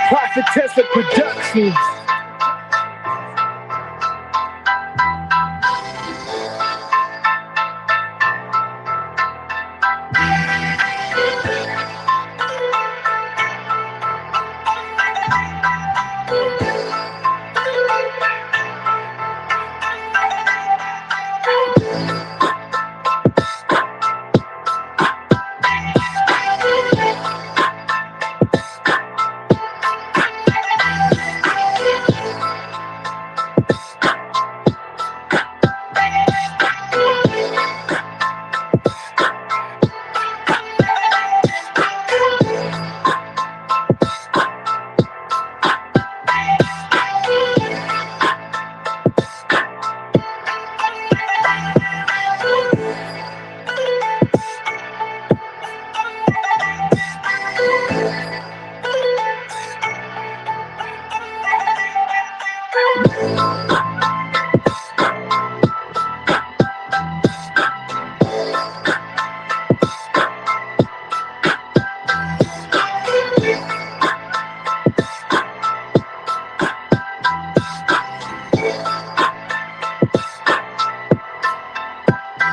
Prophetess of Productions.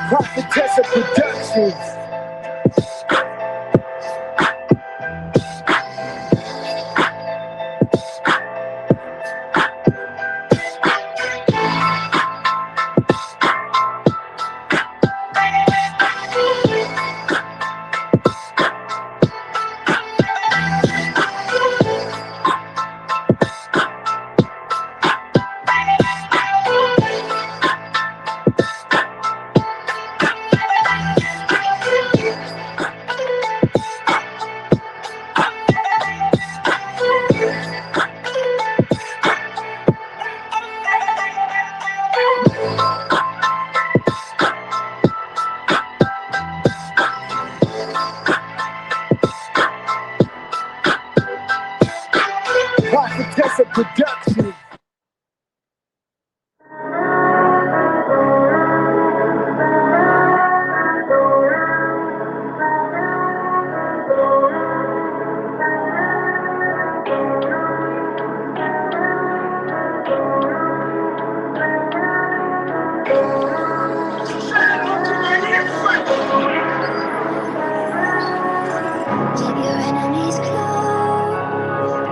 Prophetess of Productions. Prophetess of Productions. Keep your enemies close.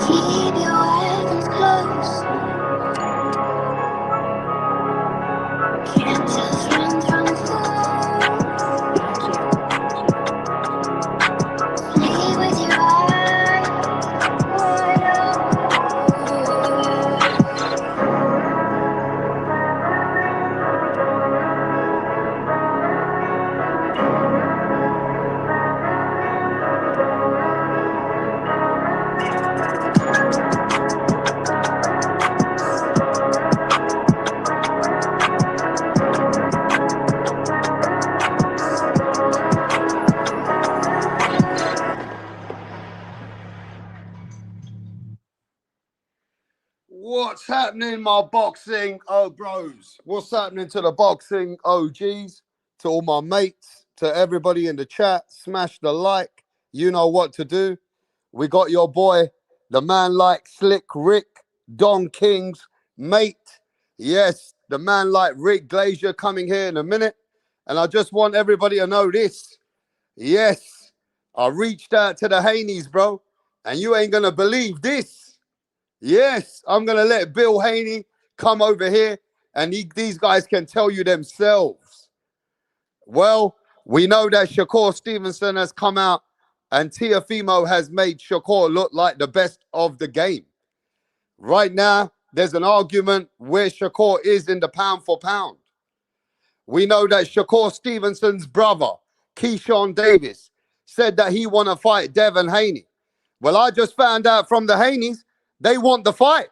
Keep your weapons close. Can't just run from food. Sleep with your eyes wide What's happening, my boxing bros? What's happening to the boxing OGs? To all my mates, to everybody in the chat, smash the like. You know what to do. We got your boy, the man like Slick Rick, Don King's mate. Yes, the man like Rick Glazier coming here in a minute. And I just want everybody to know this. Yes, I reached out to the Haneys, bro. And you ain't going to believe this. Yes, I'm going to let Bill Haney come over here and these guys can tell you themselves. Well, we know that Shakur Stevenson has come out and Teofimo has made Shakur look like the best of the game. Right now, there's an argument where Shakur is in the pound for pound. We know that Shakur Stevenson's brother, Keyshawn Davis, said that he want to fight Devin Haney. Well, I just found out from the Haneys, they want the fight.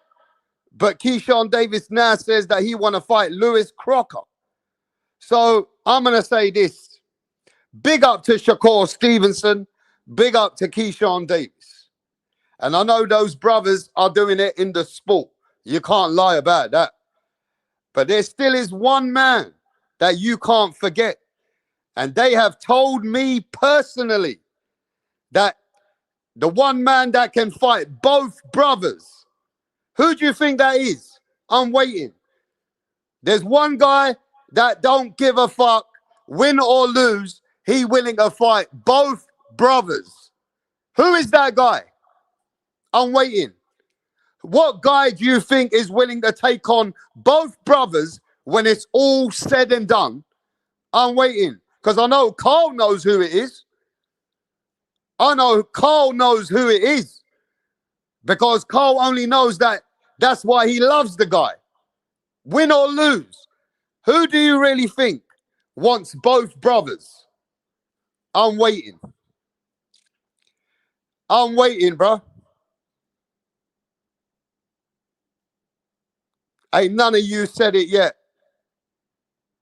But Keyshawn Davis now says that he want to fight Lewis Crocker. So I'm going to say this. Big up to Shakur Stevenson. Big up to Keyshawn Davis. And I know those brothers are doing it in the sport. You can't lie about that. But there still is one man that you can't forget. And they have told me personally that the one man that can fight both brothers. Who do you think that is? I'm waiting. There's one guy that don't give a fuck, win or lose. He willing to fight both brothers. Who is that guy? I'm waiting. What guy do you think is willing to take on both brothers when it's all said and done? I'm waiting. Because I know Carl knows who it is. I know Carl knows who it is. Because Carl only knows that that's why he loves the guy. Win or lose. Who do you really think wants both brothers? I'm waiting. I'm waiting, bro. Ain't none of you said it yet.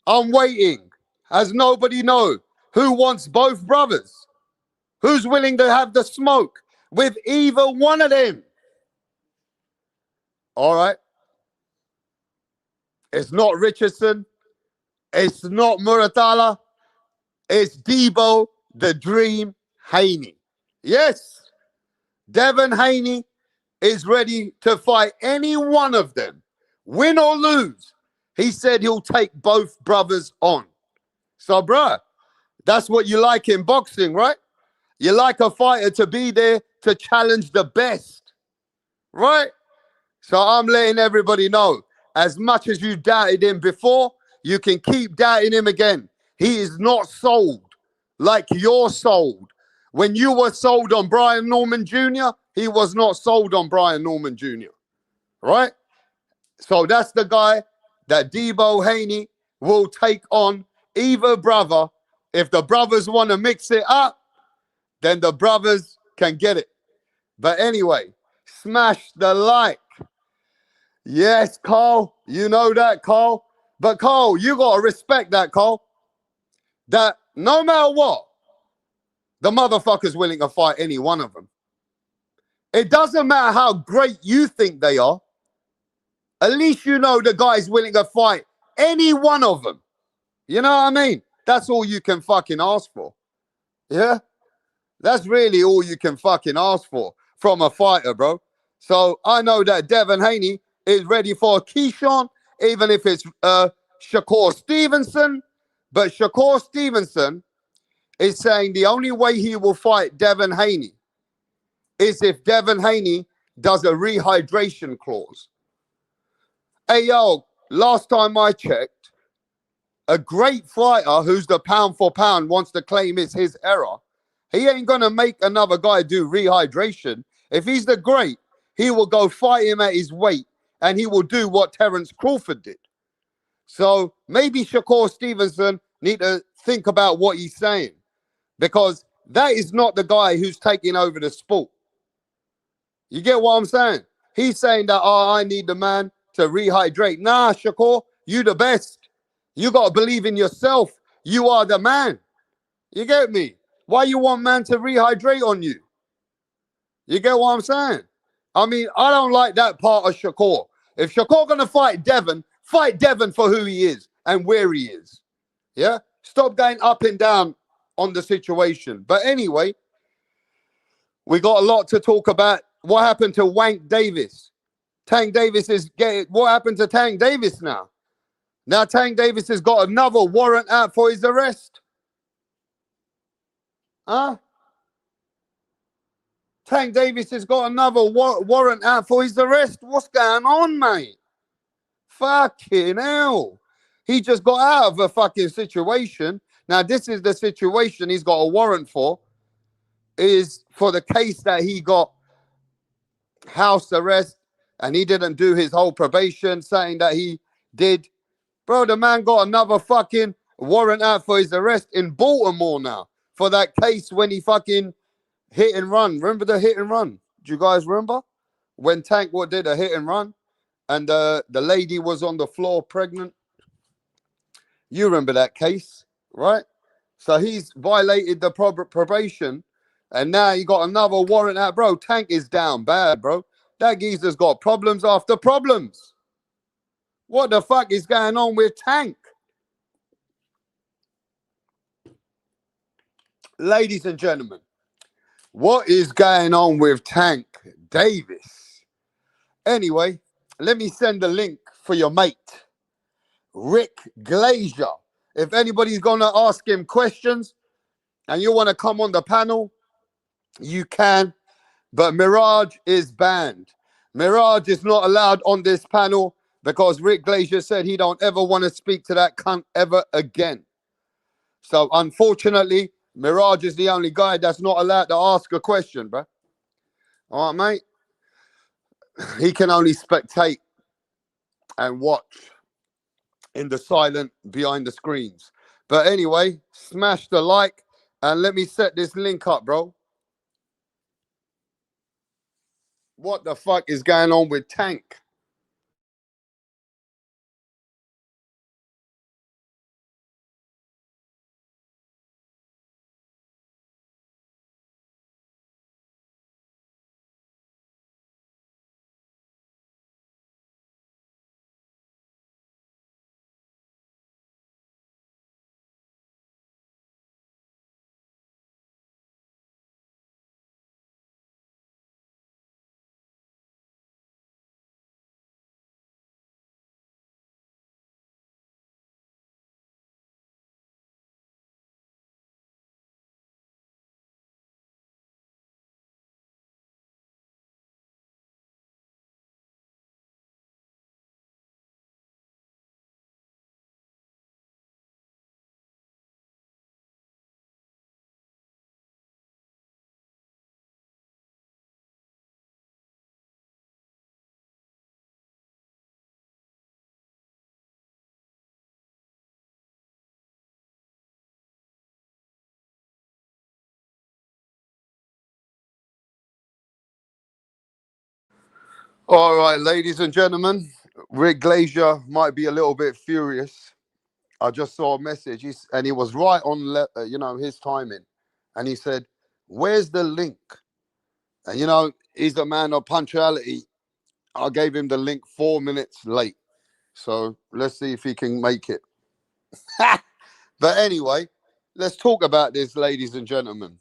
I'm waiting. Has nobody know who wants both brothers? Who's willing to have the smoke with either one of them? All right. It's not Richardson. It's not Muratala. It's Debo, the Dream Haney. Yes, Devin Haney is ready to fight any one of them. Win or lose. He said he'll take both brothers on. So, bruh, that's what you like in boxing, right? You like a fighter to be there to challenge the best, right? So I'm letting everybody know, as much as you doubted him before, you can keep doubting him again. He is not sold like you're sold. When you were sold on Brian Norman Jr., he was not sold on Brian Norman Jr., right? So that's the guy that Debo Haney will take on either brother. If the brothers want to mix it up, then the brothers can get it. But anyway, smash the like. Yes, Carl, you know that, Carl. But Carl, you got to respect that, Carl. That no matter what, the motherfucker's willing to fight any one of them. It doesn't matter how great you think they are. At least you know the guy's willing to fight any one of them. You know what I mean? That's all you can fucking ask for. Yeah? That's really all you can fucking ask for from a fighter, bro. So I know that Devin Haney is ready for Keyshawn, even if it's Shakur Stevenson. But Shakur Stevenson is saying the only way he will fight Devin Haney is if Devin Haney does a rehydration clause. Hey, yo, last time I checked, a great fighter who's the pound for pound wants to claim it's his error. He ain't going to make another guy do rehydration. If he's the great, he will go fight him at his weight and he will do what Terence Crawford did. So maybe Shakur Stevenson need to think about what he's saying, because that is not the guy who's taking over the sport. You get what I'm saying? He's saying that, oh, I need the man to rehydrate. Nah, Shakur, you the best. You got to believe in yourself. You are the man. You get me? Why you want man to rehydrate on you? You get what I'm saying? I mean, I don't like that part of Shakur. If Shakur going to fight Devon for who he is and where he is. Yeah? Stop going up and down on the situation. But anyway, we got a lot to talk about. What happened to Wank Davis? Tank Davis is getting... What happened to Tank Davis now? Now Tank Davis has got another warrant out for his arrest. Huh? Tank Davis has got another warrant out for his arrest. What's going on, mate? Fucking hell. He just got out of a fucking situation. Now, this is the situation he's got a warrant for, is for the case that he got house arrest and he didn't do his whole probation, saying that he did. Bro, the man got another fucking warrant out for his arrest in Baltimore now for that case when he fucking hit and run. Remember the hit and run? Do you guys remember? When Tank did a hit and run and the lady was on the floor pregnant. You remember that case, right? So he's violated the probation and now he got another warrant out. Bro, Tank is down bad, bro. That geezer's got problems after problems. What the fuck is going on with Tank? Ladies and gentlemen, what is going on with Tank Davis? Anyway, let me send a link for your mate, Rick Glazier. If anybody's going to ask him questions and you want to come on the panel, you can. But Mirage is banned. Mirage is not allowed on this panel because Rick Glazier said he don't ever want to speak to that cunt ever again. So unfortunately, Mirage is the only guy that's not allowed to ask a question, bro. All right, mate? He can only spectate and watch in the silent behind the screens. But anyway, smash the like and let me set this link up, bro. What the fuck is going on with Tank? All right, ladies and gentlemen, Rick Glazier might be a little bit furious. I just saw a message, and he was right on, his timing. And he said, "Where's the link?" And he's a man of punctuality. I gave him the link 4 minutes late, so let's see if he can make it. But anyway, let's talk about this, ladies and gentlemen.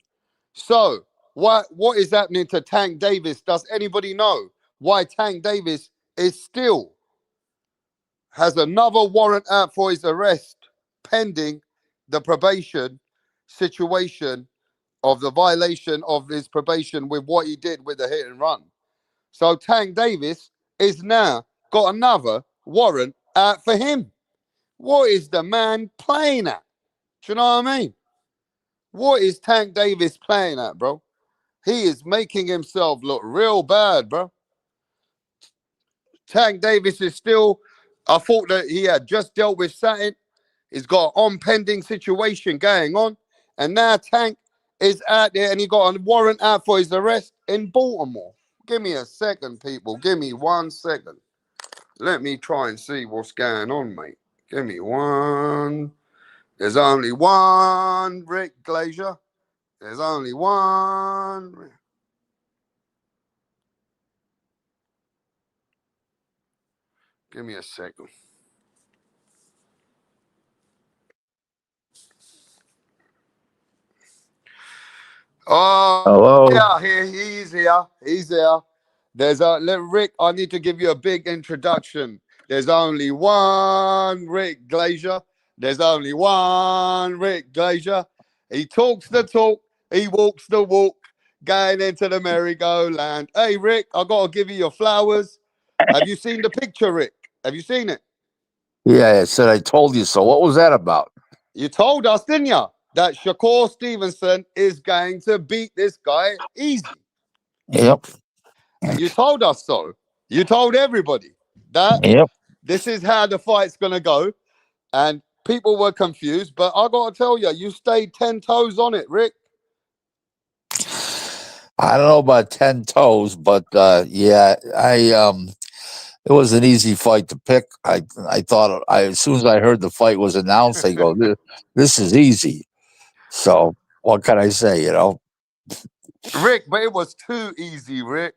So, what is happening to Tank Davis? Does anybody know why Tank Davis is still has another warrant out for his arrest pending the probation situation of the violation of his probation with what he did with the hit and run? So Tank Davis is now got another warrant out for him. What is the man playing at? Do you know what I mean? What is Tank Davis playing at, bro? He is making himself look real bad, bro. Tank Davis is still, I thought that he had just dealt with something. He's got an on-pending situation going on. And now Tank is out there and he got a warrant out for his arrest in Baltimore. Give me a second, people. Give me 1 second. Let me try and see what's going on, mate. Give me one. There's only one Rick Glazier. There's only one. Give me a second. Oh, Hello. yeah, he's here. He's here. There's a Rick. I need to give you a big introduction. There's only one Rick Glazier. There's only one Rick Glazier. He talks the talk. He walks the walk. Going into the merry-go-land. Hey, Rick, I gotta give you your flowers. Have you seen the picture, Rick? Have you seen it? Yeah, I said I told you so. What was that about? You told us, didn't you, that Shakur Stevenson is going to beat this guy easy. Yep. And you told us so. You told everybody that Yep. this is how the fight's going to go. And people were confused. But I got to tell you, you stayed 10 toes on it, Rick. I don't know about 10 toes, but yeah, it was an easy fight to pick. I thought as soon as I heard the fight was announced, I go, this is easy. So what can I say? Rick, but it was too easy, Rick.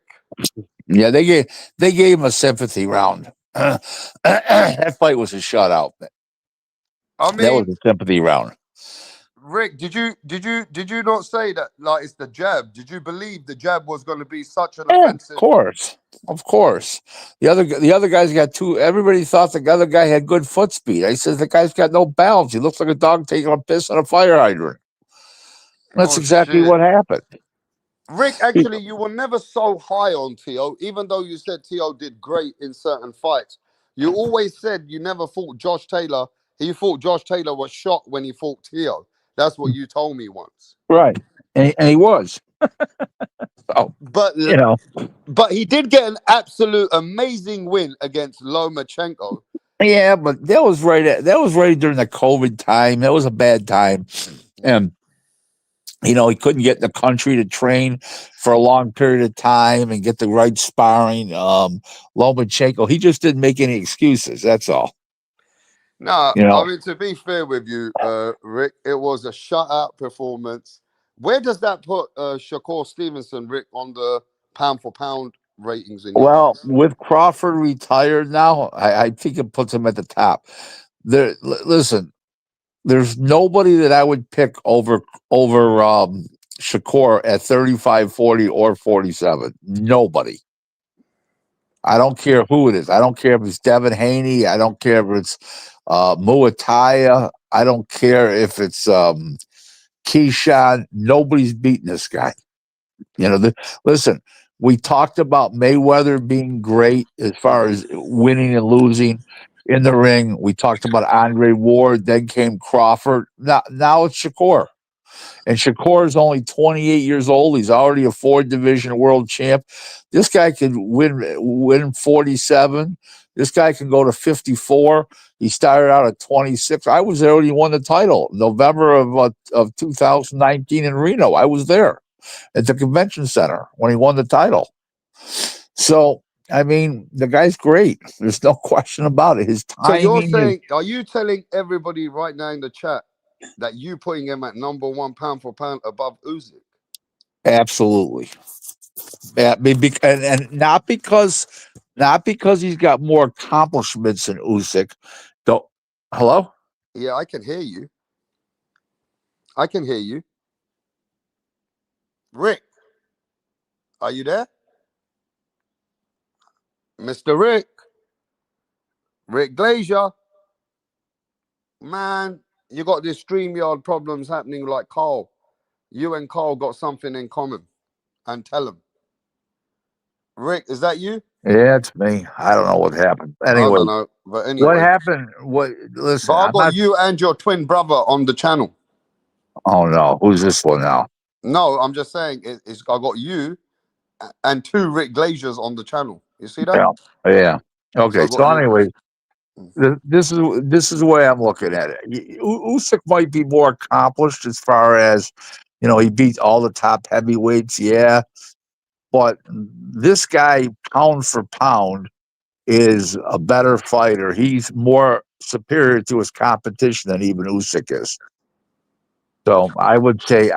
Yeah, they gave him a sympathy round. That fight was a shutout. I That was mean, a sympathy round. Rick, did you not say that like it's the jab? Did you believe the jab was going to be such an Yeah, of offensive? course, of course. The other guy's got two. Everybody thought the other guy had good foot speed. I said the guy's got no balance. He looks like a dog taking a piss on a fire hydrant. That's Oh exactly shit. what happened. Rick, actually, you were never so high on Teo, even though you said Teo did great in certain fights. You always said you never thought Josh Taylor, he thought Josh Taylor was shot when he fought Teo. That's what you told me once. Right, and he was. So But you know, but he did get an absolute amazing win against Lomachenko. yeah, but that was right during the COVID time. That was a bad time, and he couldn't get in the country to train for a long period of time and get the right sparring. Lomachenko, he just didn't make any excuses. That's all. No, You I know, mean to be fair with you, Rick, it was a shutout performance. Where does that put Shakur Stevenson, Rick, on the pound for pound ratings in your well, eyes? with Crawford retired now, I think it puts him at the top. Listen, there's nobody that I would pick over Shakur at 35, 40, or 47. Nobody. I don't care who it is. I don't care if it's Devin Haney. I don't care if it's Muataya. I don't care if it's Keyshawn. Nobody's beating this guy. Listen, we talked about Mayweather being great as far as winning and losing in the ring. We talked about Andre Ward. Then came Crawford. Now it's Shakur. And Shakur is only 28 years old. He's already a four-division world champ. This guy could win 47. This guy can go to 54. He started out at 26. I was there when he won the title, November of 2019 in Reno. I was there at the convention center when he won the title. So, I mean, the guy's great. There's no question about it. His So you're timing is saying, are you telling everybody right now in the chat that you putting him at number one pound for pound above Usyk? absolutely. Yeah, and not because he's got more accomplishments than Usyk. Don't hello? Yeah, I can hear you. I can hear you. Rick, are you there? Mr. Rick. Rick Glazier. Man, you got this StreamYard problems happening like Carl. You and Carl got something in common. And tell him. Rick, is that you? Yeah, it's me. I don't know what happened. I Anyway, don't know, but what anyway. happened? What? But Listen, I I'm got not. you and your twin brother on the channel. Oh no, who's this one now? No, I'm just saying I got you and two Rick Glaziers on the channel. You see that? Yeah, yeah. So Okay. I got So you. anyway, this is the way I'm looking at it. Usyk might be more accomplished as far as he beat all the top heavyweights. Yeah, but this guy, pound for pound, is a better fighter. He's more superior to his competition than even Usyk is. So I would say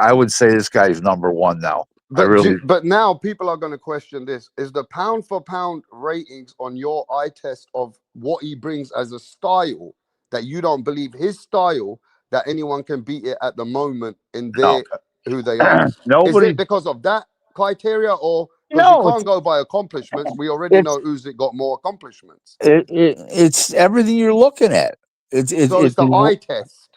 this guy's number one now. I really But now people are going to question this: is the pound for pound ratings on your eye test of what he brings as a style that you don't believe his style that anyone can beat it at the moment in no their who they are? Is it nobody. because of that criteria, or because you No, can't go by accomplishments? We already it's know Usyk got more accomplishments, it's everything you're looking at. so it's the eye test.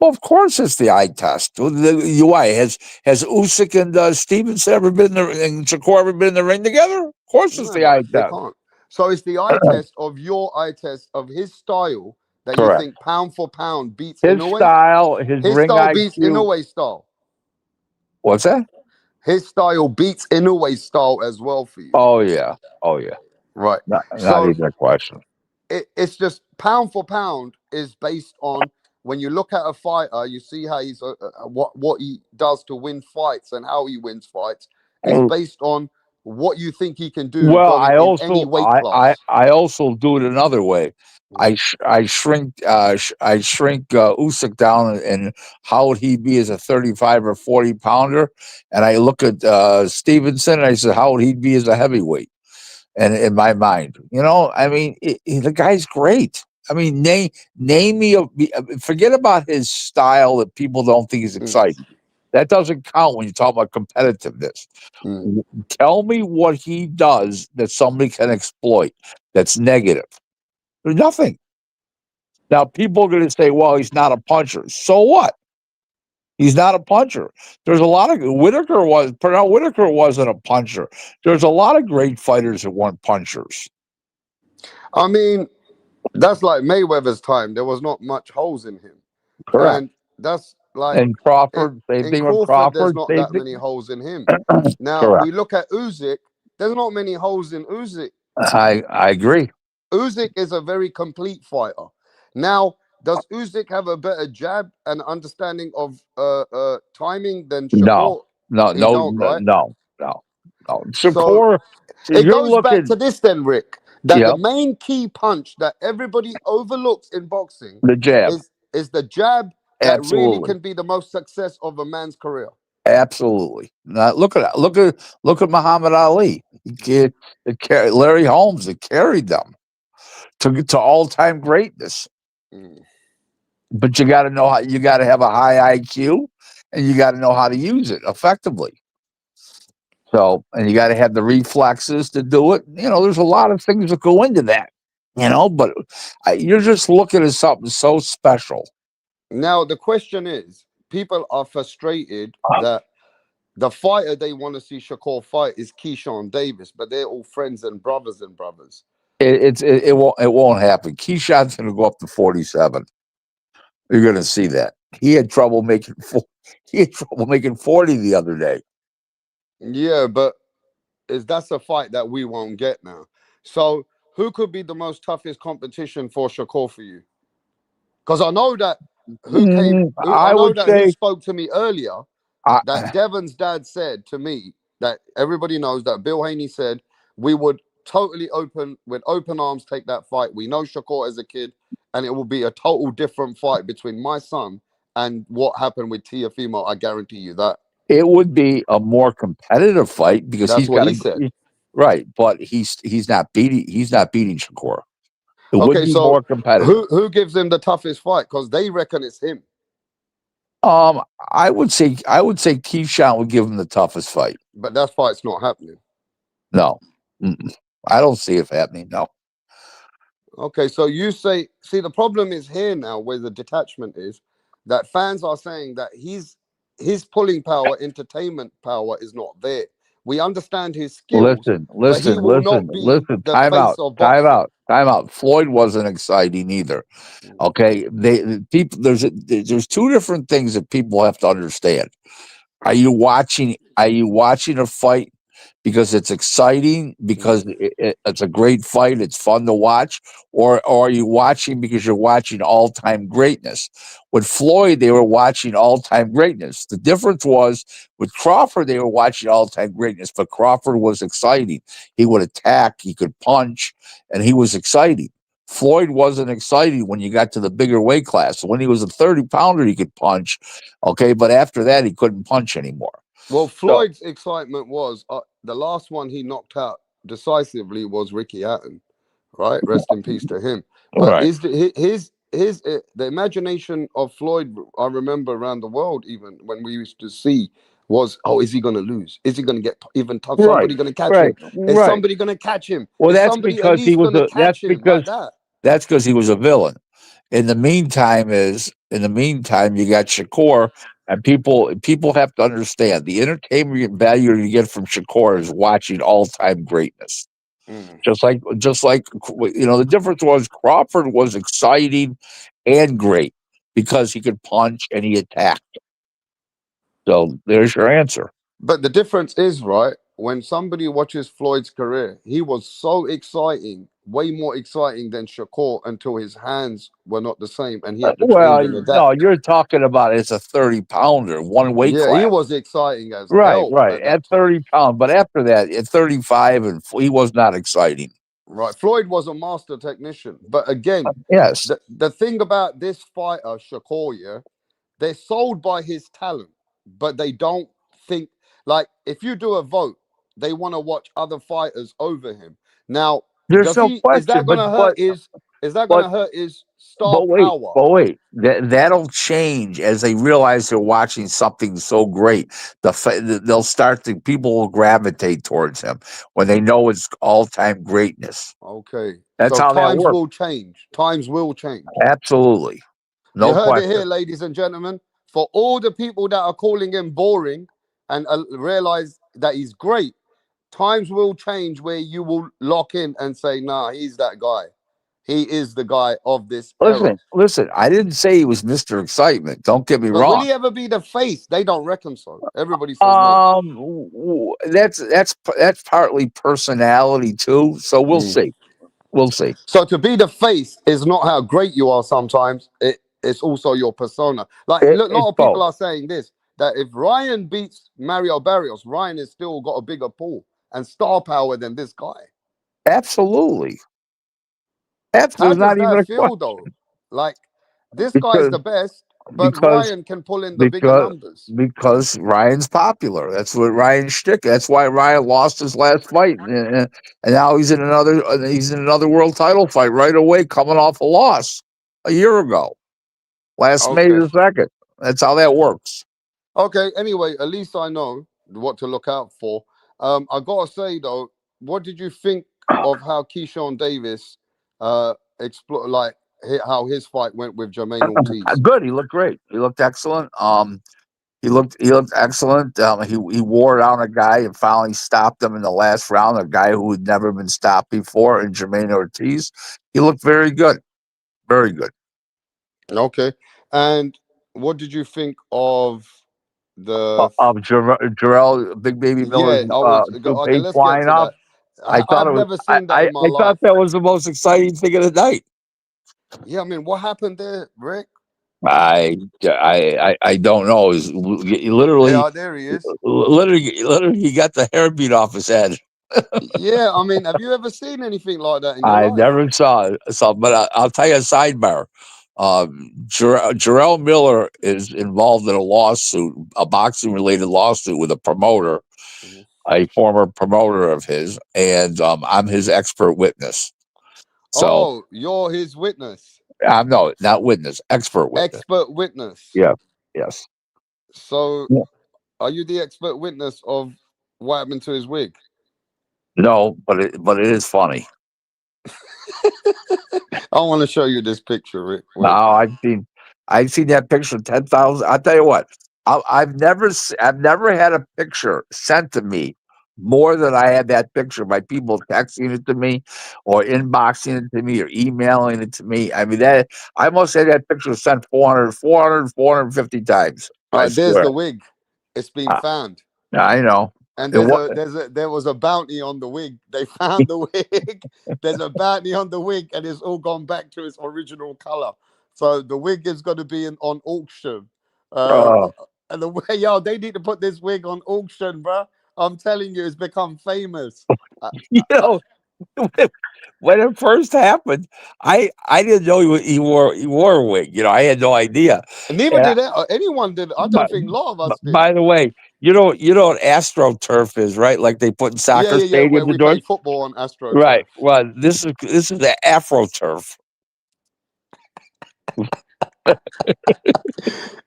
Well, of course, it's the eye test. Why has Usyk and Stevenson ever been in and Shakur ever been in the ring together? Of course, it's No, the but eye they test. can't. So it's the eye test of your eye test of his style that you Correct. think pound for pound beats His Inoue. style, his His ring style beats IQ. Inoue's style. What's that? His style beats Inoue's style as well for you. Oh yeah, oh yeah. Right. Not So even a question. it's just pound for pound is based on when you look at a fighter, you see how he's what he does to win fights and how he wins fights is based on what you think he can do Well, going in any weight class. I also do it another way. Mm. I shrink Usyk down, and how would he be as a 35 or 40 pounder? And I look at Stevenson and I said, how would he be as a heavyweight? And in my mind, I mean, the guy's great. I mean, name me forget about his style that people don't think is Mm. exciting. That doesn't count when you talk about competitiveness. Mm. Tell me what he does that somebody can exploit that's negative. There's nothing. Now, people are going to say, well, he's not a puncher. So what? He's not a puncher. There's a lot of Whitaker wasn't a puncher. There's a lot of great fighters that weren't punchers. I mean, that's like Mayweather's time. There was not much holes in him. Correct. And that's like And Crawford, same in thing with Crawford, there's Crawford, not same that thing. many holes in him. Now Correct. we look at Usyk, there's not many holes in Usyk. I agree. Usyk is a very complete fighter. Now, does Usyk have a better jab and understanding of timing than No, Shakur? no, He no, don't, no, right? no, no, no. So Shakur, so it you're goes back to looking, this then, Rick, that the yep, main key punch that everybody overlooks in boxing the jab. is the jab that really Absolutely. can be the most success of a man's career. Absolutely. Now, look at Muhammad Ali. Larry Holmes that carried them to all time greatness. Mm. But you got to know how. You got to have a high IQ, and you got to know how to use it effectively. So, and you got to have the reflexes to do it. There's a lot of things that go into that. But you're just looking at something so special. Now the question is, people are frustrated that the fighter they want to see Shakur fight is Keyshawn Davis, but they're all friends and brothers and brothers. It won't happen. Keyshawn's going to go up to 47. You're going to see that. He had trouble making 40 the other day. Yeah, but that's a fight that we won't get now. So who could be the most toughest competition for Shakur for you? Because I know that I I know would that who say, spoke to me earlier that I, Devon's dad said to me that everybody knows that Bill Haney said we would totally open with open arms take that fight. We know Shakur as a kid, and it will be a total different fight between my son and what happened with Teofimo. I guarantee you that. it would be a more competitive fight because That's he's what got he said. right, but he's not beating Shakur. It would Okay, be so more competitive. who gives him the toughest fight? Because they reckon it's him. Um, I would say Keyshawn would give him the toughest fight. But that fight's not happening. No, I don't see it happening. No, Okay, so you say, see, the problem is here now where the detachment is that fans are saying that his pulling power, entertainment power is not there. We understand his skills, Listen, but he listen, will listen, not be listen. the Time face out. of Time boxing. out. Time out. Floyd wasn't exciting either. Mm, Okay, the people. There's two different things that people have to understand. Are you watching a fight because it's exciting, because mm. it's a great fight, it's fun to watch, or are you watching because you're watching all time greatness? With Floyd, they were watching all time greatness. The difference was with Crawford, they were watching all time greatness, but Crawford was exciting. He would attack, he could punch, and he was exciting. Floyd wasn't exciting when you got to the bigger weight class. When he was a 30 pounder, he could punch. Okay. But after that, he couldn't punch anymore. Well, So, Floyd's excitement was the last one he knocked out decisively was Ricky Hatton, right? Rest in peace to him. But right. is the imagination of Floyd? I remember around the world, even when we used to see, was, oh, is he going to lose? Is he going to get even tough? Right. Somebody going to catch Right. him? Is Right. somebody going to catch him? Well, Is somebody at least going to catch him like that? that's because he was a villain. In the meantime you got Shakur, and people have to understand the entertainment value you get from Shakur is watching all time greatness. Mm. Just like the difference was Crawford was exciting and great because he could punch and he attacked. So there's your answer. But the difference is, right, when somebody watches Floyd's career, he was so exciting, way more exciting than Shakur until his hands were not the same and he had to change Well, and no, adapt. you're talking about it's a 30 pounder, one weight Yeah, he class. was exciting as Right, hell right. at that At time. 30 pounds. But after that, at 35, and he was not exciting. Right. Floyd was a master technician. But again, Yes. the thing about this fighter, Shakur, yeah, they're sold by his talent, but they don't think, like, if you do a vote, they want to watch other fighters over him. Now, There's does no he is that question. gonna hurt his But, star power? but wait, that'll change as they realize they're watching something so great. They'll start to, people will gravitate towards him when they know it's all time greatness. Okay. That's So how that times works. will change. Times will change. Absolutely. You No heard it here, question. ladies and gentlemen. For all the people that are calling him boring and realize that he's great, times will change where you will lock in and say, nah, he's that guy. He is the guy of this era. Listen, I didn't say he was Mr. Excitement. Don't get me But will wrong. he ever be the face? They don't reckon so. Everybody says no. That's partly personality too. So we'll Mm. see. We'll see. So to be the face is not how great you are sometimes. It's also your persona. Like, look, a lot It's of people both. are saying this, that if Ryan beats Mario Barrios, Ryan has still got a bigger pull and star power than this guy. Absolutely. How Absolutely, does not even that a feel question. though? Like, this guy's Because the best, but because Ryan can pull in the bigger because numbers. because Ryan's popular. That's what Ryan's shtick. That's why Ryan lost his last fight, and now he's in another world title fight right away, coming off a loss a year ago, last May Okay. the 2nd. That's how that works. Okay. Anyway, at least I know what to look out for. I gotta say though, what did you think of how Keyshawn Davis how his fight went with Jermaine Ortiz? Good. He looked great. He looked excellent. He looked excellent. He wore down a guy and finally stopped him in the last round. A guy who had never been stopped before, in Jermaine Ortiz. He looked very good. Very good. Okay. And what did you think of the? Jarrell, Big Baby Miller's Yeah, I was okay. toupee Let's get flying to up. that. I've never seen that in my I thought life. that was the most exciting thing of the night. Yeah, I mean, what happened there, Rick? I don't know. Yeah, there he is. Literally, he got the hair beat off his head. Yeah, I mean, have you ever seen anything like that in your I life? never saw it. But I'll tell you a sidebar. Jarrell Miller is involved in a lawsuit, a boxing related lawsuit with a promoter, Mhm. a former promoter of his, and I'm his expert witness. So Oh, you're his witness, I'm no, not witness, expert witness. expert witness. Yeah, yes. So, Yeah. are you the expert witness of what happened to his wig? No, but it is funny. I want to show you this picture, Rick. No, Wait. I've seen that picture 10,000. I'll tell you what. I've never had a picture sent to me more than I had that picture by people texting it to me or inboxing it to me or emailing it to me. I mean, that I must say that picture sent 450 times. I There's swear. the wig. It's been Uh, found. I know. And It was, there was a bounty on the wig. They found the wig. There's a bounty on the wig, and it's all gone back to its original color. So the wig is going to be on auction. Uh, uh, and the way, yo, they need to put this wig on auction, bro. I'm telling you, it's become famous. Uh, you uh, know, when it first happened, I didn't know he wore a wig. I had no idea. neither And did anyone did. I by, don't think a lot of us did. by the way, you know what AstroTurf is, right? Like they put in Yeah, soccer yeah, yeah. Where stadiums we indoors. play football on AstroTurf. Right. Well, this is the AfroTurf.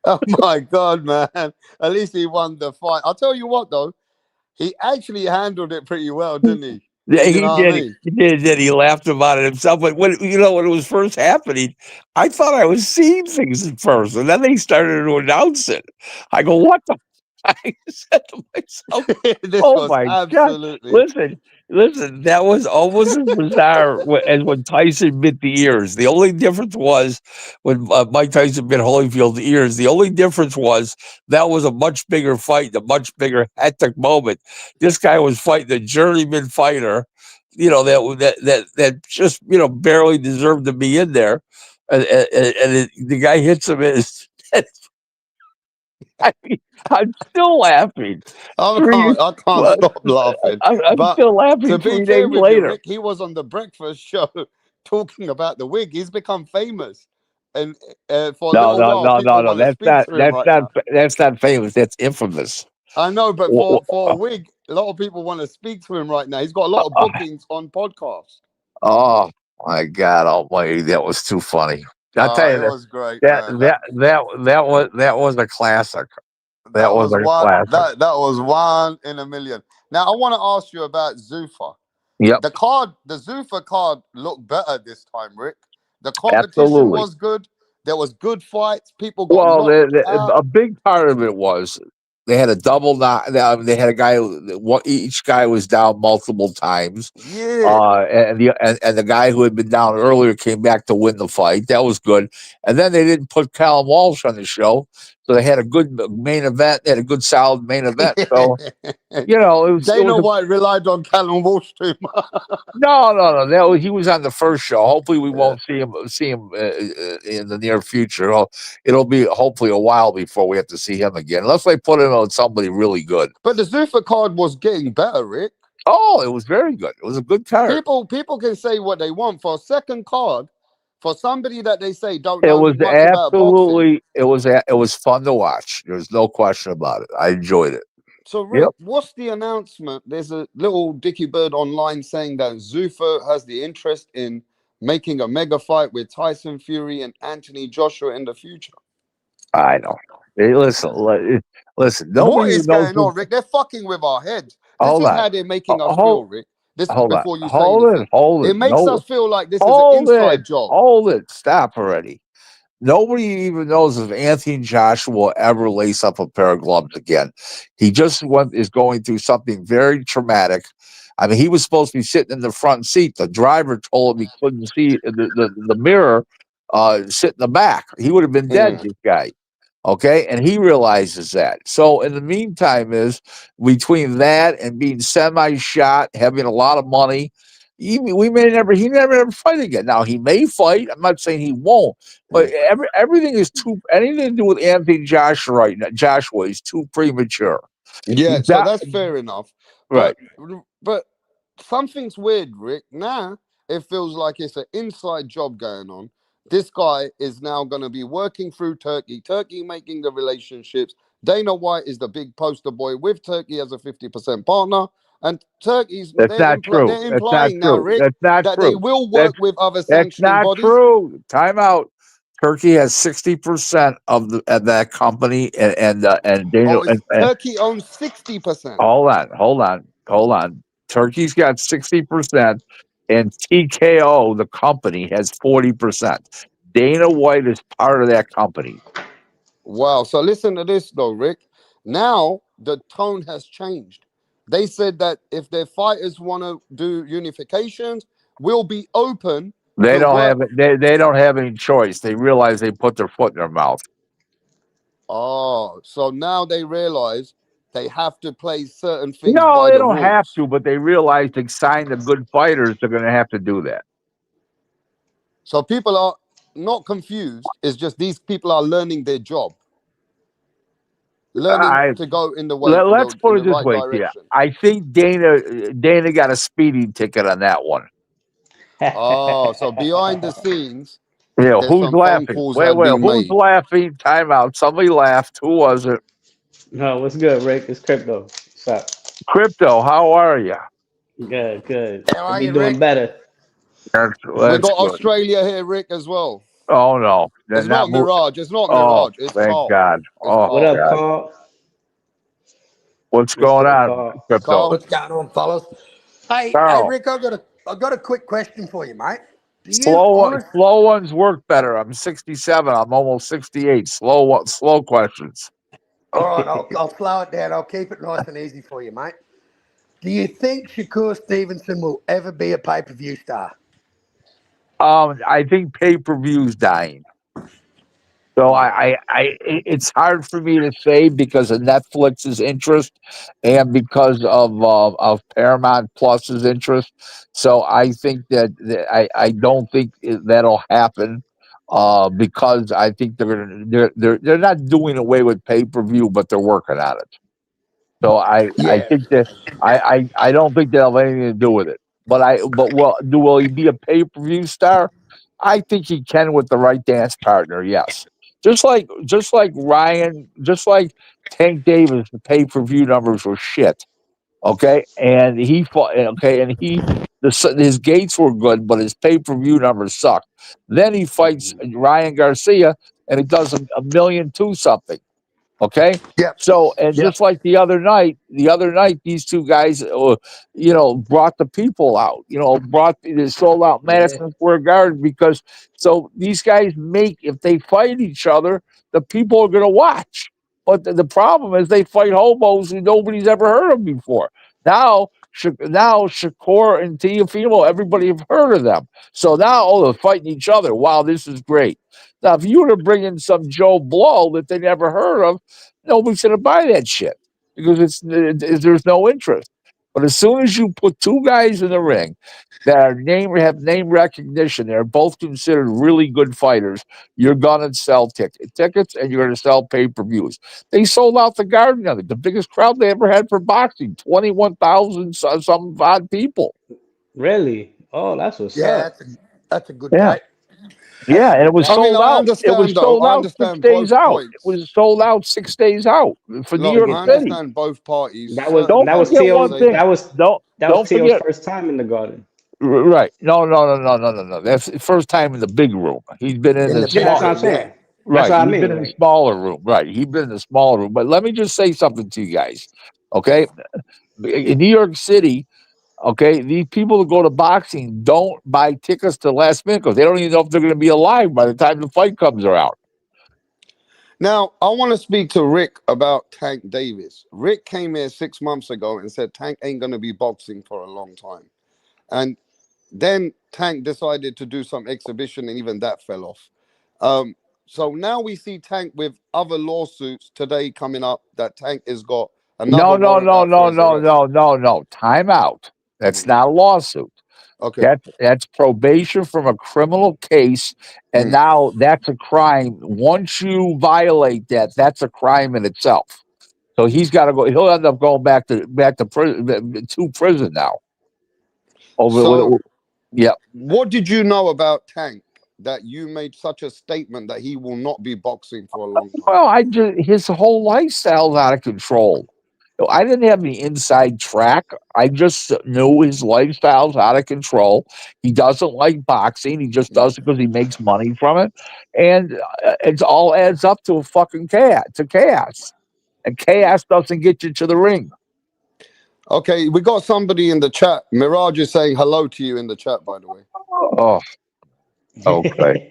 Oh my god, man! At least he won the fight. I'll tell you what, though, he actually handled it pretty well, didn't he? Yeah, You he know what I did. mean? He did. He laughed about it himself. But when it was first happening, I thought I was seeing things at first, and then they started to announce it. I go, "What the?" I said to myself, This "Oh was my god!" absolutely. Listen. That was almost as bizarre as when Tyson bit the ears. The only difference was when Mike Tyson bit Holyfield's ears. The only difference was that was a much bigger fight, a much bigger hectic moment. This guy was fighting a journeyman fighter, that just barely deserved to be in there, and the guy hits him in his. I mean, I'm still laughing. Three, I can't well, stop laughing. I'm But still to laughing be 3 days fair with you, later. Rick, he was on the breakfast show talking about the wig. He's become famous, and for a No, little no, while, no, no, people no. want to That's speak not. to him That's right not. now. That's not famous. That's infamous. I know, but Wh- for a wh- wig, a lot of people want to speak to him right now. He's got a uh, lot of uh, bookings on podcasts. Oh my God Almighty, that was too funny. I tell you It was great, that man. that that that was a classic. That That was was a one classic. that was one in a million. Now I want to ask you about Zuffa. Yep, The Zuffa card looked better this time, Rick. The competition absolutely. was good. There was good fights. People got Well, knocked out. a big part of it was they had a double knock. They had a guy. Each guy was down multiple times, Yeah. and the guy who had been down earlier came back to win the fight. That was good. And then they didn't put Callum Walsh on the show, so they had a good main event. They had a good solid main event. So it was Dana White relied on Callum Walsh too much. no, no, no. He was on the first show. Hopefully, we won't see him in the near future. It'll be hopefully a while before we have to see him again, unless they put him on somebody really good. But the Zuffa card was getting better, Rick. Oh, it was very good. It was a good card. People can say what they want for a second card, for somebody that they say don't It know was much about boxing. absolutely. It was fun to watch. There's no question about it. I enjoyed it. So, Yep. Rick, what's the announcement? There's a little Dicky Bird online saying that Zuffa has the interest in making a mega fight with Tyson Fury and Anthony Joshua in the future. I know. Hey, listen. What Nobody is knows going who. on, Rick? They're fucking with our heads. This Hold is on. how they're making us Hold. feel, Rick. This Hold on. before you say Hold it. anything. Hold It it. makes No. us feel like this is an Hold it. inside job. Hold it. Stop already. Nobody even knows if Anthony Joshua will ever lace up a pair of gloves again. He just is going through something very traumatic. I mean, he was supposed to be sitting in the front seat. The driver told him he couldn't see the mirror, sit in the back. He would have been dead, Mm. this guy. Okay. And he realizes that. So in the meantime, is between that and being semi shot, having a lot of money, he never ever fight again. Now he may fight. I'm not saying he won't, but Mm. everything is too anything to do with Anthony Joshua right now. Joshua is too premature. Yeah, so That that's fair enough. right. But something's weird, Rick. Now it feels like it's an inside job going on. This guy is now going to be working through Turkey. Turkey making the relationships. Dana White is the big poster boy with Turkey as a 50% partner. And That's not true. they're That's not implying now, true. Rick, That's not that they true. will That's work with other that's sanctioning not bodies. true. Time out. Turkey has 60% of that company, and Daniel Oh, and, it's Turkey owns 60%. hold on. Turkey's got 60%, and TKO, the company, has 40%. Dana White is part of that company. Wow. So listen to this though, Rick. Now the tone has changed. They said that if their fighters want to do unifications, we'll be open They to don't work. have they don't have any choice. They realize they put their foot in their mouth. Oh, so now they realize they have to play certain things No, by they the don't have rules. to, but they realize to sign the good fighters, they're going to have to do that. So people are not confused. It's just these people are learning their job, learning I to go in the way let's in put it the this right way, yeah. direction. I think Dana got a speeding ticket on that one. Oh, so behind the scenes, Yeah, there's who's some phone laughing? calls Wait, that wait, being who's made. laughing? Time out. Somebody laughed. Who was it? No, what's good, Rick? It's crypto. What's up? Crypto. How are you? Good, good. How Could are be you, doing Rick? better. We That's got good. Australia here, Rick, as well. Oh no, they're It's not not. Mirage. It's not Oh, Mirage. It's thank Carl. God. It's Oh What Carl. up, God, Carl? what's What's going good, on, Carl? Crypto? Carl. What's going on, fellas? Hey, Carl, Rick, I've got a quick question for you, mate. Do you slow honest? slow ones work better. I'm 67. I'm almost 68. Slow questions. All right, I'll slow it down. I'll keep it nice and easy for you, mate. Do you think Shakur Stevenson will ever be a pay-per-view star? I think pay-per-view's dying. So it's hard for me to say because of Netflix's interest and because of Paramount Plus's interest. So I think I don't think that'll happen because I think they're not doing away with pay-per-view, but they're working on it. So I Yeah. think that I don't think they'll have anything to do with it. But will he be a pay-per-view star? I think he can with the right dance partner, yes. Just like Tank Davis, the pay-per-view numbers were shit. Okay. And he fought okay, and his gates were good, but his pay-per-view numbers suck. Then he fights Ryan Garcia and he does a million two something. Okay. Yep. So, and Yep. just like the other night, these two guys, brought the people out, they sold out Yeah. Madison Square Garden because, so these guys if they fight each other, the people are going to watch. But the problem is they fight hobos who nobody's ever heard of before. Now Shakur and Teofimo, everybody have heard of them. So now, they're fighting each other. Wow, this is great. Now, if you were to bring in some Joe Blow that they never heard of, nobody's going to buy that shit because there's no interest. But as soon as you put two guys in the ring that have name recognition, they're both considered really good fighters, you're going to sell tickets and you're going to sell pay-per-views. They sold out the Garden of it, the biggest crowd they ever had for boxing, 21,000 some odd people. Really? Oh, that's what's Yeah, up. that's a good Yeah. gate. That's Yeah, a and it good was I gate. mean, sold I out. It was understand though. sold I out six understand days both out. It points. was sold out 6 days out for New Look, Look York at I that. City. understand both parties. That was Certain Don't that was fans forget will one Tio. say, thing. That was Don't Tio's forget. first time in the Garden. Right? No. That's the first time in the big room. He's been in In the the Yeah, big that's what small. I'm room, yeah. saying. That's Right. what I He's been mean. in the Like, smaller room. Right. He's been in the smaller room. But let me just say something to you guys. Okay. In New York City, okay, these people that go to boxing don't buy tickets to the last minute because they don't even know if they're going to be alive by the time the fight comes around. now I want to speak to Rick about Tank Davis. Rick came here 6 months ago and said Tank ain't going to be boxing for a long time. And then Tank decided to do some exhibition and even that fell off. Um, so now we see Tank with other lawsuits today coming up that Tank has got another No, no, warrant no, out for no, his no, arrest. no, no, no. Time out. That's Mm. not a lawsuit. Okay. That's probation from a criminal case, and Mm. now that's a crime. Once you violate that, that's a crime in itself. So he's got to go. He'll end up going back to prison now. So Yeah. what did you know about Tank that you made such a statement that he will not be boxing for a long time? Well, his whole lifestyle's out of control. I didn't have the inside track. I just knew his lifestyle's out of control. He doesn't like boxing. He just Mm. does it because he makes money from it, and it all adds up to a fucking chaos. And chaos doesn't get you to the ring. Okay, we got somebody in the chat. Mirage is saying hello to you in the chat, by the way. Oh, okay.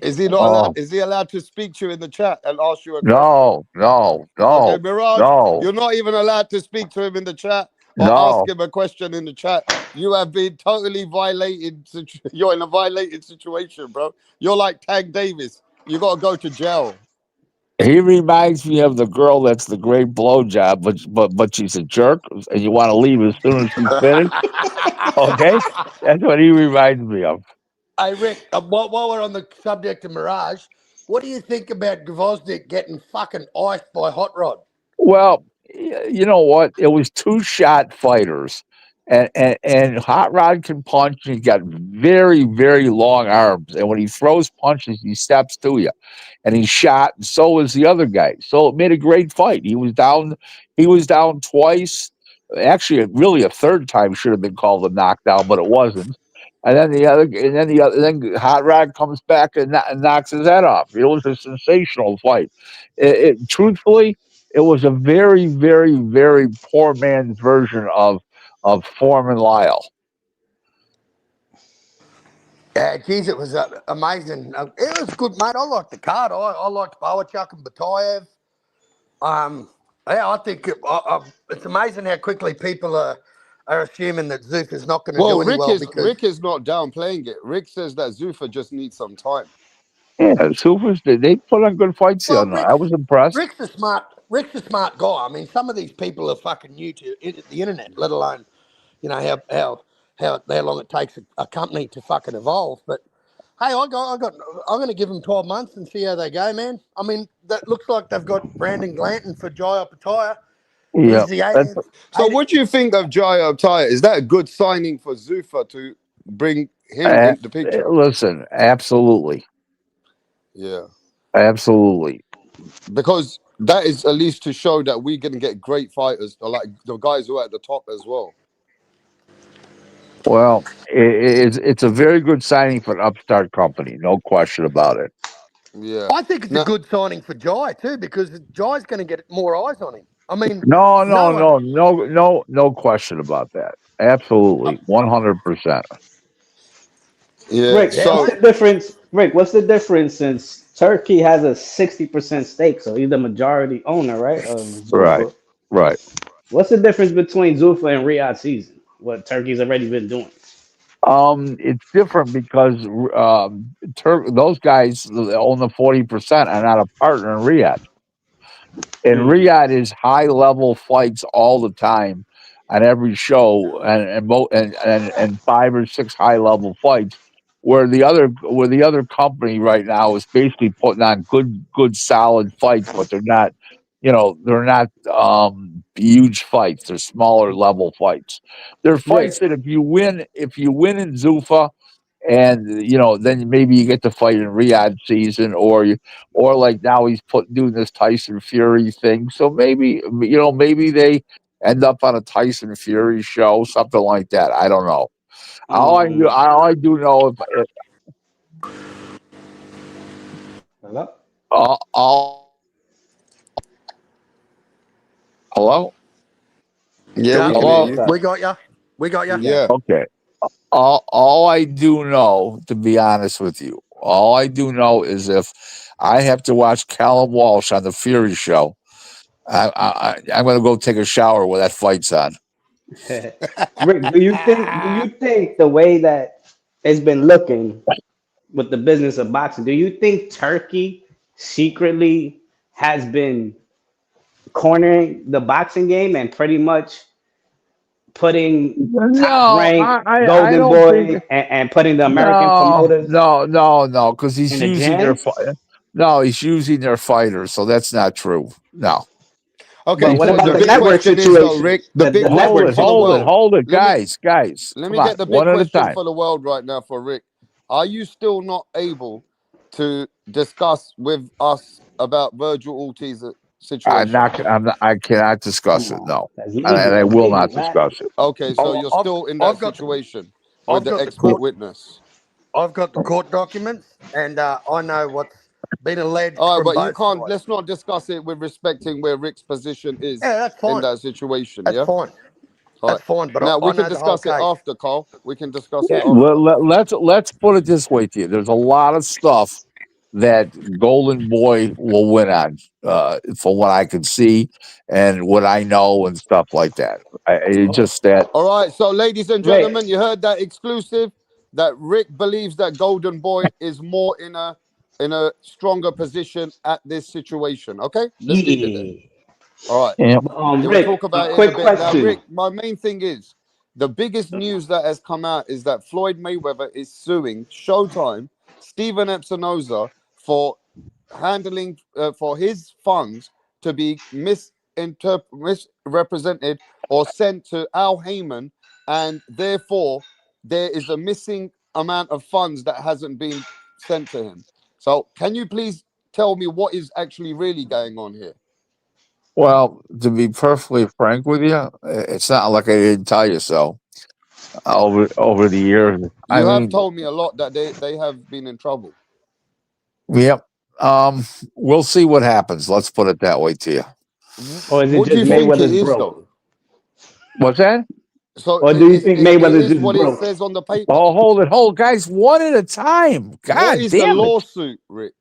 Is he not allowed? Oh, Is he allowed to speak to you in the chat and ask you a question? no, no, Okay, no, Mirage, no. you're not even allowed to speak to him in the chat. or ask No, him a question in the chat. You have been totally violated. You're in a violated situation, bro. You're like Tag Davis. You got to go to jail. he reminds me of the girl that's the great blowjob, but she's a jerk, and you want to leave as soon as she's finished. Okay, that's what he reminds me of. Hey, Rick, while we're on the subject of Mirage, what do you think about Gvozdyk getting fucking iced by Hot Rod? Well, you know what? It was two shot fighters, and Hot Rod can punch. He's got very very long arms, and when he throws punches, he steps to you. And he shot, and so was the other guy. So it made a great fight. He was down. He was down twice. Actually, really, a third time should have been called a knockdown, but it wasn't. Then Hot Rod comes back and knocks his head off. It was a sensational fight. Truthfully, it was a very, very, very poor man's version of Foreman Lyle. Yeah, geez, it was amazing. It was good, mate. I liked the card. I liked Boachuk and Batayev. Yeah, I think it's amazing how quickly people are assuming that Zook is not going to Well, do any well because Rick is not downplaying it. Rick says that Zuffa just needs some time. Yeah, Supers, they put on good fights the well, other night. I was impressed. Rick's a smart guy. I mean, some of these people are fucking new to the internet, let alone how long it takes a company to fucking evolve. But hey, I'm going to give them 12 months and see how they go, man. I mean, that looks like they've got Brandon Glanton for Jai Opataya. Yeah, He's the that's 80th. So, what do you think of Jai Optaya? Is that a good signing for Zuffa to bring him Uh, in the picture? listen, absolutely, Yeah, absolutely. because that is at least to show that we're going to get great fighters, like the guys who are at the top as well. Well, it's a very good signing for an upstart company, no question about it. Yeah. I think it's a Now, good signing for Jai too because Jai's going to get more eyes on him. I mean, No, no no, one. no, no, no, no question about that. Absolutely, 100%. yeah. Rick, Yeah, what's So, the difference? Rick, what's the difference since Turkey has a 60% stake, so he's the majority owner, right, of Right, Zuffa? right. What's the difference between Zuffa and Riyadh season? What Turkey's already been doing? It's different because those guys that own the 40% are not a partner in Riyadh. And Mm. Riyadh is high level fights all the time on every show, and 5 or 6 high level fights. Where the other company right now is basically putting on good solid fights, but they're not huge fights. They're smaller level fights. They're fights Rick, that if you win in Zuffa, and then maybe you get to fight in Riyadh season, or like now he's doing this Tyson Fury thing. So maybe they end up on a Tyson Fury show, something like that. I don't know. mm, All I do know if hello? all hello yeah, yeah, we can hear hello you. Okay. we got you. We got you. Yeah. okay. All I do know, to be honest with you, all I do know is if I have to watch Callum Walsh on the Fury show, I'm going to go take a shower when that fight's on. Rick, do you think the way that it's been looking with the business of boxing, do you think Turkey secretly has been cornering the boxing game and pretty much putting top No, rank I Golden don't think. Boy and putting the American No, promoters no, no, no, because he's in the using their. gym? No, he's using their fighters, so that's not true. No. But Okay. what So about the the big network question is though, Rick. situation? The The big Hold question network it, for the hold it, world. situation. hold it, Let me guys. let Come me on, get the big one at a question time. for the world right now for Rick. Are you still not able to discuss with us about Virgil Ortiz's situation? I cannot discuss Come it. on. No, That's and legal. I That's will legal, not Matt. discuss it. Okay, so Oh, you're still in that I've got the situation with I've the got the expert court witness. I've got the court documents, and I know what's been alleged All right, from but you both can't. sides. Let's not discuss it with respecting where Rick's position is Yeah, that's in fine. that situation. That's Yeah. fine. All That's right. fine. But Now I we can know the whole discuss it case. after, Carl. We can discuss it Yeah. after. Let's put it this way to you. There's a lot of stuff that Golden Boy will win on, from what I can see and what I know and stuff like that. It's just that. All right, so ladies and Rick, gentlemen, you heard that exclusive. That Rick believes that Golden Boy is more in a stronger position at this situation. Okay, let's leave it there. yeah. All right. Yeah. Yeah, we'll talk Rick, a about it in a quick bit. Now, question. Rick, my main thing is the biggest news that has come out is that Floyd Mayweather is suing Showtime, Steven Epinoza, for handling for his funds to be misrepresented or sent to Al Heyman, and therefore there is a missing amount of funds that hasn't been sent to him. So, can you please tell me what is actually really going on here? Well, to be perfectly frank with you, it's not like I didn't tell you so. Over the years, I You have mean, told me a lot that they have been in trouble. yep. We'll see what happens. Let's put it that way to you. Or is it What do just you think it Mayweather's is, broke? though? What's that? So Or do you think it Mayweather's is just what it broke? says on the paper. Oh, hold, guys, one at a time. What God is the damn it! lawsuit, Rick?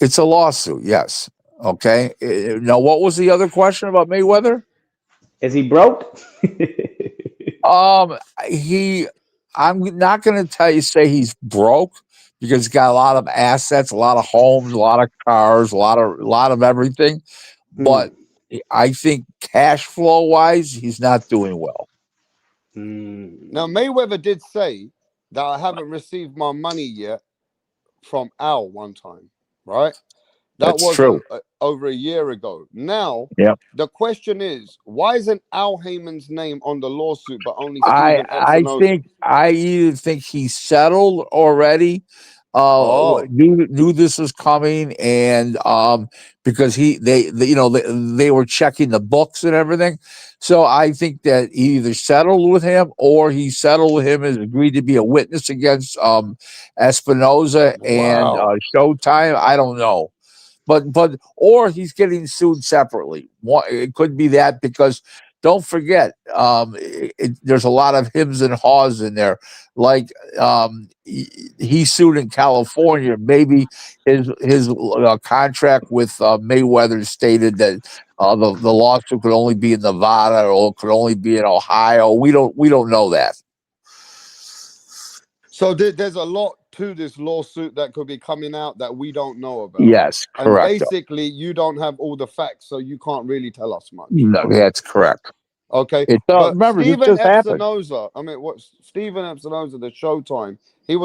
It's a lawsuit. Yes. Okay. Now, what was the other question about Mayweather? Is he broke? Um, he. I'm not going to say he's broke because he's got a lot of assets, a lot of homes, a lot of cars, a lot of everything. Hmm. But I think cash flow wise, he's not doing well. Now Hmm. Mayweather did say that I haven't received my money yet from Al one time, right? That That's was true. over a year ago. Now Yep. the question is, why isn't Al Heyman's name on the lawsuit, but only I Steven I Epinoza? think I either think he settled already, Oh, knew this was coming, and because they were checking the books and everything, so I think that he either settled with him or he settled with him and agreed to be a witness against Espinoza and wow. Showtime. I don't know. But or he's getting sued separately. It could be that because don't forget, there's a lot of hims and haws in there. Like he sued in California. Maybe his contract with Mayweather stated that the lawsuit could only be in Nevada or could only be in Ohio. We don't know that. So there's a lot to this lawsuit that could be coming out that we don't know about. Yes, And correct. basically, you don't have all the facts, so you can't really tell us much. No, that's correct. Okay. It But remember this Steven just happened. Epinoza, I mean, what Steven Epinoza, the Showtime, he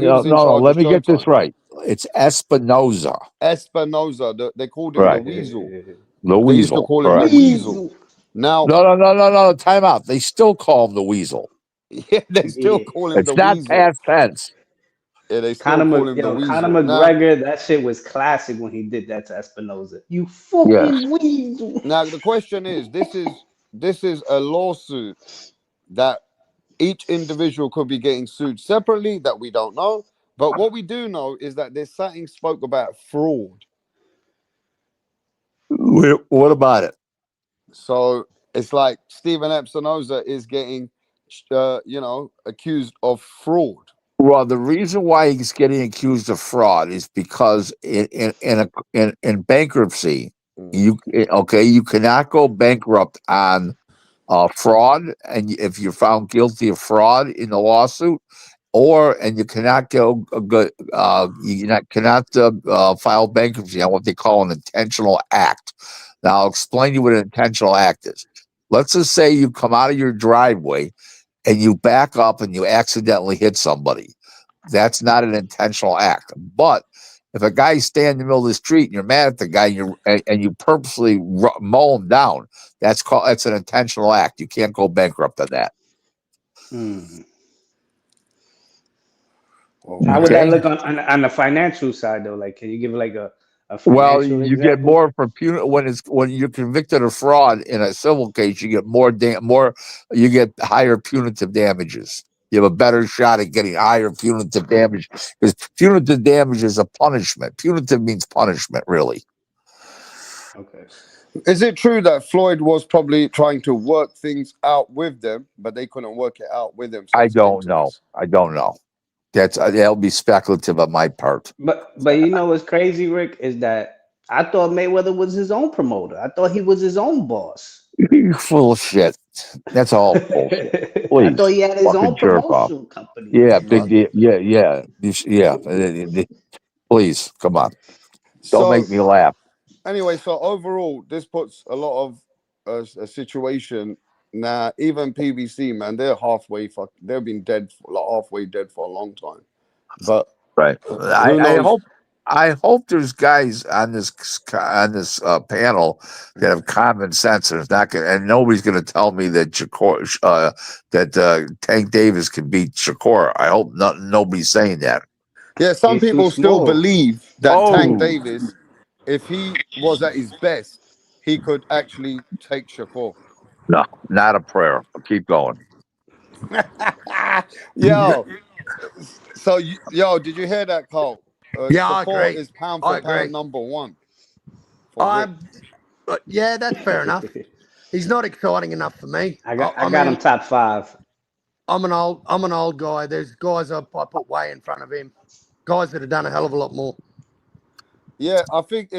No, was in no, no. charge of Let me get this Showtime. right. It's Espinoza, Espinoza, they called him the right? Weasel. The They used to Weasel, call him the correct? Weasel. Weasel. Now, No, no, no, no, no. Time out. They still call him the Weasel. yeah, they still Yeah. call him It's the not Weasel. past tense. Yeah, they still call him the Conor Weasel. McGregor, that shit was classic when he did that to Espinoza. You Yes. fucking weasel. Now the question is, this is a lawsuit that each individual could be getting sued separately that we don't know. But what we do know is that there's something spoke about fraud. What about it? So it's like Steven Epinoza is getting, accused of fraud. Well, the reason why he's getting accused of fraud is because in bankruptcy, Mm. you cannot go bankrupt on fraud, and if you're found guilty of fraud in the lawsuit, and you cannot cannot file bankruptcy on what they call an intentional act. Now, I'll explain to you what an intentional act is. Let's just say you come out of your driveway and you back up and you accidentally hit somebody. That's not an intentional act. But if a guy stands in the middle of the street and you're mad at the guy and you purposely mow him down, that's an intentional act. You can't go bankrupt on that. Hmm. How would that Okay. Okay. look on the financial side though? Like, can you give like a Well, financial you get example? more for when you're convicted of fraud in a civil case. You get more. You get higher punitive damages. You have a better shot at getting higher punitive damage because punitive damage is a punishment. Punitive means punishment, really. Okay. Is it true that Floyd was probably trying to work things out with them, but they couldn't work it out with him, so I it's came don't to know. this? I don't know. That'll be speculative on my part. But you know what's crazy, Rick, is that I thought Mayweather was his own promoter. I thought he was his own boss. You full of shit. That's all bullshit. I thought Please, he had his fucking own jerk off. promotion company. Yeah, Uh, big deal. Yeah. Please, come on. Don't so make me laugh. anyway, so overall, this puts a lot of a situation now. Even PBC, man, they're halfway. They've been dead, halfway dead for a long time. But Right. who I knows? hope. I hope there's guys on this panel that have common sense and not gonna, and nobody's going to tell me that Tank Davis can beat Shakur. I hope nobody's saying that. Yeah, some He's too people still small. believe that Tank Oh Davis, if he was at his best, he could actually take Shakur. no, not a prayer. Keep going. Yo, so yo, did you hear that, Cole? Yeah, I Shakur agree. is pound I for pound agree. #1 for Rick. I'm, yeah, that's fair enough. He's not exciting enough for me. I I got him mean, top 5. I'm an old guy. There's guys I put way in front of him. Guys that have done a hell of a lot more. Yeah, I think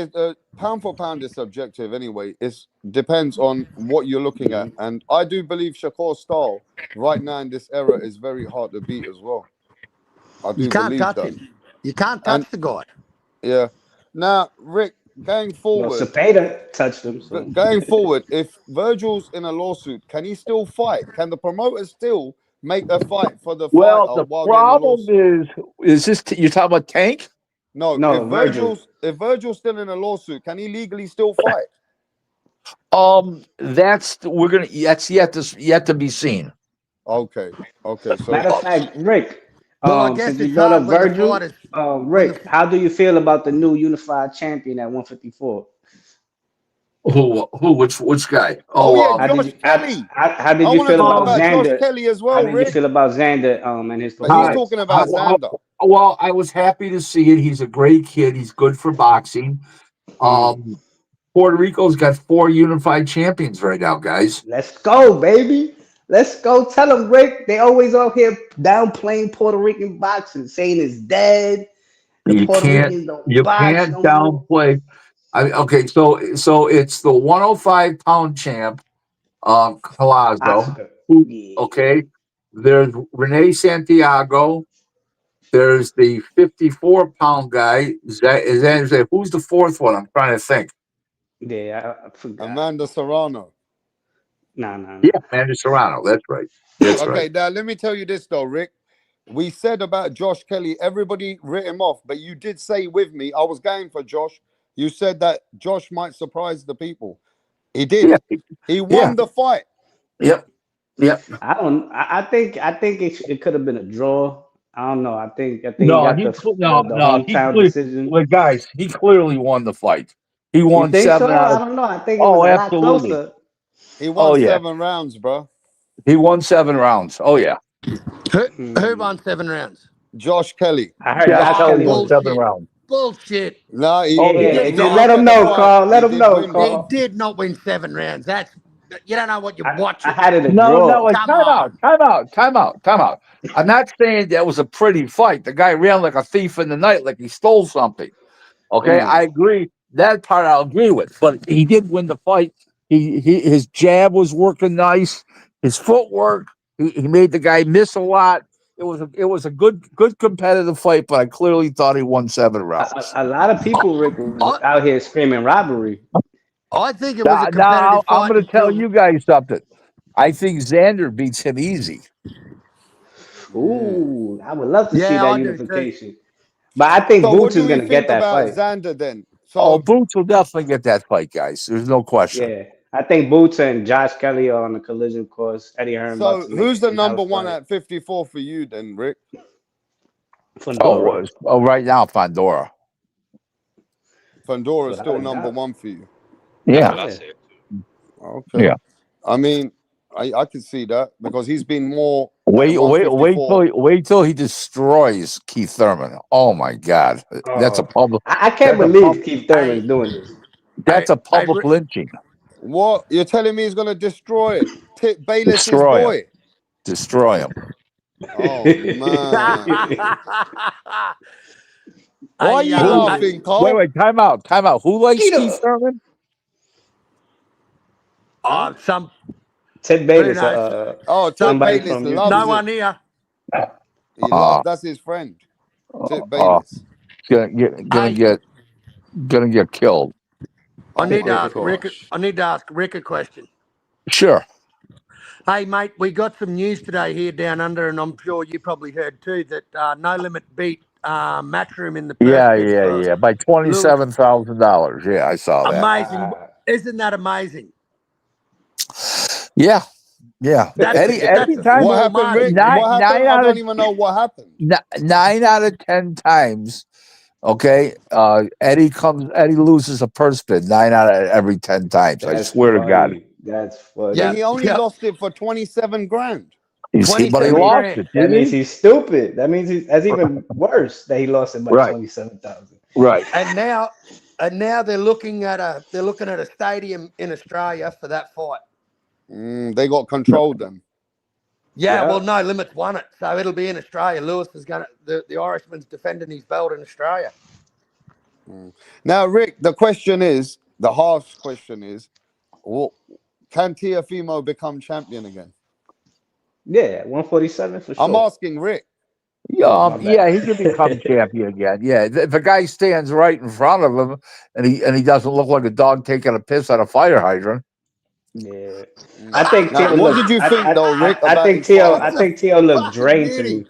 pound for pound is subjective anyway. It depends on what you're looking at, and I do believe Shakur's style right now in this era is very hard to beat as well. I You do can't believe touch that, him. You can't and touch the guy. yeah. Now, Rick, going Well, forward, Cepeda touched him, so going forward, if Virgil's in a lawsuit, can he still fight? Can the promoter still make a fight for the Well, fighter the while they're in a problem lawsuit? is this. You're talking about Tank? No, no, Virgil. If Virgil's still in a lawsuit, can he legally still fight? That's yet to be seen. Okay, okay. So Matter of fact, Rick, Well, I guess since you it's brought hard up when the Virgil, fighters when Rick, the how do you feel about the new unified champion at 154? Which guy? oh Oh, yeah, Josh Kelly. How I did you want to feel talk about about Josh Xander? Kelly as How well, did you Rick. feel about Xander and his But he's hi. talking performance? about Xander. Well, I was happy to see it. He's a great kid. He's good for boxing. Mm. Um, Puerto Rico's got 4 unified champions right now, guys. Let's go, baby. Let's go. Tell them, Rick. They always out here downplaying Puerto Rican boxing, saying it's dead. The You Puerto can't Ricans don't you box can't no more. downplay. Okay, so it's the 105-pound champ, Palazzo. Oscar. Who? Yeah. Okay, there's Rene Santiago. There's the 54-pound guy. Who's the fourth one? I'm trying to think. Yeah, I forgot. Amanda Serrano. No. Yeah, Manny Serrano. That's right. That's right. Okay, now let me tell you this though, Rick. We said about Josh Kelly, everybody writ him off, but you did say with me, I was going for Josh. You said that Josh might surprise the people. He did. Yeah, He yeah, won the fight. yep, yep. I don't. I think it could have been a draw. I don't know. I think he No, got the no. hometown decision. Well, guys, he clearly won the fight. He You won think so? seven out I of. don't know. I think it was Oh, a lot absolutely. closer. He Oh won yeah, 7 rounds, bro. he won 7 rounds. Oh yeah, who Hmm. won 7 rounds? Josh Kelly. I heard Josh Josh Oh, Kelly Kelly won was. seven bullshit. rounds. Bullshit. No, Oh He yeah. Yeah, did if you not. let look him at the know, fight, Carl. he Let him did know, win, He bro. Carl. did not win 7 rounds. You don't know what you're I watching. had it a No. draw. Come on. Time out. I'm not saying that was a pretty fight. The guy ran like a thief in the night, like he stole something. Okay, I Mm. agree. That part I'll agree with. But he did win the fight. His jab was working nice. His footwork. He made the guy miss a lot. It was a good competitive fight. But I clearly thought he won 7 rounds. A lot of people, Rick, was I, out here screaming robbery. I think it was a Now competitive I'm fight going to tell until you guys something. I think Xander beats him easy. Mm. Ooh, I would love to see yeah, that I do too. unification. But I think So what Boots is do we gonna get think that about fight. Xander then? Oh, So Boots will definitely get that fight, guys. There's no question. Yeah, I think Boots and Josh Kelly are on the collision course. Eddie Hearn about so to make who's the some number house one fight. at 54 for you then, Rick? Fundora. Right now, Pandora. Pandora is Without still a number doubt. one for you. Yeah, Yeah. Okay. yeah. I mean, I can see that because he's been more at Wait, wait, 154. wait till he destroys Keith Thurman. Oh my God, that's a Oh, public. I can't That's a believe pub. Keith Hey, Thurman's doing this. That's a public Rick, lynching. What? You're telling me he's going to destroy Tip Bayless's Destroy him. boy? Destroy him. Oh man. Why are you Who? laughing, Wait, Carl? time out, time out. Who likes Steve Skeeter. Thurman? Huh? Some Ted who Bayless, knows? Oh, Ted somebody Bayless from No loves YouTube. it. one here. He Uh, loves. That's his friend, Ted uh, Bayless. gonna Hey, get killed. I Oh need to my ask Rick. gosh. I need to ask Rick a question. Sure. Hey, mate, we got some news today here down under, and I'm sure you probably heard too that No Limit beat Matchroom in the purse Yeah, bid yeah, for yeah. By Lewis. $27,000. Yeah, I saw that. Amazing, Wow. isn't that amazing? Yeah, yeah. That's a Anytime What small happened, Rick? margin, nine man. What nine happened? I out of don't even know what happened. 9 out of 10 times. Okay, Eddie loses a purse bid 9 out of every 10 times. I That's swear to God. funny. That's But Yep, funny. he only yep. lost it for 27 grand. But he 27 That lost grand. it, that did means he? he's stupid. That means that's even worse that he lost it by Right, 27,000. right. And now they're looking at a stadium in Australia for that fight. They got controlled then. Yeah, well, Yeah. No Limits won it, so it'll be in Australia. Lewis is gonna the Irishman's defending his belt in Australia. Now, Rick, the harsh question is, wh- can Teofimo become champion again? Yeah, 147 for I'm sure. asking Rick. Oh, my bad. Yeah, he could become champion again. Yeah, if a guy stands right in front of him and he doesn't look like a dog taking a piss at a fire hydrant. Yeah. Mm. I think Now, Tio what did looked you think, though, Rick, I about think his Tio father? I He's a think Tio looked fucking drained to idiot. me.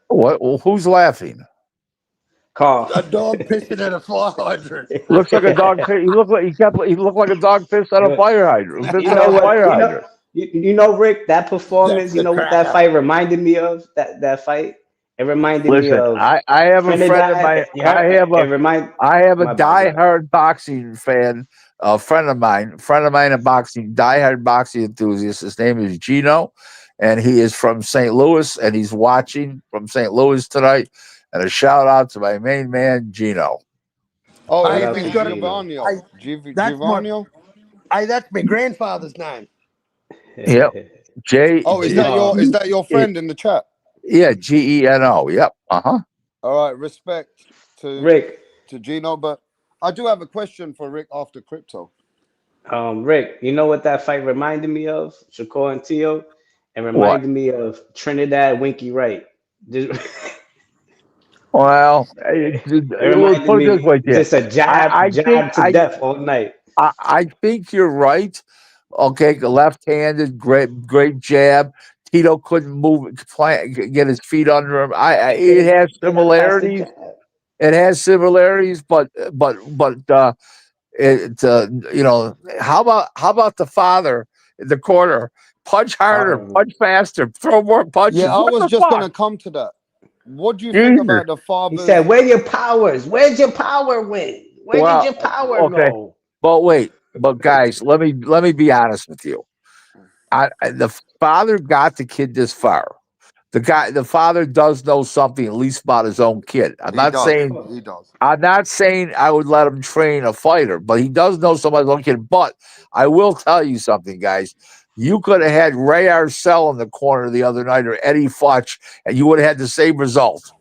What? Well, who's laughing? Carl. A dog pissing at a fire hydrant. Looks like a dog. He looked like a dog pissed at a Look, fire hydrant. Pissed you at know a what? fire hydrant. You know, Rick, that That's performance, you the know what that cracker. fight reminded me of? That fight? It reminded me Listen, of I have a friend of Trinidad. mine. You heard? I have a My bad, go ahead. diehard boxing fan, a friend of mine, a diehard boxing enthusiast. His name is Gino, and he is from St. Louis, and he's watching from St. Louis tonight. And a shout out to my main man, Gino. Oh, Shout Hey, his if out he's to name's got a, Gino. Giovanni. hey, that's my, Giovanni? that's my grandfather's name. Yep, Oh, is that Oh, your friend in the chat? Yeah, Geno. Yep. Uh-huh. All right, respect to Rick, Gino, but I do have a question for Rick after crypto. Rick, you know what that fight reminded me of? Shakur and Tio? It What? reminded me of Trinidad Winky Wright. Just, Well, it we'll reminded put it this me way, Dan. just a I think jab to death all night. I think you're right. Okay, left-handed, great jab. Tito couldn't get his feet under him. It has He couldn't attach the similarities. jab. It has similarities, but how about the father in the corner? Punch harder, Um, punch faster, throw more Yeah, punches. I What was the just fuck? gonna come to that. What do you think Jesus. about the he said, father's? "Where your powers? Where's your power win? Where did Well, your power okay, go?" but wait, but guys, let me be honest with you. The father got the kid this far. The father does know something at least about his own kid. He does. Huh. He does. I'm not saying I would let him train a fighter, but he does know somebody's own kid. But I will tell you something, guys. You could have had Ray Arcel in the corner the other night or Eddie Futch, and you would have had the same result.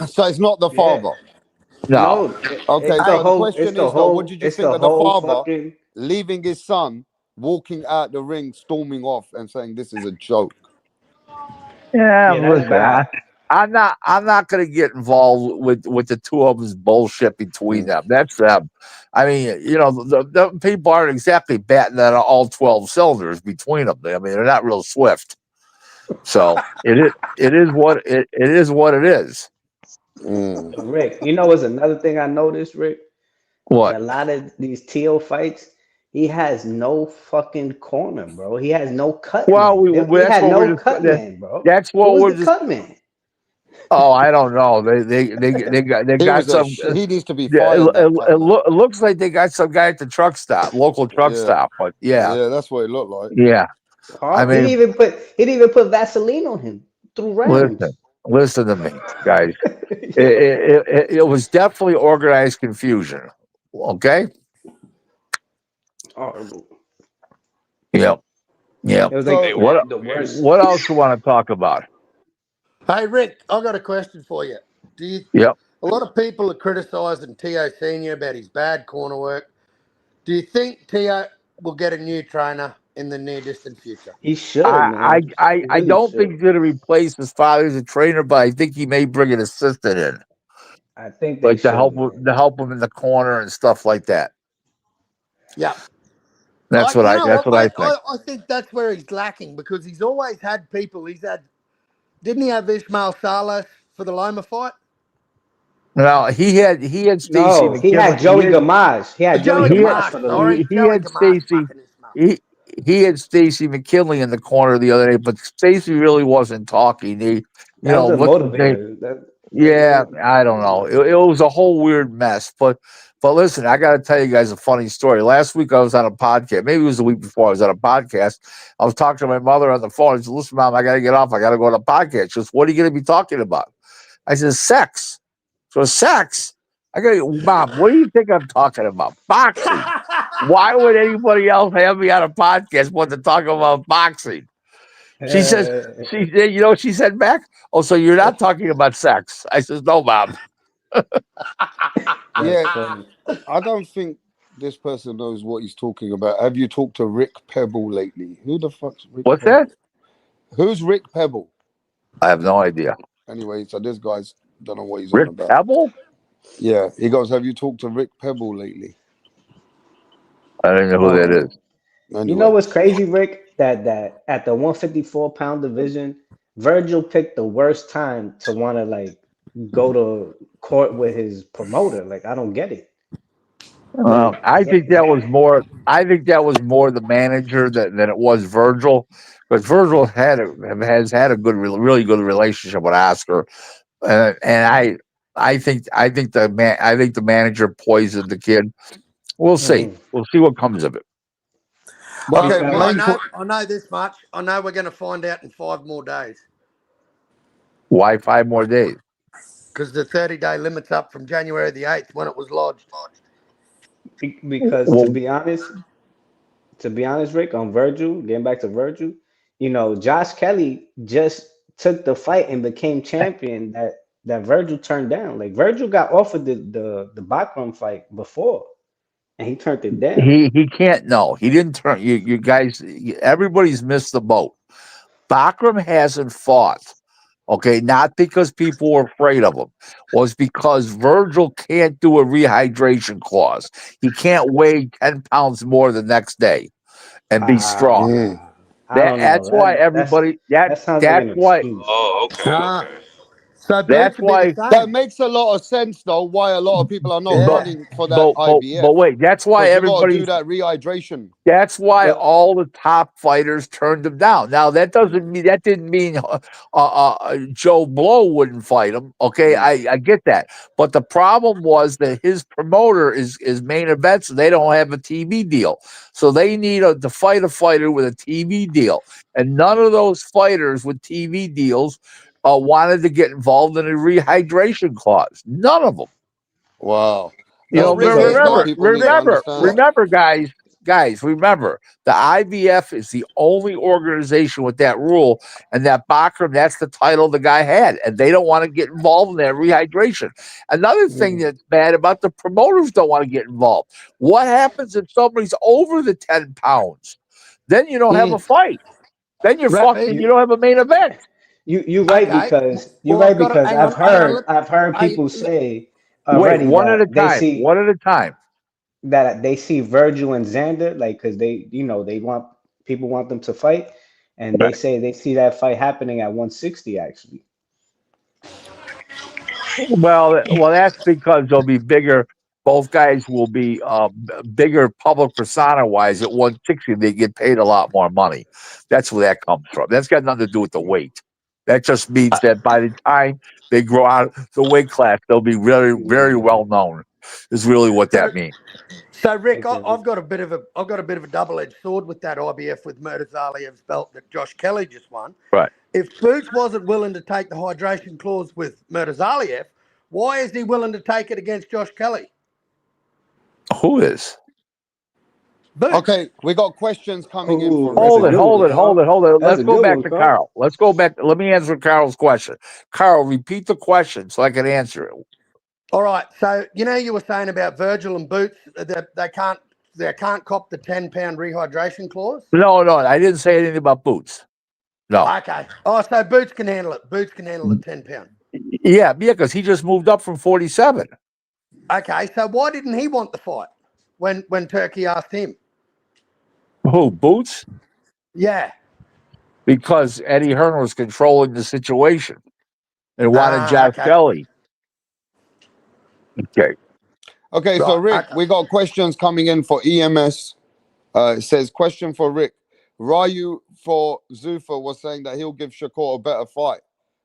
So it's not the Yeah. father. No. No, Okay, so the question is though, what did you it's think the of the whole father fucking. leaving his son, walking out the ring, storming off, and saying this is a joke? Yeah, Yeah, that's listen, bad. I'm not going to get involved with the two of them's bullshit between Mm. them. That's them. I mean, the people aren't exactly batting at all 12 cylinders between them. I mean, they're not real swift. So it is what it is. Mm. Rick, you know what's another thing I noticed, Rick? In What? a lot of these Teal fights, he has no fucking corner, bro. He has no cut Well, man. He that's had what no we're just cut man, bro. that's Who what was we're the just. cut man? Oh, I don't know. They got some. He needs to be Yeah, fired. That cut man. it looks like they got some guy at the truck stop, local truck Yeah, stop. But yeah, yeah, that's what it looked like. yeah. I Carl, mean, he didn't even put Vaseline on him through rounds. listen to me, guys. Yo, It was definitely organized confusion. Okay. horrible. Yep. Yep. It was like So the worst. What else you want to talk about? Hey, Rick, I've got a question for you. Do you? Yep. A lot of people are criticising Teo Senior about his bad corner work. Do you think Teo will get a new trainer in the near distant future? He should, I, man. I, He I really don't think should. he's going to replace his father as a trainer, but I think he may bring an assistant in, I think they like should, man. to help him in the corner and stuff like that. Yeah. That's You know that's what, what I mate? think. I think that's where he's lacking because he's always had people. Didn't he have Ishmael Salas for the Loma fight? Now he had Stacy No, he had McKinley. Joey Gamage. He had Joey Joey Gamage Gamache, for the long. sorry. He Joey had Gamache Stacy fucking Ishmael. he he had Stacy McKinley in the corner the other day, but Stacy really wasn't talking. That was a They motivator. yeah, I don't know. It was a whole weird mess. But listen, I got to tell you guys a funny story. Last week I was on a podcast. Maybe it was the week before. I was on a podcast. I was talking to my mother on the phone. I said, "Listen, Mom, I got to get off. I got to go on a podcast." She goes, "What are you going to be talking about?" I said, "Sex." So sex. I go, Mom, what do you think I'm talking about? Boxing. Why would anybody else have me on a podcast but to talk about boxing? She says, she said back, "Oh, so you're not talking about sex?" I says, "No, Mom." That's Yeah, funny. I don't think this person knows what he's talking about. Have you talked to Rick Pebble lately? Who the fuck's Rick What's that? Pebble? Who's Rick Pebble? I have no idea. Anyway, so this guy's don't know what he's on Rick about. Pebble? Yeah, he goes, "Have you talked to Rick Pebble lately?" I don't know who that Oh, is. you know Anyway, what's crazy, Rick? That at the 154-pound division, Virgil picked the worst time to want to like go to court with his promoter. Like, I don't get it. Like, I think that was more. I think that was more the manager than it was Virgil, because Virgil has had a really good relationship with Oscar, and I think the manager poisoned the kid. We'll see. mhm. We'll see what comes of it. okay, Well, Because main point. I know this much. I know we're going to find out in 5 more days Why 5 more days? because the 30-day limit's up from January the 8th when it was lodged. because Well, to be honest, Rick, on Virgil, getting back to Virgil, Josh Kelly just took the fight and became champion that Virgil turned down. Like, Virgil got offered the Backlund fight before, and he turned it down. he can't. No, he didn't turn. You guys, everybody's missed the boat. Bakram hasn't fought. Okay, not because people were afraid of him, was because Virgil can't do a rehydration clause. He can't weigh 10 pounds more the next day and be strong. Mm. I don't know. That's why everybody That sounds like an excuse. Oh, okay, Ah, okay. so that's Boots would be the why That same. makes a lot of sense, though. Why a lot of people are not but Yeah. running for that but IBF wait, because you got to do that rehydration. that's why But all the top fighters turned him down. Now that didn't mean Joe Blow wouldn't fight him. Okay, mm, I get that, but the problem was that his promoter is Main Events, and they don't have a TV deal, so they need to fight a fighter with a TV deal, and none of those fighters with TV deals wanted to get involved in a rehydration clause. None of them. wow, You that's know, Well, Rick, business here's that my people need to Rick. understand. remember, guys, remember the IBF is the only organization with that rule, and that Bakram, that's the title the guy had, and they don't want to get involved in that rehydration. Another thing mhm. that's bad about the promoters don't want to get involved. What happens if somebody's over the 10 pounds? Then you don't have a Mm. fight. Then you're Right, fucked, and you don't have a main event. okay. You're Well, right I've got to because hang on. Hang on. I've heard I, people say Wait, already one at a that they time. see One at a time. Virgil and Xander, like, because they want people want them to fight, and they say they see that fight happening at 160 actually. Well, that's because they'll be bigger. Both guys will be bigger public persona wise. At 160, they get paid a lot more money. That's where that comes from. That's got nothing to do with the weight. That just means that by the time they grow out of the weight class, they'll be very, very Mhm. well known. Is really what so, that means. so Rick, Exactly. I've got a bit of a double-edged sword with that IBF with Murtazaliev's belt that Josh Kelly just won. Right? If Boots wasn't willing to take the hydration clause with Murtazaliev, why is he willing to take it against Josh Kelly? Who is? Boots. Okay, we got questions coming in for Oh, Rick. that's a Hold it, good hold one, it, hold Carl. it, hold it. That's Let's a go good back one, to Carl. Carl. Let's go back. Let me answer Carl's question. Carl, repeat the question so I can answer it. All right. So you were saying about Virgil and Boots that they can't cop the 10-pound rehydration clause. No, I didn't say anything about Boots. No. Okay. Oh, so Boots can handle it. Boots can handle the 10-pound. Yeah, because he just moved up from 47. Okay. So why didn't he want the fight when Turkey asked him? Who, Boots? Yeah. Because Eddie Hearn was controlling the situation and wanted Ah. Josh Okay. Kelly. Okay. Okay, so Right. Rick, Okay. we got questions coming in for EMS. It says, question for Rick. Ryu for Zuffa was saying that he'll give Shakur a better fight.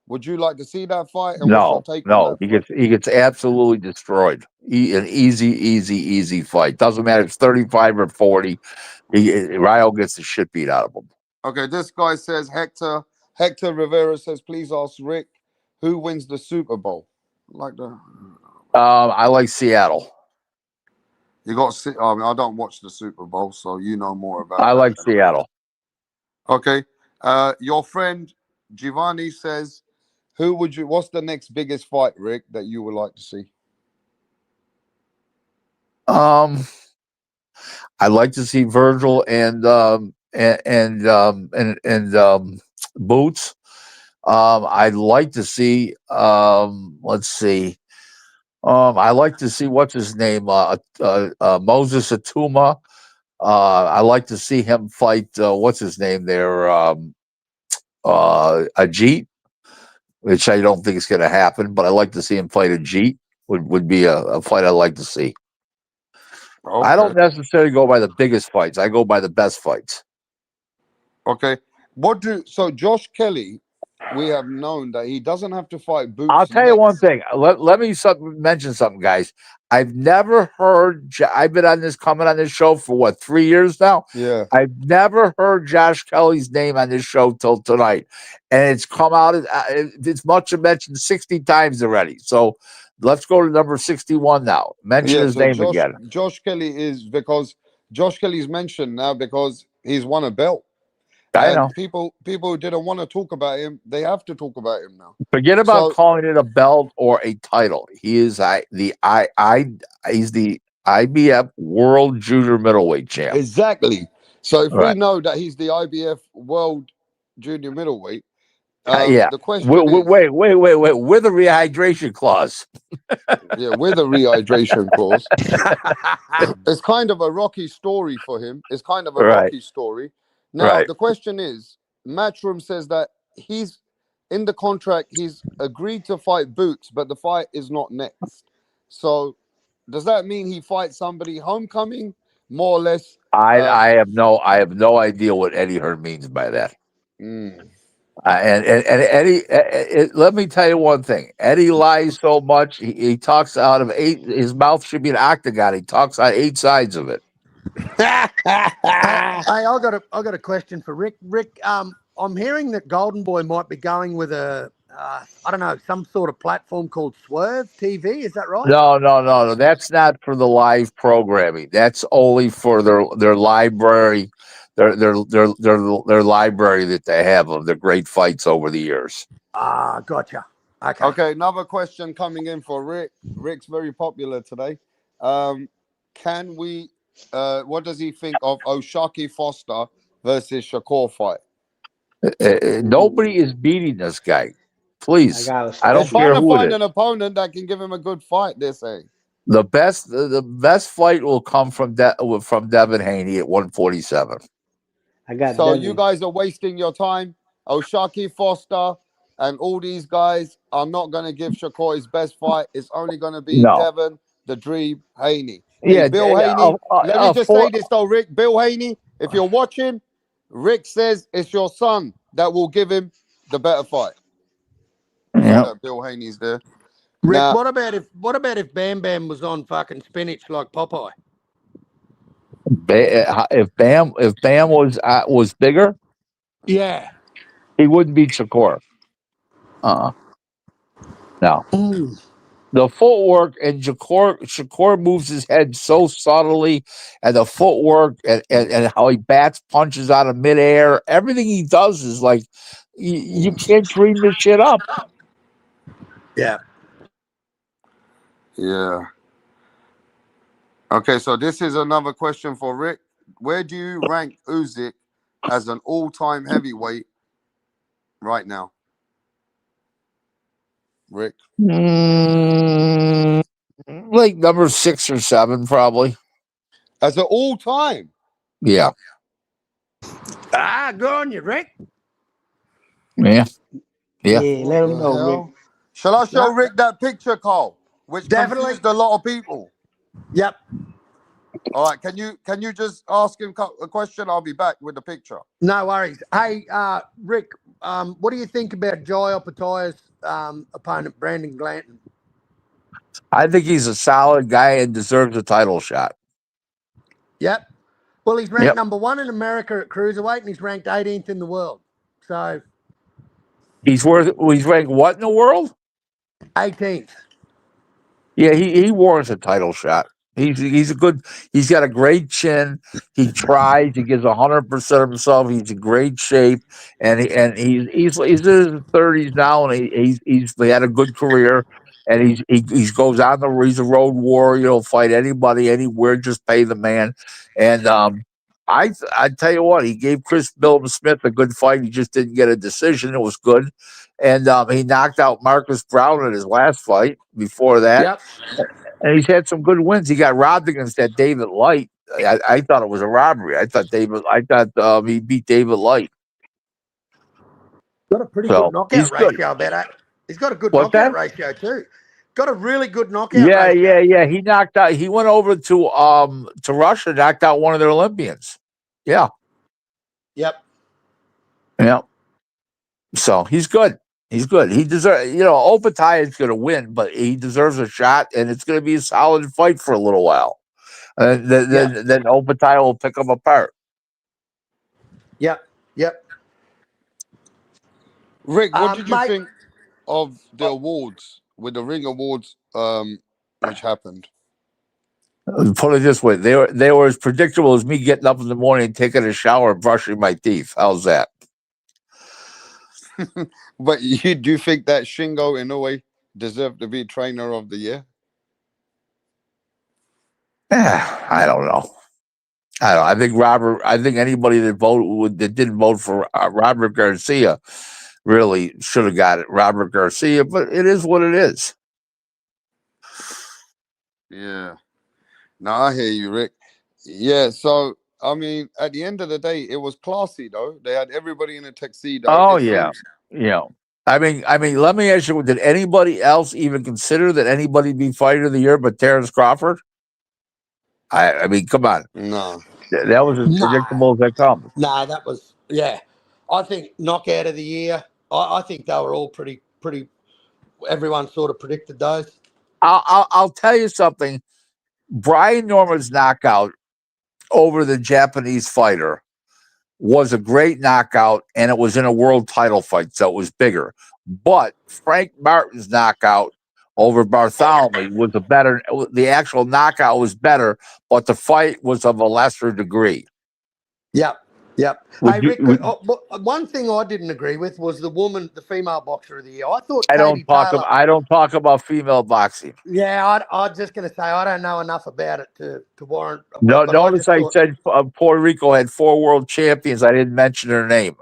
Would you like to see that fight? And what's your No, take on no, that he fight? gets absolutely destroyed. An easy fight. Doesn't matter if it's 35 or 40. Ryo gets the shit beat out of him. Okay, this guy says Hector Rivera says, please ask Rick who wins the Super Bowl. Like the I like Seattle. you got. I don't watch the Super Bowl, so you know more about I that like than I do. Seattle. Okay, your friend Giovanni says, who would you? What's the next biggest fight, Rick, that you would like to see? I'd like to see Virgil and Boots. I'd like to see let's see. I like to see what's his name, Moses Atuma. I like to see him fight. What's his name there? Ajit, which I don't think is going to happen, but I like to see him fight Ajit. Would be a fight I'd like to see. I Okay, don't necessarily go by the biggest fights. I go by the best fights. okay. So Josh Kelly? We have known that he doesn't have to fight I'll Boots tell you one next. thing. Let me mention something, guys. I've never heard. I've been coming on this show for what, 3 years now. Yeah. I've never heard Josh Kelly's name on this show till tonight, and it's come out. It's much mentioned 60 times already. So let's go to number 61 now. Mention Yeah, his so name again. Josh Kelly is because Josh Kelly's mentioned now because he's won a belt. I And know. people who didn't want to talk about him, they have to talk about him now. Forget about So calling it a belt or a title. He is he's the IBF World Junior Middleweight Champ. exactly. So if we Right. know that he's the IBF World Junior Middleweight, Yeah. the question is, Wait. With a rehydration clause. yeah, with a rehydration clause, it's kind of a rocky story for him. It's kind of a Right. rocky story. Now, Right. the question is, Matchroom says that he's in the contract, he's agreed to fight Boots, but the fight is not next. So, does that mean he fights somebody homecoming, more or less? I have no idea what Eddie Hearn means by that. Mm, And Eddie, let me tell you one thing. Eddie lies so much. He talks out of eight. His mouth should be an octagon. He talks on 8 sides of it. Hey, I got a question for Rick. Rick, I'm hearing that Golden Boy might be going with I don't know, some sort of platform called Swerve TV. Is that right? No. That's not for the live programming. That's only for their library, their library that they have of their great fights over the years. Ah, gotcha. Okay. okay, another question coming in for Rick. Rick's very popular today. Can we? What does he think of Oshaki Foster versus Shakur fight? Nobody is beating this guy. I Please, got I They're don't Australia. trying care to who it find is. an opponent that can give him a good fight. They're saying. The best fight will come from Devin Haney at 147. I got So you Devin. guys are wasting your time. Oshaki Foster and all these guys are not going to give Shakur his best fight. It's only going to be No, Devin, the Dream, Haney. Hey, yeah, Bill Haney, let me just say for this though, Rick. Bill Haney, if you're watching, Rick says it's your son that will give him the better fight. Now yeah. that Bill Haney's there. Rick, Now, what about if Bam Bam was on fucking spinach like Popeye? If Bam was bigger, Yeah. he wouldn't beat Shakur. No. Mm. The footwork and Shakur moves his head so subtly, and the footwork and how he bats punches out of midair. Everything he does is like you can't dream this shit up. Yeah. Yeah. Okay, so this is another question for Rick. Where do you rank Usyk as an all-time heavyweight right now, Rick? Mm, like number 6 or 7, probably. As an all-time? Yeah, Ah, good on you, Rick. yeah, yeah. Yeah, What let him the know, Rick. hell? Shall I show No, Rick that picture, Carl? Which definitely. confused a lot of people. Yep. All right, can you just ask him a question? I'll be back with the picture. No worries. Hey, Rick, what do you think about Jai Opetaya's opponent, Brandon Glanton? I think he's a solid guy and deserves a title shot. Yep. Well, he's ranked Yep. number 1 in America at cruiserweight, and he's ranked 18th in the world. So He's ranked what in the world? 18th. Yeah, he warrants a title shot. He's a good. He's got a great chin. He tries. He gives 100% of himself. He's in great shape, and he's in his 30s now, and he's had a good career, and he goes on the. He's a road warrior. He'll fight anybody, anywhere. Just pay the man, and I tell you what, he gave Chris Bill Smith a good fight. He just didn't get a decision. It was good, and he knocked out Marcus Brown in his last fight. Before that. Yep. And he's had some good wins. He got robbed against that David Light. I thought it was a robbery. I thought he beat David Light. Got a pretty good So knockout he's good. ratio, I bet. He's got a good What's knockout that? ratio, too. Got a really good knockout Yeah, ratio. yeah. He knocked out. He went over to Russia, knocked out one of their Olympians. Yeah, Yep. yeah. So he's good. He's good. He deserves. Opetaya is going to win, but he deserves a shot, and it's going to be a solid fight for a little while. Then Opetaya will pick him apart. Yep. Yep. Rick, what did you Mate, think of the awards with the Ring Awards, which happened? Put it this way, they were as predictable as me getting up in the morning, taking a shower, and brushing my teeth. How's that? But you do think that Shingo Inoue deserved to be trainer of the year? I don't know. I think Robert. I think anybody that didn't vote for Robert Garcia really should have got it, Robert Garcia. But it is what it is. Yeah. No, I hear you, Rick. Yeah, so I mean, at the end of the day, it was classy though. They had everybody in a tuxedo. Oh It yeah, seems yeah. I mean, let me ask you: did anybody else even consider that anybody be fighter of the year but Terrence Crawford? I mean, come on, no. that was as nah. predictable as they come. Nah, that was, yeah. I think knockout of the year, I think they were all pretty, everyone sort of predicted those. I'll tell you something. Brian Norman's knockout over the Japanese fighter was a great knockout, and it was in a world title fight, so it was bigger. But Frank Martin's knockout over Bartholomew was the actual knockout was better, but the fight was of a lesser degree. Yep. Yep. Would Hey, you, Rick, would, one thing I didn't agree with was the female boxer of the year. I thought I Katie Taylor. I don't talk about female boxing. Yeah, I was just going to say I don't know enough about it to warrant a No, vote, but I notice just I thought, said Puerto Rico had 4 world champions. I didn't mention their name.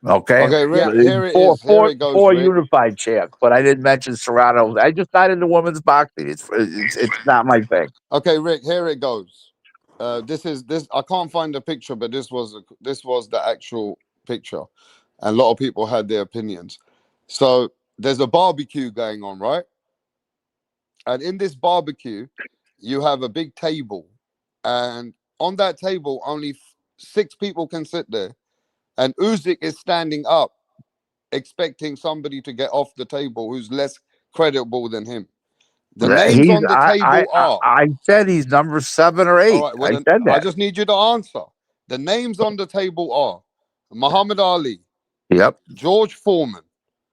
Okay, Okay, Rick, yeah, here it is. Here it goes, four Rick. unified champs, but I didn't mention Serrano. I just not into women's boxing. It's not my thing. Okay, Rick, here it goes. This I can't find the picture, but this was the actual picture. And a lot of people had their opinions. So there's a barbecue going on, right? And in this barbecue, you have a big table, and on that table, only 6 people can sit there. And Usyk is standing up, expecting somebody to get off the table who's less credible than him. The names He's on the table are, I said he's number 7 or all 8. right, well, I then said I that. just need you to answer. The names on the table are Muhammad Ali, Yep. George Foreman,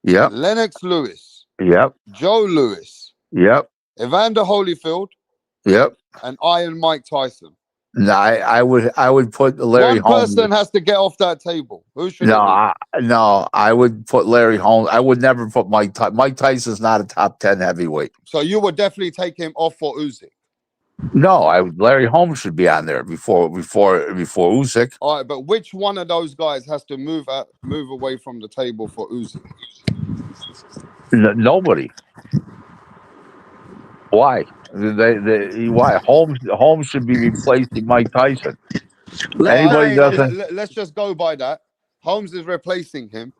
Yep. Lennox Lewis, Yep. Joe Lewis, Yep. Evander Holyfield, Yep. and Iron Mike Tyson. No, I would put Larry One Holmes. person has to get off that table. Who should No, it be? no, I would put Larry Holmes. I would never put Mike Tyson. Mike Tyson's not a top 10 heavyweight. So you would definitely take him off for Usyk. No, Larry Holmes should be on there before Usyk. All right, but which one of those guys has to move away from the table for Usyk? Nobody. Why? Why Holmes should be replacing Mike Tyson. Anybody doesn't. Let's just go by that. Holmes is replacing him.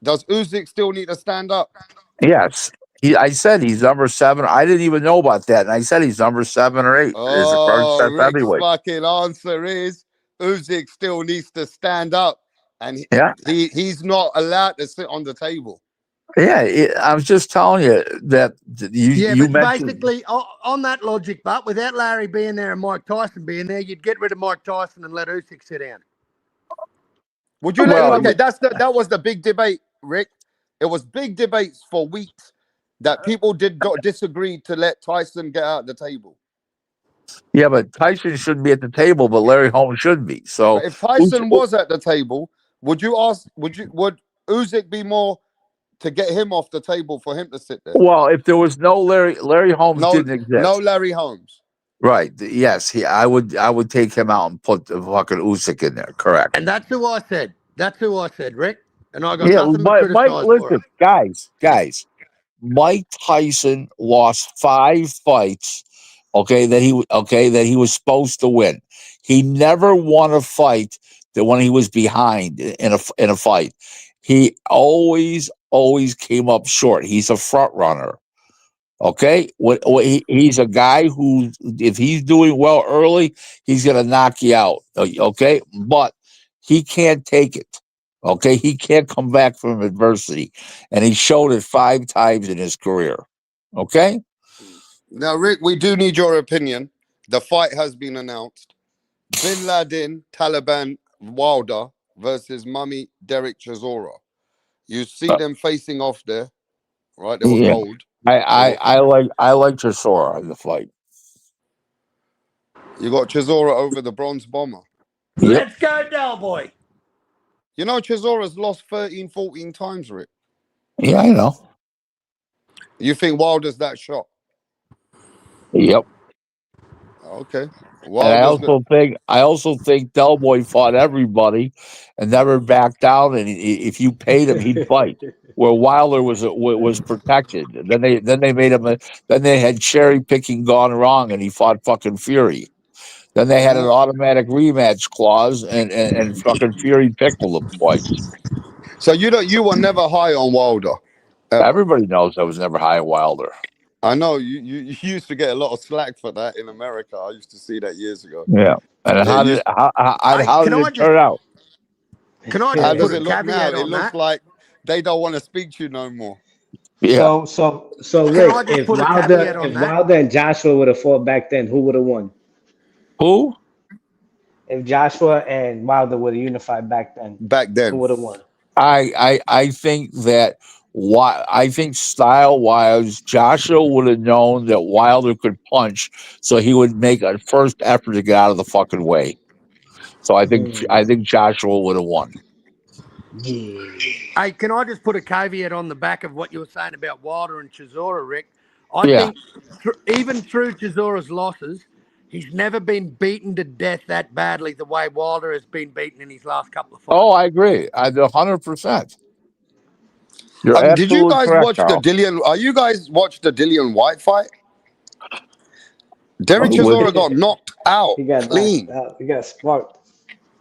Does Usyk still need to stand up? Yes. I said he's number 7. I didn't even know about that. And I said he's number 7 or 8. Is the first step Rick's heavyweight. fucking answer is Usyk still needs to stand up. And he's not allowed to sit on the table. Yeah, I was just telling you that you mentioned. Basically, on that logic, but without Larry being there and Mike Tyson being there, you'd get rid of Mike Tyson and let Usyk sit down. Would you okay, that was the big debate, Rick. It was big debates for weeks that people disagree to let Tyson get out the table. Yeah, but Tyson shouldn't be at the table, but Larry Holmes should be. So but if Tyson was at the table, would Usyk be more to get him off the table for him to sit there? Well, if there was no Larry Holmes didn't exist. No Larry Holmes. Right. Yes, I would take him out and put the fucking Usyk in there. Correct. And that's who I said. That's who I said, Rick. And I got nothing but criticize listen, for it. guys. Mike Tyson lost 5 fights. That he was supposed to win. He never won a fight that when he was behind in a fight. He always came up short. He's a front runner. Okay, he's a guy who, if he's doing well early, he's gonna knock you out. Okay, but he can't take it. Okay, he can't come back from adversity, and he showed it 5 times in his career. Okay. Now, Rick, we do need your opinion. The fight has been announced. Bin Laden, Taliban, Wilder versus Mummy Derek Chisora. You see them facing off there, right? They were cold. I like Chisora in the fight. You got Chisora over the Bronze Bomber. Yep. Let's go, Del Boy. You know Chisora's lost 13, 14 times, Rick. Yeah, I know. You think Wilder's that shot? Yep. Okay. And I also think Del Boy fought everybody and never backed down. And if you paid him, he'd fight. Where Wilder was protected. Then they made him. Then they had cherry picking gone wrong, and he fought fucking Fury. Then they had an automatic rematch clause, and fucking Fury pickled him twice. So you were never high on Wilder. Ever. Everybody knows I was never high on Wilder. I know you used to get a lot of slack for that in America. I used to see that years ago. Yeah. And how did it turn out? Can I how just does put it a look now? caveat It on looks that? like they don't want to speak to you no more. Yeah. So Can Rick, I just if put a caveat on that? Wilder and Joshua would have fought back then, who would have won? Who? If Joshua and Wilder would have unified back then, who would have won? I think that I think style-wise, Joshua would have known that Wilder could punch, so he would make a first effort to get out of the fucking way. So I think Joshua would have won. Yeah. Hey, can I just put a caveat on the back of what you were saying about Wilder and Chisora, Rick? I think even through Chisora's losses, he's never been beaten to death that badly the way Wilder has been beaten in his last couple of fights. Oh, I agree. 100%. Did you guys watch the Dillian? Are you guys watched the Dillian White fight? Derek Chisora got knocked out. He got clean. knocked out. He got sparked.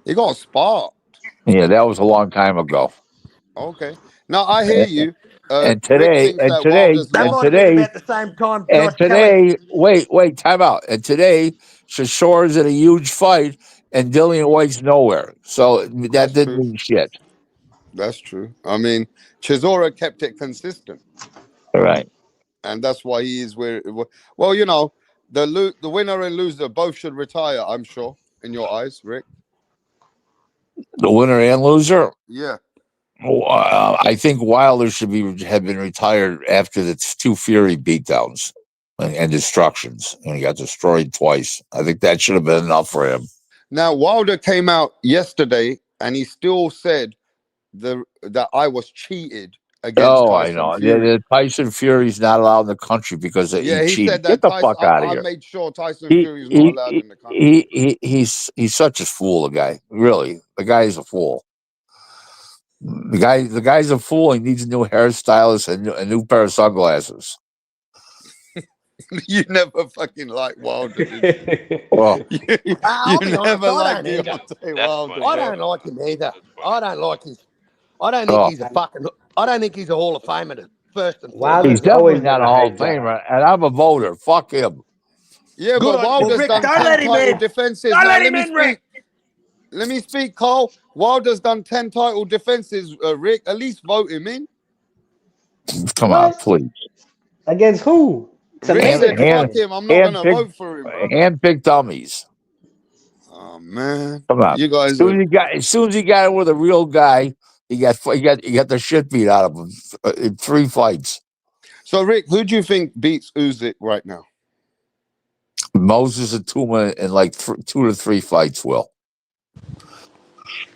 He got sparked. Yeah, that was a long time ago. Okay. Now I hear you. And today, that might have been about the same time. And today, wait, time out. And today, Chisora is in a huge fight, and Dillian White's nowhere. So that didn't mean shit. That's true. I mean, Chisora kept it consistent. All right. And that's why he is where. Well, you know, the winner and loser both should retire. I'm sure, in your eyes, Rick. The winner and loser. Yeah. I think Wilder should have been retired after the 2 Fury beatdowns. and destructions, and he got destroyed twice. I think that should have been enough for him. Now Wilder came out yesterday and he still said that I was cheated against Oh, I Tyson know. Fury. Tyson Fury's not allowed in the country because Yeah, he he cheated. said Get that the Tyson. fuck out of I here. made sure Tyson He, Fury is not he, allowed he, in the country. he's such a fool. The guy, really, the guy is a fool. The guy's a fool. He needs a new hairstylist and a new pair of sunglasses. You never fucking liked Wilder, did you? Well, You, I'll you be honest, never I liked don't either. Deontay That's Wilder. funny. I Yeah? don't like him either. I don't like his. I don't think oh, he's a fucking. I don't think he's a Hall of Famer. First and he's Wilder's foremost. definitely always not been a a Hall of hype guy. Famer, and I'm a voter. Fuck him. Yeah, Good but on. Well, Wilder's Rick, done don't 10 let him title in. defenses. Don't Now let let him me in, Rick. speak. Let me speak, Cole. Wilder's done 10 title defenses, Rick. At least vote him in. Come on, What? please. Against who? Some Rick Hand, said, Mexicans. fuck him. I'm not going to picked, vote for him, bro. hand-picked dummies. Oh, man. Come on. You As guys soon are. as soon as he got in with a real guy, he got the shit beat out of him in 3 fights. So, Rick, who do you think beats Usyk right now? Moses and Tuma in like 2 to 3 fights will.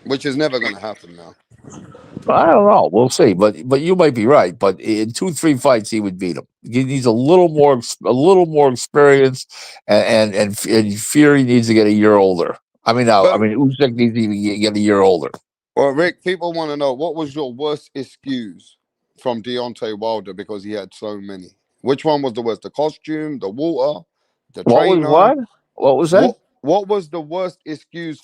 Which is never going to happen now. I don't know. We'll see. But you might be right. But in 2-3 fights, he would beat him. He needs a little more experience, and Fury needs to get a year older. But, Usyk needs to get a year older. well, Rick, people want to know, what was your worst excuse from Deontay Wilder because he had so many? Which one was the worst? The costume, the water, the What was trainer? what? What was that? What was the worst excuse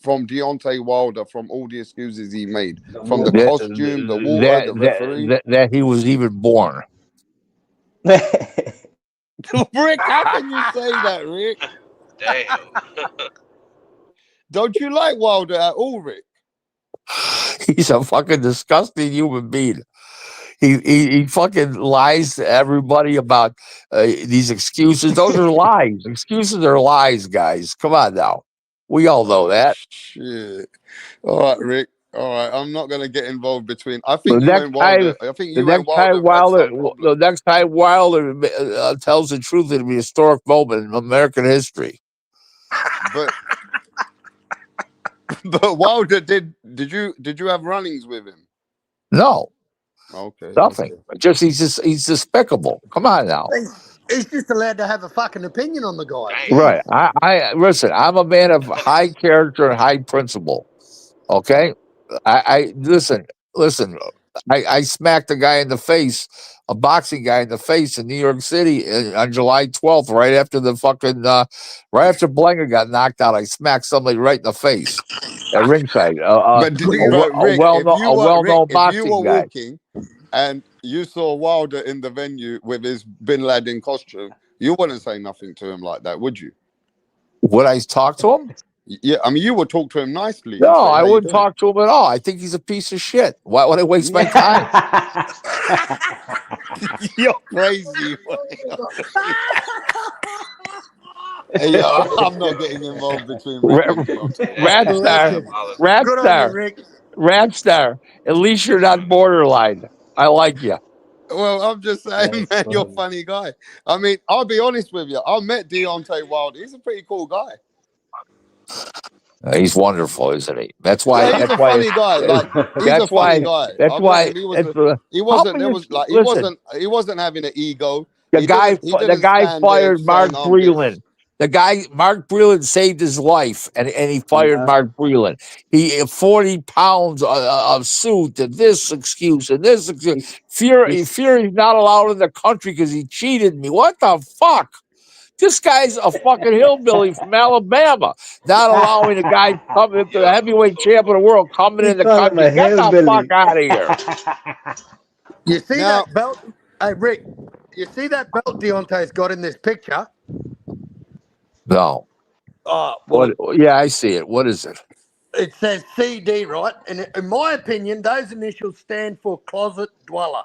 from Deontay Wilder from all the excuses he made? From the That, costume, the water, the referee? that he was even born. Rick, how can you say that, Rick? Damn. Don't you like Wilder at all, Rick? He's a fucking disgusting human being. He fucking lies to everybody about these excuses. Those are lies. Excuses are lies, guys. Come on now. We all know that. Shit. All right, Rick. All right, I'm not gonna get involved between. I The think you next and time, Wilder. I think you and Wilder have had some problem. tells the truth, it'll be a historic moment in American history. But but Wilder did you have runnings with him? No, Okay, nothing. okay. Just he's despicable. Come on now. He's just allowed to have a fucking opinion on the guy. Damn. Right. I listen, I'm a man of high character and high principle. Okay? I listen. I smacked a guy in the face, a boxing guy in the face in New York City on July 12th, right after right after Blenga got knocked out. I smacked somebody right in the face at ringside. But Rick, A well-known if you were boxing guy. walking and you saw Wilder in the venue with his Bin Laden costume, you wouldn't say nothing to him like that, would you? Would I talk to him? Yeah, I mean, you would talk to him nicely. No, and say, I "How you wouldn't doing?" talk to him at all. I think he's a piece of shit. Why would I waste my time? You're crazy. Hey, yo, I'm not getting involved between Rick and Deontay. Ratstar. At least you're not borderline. I like you. Well, I'm just saying, man, you're a funny guy. I mean, I'll be honest with you. I met Deontay Wilder. He's a pretty cool guy. He's wonderful, isn't he? That's why. Yeah, he's a funny guy. Like, he's a funny guy. That's why. He wasn't having an ego. The guy fired Mark Breland. The guy, Mark Breland, saved his life, and he fired Mark Breland. He 40 pounds of suit and this excuse and this excuse. Fury's not allowed in the country because he cheated me. What the fuck? This guy's a fucking hillbilly from Alabama, not allowing a guy coming into the heavyweight champ of the world coming in the country. Get the fuck out of here. You see that belt? Hey, Rick, you see that belt Deontay's got in this picture? No. Well, yeah, I see it. What is it? It says CD, right? And in my opinion, those initials stand for closet dweller.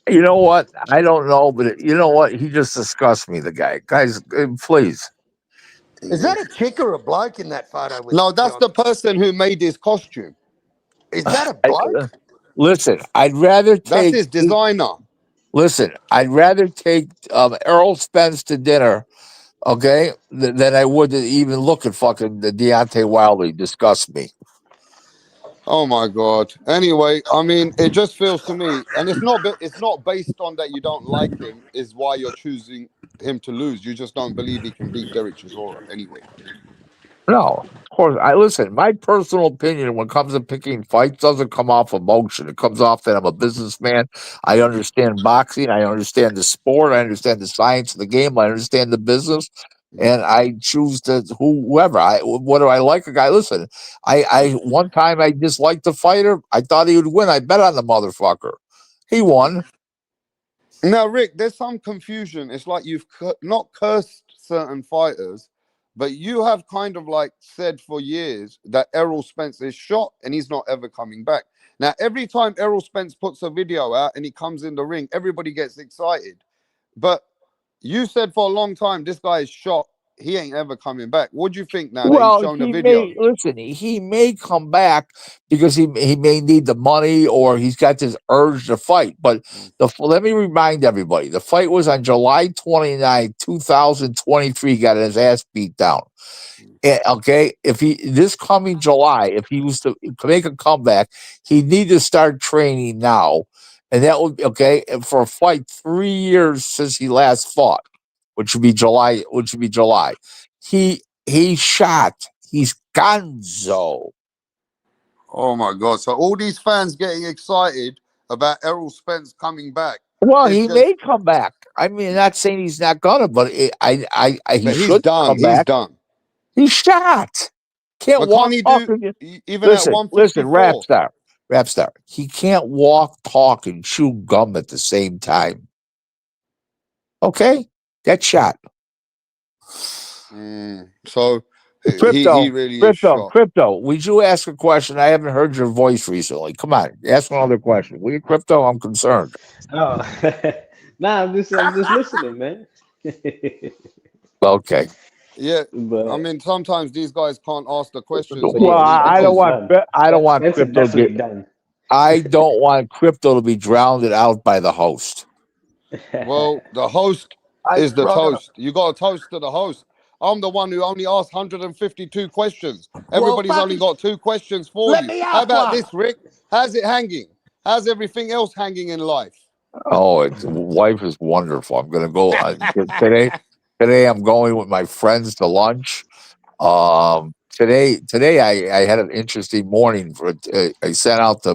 You know what? I don't know, but you know what? He just disgusts me, the guy. Guys, please. Is that a chick or a bloke in that photo? No, that's the person who made his costume. Is that a bloke? Listen, I'd rather take... That's his designer. Listen, I'd rather take Errol Spence to dinner, okay, than I would to even look at fucking the Deontay Wilder. Disgust me. Oh my god. Anyway, I mean, it just feels to me, and it's not based on that you don't like him. Is why you're choosing him to lose. You just don't believe he can beat Derek Chisora. Anyway. No, of course. I listen. My personal opinion when it comes to picking fights doesn't come off emotion. It comes off that I'm a businessman. I understand boxing. I understand the sport. I understand the science of the game. I understand the business, and I choose to whoever. What do I like a guy? Listen, I one time I disliked the fighter. I thought he would win. I bet on the motherfucker. He won. Now, Rick, there's some confusion. It's like you've not cursed certain fighters, but you have kind of like said for years that Errol Spence is shot and he's not ever coming back. Now, every time Errol Spence puts a video out and he comes in the ring, everybody gets excited. But you said for a long time this guy is shot. He ain't ever coming back. What do you think now that he's Well, shown the he video? may listen. He may come back because he may need the money or he's got this urge to fight. But let me remind everybody: the fight was on July 29, 2023. He got his ass beat down. Okay, if he this coming July, if he was to make a comeback, he need to start training now, and that would be okay. And for a fight 3 years since he last fought, which would be July, he shot. He's gonzo. Oh my God. So all these fans getting excited about Errol Spence coming back. Well, It's he may just, come back. I mean, not saying he's not gonna, but he but he's should done. come He's back. done. He shot. Can't But can't walk he talk. do even at Listen, 154? rap star. He can't walk, talk, and chew gum at the same time. Okay, that shot. So he Crypto, really is shot. crypto. Would you ask a question? I haven't heard your voice recently. Come on, ask another question. Will you, crypto? I'm concerned. Oh, nah, I'm just listening, man. Okay. Yeah. I but mean, sometimes these guys can't ask the questions but Well, yeah, I don't Spencer's because, want. done. I don't want Spencer crypto. definitely done. I don't want crypto to be drowned out by the host. well, the host Hey, is the well, I got toast. You got a toast to the host. I'm the one who only asked 152 questions. well, Everybody's only fucking, got 2 questions for let you. me How ask about one. this, Rick? How's it hanging? How's everything else hanging in life? Oh, life is wonderful. I'm gonna go today. Today, I'm going with my friends to lunch. Today I had an interesting morning. I sent out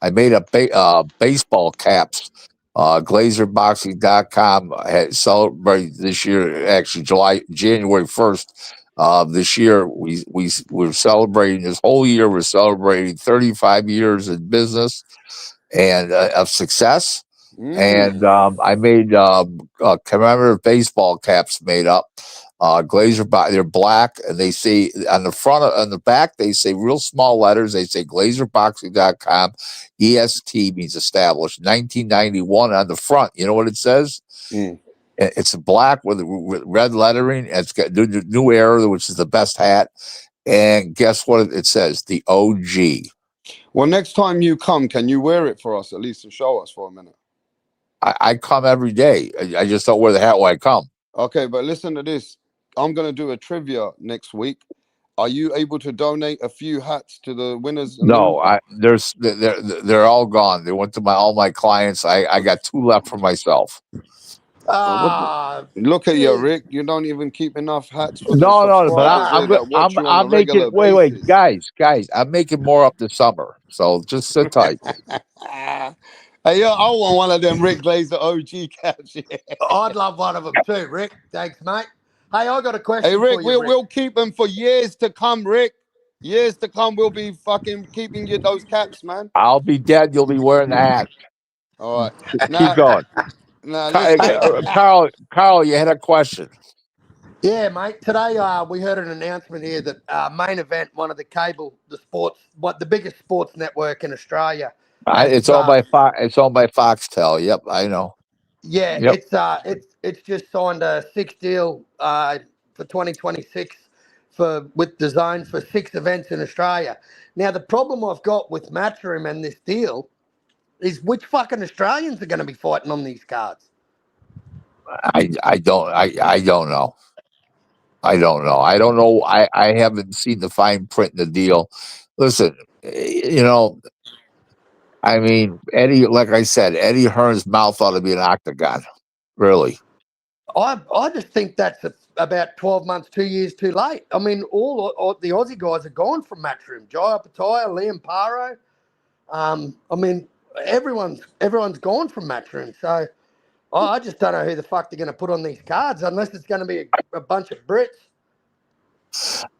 I made a baseball caps. GlazerBoxing.com had celebrated this year. Actually, January 1st. This year we're celebrating this whole year. We're celebrating 35 years in business and of success. And Mm. I made commemorative baseball caps made up. Glazier, they're black, and they say on the front, on the back, they say real small letters. They say GlazerBoxing.com. EST means established. 1991 on the front. You know what it says? Mm. It's black with red lettering. It's got new era, which is the best hat. And guess what it says? The OG. Well, next time you come, can you wear it for us at least to show us for a minute? I come every day. I just don't wear the hat when I come. Okay, but listen to this. I'm going to do a trivia next week. Are you able to donate a few hats to the winners and No, losers? they're all gone. They went to all my clients. I got two left for myself. Look at you, Jeez. Rick. You don't even keep enough hats for the No, but subscribers here that watch you on a I'm making regular wait, basis. guys, I'm making more up this summer. So just sit tight. Hey, yo, I want one of them Rick Glazer OG caps. Yeah. I'd love one of them too, Rick. Thanks, mate. Hey, I got a Hey, question Rick, for you, Rick. we'll keep them for years to come, Rick. Years to come, we'll be fucking keeping you those caps, man. I'll be dead. You'll be wearing the hat. All right. Keep Now, going. listen. Hey, Carl, you had a question. yeah, mate. Today we heard an announcement here that Main Event, one of the biggest sports network in Australia, It's has owned by It's owned by Foxtel. Yep, I know. yeah, Yep. it's just signed a 6 deal for 2026 with the zone for 6 events in Australia. Now the problem I've got with Matchroom and this deal is which fucking Australians are going to be fighting on these cards. I don't know. I don't know. I don't know. I haven't seen the fine print in the deal. Listen, you know, I mean, Eddie, like I said, Eddie Hearn's mouth ought to be an octagon. Really. I just think that's about 12 months, 2 years too late. I mean, all the Aussie guys are gone from Matchroom. Jai Apatoya, Liam Paro. I mean, everyone's gone from Matchroom. So I just don't know who the fuck they're going to put on these cards unless it's going to be a bunch of Brits.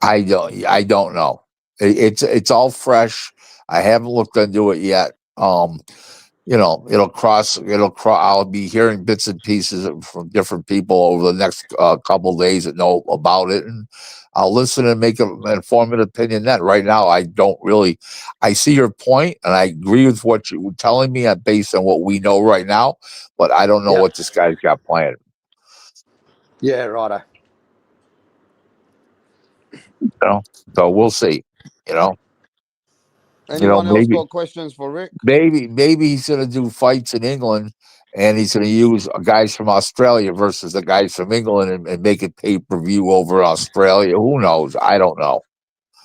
I don't know. It's all fresh. I haven't looked into it yet. You know, I'll be hearing bits and pieces from different people over the next couple of days that know about it, and I'll listen and make an informed opinion then. Right now, I don't really. I see your point, and I agree with what you're telling me based on what we know right now, but I don't know Yep. what this guy's got planned. Yeah, righto. You know, so we'll see. You know, Anyone else maybe got questions for Rick? maybe he's going to do fights in England, and he's going to use guys from Australia versus the guys from England, and make it pay-per-view over Australia. Who knows? I don't know.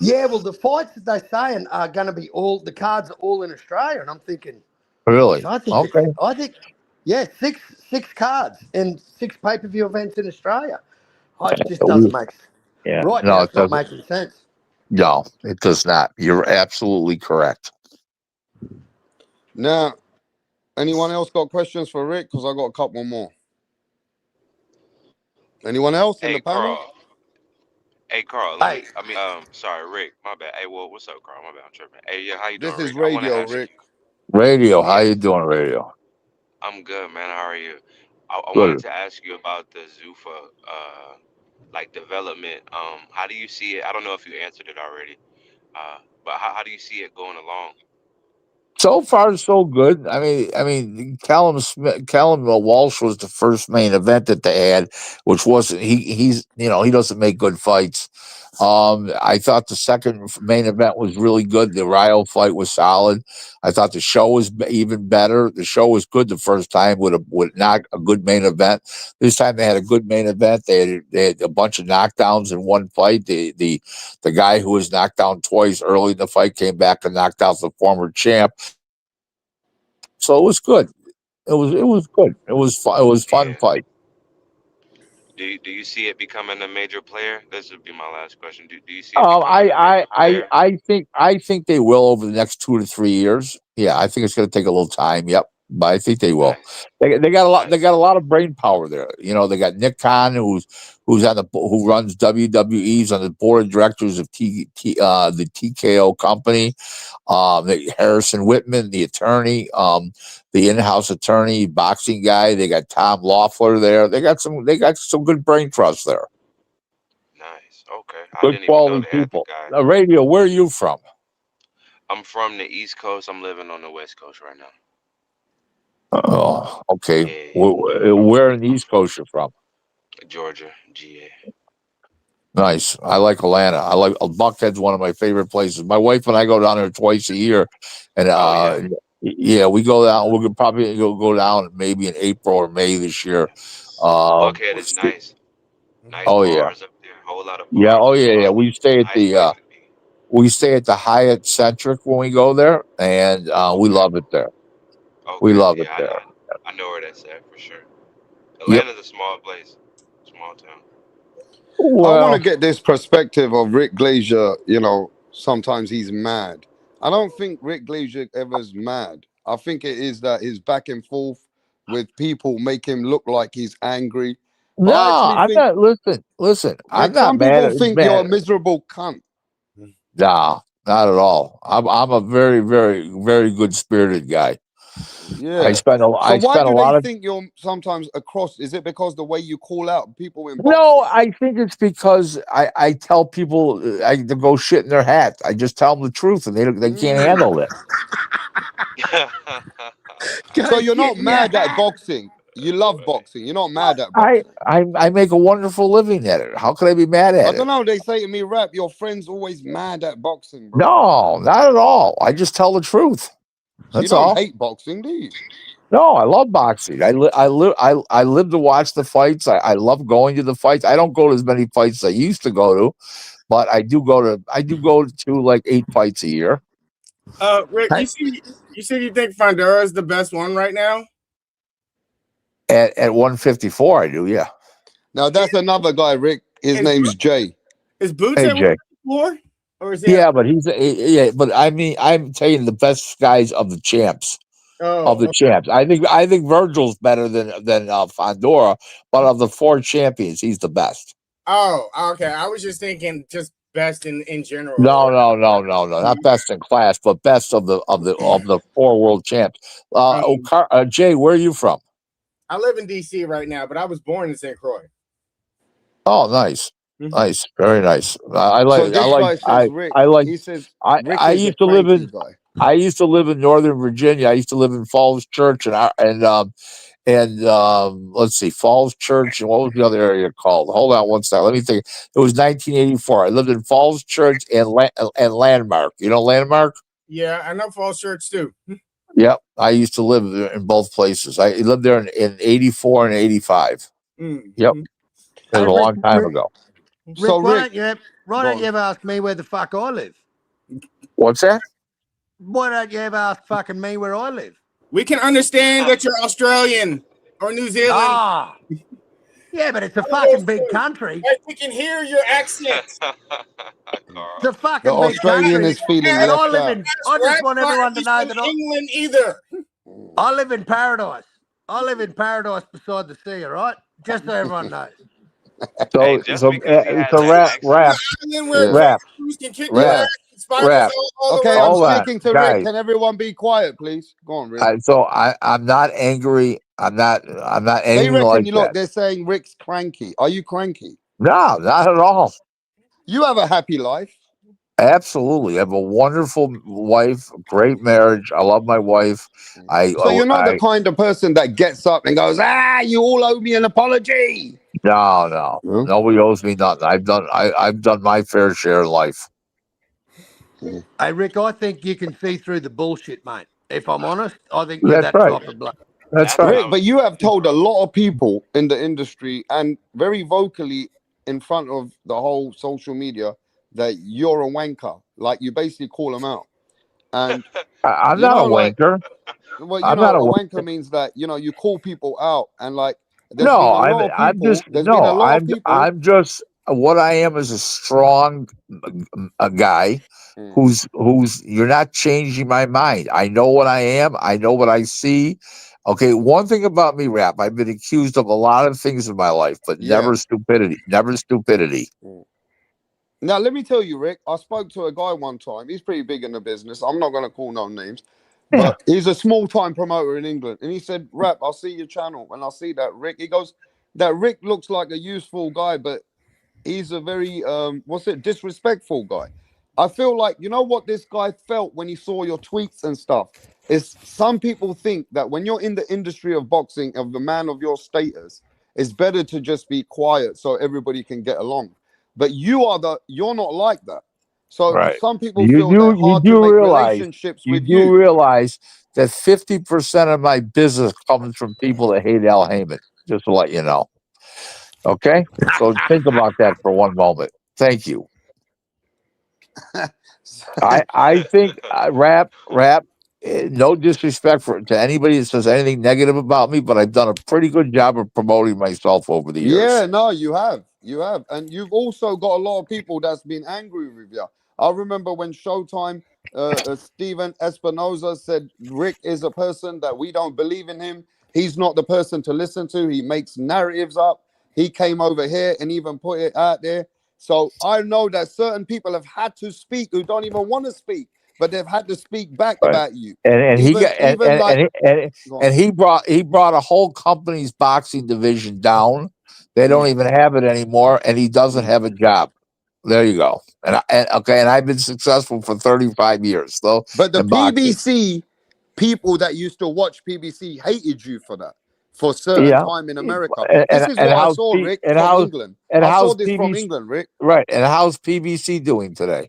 Yeah, well, the fights that they're saying are going to be the cards are all in Australia, and I'm thinking, Really? Okay. Yeah, six cards and 6 pay-per-view events in Australia. It just doesn't We- make Yeah. right No, now. it It's not doesn't. making sense. No, it does not. You're absolutely correct. Now, anyone else got questions for Rick? Because I got a couple more. Anyone else in the Hey, panel? Carl. Hey, Carl. Hey, Sorry, Rick. My bad. Hey, well, what's up, Carl? My bad. I'm tripping. Hey, yeah, how you This doing, is Rick? I want to radio, ask Rick. you. Radio, how Yeah, you doing, Radio? I'm good, man. How are you? I wanted Good. to ask you about the Zuffa, like development. How do you see it? I don't know if you answered it already. But how do you see it going along? So far, so good. Callum Smith, Callum Walsh was the first main event that they had, which wasn't he's he doesn't make good fights. I thought the second main event was really good. The Ryo fight was solid. I thought the show was even better. The show was good the first time with not a good main event. This time they had a good main event. They had a bunch of knockdowns in one fight. The guy who was knocked down twice early in the fight came back and knocked out the former champ. So it was good. It was good. It was fun. It was fun Yeah. fight. Do you see it becoming a major player? This would be my last question. Do you see it becoming I, a I major I player? I think they will over the next 2 to 3 years. Yeah, I think it's going to take a little time. Yep, but I think they will. Nice, They got a lot. They nice. got a lot of brain power there. They got Nick Khan, who runs WWE's on the board of directors of the TKO company. Harrison Whitman, the attorney, the in-house attorney, boxing guy. They got Tom Loeffler there. They got some good brain trust there. Nice. Okay. I Good didn't even know quality they had the people. guy. Radio, where are you from? I'm from the East Coast. I'm living on the West Coast right now. Oh, okay. Yeah, yeah. Where in the East Coast you're from? Georgia, GA. Nice. I like Atlanta. I like Buckhead's one of my favorite places. My wife and I go down there twice a year, and Oh yeah. yeah, we go down. We could probably go down maybe in April or May this year. Buckhead is St- nice. Nice oh yeah, bars up there. Whole lot of yeah. bars. Oh It's yeah, yeah. fun. Nice place to be. We stay at the Hyatt Centric when we go there, and we Okay. love it there. We Okay. love it Yeah, there. I know where that's at for sure. Yep. Atlanta's a small place. Small town. I want to Well, get this perspective of Rick Glazier. Sometimes he's mad. I don't think Rick Glazier ever's mad. I think it is that his back and forth with people make him look like he's angry. But no, I actually I'm think, not. Listen. I'm like, not some mad people at think you're a man. miserable cunt. No, not at all. I'm a very, very, very good spirited guy. Yeah. So I why spent a do they lot of. think you're sometimes across? Is it because the way you call out people in No, boxing? I think it's because I tell people to go shit in their hat. I just tell them the truth, and they can't Mm. handle it. So go you're shit not in your mad at hat. boxing. You love boxing. You're not mad at I, boxing. I make a wonderful living at it. How could I be mad I at don't it? know. They say to me, rap, your friend's always mad at boxing, bro. No, not at all. I just tell the truth. So you That's don't all. hate boxing, do you? No, I love boxing. I live to watch the fights. I love going to the fights. I don't go to as many fights as I used to go to, but I do go to like 8 fights a year. Rick, Hey, you said you think Fondura is the best one right now? At 154, I do, yeah. Now that's another guy, Rick. His Is, name's Jay. is Boots at AJ. 154? Or is he Yeah, but yeah, but I mean, I'm telling you, the best guys of the champs. Of the Oh, champs. I think Virgil's better than Fondora, but of the 4 champions, he's the best. oh, okay. I was just thinking just best in general. No, no, no, no, no, not best in class, but best of the 4 world champs. Jay, where are you from? I live in DC right now, but I was born in St. Croix. Oh, nice, nice, very nice. So this guy says Rick. I like. He says Rick I is a used to live cranky in. guy. I used to live in Northern Virginia. I used to live in Falls Church and let's see, Falls Church, and what was the other area called? Hold on one second. Let me think. It was 1984. I lived in Falls Church and Landmark. You know Landmark? Yeah, I know Falls Church too. Yep. I used to live in both places. I lived there in 84 and 85. Mm. Yep. It was hey, a long time Rick, ago. So why Rick, don't you go on. ever ask me where the fuck I live? What's that? Why don't you ever ask fucking me where I live? We can understand that you're Australian or New Zealand. Ah, yeah, but it's a fucking big country. Like, we can hear your accent. It's a The fucking big Australian country. is feeling And I left live out. in. I just want everyone to know that England either. I live in paradise. I live in paradise beside the sea. All right, just so everyone knows. Hey, So just because he has so that accent, Island where Yeah. kangaroos can kick Rap. your ass and spiders Rap. all Okay, around. I'm Hold on, speaking to Rick. guys. Can everyone be quiet, please? Go on, Rick. So I'm not angry. I'm not They anything reckon like you look. that. They're saying Rick's cranky. Are you cranky? No, not at all. You have a happy life. Absolutely. I have a wonderful wife, great marriage. I love my wife. So you're not the kind of person that gets up and goes, you all owe me an apology. No. Huh? Nobody owes me nothing. I've done my fair share in life. Hey, Rick, I think you can see through the bullshit, mate. If I'm honest, I think you're That's that right. type of bloke. That's that's what right. I Rick, was. but you have told a lot of people in the industry and very vocally in front of the whole social media that you're a wanker. Like you basically call them out. And I'm you not a know, like, wanker. well, I'm not a a wanker. wanker means that, you call people out and like there's No, been a lot of I'm just people, there's been a lot of people. I'm just what I am is a strong a guy Mm, who's you're not changing my mind. I know what I am. I know what I see. Okay, one thing about me, Rap, I've been accused of a lot of things in my life, but yeah. never stupidity. Never stupidity. Mm. Now, let me tell you, Rick, I spoke to a guy one time. He's pretty big in the business. I'm not going to call no names, Yeah. but he's a small time promoter in England. And he said, Rap, I'll see your channel. And I'll see that Rick. He goes, that Rick looks like a useful guy, but he's a very, disrespectful guy. I feel like, you know what this guy felt when he saw your tweets and stuff? Is some people think that when you're in the industry of boxing, of the man of your status, it's better to just be quiet so everybody can get along. But you're not like that. So Right. some people feel that You hard to do make realize relationships you with do you. realize that 50% of my business comes from people that hate Al Heyman. Just to let you know. Okay? So think about that for one moment. Thank you. I think rap, no disrespect to anybody that says anything negative about me, but I've done a pretty good job of promoting myself over the years. Yeah, no, you have. You have. And you've also got a lot of people that's been angry with you. I remember when Showtime, Steven Espinoza said, Rick is a person that we don't believe in him. He's not the person to listen to. He makes narratives up. He came over here and even put it out there. So I know that certain people have had to speak who don't even want to speak, but they've had to speak back Right. about you. And he Even got even like go on. and he brought a whole company's boxing division down. They don't even have it anymore, and he doesn't have a job. There you go. And I've been successful for 35 years though But the in boxing. PBC people that used to watch PBC hated you for that for a certain Yeah. time in America. And This is and what I how's saw, Rick, and from how's England. and I saw how's this from PBC England, Rick. right? And how's PBC doing today?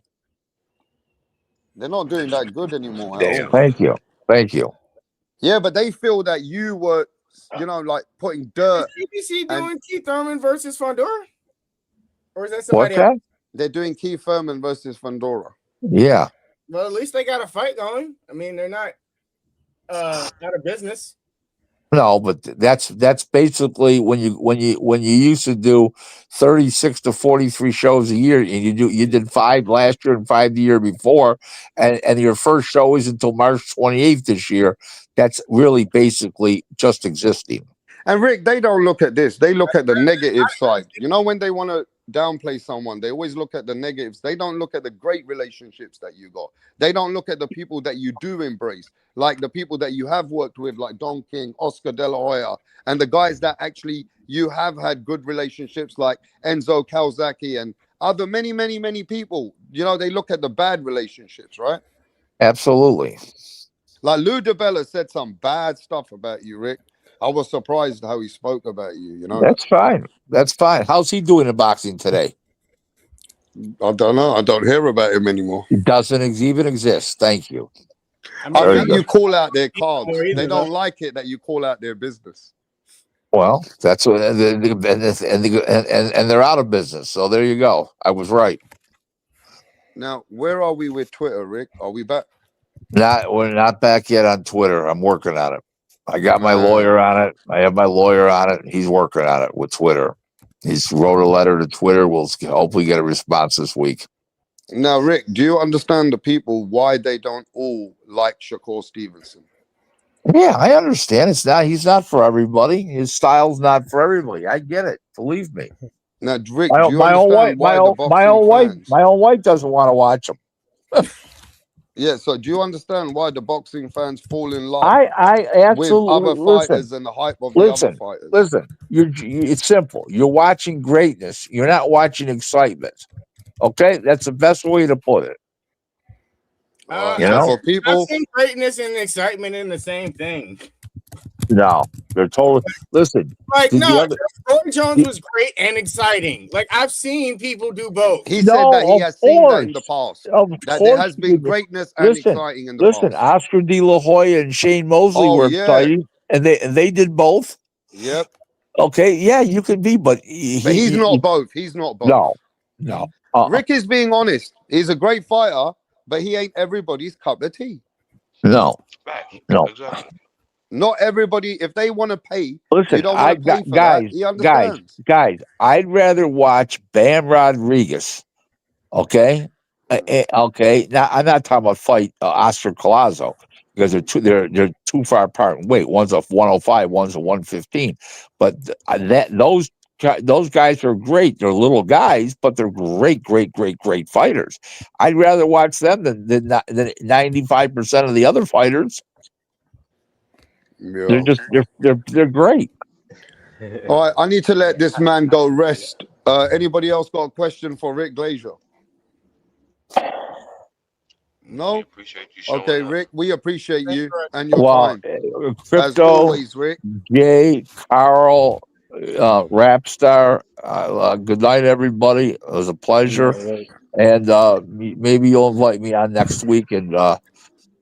They're not doing that good anymore at all. Thank you. Thank you. Yeah, but they feel that you were, like putting Is dirt, CBC and doing Keith Thurman versus Fondora? Or is that What's somebody else? that? they're doing Keith Thurman versus Fundora. Yeah. Well, at least they got a fight going. I mean, they're not out of business. No, but that's basically when you used to do 36 to 43 shows a year, and you did 5 last year and 5 the year before, and your first show is until March 28th this year. That's really basically just existing. And Rick, they don't look at this. They look at the negative side. When they want to downplay someone, they always look at the negatives. They don't look at the great relationships that you got. They don't look at the people that you do embrace, like the people that you have worked with, like Don King, Oscar De La Hoya, and the guys that actually you have had good relationships, like Enzo Calzaghe and other many, many, many people. They look at the bad relationships, right? Absolutely. Like Lou DiBella said some bad stuff about you, Rick. I was surprised how he spoke about you. You know that? That's fine. That's fine. How's he doing in boxing today? I don't know. I don't hear about him anymore. It doesn't even exist. Thank you. I mean, I There you think go. you call out their cards. Or either, They though. don't like it that you call out their business. Well, that's what, and they're out of business. So there you go. I was right. Now, where are we with Twitter, Rick? Are we back? We're not back yet on Twitter. I'm working on it. I got my Man. lawyer on it. I have my lawyer on it. He's working on it with Twitter. He's wrote a letter to Twitter. We'll hopefully get a response this week. Now, Rick, do you understand the people why they don't all like Shakur Stevenson? Yeah, I understand. He's not for everybody. His style's not for everybody. I get it. Believe me. Now, Rick, My, do you my own wife, understand why the my boxing own wife, fans? my own wife doesn't want to watch him. Yeah, so do you understand why the boxing fans fall in love I with absolutely other fighters and the hype of the other listen, fighters? listen. It's simple. You're watching greatness. You're not watching excitement. Okay, that's the best way to put it. You So know, for I've people, seen greatness and excitement in the same thing. no, they're totally. Listen, Like, did no, you ever? Roy Jones was great and exciting. Like, I've seen people do both. he said that he No, has seen that in the past, of that there course. has been greatness and Listen, exciting in the listen. past. Oscar De La Hoya and Shane Mosley Oh, were yeah. exciting, and they did both. Yep. Okay, yeah, you could be, but But he's not both. He's not both. no. Rick is being honest. He's a great fighter, but he ain't everybody's cup of tea. No. Facts. No. Exactly. Not everybody, if they want to pay, Listen, you don't want to pay for that. He understands. guys. I'd rather watch Bam Rodriguez. Okay, okay. Now I'm not talking about fight Oscar Collazo because they're too far apart in weight. One's a 105, one's a 115. But those guys are great. They're little guys, but they're great fighters. I'd rather watch them than 95% of the other fighters. They're Yeah. just they're great. All right, I need to let this man go rest. Anybody else got a question for Rick Glazier? We No? appreciate you showing Okay, up. Rick, we appreciate you and your Well, time. As crypto, always, Rick. Jay, Carl, rap star. Good night, everybody. It was a pleasure, and maybe you'll invite me on next week, and that's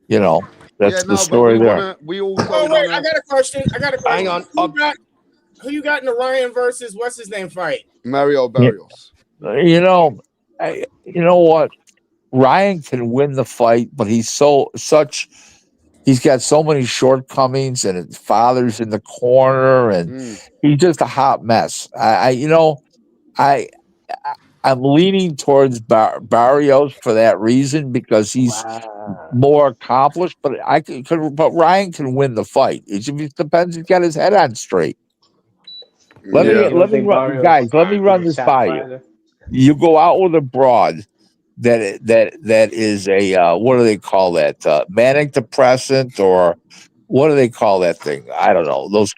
Yeah, the no, but story there. we also Oh, wait, I wanna got a question. Hang on. Who you got in the Ryan versus what's his name fight? Mario Yeah. Barrios. You know what? Ryan can win the fight, but he's got so many shortcomings, and his father's in the corner, and he's just a hot mess. I'm leaning towards Barrios for that reason because he's more accomplished. But but Ryan can win the fight. It just depends. He's got his head on straight. Let Yeah. me run, guys. Let me run this by you. You go out with a broad that is a what do they call that? Manic depressant, or what do they call that thing? I don't know. Those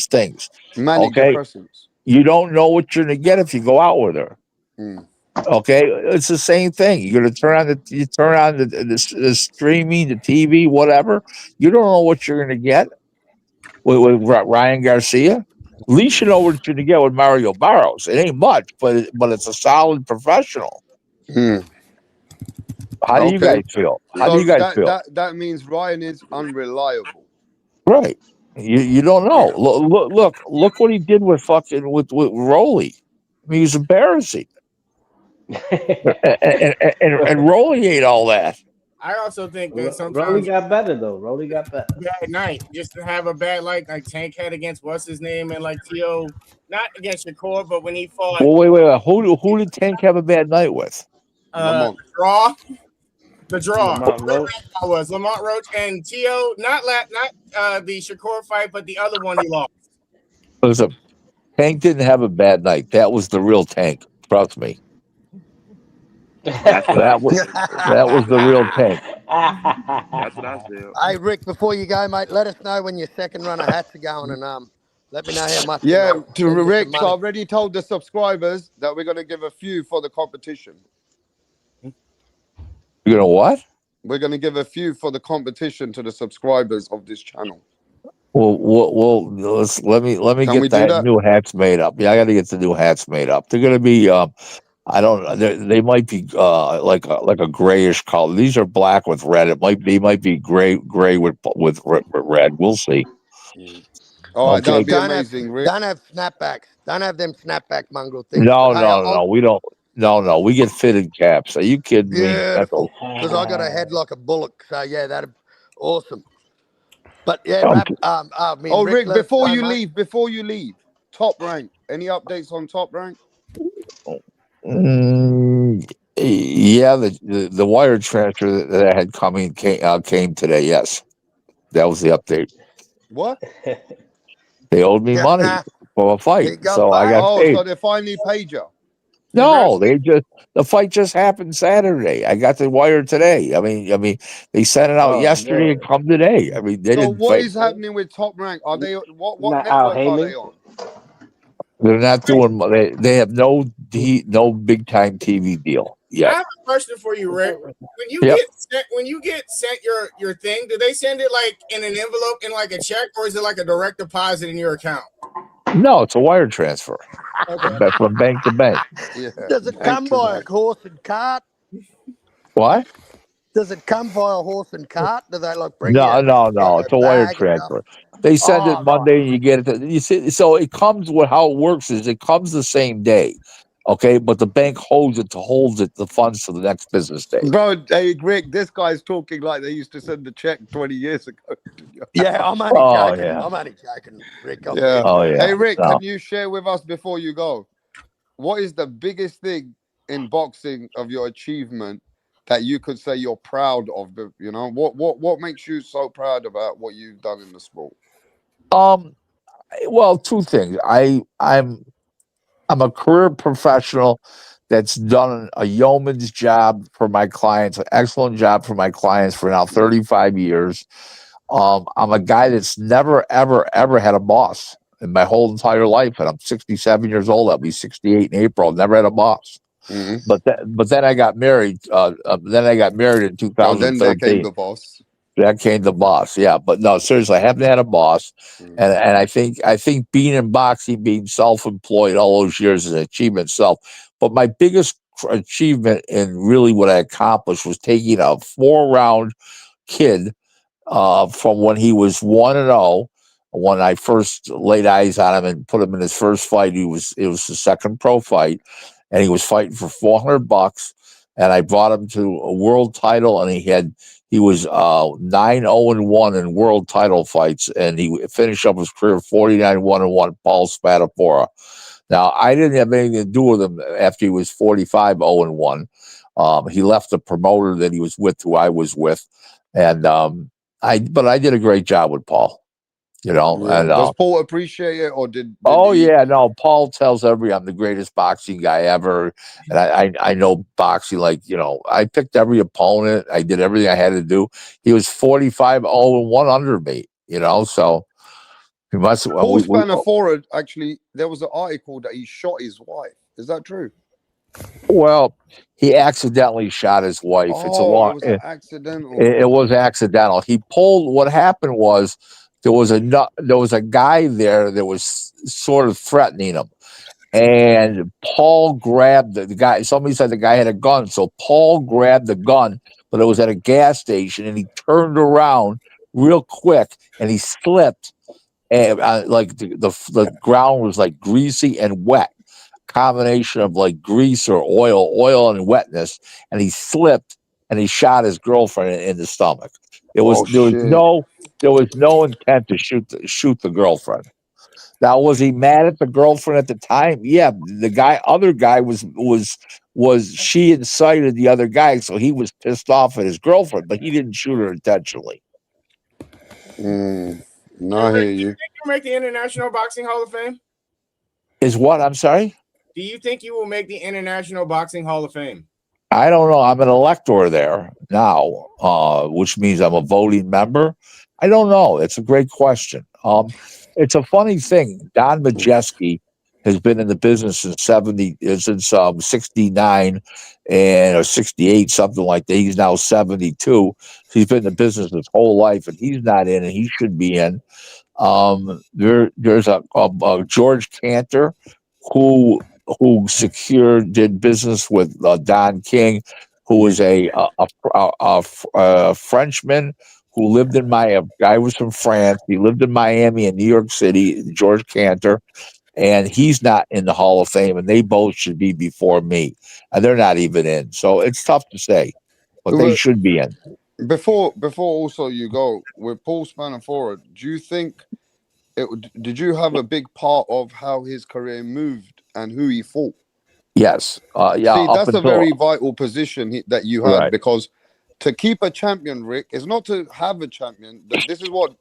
things. Manic Okay, depressants. you don't know what you're gonna get if you go out with her. Mm. Okay, it's the same thing. You're gonna turn on the streaming, the TV, whatever. You don't know what you're gonna get with Ryan Garcia. At least you know what you're gonna get with Mario Barros. It ain't much, but it's a solid professional. Mm. How do you Okay. guys feel? How do So you guys that feel? that that means Ryan is unreliable. Right. You don't know. Yeah. Look what he did with fucking with Rolly. I mean, he's embarrassing. And Rolly ain't all that. I also think that Rolly sometimes got better though. Rolly got better. bad night just to have a bad like Tank had against what's his name and like Teo, not against Shakur, but when he fought Well, wait. Who did Tank have a bad night with? Lamont. draw the draw. Lamont Whatever Roach. that was Lamont Roach and Teo, not the Shakur fight, but the other one he lost. Listen, Tank didn't have a bad night. That was the real Tank. Trust me. That's what I That was said. the real Tank. That's what I said. Hey, Rick, before you go, mate, let us know when your second run of hats are going, and let me know how much. Yeah, and I'll to send you some Rick's money. already told the subscribers that we're gonna give a few for the competition. You know what? We're gonna give a few for the competition to the subscribers of this channel. Well, let me Can we get do the that? new hats made up. Yeah, I got to get the new hats made up. They're gonna be I don't know. They might be like a grayish color. These are black with red. They might be gray with red. We'll see. All right, Okay. that'd be Don't have amazing, Rick. don't have snapbacks. Don't have them snapback mongrel things. No, But hey, no, no, no. We don't. No. We get fitted caps. Are you kidding me? That's beautiful because I got a head like a bullock. So yeah, that'd awesome. But yeah, okay. I mean, Oh, Rick, Rick, let us know, mate. before you leave, Top Rank. Any updates on Top Rank? Yeah, the wire transfer that I had came today. Yes, that was the update. What? They owed me money for a fight, You got so I got paid. Oh, paid. so they finally paid you. No, Congrats. the fight just happened Saturday. I got the wire today. I mean, they sent it out Oh, yesterday and good. come today. I mean, they So didn't what fight. is happening with Top Rank? Are they what Not Al network are they Heyman. on? They're not doing. They have no big time TV deal I yet. have a question for you, Rick. Yep. When you get sent your thing, do they send it like in an envelope in like a check, or is it like a direct deposit in your account? No, it's a wire transfer Okay. from bank to bank. Yeah. Does it Thank come you, by a mate. horse and cart? What? Does it come by a horse and cart? Do they like bring you No. a It's a wire bag and stuff? transfer. They send it Oh, right. Monday, and you get it. You see, so it comes. How it works is it comes the same day, okay? But the bank holds the funds for the next business day. Bro, hey Rick, this guy's talking like they used to send the check 20 years ago. Yeah, I'm only Oh joking. yeah, I'm only joking, Rick. I'm Yeah. oh joking. yeah. Hey Rick, No. can you share with us before you go? What is the biggest thing in boxing of your achievement that you could say you're proud of? You know, what makes you so proud about what you've done in the sport? Um. Well, two things. I'm a career professional that's done a yeoman's job for my clients, an excellent job for my clients for now 35 years. I'm a guy that's never, ever, ever had a boss in my whole entire life, and I'm 67 years old. I'll be 68 in April. Never had a boss. Mm-hmm. But then I got married. Then I got married in Oh, then there came 2013. the boss. That came the boss, yeah. But no, seriously, I haven't had a boss, Mm. and I think being in boxing, being self-employed all those years is an achievement itself. But my biggest achievement in really what I accomplished was taking a 4-round kid from when he was 1-0. When I first laid eyes on him and put him in his first fight, it was the second pro fight, and he was fighting for $400. And I brought him to a world title, and he was 9-0-1 in world title fights, and he finished up his career 49-1-1. Paul Spadafora. Now I didn't have anything to do with him after he was 45-0-1. He left the promoter that he was with, who I was with, and I did a great job with Paul. You know, Yeah. and Does Paul appreciate it, or did oh he? yeah, no, Paul tells I'm the greatest boxing guy ever, and I know boxing like, you know, I picked every opponent, I did everything I had to do. He was 45-0-1 under me, you know, so he must. Paul Spanafora, actually, there was an article that he shot his wife. Is that true? Well, he accidentally shot his wife. It's a Oh, it long. was an accidental. It was accidental. He pulled. What happened was there was a guy there that was sort of threatening him, and Paul grabbed the guy. Somebody said the guy had a gun, so Paul grabbed the gun, but it was at a gas station, and he turned around real quick, and he slipped, and like the ground was like greasy and wet, combination of like grease or oil and wetness, and he slipped and he shot his girlfriend in the stomach. It was Oh shit. there was no intent to shoot the girlfriend. Now, was he mad at the girlfriend at the time? Yeah, other guy was she incited the other guy, so he was pissed off at his girlfriend, but he didn't shoot her intentionally. No, Hey, I Rick, hear do you you. think you'll make the International Boxing Hall of Fame? Is what? I'm sorry? Do you think you will make the International Boxing Hall of Fame? I don't know. I'm an elector there now, which means I'm a voting member. I don't know. It's a great question. It's a funny thing. Don Majeski has been in the business since 69 and or 68, something like that. He's now 72. So he's been in the business his whole life, and he's not in, and he should be in. There's a George Cantor who did business with Don King, who was a Frenchman who lived in guy was from France. He lived in Miami and New York City. George Cantor, and he's not in the Hall of Fame, and they both should be before me, and they're not even in. So it's tough to say, but they But should be in. before also you go with Paul Spanafora, do you think did you have a big part of how his career moved and who he fought? Yes, yeah, See, up that's a until very vital position that you had, right. because to keep a champion, Rick, is not to have a champion. This is what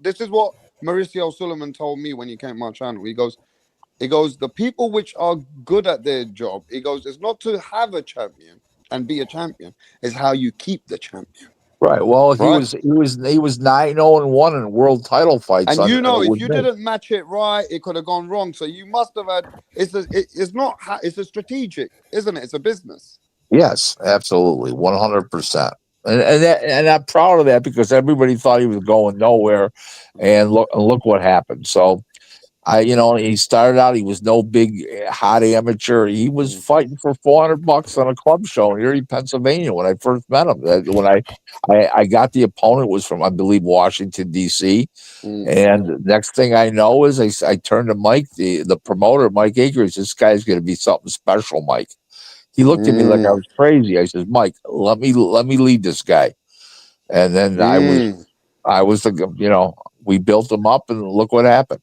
Mauricio Suleiman told me when he came to my channel. He goes, the people which are good at their job, he goes, it's not to have a champion and be a champion, it's how you keep the champion. Right. Well, Right? he was 9-0-1 in world title fights And if with you me. didn't match it right, it could have gone wrong. So you must have had. It's not. It's a strategic, isn't it? It's a business. Yes, absolutely, 100%. And I'm proud of that because everybody thought he was going nowhere, and look what happened. So he started out. He was no big hot amateur. He was fighting for $400 on a club show in Erie, Pennsylvania when I first met him. When I got the opponent was from, I believe, Washington D.C. Mm, And the next thing I know is I turned to Mike, the promoter, Mike Akers. This guy's going to be something special, Mike. He looked at me like I mm, was crazy. I said, Mike, let me lead this guy. And then mm. we built him up, and look what happened.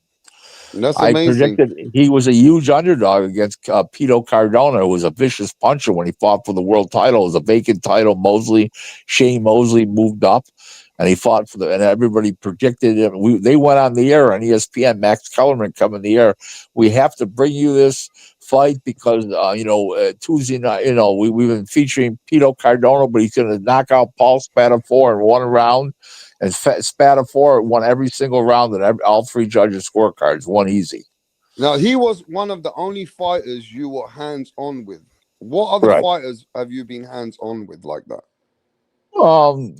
That's I amazing. predicted he was a huge underdog against Pito Cardona, who was a vicious puncher when he fought for the world title. It was a vacant title. Shane Mosley moved up, and he fought and everybody predicted him. They went on the air on ESPN. Max Kellerman come in the air. We have to bring you this fight because Tuesday night, we've been featuring Pito Cardona, but he's going to knock out Paul Spadafore in one round. And Spadafore won every single round, and all three judges' scorecards won easy. Now he was one of the only fighters you were hands on with. What other Right. fighters have you been hands on with like that?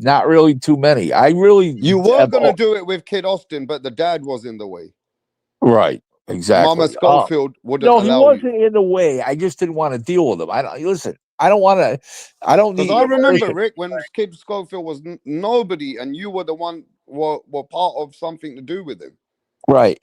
Not really too many. I really You were have, gonna do it with Kid Austin, but the dad was in the way. right, Mama exactly. Schofield wouldn't No, he allow you. wasn't in the way. I just didn't want to deal with him. I don't listen. I don't want to. I don't Because need. I remember, Listen, Rick, when Kid Schofield was nobody, and you were the one were part of something to do with him. right.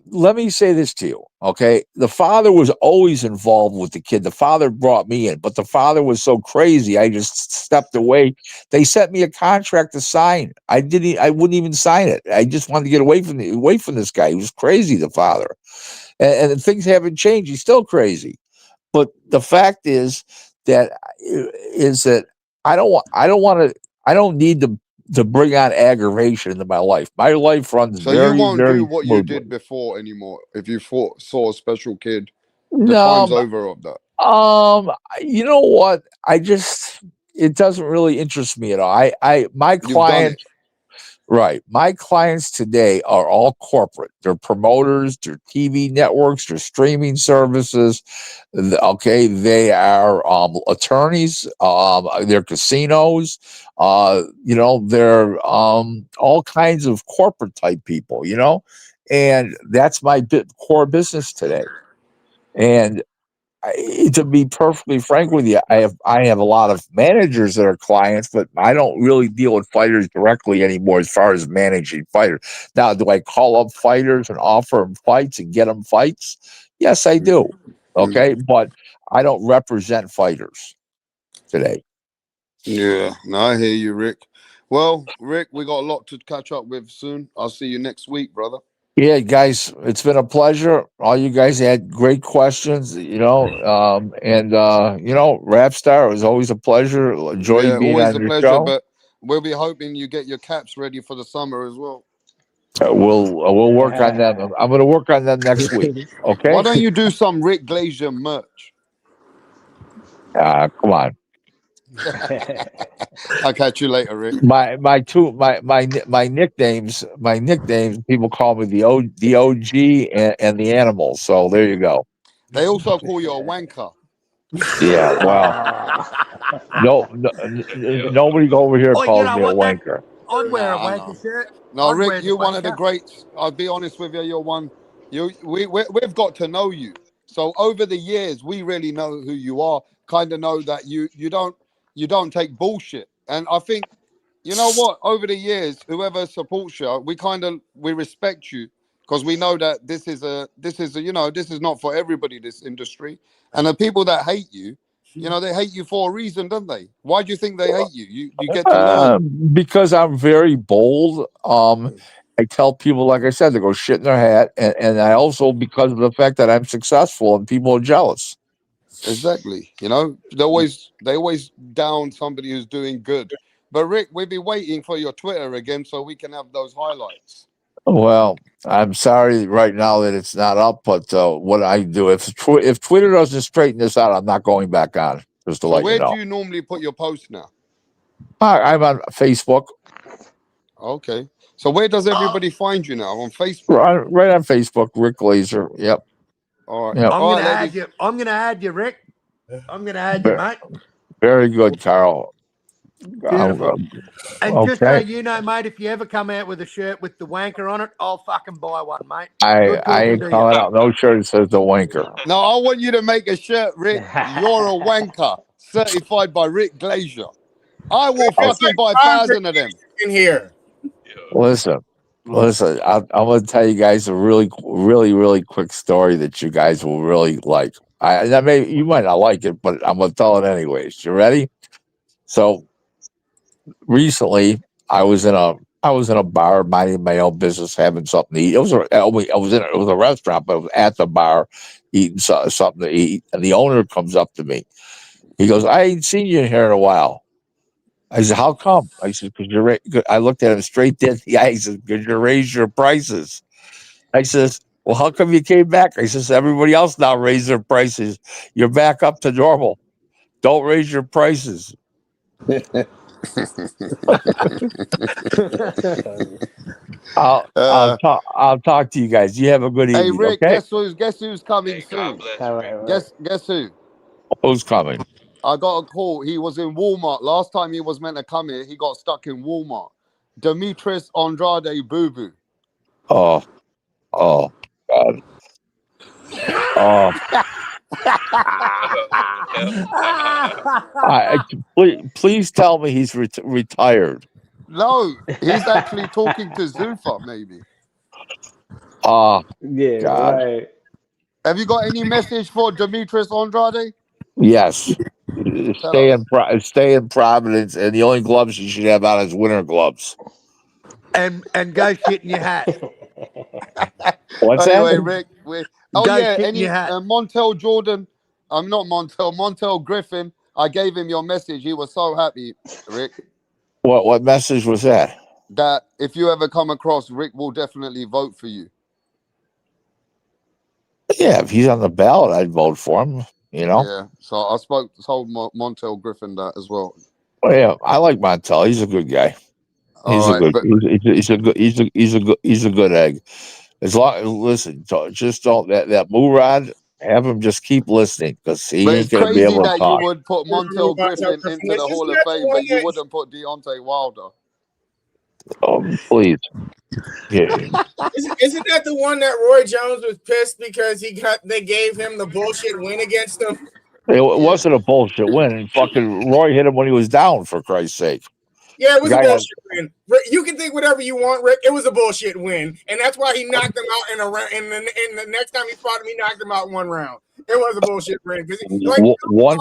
Let me say this to you, okay? The father was always involved with the kid. The father brought me in, but the father was so crazy, I just stepped away. They sent me a contract to sign. I wouldn't even sign it. I just wanted to get away from this guy. He was crazy, the father. And things haven't changed. He's still crazy. But the fact is that I don't need to bring on aggravation into my life. My life runs So you very, won't do very what you did smoothly. before anymore. If you saw a special kid, the time's No, over of that. you know what? It doesn't really interest me at all. My You've done it. clients, right? My clients today are all corporate. They're promoters, they're TV networks, they're streaming services. Okay, they are attorneys. They're casinos. They're all kinds of corporate type people. And that's my core business today. And to be perfectly frank with you, I have a lot of managers that are clients, but I don't really deal with fighters directly anymore as far as managing fighters. Now, do I call up fighters and offer them fights and get them fights? Yes, I do. Okay, but I don't represent fighters today. Yeah, no, I hear you, Rick. Well, Rick, we got a lot to catch up with soon. I'll see you next week, brother. Yeah, guys, it's been a pleasure. All you guys had great questions, Rap Star, it was always a pleasure. Enjoy Yeah, being always on a your pleasure, show. but we'll be hoping you get your caps ready for the summer as well. We'll work on them. I'm going to work on them next week. Why Okay. don't you do some Rick Glazier merch? Come on. I'll catch you later, Rick. My nicknames. People call me the OG and the animal. So there you go. They also call you a wanker. Yeah. Well, Yo, nobody over here Oh, you calls know me a what? wanker. I'd wear a Nah, wanker no. shirt. No, I'd Rick, wear the you're one of the wanker. greats. I'll be honest with you. You're one. We've got to know you. So over the years, we really know who you are. Kind of know that you don't take bullshit. And I think, you know what? Over the years, whoever supports you, we respect you because we know that this is not for everybody. This industry, and the people that hate you, they hate you for a reason, don't they? Why do you think they hate you? You get to Uh, learn. because I'm very bold. I tell people, like I said, to go shit in their hat, and I also because of the fact that I'm successful and people are jealous. Exactly. They always down somebody who's doing good. But Rick, we'll be waiting for your Twitter again so we can have those highlights. Well, I'm sorry right now that it's not up, but what I do if Twitter doesn't straighten this out, I'm not going back on. Just to So let you where do know, you normally put your posts now? I'm on Facebook, Okay. So where does Oh, everybody find you now? On Facebook. right on Facebook, Rick Glazer. Yep, All right. yep. I'm All gonna right, add ladies. you. I'm gonna add you, Rick. I'm gonna add you, Very, mate. very good, Carl. Beautiful. And just so Okay, you know, mate, if you ever come out with a shirt with the wanker on it, I'll fucking buy one, mate. I Good I talking ain't to you. calling out no shirt that says the wanker. Now I want you to make a shirt, Rick. You're a wanker, certified by Rick Glazier. I will It's fucking like buy 1,000 of them. conversation in here. yo, Listen, listen. I'm going to tell you guys a really quick story that you guys will really like. You might not like it, but I'm going to tell it anyways. You ready? So recently, I was in a bar, minding my own business, having something to eat. It was a restaurant, but I was at the bar, eating something to eat, and the owner comes up to me. He goes, "I ain't seen you in here in a while." I said, "How come?" I said, "Because I looked at him straight dead in the eye. I said, "Because you raised your prices." I says, "Well, how come you came back?" I says, "Everybody else now raised their prices. You're back up to normal. Don't raise your prices." Uh, I'll talk to you guys. You have a good hey evening, Rick, okay? guess who's coming hey, God soon? bless All Rick. right, all right. Guess who? Who's coming? I got a call. He was in Walmart. Last time he was meant to come here, he got stuck in Walmart. Demetrius Andrade Boo Boo. Oh, oh, God. Oh, I please tell me he's retired. No, he's actually talking to Zuffa, maybe. Oh, Yeah, God. right. Have you got any message for Demetrius Andrade? Yes. Tell us. Stay in Providence, and the only gloves you should have on is winter gloves. and go shit in your hat. What's that? Anyway, Rick, oh Go yeah, shit in your any hat. Montel Jordan? I'm not Montel Griffin. I gave him your message. He was so happy, Rick, What message was that? that if you ever come across, Rick will definitely vote for you. Yeah, if he's on the ballot, I'd vote for him. You know. Yeah. So I told Montel Griffin that as well. Well, yeah, I like Montel. He's a good guy. All right, but He's a good egg. As long listen, just don't that Murad. Have him just keep listening because he but ain't it's gonna be crazy able to that you talk. would put Montel Griffin into the Isn't Hall of that the Fame, one but you that wouldn't put Deontay Wilder. Please. Yeah. Isn't that the one that Roy Jones was pissed because they gave him the bullshit win against him? It wasn't a bullshit win. And fucking Roy hit him when he was down, for Christ's sake. Yeah, it was a Guy had- bullshit win. Rick, you can think whatever you want, Rick. It was a bullshit win, and that's why he knocked him out in a round. And the next time he fought him, he knocked him out in one round. It was a bullshit win because like one.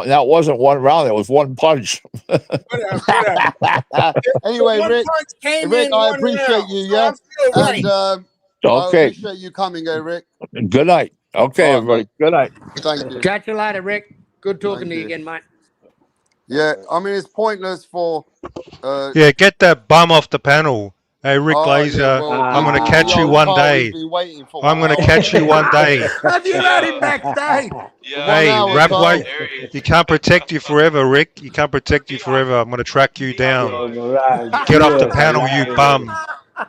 That wasn't one round. That was one punch. whatever. Anyway, One Rick, punch came Rick, in I one appreciate round, you, so yeah. I'm still right. And I Okay. appreciate you coming, Rick. Good night. Okay, All right, everybody. mate. Good night. Thank you. Catch you later, Rick. Good talking Thank to you you. again, mate. Yeah, I mean it's pointless for. Yeah, get that bum off the panel. Hey, Rick Oh, Glazer, yeah, well, I'm going to this is catch the you old one Carl day. we've been waiting for I'm one going to hour. catch you one day. Have you heard him backstage? Yeah, One Hey, hour, rap Carl. white. there he is. You can't protect you forever, Rick. You can't protect you forever. I'm going to track you down. Get off the panel, you bum,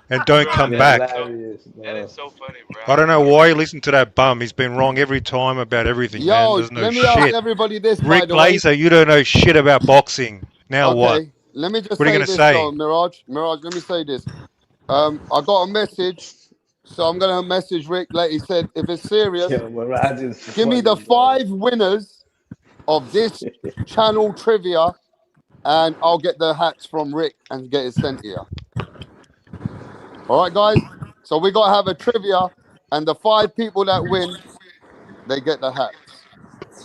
and don't Bro, come that back. is that is so funny, bro. I don't know why you listen to that bum. He's been wrong every time about everything, man. Yo, Doesn't know let me ask shit. everybody this, by Rick the way. Glazer, you don't know shit about boxing. Now what? Okay, let me just What are you say gonna this say? though, Mirage. Let me say this. I got a message, so I'm gonna message Rick. Like he said, if it's serious, give me the 5 winners of this channel trivia, and I'll get the hats from Rick and get it sent here. All right, guys. So we gotta have a trivia, and the 5 people that win, they get the hats.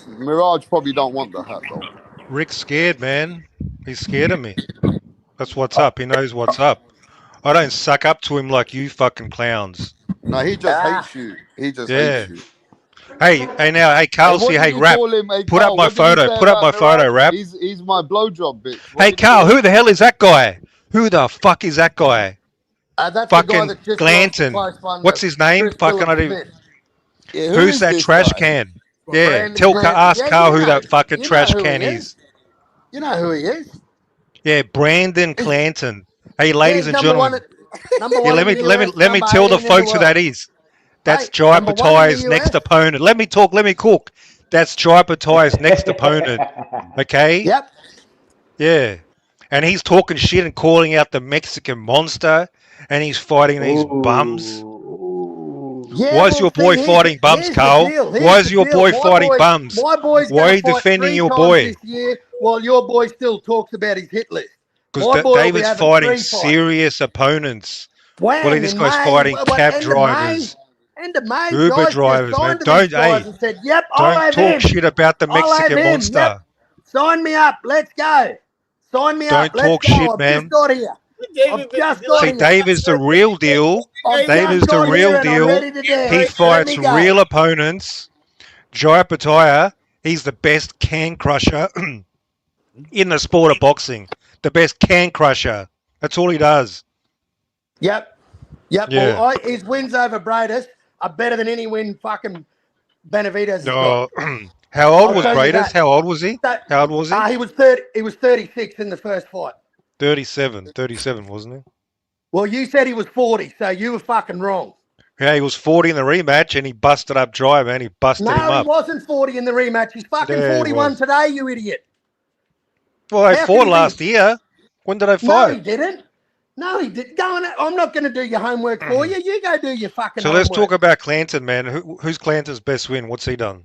Mirage probably don't want the hat though. Rick's scared, man. He's scared of me. That's what's up. He knows what's up. I don't suck up to him like you fucking clowns. No, he just hates you. He just Yeah. hates you. Hey, now, hey, Carl, what see, did hey, you rap. call him? Hey, Put Carl, up my what did you photo. say Put up about my photo, Mirage? rap. He's my blowjob bitch. What Hey, did you Carl, call him? who the hell is that guy? Who the fuck is that guy? That's the guy Fucking that just Glanton. lost the close one. What's his name? Chris Fucking, I Phillips don't even. Smith. Yeah, who Who's is that this trash guy? can? Yeah, Brandon Glanton. ask Yeah, Carl you who know. that fucking You know trash who can he is. You know who he is. Yeah, Brandon Clanton. Hey, Yeah, ladies he's and number one. gentlemen. Number Yeah, one let in me the let me US. let me number tell the 18 in the folks who that world. is. That's Hey, number one in Jaipattai's the next US. opponent. Let me talk. Let me cook. That's Jaipattai's next opponent. Okay. Yep. Yeah, and he's talking shit and calling out the Mexican monster, and he's fighting these bums. Yeah, Why is your boy fighting bums, Carl? Why is your boy fighting bums? My boy's Why are going you to fight defending 3 your times boy? this year, while your boy still talks about his hit list. Because My boy will be David's having fighting 3 fights. serious opponents. When Well, this in guy's May, fighting cab end drivers, end of May, Uber guys drivers, just man. signed to Don't these guys hey, and said, "Yep, I'll don't have talk him. shit about the I'll have Mexican him. monster. Yep, sign me up. Let's go. Sign me Don't up. Let's talk go. shit, I've man. just got here. I've just got See, here. David's the real deal. I've David's just the got here real and I'm deal. ready to dance. He Let fights me go. real opponents. Jaipattaya, he's the best can crusher in the sport of boxing. The best can crusher. That's all he does. Yep. Yeah. Well, his wins over Bradis are better than any win fucking Benavidez has got. How old I'll was tell you Bradis? that. How old was he? How old was he? He was 30. He was 36 in the first fight. 37, wasn't he? Well, you said he was 40, so you were fucking wrong. Yeah, he was 40 in the rematch, and he busted up Jai, man. He busted him No, he up. wasn't 40 in the rematch. He's fucking Yeah, he 41 was. today, you idiot. Well, they How can fought he be- last year. When did they No, fight? he didn't. No, he did. Go on. I'm not going to do your homework for you. You go do your fucking So homework. let's talk about Clanton, man. Who's Clanton's best win? What's he done?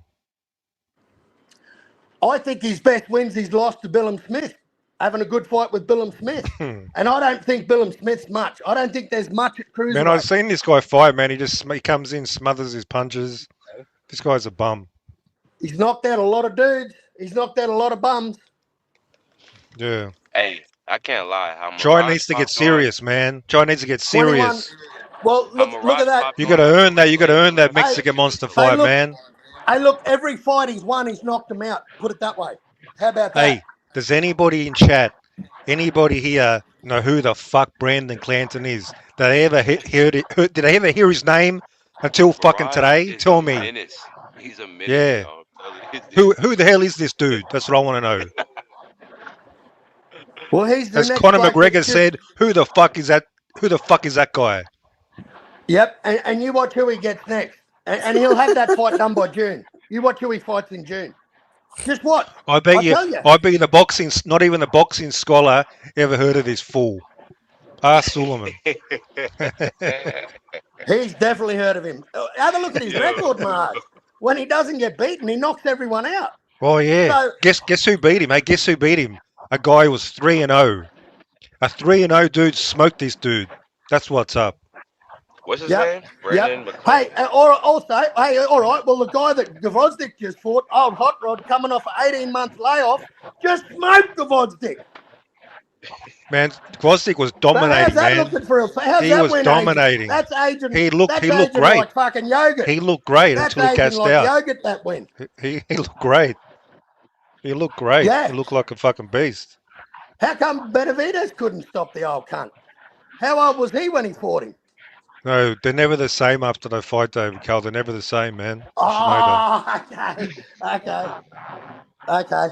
I think his best wins he's lost to Billum Smith, having a good fight with Billum Smith. And I don't think Billum Smith's much. I don't think there's much at cruiserweight. Man, I've seen this guy fight, man. He comes in, smothers his punches. This guy's a bum. He's knocked out a lot of dudes. He's knocked out a lot of bums. Yeah. Hey, I can't lie. How Jai Mirage needs to get popped on- serious, man. Jai needs to get 21. serious. Well, how look Mirage at that. popped You on got to him. earn that. You got to earn that Mexican monster fight, look- man. Hey, look, every fight he's won, he's knocked him out. Put it that way. How about that? Hey, does anybody in chat, anybody here know who the fuck Brandon Clanton is? Did they ever did they ever hear his name until fucking Mirage today? is Tell a me. menace. He's a menace. Yeah. Yo. I'm telling you. Who the hell is this dude? That's what I want to know. Well, he's the As next Conor bloke McGregor that's just- said, who the fuck is that? Who the fuck is that guy? Yep, and you watch who he gets next. And he'll have that fight done by June. You watch who he fights in June. Just what? I bet I you. tell you. I bet you the boxing, not even the boxing scholar, ever heard of this fool. Ask Suleiman. He's definitely heard of him. Have a look at his record, Marge. When he doesn't get beaten, he knocks everyone out. Oh yeah. So Guess who beat him? Hey, guess who beat him? A guy who was 3-0. A 3-0 dude smoked this dude. That's what's up. What's his Yep, name? Brendan yep. McLean. Hey, also, hey, all right. Well, the guy that Gvozdik just fought, old Hot Rod, coming off an 18-month layoff, just smoked Gvozdik. Man, Gvozdik was So how's dominating, that man. looking for a? How's He that was win dominating. Agent? That's agent. He looked aging great. Like fucking yogurt. He looked great That's until he aging cashed like out. yogurt. That win. He looked great. He looked great. Yeah. He looked like a fucking beast. How come Benavidez couldn't stop the old cunt? How old was he when he fought him? No, they're never the same after they fight, David Carl. They're never the same, man. You should know that. Oh, okay.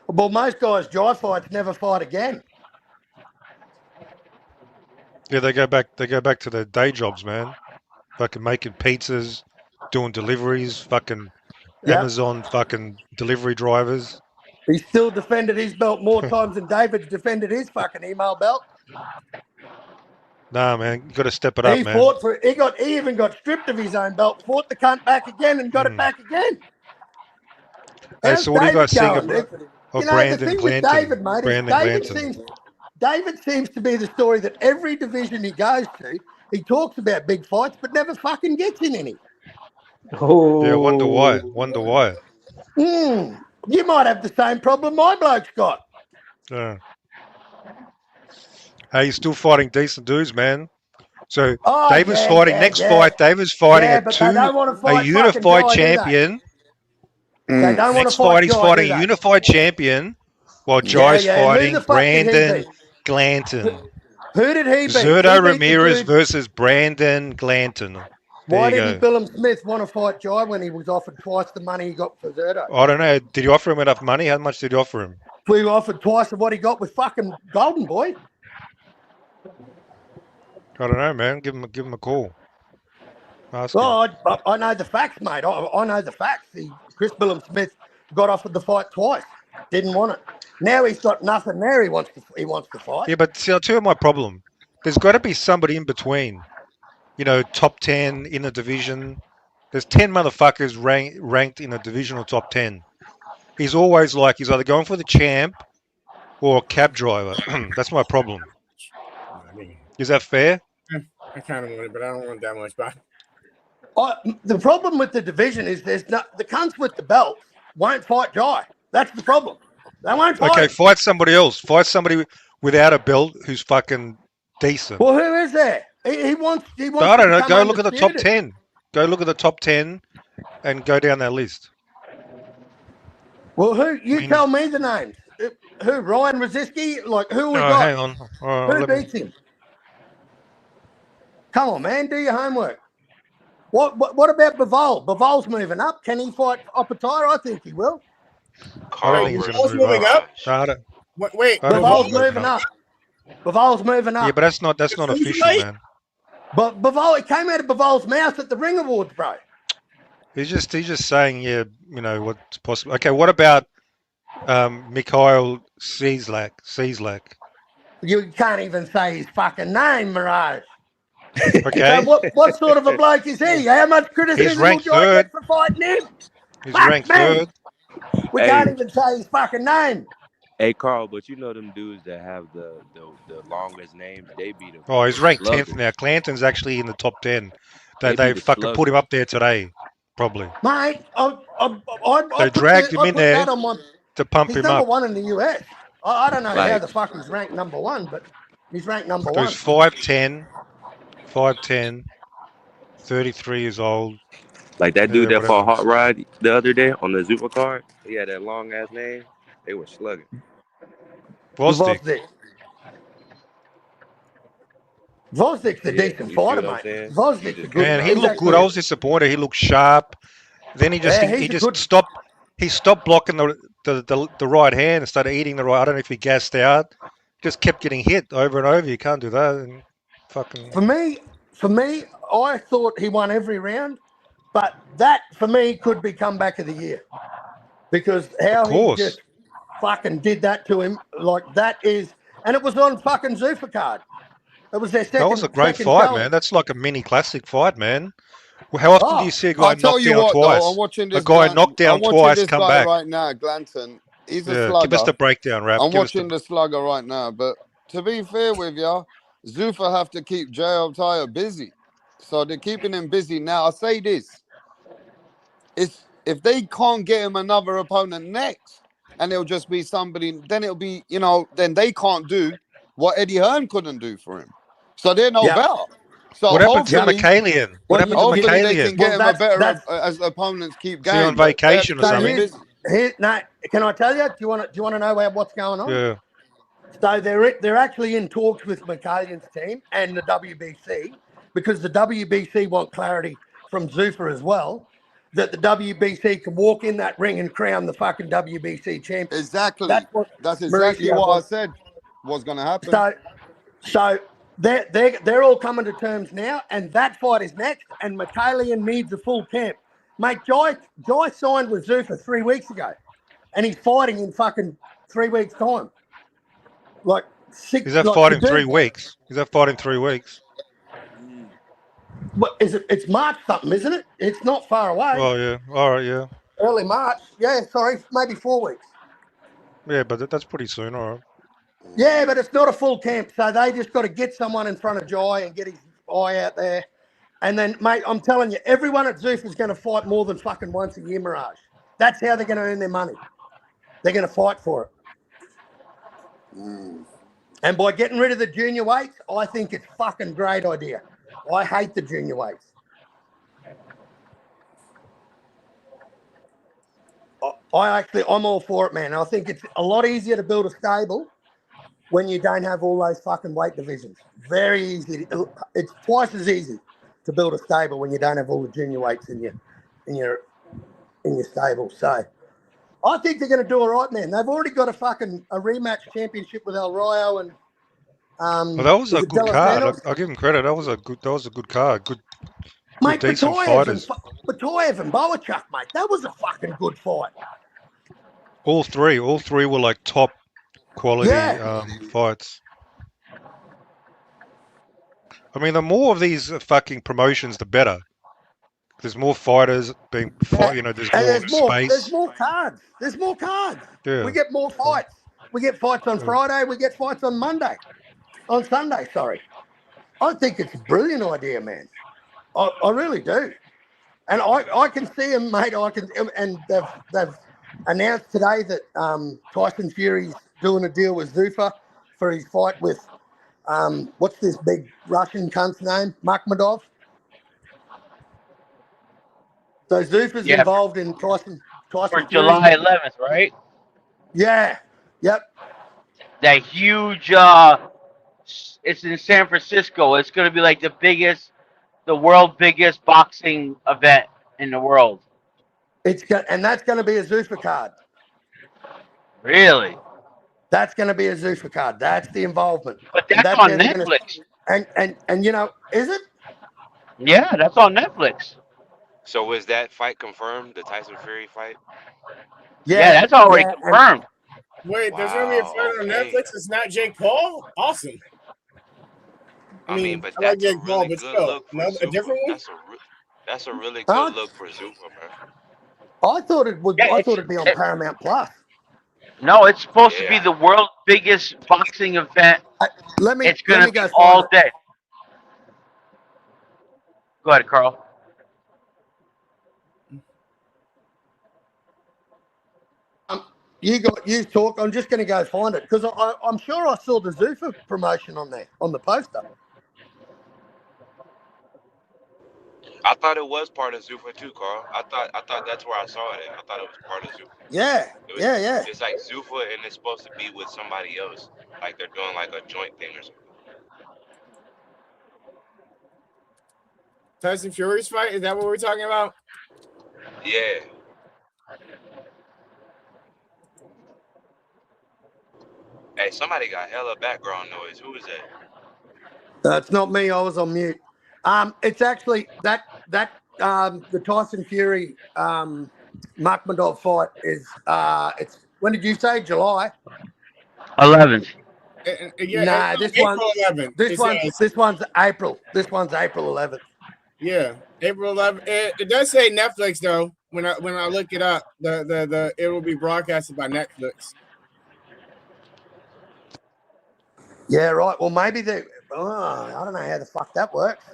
Well, most guys dry fights never fight again. Yeah, they go back to their day jobs, man. Fucking making pizzas, doing deliveries, fucking Yep. Amazon fucking delivery drivers. He still defended his belt more times than David's defended his fucking email belt. Nah, man, you got to step it up, He man. fought for it. He even got stripped of his own belt, fought the cunt back again, and got it back again. Hey, How's so what do you David guys think going? of The Brandon thing with Glanton? David, mate, is Brandon David seems to be the story that every division he goes to, he talks about big fights, but never fucking gets in any. Oh, Yeah, I wonder why. You might have the same problem my bloke's got. Yeah. Hey, he's still fighting decent dudes, man. So Oh, David's yeah, fighting yeah, next yeah. fight. David's fighting Yeah, but they don't want to a fight unified fucking Jai, do they? champion. They don't want Next to fight fight, he's Jai, fighting do a they? unified champion, while Yeah, Jai's yeah. Who fighting the fuck did he Brandon beat? Glanton. Who did he beat? He Zurdo beat the Ramirez dude- versus Brandon Glanton. Why There you didn't go. Billum Smith want to fight Jai when he was offered twice the money he got for Zurdo? I don't know. Did you offer him enough money? How much did you offer him? We offered twice of what he got with fucking Golden Boy. I don't know, man. Give him a call. Ask him. Oh, I know the facts, mate. I know the facts. Chris Billum Smith got offered the fight twice. Didn't want it. Now he's got nothing there. He wants to fight. Yeah, but see, I'll tell you my problem. There's got to be somebody in between. You know, top 10 in a division. There's 10 motherfuckers ranked in a divisional top 10. He's always like, he's either going for the champ or a cab driver. That's my problem. Is that fair? I kind of want it, but I don't want that much. But The problem with the division is the cunts with the belt won't fight Jai. That's the problem. They won't fight. Okay, him. fight somebody else. Fight somebody without a belt who's fucking decent. Well, who is there? He wants. I don't know. to Go become look at the top undisputed. 10. Go look at the top 10 and go down that list. Well, who? You I mean- tell me the names. Who? Ryan Rosiski? Like who we Oh, got? hang on. Oh, Who let me- beats him? Come on, man. Do your homework. What about Bivol? Bivol's moving up. Can he fight Oppenheimer? I think he will. Carl think he's versus gonna move moving up? Raj. No, I don't- wait, I don't Bivol's think he's moving up. Bivol's moving up. Yeah, but that's not official, man. But Bivol, it came out of Bivol's mouth at the Ring Awards, bro. He's just saying, yeah, you know what's possible. Okay, what about Mikhail Cieslak? You can't even say his fucking name, Mirage. Okay, So what sort of a bloke is he? How much criticism He's ranked will Jai third. get for fighting him? he's Fuck ranked me. third. We Hey. can't even say his fucking name. Hey Carl, but you know them dudes that have the longest names, they beat him. Oh, he's ranked Sluggers. 10th now. Clanton's actually in the top 10. They They beat the fucking put him sluggers. up there today, probably Mate, I dragged him in there to pump He's him number up. one in the US. I don't know how Like- the fuck he's ranked number one, but he's ranked number So one. he's 5'10", 33 years old. Like that dude Yeah, that fought whatever. Hot Rod the other day on the Zuffa card. He had that long ass name. They were slugging. Gvozdik. Vozdik's a Yeah, decent you see fighter, what I'm mate. saying? Vozdik's a good Man, he he's looked good. I actually- was disappointed. He looked sharp. Then he just Yeah, he he's a just good- stopped. He stopped blocking the right hand and started eating the right. I don't know if he gassed out. Just kept getting hit over and over. You can't do that. And fucking For me, I thought he won every round. But that for me could be comeback of the year because how he course. just fucking did that to him, like that is, and it was on fucking Zuffa card. It was their That was a second great fight, showing. man. That's like a mini classic fight, man. Well, how often do you Oh, see a guy I'll tell knocked you down what though, I'm twice? watching A this guy knocked down I'm watching twice, this come guy back. right now, Glanton. He's a Yeah, give us slugger. the breakdown, Rap. I'm Give us watching the. the slugger right now, but to be fair with you, Zuffa have to keep JL Tyre busy. So they're keeping him busy now. I'll say this. It's if they can't get him another opponent next, and it'll just be somebody, then it'll be, then they can't do what Eddie Hearn couldn't do for him. So they're no yeah, better. So What happened to yeah. McCallion? What Well, happened to hopefully they McCallion? can get well, him a better that's as opponents keep Is he on going, but they have to vacation or so keep him something? busy. here. No, can I tell you? Do you want to know what's going on? Yeah. So they're actually in talks with McCallion's team and the WBC because the WBC want clarity from Zuffa as well that the WBC can walk in that ring and crown the fucking WBC champion. Exactly. That's what That's exactly Mauricio what I wants. said was going to happen. So they're all coming to terms now, and that fight is next. And McCallion needs a full camp, mate. Jai signed with Zuffa 3 weeks ago, and he's fighting in fucking 3 weeks' time. Like six, Is that like fight the in 3 dude. weeks? Is that fight in 3 weeks? What is it? It's March something, isn't it? It's not far away. Oh, yeah. All right, yeah. Early March. Yeah, sorry, maybe 4 weeks. Yeah, but that's pretty soon, all right. Yeah, but it's not a full camp, so they just got to get someone in front of Jai and get his eye out there. And then, mate, I'm telling you, everyone at Zoof is going to fight more than fucking once a year, Mirage. That's how they're going to earn their money. They're going to fight for it. And by getting rid of the junior weights, I think it's fucking great idea. I hate the junior weights. I'm all for it, man. I think it's a lot easier to build a stable when you don't have all those fucking weight divisions. Very easy. It's twice as easy to build a stable when you don't have all the junior weights in your stable. So I think they're going to do all right, man. They've already got a rematch championship with El Rayo and Well, that was a it good De Los card. Santos? I'll give him credit. That was a good card. Good Mate, decent Batoyev fighters. and Boachuk, mate. That was a fucking good fight. All three were like top quality fights. I mean, the more of these fucking promotions, the better. There's more fighters being fought. There's And more space. There's more cards. There's more cards. Yeah. We get more fights. We get fights on Friday. We get fights on Sunday. Sorry. I think it's a brilliant idea, man. I really do. And I can see him, mate. And they've announced today that Tyson Fury's doing a deal with Zuffa for his fight with what's this big Russian cunt's name? Makhmudov. So Zuffa's involved in Tyson For Fury's July 11th, right? Yeah. Yep. That huge. It's in San Francisco. It's going to be like the world biggest boxing event in the world. And that's going to be a Zuffa card. Really? That's going to be a Zuffa card. That's the involvement. But that's on Netflix. And is it? Yeah, that's on Netflix. So was that fight confirmed? The Tyson Fury fight? Yeah, that's already confirmed. Wait, there's gonna be a fight on Netflix. It's not Jake Paul. Awesome. I mean, but I like that's a Jake Paul, really but good still, look for a different one. That's a really good look for Zuffa, man. I thought it would. I thought it'd be on Paramount Plus. No, it's supposed to be the world's biggest boxing event. It's going to be all day. Go ahead, Carl. You talk. I'm just going to go find it because I'm sure I saw the Zuffa promotion on there on the poster. I thought it was part of Zuffa too, Carl. I thought that's where I saw it. I thought it was part of Zuffa. Yeah, yeah. It's like Zuffa and it's supposed to be with somebody else. Like they're doing like a joint thing or something. Tyson Fury's fight? Is that what we're talking about? Yeah. Hey, somebody got hella background noise. Who is that? It's not me. I was on mute. It's actually that the Tyson Fury Makhmudov fight is it's when did you say July? 11th. Yeah, it's Nah, this one, April 11th. this It one's says, this one's April. This one's April 11th. yeah, April 11th. It does say Netflix though. When I look it up, the it will be broadcasted by Netflix. Yeah, right. Well, maybe they. Oh, I don't know how the fuck that works.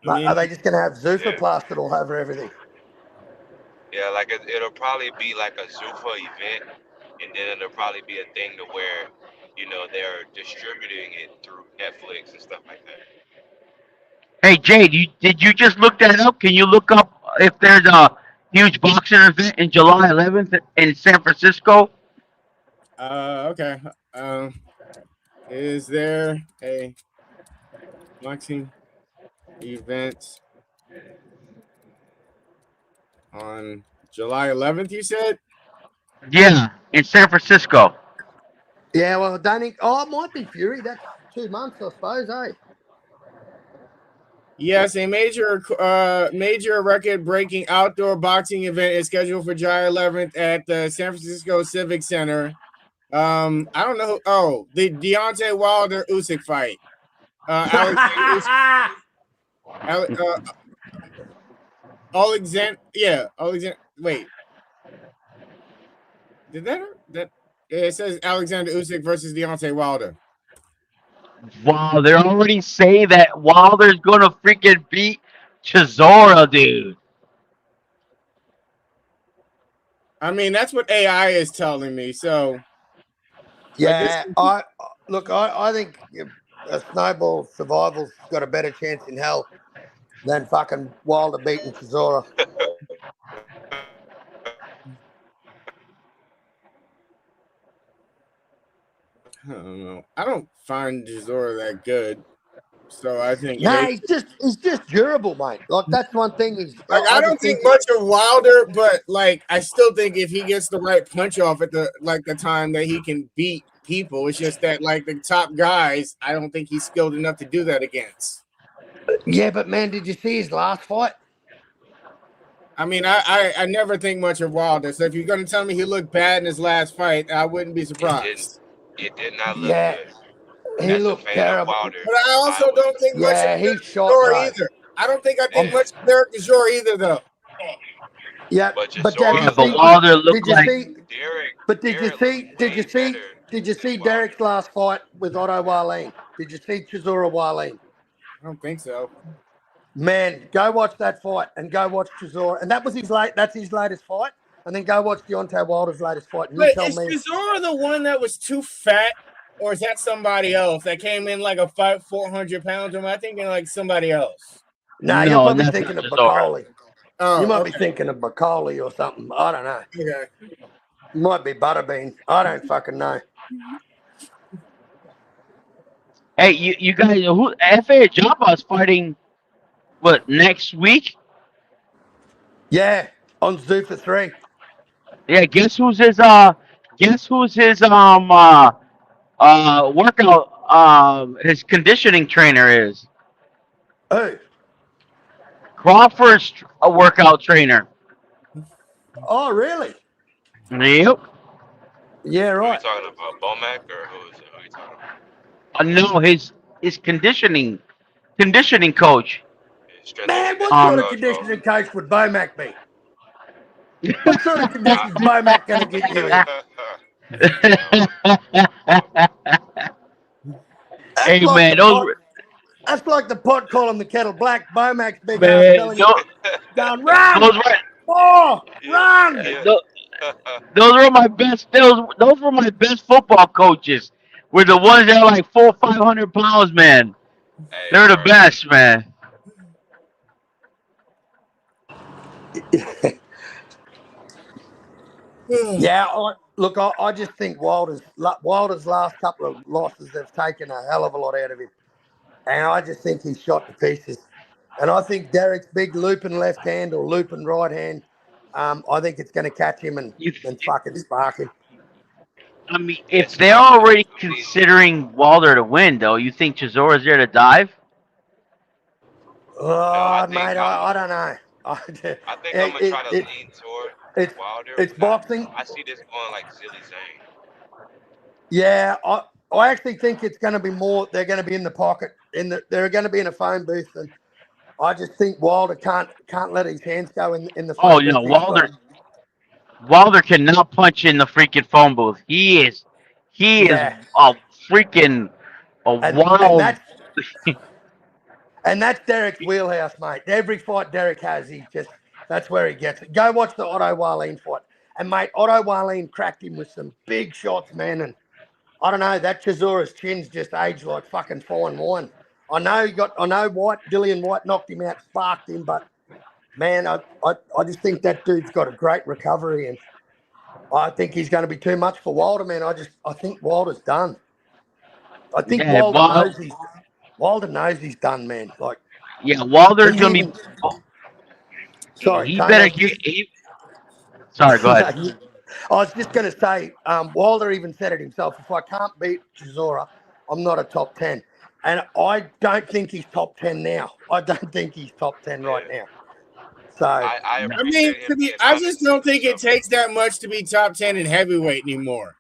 I mean, Are they just going to have Zuffa Yeah, plastered all over everything? yeah. Like it'll probably be like a Zuffa event, and then it'll probably be a thing to where, they're distributing it through Netflix and stuff like that. Hey, Jade, did you just look that up? Can you look up if there's a huge boxing event in July 11th in San Francisco? okay. Is there a boxing event on July 11th? You said. Yeah, in San Francisco. Yeah, well, I don't think. Oh, it might be Fury. That's 2 months, I suppose, eh? Yes, a major record-breaking outdoor boxing event is scheduled for July 11th at the San Francisco Civic Center. I don't know. The Deontay Wilder Usyk fight. Alexander Usyk. Alexander. Yeah, Alexander. Wait, did that? It says Alexander Usyk versus Deontay Wilder. Wow, they're already saying that Wilder's gonna freaking beat Chisora, dude. I mean, that's what AI is telling me. So, Yeah, I think a snowball survival's got a better chance in hell than fucking Wilder beating Chisora. I don't know. I don't find Chisora that good. So I think No, he's just durable, mate. Like that's one thing. I don't think much of Wilder, but like I still think if he gets the right punch off at the time that he can beat people. It's just that like the top guys, I don't think he's skilled enough to do that against. Yeah, but man, did you see his last fight? I mean, I never think much of Wilder. So if you're gonna tell me he looked bad in his last fight, I wouldn't be surprised. It did not look Yeah, good. he As a looked fan terrible. of Wilder, But I also I was don't think much Yeah, of he Derek shot, Chisora bro. either. I don't think much of Derek Chisora either, though. Yeah, but but have you Yeah, Chisora, but seen? Wilder looked Did you like see? Derek, But Derek looks way better did you than see Wilder. Derek's last fight with Otto Wallin? Did you see Chisora Wallin? I don't think so. Man, go watch that fight and go watch Chisora. And that's his latest fight. And then go watch Deontay Wilder's latest fight. And you But tell is me. Chisora the one that was too fat, or is that somebody else that came in like a fight 400 pounds? Or am I thinking like somebody else? Nah, you're no, probably that's thinking not of Chisora. Bacoli. Oh, You might okay. be thinking of Bacoli or something. I don't know. Okay. Might be Butterbean. I don't fucking know. Hey, you guys, who FA Japa's fighting? What next week? Yeah, on Zuffa 3. Yeah, guess who's his workout his conditioning trainer is Who? Crawford's a workout trainer. Oh, really? Yep. Yeah, Who are you right. talking about? Bomac or who are you talking about? No, his conditioning coach. Strength and Man, what conditioning sort of Um, coach. Oh. conditioning coach would Bomac be? What sort of conditions is Bomac going to get you in? That's hey like man, the pot. That's like the pot calling the kettle black. Bomac's big ass man, telling you, going, those run! were Oh, yeah, run! yeah. those, those were my best. Those were my best football coaches. Were the ones that are like 400-500 pounds, man. Hey, They're the bro. best, man. Yeah, I just think Wilder's last couple of losses have taken a hell of a lot out of him. And I just think he's shot to pieces. And I think Derek's big looping left hand or looping right hand, I think it's going to catch him and You, fucking spark him. I mean, Yes, if they're spark him already completely. considering Wilder to win, though, you think Chisora's there to dive? Oh, I think mate, I don't know. I think I'm gonna try to It, lean toward it's Wilder, it's but boxing. I see this going like Zilly Zane. Yeah, I actually think it's going to be more. They're going to be in the pocket. They're going to be in a phone booth, and I just think Wilder can't let his hands go in the Oh, phone booth. He's got Wilder cannot punch in the freaking phone booth. He is yeah, a freaking a and wild. that's Derek's wheelhouse, mate. Every fight Derek has, that's where he gets it. Go watch the Otto Wallin fight, and mate, Otto Wallin cracked him with some big shots, man, and I don't know, that Chisora's chin's just aged like fucking fine wine. I know Dillian White knocked him out, sparked him, but man, I just think that dude's got a great recovery, and I think he's going to be too much for Wilder, man. I think Wilder's done. I think Yeah, Wilder knows he's done, man. Like Wilder's he's gonna be. even sorry, He Tone. better get. Sorry, go ahead. I was just going to say, Wilder even said it himself. If I can't beat Chisora, I'm not a top 10. And I don't think he's top 10 now. I don't think he's top 10 right now. So I I appreciate mean, him being I honest just with don't think it himself. takes that much to be top 10 in heavyweight anymore.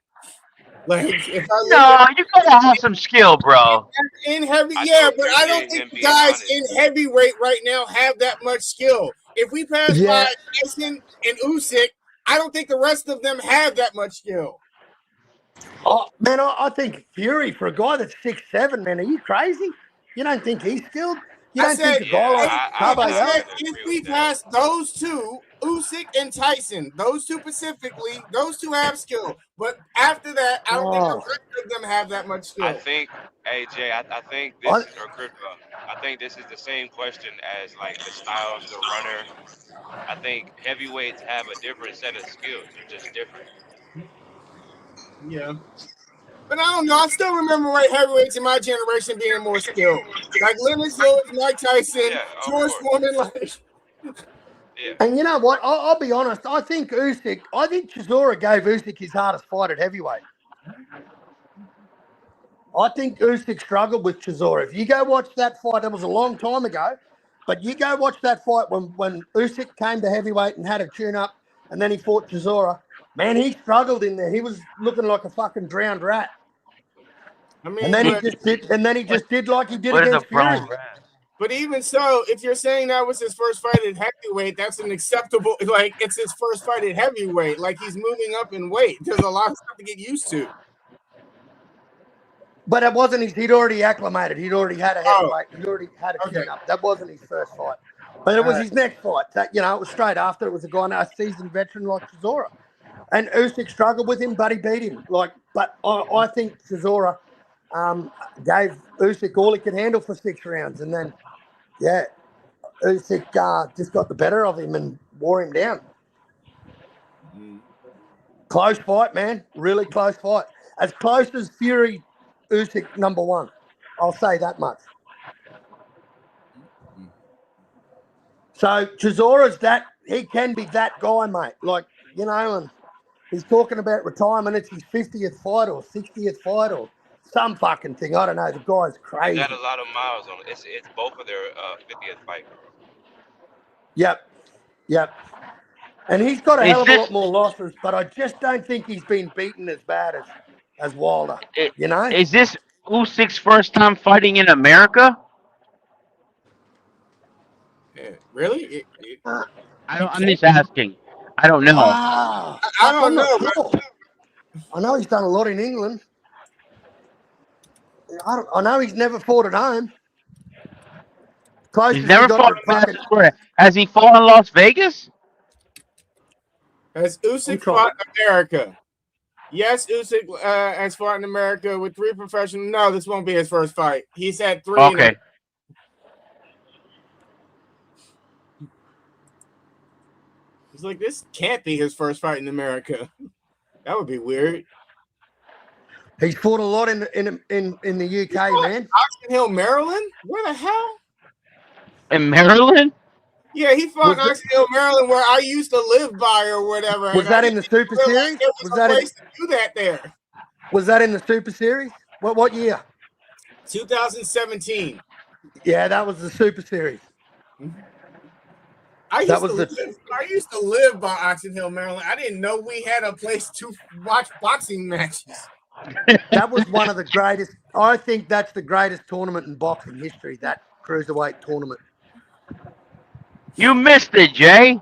Like, if I look No, you gotta have some skill, bro. in heavy, I yeah, do but I don't appreciate think him the being guys honest. in heavyweight right now have that much skill. If we pass yeah, by Tyson and Usyk, I don't think the rest of them have that much skill. oh man, I think Fury for a guy that's 6'7", man, are you crazy? You don't think he's skilled? You I don't think said, a guy like I Cabo? said, would if agree we with that. pass those two, Usyk and Tyson, those two specifically, those two have skill. But after that, I don't think the Oh, rest of them have that much I skill. think, AJ, I think I, this is, or Crypto, I think this is the same question as like the Styles, the runner. I think heavyweights have a different set of skills. They're just different. Yeah. But I don't know. I still remember white heavyweights in my generation being more skilled. Like Lennox Lewis, Mike Tyson, Yeah, of George course. Foreman. Like, Yeah. and you know what? I'll be honest. I think Chisora gave Usyk his hardest fight at heavyweight. I think Usyk struggled with Chisora. If you go watch that fight, that was a long time ago, but you go watch that fight when Usyk came to heavyweight and had a tune-up, and then he fought Chisora. Man, he struggled in there. He was looking like a fucking drowned rat. I And mean, then but he just did like he did What is a against Fury. brown rat? but even so, if you're saying that was his first fight at heavyweight, that's an acceptable. Like it's his first fight at heavyweight. Like he's moving up in weight. There's a lot of stuff to get used to. But it wasn't he'd already acclimated. He'd already had a heavyweight. He'd already had a Okay. tune-up. That wasn't his first fight. But it was his next fight. That, it was straight after. It was a guy, a seasoned veteran like Chisora. And Usyk struggled with him, but he beat him. But I think Chisora gave Usyk all he could handle for 6 rounds. And then, Usyk just got the better of him and wore him down. Close fight, man. Really close fight. As close as Fury, Usyk number 1. I'll say that much. So Chisora's he can be that guy, mate. And he's talking about retirement. It's his 50th fight or 60th fight or some fucking thing. I don't know. The guy's He's crazy. got a lot of miles on it. It's both of their 50th fight. Yep. And he's got a hell of a lot more losses, but I just don't think he's been beaten as bad as Wilder. Is this Usyk's first time fighting in America? Yeah, really? I'm just asking. I don't know. I don't know, sure. I know he's done a lot in England. I know he's never fought at home. He's never fought in Madison Square. Has he fought in Las Vegas? Has Usyk fought in America? Yes, Usyk has fought in America with 3 professional. No, this won't be his first fight. He's had 3. Okay. He's like, this can't be his first fight in America. That would be weird. He's fought a lot in the UK, man. Oxon Hill, Maryland? Where the hell? In Maryland? Yeah, he fought in Oxon Hill, Maryland, where I used to live by or whatever. Was that in the Super Series? Was that place to do that there? Was that in the Super Series? What year? 2017. Yeah, that was the Super Series. I That used was to the live. I used to live by Oxon Hill, Maryland. I didn't know we had a place to watch boxing matches. That was one of the greatest. I think that's the greatest tournament in boxing history. That cruiserweight tournament. You missed it, Jay.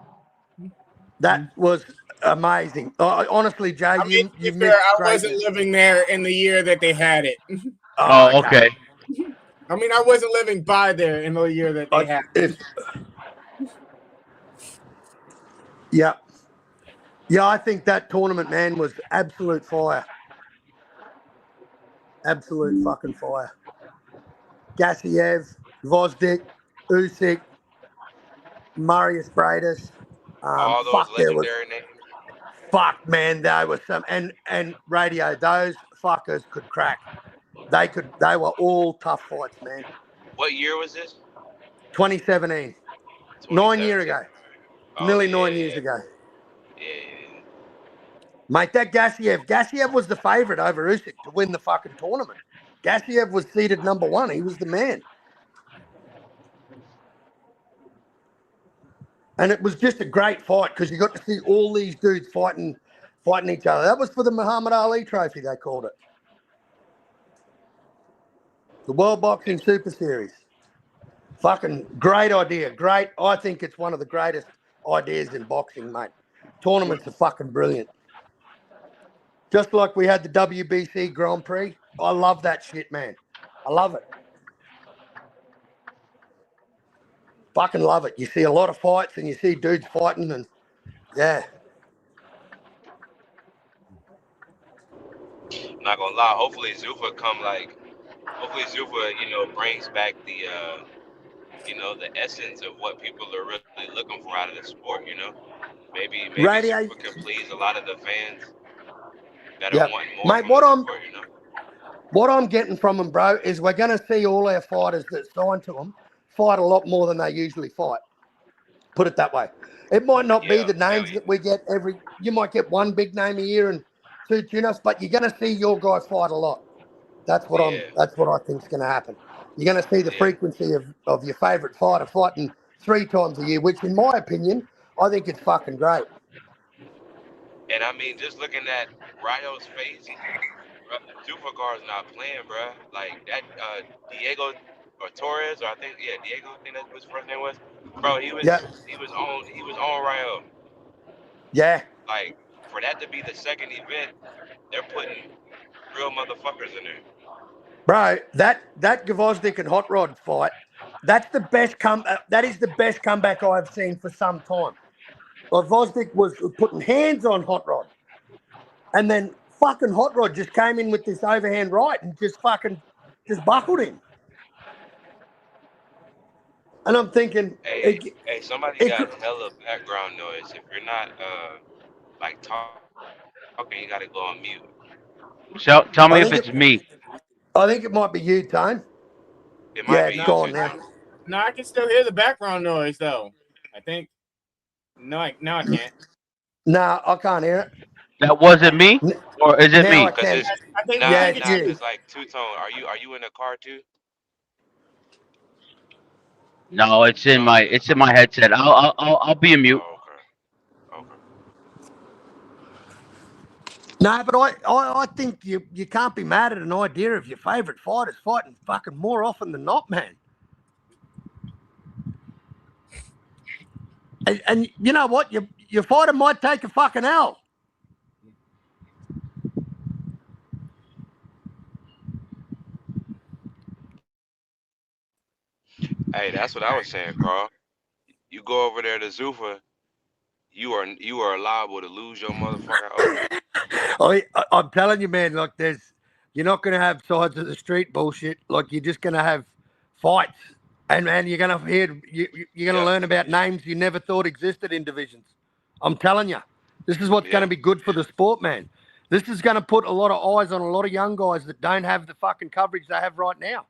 That was amazing. Honestly, Jay, I mean, to you be fair, missed I wasn't greatness. living there in the year that they had it. Oh, Oh, okay. okay. I mean, I wasn't living by there in the year that they had it. If yeah, yeah, I think that tournament, man, was absolute fire. Absolute fucking fire. Gassiev, Vosdik, Usyk, Marius Bradis. All those Fuck, there was legendary names. fuck, man. There was some and radio. Those fuckers could crack. They could. They were all tough fights, man. What year was this? 2017, 9 years 2017. ago, Oh nearly yeah, 9 years ago, yeah. mate. That Gassiev was the favourite over Usyk to win the fucking tournament. Gassiev was seeded number 1. He was the man. And it was just a great fight because you got to see all these dudes fighting each other. That was for the Muhammad Ali Trophy, they called it. The World Boxing Super Series. Fucking great idea. Great. I think it's one of the greatest ideas in boxing, mate. Tournaments are fucking brilliant. Just like we had the WBC Grand Prix. I love that shit, man. I love it. Fucking love it. You see a lot of fights and you see dudes fighting and yeah. I'm not gonna lie. Hopefully Zuffa brings back the the essence of what people are really looking for out of the sport. Maybe Radio. Zuffa can please a lot of the fans that are Yep. wanting more Mate, from the sport. what I'm getting from them, bro, is we're going to see all our fighters that sign to them fight a lot more than they usually fight. Put it that way. It might not be Yeah, the names hell that we get you might get one big name a year and 2 tune-ups, but you're going to see your guy fight a lot. That's what yeah, I think's going to happen. You're going to see the yeah. frequency of your favourite fighter fighting 3 times a year, which in my opinion, I think it's fucking great. And I mean, just looking at Ryo's face, Zuffa Gar's not playing, bro. Like that, Diego or Torres, or Diego. I think that's what his first name was. Bro, Yeah. he was on Ryo. Yeah. Like for that to be the second event, they're putting real motherfuckers in there. Bro, that Gvozdyk and Hot Rod fight, that is the best comeback I've seen for some time. Like Gvozdyk was putting hands on Hot Rod, and then fucking Hot Rod just came in with this overhand right and just buckled him. And I'm thinking, Hey, somebody got hella background noise. If you're not like talking, you gotta go on mute. So tell me if it's me. I think it might be you, Tone. It might be it's you gone too. now. No, I can still hear the background noise though. I think. No, I can't. No, I can't hear it. That wasn't me, or is it Now me? I can. I think it's you. It's like two-tone. Are you in the car too? No, it's in my headset. I'll be a mute. Oh, okay. No, but I think you can't be mad at an idea of your favourite fighters fighting fucking more often than not, man. And you know what? Your fighter might take a fucking L. Hey, that's what I was saying, Carl. You go over there to Zuffa, you are liable to lose your motherfucking I'm telling you, man. Like, you're not going to have sides of the street bullshit. Like, you're just going to have fights, and man, you're going to you're going to learn about names you never thought existed in divisions. I'm telling you, this is what's going to be good for the sport, man. This is going to put a lot of eyes on a lot of young guys that don't have the fucking coverage they have right now.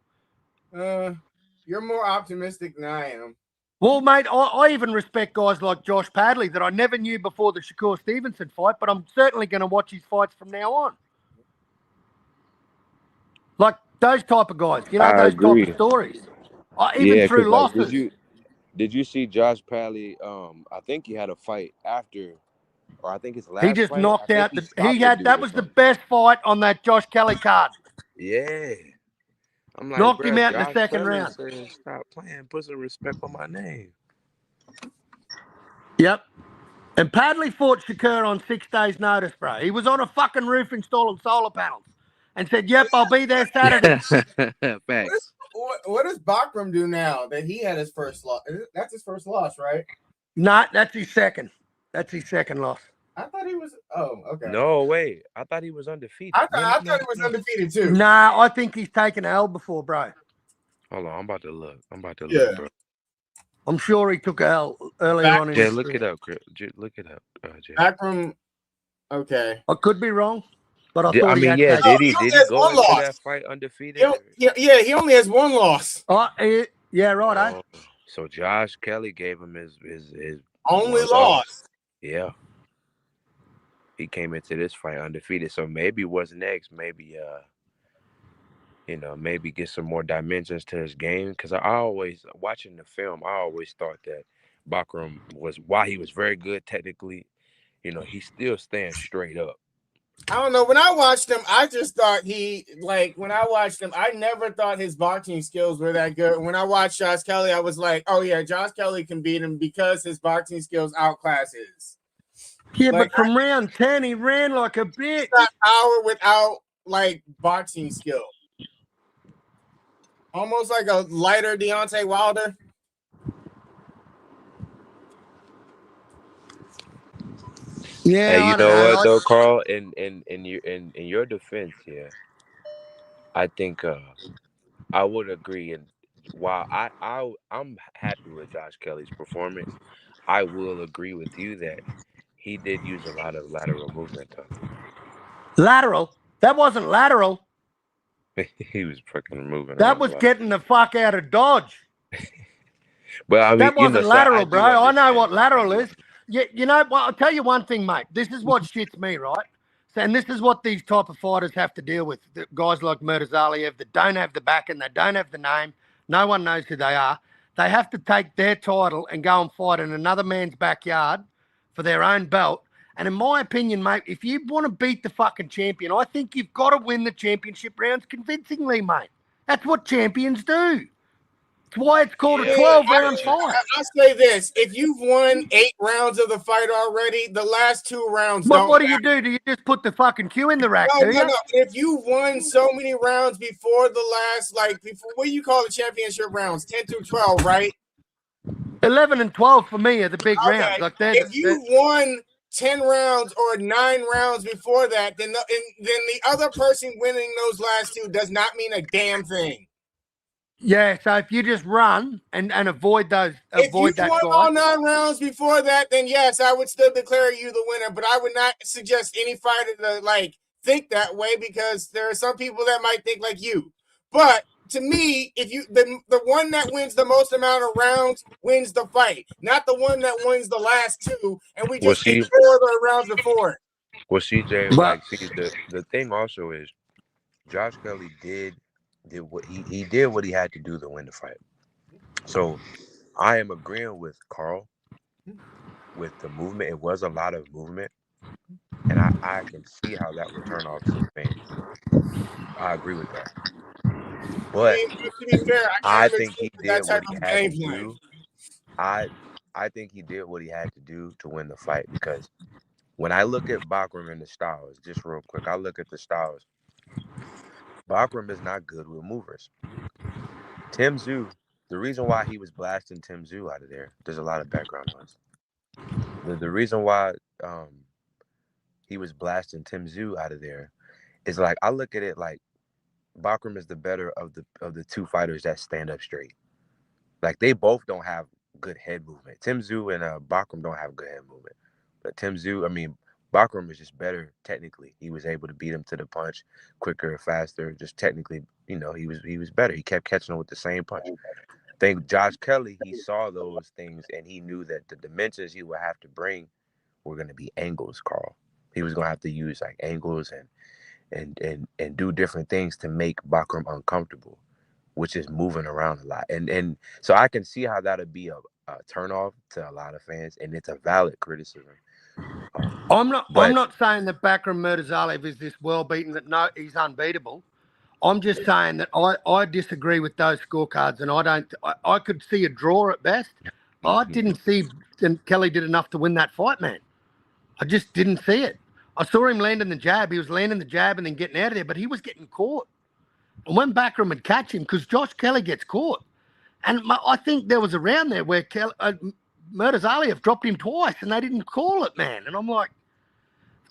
You're more optimistic than I am. Well, mate, I even respect guys like Josh Padley that I never knew before the Shakur Stevenson fight, but I'm certainly going to watch his fights from now on. Like those type of guys, those type of stories. Even through losses. Did you see Josh Pally? I think he had a fight after, or I think his He last just fight. I knocked think out he the. He stopped the had dude that or was the something. best fight on that Josh Kelly card. Yeah. I'm like, Knocked him bro, out in the Josh second Kelly round. said, stop playing, put some respect on my name. Yep. And Padley fought Shakur on 6 days' notice, bro. He was on a fucking roof installing solar panels and said, "Yep, I'll be there Saturday." Facts. What does Bakram do now that he had his first loss? That's his first loss, right? Nah, that's his second. That's his second loss. I thought he was. Oh, okay. No, wait. I thought he was undefeated. I thought he was undefeated too. Nah, I think he's taken a L before, bro. Hold on, I'm about to look. Yeah. Bro. I'm sure he took a L earlier on in Yeah, his look career. it up, Chris. Look it up, Jay. Bakram. Okay. I could be wrong, but I I thought he mean, had yeah, taken. did he has go one into loss. that fight undefeated? Yeah, he only has one loss. Oh, yeah, right, eh? Oh, so Josh Kelly gave him his Only one loss. Yeah. He came into this fight undefeated. So maybe what's next? Maybe maybe get some more dimensions to his game. Because I always, watching the film, I always thought that Bakram was, while he was very good technically, he still stands straight up. I don't know. When I watched him, I just thought I never thought his boxing skills were that good. When I watched Josh Kelly, I was like, oh yeah, Josh Kelly can beat him because his boxing skills outclass his. Yeah, Like, but from round 10, he ran like a bitch. Got power without like boxing skill. Almost like a lighter Deontay Wilder. Yeah, Hey, you I don't know know. what though, Carl? In your defense, yeah, I think I would agree. And while I'm happy with Josh Kelly's performance, I will agree with you that he did use a lot of lateral movement though. Lateral? That wasn't lateral. He was freaking moving That around a was lot. getting the fuck out of Dodge. But I mean, That wasn't so I lateral, bro. do I know understand. what lateral is. You know what? I'll tell you one thing, mate. This is what shits me, right? And this is what these type of fighters have to deal with. The guys like Murtazaliev that don't have the back and they don't have the name. No one knows who they are. They have to take their title and go and fight in another man's backyard for their own belt. And in my opinion, mate, if you want to beat the fucking champion, I think you've got to win the championship rounds convincingly, mate. That's what champions do. That's why it's called a 12-round fight. I'll say this: if you've won 8 rounds of the fight already, the last 2 rounds don't. What do you do? Do you just put the fucking cue in the rack? No. If you won so many rounds before the last, before what do you call the championship rounds? 10 through 12, right? 11 and 12 for me are the big rounds. Like if you won 10 rounds or 9 rounds before that, then the other person winning those last 2 does not mean a damn thing. Yeah, so if you just run and avoid those, avoid that guy. If you won all 9 rounds before that, then yes, I would still declare you the winner. But I would not suggest any fighter to think that way because there are some people that might think like you. But to me, if you the one that wins the most amount of rounds wins the fight, not the one that wins the last 2, and we just ignore the rounds before it. Well, CJ, the thing also is, Josh Kelly did what he did what he had to do to win the fight. So I am agreeing with Carl with the movement. It was a lot of movement, and I can see how that would turn off some fans. I agree with that. But to be fair, I think he did what he had to do. I think he did what he had to do to win the fight because when I look at Bakram and the styles, just real quick, I look at the styles. Bakram is not good with movers. Tim Tszyu, the reason why he was blasting Tim Tszyu out of there, there's a lot of background noise. The reason why he was blasting Tim Tszyu out of there is I look at it like Bakram is the better of the 2 fighters that stand up straight. They both don't have good head movement. Tim Tszyu and Bakram don't have good head movement. But Bakram is just better technically. He was able to beat him to the punch quicker, faster. Just technically, he was better. He kept catching him with the same punch. I think Josh Kelly, he saw those things and he knew that the dimensions he would have to bring were going to be angles, Carl. He was going to have to use angles and do different things to make Bakram uncomfortable, which is moving around a lot. And so I can see how that'd be turnoff to a lot of fans, and it's a valid criticism. I'm not But saying that Bakram Murtazalev is this world beaten that no, he's unbeatable. I'm just saying that I disagree with those scorecards, and I could see a draw at best. I didn't see Kelly did enough to win that fight, man. I just didn't see it. I saw him landing the jab. He was landing the jab and then getting out of there, but he was getting caught. And when Bakram would catch him, because Josh Kelly gets caught, and I think there was a round there where Murtazalev dropped him twice, and they didn't call it, man. And I'm like,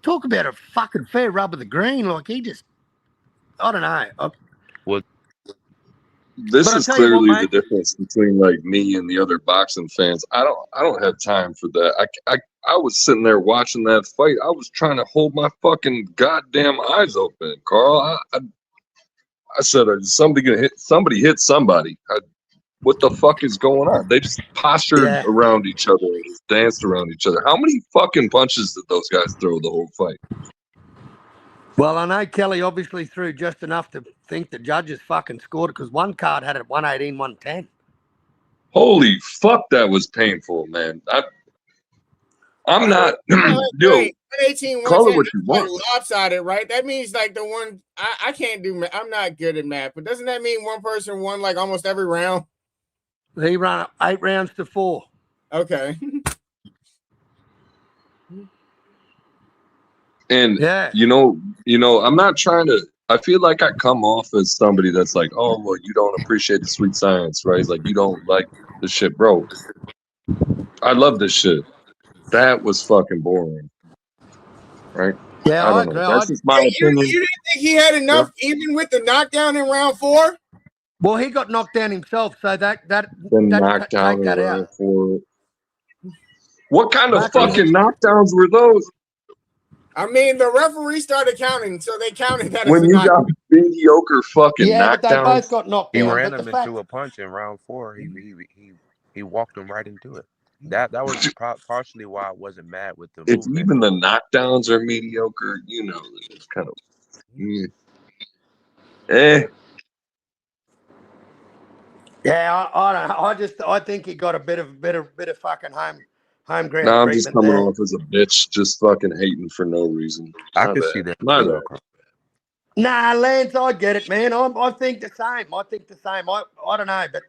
talk about a fucking fair rub of the green. Like, he just, I don't know. This But I is tell you what, clearly the mate. difference between like me and the other boxing fans. I don't have time for that. I was sitting there watching that fight. I was trying to hold my fucking goddamn eyes open, Carl. I said, somebody hit somebody. What the fuck is going on? They just postured Yeah. around each other and just danced around each other. How many fucking punches did those guys throw the whole fight? Well, I know Kelly obviously threw just enough to think the judges fucking scored it, because one card had it 118, 110. Holy fuck, that was painful, man. I'm not. Yo, 118, call it 110, what you that's want. like lopsided, right? That means like the one I can't do. I'm not good at math, but doesn't that mean one person won like almost every round? He ran 8 rounds to 4. Okay. And Yeah. you know, I'm not trying to. I feel like I come off as somebody that's like, oh, well, you don't appreciate the sweet science, right? Like, you don't like the shit, bro. I love this shit. That was fucking boring, right? Yeah, I I don't agree. know. That's just my You opinion. didn't think he had enough, even with the knockdown in round 4? Well, he got knocked down himself, so that The take knockdown that in out. round 4. What kind of Bakram fucking knockdowns were those? I mean, the referee started counting, so they counted that as When a you knockdown. got mediocre fucking Yeah, but they knockdowns. both got knocked he down. ran But the him fact, into a punch in round 4. He walked him right into it. That was partially why I wasn't mad with the If movement. even the knockdowns are mediocre, it's kind of yeah, I don't know. I think he got a bit of fucking home ground Now I'm just treatment coming there. off as a bitch, just fucking hating for no reason. I My could bad. see that. My too, bad. Carl. Nah, Lance, I get it, man. I think the same. I don't know, but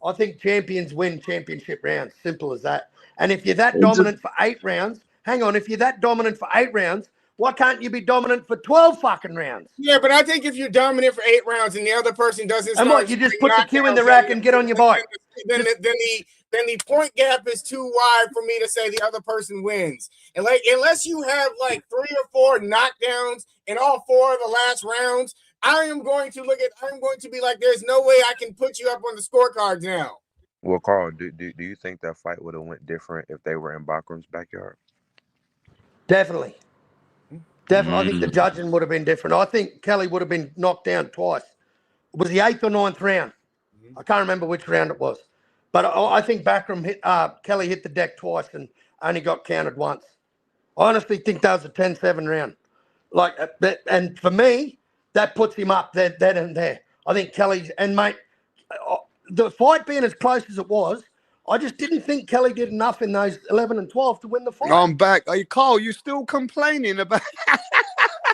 I think champions win championship rounds. Simple as that. And if you're that It just- dominant for 8 rounds, hang on. If you're that dominant for 8 rounds, why can't you be dominant for 12 fucking rounds? Yeah, but I think if you're dominant for 8 rounds and the other person doesn't And start what, you just put the cue in the knockdowns, rack and get on your bike? then the point gap is too wide for me to say the other person wins. And like, unless you have like 3 or 4 knockdowns in all 4 of the last rounds, I'm going to be like, there's no way I can put you up on the scorecards now. Well, Carl, do you think that fight would have went different if they were in Bakram's backyard? Definitely. I think the judging would have been different. I think Kelly would have been knocked down twice. It was the 8th or 9th round. I can't remember which round it was. But I think Kelly hit the deck twice and only got counted once. I honestly think that was a 10-7 round. And for me, that puts him up there and there. I think Kelly's, and mate, the fight being as close as it was, I just didn't think Kelly did enough in those 11 and 12 to win the fight. I'm back. Are you, Carl? You still complaining about?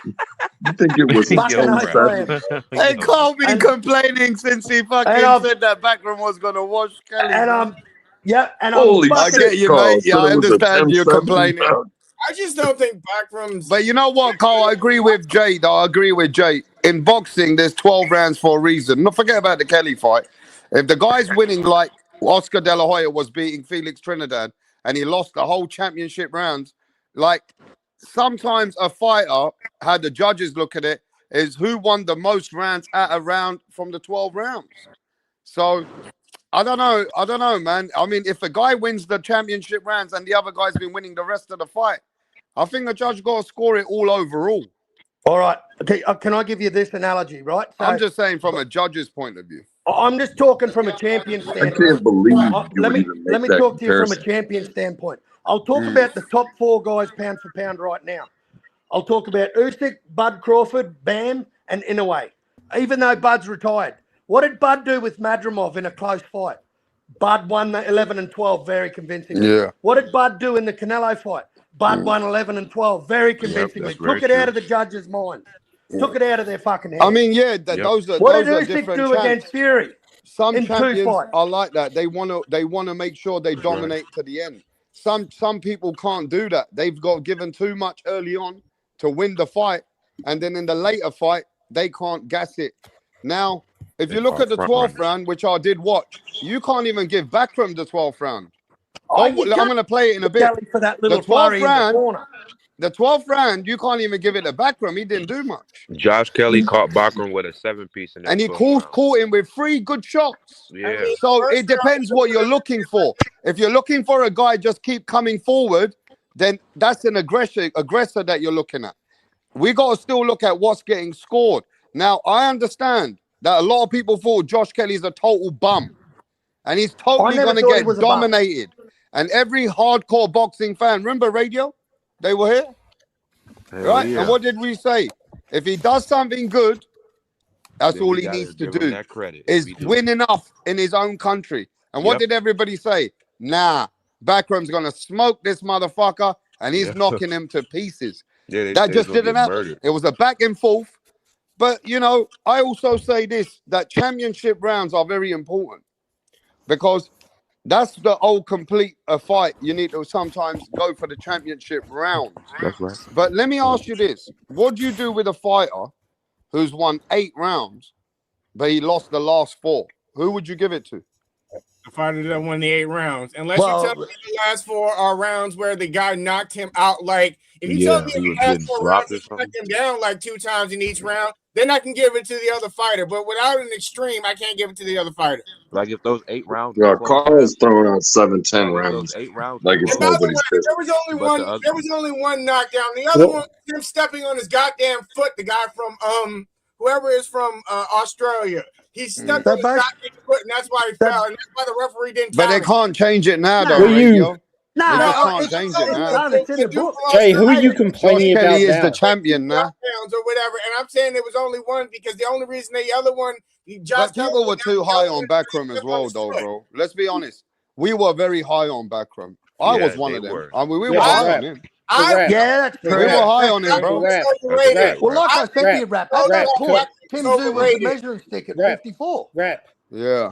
You think it was Fucking oath I am. Hey, Carl been complaining since he fucking said that Bakram was gonna wash Kelly. And yeah, and holy I shit, get you, Carl. mate. Yeah, So I it was a understand you're 10-7 complaining. round. I just don't think Bakram's. But you know what, Carl? I agree with Jay. Though I agree with Jay. In boxing, there's 12 rounds for a reason. Not forget about the Kelly fight. If the guy's winning like Oscar De La Hoya was beating Felix Trinidad, and he lost the whole championship rounds, like sometimes a fighter, how the judges look at it, is who won the most rounds at a round from the 12 rounds. So I don't know, man. I mean, if a guy wins the championship rounds and the other guy's been winning the rest of the fight, I think the judge got to score it all overall. All right. Okay. Can I give you this analogy, right? So, I'm just saying from a judge's point of view. I'm just talking from a champion I standpoint. can't believe you Let would me even make that talk to you from a comparison. champion standpoint. I'll talk about the top 4 guys pound for pound right now. I'll talk about Usyk, Bud Crawford, Bam, and Inoue. Even though Bud's retired, what did Bud do with Madrimov in a close fight? Bud won the 11 and 12 very convincingly. Yeah. What did Bud do in the Canelo fight? Bud won 11 and 12 very convincingly. that's very Took it out true. of the judges' minds. Took it out of their fucking head. I mean, yeah, Yep. those are what those did are Usyk different do champs. against Fury? Some in 2 champions fights? are like that. They wanna make sure they dominate to the end. Some people can't do that. They've got given too much early on to win the fight, and then in the later fight they can't gas it. Now, if They you look are at the front 12th runners. round, which I did watch, you can't even give Backram the 12th round. Oh, Oh, you I'm can't going to play it in a bit. Kelly for that The little 12th flurry in the round, corner. the 12th round, you can't even give it to Backram. He didn't do much, Josh Kelly caught Bachram with a 7-piece in that and he first round. caught him with 3 good shots. Yeah. So it depends what you're looking for. If you're looking for a guy just keep coming forward, then that's an aggressor that you're looking at. We got to still look at what's getting scored. Now, I understand that a lot of people thought Josh Kelly's a total bum, and he's totally never going to thought he get was a bum. dominated. And every hardcore boxing fan, remember Radio? They were here, Hell right? yeah. And what did we say? If he does something good, that's Then all we he gotta needs to give him do, that credit. is We do. win enough in his own country. And what Yep. did everybody say? Nah, Backram's going to smoke this motherfucker, and he's Yeah. knocking him to pieces. Yeah, they That said just he's gonna didn't get happen. murdered. It was a back and forth. But, you know, I also say this, that championship rounds are very important because that's the whole complete fight. You need to sometimes go for the championship rounds. That's right. But let me ask you this. What do you do with a fighter who's won 8 rounds, but he lost the last 4? Who would you give it to? The fighter that won the 8 rounds. Unless Well, you tell me the last 4 are rounds where the guy knocked him out. Like, if you tell me he the was last getting 4 rounds, dropped or he something. knocked him down like 2 times in each round, then I can give it to the other fighter. But without an extreme, I can't give it to the other fighter. Like if those 8 rounds Yeah, were close, Carl's throwing out 7-10 like if rounds those 8 rounds like were it's And by close, the nobody's way, business. there was only one knockdown. The other Well- one was him stepping on his goddamn foot. The guy from whoever is from Australia. He stepped on his goddamn foot, and that's why he fell. And that's why the referee didn't But count they it. can't change it now, No. though, Were you- Radio. No, They just No, can't it's change done, it now. done. It's in the book. Jay, who are you Josh complaining about Kelly is now? the champion now. Knockdowns or whatever, and I'm saying there was only one because the only reason the other one, Josh But people were too high on Backram as well, though, bro. Let's be honest. We were very high on Backram. I Yeah, was one they of them. were. I mean, we Yeah, were high rap. on him. Rap. Yeah, that's The true. We were rap. high on him, Backram bro. is Rap. overrated. Rap. Well, like I said to Rap. you, Rap, Rap. at that Rap. point, Tim Zoo was the Overrated. measuring stick at Rap. 54. Rap. Yeah.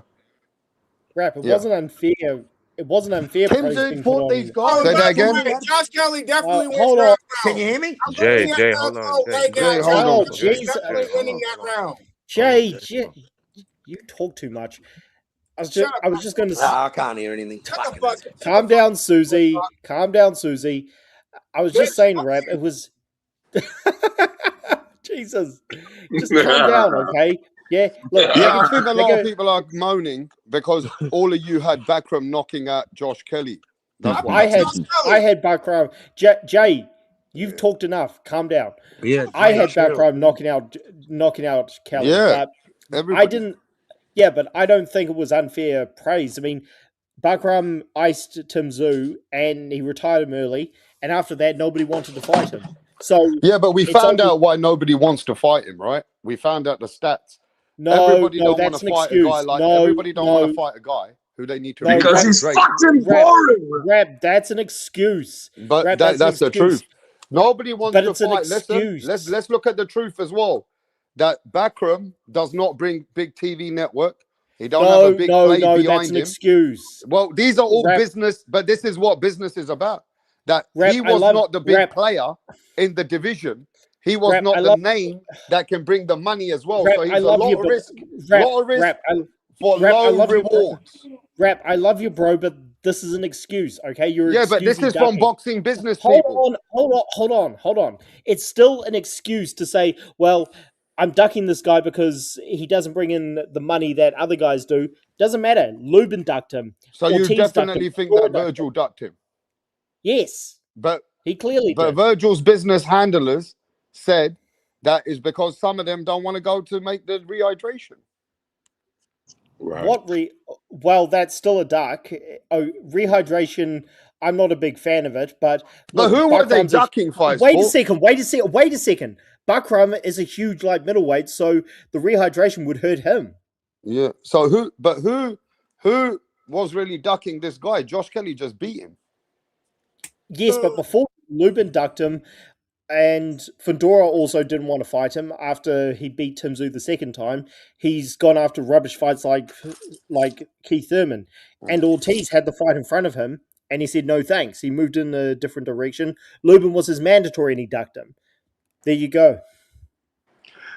It Yeah. wasn't unfair. It wasn't unfair. Tim praise Zoo being fought put these on. guys. Say that by the again? way, Josh Kelly definitely wins hold that on. round. Can you hear me? I'm Jay, looking at Jay, that hold on, round Jay. right now. Jay, hold Josh on. Kelly Jay, is definitely Jay, hold winning on, that round. Jay, Jay, Jay, hold on. you talk too much. I was Shut just going to I can't hear anything. Shut the fuck up. calm down, Susie. Calm down, Susie. I was just saying, Rap. It was Jesus. Just calm down, okay? Yeah. Look. Yeah, I think a lot nigga, of people are moaning because all of you had Backram knocking out Josh Kelly. That's what I happened. had background. Jay, you've talked enough. Calm down. Yeah, I Jay, had chill. background knocking out Kelly. Yeah, But everybody. I didn't. Yeah, but I don't think it was unfair praise. I mean, Bakram iced Tim Zoo and he retired him early, and after that, nobody wanted to fight him. So Yeah, but we it's found only- out why nobody wants to fight him, right? We found out the stats. no, Everybody don't want that's to an fight a excuse. guy like No, everybody don't no, want to fight a guy who they need to No, Because Rap, he's Great. fucking Rap, boring. Rap, that's an excuse. But Rap, that's an the excuse. truth. Nobody wants But to it's an fight. Listen, excuse. let's look at the truth as well. That Backram does not bring big TV network. He don't have a big play that's behind an him. excuse. Well, these are all Rap. business, but this is what business is about. That Rap, he I was love- not the big Rap. player in the division. He was Rap, not I the love- name that can bring the money as well. Rap, so I he's a love lot you, of but risk, Rap, lot of risk Rap, for Rap, I low love you, bro. rewards. Rap, I love you, bro, but this is an excuse, okay? You're Yeah, but this excusing is from ducking. boxing business Hold people. on. It's still an excuse to say, well, I'm ducking this guy because he doesn't bring in the money that other guys do. Doesn't matter. Lubin ducked him. So you Ortiz ducked definitely him. think Cora that ducked Virgil him. ducked him. Yes, But he clearly but did. Virgil's business handlers said that is because some of them don't want to go to make the rehydration. Right. Well, that's still a duck. Oh, rehydration, I'm not a big fan of it, but But look, who were they Bakram's a- ducking fights Wait a for? second. Bakram is a huge light middleweight, so the rehydration would hurt him. Yeah. So who was really ducking this guy. Josh Kelly just beat him. Yes, but before Lubin ducked him, and Fedora also didn't want to fight him after he beat Tim Tszyu the second time. He's gone after rubbish fights like Keith Thurman. And Ortiz had the fight in front of him, and he said no thanks. He moved in a different direction. Lubin was his mandatory, and he ducked him. There you go.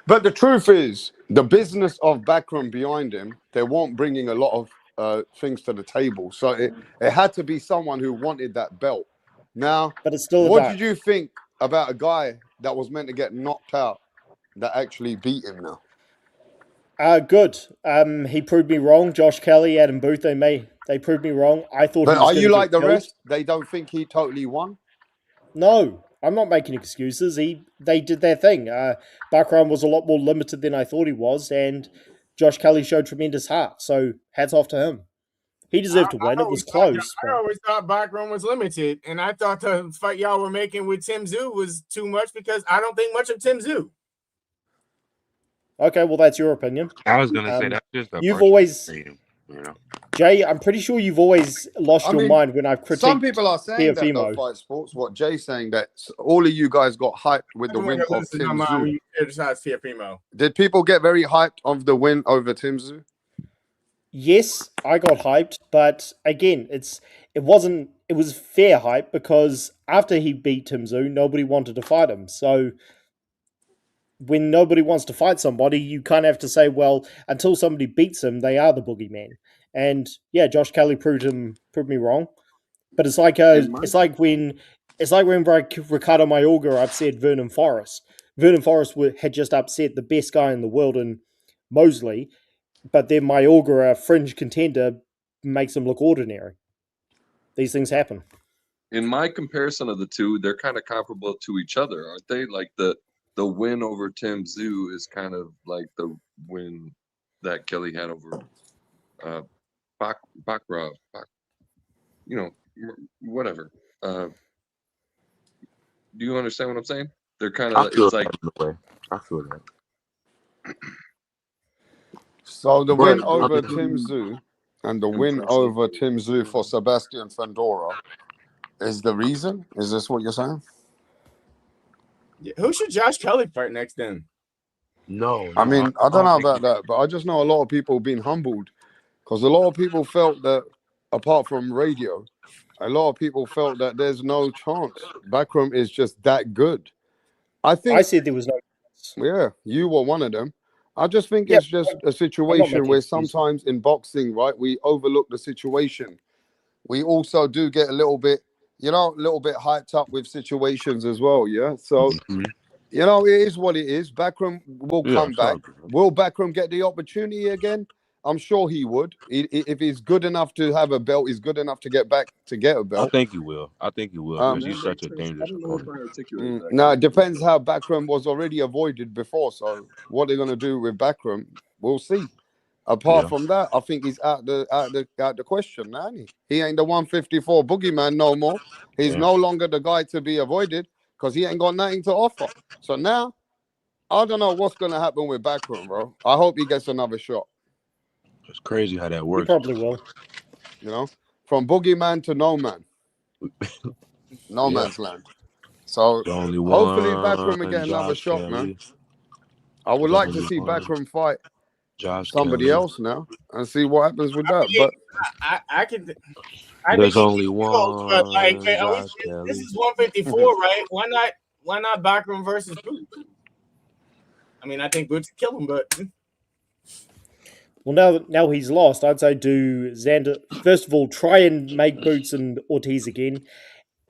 But the truth is, the business of Backroom behind him, they weren't bringing a lot of things to the table. So it had to be someone who wanted that belt. Now, but it's still what did you think about a guy that was meant to get knocked out that actually beat him now? Good. He proved me wrong. Josh Kelly, Adam Booth, they proved me wrong. I thought. But he was are you like the killed. rest? They don't think he totally won? No, I'm not making excuses. They did their thing. Bakram was a lot more limited than I thought he was, and Josh Kelly showed tremendous heart. So hats off to him. He deserved to win. It was close. I always thought Bakram was limited, and I thought the fight y'all were making with Tim Tszyu was too much because I don't think much of Tim Tszyu. Okay, well that's your opinion. I was gonna say that's just you've always, you know. Jay. I'm pretty sure you've always lost your mind when I've critiqued. Some people are saying that Teofimo. though, Fight Sports. What Jay's saying that all of you guys got hyped with the win of Tim Tszyu. Did people get very hyped of the win over Tim Tszyu? Yes, I got hyped, but again, it was fair hype because after he beat Tim Tszyu, nobody wanted to fight him. So when nobody wants to fight somebody, you kind of have to say, well, until somebody beats him, they are the boogeyman. And yeah, Josh Kelly proved me wrong. But it's like when Ricardo Mayorga upset Vernon Forrest. Vernon Forrest had just upset the best guy in the world in Mosley, but then Mayorga, a fringe contender, makes him look ordinary. These things happen. In my comparison of the two, they're kind of comparable to each other, aren't they? Like the win over Tim Tszyu is kind of like the win that Kelly had over Bakrov, you know, whatever. Do you understand what I'm saying? They're kind of, it's like, I feel that. So the win over Tim Tszyu and the win over Tim Tszyu for Sebastian Fandora is the reason? Is this what you're saying? Yeah, who should Josh Kelly fight next then? No, I mean, I don't know about that, but I just know a lot of people being humbled because a lot of people felt that apart from radio, a lot of people felt that there's no chance. Backroom is just that good. I said there was no chance. Yeah, you were one of them. I just think it's just a situation where sometimes in boxing, right, we overlook the situation. We also do get a little bit hyped up with situations as well, yeah? So, you know, it is what it is. Backroom will come back. Will Backroom get the opportunity again? I'm sure he would. If he's good enough to have a belt, he's good enough to get back to get a belt. I think he will. Because he's such a dangerous opponent. Now, it depends how Backroom was already avoided before. So what they're going to do with Backroom, we'll see. Apart from that, I think he's out the question, now, ain't he? He ain't the 154 boogeyman no more. He's no longer the guy to be avoided because he ain't got nothing to offer. So now, I don't know what's going to happen with Backroom, bro. I hope he gets another shot. It's crazy how that works. He probably will. You know, from boogeyman to no man. No man's land. So hopefully Backroom will get another shot, man. I would like to see Backroom fight somebody else now and see what happens with that. But I can. There's only one. But like, this is 154, right? Why not Backroom versus Boots? I mean, I think Boots could kill him, but. Well, now he's lost. I'd say do Xander first of all. Try and make Boots and Ortiz again,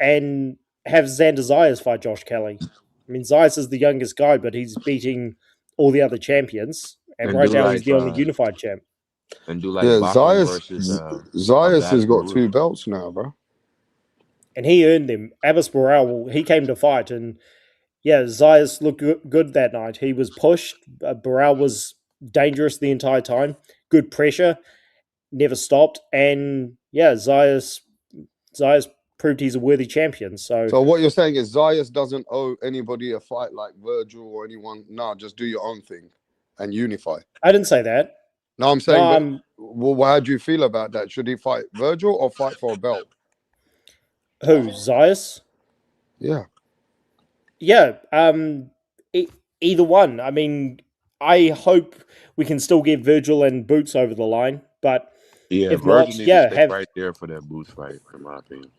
and have Xander Zayas fight Josh Kelly. I mean, Zayas is the youngest guy, but he's beating all the other champions, and right now he's the only unified champ. And do like Zayas has got 2 belts now, bro, and he earned them. Abbas Burrell, he came to fight, and yeah, Zayas looked good that night. He was pushed. Burrell was dangerous the entire time. Good pressure, never stopped, and yeah, Zayas proved he's a worthy champion. So what you're saying is Zayas doesn't owe anybody a fight like Virgil or anyone. No, just do your own thing and unify. I didn't say that. No, I'm No, saying, but well, how do you feel about that? Should he fight Virgil or fight for a belt? who? Zayas? Yeah. Yeah. Either one. I mean, I hope we can still get Virgil and Boots over the line, but Yeah, if Virgil not, need to yeah, stay have right there for that Boots fight, in my opinion.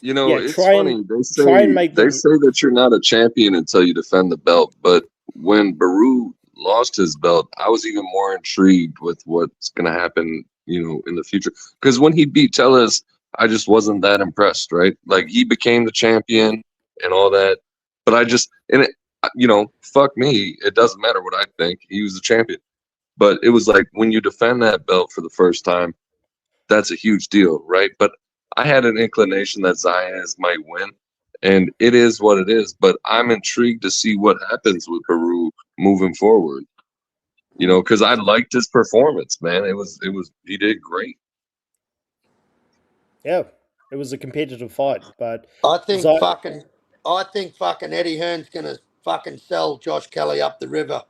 You know, yeah it's funny. try and make They the say that you're not a champion until you defend the belt. But when Baru lost his belt, I was even more intrigued with what's going to happen, you know, in the future. Because when he beat Tellez, I just wasn't that impressed, right? Like he became the champion and all that. But I just, and it, you know, fuck me, it doesn't matter what I think. He was the champion. But it was like when you defend that belt for the first time, that's a huge deal, right? But I had an inclination that Zayas might win, and it is what it is. But I'm intrigued to see what happens with Baru moving forward. You know, because I liked his performance, man. He did great. yeah, it was a competitive fight, but I think Zay- fucking Eddie Hearn's gonna fucking sell Josh Kelly up the river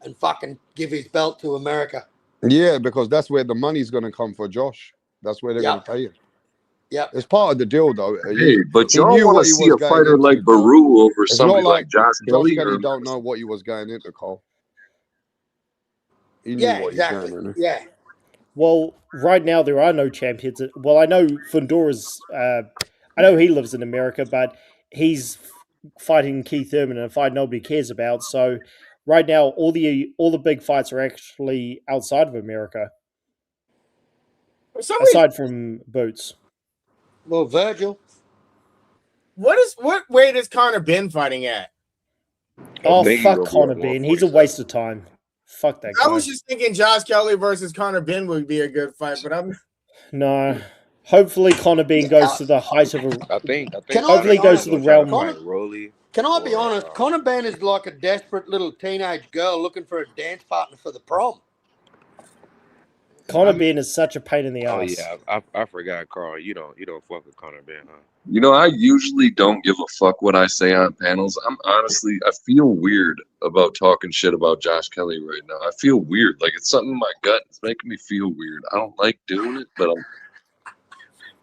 and fucking give his belt to America. Yeah, because that's where the money's going to come for Josh. That's where they're going Yep. to pay him. Yep. It's part of the deal, though. Hey, but He y'all knew want to what he see was a going fighter like into, Cole. Baru over It's somebody not like like Josh Josh Kelly? Kelly Or don't know what he was going into, Cole. He knew Yeah, what he's going exactly. into. Yeah. well, right now there are no champions. Well, I know Fundora's. I know he lives in America, but he's fighting Keith Thurman in a fight nobody cares about. So right now, all the big fights are actually outside of America, For some reason, aside from Boots. Well, Virgil. what weight is Connor Ben fighting at? Oh, think he's fuck gonna be at Conor Ben. He's a 147. waste of time. Fuck that I guy. was just thinking Josh Kelly versus Connor Ben would be a good fight, but I'm No. Hopefully Conor Ben goes to the height of a. I think Can I Connor be Hopefully he goes Ben's honest? to the gonna try to realm. fight Connor, Rolly can I be or honest? Connor Ben is like a desperate little teenage girl looking for a dance partner for the prom. Conor Ben is such a pain in the oh ass. yeah, I forgot, Carl. You don't fuck with Connor Ben, huh? you know, I usually don't give a fuck what I say on panels. I feel weird about talking shit about Josh Kelly right now. I feel weird, like it's something in my gut. It's making me feel weird. I don't like doing it, but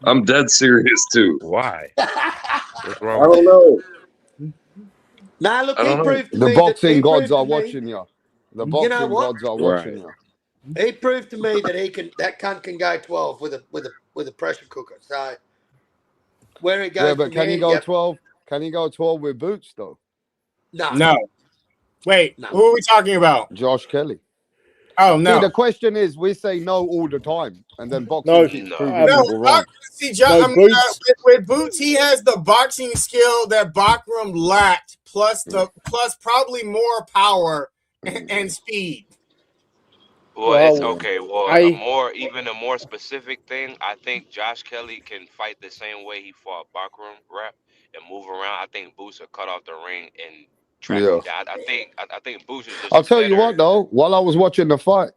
I'm dead serious too. Why? What's I wrong with don't it? know. Nah, look, I he don't know. proved to The me that boxing gods are watching you. The You know boxing what? gods are Right. watching you. He proved to me that that cunt can go 12 with a pressure cooker. So where he goes Yeah, but from can he here, go yep. 12? Can he go 12 with Boots, though? No. no. Wait, No. who are we talking about? Josh Kelly. Oh See, no, the question is, we say no all the time, and then boxing No, keeps No. proving no. people wrong. See, no Boots. with Boots, he has the boxing skill that Bakram lacked, plus probably more power and speed. Well, it's Well, okay. Well, I even a more specific thing. I think Josh Kelly can fight the same way he fought Bakram rap and move around. I think Boots will cut off the ring and track Yeah. him down. I think Boots is just I'll a tell you what, better. though, while I was watching the fight,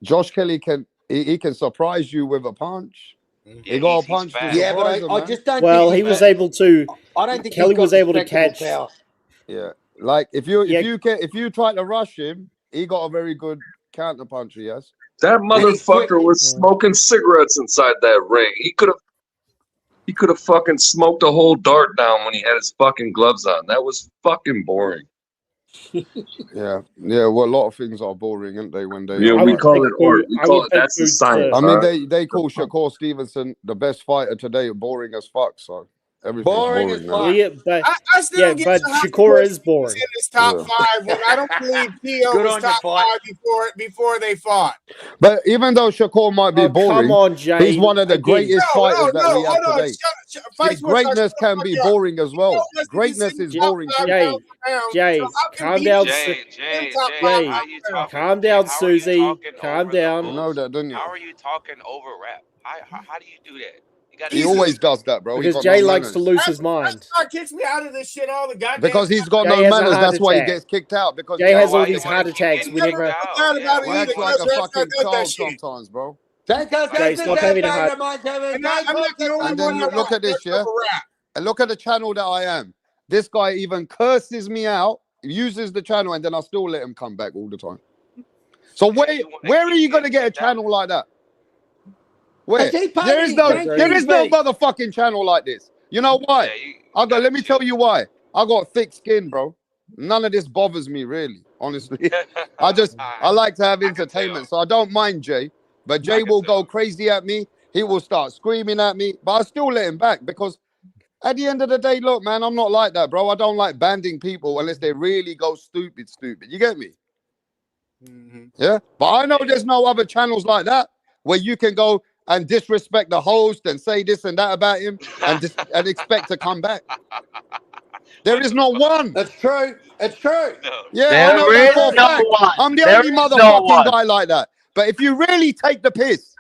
Josh Kelly he can surprise you with a punch. Yeah, He got a he's punch to fast. Yeah, but surprise him, I man. just don't think well he's he was got. able to. I don't think he's Kelly got was able to respectable catch. power. Yeah. Like, if you Yeah, try to rush him, he got a very good counter punch, he has. That And he's quick. motherfucker was smoking cigarettes inside that ring. He could have fucking smoked a whole dart down when he had his fucking gloves on. That was fucking boring. Yeah. Yeah, well, a lot of things are boring, aren't they, when they Yeah, are I we would like call that. pick it art. We I call would it, pick that's the Boots science. to. I mean, All right. they call Shakur Stevenson the best fighter today, boring as fuck, so everything's Boring as boring now. Well, fuck. yeah, but I still yeah, don't get but how Shakur is Stevenson boring. in his top Yeah. five when I don't believe Teo Good was on you, top fight. five before they fought. But even though Shakur might be Oh, come boring, on, Jay. he's one of the Again. greatest fighters that we have Hold on. today. Fight See, Sports Talk, greatness shut the can fuck be up. boring as well. Wasn't Greatness considered is top boring five too. Jay, pound. Jay, So how can calm he down. in top Jay, five Jay, how you pound? talking? calm Jay, down, how are you Susie. talking Calm over the You down. know host? that, don't you? How are you talking over rap? How do you do that? You got to He be Easily. always respectful. does that, bro. He Because got no Jay likes to manners. lose his mind. That kicks me out of this shit all the goddamn Because he's got Jay no has a manners. heart That's why he attack. gets kicked out. Because he Jay Yeah, acts has all why like you a these want to heart fucking. keep attacks getting kicked whenever. out? Yeah, He why you acts want like to a keep? fucking child shit. sometimes, bro. Take us Jay, into stop the having a heart. And I'm not the only And one then that look wants at this, that type yeah. of rap. And look at the channel that I am. This guy even curses me out, uses the channel, and then I still let him come back all the time. So Yeah, you want to where are keep you gonna getting get a that channel like that? Where? Has he paid There is any no I agree. sanctions fees? motherfucking channel like this. You know why? Yeah, you gotta Let me chill. tell you why. I got thick skin, bro. None of this bothers me really, honestly. I like to have I can tell. entertainment, so I don't mind Jay. But I Jay can will go tell. crazy at me. He will start screaming at me, but I still let him back because at the end of the day, look, man, I'm not like that, bro. I don't like banding people unless they really go stupid. You get me? Mhm. Yeah. But I know Yeah. there's no other channels like that where you can go and disrespect the host and say this and that about him and expect to come back. There What is the not fuck? one. It's true. It's true. No. Yeah, I know There that is for a no fact. one. I'm the There only is no motherfucking one. guy like that. But if you really take the piss,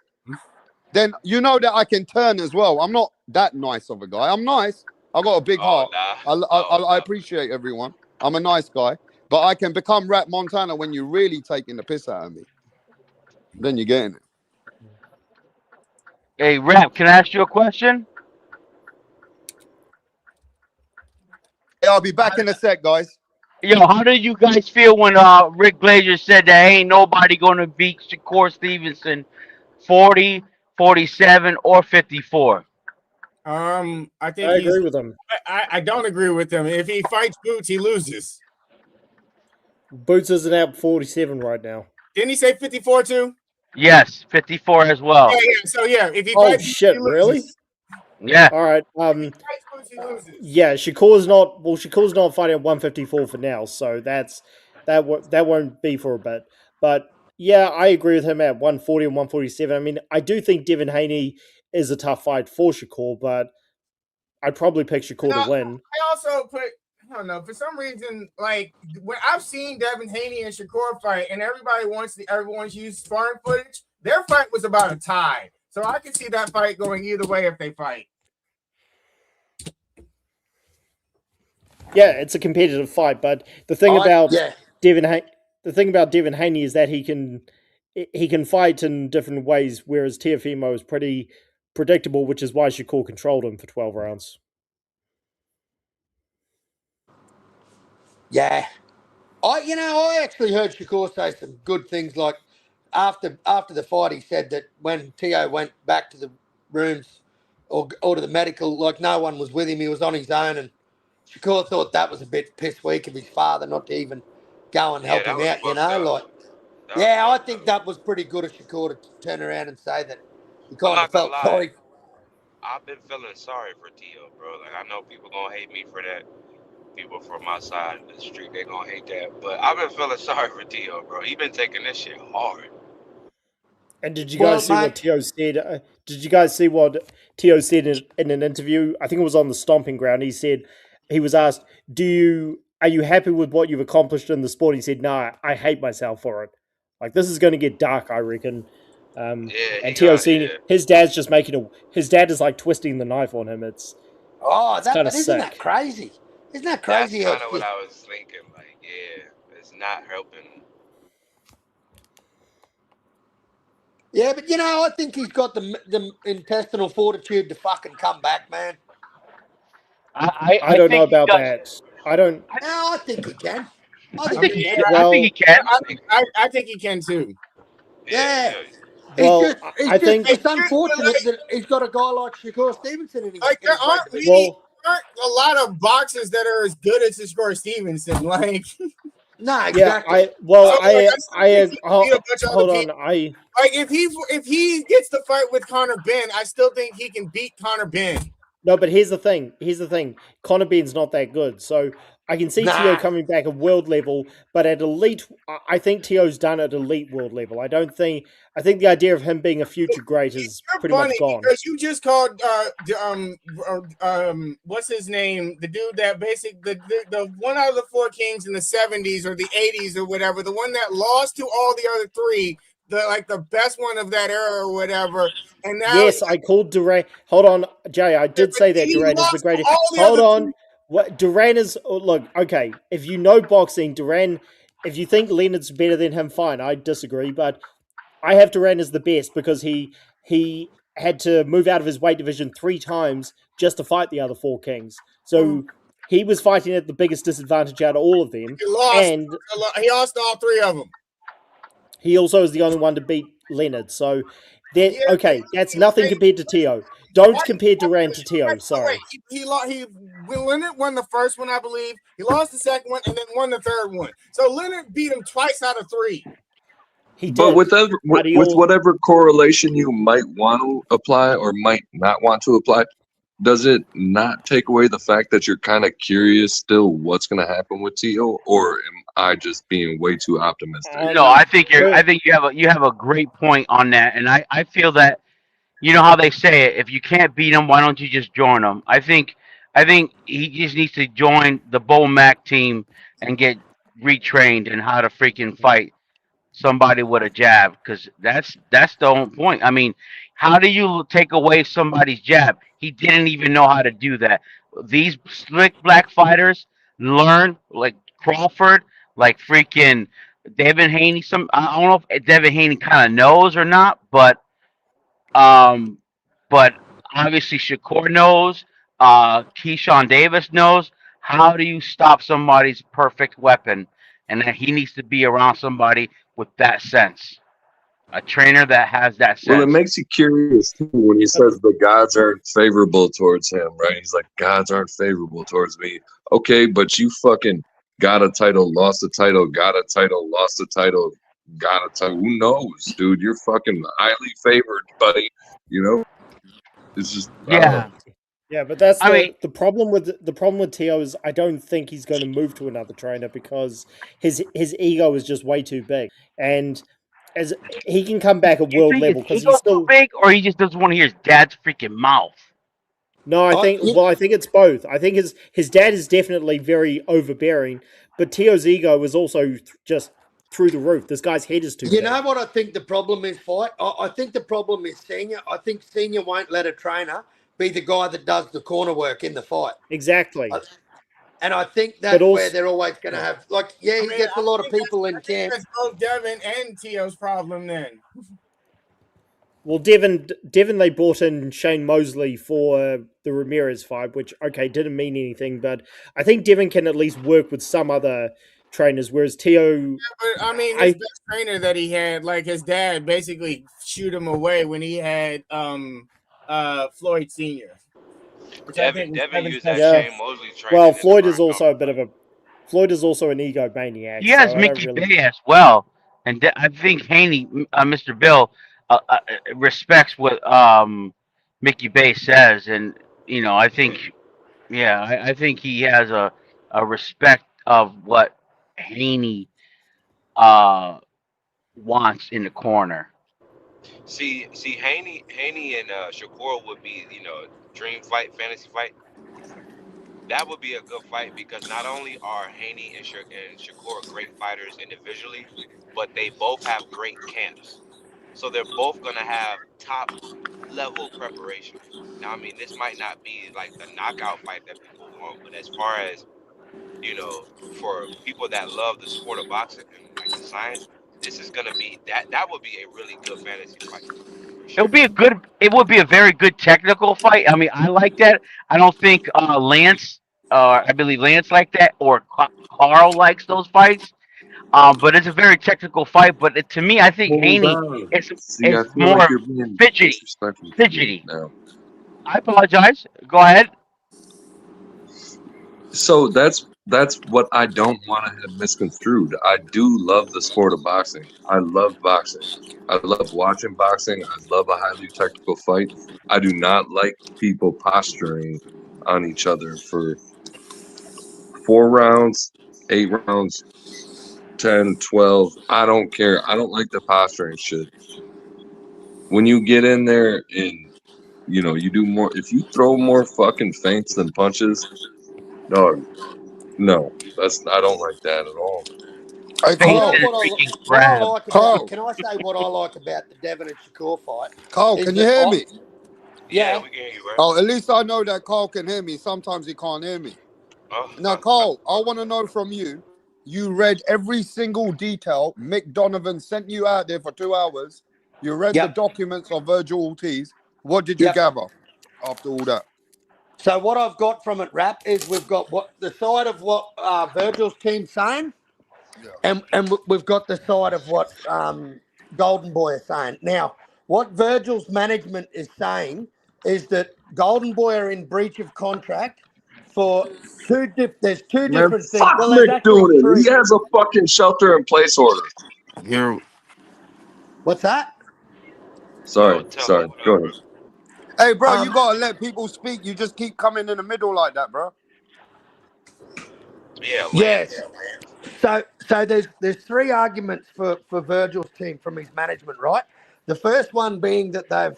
then you know that I can turn as well. I'm not that nice of a guy. I'm nice. I got a big Oh heart. nah. I appreciate everyone. I'm a nice guy. But I can become Rat Montana when you're really taking the piss out of me. Then you're getting it. Hey, Rap, can I ask you a question? Yeah, I'll be back in a sec, guys. Yo, how did you guys feel when Rick Glazier said that ain't nobody gonna beat Shakur Stevenson 40, 47, or 54? I think I he's. agree with him. I don't agree with him. If he fights Boots, he loses. Boots isn't out 47 right now. Didn't he say 54 too? Yes, 54 as well. Yeah, yeah. So yeah, if he Oh fights Boots, shit! he Really? loses. Yeah. All right. If he fights Boots, he loses. Yeah, Shakur's not fighting at 154 for now, so that won't be for a bit. But yeah, I agree with him at 140 and 147. I mean, I do think Devin Haney is a tough fight for Shakur, but I'd probably pick Shakur to Now, win. I also put. I don't know. For some reason, like when I've seen Devin Haney and Shakur fight, and everyone's used sparring footage. Their fight was about a tie, so I can see that fight going either way if they fight. Yeah, it's a competitive fight, but the thing about Yeah. Devin Haney is that he can fight in different ways, whereas Teofimo is pretty predictable, which is why Shakur controlled him for 12 rounds. Yeah. I actually heard Shakur say some good things. Like after the fight, he said that when Teo went back to the rooms or to the medical, like no one was with him. He was on his own, and Shakur thought that was a bit piss weak of his father not to even go and Yeah, help that him was out. fucked up. Like That was yeah, I fucked think up. that was pretty good of Shakur to turn around and say that he I'm kind of not gonna felt lie. sorry. I've been feeling sorry for Tio, bro. Like I know people gonna hate me for that. People from my side of the street, they gonna hate that. But I've been feeling sorry for Tio, bro. He been taking this shit hard. And did you Well, guys see mate, what Teo said? Did you guys see what Teo said in an interview? I think it was on the Stomping Ground. He said he was asked, are you happy with what you've accomplished in the sport?" He said, "No, I hate myself for it. Like this is going to get dark, I reckon." Yeah, he And Teo got seen yeah. his dad's just his dad is like twisting the knife on him. It's kind of but isn't that sick. crazy? Isn't that That's crazy how kind it's of what just I was thinking. Like, yeah, it's not helping. yeah, but I think he's got the intestinal fortitude to fucking come back, man. I I don't know think he about does. that. I don't. No, I think he can. I I think think he he can. can. I think he Well, can. I think he can too. Yeah, Yeah. yeah. It's I think. it's Like, unfortunate that he's got a guy like Shakur Stevenson in there his weight aren't division. really Well, a lot of boxers that are as good as Shakur Stevenson. Like, so No, yeah. exactly. like I still think he can beat a bunch of other Hold people. on. Like if he gets the fight with Conor Ben, I still think he can beat Conor Ben. No, but here's the thing. Conor Ben's not that good. So I can see Teo Nah. coming back at world level, but at elite, I think Teo's done at elite world level. I think the idea of him being a future great is You're pretty funny much gone. because you just called what's his name, the dude that the one out of the four kings in the 70s or the 80s or whatever, the one that lost to all the other three, the best one of that era or whatever. And now Yes, I called Duran. Hold on, Jay. I did say that he Duran is the lost to greatest. all the Hold other on. three. What Duran is? Look, okay. If you know boxing, Duran. If you think Leonard's better than him, fine. I disagree, but I have Duran as the best because he had to move out of his weight division 3 times just to fight the other 4 kings. So he was fighting at the biggest disadvantage out of all of them, He lost. and He lost all 3 of them. He also is the only one to beat Leonard. So, Yeah, okay, that's nothing wait, compared to Teo. Don't Why- compare Durant to Teo. wait, Sorry. Leonard won the first one, I believe. He lost the second one and then won the third one. So Leonard beat him twice out of 3. He But did. But he with all, whatever correlation you might want to apply or might not want to apply, does it not take away the fact that you're kind of curious still what's going to happen with Tio, or am I just being way too optimistic? No, I think you have a great point on that, and I feel that you know how they say it. If you can't beat them, why don't you just join them? I think he just needs to join the Bo Mac team and get retrained in how to freaking fight somebody with a jab, because that's the whole point. I mean, how do you take away somebody's jab? He didn't even know how to do that. These slick black fighters learn, like Crawford, like freaking Devin Haney. I don't know if Devin Haney kind of knows or not, um, but obviously Shakur knows. Keyshawn Davis knows. How do you stop somebody's perfect weapon? And that he needs to be around somebody with that sense, a trainer that has that Well, it sense. makes you curious too when he says the gods aren't favorable towards him, right? He's like, gods aren't favorable towards me. Okay, but you fucking got a title, lost a title, got a title, lost a title, got a title. Who knows, dude? You're fucking highly favored, buddy. You know, it's just I don't know. Yeah, but that's I mean, the problem with Teo is I don't think he's going to move to another trainer because his ego is just way too big, and as he can come back at you world think level his because he's ego's still too big, or he just doesn't want to hear his dad's freaking mouth? No, I think it's both. I think his dad is definitely very overbearing, but Teo's ego is also just through the roof. This guy's head is too You big. know what I think the problem is, Fight? I think the problem is Senior. I think Senior won't let a trainer be the guy that does the corner work in the fight. Exactly. And I think that's also, where they're always going to have, like, he gets a lot of people in camp. That's both Devin and Teo's problem then. Well, Devin, they brought in Shane Mosley for the Ramirez fight, which, okay, didn't mean anything, but I think Devin can at least work with some other trainers, whereas Teo... Yeah, but, I mean, his best trainer that he had, like his dad, basically shoot him away when he had Floyd Sr. Devin used that Shane Mosley training. Well, Floyd is also an egomaniac. He has Mickey Bay as well, and I think Haney, Mr. Bill, respects what Mickey Bay says, and you know, I think he has a respect of what Haney wants in the corner. See, Haney and Shakur would be, dream fight, fantasy fight. That would be a good fight because not only are Haney and Shakur great fighters individually, but they both have great camps. So they're both going to have top level preparation. Now, I mean, this might not be like the knockout fight that people want, but as far as, for people that love the sport of boxing and like the science, this is going to be that would be a really good fantasy fight. It would be a very good technical fight. I mean, I like that. I don't think Lance, I believe Lance like that, or Carl likes those fights. But it's a very technical fight. But to me, I think Haney is more like you're being fidgety. now. I apologize. Go ahead. So that's what I don't want to have misconstrued. I do love the sport of boxing. I love boxing. I love watching boxing. I love a highly technical fight. I do not like people posturing on each other for 4 rounds, 8 rounds, 10, 12. I don't care. I don't like the posturing shit. When you get in there and, you do more, if you throw more fucking feints than punches, dog, no, I don't like that at all. Hey, Carl, what I like about, can I say what I like about the Devin and Shakur fight? Carl, can you hear me? Yeah, we can hear you, right? Oh, at least I know that Carl can hear me. Sometimes he can't hear me. Now, Carl, I want to know from you. You read every single detail. Mick Donovan sent you out there for 2 hours. You read the documents of Virgil Ortiz. What did you gather after all that? So what I've got from it, Rap, is we've got what the side of what Virgil's team's saying, and we've got the side of what Golden Boy is saying. Now, what Virgil's management is saying is that Golden Boy are in breach of contract for there's two Man, different things. fuck Well, there's actually McDoonan. He three. has a fucking shelter in place order. Here, What's that? Yo, Sorry. tell me what Go up, ahead. bro. Hey, bro, you Um, gotta let people speak. You just keep coming in the middle like that, bro. Yeah, yes. Lance. So there's three arguments for Virgil's team from his management, right? The first one being that they've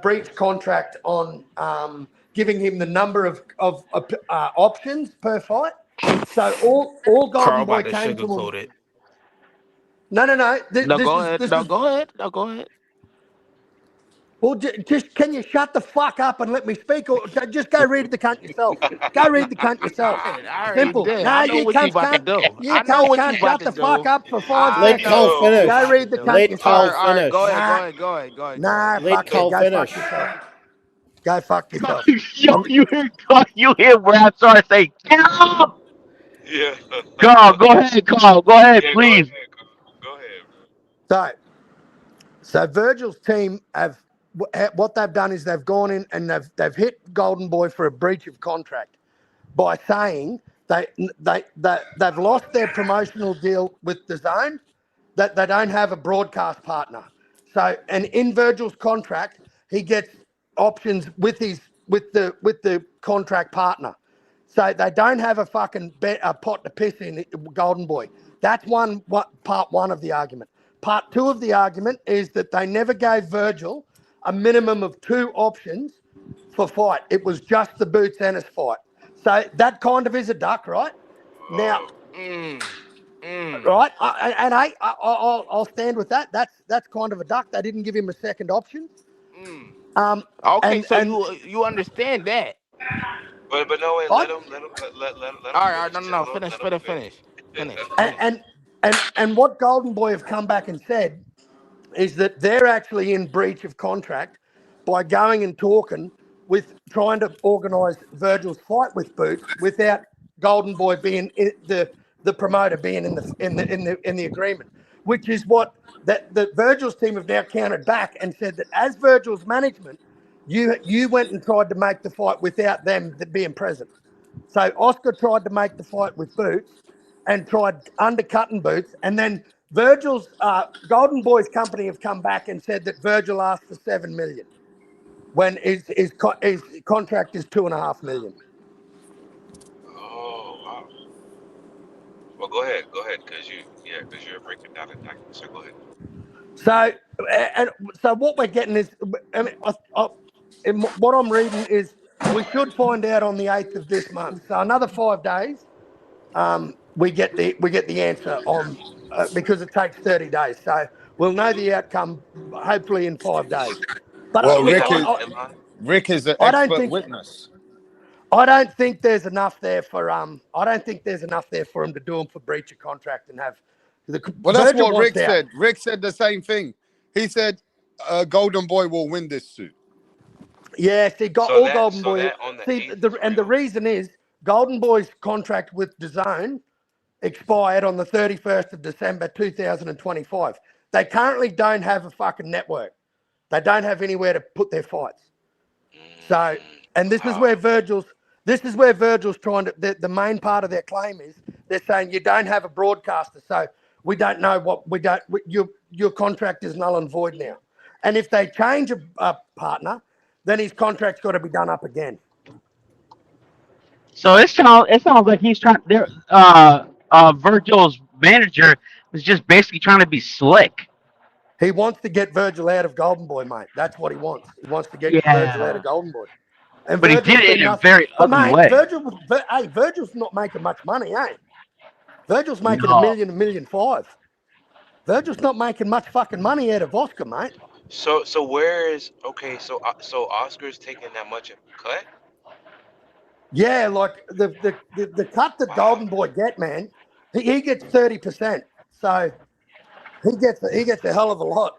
breached contract on giving him the number of options per fight. So all Carl Golden Boy about to came to him. sugarcoat it. No. No, This go is ahead. this No, is go ahead. No, go ahead. Well, just can you shut the fuck up and let me speak, or just go read the cunt yourself? Go read the cunt yourself. I already Simple. did. No, I know you what you cunts about to can't. do. You I know cunts what you can't about shut to the fuck do. up for 5 Let I seconds. Carl know what finish. you Go about to read the do. cunt Let yourself. Carl All right. Go finish. ahead. Go Nah, ahead. Go ahead. Go ahead. Go ahead. nah, Let fuck it. Carl Go fuck finish. yourself. Go fuck yourself. Yo, I'm, you hear Brad start say, "Get up!" Yeah. Carl, go ahead, Carl. Go ahead, Yeah, go ahead, please. Carl. Go ahead, bro. so So Virgil's team have what they've done is they've gone in and they've hit Golden Boy for a breach of contract by saying they've lost their promotional deal with the Zone, that they don't have a broadcast partner. So, and in Virgil's contract, he gets options with the contract partner. So they don't have a fucking a pot to piss in, Golden Boy. That's part one of the argument. Part two of the argument is that they never gave Virgil a minimum of two options for fight. It was just the Boots Ennis fight. So that kind of is a duck, right? Now, Oh, Mm, mm, right, I'll stand with that. That's kind of a duck. They didn't give him a second option. mm. Um, Okay, and so and you understand that. but no, wait. I Let him All right. All right. finish. No, no, no. Tell him. Finish. Let him Finish. finish. Finish. Finish. and Finish. and what Golden Boy have come back and said is that they're actually in breach of contract by going and talking with trying to organise Virgil's fight with Boots without Golden Boy being the promoter being in the agreement, which is what that the Virgil's team have now countered back and said that as Virgil's management, you went and tried to make the fight without them being present. So Oscar tried to make the fight with Boots and tried undercutting Boots, and then Virgil's Golden Boy's company have come back and said that Virgil asked for 7 million when his contract is 2.5 million. Oh, wow. Well, go ahead. Go ahead, because you're breaking down the tactics. So go ahead. So and so what we're getting is, I mean, what I'm reading is we should find out on the 8th of this month. So another 5 days, we get the answer on because it takes 30 days. So we'll know the outcome hopefully in 5 days. But Well, Do we Rick have a is deadline? Rick is an I don't expert think witness. there's enough there for I don't think there's enough there for him to do him for breach of contract and have Well, that's Virgil what wants Rick out. said. Rick said the same thing. He said, Golden Boy will win this suit. Yeah, see, got So all that Golden so Boy. that on the See, 8th is the real. reason is Golden Boy's contract with DAZN expired on the 31st of December 2025. They currently don't have a fucking network. They don't have anywhere to put their fights. So, and Wow. this is where Virgil's trying to, the main part of their claim is they're saying you don't have a broadcaster. So we don't know your contract is null and void now. And if they change a partner, then his contract's got to be done up again. So it sounds like he's trying. There, Virgil's manager is just basically trying to be slick. He wants to get Virgil out of Golden Boy, mate. That's what he wants. He wants to get Virgil out Yeah, of Golden Boy. And but he did Virgil's it been in a nothing. very But ugly mate, way. Virgil's not making much money, eh? Virgil's making No. a million five. Virgil's not making much fucking money out of Oscar, mate. So where is okay? So Oscar's taking that much of a cut? Yeah, like the cut that Wow. Golden Boy get, man, he gets 30%. So he gets a hell of a lot.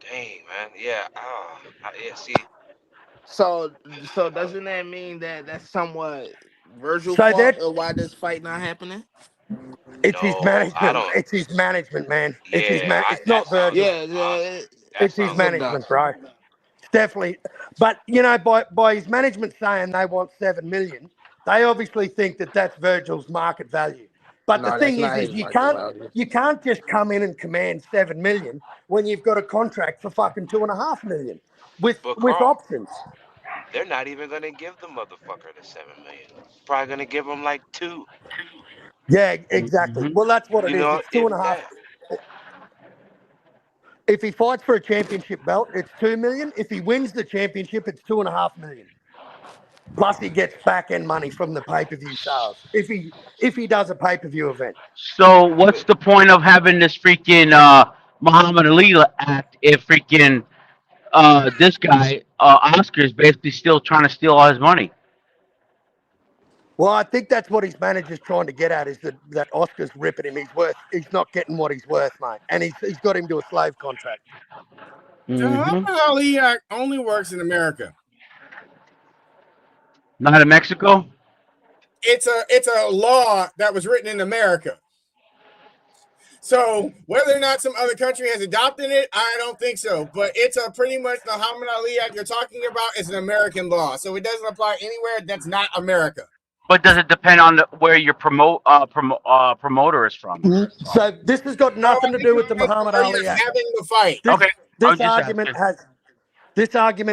Dang, man. Yeah. Yeah. See. So doesn't that mean that that's somewhat? Virgil So fault that or why this fight not happening? it's his No, I management. don't. It's his management, man. It's his Yeah, It's that not sounds Virgil. Yeah, that It's his he's sounds a like duck. management, bro. It's definitely. But you know, by his management saying they want 7 million, they obviously think that that's Virgil's market value. But the No, that's thing not is his market value. you can't just come in and command 7 million when you've got a contract for fucking 2.5 million But with Carl, options. they're not even gonna give the motherfucker the 7 million. Probably gonna give him like two. Yeah, exactly. Hmm. Well, that's what it You is. know, It's two if and a half. that. If he fights for a championship belt, it's 2 million. If he wins the championship, it's 2.5 million. Plus, he gets back end money from the pay per view sales if he does a pay per view event. So what's the point of having this freaking Muhammad Ali act if freaking this guy Oscar is basically still trying to steal all his money? Well, I think that's what his manager's trying to get at is that Oscar's ripping him. He's not getting what he's worth, mate, and he's got him to a slave contract. The Hmm. Muhammad Ali Act only works in America. Not in Mexico. It's a law that was written in America. So whether or not some other country has adopted it, I don't think so. But it's a pretty much the Muhammad Ali Act you're talking about is an American law, so it doesn't apply anywhere that's not America. But does it depend on where your promoter is from? So this has got No, nothing to it do with the depends on Muhammad where you're Ali Act. having the fight. This Okay, I'm this just argument asking.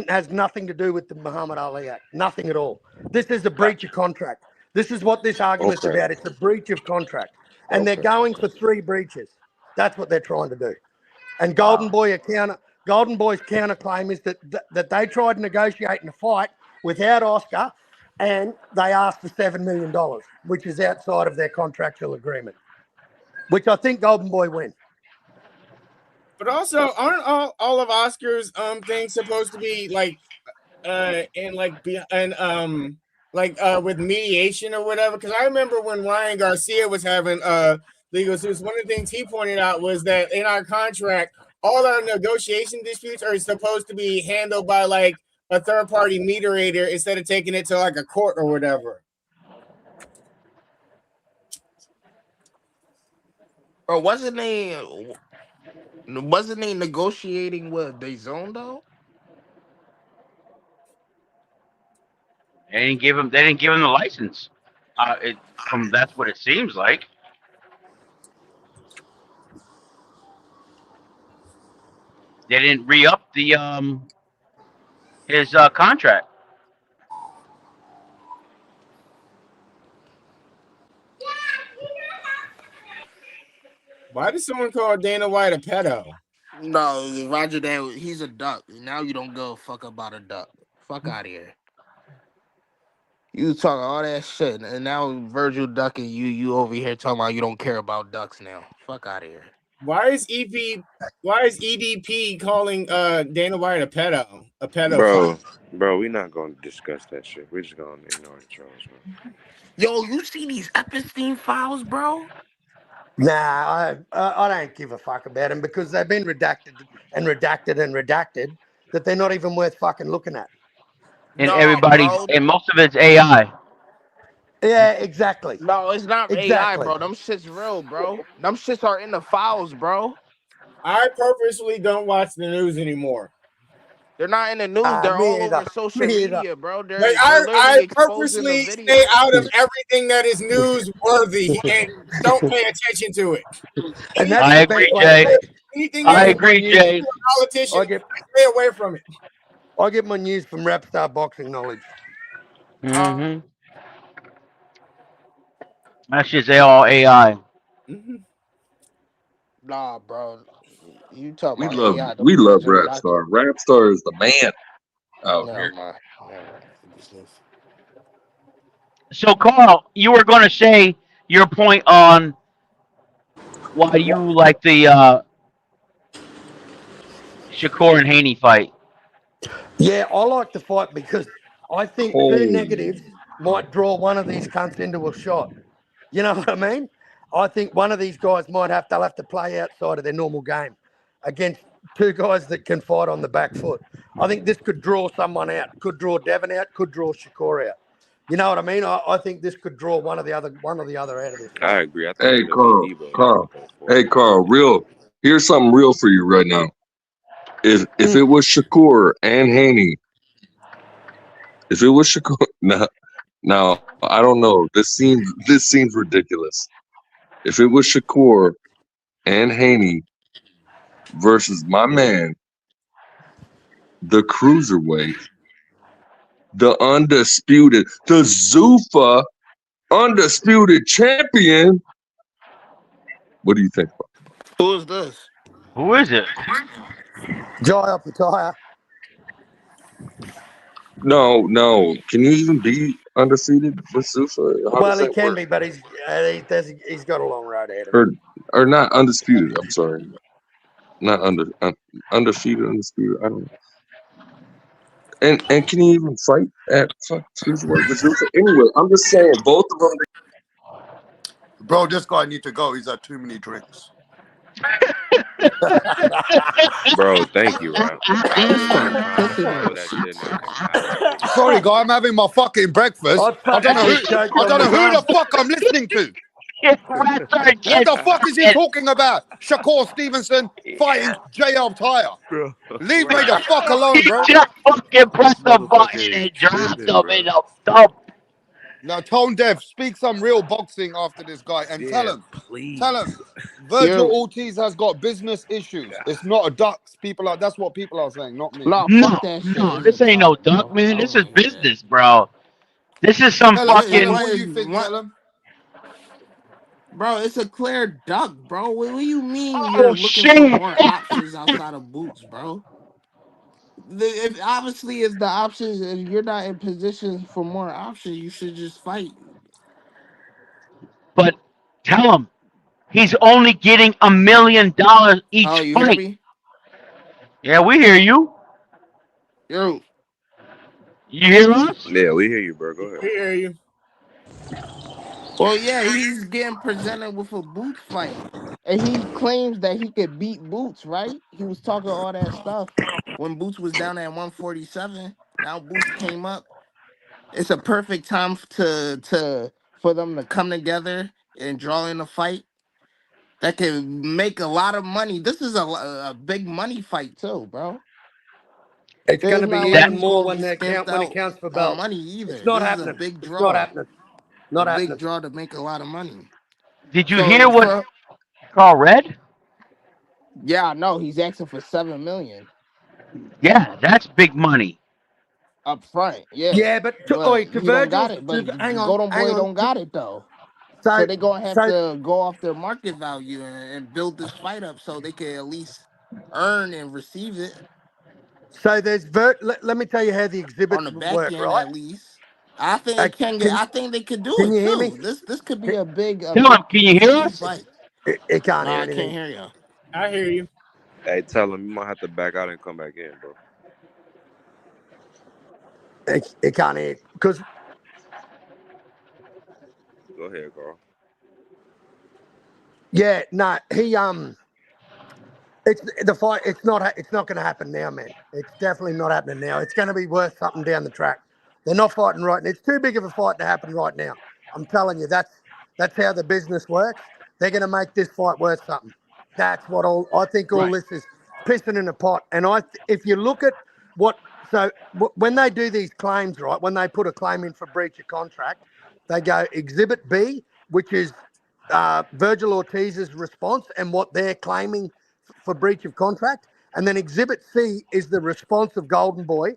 has nothing to do with the Muhammad Ali Act. Nothing at all. This is a breach of contract. This is what this argument's Okay. about. It's a breach of contract, and they're Okay. going for 3 breaches. That's what they're trying to do. And Wow. Golden Boy's counterclaim is that they tried negotiating a fight without Oscar, and they asked for $7 million, which is outside of their contractual agreement. Which I think Golden Boy wins. But also, aren't all of Oscar's things supposed to be like with mediation or whatever? Because I remember when Ryan Garcia was having legal suits, one of the things he pointed out was that in our contract, all our negotiation disputes are supposed to be handled by like a third party mediator instead of taking it to like a court or whatever. Or wasn't they negotiating with DAZN though? They didn't give him the license. From that's what it seems like. They didn't re up the his contract. Why did someone call Dana White a pedo? No, Roger, that he's a duck. Now you don't go fuck about a duck. Fuck out of here. You talking all that shit, and now Virgil ducking you. You over here talking about you don't care about ducks now. Fuck out of here. Why is EDP calling Dana White a pedo? A pedophile? Bro, we're not gonna discuss that shit. We're just gonna ignore the trolls, man. Yo, you see these Epstein files, bro? Nah, I don't give a fuck about them because they've been redacted and redacted and redacted that they're not even worth fucking looking at. And No, everybody's bro. and most of it's AI. Yeah, exactly. No, it's not AI, Exactly. bro. Them shit's real, bro. Them shits are in the files, bro. I purposely don't watch the news anymore. They're not in the news. They're Me all either. over social Me either. media, bro. Like They're literally I exposing the purposely video. stay out of everything that is newsworthy and don't pay attention to it. And that's I the agree, best way to Jay. be. Anything I I that get my agree, news. Jay. a politician, I get stay away from it. I get my news from Rapstar Boxing Knowledge. Mm-hmm. That's just all AI. Nah, bro. You talk We about love AI. Them we love niggas are ducking. Rapstar. Rapstar is the man out No, here. man. Never mind. So, Carl, you were going to say your point on why you like the Shakur and Haney fight. Yeah, I like the fight because I think 2 Cold. negatives might draw one of these cunts into a shot. You know what I mean? I think one of these guys they'll have to play outside of their normal game against 2 guys that can fight on the back foot. I think this could draw someone out. Could draw Devon out, could draw Shakur out. You know what I mean? I think this could draw one or the other out of this I fight. agree. I think it's Hey, gonna be Carl, Debo Carl. 1.4. Hey, Carl. Here's something real for you right now. If it was Shakur and Haney, if it was Shakur, now I don't know. This seems ridiculous. If it was Shakur and Haney versus my man, the cruiserweight, the undisputed, the Zuffa undisputed champion. What do you think? Who is this? Who is it? Jai Pitaya. No. Can you even be undefeated with Zuffa? How does Well, he that can work? be, but he's got a long road ahead of him. Or not undisputed? I'm sorry, not undefeated, undisputed. I don't know. And can you even fight at cruiserweight with Zuffa? Anyway, I'm just saying both of them. Bro, this guy need to go. He's had too many drinks. Bro, thank you, bro. I This was some just trying to pissing swallow and that shit. shit, nigga. I really Sorry, was. guy. I'm having my fucking breakfast. I'd fucking choke you I on don't the know who the ground. fuck I'm listening to. What the fuck is he talking about? Shakur Stevenson fighting JL Tire. Bro, Leave me bro. the fuck alone, He bro. just fucking pressed the button Motherfucker is and dropped tripping, him in bro. a dump. Now, Tone Dev, speak some real boxing after this guy and Yeah, tell him, please. Virgil Yo, Ortiz has got business issues. It's not a ducks. That's what people are saying, not me. no, fuck No, that shit. no, It's a this ain't no duck, duck, bro. man. I This is don't want to hear that. business, bro. This is some Tell him fucking. what What you is think. what, Tell him. bro? It's a clear duck, bro. What do you mean you're Oh looking for shit! more options outside of Boots, bro? If obviously it's the options, and you're not in position for more options, you should just fight. But tell him he's only getting $1 million Oh, each you hear fight. me? Yeah, we hear you. Yo, You hear us? Yeah, we hear you, bro. Go We ahead. hear you. well, yeah, he's getting presented with a Boots fight, and he claims that he could beat Boots. Right? He was talking all that stuff when Boots was down at 147. Now Boots came up. It's a perfect time to for them to come together and draw in a fight that can make a lot of money. This is a big money fight too, bro. It's going There's to be not like That even he's more gonna when be stamped it out counts for on belts. money It's either. not This is a happening. big It's not draw, happening. a Not big happening. draw to make a lot of money. did you hear So what for Carl read? yeah, I know he's asking for 7 million Yeah, that's big money. up front. Yeah, Yeah, but but to he don't got Virgil's, it. But hang on, Golden hang Boy on. don't got it though. So So, they gonna have so, to go off their market value and build this fight up so they can at least earn and receive it so let me tell you how the on exhibits the back work, end right? at least. I think Uh, it can get. can I think they could do can it you hear me? too. This could be Can, a Tell him, big can you hear TV us? fight. it can't No, hear I can't anything. hear you. I hear you. Hey, tell him you might have to back out and come back in, bro. It can't hear because Go ahead, Carl. yeah, no, it's the fight. It's not going to happen now, man. It's definitely not happening now. It's going to be worth something down the track. They're not fighting right now. It's too big of a fight to happen right now. I'm telling you, that's how the business works. They're going to make this fight worth something. That's what all I think. All Right. this is pissing in a pot. And if you look at what, when they do these claims, right, when they put a claim in for breach of contract, they go Exhibit B, which is Virgil Ortiz's response and what they're claiming for breach of contract. And then Exhibit C is the response of Golden Boy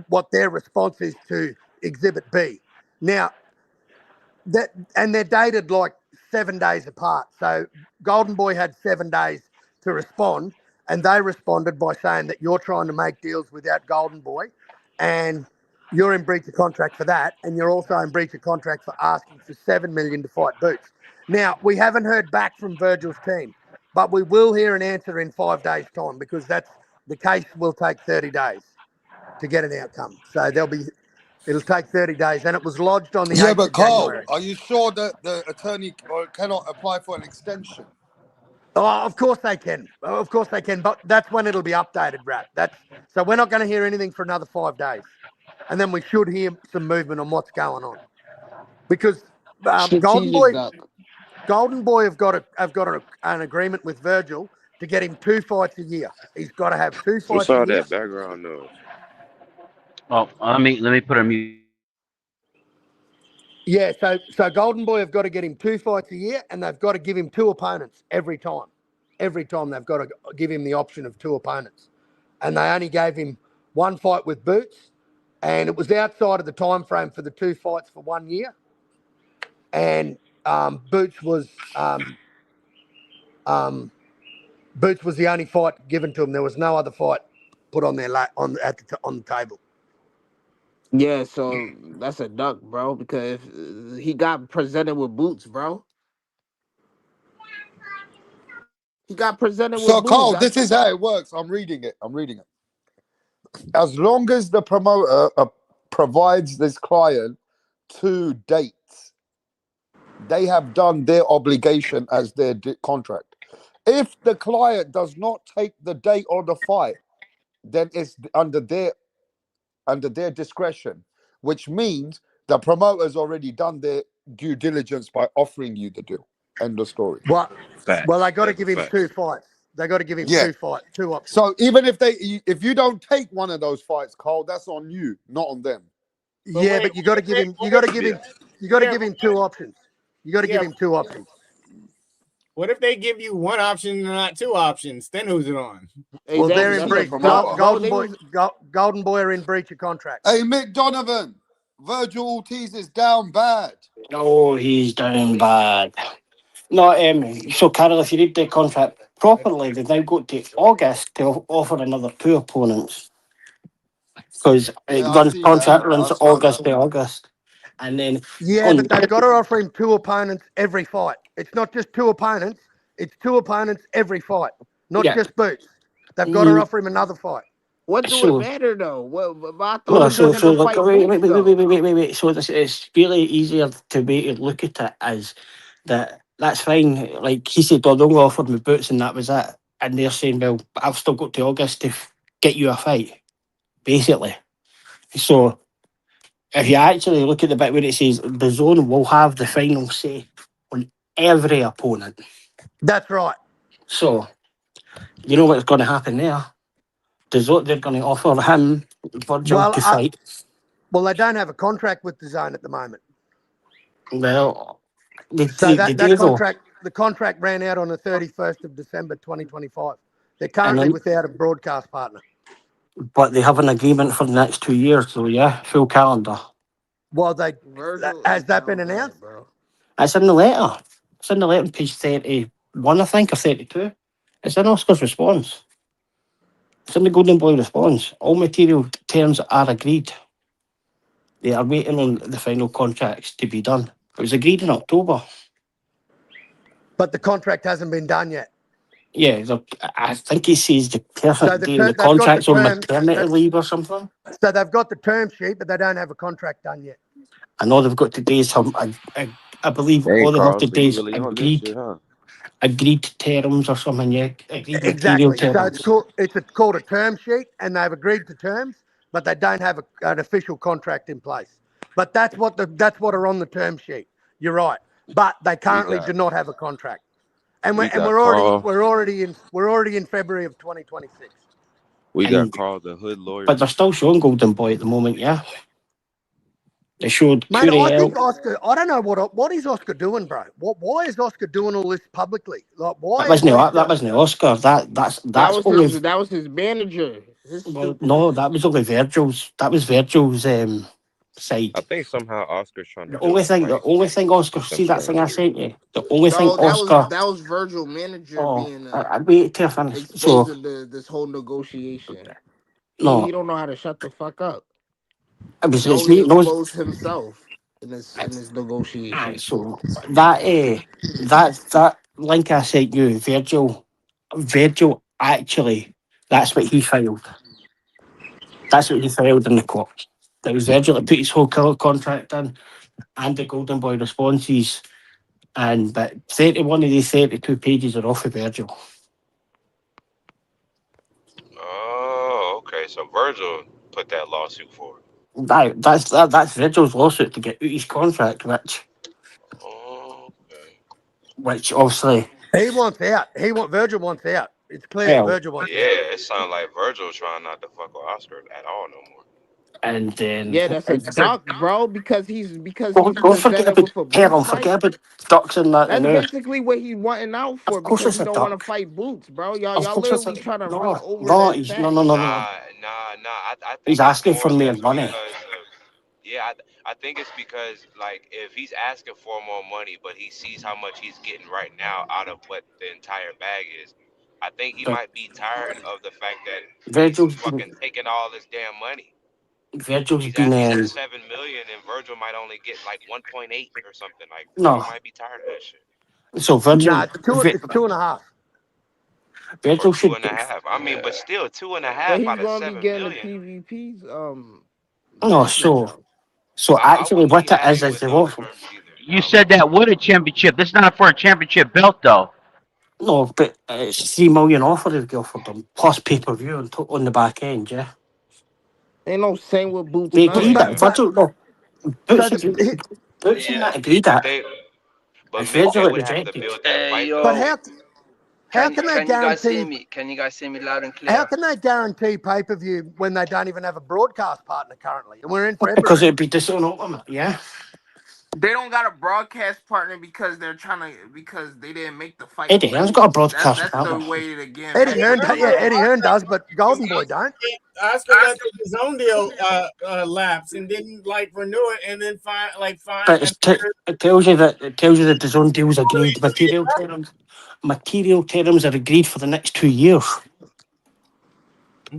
what their response is to Exhibit B. Now, they're dated like 7 days apart. So Golden Boy had 7 days to respond, and they responded by saying that you're trying to make deals without Golden Boy, and you're in breach of contract for that, and you're also in breach of contract for asking for 7 million to fight Boots. Now we haven't heard back from Virgil's team, but we will hear an answer in 5 days' time because that's the case will take 30 days to get an outcome. So it'll take 30 days, and it was lodged on the Yeah, 8th but of Carl, January. are you sure that the attorney cannot apply for an extension? Oh, of course they can. Oh, of course they can. But that's when it'll be updated, Rap. So we're not going to hear anything for another 5 days. and then we should hear some movement on what's going on because Strategic duck. Golden Boy have got an agreement with Virgil to get him 2 fights a year. He's got to have 2 What's fights a all year. that background noise? Oh, let me put a mute. Yeah, so Golden Boy have got to get him 2 fights a year, and they've got to give him 2 opponents every time. Every time they've got to give him the option of 2 opponents, and they only gave him 1 fight with Boots, and it was outside of the time frame for the 2 fights for 1 year, and Boots was the only fight given to him. There was no other fight put on on the table. Yeah, so that's a duck, bro, because he got presented with boots, bro. He got presented with So, boots. Carl, this is how it works. I'm reading it. As long as the promoter provides this client 2 dates, they have done their obligation as their contract. If the client does not take the date on the fight, then it's under their discretion, which means the promoter's already done their due diligence by offering you the deal. End of story. Well, Facts. they got to That's a give him fact. 2 fights. They got to give him Yeah. 2 fights, 2 options. So even if you don't take one of those fights, Carl, that's on you, not on them. Yeah, but you got to give him. You got to give him. You got to give him 2 options. You got to give him 2 options. What if they give you 1 option and not 2 options? Then who's it on? Well, they're Exactly. in That's a breach. promoter. Golden Boy are in breach of contract. Hey, Mick Donovan, Virgil Ortiz is down bad. Oh, he's down bad. No, so Carol, if you read the contract properly, they've now got to August to offer another 2 opponents because it Yeah, I runs see that. contract runs I saw that. August to August, and then Yeah, but they've got to offer him 2 opponents every fight. It's not just 2 opponents. It's 2 opponents every fight, not just Boots. They've got to offer him another fight. What do it matter though? Well, I thought Well, he was going to look, fight Boots, wait. So it's really easier to be to look at it as that. That's fine. Like he said, oh, they only offered me Boots and that was it. And they're saying, well, I've still got to August to get you a fight, basically. So if you actually look at the bit where it says the zone will have the final say on every opponent. That's right. So you know what's going to happen there. The zone, they're going to offer him Virgil to fight. Well, they don't have a contract with the zone at the moment. Well, the contract ran out on the 31st of December 2025. They're currently without a broadcast partner. But they have an agreement for the next 2 years, so yeah, full calendar. Well, has that been announced? bro. It's in the letter. It's in the letter, page 31, I think, or 32. It's in Oscar's response. It's in the Golden Boy response. All material terms are agreed. They are waiting on the final contracts to be done. It was agreed in October. But the contract hasn't been done yet. Yeah, I think he says the person doing the contract's on maternity leave or something. So they've got the term sheet, but they don't have a contract done yet. I know they've got today's some. I believe all they have today's agreed terms or something. Yeah, agreed material terms. So it's called a term sheet, and they've agreed to terms, but they don't have an official contract in place. But that's what are on the term sheet. You're right, but they currently do not have a contract, and we're already in February of 2026. We got Carl, the hood lawyer. But they're still showing Golden Boy at the moment, yeah. They showed Mate, I think Oscar. I don't know what is Oscar doing, bro. Why is Oscar doing all this publicly? Like, why? That wasn't Oscar. That was his manager. No, that was only Virgil's. That was Virgil's side. I think somehow Oscar's trying to. The only thing Oscar, see that thing I sent you. The only thing Oscar. That was Virgil manager being. Wait till I finish. So this whole negotiation. No, he don't know how to shut the fuck up. It's me. Exposed himself in this negotiation. Right, so that link I sent you, Virgil actually, that's what he filed. That's what he filed in the court. That was Virgil that put his whole contract in, and the Golden Boy responses, but 31 of these 32 pages are off of Virgil. Oh, okay. So Virgil put that lawsuit forward. That's Virgil's lawsuit to get out his contract, Oh, okay. which obviously, He wants out. Virgil wants out. It's clear. well, Virgil wants out. Yeah, it sounds like Virgil trying not to fuck with Oscar at all no more. and then Yeah, that's a duck, bro. Because he's don't forget presented about with a boots Peril, fight. forget about ducks and that. That's And basically what he's wanting out for of course because it's he a don't want to duck. fight Boots, bro. Of Y'all course it's a literally trying to run no, over no. that He's fact. Nah. I He's think it's asking more for or more less money. because of yeah. I think it's because like if he's asking for more money, but he sees how much he's getting right now out of what the entire bag is, I think he But might be tired of the fact that he's Virgil's been fucking taking all this damn money. Virgil's He's been asking for 7 million, and Virgil might only get like 1.8 or something. Like Virgil no. might be tired of that shit, So Nah, it's two and a half. or Virgil two should and a get half. I mean, but still, two and a But half he's out of gonna be 7 getting the million. TVP's no. benefits though. So I actually, wouldn't be what it happy is with they those want. terms either. You said that would a championship. This is not for a championship belt, though. No, but it's 3 million offer they've got for them plus pay per view on the back end. Yeah, Ain't no saying with Boots they none of agreed But that. that. but Virgil, no, so Boots agreed. Boots and that agreed But that. they, but If Mitch, they Virgil would had have to rejected, build that Hey fight but though. yo, how can they can you guys hear guarantee me? Can you guys hear me loud and how clear? can they guarantee pay per view when they don't even have a broadcast partner currently? And we're in because February. it'd be DAZN Ultimate. Yeah, They don't got a broadcast partner because because they didn't make the fight Eddie Hearn's got a friendly. broadcast That's the partner. way to get Eddie pay per Hearn, view. yeah, Eddie Hearn does, but Because Golden Boy don't. Oscar let the zone deal lapse and didn't like renew it, and then find But it tells you that the DAZN deals agreed. Material terms are agreed for the next 2 years.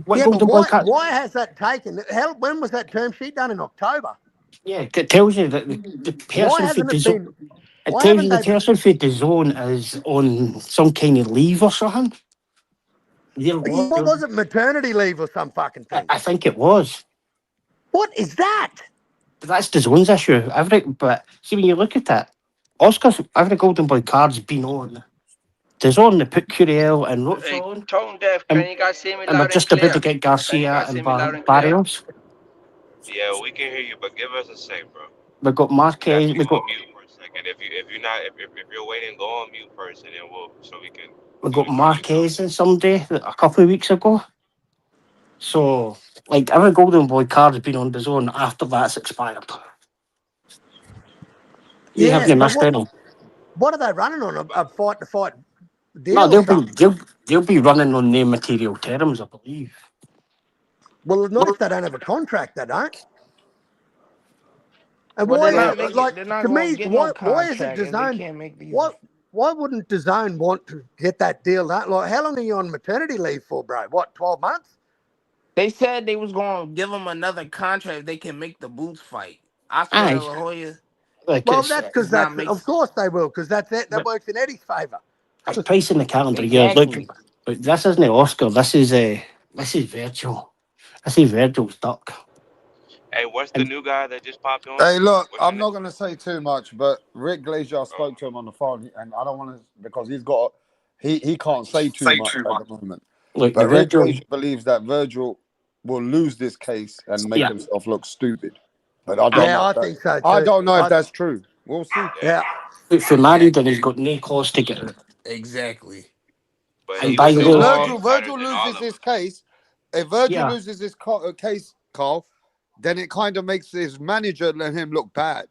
What Yeah, but Golden Boy cut? why has that taken? Hell, when was that term sheet done in October? Yeah, it tells you that the Why person for hasn't the it zone. been? It Why tells you haven't the they? person for the zone is on some kind of leave or something. Was it maternity leave or some fucking thing? I think it was. What is that? But that's the zone's issue. But see, when you look at it, Oscar's every Golden Boy card's been on. The zone, they put Curiel and Roach Hey, on, tone deaf, and, can you guys hear me and we're loud and just about to clear? get Can you Garcia guys and hear me loud and clear? Barrios. Yeah, we can hear you, but give us a sec, bro. We got We got Marquez. you We got on mute for a second. If you're not if you're waiting, go on mute first, and then we'll we so got we can really talk. Marquez and somebody a couple of weeks ago. So, like, every Golden Boy card has been on the zone after that's expired. You Yeah, haven't so missed any. what are they running on? A fight to fight No, deal or something? they'll be running on name material terms, I believe. Well, not if they don't have a contract. They don't. And Well, they're why is not it making. like They're not to gonna me? get no Why is it contract if they designed? can't make these. Why wouldn't DAZN want to get that deal done? Like, how long are you on maternity leave for, bro? What, 12 months? They said they was gonna give them another contract if they can make the Boots fight. Oscar De Aye, La Hoya like Well, that's because is not that's, make of course they will, because that's it. That but works in Eddie's favour. it's price in the calendar year. Look, exactly. but this isn't Oscar. This is Virgil. This is Virgil's duck. Hey, what's the And new guy that just popped on? Hey, look, What's the I'm name? not going to say too much, but Rick Glazier, I Oh, spoke to him on the phone, and I don't want to, because he can't say too much at the moment. look, the But Rick Virgil. Glazier believes that Virgil will lose this case and make Yeah, himself look stupid. But I don't aye. Yeah, know I if that, think so I too. don't know if that's true. We'll see. Yeah, damn. If you're married and he's got no cause to get out. Exactly. But And he by was the If supposed to way, be Virgil fighter Virgil than all loses of this us. case, if Virgil yeah, loses this case, Carl, then it kind of makes his manager and him look bad.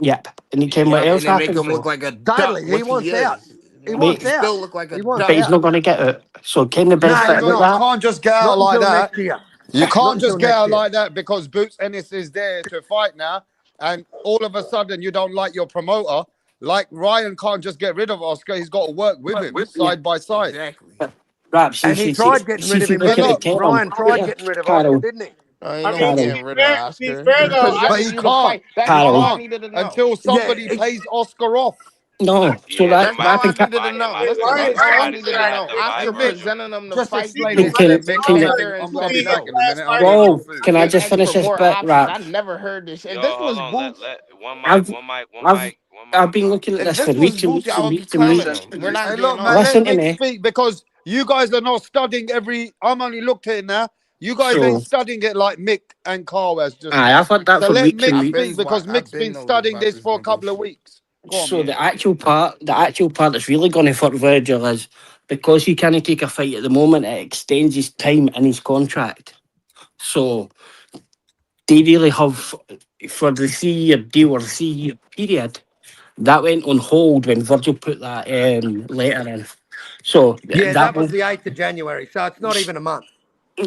yep. And he came Yeah. what Yep, and else they make happens him look though? like a duck, totally. He which he wants out. is. He Make him wants Mate, out. still look like a He wants but duck. he's out. not going to get out. So, can the best No, No, bit he's no, about you not. that? can't just get out Not like until that. next year. You Not can't until just get next out year. like that because Boots Ennis is there to fight now, and all of a sudden you don't like your promoter. Like Ryan can't just get rid of Oscar; he's got to work with him Yeah. side by side. Exactly. Right, And he tried getting rid see of if you him, look But didn't at the he? look, term. Ryan tried getting rid of Oscar, Carol, didn't he? Ain't I no mean, to Carol, be getting rid of fair, Oscar. though, He but presented he you the can't. fight. That's He all Carol. I can't needed to know. until Yeah, somebody pays Oscar off. No, so Yeah, they That's might all have I to needed to buy. They know. might have to. Listen, Ryan that's They all I might. Saunders needed They to might got have know. to buy Hey, Oscar Mitch, Virgil. presented him the Just fight. He explain it to can, them, presented the Mitch. can, banter and I'm to gonna said be be back in no. a class minute. I'll get fighter. some Whoa, food. can I He just asked finish for this more bit? options. Right. I never heard this shit. Yo, If this hold was on. Boots, One mic. I've, One mic. One I've, mic. One I've mic. been looking at if this for this was weeks and Boots, weeks I and would be weeks and clowning Listen, weeks. him. We're not Hey, getting look, off man, this. let Listen to Mitch me. speak because you guys are not studying every. I'm only looked at it now. You guys So, ain't studying it like Mick and Carl has just aye, done. I've heard that So for let weeks and Mick I've weeks. speak been because I've Mick's been been know studying about this this for a nigga. couple of weeks. Go on, So Mick. the actual part that's really going to hurt Virgil is because he can't take a fight at the moment. It extends his time in his contract. So they really have for the 3-year deal or 3-year period that went on hold when Virgil put that letter in. So Yeah, that that was will. the 8th of January, so it's not even a month.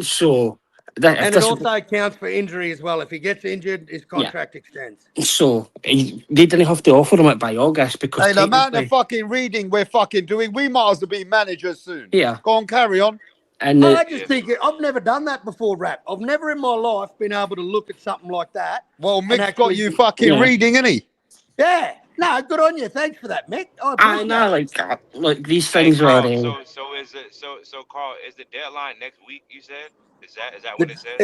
So that if And it this, also counts for injury as well. If he gets injured, his yeah. contract extends. So they didn't have to offer him it by August because Hey, the amount of technically, fucking reading we're fucking doing, we might as well be managers soon. yeah. Go on, carry on. And I just think I've never done that before, Rap. I've never in my life been able to look at something like that. Well, And Mick's got actually, you fucking yeah. reading, innit? yeah, no, good on you. Thanks for that, Mick. I I appreciate know, it. like these Hey, things were. Carl. So is it so Carl? Is the deadline next week? You said is that what it says?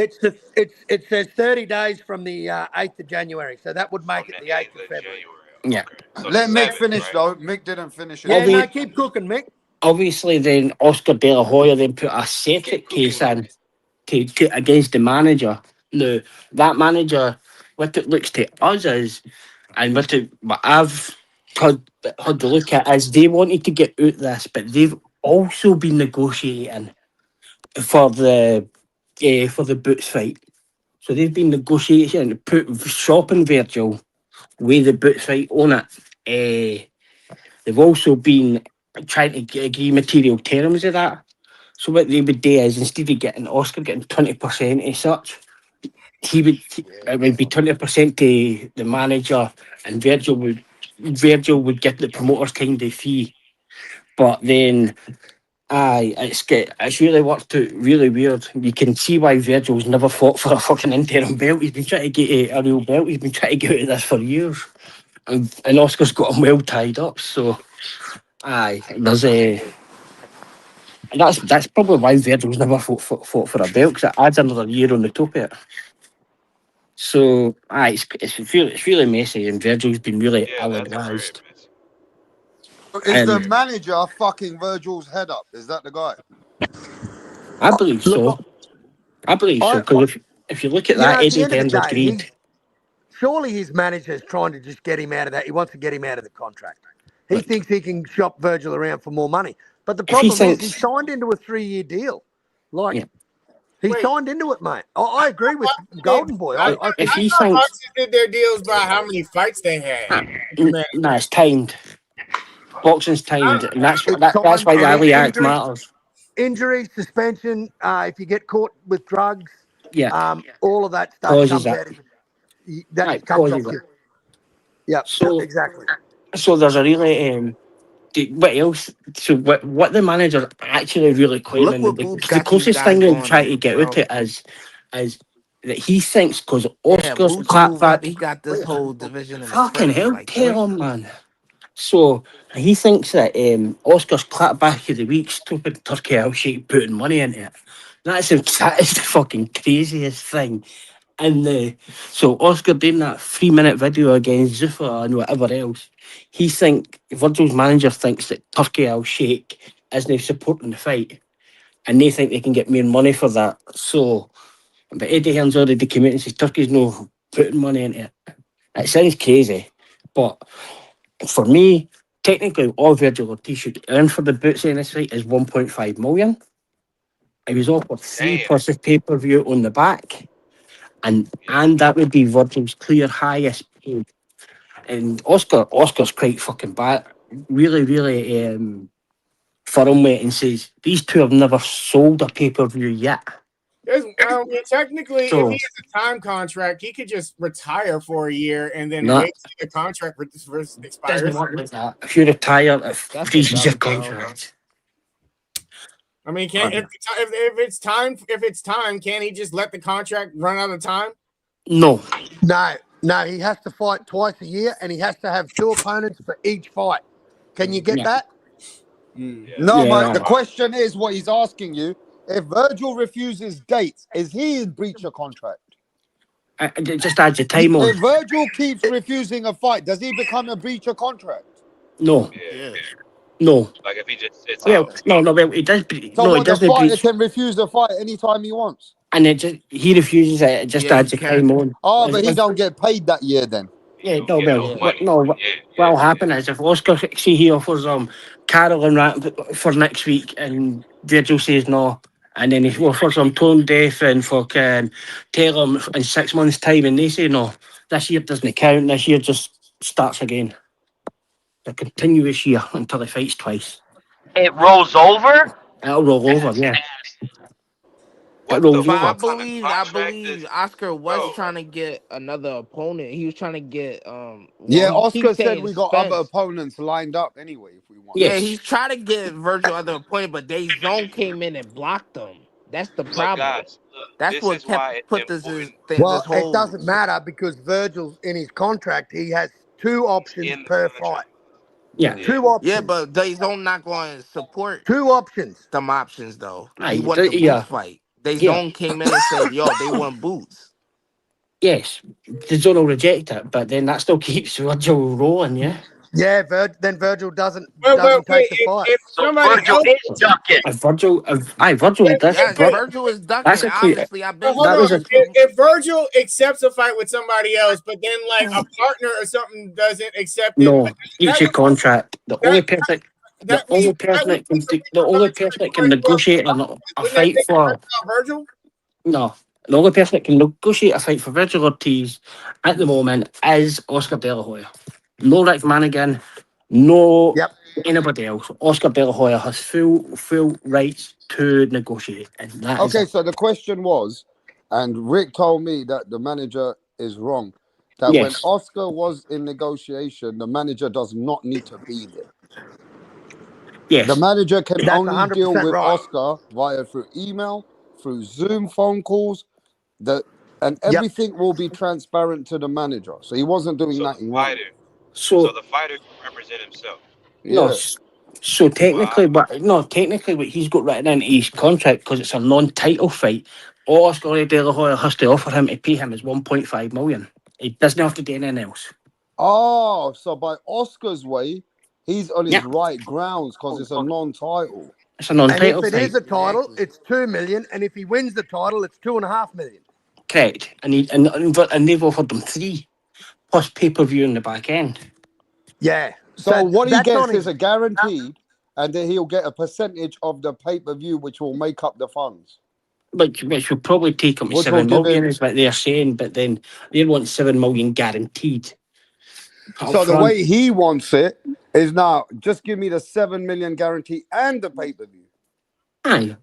It says 30 days from the 8th of January, so that would make From it the the 8th 8th of of February. January. Yeah. Okay. So the Let Mick 7th, finish, right? though. Mick didn't finish his Yeah, Obvi- no, point. keep cooking, Mick. Obviously, then Oscar De La Hoya then put a separate case in to against the manager. Now that manager, what it looks to us is, and what I've had to look at is they wanted to get out this, but they've also been negotiating for the Boots fight. So they've been negotiating to put shopping Virgil with the Boots fight on it. They've also been trying to agree material terms of that. So what they would do is instead of getting Oscar getting 20% as such, it would be 20% to the manager, and Virgil would get the promoter's kind of fee. But then, it's really worked out really weird. You can see why Virgil's never fought for a fucking interim belt. He's been trying to get a real belt. He's been trying to get out of this for years, and Oscar's got him well tied up. So, there's a. That's probably why Virgil's never fought for a belt, because it adds another year on the top of it. So, it's really messy, and Virgil's been really Yeah, ill that's very advised. messy. Is the And manager fucking Virgil's head up? Is that the guy? I believe so. Look, I believe so, I because if you look at that, at the Eddie end of the Hearns day, agreed. surely his manager's trying to just get him out of that. He wants to get him out of the contract. He Look, thinks he can shop Virgil around for more money. But the if he problem is he thinks, signed into a 3-year deal. Like, yeah, he Wait, signed into it, mate. I agree with did, Golden Boy. I, look, thought, I if think I he thought thinks, boxers did their deals by how many fights they had. nah, it's timed. Boxing's timed, and it's that's time why the and Ali Act matters. injury, suspension. If you get caught with drugs, Yeah, all of that stuff causes comes that. out. That Right, comes off causes that. you. Yep, So, exactly. there's a really what else? So what the manager's actually really Look claiming, what Boots the got you closest guys thing he'll going try to on, get out bro. it is that he thinks because Yeah, Oscar's Boots clapped moved up. back. He got this whole division in his Fucking friends. hell, Like, what? tell him, man. So he thinks that Oscar's clapped back of the week, stupid Turkey I'll shake putting money into it. That is the fucking craziest thing. And so Oscar doing that 3-minute video against Zuffa and whatever else, Virgil's manager thinks that Turkey I'll shake isn't supporting the fight, and they think they can get more money for that. So, but Eddie Hearns already came out and says Turkey's no putting money into it. It sounds crazy, but for me, technically, all Virgil Ortiz should earn for the boots in this fight is 1.5 million. He was offered 3 Damn. plus his pay per view on the back, and Yeah. that would be Virgil's clear highest paid. And Oscar's quite fucking bad, really, really firm with it, and says these two have never sold a pay per view yet. Technically, if he So has a time contract, he could just retire for a year and then not wait till the contract doesn't expires. work like that. If you retire, it That's a freezes your dumb bro. contract. I mean, if it's time, can't he just let the contract run out of time? No, No, he has to fight twice a year, and he has to have 2 opponents for each fight. Can you get yeah, that? Yeah. No, but the yeah. question is what he's asking you. If Virgil refuses dates, is he in breach of contract? It just adds your time on. If Virgil keeps refusing a fight, does he become a breach of contract? No, Yeah. Yeah. No. Like if he just sits Well, out. no. Well, he does. So No, he what? The doesn't fighter breach, can refuse the fight anytime he wants. and it just he refuses it. It just Yeah, you adds a time can. on. Oh, but he If, don't get paid that year then. He yeah, don't no. get Well, no Yeah. what? money No. for it. Yeah, What'll yeah. happen is if Oscar see he offers Carol and Rat for next week, and Virgil says no, and then he offers Tone Deaf and for Taylor in 6 months' time, and they say no, this year doesn't count. This year just starts again. A continuous year until he fights twice. It rolls over. It'll roll over. Yeah, it What the rolls But I over. fuck kind of believe I contract believe is, Oscar was bro? trying to get another opponent. He was trying to get well, Yeah, he Oscar keeps said saying we got other Spence. opponents lined up anyway if we want. Yeah, Yes. he's trying to get Virgil other opponent, but they zone came in and blocked them. That's the But problem. guys, look, That's this what is kept why it's put important this Well, it whole doesn't matter because Virgil's in his contract. He has 2 options in the per fight. contract. Yeah. Yeah. 2 yeah, options. but they zone not going to support 2 options. them options though. He Aye. wants the Boots Yeah. fight. They Yeah. zone came in and said, "Yo, they want Boots." Yes. The zone will reject it, but then that still keeps Virgil rolling. Yeah. Yeah, then Virgil doesn't Well, wait. take the fight. If So somebody Virgil else, is ducking. Virgil, that's Yes, hey, Virgil is that's ducking. a clear. Honestly, I've well, been hold That on. was saying a it from. If Virgil accepts a fight with somebody else, but then like a partner or something doesn't accept it, no. It's that your would contract. The that only person, that we that would be the only somebody person that can going to negotiate a wouldn't that fight take the for pressure off Virgil? no. The only person that can negotiate a fight for Virgil Ortiz at the moment is Oscar De La Hoya. No Rick Manigan, no Yep. anybody else. Oscar De La Hoya has full rights to negotiate, and that is Okay, it. so the question was, and Rick told me that the manager is wrong. That when Yes, Oscar was in negotiation, the manager does not need to be there. The yes, manager can That's only deal 100% with right. Oscar via through email, through Zoom phone calls, the and Yep. everything will be transparent to the manager. So he wasn't doing So the nothing wrong. fighter, so so the fighter can represent himself. no. Yeah. So Wow. technically, what he's got written into his contract because it's a non-title fight. All Oscar De La Hoya has to offer him to pay him is 1.5 million. He doesn't have to do anything else. Oh, so by Oscar's way, he's on his Yeah, right grounds because it's a non-title. it's a And if non-title it fight, is a title, Exactly. it's 2 million. And if he wins the title, it's 2.5 million. correct? And they've offered them 3 plus pay-per-view in the back end. Yeah. So So what he that's gets on is him. a guaranteed, and then he'll get a percentage of the pay-per-view, which will make up the funds, Which will probably take him to which will 7 give million, him. is what they're saying. But then they want 7 million guaranteed up So the front. way he wants it is now just give me the 7 million guarantee and the pay-per-view. Aye,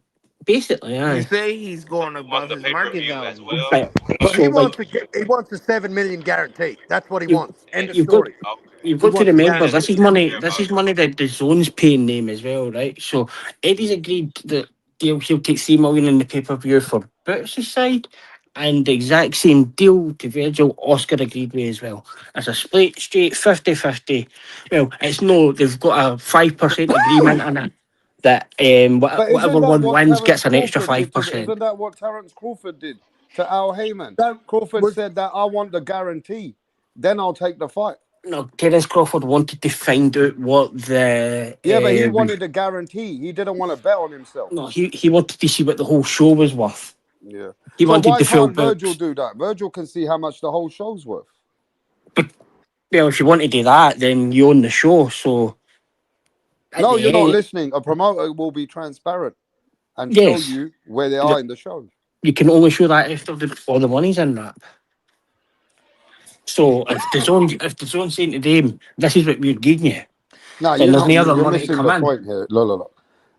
basically, You aye. say he's So going you want above the his pay per market view as value. well? But But so like he wants a 7 million guarantee. That's what he you, wants. End of you've got story. Okay. you've He got to wants a remember And this guarantee. is I don't money. care This about is money that the zone's paying them as well, right? So Eddie's agreed that he'll take 3 million in the pay-per-view for Boots' side, and the exact same deal to Virgil Oscar agreed with as well. It's a split straight 50-50. Well, it's no, they've got a 5% agreement in it that But whatever isn't that one what wins Terence gets an extra Crawford did to 5%. isn't that what Terence Crawford did to Al Heyman? That Crawford was said that I want the guarantee, then I'll take the fight. No, Terence Crawford wanted to find out what the Yeah, but he wanted a guarantee. He didn't want to bet on himself. no, he wanted to see what the whole show was worth. Yeah. He So wanted why the full can't Virgil books. do that? Virgil can see how much the whole show's worth. But well, if you want to do that, then you own the show. So at No, the you're not end, listening. A promoter will be transparent and show yes, you where they the- are in the show. you can only show that if all the money's in that. So if the zone's saying to them, this is what we're giving you, No, then you're there's not. no other You're money to missing come the in. point here. Look.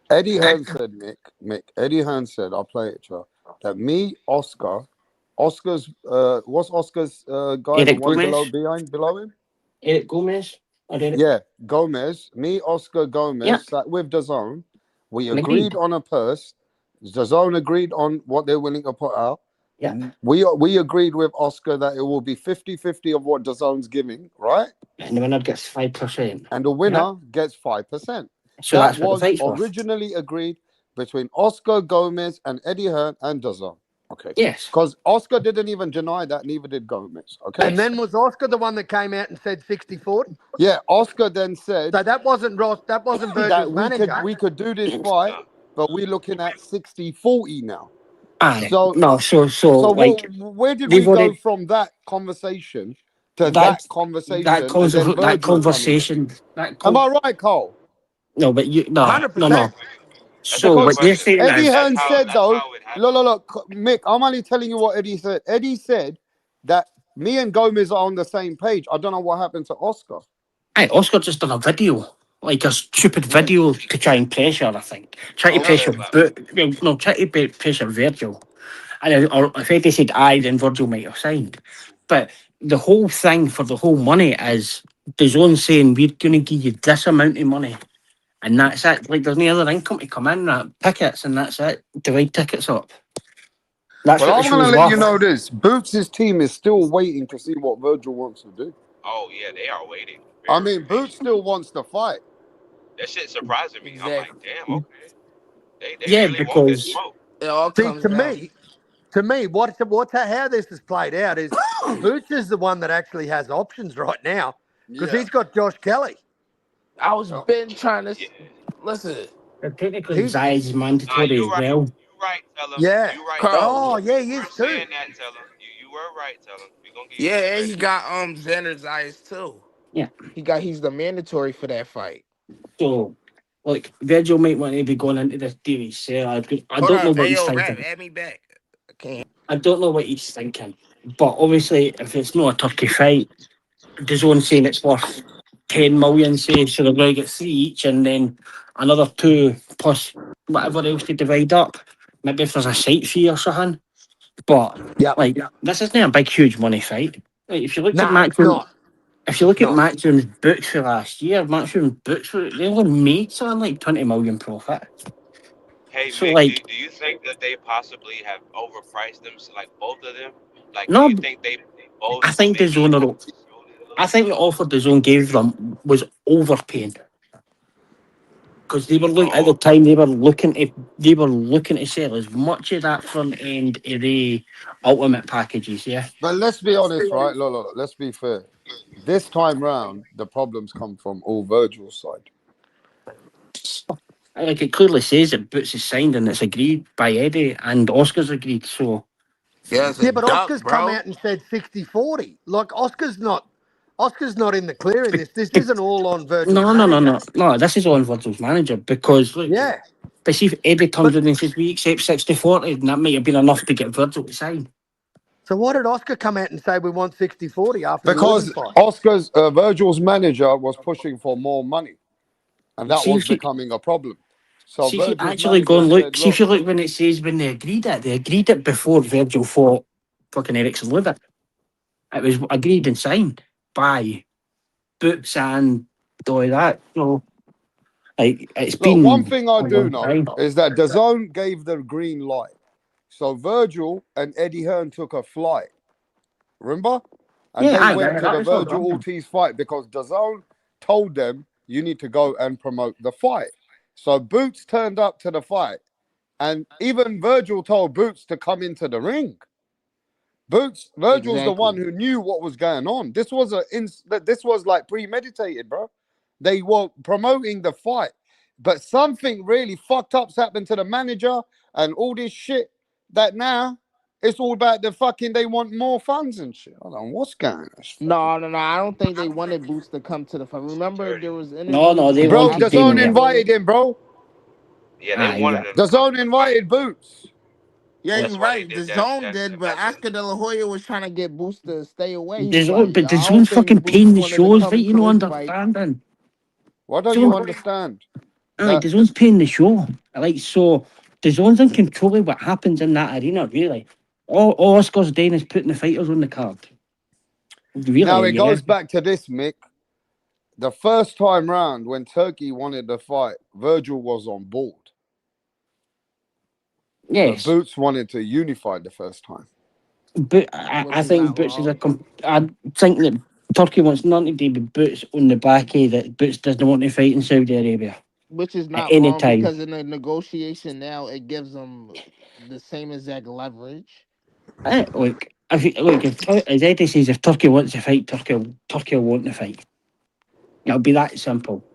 Eddie Hearn said, Mick. Eddie Hearn said, I'll play it, Joe. That me, Oscar's, what's Oscar's guy? The Eric one Gomez, below him. Eric Gomez, or Eric, Yeah, Gomez. Me, Oscar yeah, Gomez sat with DAZN. We and agreed. agreed on a purse. DAZN agreed on what they're willing to put out. Yeah, We agreed with Oscar that it will be 50-50 of what DAZN's giving, right? and the winner gets 5%. And the Yeah, winner gets 5%. so That that's what the was fight's worth. originally agreed between Oscar Gomez and Eddie Hearn and DAZN. Okay. Yes. Because Oscar didn't even deny that, neither did Gomez. Okay. And then was Oscar the one that came out and said 60-40? Yeah, Oscar then said So that wasn't Ross. That wasn't that Virgil's manager. we could do this fight, but we're looking at 60-40 now. Aye. So No, so so like where did they've we go already from that conversation to that that conversation and then that Virgil coming in? conversation Am I right, Cole? no, but you no 100%. That's a So good Because what they're question. saying Eddie is Hearn said That's though, how it happened. look, Mick, I'm only telling you what Eddie said. Eddie said that me and Gomez are on the same page. I don't know what happened to Oscar. Aye, Oscar just done a video, like a stupid Mm. video to try and pressure, I think. Try to Okay, pressure but no, try to pressure Virgil. And or if Eddie said aye, then Virgil might have signed. But the whole thing for the whole money is the zone saying we're gonna give you this amount of money. And that's it. Like there's no other income to come in, that tickets and that's it. Divide tickets up. That's Well, what the I'm gonna show's let you worth. know this. Boots' team is still waiting to see what Virgil wants to do. oh yeah, they are waiting I very mean, Boots patiently. still wants to fight. That shit surprising me. I'm like, Exactly. damn, okay. They Yeah, really want this because smoke. It all See, comes down. to me, what's how this is played out is Boots is the one that actually has options right now because Yeah. he's got Josh Kelly. I was Oh. been trying to Yeah. listen, technically He's Zai is Nah, mandatory you as right. well. You right, tell him. yeah. You right, tell him. Carl. Oh yeah, You he were is too. saying that, tell him. You were right, tell him. We gonna give you some Yeah, and he credit. got Xander's eyes too. Yeah. He's the mandatory for that fight. So like Virgil might want to be going into this deal. I Hold don't know up, what hey he's yo, rap, thinking. add me back. I can't. I don't know what he's thinking. But obviously if it's not a turkey fight, the zone saying it's worth 10 million, say, so they're going to get three each and then another two plus whatever else they divide up. Maybe if there's a site fee or something. But Yep. like this isn't a big huge money fight. Like, if you look at No, it's Matchroom, not. if you It's look at not. Matchroom's books for last year, Matchroom's books they only made something like 20 million profit. Hey So Mick, like do you think that they possibly have overpriced them, like both of them? Like, do no, you think they both I think the maybe zone are oversold it a I little think bit? the offer the zone gave them was overpaying. Because they were at the Oh, time they were looking to sell as much of that front end of the ultimate packages, yeah. But let's be honest, right? Look, let's be fair. This time round, the problems come from all Virgil's side. Like it clearly says that Boots is signed and it's agreed by Eddie and Oscar's agreed. So Yeah, it's a Yeah, but duck, Oscar's come bro. out and said 60-40. Like Oscar's not in the clear in this. This it, isn't all on Virgil's no, manager. no. This is on Virgil's manager because look, Yeah. but see if Eddie comes But in and says we accept 60-40, and that might have been enough to get Virgil to sign. so why did Oscar come out and say we want 60-40 after the Levin Because fight? Oscar's Virgil's manager was pushing for more money, and that See was if you becoming a problem. So see if you Virgil's actually go manager and look, said, see if "Look, you look when it says when they agreed it before Virgil fought fucking Erickson Levin. It was agreed and signed by Boots and all that. So, like, it's look, one been thing I a do long know time. is that DAZN gave the green light. So Virgil and Eddie Hearn took a flight. Remember? And Yeah, they aye, went to that the is all Virgil done. Ortiz fight because DAZN told them you need to go and promote the fight. So Boots turned up to the fight, and even Virgil told Boots to come into the ring. Virgil's the one Exactly. who knew what was going on. This was like premeditated, bro. They were promoting the fight, but something really fucked up's happened to the manager and all this shit. That now it's all about the fucking. They want more funds and shit. I don't know what's going on. It's fucking No. I don't think they wanted Boots to come to the fight. Remember, there dirty. was No, interviews they bro. wanted after them DAZN the there. invited fight. him, bro. Yeah, they Aye, wanted yeah. them to come to DAZN the fight. invited Boots. Yeah, That's you're why they right. The did that. zone That did, the but message. Oscar De La Hoya was trying to get Boots to stay away There's all, from it. but the I don't zone's fucking think Boots paying the wanted to shows, right? come You to know, this fight. understanding. What don't you So, understand? aye, That the zone's paying the show. Like, so the zone's in control of what happens in that arena, really. All Oscar's doing is putting the fighters on the card. now Really, it yeah. goes back to this, Mick. The first time round when Turkey wanted the fight, Virgil was on board. But Yes. Boots wanted to unify the first time. But Which I is think not Boots is wrong. I think that Turkey wants nothing to do with Boots on the back of that Boots doesn't want to fight in Saudi Arabia Which is at not any wrong time. because in the negotiation now it gives them the same exact leverage. Look, as Eddie says, if Turkey wants to fight, Turkey will want to fight. It'll be that simple.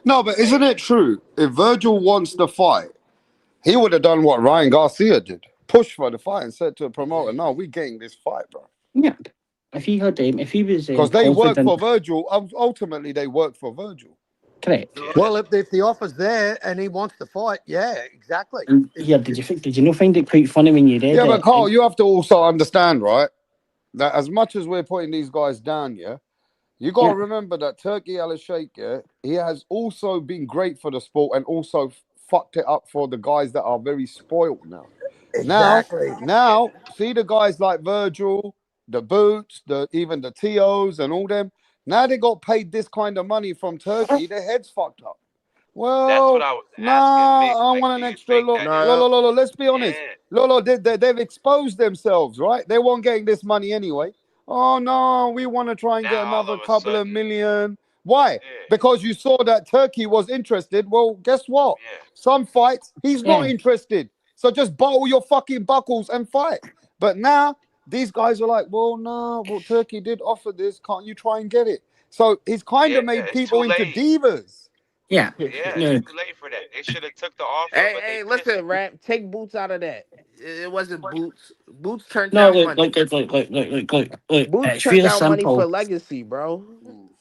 No, but isn't it true? If Virgil wants the fight, he would have done what Ryan Garcia did. Push for the fight and said to the promoter, no, we're getting this fight, bro. Yep. If he was Because they work confident, for Virgil. Ultimately, they work for Virgil. correct. Well, if the offer's there and he wants to fight, yeah, exactly. And here, did you not find it quite funny when you read Yeah, but it? Carl, you have to also understand, right? That as much as we're putting these guys down, yeah, you got Yeah. to remember that Turkey Al Sheikh, yeah, he has also been great for the sport and also fucked it up for the guys that are very spoiled now. Exactly. Now, see the guys like Virgil, the Boots, even the Teos and all them. Now they got paid this kind of money from Turkey. Their heads fucked up. That's what Well, I was asking nah, Mick. I Like, want do an you extra think look. that Lo, is? lo, No, lo, lo, let's be honest. Yeah, Lolo, they've exposed themselves, right? They weren't getting this money anyway. Oh no, we want to try and get now all another of a couple of sudden, million. Why? yeah, Because you saw that Turkey was interested. Well, guess what? yeah, Some fights he's not Yeah. interested. So just bottle your fucking buckles and fight. But now these guys are like, well, no, well, Turkey did offer this. Can't you try and get it? So he's kind yeah. of made It's too people into late. divas. Yeah. Yeah, it's No, too late for that. They should have took the offer, hey, but they hey, pissed. listen, rap. Take Boots out of that. It wasn't Boots. Boots turned no, down look, money. look, look, look, look, look, look, look, look. Boots It's turned real down money for simple. legacy, bro.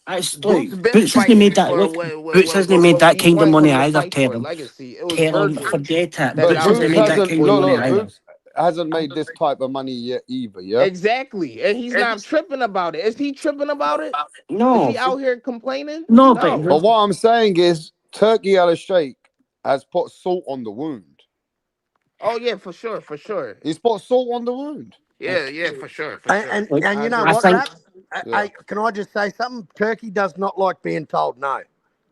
It's Boots look, been Boots hasn't made fighting that. for Look, Boots hasn't made what that we kind of wanted money him to either. fight Tell for. him, Legacy. It was tell him, Virgil forget it. that But Boots got hasn't Boots him made that there. hasn't, kind of money either. Boots hasn't made this type of money yet either. Yeah. Exactly, and he's not tripping about it. Is he tripping about it? Is No, he out here complaining? no, But No. what I'm saying is, Turkey Al Sheikh has put salt on the wound. Oh yeah, for sure, for sure. He's put salt on the wound. Yeah, yeah, for sure, for sure. look, And I you know agree. I what, think Rap? Yeah. Can I just say something? Turkey does not like being told no.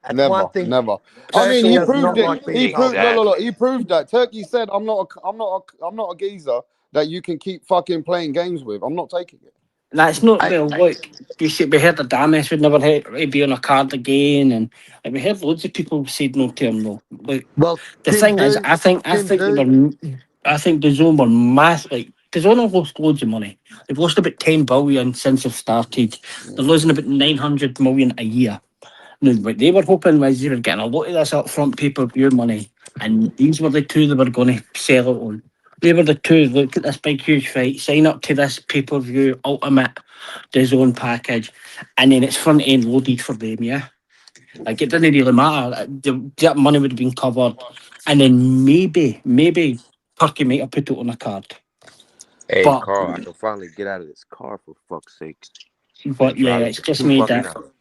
That's Never, one thing. never. I mean, Turkey he does proved not it. like being He told proved. no. Exactly. He proved that. Turkey said, I'm not a geezer that you can keep fucking playing games with. I'm not taking it." that's not I, well. Look, you see, we heard the Damis would never be on a card again, and we heard loads of people said no to him. No, look, well, the thing is, I Tim think they Zoo. were, I think the zone were mass. Like the zone have lost loads of money. They've lost about 10 billion since they've started. They're losing about 900 million a year. Now, what they were hoping was they were getting a lot of this upfront pay-per-view money, and these were the two they were going to sell it on. They were the two. Look at this big, huge fight. Sign up to this pay-per-view ultimate, the zone package, and then it's front end loaded for them. Yeah, like it didn't really matter. That money would have been covered, and then maybe Turkey might have put it on a card. Hey, But Carl, I can finally get out of this car for fuck's sake. Been yeah, driving it's for just two made fucking that. hours.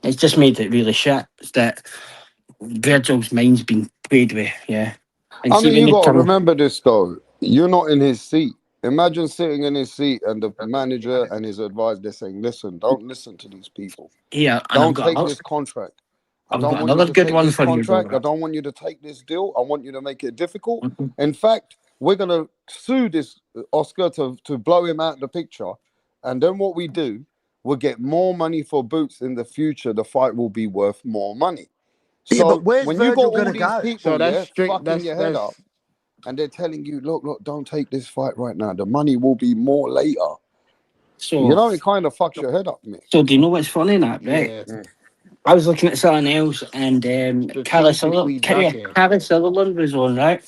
It's just made it really shit. It's that Virgil's mind's been played with. Yeah. And I see mean, when you you got to turn, remember this though. You're not in his seat. Imagine sitting in his seat and the manager and his advisor they're saying, "Listen, don't listen to these people. here, and Don't take this contract. I I've don't got want you another to good take one this for you, though. contract. I don't want you to take this deal. I want you to make it difficult. In fact, we're gonna sue this Oscar to blow him out of the picture, and then what we do, we'll get more money for Boots in the future. The fight will be worth more money. Yeah, but So where's when you got Virgil going all to these go? people, So that's yeah, strict. fucking your head up, and they're telling you, look, don't take this fight right now. The money will be more later. You So, know, it kind of fucks your head up, Mick. so do you know what's funny in that, right? Yeah, I was looking at something else, and strategically ducking. Carrie Sutherland was on, right?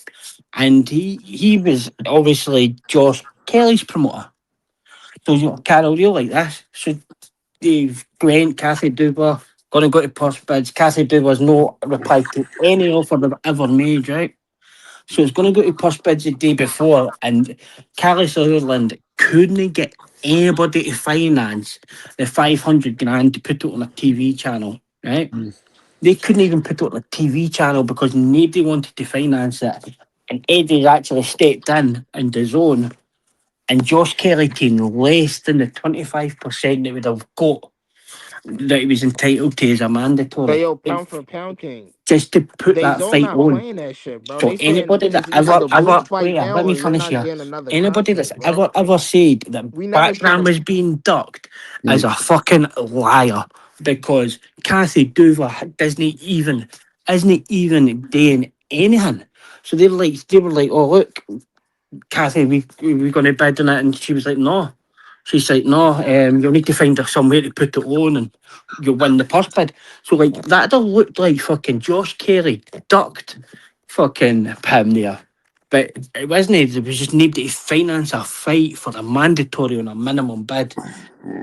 And he was obviously Josh Kelly's promoter. So, Carol, you like this? So, Dave Grant, Kathy Duber, going to go to post bids. Kathy Duber's no replied to any offer they've ever made, right? So it's going to go to post bids the day before, and Callie Sutherland couldn't get anybody to finance the 500 grand to put it on a TV channel, right? They couldn't even put it on a TV channel because nobody wanted to finance it. And Eddie's actually stepped in the zone, and Josh Kelly taking less than the 25% that would have got that he was entitled to as a But mandatory, yo, pound for pound king. just to put They that zone fight not on. playing that shit, bro. So They saying anybody that it's either the ever boots fight wait, now let me or you're finish not here. getting another Anybody that's contract, bro. ever said that We never seen background a was being ducked is a fucking liar because Kathy Duver doesn't even isn't even doing anything So they were like, oh look, Kathy, we going to bid on it, and she was like, no. She's like, no, you'll need to find somewhere to put it on, and you'll win the purse bid. So like that'd have looked like fucking Josh Carey ducked fucking him there. But it wasn't. It was just needed to finance a fight for a mandatory on a minimum bid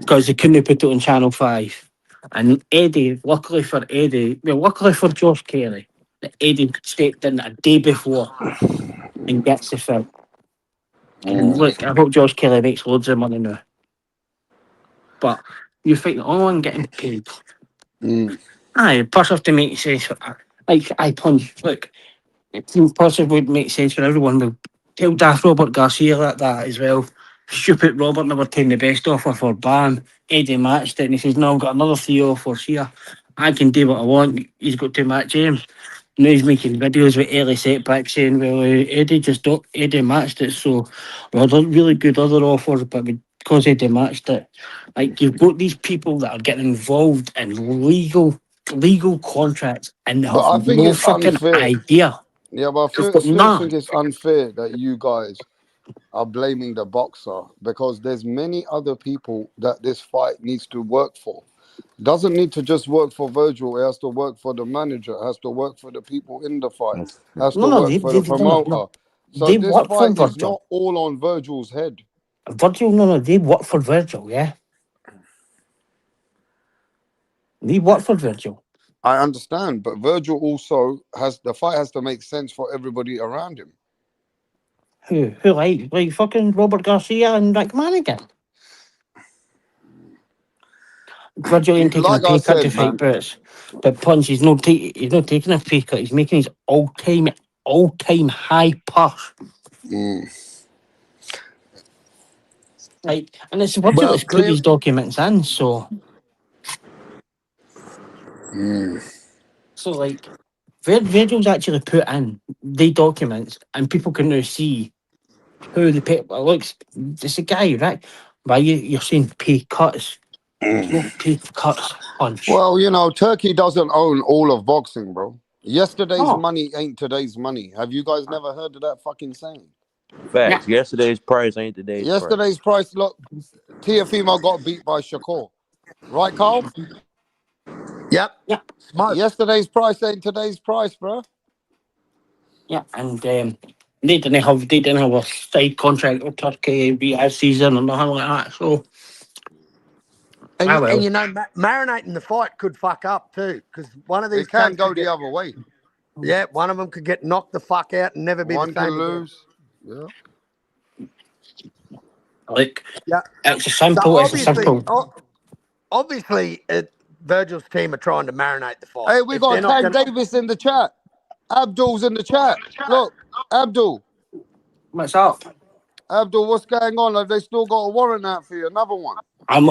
because they couldn't put it on Channel 5. And Eddie, luckily for Eddie, well, luckily for Josh Carey, that Eddie stepped in a day before and gets the fight. And look, I hope Josh Kelly makes loads of money now. But you think, oh, I'm getting paid. Aye, plus have to make sense for that. Like, I punch, look, it possibly would make sense for everyone. We'll tell Daft Robert Garcia like that as well. Stupid Robert never taken the best offer for Bam. Eddie matched it and he says, no, I've got another 3 offers here. I can do what I want. He's got to match James. Now he's making videos with early setbacks saying, well, Eddie matched it, so well, there's really good other offers, but because Eddie matched it, like you've got these people that are getting involved in legal contracts and they But have I think no it's fucking unfair. idea. Yeah, but They've got still none. think it's unfair that you guys are blaming the boxer because there's many other people that this fight needs to work for. Doesn't need to just work for Virgil. It has to work for the manager. It has to work for the people in the fight. It has to No, work for the promoter. So they this work for fight is Virgil. not all on Virgil's head. They work for Virgil, yeah. They work for Virgil. I understand, but Virgil also the fight has to make sense for everybody around him. Who like fucking Robert Garcia and Rick Manigan? Virgil ain't taking a Like I pay cut to said, fight man. Brits. But Punch, he's not taking a pay cut. He's making his all-time high purse. Like, and it's Virgil Well, that's put clear. these documents in, so like Virgil's actually put in the documents, and people can now see who the pay. Well, looks, it's a guy, right? Why you're saying pay cuts? There's no pay cuts, Punch. Well, you know, Turkey doesn't own all of boxing, bro. Yesterday's Oh, money ain't today's money. Have you guys never heard of that fucking saying? Facts. Yesterday's price ain't today's price. Yesterday's price, look, Teofimo got beat by Shakur. Right, Carl? Yep. yeah, Smoke. Yesterday's price ain't today's price, bro. yeah, and they didn't have a side contract with Turkey BS season or nothing like that. So, And well, you know, marinating the fight could fuck up too, because one of these It can cunts go could the get, other way. yeah, one of them could get knocked the fuck out and never be the One can same again. lose. Yeah. like Yeah. it's a So simple. It's a simple. obviously, Virgil's team are trying to marinate the fight. Hey, we If they're got not Tank going to, Davis in the chat. Abdul's in the chat. Look, Abdul, What's up? what's going on? Have they still got a warrant out for you? Another one. I'm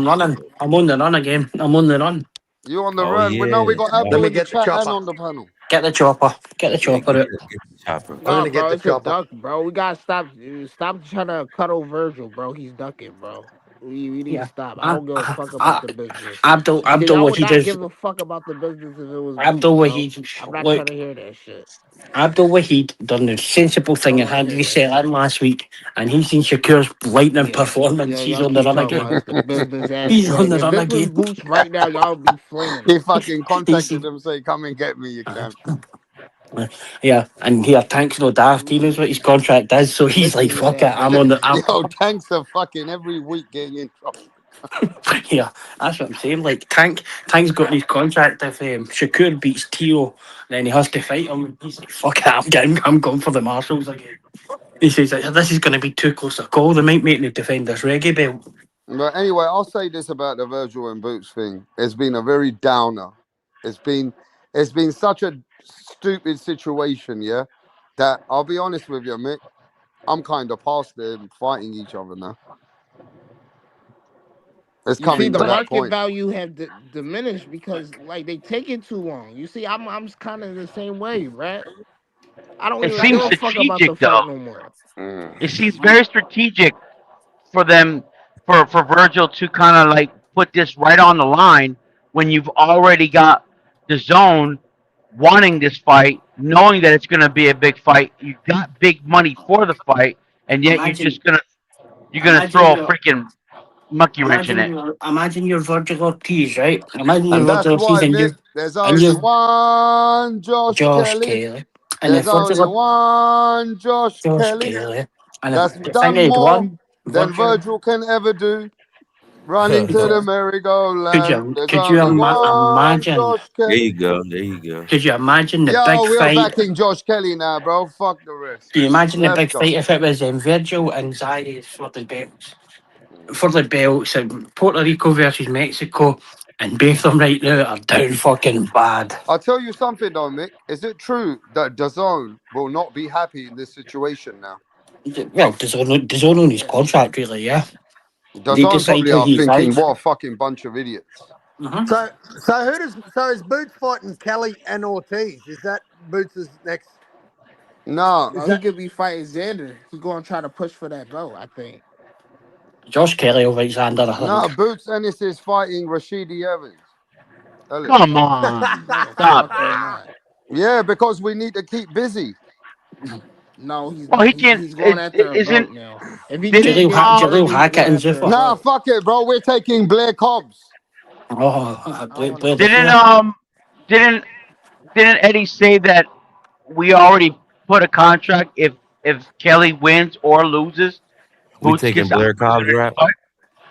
running. I'm on the run again. I'm on the run. You on the Oh run? We know we yeah. got let Abdul me in the get the chat and chopper. on the panel. Get the chopper. Get the Yeah, chopper out. get the chopper. I'm Nah, going to get bro, the it's a chopper. duck, bro. We gotta stop trying to cuddle Virgil, bro. He's ducking, bro. We need Yeah. to stop. I don't give a fuck about I, the business. Abdul Because I would Wahid not is give a fuck about the business if it was me, Abdul bro. Wahid. I'm not trying Look, to hear that shit. Abdul Wahid done the sensible I don't thing and want to had hear to that reset shit. in last week, and he's seen Shakur's lightning Yeah, performance. yeah, He's y'all on the keep run talking about again. it's the business He's on aspect. the If run this was again. Boots right now, y'all would be flinging He him. fucking He's contacted him, say, "Come and get me, you can." yeah, and here Tank's no daft. He knows what his contract is, so he's like, Literally "Fuck it, that. I'm on the." Yo, Tanks are fucking every week getting in trouble. Yeah, that's what I'm saying. Like Tank's got his contract. If Shakur beats Teo, then he has to fight him. He's like, "Fuck it, I'm going for the marshals again." He says, like, "This is going to be too close a call. They might make me defend this reggae belt." But anyway, I'll say this about the Virgil and Boots thing. It's been a very downer. It's been such a stupid situation, yeah. That I'll be honest with you, Mick. I'm kind of past them fighting each other now. It's You see, coming the to But that market point. value have diminished because like they take it too long. You see, I'm kind of the same way, right? I don't It even give seems a fuck about strategic the though. fight no more. It seems very strategic for them for Virgil to kind of like put this right on the line when you've already got the zone wanting this fight knowing that it's going to be a big fight. You got big money for the fight, and yet Imagine, you're gonna imagine throw a your, freaking monkey wrench in it. imagine your Virgil Ortiz, right? Imagine your And Virgil that's Ortiz why, and Mick, you there's and only you one Josh Josh Kelly. Kelly, and There's if only Virgil one Josh Josh Kelly Kelly, and if that's the thing done is more one than Virgil, Virgil can ever do. Run into the merry-go-land. There's could you only one imagine? Josh There Kelly. you go. There you go. Could you imagine the Yo, big we're fight? backing Josh Kelly now, bro. Fuck the rest. Do you imagine the Let's big go. fight if it was Virgil and Zayas for the belts and Puerto Rico versus Mexico, and both of them right now are down fucking bad. I'll tell you something though, Mick. Is it true that DAZN will not be happy in this situation now? Well, there's only on his contract, really, yeah. They DAZN decide probably who are he thinking, fights. what a fucking bunch of idiots. Mm-hmm. So is Boots fighting Kelly and Ortiz? Is that Boots' next? No, Is No, he that could be fighting Xander. He going to try to push for that belt, I think. Josh Kelly will fight Xander, I no. think. Boots Ennis is fighting Rashidi Evans. Come Ellis. on, No, stop fuck it. they're not. Yeah, because we need to keep busy. No, he's Well, not. he can't. He's going after a Isn't belt now. If he didn't can't get Jaleel Xander, he's Hackett going and after a Zuffa. Nah, belt. fuck it, bro. We're taking Blair Cobbs. Oh, I don't want to Blair the see didn't that. Flare. didn't didn't Eddie say that we already put a contract if Kelly wins or loses, We Boots taking gets the Blair Cobb's opportunity to rap. fight?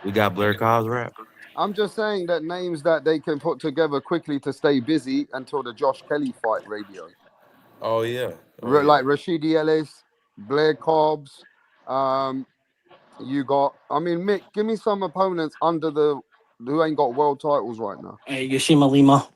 We got Blair Cobb's rap. I'm just saying that names that they can put together quickly to stay busy until the Josh Kelly fight radio. Oh yeah. Oh yeah. Like Rashidi Ellis, Blair Cobbs. Um, you got. I mean, Mick, give me some opponents under the who ain't got world titles right now. Yusima Lima.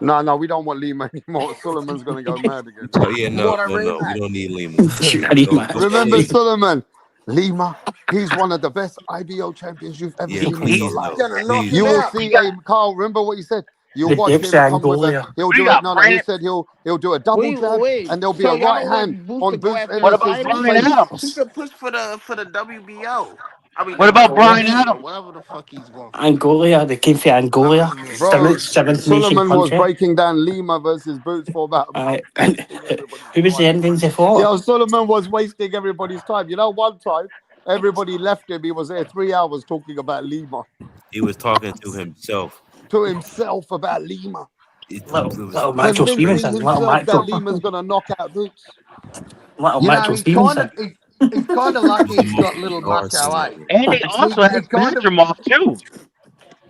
No, no, we don't want Lima anymore. Suleiman's gonna go mad again. Oh yeah. you No. want a No. No. We rematch? don't need Lima. Don't. Lima. Don't Remember change. Suleiman, Lima. He's one of the best IBO champions you've ever Yeah. seen in your Please life. though. Gonna knock Please him You will though. out. see a Carl. Remember what he said. You'll The watch Dipsy him come with a. Angolia. He'll We do it. got No, no. He Brandon. said he'll do a double jab, Wait. and there'll be So a y'all right don't hand want Boots on to go Boots after the What about Ennis's fighters? Brian face. He Adams? could push for the WBO. I mean What about the Brian Angolia. WBO, Adams? whatever the fuck he's going for. Angolia. They came for I Angolia. mean, Bro, Seventh nation Suleiman was country. breaking down Lima versus Boots for about a month, And wasting everybody's who was the time. Indians they fought? Yeah, Suleiman was wasting everybody's time. You know, one time everybody left him. He was there 3 hours talking about Lima He was talking to himself. to himself about Lima, Little Macho convincing Stevenson. himself that Lima's gonna knock out Boots. Little You know, Macho Stevenson. he's kind of It lucky was a he's got monkey little arson, Mucko, eh? nigga. And he also He has kind of, Badgermoff too.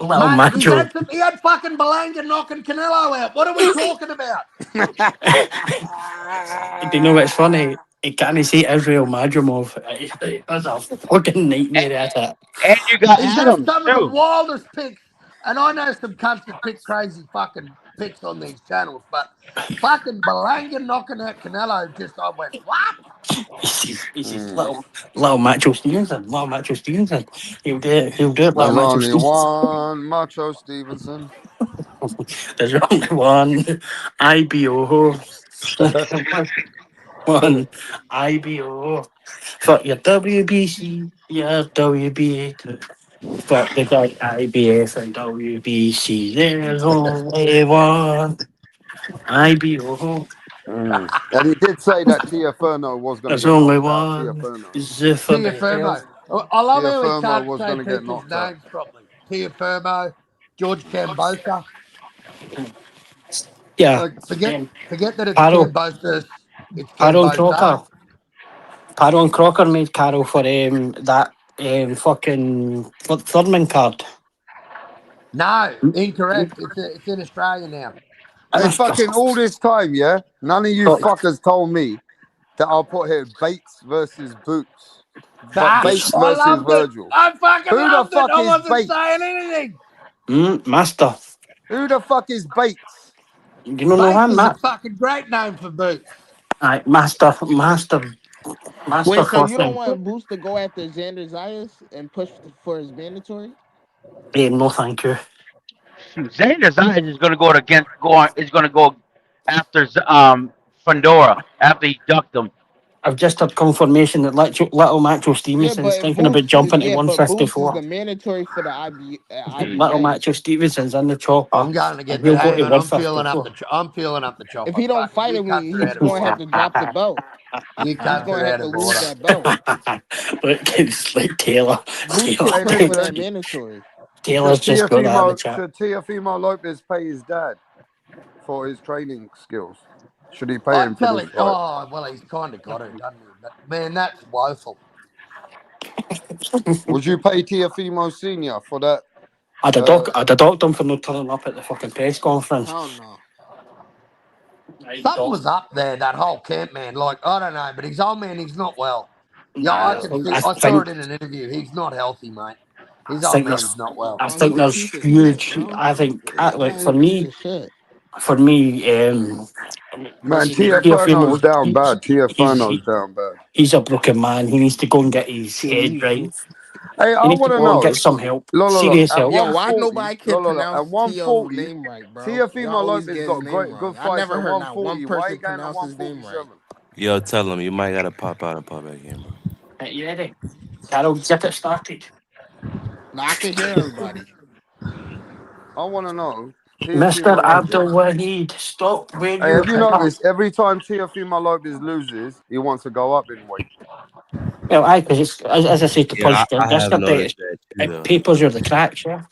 Little mate. Macho. He had fucking Belanga knocking Canelo out. What are we talking about? Do you know what's funny? He can't say Israel Madrimov. That's a fucking nightmare, that's it. And you got He's had Adams some of the too. wildest picks, and I know some cunts that pick crazy fucking picks on these channels, but fucking Belanga knocking out Canelo, just I went, what? He's just little Macho Stevenson. Little Macho Stevenson. He'll do it, little There's Macho only Stevenson. one Macho Stevenson. There's only one IBO. One IBO. Fuck your WBC, your WBA. Fuck the IBF and WBC. There's only one IBO. And he did say that Teofimo was going to There's get only knocked out. one Teofimo. Zuffa Mayweather. Tiafermo. I love how he Teofimo can't was say going to get people's knocked out. names properly. Tiafermo, George Cambosa. Yeah. Like, forget that it's Paro, Cambosa. It's Paro and Cambosa. Crocker. Paro and Crocker made Carol for that fucking Thurman card. No, incorrect. It's in Australia now. Hey, fucking all this time, yeah? None of you But fuckers told me that I'll put here Bates versus Boots. But Nah, Bates I versus loved it. Virgil. I fucking Who the loved it. fuck I is wasn't saying Bates? anything. Master. Who the fuck is Bates? You don't know Bates him, is a Matt? fucking great name for boots. Master Wait, so first you don't name. want Boots to go after Xander Zayas and push for his mandatory? No, thank you. Shoot, Xander Zayas is going to go after Fundora after he ducked him. I've just had confirmation that little Macho Stevenson's thinking about jumping to Boots is 154. the mandatory for the Little IBJ. Macho Stevenson's in the chopper. I'm going to get And that. he'll go Hang to on, I'm feeling up 154. I'm feeling up the chopper. If he don't Fucking fight you him, cunts are he's out of going to have order. to drop the belt. You He's cunts going are to out have to of lose order. that belt. Look, it's like Taylor. Boots Hey, can train for that listen, mandatory. Taylor's just got that in the chat. Should Teofimo Lopez pay his dad for his training skills? Should he pay him I'd for tell this him, fight? well, he's kind of got to, doesn't he? But, man, that's woeful. Would you pay Teofimo Senior for that? I'd have docked him for not turning up at the fucking press conference. Hell no. Something was up there, that whole camp, man. Like, I don't know, but his old man, he's not well. Yeah, I can see. I saw it in an interview. He's not healthy, mate. His old man's not well. I Oh, think he's a there's piece of huge. shit, bro. I think, like He's for a piece me, of shit. Man, Teofimo, Teofimo's down bad. Teofimo's down bad. he's a broken man. He needs to go and get his head right. Hey, He I needs to want to go and get know. some help. Look. Serious At help. Yo, why 140, nobody can at pronounce T.O.'s 140, name right, bro? Y'all Teofimo always Lopez get his got name good wrong. I fights never at heard not one 140. Why he person going at pronounce his name right. 147? Yo, tell him you might gotta pop out and pop back in, bro. You ready? Carol, get it started. No, I can hear everybody. I want to know. Mr. Teofimo Abdul Lopez. Wahid, stop where Hey, you have you noticed every time Teofimo Lopez loses, he wants to go up in weight? Well, aye, because it's as I said to Yeah, Punch, I have yesterday, noticed that too, it though. papers are the cracks, yeah.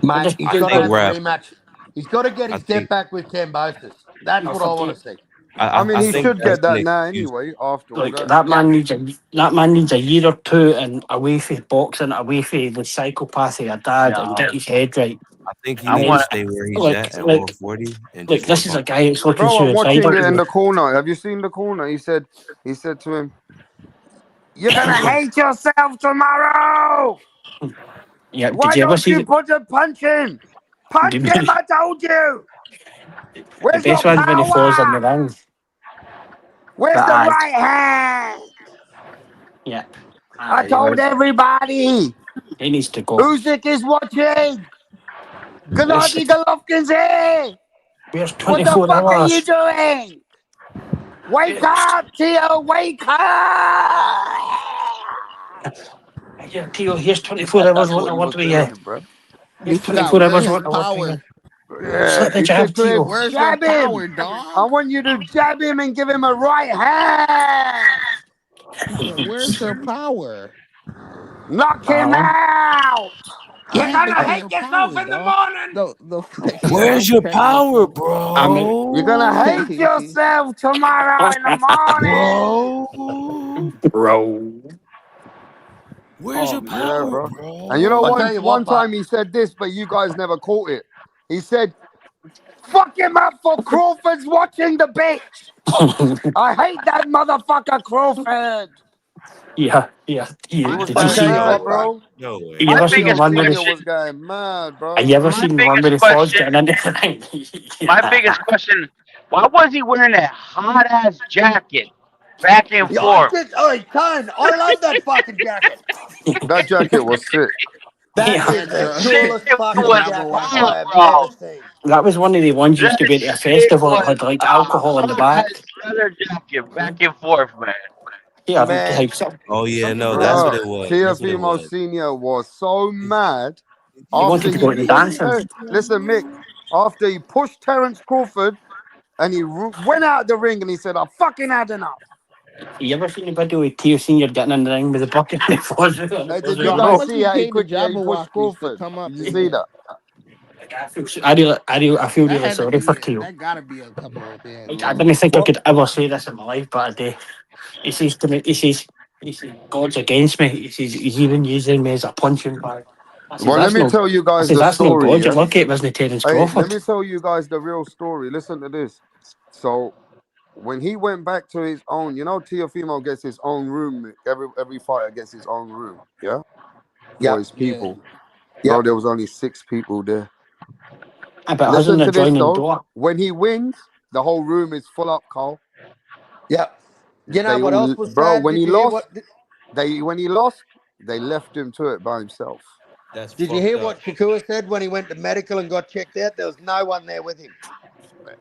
Mate, he's I got to think have a rap. rematch. He's got to get I his get think back with Cambosis. That's what I want to see. I mean, I he think should that's get an that now excuse. anyway, after all Like that. that man needs a year or two and away from boxing, away from the psychopathy of dad, and get his head right. I think he And need then, to stay where he's like, at 140 and just this work is on. a guy that's looking Bro, I'm watching it in suicidal. the corner. Have you seen the corner? He said to him, "You're gonna hate yourself tomorrow. Yeah, Why did you ever don't see you put a punch in? Punch him! I told you. the Where's your best one's when he falls in power? the ring? Where's But the right hand? yeah, I told everybody. he needs to go. Usyk is watching. Where's, Gennady Golovkin's here. where's What the 24 fuck are you hours? doing? Wake up, Teo! Wake up!" Yeah, Teo, here's 24 hours. That's What what I he want was with you. saying, bro. Here's He said, 24 hours. where's What your I want with you. power? Yeah, Slip the he jab, said to him, Teo. Where's your "Jab him. power, dog? I want you to jab him and give him a right hand. He said, where's your power? Knock him out. I You're ain't gonna making hate your yourself power, in the dog. morning. The fight, Where's dog, your cracking up power, on You're gonna bro? hate yourself tomorrow in the morning." Bro. Where's your Yeah, power, bro. And you know, I bro? tell you one what, but time he said this, but you guys never caught it. He said, "Fuck him up for Crawford's watching the bitch. I hate that motherfucker Crawford." Yeah. He was Did you I going tell see? you mad, what, but bro. No You way. my ever seen the biggest one with Senior the? was question, going mad, Have bro. you ever My seen the one biggest with the Forge question, getting into the ring? my biggest question, why was he wearing that hot ass jacket back and yeah, I forth? just, Tone, I love that fucking jacket. That jacket was sick. That Yeah. is that the Shit coolest fucking was Jabba jacket Wacker. hot, I have ever bro. seen. That was one of the ones used That to be at a shit festival that was had like a alcohol in the hot back. ass leather jacket back and forth, man. Yeah, Man, Oh yeah, look at no, that. that's what Bro, it was. That's what it Teofimo was. Senior was so mad he after wanted to he go into pushed. dancing. Listen, Mick. After he pushed Terence Crawford and he went out the ring and he said, "I fucking had enough." You ever seen the video with Teo Senior getting in the ring with the bucket and the Forge? Hey, did you Yo, how guys much see he how he paid the quick? Yeah, he pushed Jabberwockies to Crawford. come up Did you in see here? that? I feel That really had to sorry for be Teo. that gotta be a couple of bands, I bro. didn't think I What? could ever say this in my life, but I do. He says to me, he says, God's against me. He says, he's even using me as a punching bag. I says, Well, let me tell you guys the that's no story. God. You're Yeah. lucky it wasn't Terence Hey, let Crawford. me tell you guys the real story. Listen to this. So when he went back to his own, Teofimo gets his own room. Every fighter gets his own room. Yeah, for Yep, his Yeah. people. Bro, yep, there was only 6 people there. I bet us in Listen the to this joining though. door. When he wins, the whole room is full up, Carl. yep. You know They what else all, was bro. sad? When Did he you hear lost, what? they left him to it by himself. That's Did you fucked hear up. what Shakur said when he went to medical and got checked out? There was no one there with him.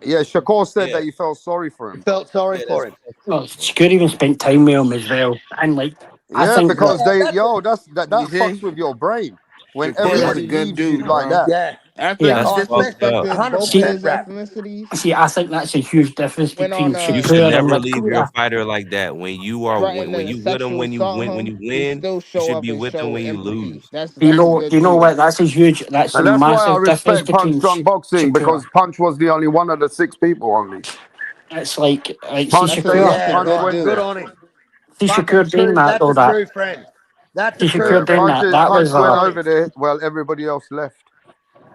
Yeah, Shakur said Yeah, that he felt sorry for He him. felt sorry yeah, for that's him. Well, Shakur even spent time with him as well, and like I Yeah, think that because Yeah, they, that's it. yo, that You fucks see, with your brain when Shakur is Yeah, a everybody good leaves you dude, like bro. that. yeah. After yeah. he that's Oh, fucked especially up. disrespected both of See, 100% his rap. ethnicities, see, I think that's a huge difference went between on You should Shakur and never like leave your fighter like that. When you are threatened when to you with them sexual assault when him, you he win, still you show should up be and with them show when you empathy. lose. That's a do good you know dude. what? That's a huge, that's a And that's why I massive difference respect Punch between Drunk Boxing, Shakur. because Punch was the only one of the 6 people only. It's like see Punch, Shakur, That's a Yeah, Punch good right. went Good there. dude. on him. see Fucking Shakur doing true. that That's though. a That true friend. That's a see true Shakur Yeah, doing friend. that Punch was went Good on him. over there while everybody else left.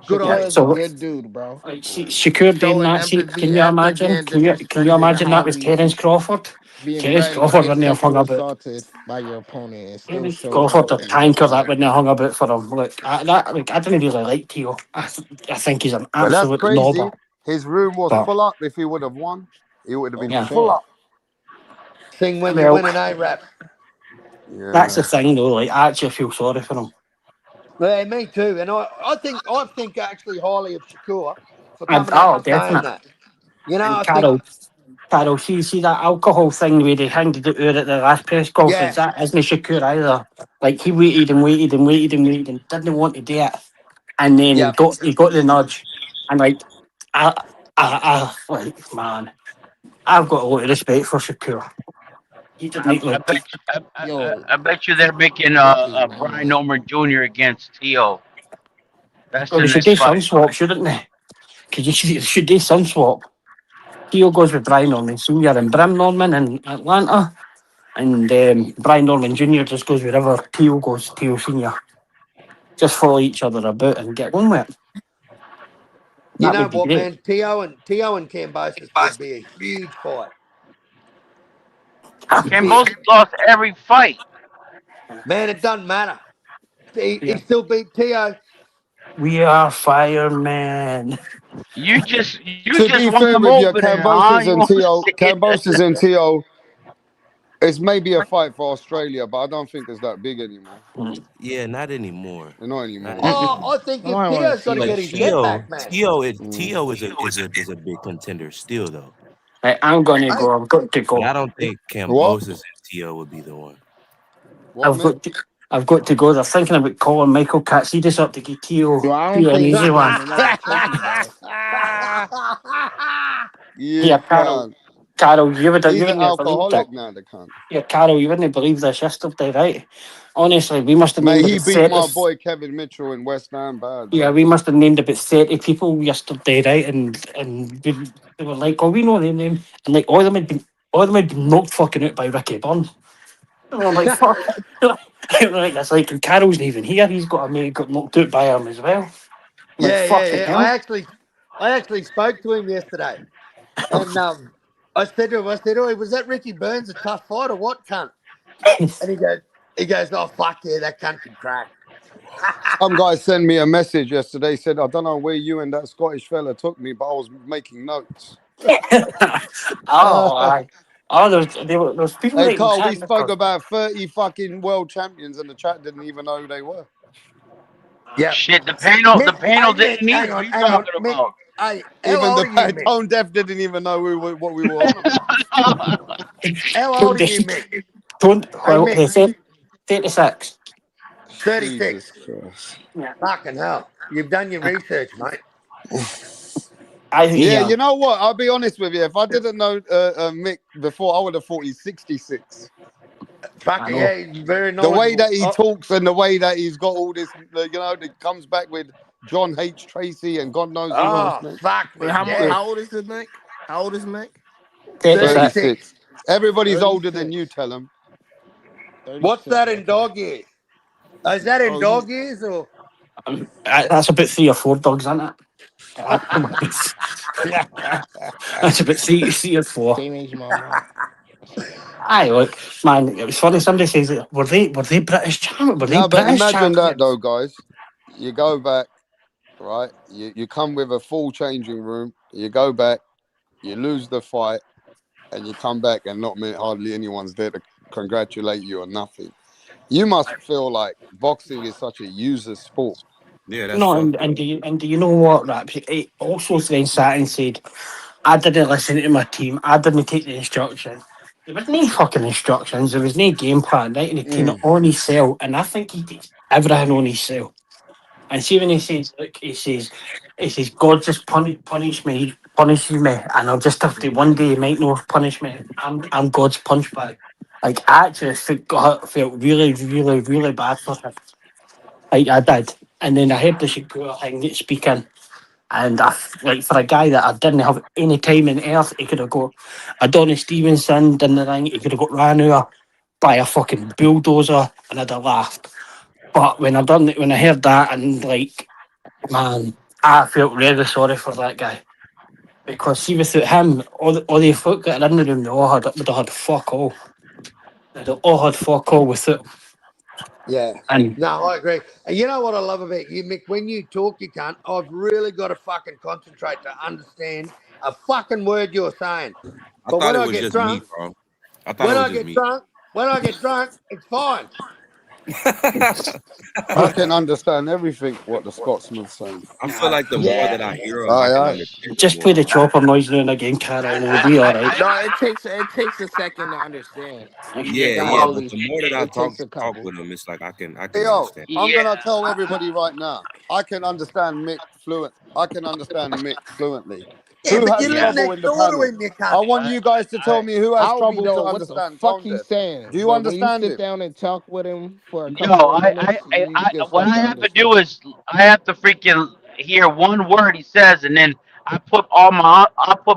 Good on yeah. Shakur him. is a So good dude, bro. like see Shakur doing Showing that. See, can empathy you after imagine? getting Can you disrespected in the imagine that was hobby, Terence Crawford? being Terence threatened to Crawford get wouldn't have hung sexual about. assaulted by your opponent and still Terence showed Crawford a empathy and tanker that respect. wouldn't have hung about for him. Look, I don't really like Teo. I think he's an But that's absolute knobber. crazy. His room was But full up. If he would have won, it would have Oh been yeah, full shit. up. Sing when you well, win an A-Rap. that's the Yeah. thing though. Like, I actually feel sorry for him. Yeah, me too. And I think actually highly of Shakur for And coming out oh, and saying definitely. that. You know, And I think, Carol, see that alcohol thing where they handed it out at the last press conference. yeah, That isn't Shakur either. Like he waited and waited and waited and waited and didn't want to do it, and then yeah. he got the nudge, and like like man, I've got a lot of respect for Shakur. He did make I like bet Yo, I bet you they're making that's his Brian mama. Norman Jr. against Teo. That's well, the they should next do fight. some swap, shouldn't they? Because should do some swap. Theo goes with Brian Norman Senior and Brim Norman in Atlanta. And Brian Norman Jr. just goes wherever Teo goes, Teo Senior. Just follow each other about and get on with it. You That know would be what, great. man? Teo and Cambosis would be a huge fight. Cambo's lost every fight. Man, it doesn't matter. He Yeah. still beat Teo. We are firemen. You To just be won fair them with you, over there, huh? You want to say Cambosis it? and Teo, it's maybe a fight for Australia, but I don't think it's that big anymore. Yeah, not anymore. Not Not anymore. Oh, anymore. I think if Nobody want to Teo's got see to Like get that his get shit. back, man. Mm. Tio is a big contender still though. Right, I'm gonna Hey, go. I've got to But I go. don't think What? Cambosis and Tio would be the one. What, I've Mick? got to. I've got to go. They're thinking about calling Michael Katsidis up to get Yo, I don't Teo an think easy he's one. getting another turkey ball. You Yeah, Carol. can't. Carol, you He's an wouldn't have believed it. alcoholic now, the cunt. Yeah, Carol, you wouldn't believe this yesterday, right? Honestly, we must have Mate, named he about beat 30. my boy Kevin Mitchell in West Ham bad, Yeah, bro. we must have named about 30 people yesterday, right? And they were like, oh, we know their name. And like all of them had been knocked fucking out by Ricky Byrne. And I'm like, fuck. Like, that's like, and Carol's not even here. He's got a mate got knocked out by him as well. I'm like, fucking yeah. I hell. actually spoke to him yesterday, and I said to him, "Oh, was that Ricky Burns a tough fight or what, cunt?" And he goes, "Oh fuck yeah, that cunt can crack." Some guy sent me a message yesterday, said, I don't know where you and that Scottish fella took me, but I was making notes. Oh, I. Oh, there's people Hey, making Carl, we chat spoke because about 30 fucking world champions and the chat didn't even know who they were. Yeah, Shit, Mick. the panel Hey, Mick. didn't Hang either. What on, are you hang on, talking Mick. about? Hey, how Even old the are you, Mick? tone deaf didn't even know what we were on about. How don't old are you, Mick? Hey, well, Mick. they said 36. 36. Jesus Christ. Yeah. Fucking hell, you've done your research, mate. Yeah, Yeah. you know what? I'll be honest with you. If I didn't know Mick before, I would have thought he's 66. Fuck I yeah, know. he's very The way knowledgeable. that he Oh, talks and the way that he's got all this, that comes back with John H. Tracy and God knows who else, oh man. fuck Wait, me, yeah. how old is this Mick? How old is Mick? 36. 36. 36. Everybody's older than you, 36. tell him. What's 36. that in Okay. dog years? Is that in Oh, he dog years or? That's about 3 or 4 dogs, isn't it? That's about three or four. same age as my mom. That's it. Aye, look, man, it was funny. Somebody says, were they British champions? Were they No, but British imagine that champions? though, guys. You go back, right? You come with a full changing room. You go back, you lose the fight, and you come back and hardly anyone's there to congratulate you or nothing. You must feel like boxing is such a user sport. Yeah, that's No, fucked and up. do you know what, Raps? He also then sat and said, I didn't listen to my team. I didn't take the instructions. There was no fucking instructions. There was no game plan, right? And he came Mm. on his cell. And I think he takes everything on his cell. And see when he says, look, he says, God just punishes me, and I'll just have to one day he might not punish me. I'm God's punch bag. Like I actually felt really, really, really bad for him. Like I did. And then I heard the Shakur thing speaking. And like for a guy that I didn't have any time in earth, he could have got Adonis Stevenson in the ring. He could have got ran over by a fucking bulldozer, and I'd have laughed. But when I heard that, and like, man, I felt really sorry for that guy because see, without him, all the folk that are in the room, they all would have had fuck all. They'd all had fuck all without. Yeah. And No, I agree. And you know what I love about you, Mick? When you talk, you can't. I've really got to fucking concentrate to understand a fucking word you're saying. I But thought when it I was get just me, drunk, bro. I thought it when was I just get me. drunk, it's fine. I can understand everything what the Scotsman's saying. I feel like the more Yeah. that I hear him, I Aye, can aye. understand it just play more. the chopper noise now and again, Carol, and we'll be all right. No, it takes a second to understand. You Yeah, gotta yeah, Well, but really. the more that I It takes a talk couple. with him, it's like I can Yo, understand. I'm yeah. gonna tell everybody right now. I can understand Mick fluent. I can understand Mick fluently. Yeah, Who but you has Yeah. live trouble in next the door to panel? him, you I cunt. want you guys to tell me who has I'll be trouble to knowing what the understand fuck tone he's deaf. saying, Do you but when you understand sit him? down and talk with him for a couple Yo, more minutes, you I can what start I to have to do understand. is I have to freaking hear one word he says, and then I put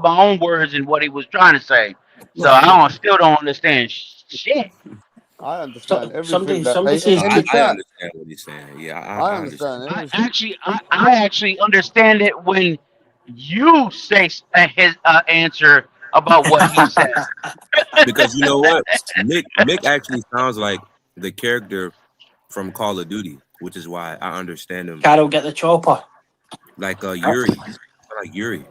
my own words in what he was trying to say. So I still don't understand shit. I So understand everything somebody that somebody says in the I chat. understand what he's saying. Yeah, I I understand. understand everything. I actually understand it when you say his answer about what he said. Because you know what? Mick actually sounds like the character from Call of Duty, which is why I understand him. Carol get the chopper. Like Yuri. Like Yuri.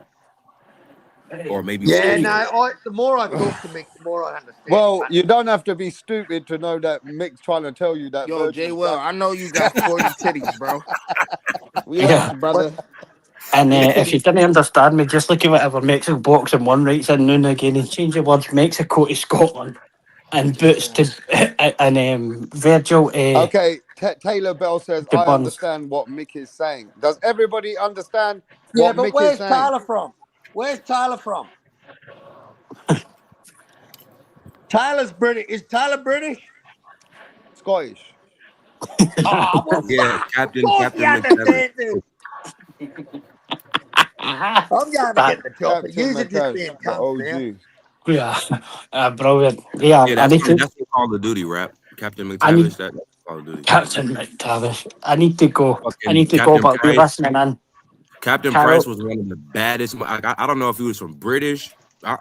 Or maybe Yeah, Steve. no, the more I talk to Mick, the more I understand him, Well, you don't have to be stupid to know that Mick's trying to tell you that Yo, Jay Virgil Will, duck. I know you got sporty titties, bro. Relax, Yeah. brother. And Them if you titties. didn't understand me, just look at whatever Mexico boxing one writes in noon again and change the words Mexico to Scotland and boots to and Virgil Okay, Taylor Bell says, to I Burns. understand what Mick is saying. Does everybody understand Yeah, what but Mick is where's saying? Tyler from? Where's Tyler from? Tyler's British. Is Tyler British? Scottish. Oh, well, Yeah, fuck. Of Captain course he Captain McTavish. understands it. I'm going to That get the chopper. Captain Yous are just McCash, being the cunts now. OG. yeah, brilliant. Yeah, Yeah, I need to that's from Call of Duty, rap. Captain I need McTavish, that's Call of Duty. Captain McTavish. I need to go. I Fucking need to go, Captain but be Price. listening in. Captain Price Carol, was one of the baddest. I don't know if he was from British,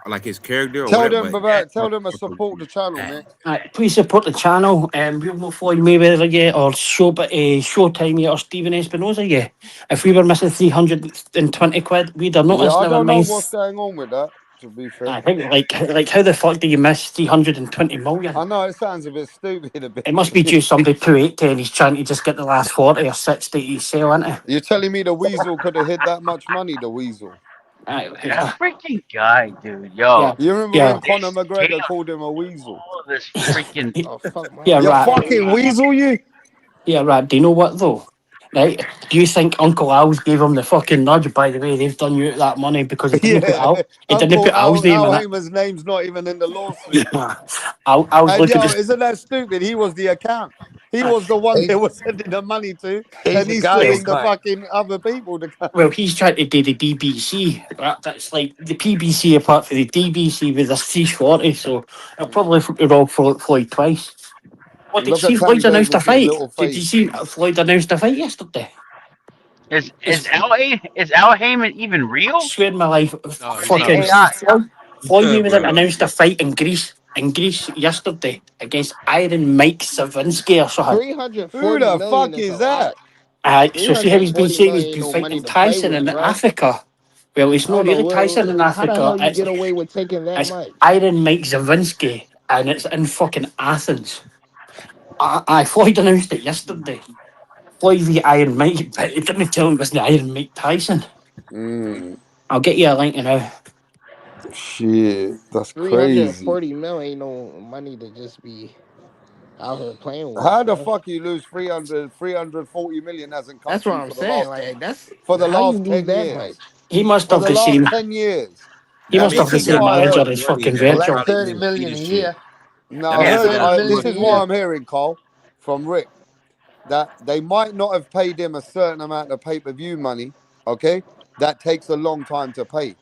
like his character or Tell whatever, them but that about, tell them to motherfucker support was the channel, bad. Mick. please support the channel. We've not Floyd Mayweather yet, or Showtime yet, or Stephen Espinosa yet. If we were missing 320 quid, we'd have Yeah, noticed. I Never don't know mind. what's going on with that, to be fair. I think like how the fuck do you miss 320 million? I know it sounds a bit stupid, a It bit. must be due somebody 280 and he's trying to just get the last 40 or 60 to sell, isn't it? You're telling me the Weasel could have hit that much money, the Weasel? That Yeah, freaking guy, dude. yeah, Yo, You remember yeah, when they Conor McGregor scammed called him a Weasel? all of this freaking. Oh, fuck my yeah, You head. right. fucking Weasel, you? Yeah, right. Do you know what though? Right? Do you think Uncle Al's gave him the fucking nudge? By the way, they've done you that money because he didn't put Yeah, Al. He didn't Uncle put Al's name Al in it. Hamer's name's not even in the lawsuit. Yeah, Al's And look at yo, this. isn't that stupid? He was the account. He was the one they He's, were sending the money to, he's and the he's goals, suing the mate. fucking other people. To come. Well, he's trying to do the DBC. That's like the PBC apart from the DBC with a 340. So I'll probably rob Floyd twice. What did you Look at see? Floyd Tank announced a Davis's fight. little Did you face. see Floyd announced a fight yesterday? Is It's is Al Heyman even real? swear my life, No, Or is he's he not. fucking AI? Floyd Mayweather Bro, announced a fight in Greece. In Greece yesterday against Iron Mike Savinsky or something. Who 340 the million fuck is a is lot. that? So see how he's been 340 saying he's million ain't been no money fighting to play Tyson with, in bro. Africa. Well, it's I not don't know really Tyson in how the Africa. hell you get away with taking that It's much. Iron Mike Zavinsky, and it's in fucking Athens. I Floyd announced it yesterday. Floyd v Iron Mike, but he didn't tell him it was the Iron Mike Tyson. I'll get you a link now. Shit, that's crazy. 340 mil ain't no money to just be out here playing with, How the bro. fuck you lose 340 million hasn't come That's to what you I'm for the saying. last Like that's for the how you last lose 10 that years? much. He must For have the the last same. 10 years. He That And must means have this the he is got same what I that manager much heard. as money. fucking That Well, he that's Virgil. probably 30 didn't see million the a shit. year. Now That I That's means he heard, got 30 that this million a is money. what year. I'm hearing, Cole, from Rick, that they might not have paid him a certain amount of pay-per-view money, okay? That takes a long time to pay.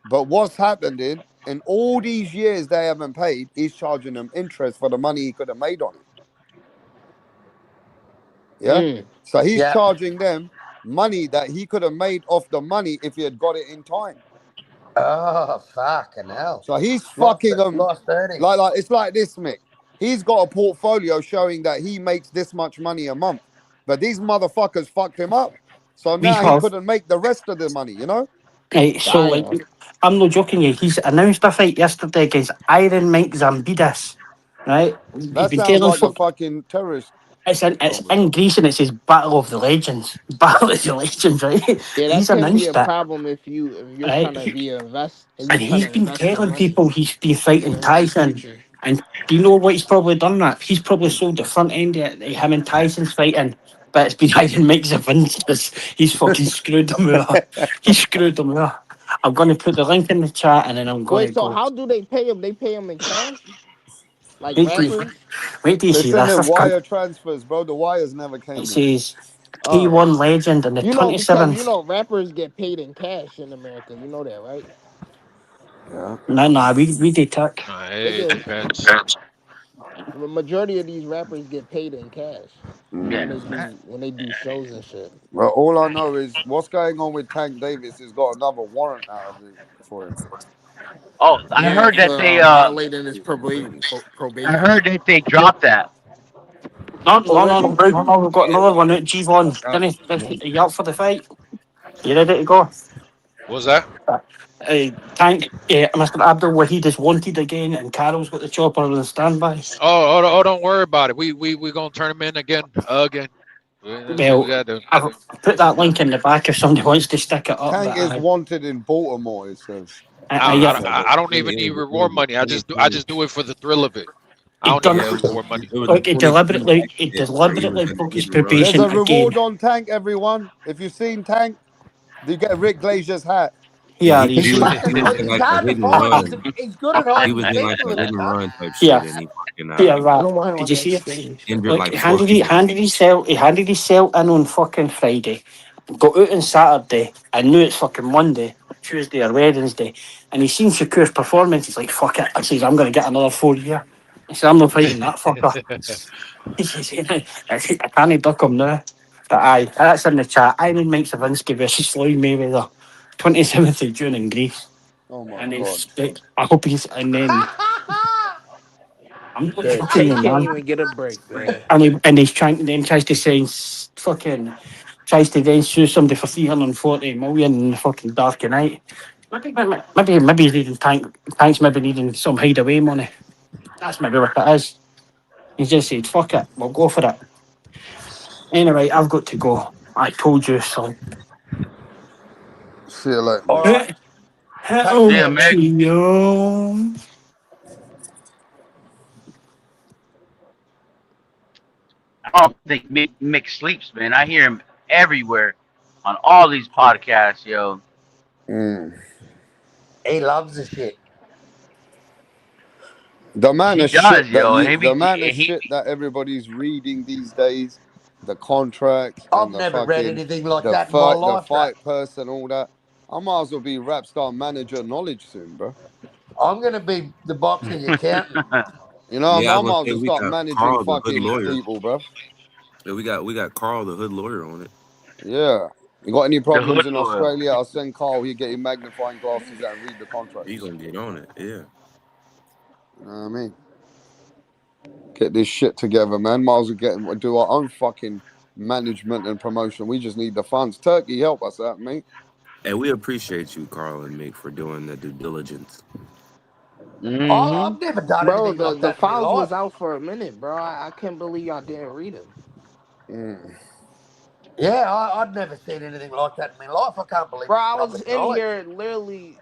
But what's happened in all these years they haven't paid, he's charging them interest for the money he could have made on it. Yeah? Mm. So he's Yeah. charging them money that he could have made off the money if he had got it in time. Oh, fucking hell. So he's fucking them Lost earnings. like it's like this, Mick. He's got a portfolio showing that he makes this much money a month, but these motherfuckers fucked him up. So We now he have. couldn't make the rest of the money, you know? Right, so like, Damn. I'm not joking you. He's announced a fight yesterday against Iron Mike Zambidis. Right, he's That been sounds telling like a for fucking terrorist it's in organization. Greece and it says Battle of the Legends. Battle of the Legends, right? Yeah, that He's can be announced a that, problem if you're right? trying to be invest and you're And trying he's to been invest your telling money people he's been in fighting his Tyson. future. And do you know what he's probably done that? He's probably sold the front end of it, him and Tyson's fighting, but it's been Iron Mike Zambidis. He's fucking screwed them out. He screwed them out. I'm going to put the link in the chat and then I'm going Wait, to so go. how do they pay him? They pay him in cash, like Wait till you, rappers. wait till you see It's in this. the This cunt. wire transfers, bro. The wires never It came in. says Oh, T1 Legend on the Because 27th. rappers get paid in cash in America. You know that, right? yeah. No, we did talk. They It get depends. the majority of these rappers get paid in cash Yeah, when Mm. they do shows and shit. Well, all I know is what's going on with Tank Davis has got another warrant out of it for him. Oh, I Yeah, heard that for they violating his I probation. heard that they dropped that. No, Already? right now we've got another one out. G1. Uh, Are you up for the fight? You ready to go? What was that? Tank, Mr. Abdul Wahid is wanted again, and Carol's got the chopper on standby. Oh, don't worry about it. We gonna turn him in again. Again. Let's see what we Well, gotta do. I've put that link in the back if somebody wants to stick it up. Tank But is wanted in Baltimore, it says. yeah, I don't even need reward money. I just do it for the thrill of it. I he don't need done no reward money. it was a like 2020 he hit where he was deliberately at broke his hit and run. There's probation a again. reward on Tank, everyone. If you've seen Tank, you get Rick Glazier's hat. Yeah, Yeah, He's he's fucking. he was in He's like a hard to hit and find. run. He's good at He hiding was his in like people a and hit and stuff. run type yeah, shit, and he fucking yeah, I right. don't want Did on you that see it? stage. injured Look, like four people. he handed his cell in on fucking Friday. Got out on Saturday. I knew it's fucking Monday, Tuesday or Wednesday, and he seen Shakur's performance. He's like, "Fuck it!" I says, "I'm going to get another 4 year." He said, "I'm not fighting that fucker." He says, "I can't duck him now." But aye, that's in the chat. Iron Mike Savinsky versus Floyd Mayweather, 27th of June in Greece, Oh my and god. it's I hope he's and then I'm not The fucking Tank you, can't man. even get a break, man. And he's tries to say fucking tries to then sue somebody for 340 million in the fucking dark of night. Maybe he's needing tanks maybe needing some hideaway money. That's maybe what it is. He just said, fuck it, we'll go for it. Anyway, I've got to go. I told you so. See you later, All mate. right. Take Oh, Yeah, care, Mick. Tio. I don't think Mick sleeps, man. I hear him everywhere on all these podcasts, yo. Mm. He loves the shit. The amount He of shit does, that yo. you, And the amount of he shit that everybody's reading these days, the contracts I've and the never read fucking anything like that in my the life, bro. fight person, all that. I might as well be rap star manager knowledge soon, bro. I'm gonna be the boxing accountant. You know, Yeah, I I was gonna might as say well we start got managing Carl, the hood fucking lawyer. people, bro. Yeah, we got Carl, the hood lawyer, on it. Yeah. You got any the problems hood in lawyer. Australia? I'll send Carl. He'll get your magnifying glasses out and read the He contracts. gonna get on it. Yeah. You know what I mean? Get this shit together, man. Might as well do our own fucking management and promotion. We just need the funds. Turkey, help us out, mate. And we appreciate you, Carl and Mick, for doing the due diligence. Mm-hmm. I've never done Bro, anything the like the that in my files was life. out for a minute, bro. I can't believe y'all didn't read them. Mm. Yeah, I'd never seen anything like that in my life. I can't believe Bro, it's I was public in knowledge. here literally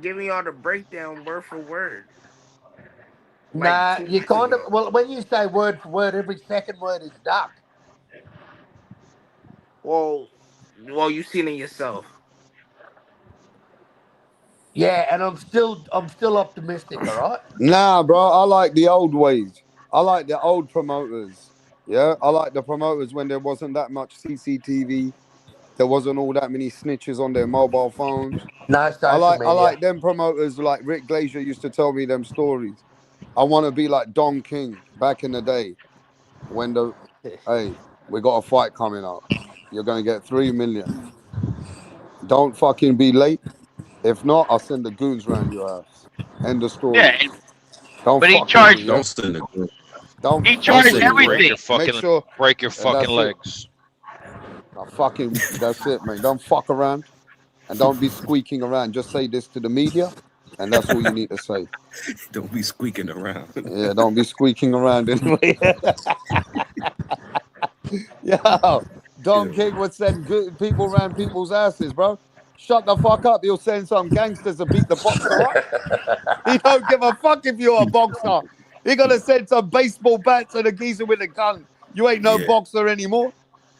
giving y'all the breakdown word for word like Nah, 2 you weeks kind of, ago. well, when you say word for word, every second word is duck. Well, you seen it yourself. Yeah, and I'm still optimistic. All right. Nah, bro, I like the old ways. I like the old promoters. Yeah, I like the promoters when there wasn't that much CCTV. There wasn't all that many snitches on their mobile phones. No I social like I media. like them promoters like Rick Glazier used to tell me them stories. I want to be like Don King back in the day when the hey, we got a fight coming up. You're gonna get 3 million. Don't fucking be late. If not, I'll send the goons round your house. End of Yeah, story. Don't but he fuck with me, charged yeah? Don't send a good. Don't he Don't fuck charged with send a me, yeah? good. everything. Make sure and Break your that's it. fucking legs. That's it, man. Don't fuck around and don't be squeaking around. Just say this to the media, and that's all you need to say. Don't be squeaking around. Yeah, don't be squeaking around anyway. Yo, Don Yeah. King would send good people around people's asses, bro. Shut the fuck up. He'll send some gangsters to beat the boxer up. He don't give a fuck if you're a boxer. He gonna send some baseball bats and a geezer with a gun. You ain't no Yeah. boxer anymore.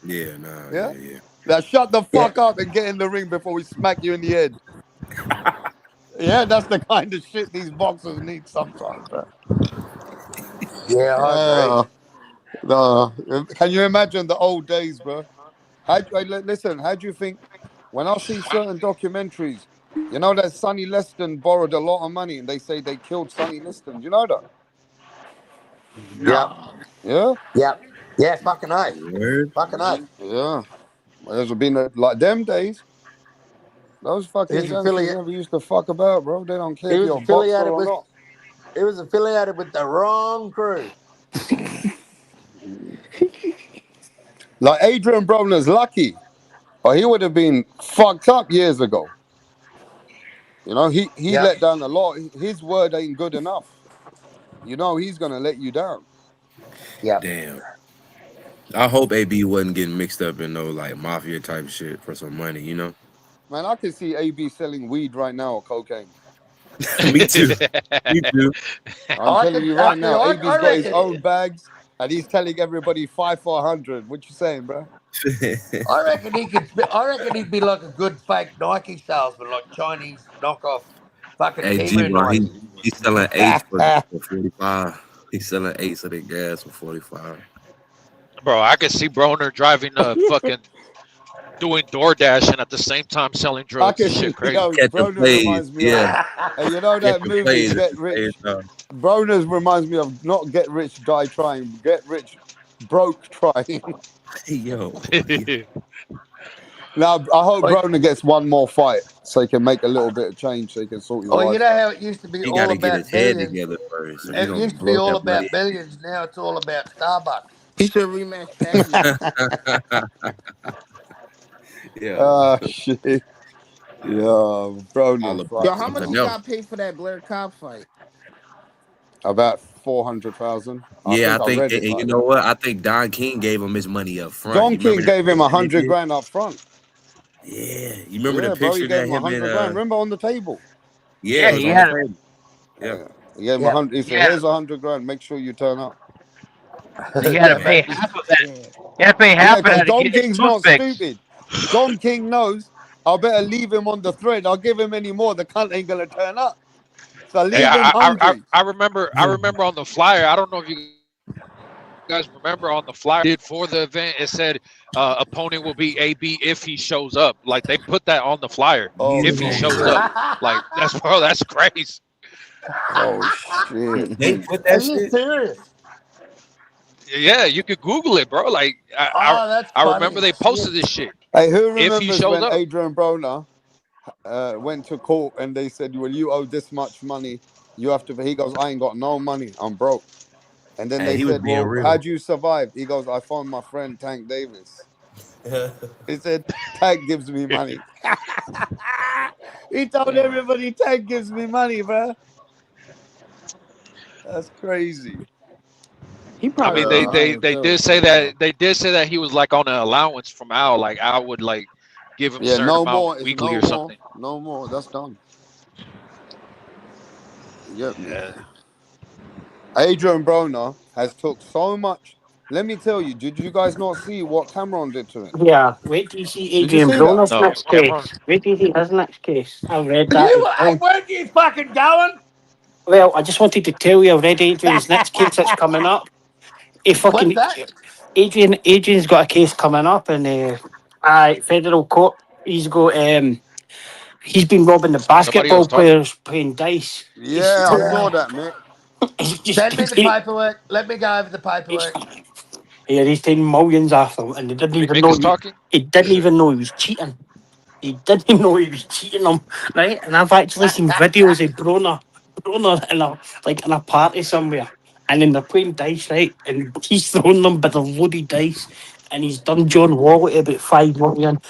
Yeah. Nah. Yeah? Yeah. Now shut the Yeah. fuck up and get in the ring before we smack you in the head. Yeah, that's the kind of shit these boxers need sometimes, bro. Yeah, I agree. Uh, can you imagine the old days, bro? Listen, how do you think when I see certain documentaries, you know that Sonny Liston borrowed a lot of money and they say they killed Sonny Liston? Do you know that? Yep. No. Yeah? Yep. Yeah. Fucking oath. Word. Fucking oath. Yeah. There's been like them days. Those He fucking was gangsters affiliate. never used to fuck about, bro. They don't care He if was you're a boxer affiliated or with. not. He was affiliated with the wrong crew. Like Adrian Broner's lucky, or he would have been fucked up years ago. You know, he Yep. let down a lot. His word ain't good enough. You know, he's gonna let you down. Yep. Damn. I hope AB wasn't getting mixed up in no like mafia type shit for some money. You know. Man, I can see AB selling weed right now or cocaine. Me too. Me too. I'm I telling could you right actually. now, AB's I got his reckon. own bags and he's telling everybody 5 for 100. What you saying, bro? I reckon he could. I reckon he'd be like a good fake Nike salesman, like Chinese knockoff, fucking Hey, G, Timu bro, Nike. he's selling eights for 45. He's selling eights of the gas for 45. Bro, I could see Broner driving fucking doing DoorDash and at the same time selling I drugs. can This shit see, crazy. Catching Broner plays, reminds me of, yeah, you know that catching movie, plays at Get the same Rich? time. Broner's reminds me of not Get Rich, Die Trying, Get Rich, Broke Trying. Hey, yo, Now, I hope Well, Broner gets one more fight so he can make a little bit of change so he can sort his well, you wife know out. how it used to be he got all to get his about head billions. together first. If he It gonna used to be blow all that money, about billions. Now it's all about Starbucks. He should rematch Pacquiao. yo, Oh, shit. Yeah, all Broner, about Yo, how fucking much something he hell. else. got paid for that Blair Cobb fight? About 400,000. I Yeah, I think I think, read it and you like know that. what? I think Don King gave him his money up front. Don You remember King that gave him picture a they hundred did? grand up front. Yeah, you remember the Yeah, bro, he picture gave that him a him and hundred grand. Remember on the table? yeah, Yeah, it was he on the had. table. Yeah, Yeah. He gave him a Yep. hundred. He said, Yeah, "Here's 100 grand. Make sure you turn up." he had to Yeah, man. pay mate. half of that. Yeah. He had to pay Yeah, half of because that to Don get his King's tooth not fixed. stupid. Don King knows I better leave him on the thread. I'll give him any more. The cunt ain't gonna turn up. So Hey, leave him hungry. I remember on the flyer. I don't know if you guys remember on the flyer they did for the event. It said opponent will be AB if he shows up. Like they put that on the flyer. If he Oh shows up, shit. like that's crazy. Oh shit. They put Are that you shit. serious? Yeah, you could Google it, bro. Like Oh, that's I remember funny. they Shit. posted this shit. Hey, who If he remembers shows when up, Adrian Broner went to court and they said, "Well, you owe this much money. You have to." He goes, "I ain't got no money. I'm broke." And then Hey, they he was said, being "Well, real. how'd you survive?" He goes, "I found my friend Tank Davis." He said, "Tank gives me money." He told everybody, "Tank gives me money, bro." That's crazy. He I probably mean, was Yeah. lying too. they did say that he was like on an allowance from Al. Like Al would like give him a Yeah, certain no amount more. It's weekly no or more. something. No more. That's done. You get me? Yeah. Adrian Broner has took so much. Let me tell you, did you guys not see what Cameron did to him? Yeah, wait till you see Did you Adrian see that? Broner's No, next Cameron. case. Wait till you see his next case. I read that as You well. hey, where'd you fucking going? Well, I just wanted to tell you, I've read Adrian's next case that's coming up. He What's fucking that? Adrian's got a case coming up in federal court. He's been robbing the Somebody basketball else talking. players playing dice. He's Yeah, I saw that, Mick. he's just Send me the paperwork. Let me go over the he's, paperwork. he's taking millions off them, and they didn't even Mick know is talking. he didn't even know he was cheating. He didn't know he was cheating them, right? And I've actually seen videos of Brona in a party somewhere, and then they're playing dice, right? And he's throwing them by the loaded dice, and he's done John Wall at about 5 million.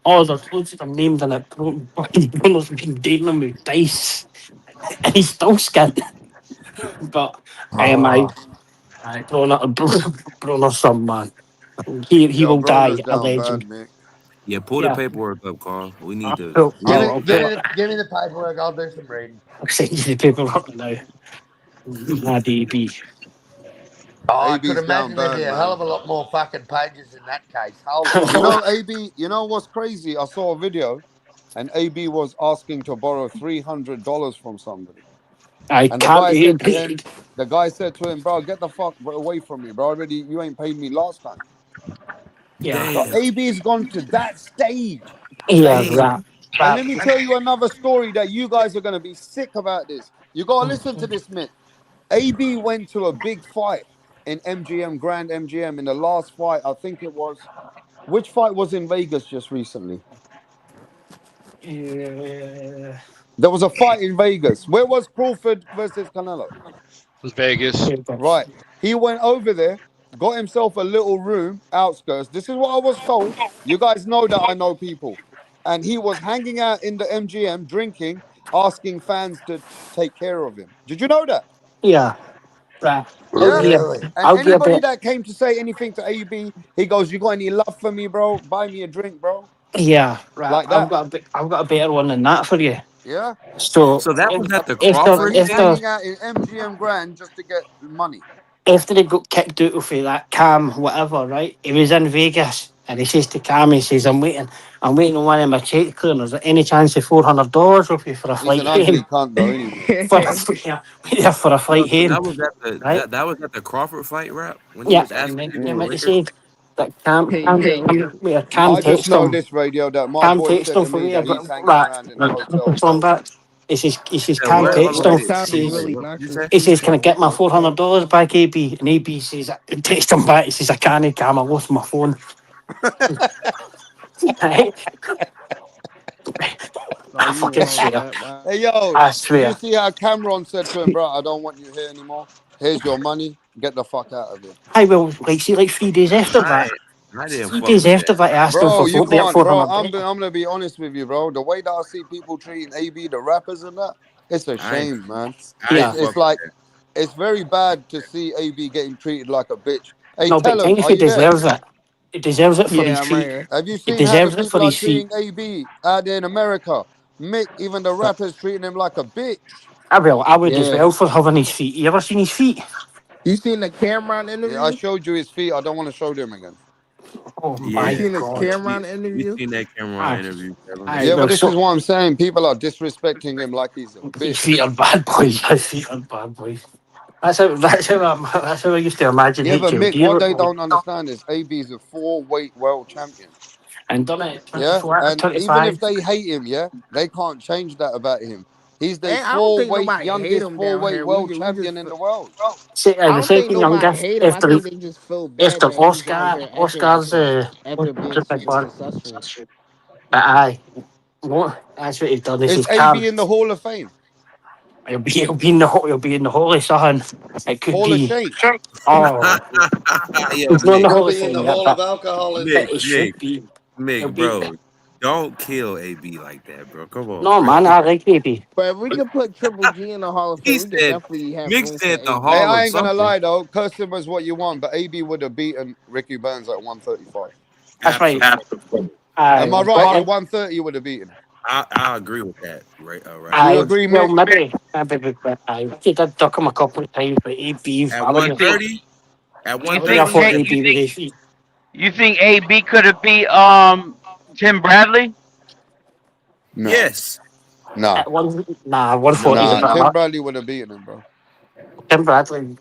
Oh, there's loads of them named in it. Brona's been dating them with dice, and he's still scared. But I, Oh, Brona's some man. He Yo, will die Broner's a down bad, legend. Mick. Yeah, pull the Yeah. paperwork up, Carl. We need I'll, to. Yeah, I'll, pull it. give me the paperwork. I'll do some reading. I'll send you the paperwork now. My DB. Oh, I could AB's down imagine there'd be bad, a hell man. of a lot more fucking pages in that case. Holy You shit. know, AB. You know what's crazy? I saw a video, and AB was asking to borrow $300 from somebody, I and the can't guy read. said to him, "Bro, get the fuck away from me, bro. Already, you ain't paid me last time." Yeah. So Damn, AB's gone to that stage. Yeah, damn. rap. And Rap. let me tell you another story that you guys are gonna be sick about this. You gotta listen to this, Mick. AB went to a big fight in MGM, Grand MGM, in the last fight. I think it was. Which fight was in Vegas just recently? Uh, There was a fight in Vegas. Where was Crawford versus Canelo? It was Vegas. Right. He went over there, got himself a little room, outskirts. This is what I was told. You guys know that I know people. And he was hanging out in the MGM, drinking, asking fans to take care of him. Did you know that? yeah, rap. Yeah. Really? And I'll give a anybody bit. that came to say anything to AB, he goes, "You got any love for me, bro? Buy me a drink, bro." Yeah, rap. Like that. I've got a better one than that for you. Yeah. So So that was at the So Crawford he's thing. hanging out in MGM Grand just to get money. after they got kicked out of that Cam, whatever, right? He was in Vegas and he says to Cam, he says, I'm waiting on one of my check clearing. Is there any chance of $400 with you for a He's flight an ugly home? cunt, though, isn't he, Mick? For a No, flight so home, that was at the right? that was at the Crawford fight rap when he Yeah, was and asking then people you for meant to liquor. say that Hey yo, Cam I just text know him. this radio that my Cam boy text said him to for me me. I that got he's hanging right. around in a hotel From cell. back. He says And Cam where? yo, text Hold on, that him. wait, sounded wait, Says wait. really What you noxious say? he too, says, "Can I Carl. get my $400 back, AB?" And AB says, "Text him back." He says, "I can't, Cam. I lost my phone." Right? No, I you fucking wrong for swear. that. Wow. Hey, yo, I did you swear. see how Cameron said to him, "Bro, I don't want you here anymore. Here's your money. Get the fuck out of here." I will like see like 3 days after I that. I didn't Three fuck days with after that. that, I asked him Bro, for you can't, four bro. hundred. I'm gonna be honest with you, bro. The way that I see people treating AB, the rappers and that, it's a I ain't shame, man. I It's ain't Yeah. it's fuck with like that. it's very bad to see AB getting treated like a bitch. Hey, No, but tell him, kind of are he you there? deserves it. He deserves it for his Yeah, I'm right feet. here. Have you He seen how the deserves it for people are his feet. treating AB out there in America? Mick, even the rappers treating him like a bitch. I will. I would as Yeah. well for having his feet. You ever seen his feet? You seen the Cameron Yeah, I interview? showed you his feet. I don't want to show them again. Oh You Yeah, my seen his god. Cameron we interview? seen that Cameron I, interview, Kevin. I Yeah, but will. this is So what I'm saying. People are disrespecting him like he's a his bitch. feet are bad boys. His feet are bad boys. That's how I used to imagine Yeah, but Mick, HLD what would they play. don't understand is AB's a four-weight world champion. And done it Yeah, 24 out of and even if 25. they hate him, yeah, they can't change that about him. He's the And I don't think four-weight nobody hate youngest him down four-weight here. world We just champion in the world. See, I the don't think second nobody youngest hate him. I after think they just feel bad after that he's out here acting like Oscar's that after what's being the big super one? successful. But aye, what that's what he's done. This Is is AB Cam. in the Hall of Fame, He'll be in the Holy Son. It could Hall of be. Shame? Oh, Yo, he's not in the Mick, He'll Hall of be in Fame the yet, Hall of but Alcoholism. it Mick, should be. He'll Mick, be. bro. Don't kill AB like that, bro. Come on, No, bro. man, I like AB. But if we could put Triple G in the Hall of He Fame, we could said, definitely have Mick room for said the AB. Hey, Hall I of ain't gonna something. lie though. Cussing was what you want, but AB would have beaten Ricky Burns at 135. That's right. Absolutely. Am I Aye, right? At but 130, you would have beaten him. I agree with that, right? Do Right. you I agree, well, Mick? maybe, but I did duck him a couple of times, but AB, At I would You have, think 130, at you I would have think 130, fought J, yeah. AB with his feet you think AB could have beat Tim Bradley? No, Yes. no, at one. Nah, 140 is a nah. bit Tim much. Bradley would have beaten him, bro. Tim Bradley.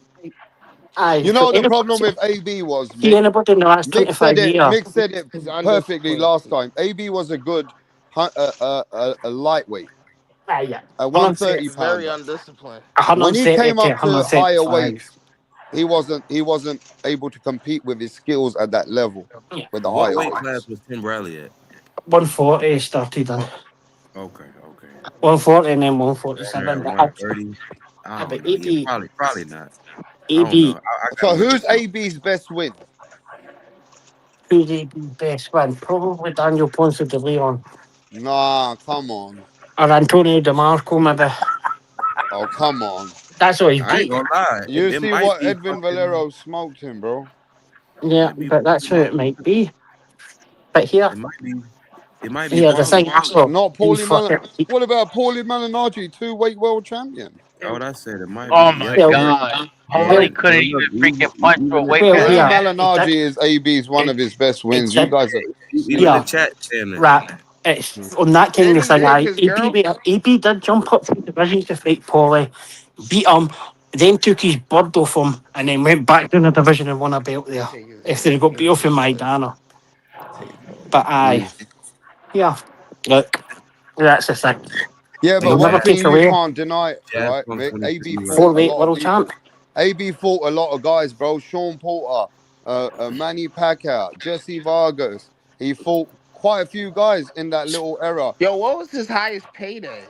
Aye, You for know the anybody, problem with AB was see Mick. anybody in the last Mick said 25 it. years. Mick said it He's perfectly undisciplined. last time. AB was a good, a lightweight, Aye, yeah. a 130, 130 Very pounder. undisciplined. When he 130 came to up to higher 135. weights, he wasn't able to compete with his skills at that level Yeah. with the What higher weight class weights. was Tim Bradley at? 140 started on. Okay. 140 and then Better 147. at But, 130. I but don't know. Yeah, AB, probably not. I don't know. AB, I So gotta look at who's that. AB's best win? who's AB's best one? Probably Daniel Ponce de Leon. Nah, come on. Or Antonio DeMarco, maybe. Oh, come on. That's all he's I ain't beat. gonna lie. You It see might what be Edwin fucking. Valero smoked him, bro. Yeah, Might be but that's who it Marco. might be. But here, It might be. It might be here the Marlon. thing is, though, Not he's Paulie Mal. fucking. What about Paulie Malignaggi, two-weight world champion? That's what I said. It might be. Oh Yeah. my Well, God, Yeah. Holy well, couldn't But even look, freaking punch for a even the weight well, Paulie cut. here, Man. it Malignaggi did, is AB's one of his best it wins. You did, guys are even the here, sleeping. chat saying that. rap. It's on that kind Did of he thing. take I his AB, girl? AB did jump up through the division to fight Paulie, beat him, then took his bird off him, and then went back down the division and won a belt there. Take his If they girl. got beat That's off in what's up. Maidana. Take Paulie. But aye, Mm. yeah, look, that's the thing. Yeah, Hey, but We'll never one Jazz, thing take you away can't deny, Jazz right, Funk Mick? AB 23, right? fought a 4-weight lot of world people. champ. AB fought a lot of guys, bro. Sean Porter, Manny Pacquiao, Jesse Vargas. He fought quite a few guys in that little era. Yo, what was his highest payday?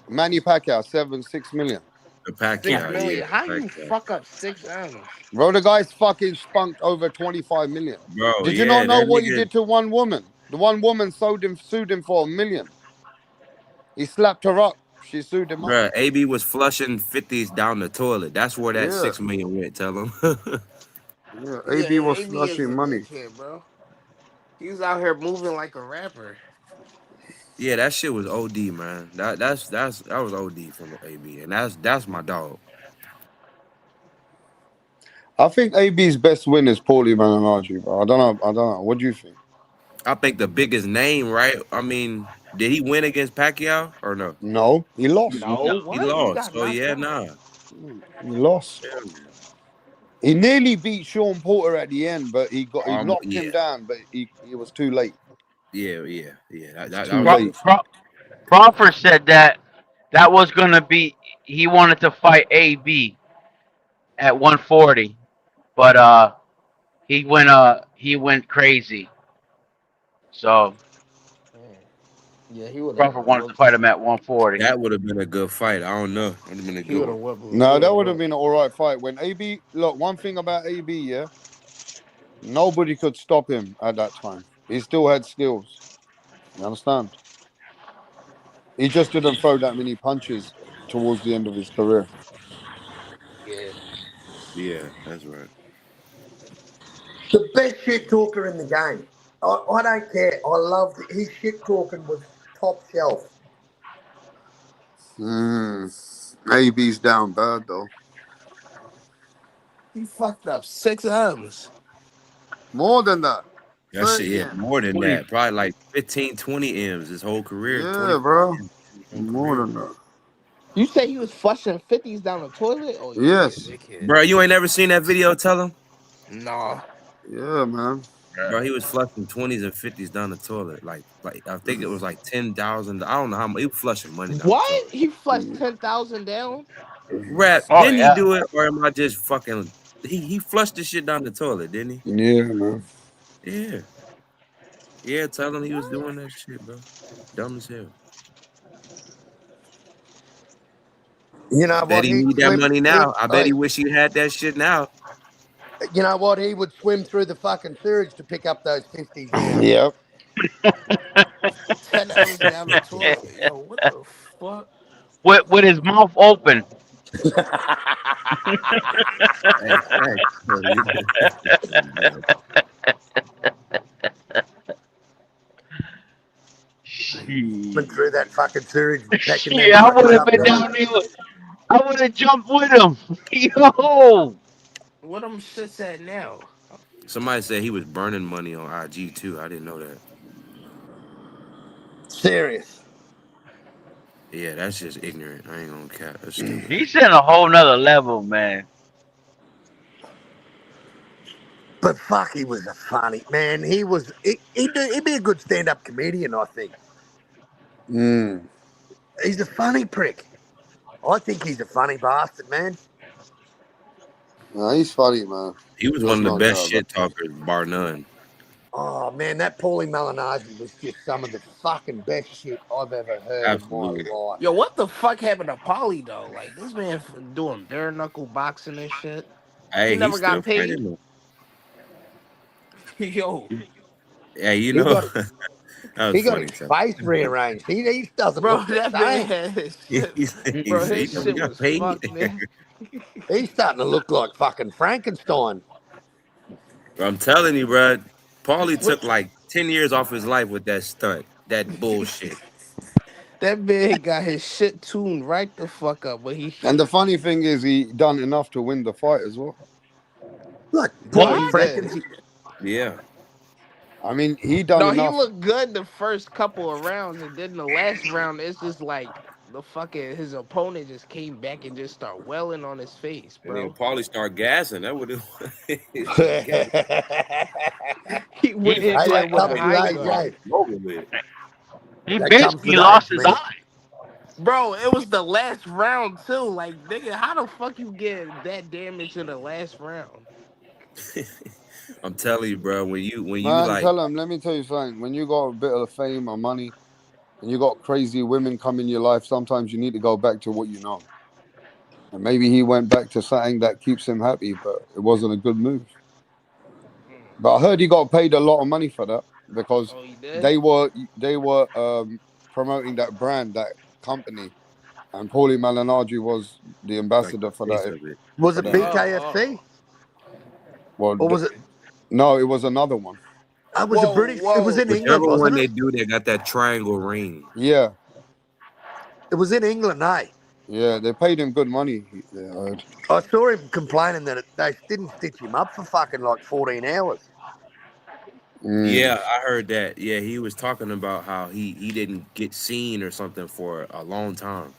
Manny Pacquiao, 6 million. The Six Yeah, Pacquiao, yeah. million. How you Pacquiao. fuck up 6 M's? Bro, the guy's fucking spunked over 25 million. Bro, Did you not yeah, know that what he nigga, did to one woman? The one woman sued him for 1 million. He slapped her up. She sued him up. bro, AB was flushing 50s down the toilet. That's where that Yeah. 6 million went, tell him. Yeah. Yeah, AB was AB is flushing a money. dickhead, bro. He was out here moving like a rapper. Yeah, that shit was OD, man. That was OD from AB, and that's my dog. I think AB's best win is Paulie Malignaggi, bro. I don't know. What do you think? I think the biggest name, right? I mean, did he win against Pacquiao or no? No, he lost. No, He what? He lost. got So knocked yeah, out. nah. He lost. Hell no. He nearly beat Sean Porter at the end, but he knocked Yeah, him down, but he was too late. yeah. It's That too was Pro, late. bullshit. Pro, Crawford said that that was gonna be. He wanted to fight AB at 140, but he went crazy. So Mm. Yeah, he would have Crawford wanted to whooped. fight him at 140. That would have been a good fight. I don't know. Would have been a He good would have one. whooped. He No, would that have would have whooped. been an all right fight. When AB, look, one thing about AB, yeah, nobody could stop him at that time. He still had skills. You understand? He just didn't throw that many punches towards the end of his career. Yeah. Yeah, that's right. The best shit talker in the game. I don't care. I loved it. His shit talking was top shelf. AB's down bad though. He fucked up 6 M's. More than that. That shit, 30 yeah, more M's. than 20. that. Probably like 15, 20 M's his whole career, Yeah, 25 bro. M's his whole More career. than that. You say he was flushing 50s down the toilet? Oh, yeah, he a Yes. dickhead. Bro, you ain't never seen that video, tell him? Nah. Yeah, man. Bro, he was flushing 20s and 50s down the toilet. Like I think it was like 10,000. I don't know how much. He was flushing money down the What? toilet. He flushed 10,000 down? Rap, Oh didn't he yeah. do it? Or am I just fucking. He flushed the shit down the toilet, didn't he? Yeah, man. Yeah. Yeah, tell him he was What? doing that shit, bro. Dumb as hell. You I know bet what? he He'd need that swim. money He, now. I bet he hey, wish he had that shit now. you know what? He would swim through the fucking sewage to pick up those 50s now. Yep. with his mouth open. Hey, thanks, Cody. Went through that fucking series, pecking them Shit, I would fuckers have up been too. down there. I would have jumped with him. Yo, What them shits at now? Somebody said he was burning money on IG too. I didn't know that. Serious. Yeah, that's just ignorant. I ain't gonna cap. That's stupid. he's in a whole nother level, man. But fuck, he was a funny man. He'd be a good stand-up comedian, I think. Mm. He's a funny prick. I think he's a funny bastard, man. No, he's funny, man. He was That's one of the no best doubt. shit talkers, bar none. Oh man, that Paulie Malignaggi was just some of the fucking best shit I've ever heard in my Absolutely. life. Yo, what the fuck happened to Polly though? Like this man doing bare knuckle boxing and shit. He Hey, he's never still got paid. fighting though. Yo, Hey, you He know, got that was he got funny. his Too. face rearranged. He doesn't bro, look the that man same. had his He, shit. he's, Bro, he's, he his never shit got was paid. fucked, man. He's starting to look like fucking Frankenstein. I'm telling you, bro. Paulie What? took like 10 years off his life with that stunt, that bullshit. That man got his shit tuned right the fuck up, but he And the funny thing is, he done enough to win the fight as well. Like no, Paulie he What? did. Frankenstein. Yeah. I mean, he done No, he enough. looked good the first couple of rounds, and then the last round, it's just like the fucking his opponent just came back and just start welling on his face, And then bro. Paulie started gassing. That would have he started gassing. Hey, He went He in there that with a comes with high age, guard. eh? Over with. he That comes basically with age, lost his man. eye. Bro, it was the last round too. Like, nigga, how the fuck you get that damage in the last round? I'm telling you, bro. When you Man, like, tell him, let me tell you something. When you got a bit of fame or money and you got crazy women come in your life, sometimes you need to go back to what you know. And maybe he went back to something that keeps him happy, but it wasn't a good move. Mm. But I heard he got paid a lot of money for that because Oh, he did? they were promoting that brand, that company, and Paulie Malignaggi was the like ambassador the face of it. Was for it that. Yeah. BKFC Well, or was it? no, it was another one. It was a Whoa, British. It was whoa. in England, Whichever one wasn't it? they do, they got that triangle ring. Yeah, It was in England, eh? yeah, they paid him good money. I heard. I saw him complaining that they didn't stitch him up for fucking like 14 hours. Mm. Yeah, I heard that. Yeah, he was talking about how he didn't get seen or something for a long time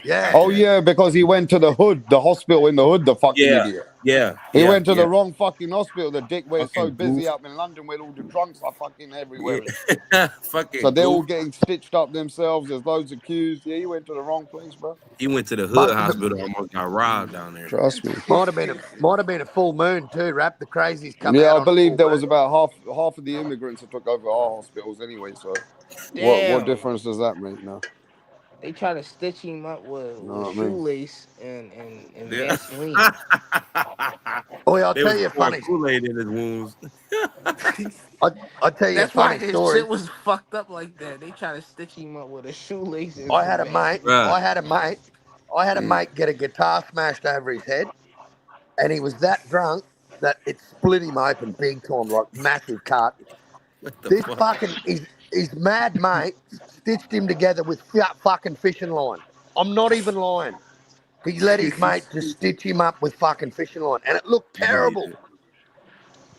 Yeah. Oh after that. yeah, because he went to the hood, the hospital in the hood. The fucking Yeah, idiot. yeah, He yeah, went to yeah. the wrong fucking hospital. The dick where it's so Fucking busy goof. up in London where all the drunks are fucking everywhere and shit. Yeah. So Fucking they're all goof. getting stitched up themselves. There's loads of queues. Yeah, he went to the wrong place, bro. He went to the hood Must have been, hospital, almost got robbed down there. Trust me. might have been a full moon too. Rap the crazies come Yeah, out I on a believe full there was moon. about half of the immigrants that took over our hospitals anyway. So what Damn. difference does that make now? They try to stitch him up You know with what I mean? shoelace and Yeah. Vaseline. Oh, yeah, I'll They tell was you a pouring funny. Kool-Aid in his wounds. I I'll tell you a That's why funny his shit story. was fucked up like that. They try to stitch him up with a shoelace and I some had a mate. Vaseline. Bruh. I had a mate. I had a Mm. mate get a guitar smashed over his head, and he was that drunk that it split him open big time, like massive cut. What the This fuck? fucking his mad mate stitched him together with fucking fishing line. I'm not even lying. He let his mate just stitch him up with fucking fishing line, and it looked I believe terrible. it.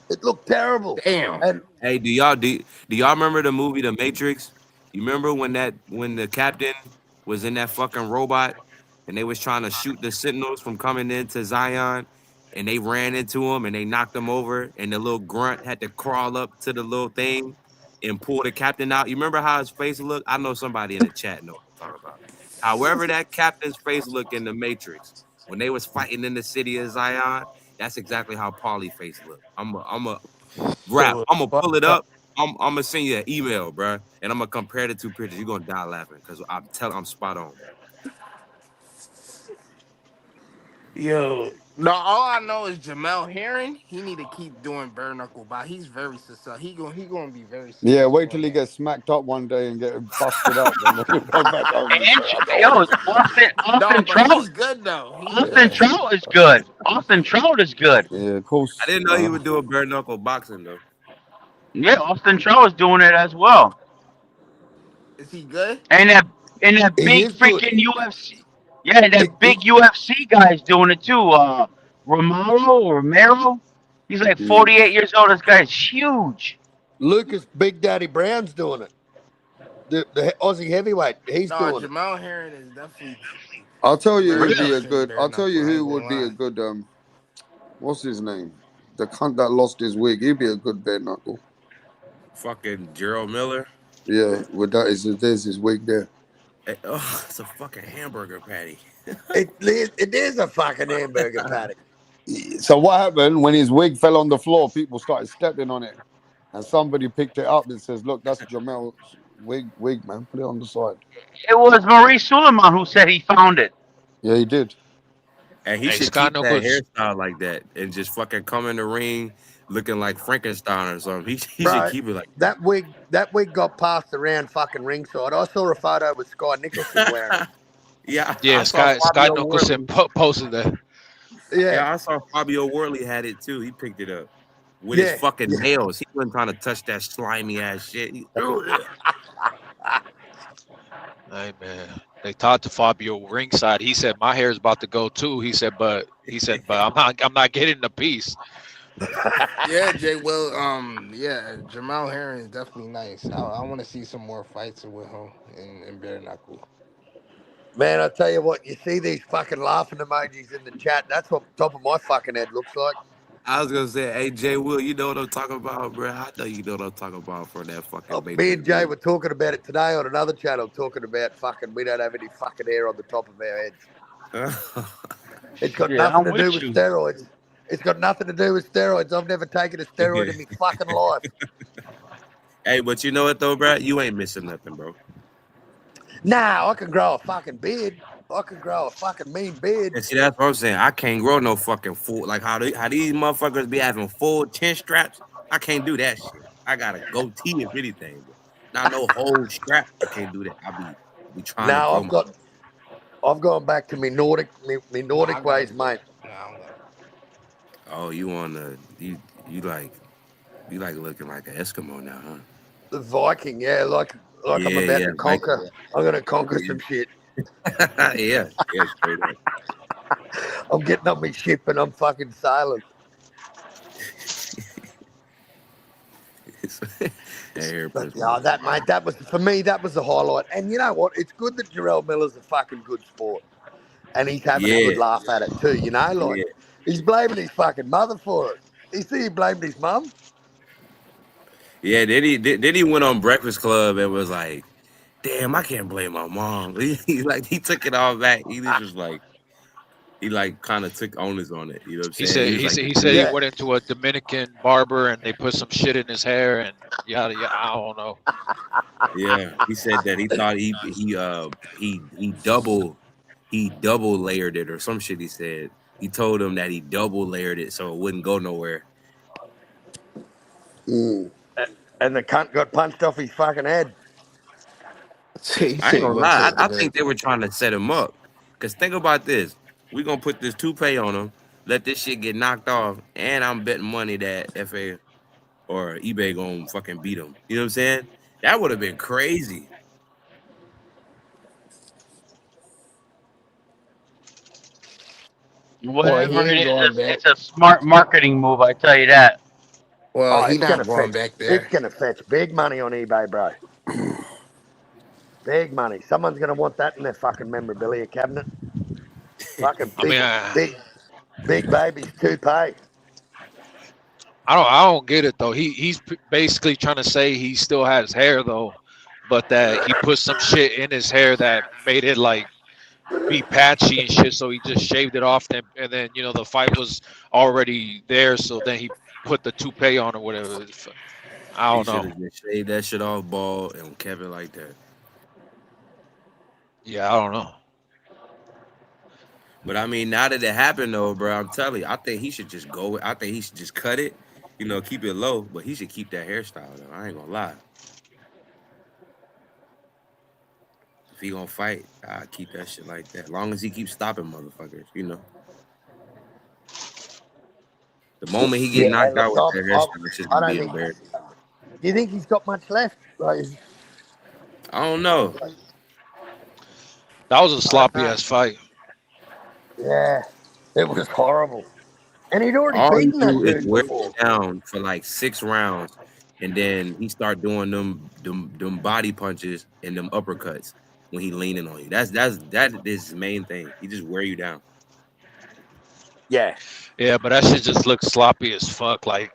It looked terrible. Damn. And Hey, do y'all remember the movie The Matrix? You remember when the captain was in that fucking robot and they was trying to shoot the Sentinels from coming into Zion and they ran into him and they knocked him over and the little grunt had to crawl up to the little thing and pull the captain out. You remember how his face looked? I know somebody in the chat know what I'm talking about. However, that captain's face looked in The Matrix when they was fighting in the city of Zion, that's exactly how Paulie face looked. I'm a It Rap. was I'm gonna pull it fucked up. up. I'm gonna send you an email, bro, and I'm gonna compare the two pictures. You're gonna die laughing because I'm spot on, bro. Yo, no, all I know is Jamel Herring. He need to keep doing bare knuckle, but he's very successful. He gonna be very Yeah, successful wait on till he that. gets smacked up one day and get busted up, and then he'll go back home and say, And "I don't yo, want to." No, Austin but Trout, he's good though. Austin Yeah, Trout is good. Austin Trout is good. yeah, of I course. didn't know he would do a bare knuckle boxing though. Yeah, Austin Trout is doing it as well. Is he good? And that He big is good. freaking UFC. Yeah, and He, that he, big UFC guy's doing it too. Romero. He's like mm. 48 years old. This guy's huge. Lucas Big Daddy Brown's doing it. The Aussie heavyweight, he's No, doing it. Jamel Herring is definitely I'll tell you very who'd be a decent good. bare I'll tell you knuckle. I who ain't gonna would be a lie. good. What's his name? The cunt that lost his wig. He'd be a good bare knuckle. Fucking Jarrell Miller. Yeah, with that is there's his wig there. Oh, it's a fucking hamburger patty. It is a fucking hamburger patty. So what happened when his wig fell on the floor? People started stepping on it, and somebody picked it up and says, "Look, that's Jamel's wig, man. Put it on the side." It was Maurice Suleiman who said he found it. Yeah, he did. And he Hey, should Scott keep that Knuckles. hairstyle like that and just fucking come in the ring looking like Frankenstein or something. He should Bro, keep it like that wig got passed around fucking ringside. I saw a photo with Sky Nicholson wearing it. that. Yeah, I Yeah, saw Scott Fabio Nicholson Worley. posted that. Yeah, Yeah, I saw Fabio Worley had it too. He picked it up with his yeah. fucking nails. He wasn't trying to touch that slimy ass shit. Hey man, they talked to Fabio ringside. He said my hair is about to go too. But I'm not getting the piece. Yeah, Jay Will. Yeah, Jamel Herring is definitely nice. I want to see some more fights with him in bare knuckle. Man, I tell you what, you see these fucking laughing emojis in the chat. That's what the top of my fucking head looks like. I was gonna say, hey Jay Will, you know what I'm talking about, bro? I know you know what I'm talking about for that fucking Me Matrix and Jay movie. were talking about it today on another channel, talking about fucking we don't have any fucking hair on the top of our heads. It's got Yeah, nothing I'm to do with with you. steroids. It's got nothing to do with steroids. I've never taken a steroid in my fucking life. Hey, but you know what though, bro? You ain't missing nothing, bro. Nah, I can grow a fucking beard. I can grow a fucking mean beard. And see, that's what I'm saying. I can't grow no fucking full like how these motherfuckers be having full chin straps. I can't do that shit. I got a goatee if anything, but not no whole strap. I can't do that. I be trying to Now grow my. I've gone back to me No, I Nordic got ways, it. mate. No, I don't got it. Oh, you like looking like an Eskimo now, huh? The Viking, yeah, like I'm Yeah, about yeah, to like conquer. I'm gonna conquer some shit. yeah, yeah, straight up. I'm getting on my ship and I'm fucking sailing. That hair But press, yeah, man. that mate, that was for me. That was the highlight. And you know what? It's good that Jarrell Miller's a fucking good sport, and he's having a good Yeah, laugh at it too. You know, like yeah, he's blaming his fucking mother for it. You see, he blamed his mum. yeah. Then he went on Breakfast Club and was like, "Damn, I can't blame my mom." He took it all back. He just was like he like kind of took onus on it. You know what I'm He saying? He said was he like, said "The he said he dude." Yeah. went into a Dominican barber and they put some shit in his hair and yada yada. I don't know. Yeah, he said that he thought he double layered it or some shit. He said he told him that he double layered it so it wouldn't go nowhere. Mm. And the cunt got punched off his fucking head. He I said ain't he gonna went to lie. the I think they Dominican. were trying to set him up. Cause think about this: we gonna put this toupee on him, let this shit get knocked off, and I'm betting money that FA or eBay gonna fucking beat him. You know what I'm saying? That would have been crazy. Well, he Whatever it ain't is, going back. it's a smart marketing move. I tell you that. Well, Oh, he not going back it's there. gonna fetch big money on eBay, bro. Big money. Someone's gonna want that in their fucking memorabilia cabinet. Fucking I mean, big babies toupee. I don't get it though. He's basically trying to say he still has hair though, but that he put some shit in his hair that made it like be patchy and shit. So he just shaved it off, and then the fight was already there. So then he put the toupee on or whatever. I He don't should know. have just shaved that shit off ball and kept it like that. Yeah, I don't know. But I mean, now that it happened though, bro, I'm telling you, I think he should just go. I think he should just cut it, keep it low. But he should keep that hairstyle though. I ain't gonna lie. If he gonna fight, I keep that shit like that. Long as he keeps stopping motherfuckers. The moment he get Yeah, knocked look, out with that hairstyle, it's just I gonna don't be think. embarrassing. Do you think he's got much left? Like, I don't know. That was a I don't sloppy know. ass fight. Yeah, it was horrible, and he'd already All he beaten that do is dude wear you before. down for like 6 rounds, and then he start doing them body punches and them uppercuts when he leaning on you. That is his main thing. He just wear you down. Yeah, Yeah, but that shit just looks sloppy as fuck. Like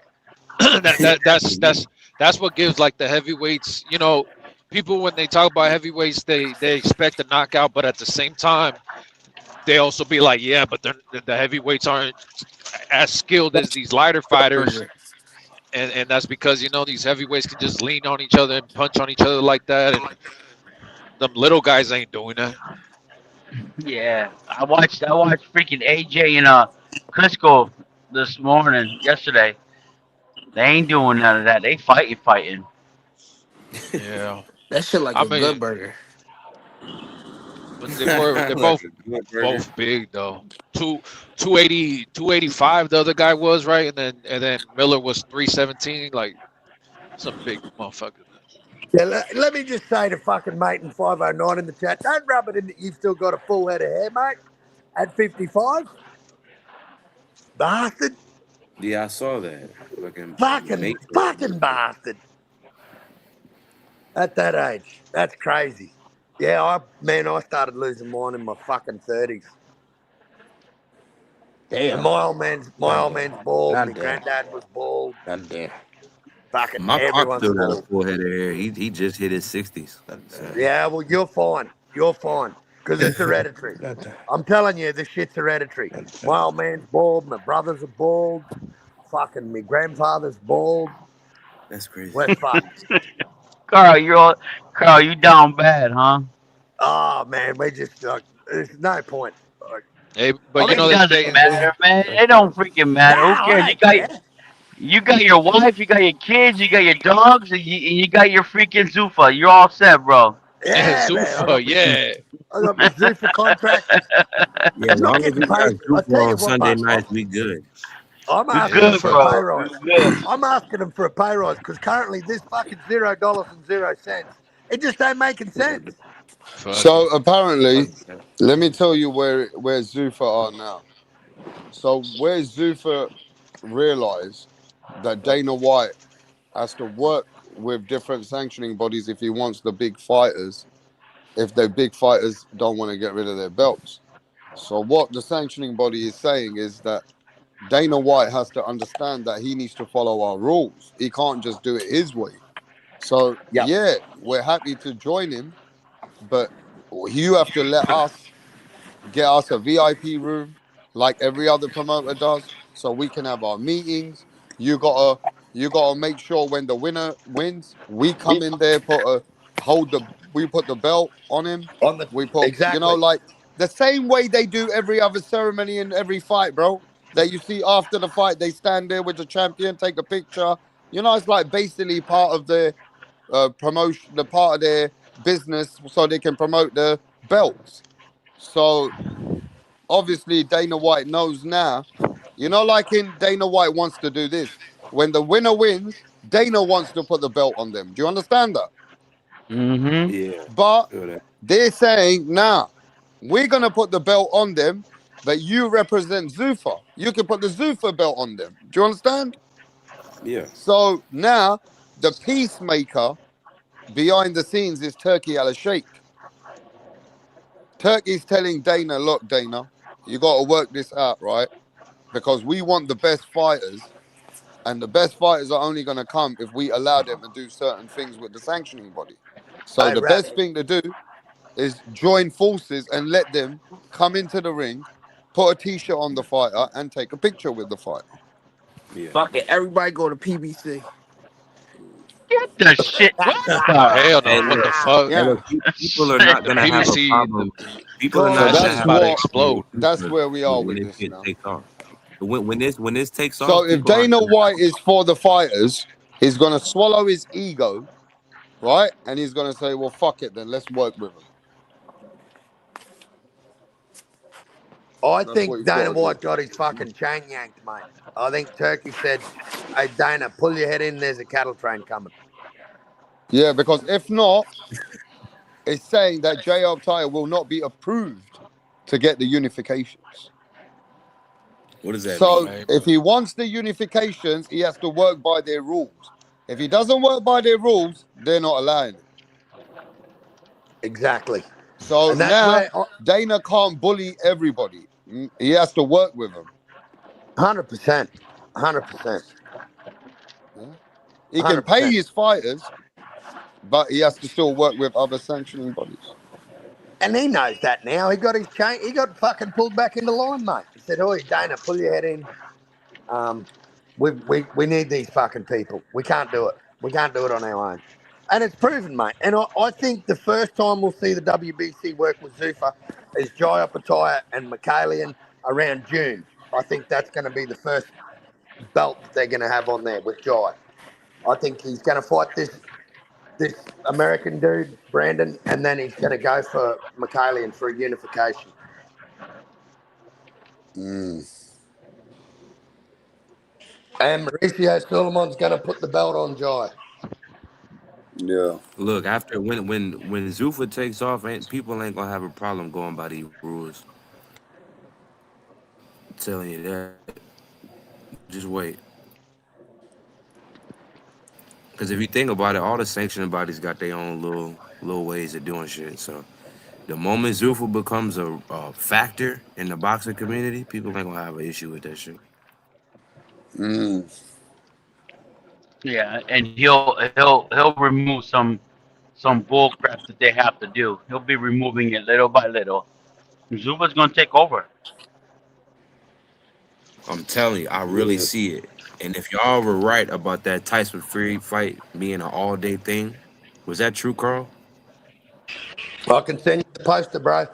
that's what gives like the heavyweights. People when they talk about heavyweights, they expect a knockout, but at the same time, they also be like, yeah, but the heavyweights aren't as skilled as these lighter fighters, and that's because these heavyweights can just lean on each other and punch on each other like that, and them little guys ain't doing that. Yeah, I watched freaking AJ and Crisco this morning, yesterday. They ain't doing none of that. They fighting. Yeah, That shit like I a good mean, burger. but they're Like both a good burger. both big though. 280, 285. The other guy was right, and then Miller was 317. Like some big motherfuckers. yeah. Let me just say to fucking mate in 509 in the chat, don't rub it in that you've still got a full head of hair, mate. At 55, bastard, Yeah, I saw that. Fucking Matrix. fucking bastard. At that age, that's crazy. Yeah, I started losing mine in my fucking 30s. And Damn. my old man's bald. My Goddamn. granddad was bald. Goddamn. Fucking My pop everyone's still got a bald. full head of hair. He just hit his 60s. So Goddamn. Yeah, well, you're fine. You're fine. Because it's hereditary. Goddamn. I'm telling you, this shit's hereditary. My old man's bald. My brothers are bald. Fucking my grandfather's bald. that's crazy. We're fucked. Carl, you down bad, huh? Oh, man, we just, there's no point. Hey, I but mean, It doesn't yeah, matter, man. It don't freaking nah, matter. Who cares? I don't care. You got your wife, you got your kids, you got your dogs, and you got your freaking Zuffa. You're all set, bro. Yeah, man, Zuffa, yeah. I got my Zuffa contract. Yeah, as I'm not long as getting we got paid. I Super tell you on what, Sunday mate, nights, we good. I'm You asking Yeah, them good, for a fuck pay it. bro. rise. You good. I'm asking them for a pay rise because currently this fucking $0.00. It just ain't making sense. Fuck So it. apparently, let me tell you where Zuffa are now. So where Zuffa realized that Dana White has to work with different sanctioning bodies if he wants the big fighters, if the big fighters don't want to get rid of their belts. So what the sanctioning body is saying is that Dana White has to understand that he needs to follow our rules. He can't just do it his way. So Yep. yeah, we're happy to join him, but you have to let us get us a VIP room like every other promoter does, so we can have our meetings. You gotta you gotta make sure when the winner wins, we come in there, we put the belt on him. On the We put exactly. like the same way they do every other ceremony in every fight, bro. That you see after the fight, they stand there with the champion, take a picture. It's like basically part of their promotion, the part of their business, so they can promote the belts. So obviously Dana White knows now. Like in Dana White wants to do this. When the winner wins, Dana wants to put the belt on them. Do you understand that? Mm-hmm. Yeah, But feel that. they're saying, nah, we're gonna put the belt on them, but you represent Zuffa. You can put the Zuffa belt on them. Do you understand? Yeah, So now the peacemaker behind the scenes is Turkey Al Sheikh. Turkey's telling Dana, look, Dana, you got to work this out, right? Because we want the best fighters, and the best fighters are only going to come if we allow them to do certain things with the sanctioning body. So Hey, the Rat. best thing to do is join forces and let them come into the ring, put a t-shirt on the fighter, and take a picture with the fighter. yeah. Fuck it. Everybody go to PBC. Get the shit. What the? Hell Hey, no. What look, the fuck? hey, Yeah. look. People are not The gonna have a PVC. problem. People are So not That gonna shit's that's have about a to what. problem explode. with That's Zuffa where we are when with this this shit now. takes off. When this takes So off, if people aren't Dana gonna have White a is for the fighters, he's gonna swallow his ego, right? And he's gonna say, "Well, fuck it, then let's work with him." I That's what think he's got Dana to do. White got his fucking chain yanked, mate. I think Turkey said, "Hey Dana, pull your head in. There's a cattle train coming." Yeah, because if not, it's saying that J.R. Tire will not be approved to get the unifications. what does that So mean? if Maybe. he wants the unifications, he has to work by their rules. If he doesn't work by their rules, they're not allowing it. Exactly, So and that's now where Dana can't bully everybody. He has to work with them. 100%, 100%, Yeah? He can pay 100%. his fighters, but he has to still work with other sanctioning bodies. And he knows that now. He got his chain. He got fucking pulled back into line, mate. He said, "Oi, Dana, pull your head in. Um, we need these fucking people. We can't do it. We can't do it on our own." And it's proven, mate. And I think the first time we'll see the WBC work with Zuffa is Jai Opetaia and McKalian around June. I think that's going to be the first belt that they're going to have on there with Jai. I think he's going to fight this American dude, Brandon, and then he's going to go for McKalian for a unification. Mm, And Mauricio Sulamon's going to put the belt on Jai. yeah. Look, after when Zuffa takes off, people ain't gonna have a problem going by these rules. I'm telling you that. Just wait. Because if you think about it, all the sanctioning bodies got their own little ways of doing shit. So the moment Zuffa becomes a factor in the boxing community, people ain't gonna have an issue with that shit. Mm, Yeah, and he'll remove some bull crap that they have to do. He'll be removing it little by little. Zuba's gonna take over. I'm telling you, I really yeah. see it. And if y'all were right about that Tyson Fury fight being an all day thing, was that true, Carl? I can send you the poster, bro.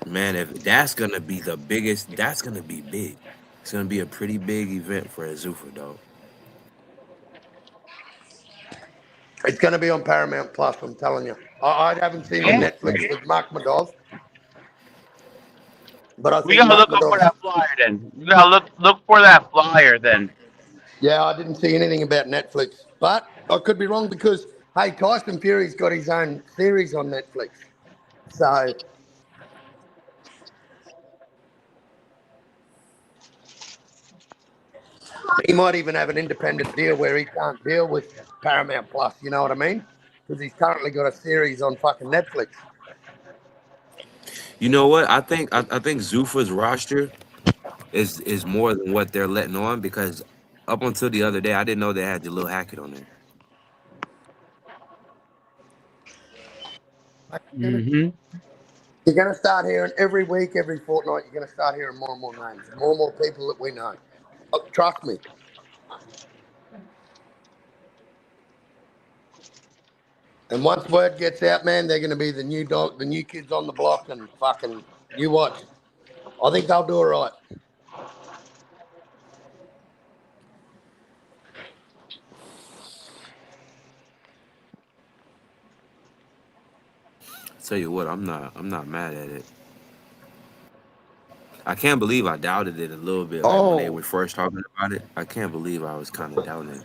Man, if that's gonna be the biggest, that's gonna be big. It's gonna be a pretty big event for Zuffa, dog. It's going to be on Paramount Plus, I'm telling you. I haven't seen the Yeah, Netflix with Makhmadov, but I we think gotta look up for Makhmadov. that flyer then. We gotta look for that flyer then. Yeah, I didn't see anything about Netflix, but I could be wrong because, hey, Tyson Fury's got his own series on Netflix. So he might even have an independent deal where he can't deal with Paramount Plus, you know what I mean? Because he's currently got a series on fucking Netflix. You know what? I think Zuffa's roster is more than what they're letting on because up until the other day, I didn't know they had Jalil Hackett on there. Hmm. You're going to start hearing every week, every fortnight, you're going to start hearing more and more names, more and more people that we know. Oh, trust me. And once word gets out, man, they're going to be the new dog, the new kids on the block, and fucking you watch. I think they'll do all right. Tell you what, I'm not mad at it. I can't believe I doubted it a little bit. Like when they Oh, were first talking about it, I can't believe I was kind of doubting it.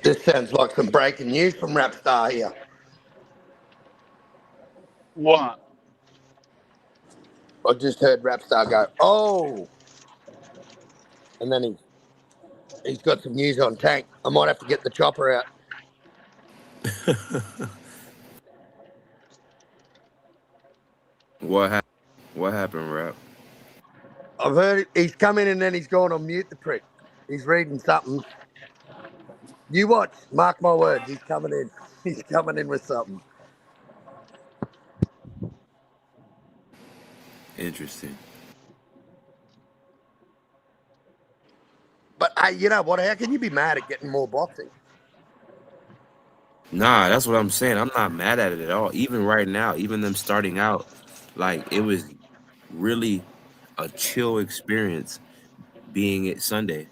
this sounds like some breaking news from Rapstar here. What? I just heard Rapstar go, oh, and then he's got some news on Tank. I might have to get the chopper out. What happened? What happened, Rap? I've heard it. He's come in and then he's gone on mute, the prick. He's reading something. You watch. Mark my words. He's coming in. He's coming in with something. Interesting. But hey, you know what? How can you be mad at getting more boxing? Nah, that's what I'm saying. I'm not mad at it at all. Even right now, even them starting out, like it was really a chill experience being at Sunday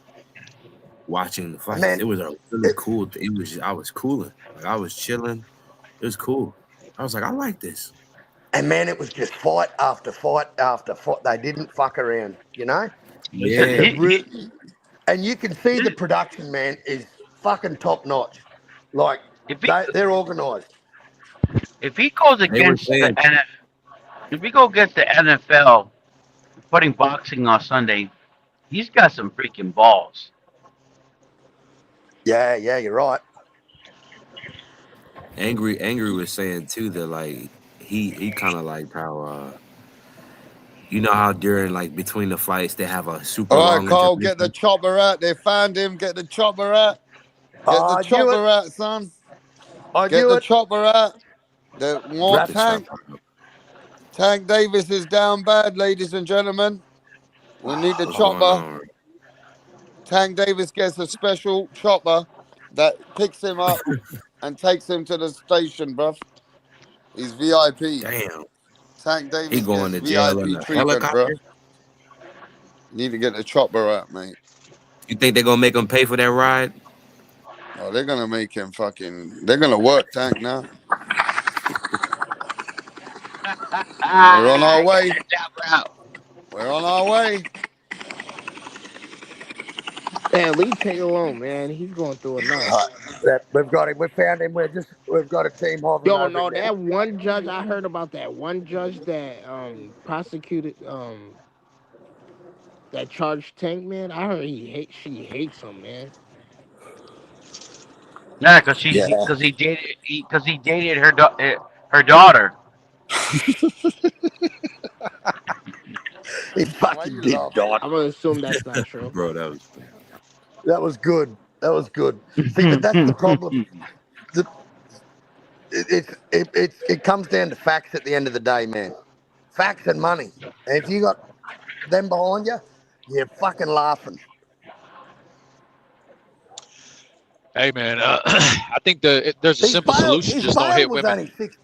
watching the And fights. man, It was a really it, cool. It was I was cooling. Like I was chilling. It was cool. I was like, I like this. and man, it was just fight after fight after fight. They didn't fuck around, you know. Listen, It Yeah, really, and you can see the production, man, is fucking top notch. Like if he they're organised. if he goes they were against the saying if we go against the NFL, putting boxing on Sunday, he's got some freaking balls. Yeah, yeah, you're right. angry was saying too that like he kind of like how you know how during like between the fights they have a super All right, long Carl, get the intermission. chopper out. They found him. Get the chopper out. Get the I knew it. chopper out, son. I Get knew the it. chopper out. The Get what Rap. the tank? chopper. Tank Davis is down bad, ladies and gentlemen. We need the What's going chopper. on? Tank Davis gets a special chopper that picks him up and takes him to the station, bruv. He's VIP. Damn, Tank he Davis going gets to jail in VIP a treatment, bruv. helicopter. Need to get the chopper out, mate. You think they're gonna make him pay for that ride? Oh, they're gonna make him fucking. They're gonna work Tank now. We're on our way. We're on our way. Man, leave Tank alone, man. He's going through enough. We've got him. We found him. We've got a team hovering Yo, over him no, now. that one judge I heard about that one judge that prosecuted that charged Tank, man. I heard she hates him, man. Yeah, Yeah, because he dated her daughter. he Why fucking you did laughing? not. I'm gonna assume that's not true. Bro, that was That was good. That was good. See, but that's the problem. The, it comes down to facts at the end of the day, man. Facts and money. And if you got them behind you, you're fucking laughing. Hey man, I think there's a His simple bail, solution. his Just don't bail hit was women. only six.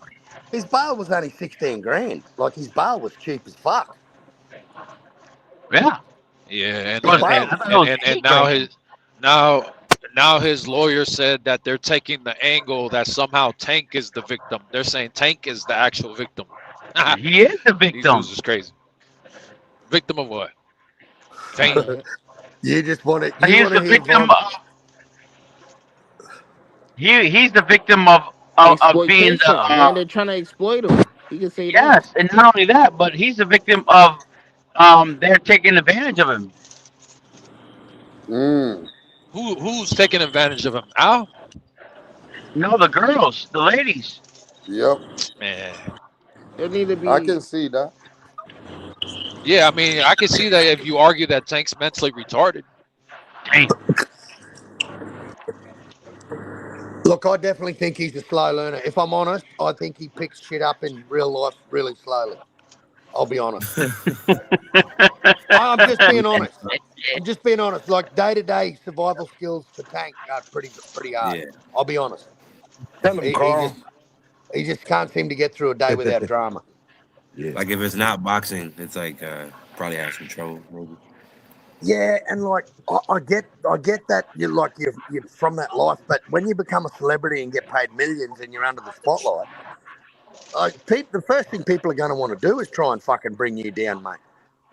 His bail was only 16 grand. Like his bail was cheap as fuck. Yeah, Yeah, His I bail was thought it cheap. was and 8 grand. now now his lawyer said that they're taking the angle that somehow Tank is the victim. They're saying Tank is the actual victim. He is the These dudes victim. is crazy. Victim of what? Fame. You just want to. You He's want to the hear victim. Von. He's the victim of being the Exploitation, man. They're trying to exploit him. You can say that. yes, and not only that, but he's the victim of they're taking advantage of him. Mm, Who's taking advantage of him? Al? No, the girls, the ladies. yep, Man. There need to I be. can see that. Yeah, I mean, I can see that if you argue that Tank's mentally retarded. Hey, Look, I definitely think he's a slow learner. If I'm honest, I think he picks shit up in real life really slowly. I'll be honest. I'm just being honest. I'm just being honest. Like day-to-day survival skills for Tank are pretty hard. yeah. I'll be honest. Tell him, He, he Carl. just he just can't seem to get through a day without drama. Yeah. Like if it's not boxing, it's like probably have some trouble maybe. Yeah, and like I get that you're from that life, but when you become a celebrity and get paid millions and you're under the spotlight, the first thing people are going to want to do is try and fucking bring you down, mate.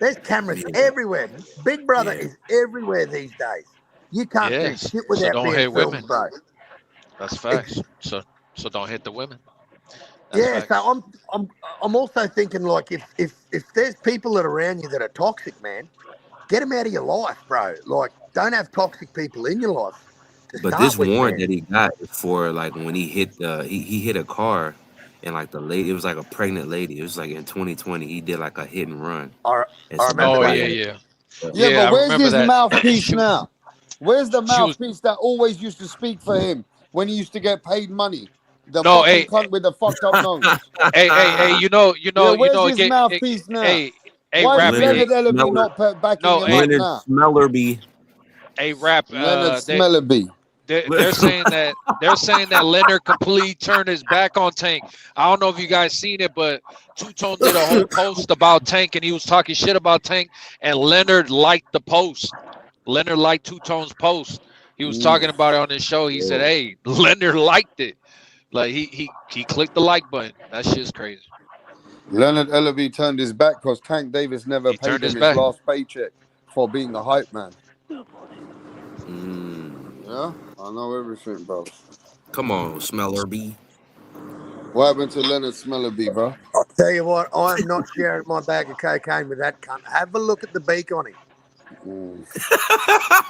There's cameras Yeah. everywhere. Big Brother Yeah. is everywhere these days. You can't do Yes. shit So without don't being hit women. filmed, bro. That's Ex- facts. So don't hit the women. That's Yeah, facts. so I'm also thinking like if there's people that are around you that are toxic, man, get them out of your life, bro. Like, don't have toxic people in your life to But start this with, warrant man. that he got is for like when he hit he hit a car and like the lady, it was like a pregnant lady. It was like in 2020 he did like a hit and run and I remember Oh that. somebody yeah, had yeah. Yeah, Yeah, but I where's remember his that. mouthpiece now? Where's the She was mouthpiece that always used to speak for him when he used to get paid money? The no, fucking hey, cunt with the fucked up nose. hey, Yeah, where's his get, mouthpiece now? hey, Why is rap, Leonard Leonard Ellaby Smeller not backing no, him up Leonard now? Smellerby. hey, rap, Leonard they, Smellerby. They're saying that Leonard completely turned his back on Tank. I don't know if you guys seen it, but Two Tone did a whole post about Tank, and he was talking shit about Tank, and Leonard liked the post. Leonard liked Two Tone's post. He was talking about it on his show. He said, "Hey, Leonard liked it. Like he clicked the like button. That shit's crazy." Leonard Ellaby turned his back because Tank Davis never He paid turned his him his back. last paycheck for being the hype man. Mm. Yeah, I know everything, bro. Come on, Smeller B. What happened to Leonard Smellerby, bro? I'll tell you what, I am not sharing my bag of cocaine with that cunt. Have a look at the beak on him.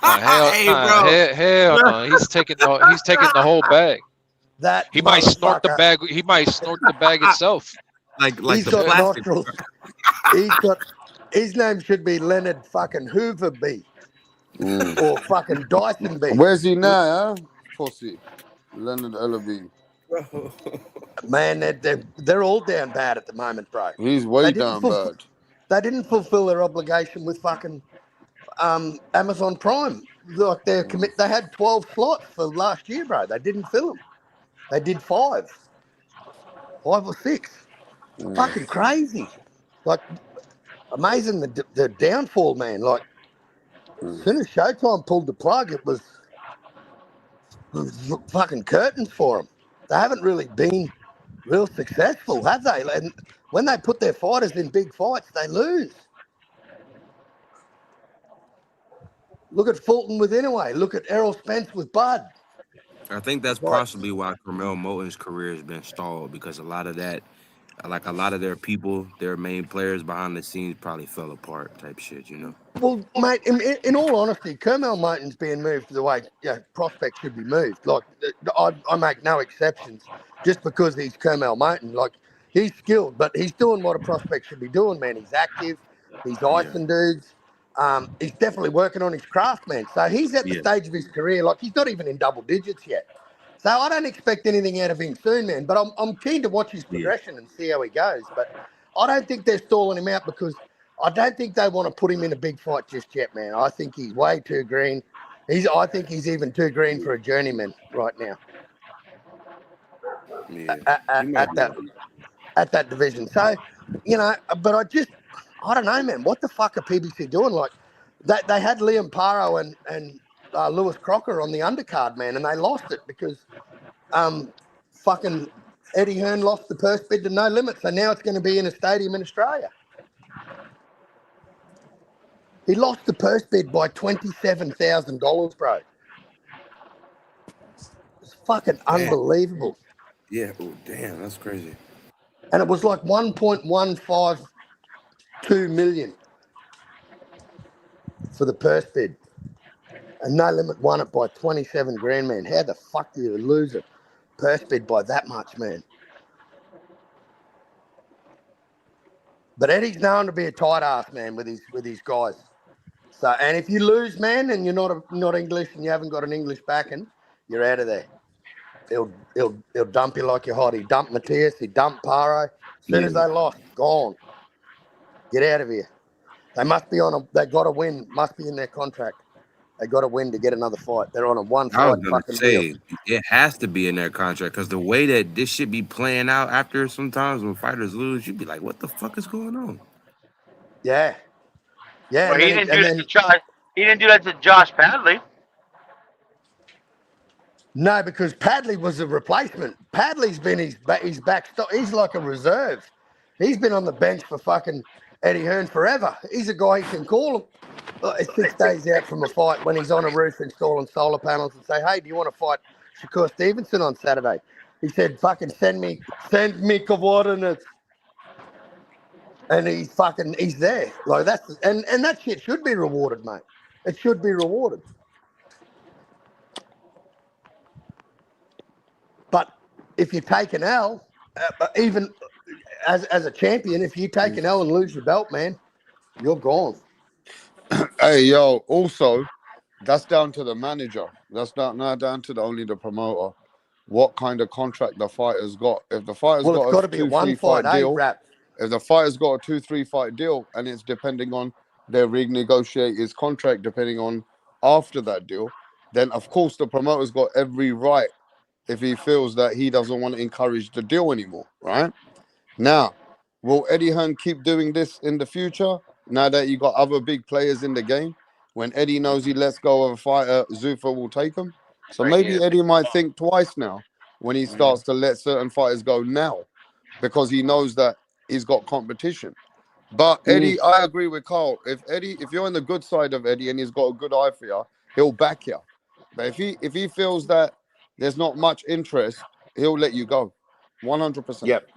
Hey, bro. Hell no. He's taking the whole bag. That He might snort the motherfucker. bag. He might snort the bag itself. Like He's the got plastic. nostrils. His name should be Leonard fucking Hoover B. Or fucking Dyson B. Where's he now, huh? Pussy. Leonard Ellaby. Man, they're all down bad at the moment, bro. He's way down bad. They didn't fulfill their obligation with fucking Amazon Prime. Like they had 12 slots for last year, bro. They didn't fill them. They did 5 or 6. Fucking crazy. Like amazing the downfall, man. Like as soon as Showtime pulled the plug, it was fucking curtains for them. They haven't really been real successful, have they? And when they put their fighters in big fights, they lose. Look at Fulton with Inouye. Look at Errol Spence with Bud. I think that's possibly why Carmel Moten's career has been stalled, because a lot of their people, their main players behind the scenes probably fell apart type shit, you know? Well, mate, in all honesty, Carmel Moten's being moved the way prospects should be moved. Like, I make no exceptions just because he's Carmel Moten. Like, he's skilled, but he's doing what a prospect should be doing, man. He's active. He's icing dudes. He's definitely working on his craft, man. So he's at the stage of his career, like he's not even in double digits yet. So I don't expect anything out of him soon, man. But I'm keen to watch his progression and see how he goes. But I don't think they're stalling him out because I don't think they want to put him in a big fight just yet, man. I think he's way too green. I think he's even too green for a journeyman right now. At that division. So, but I don't know, man. What the fuck are PBC doing? Like, they had Liam Paro and Lewis Crocker on the undercard, man, and they lost it because fucking Eddie Hearn lost the purse bid to No Limit, so now it's going to be in a stadium in Australia. He lost the purse bid by $27,000, bro. It's fucking unbelievable. Yeah, oh, damn, that's crazy. And it was like 1.152 million for the purse bid. And No Limit won it by 27 grand, man. How the fuck do you lose a purse bid by that much, man? But Eddie's known to be a tight ass, man, with his guys. So, and if you lose, man, and you're not English and you haven't got an English backing, you're out of there. He'll dump you like you're hot. He dumped Matthias. He dumped Paro. As soon as they lost, gone. Get out of here. They must be on they got to win. Must be in their contract. They got to win to get another fight. They're on a one-fight fucking deal. It has to be in their contract, because the way that this shit be playing out after, sometimes when fighters lose, you'd be like, what the fuck is going on? Yeah. Yeah. Well, he didn't do that to Josh Padley. No, because Padley was a replacement. Padley's been his backstop. He's like a reserve. He's been on the bench for fucking Eddie Hearn forever. He's a guy he can call him 6 days out from a fight when he's on a roof installing solar panels and say, hey, do you want to fight Shakur Stevenson on Saturday? He said, fucking send me coordinates. And he's there. Like and that shit should be rewarded, mate. It should be rewarded. But if you take an L, even as a champion, if you take an L and lose your belt, man, you're gone. Hey, yo, also, that's down to the manager. That's not down to only the promoter. What kind of contract the fighter's got. If the fighter's got a 2-3 fight deal, if the fighter's got a 2-3 fight deal, and it's depending on their renegotiate his contract, depending on after that deal, then of course the promoter's got every right if he feels that he doesn't want to encourage the deal anymore, right? Now, will Eddie Hearn keep doing this in the future? Now that you got other big players in the game, when Eddie knows he lets go of a fighter, Zuffa will take him. So Right maybe here. Eddie might think twice now when he starts to let certain fighters go now, because he knows that he's got competition. But Mm. Eddie, I agree with Carl. If you're on the good side of Eddie and he's got a good eye for you, he'll back you. But if he feels that there's not much interest, he'll let you go. 100%. Yep.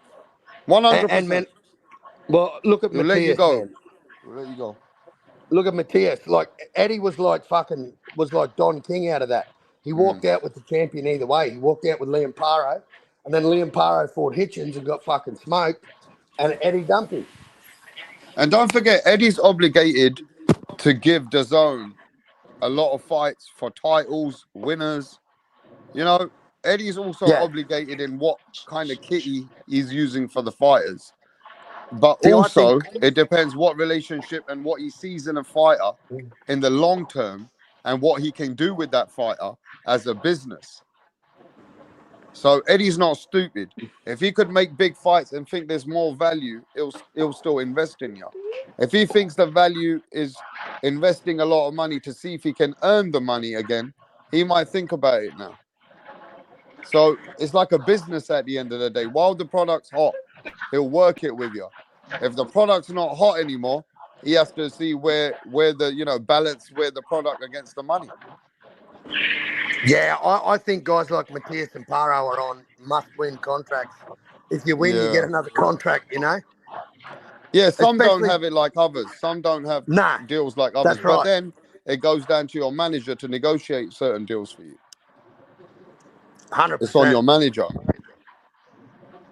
And 100%. man, well, look at He'll let you Matthias, go. man. He'll let you go. Look at Matthias. Like Eddie was like Don King out of that. He Mm. walked out with the champion either way. He walked out with Liam Paro, and then Liam Paro fought Hitchens and got fucking smoked, and Eddie dumped him. And don't forget, Eddie's obligated to give the zone a lot of fights for titles, winners. You know, Eddie's also Yeah. obligated in what kind of kitty he's using for the fighters. But See, I think. also, it depends what relationship and what he sees in a fighter in the long term and what he can do with that fighter as a business. So Eddie's not stupid. If he could make big fights and think there's more value, he'll still invest in you. If he thinks the value is investing a lot of money to see if he can earn the money again, he might think about it now. So it's like a business at the end of the day. While the product's hot, he'll work it with you. If the product's not hot anymore, he has to see where the balance where the product against the money. Yeah, I think guys like Matthias and Paro are on must-win contracts. If you win, you get Yeah. another contract. Yeah, some don't Especially have it like others. Some don't have nah, deals like others. that's But right, then it goes down to your manager to negotiate certain deals for you. It's on 100%, your manager.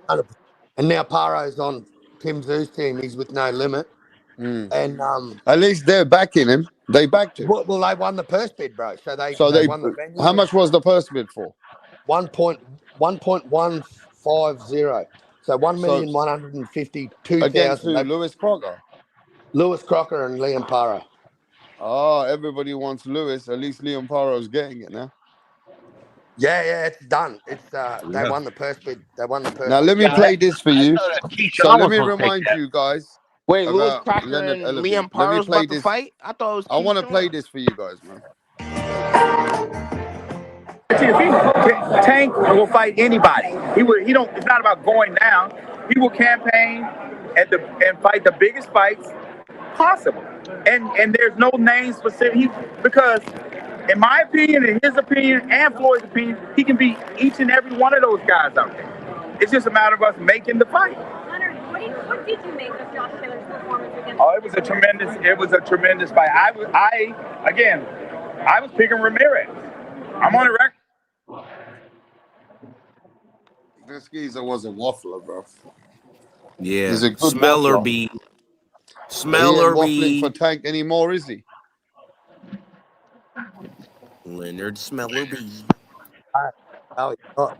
100%. And now Paro's on Tim Zoo's team. He's with No Limit, Mm. and At least they're backing him. They backed him. well, they won the purse bid, bro. So they So they they won the venue how much was the purse bid for? 1.150. So one So million one hundred and fifty-two against thousand. who? Lewis Crocker. Lewis Crocker and Liam Paro. Oh, everybody wants Lewis. At least Liam Paro's getting it now. Yeah, it's done. It's they Yeah. won the purse bid. They won the purse Now bid. let me Yeah, play this for I you. thought that So Keyshawn let was me going to take remind that. you guys Wait, Lewis about Crocker Leonard and Ellerby. Liam Let me Paro's play about to this. fight? I thought it was I want to play Keyshawn. this for you guys, man. Tank will fight anybody. He would. He don't. It's not about going down. He will campaign and fight the biggest fights possible. And there's no name specific because, in my opinion, in his opinion, and Floyd's opinion, he can beat each and every one of those guys out there. It's just a matter of us making the fight. Leonard, what did you make of Josh Taylor's performance against? Oh, it was a tremendous fight. I was picking Ramirez. I'm on the record. This geezer was a waffler, bro. Yeah. He's a good Smeller waffler. B. But he ain't Smeller waffling for B. Tank anymore, is he? Leonard Smeller B. Oh, oh,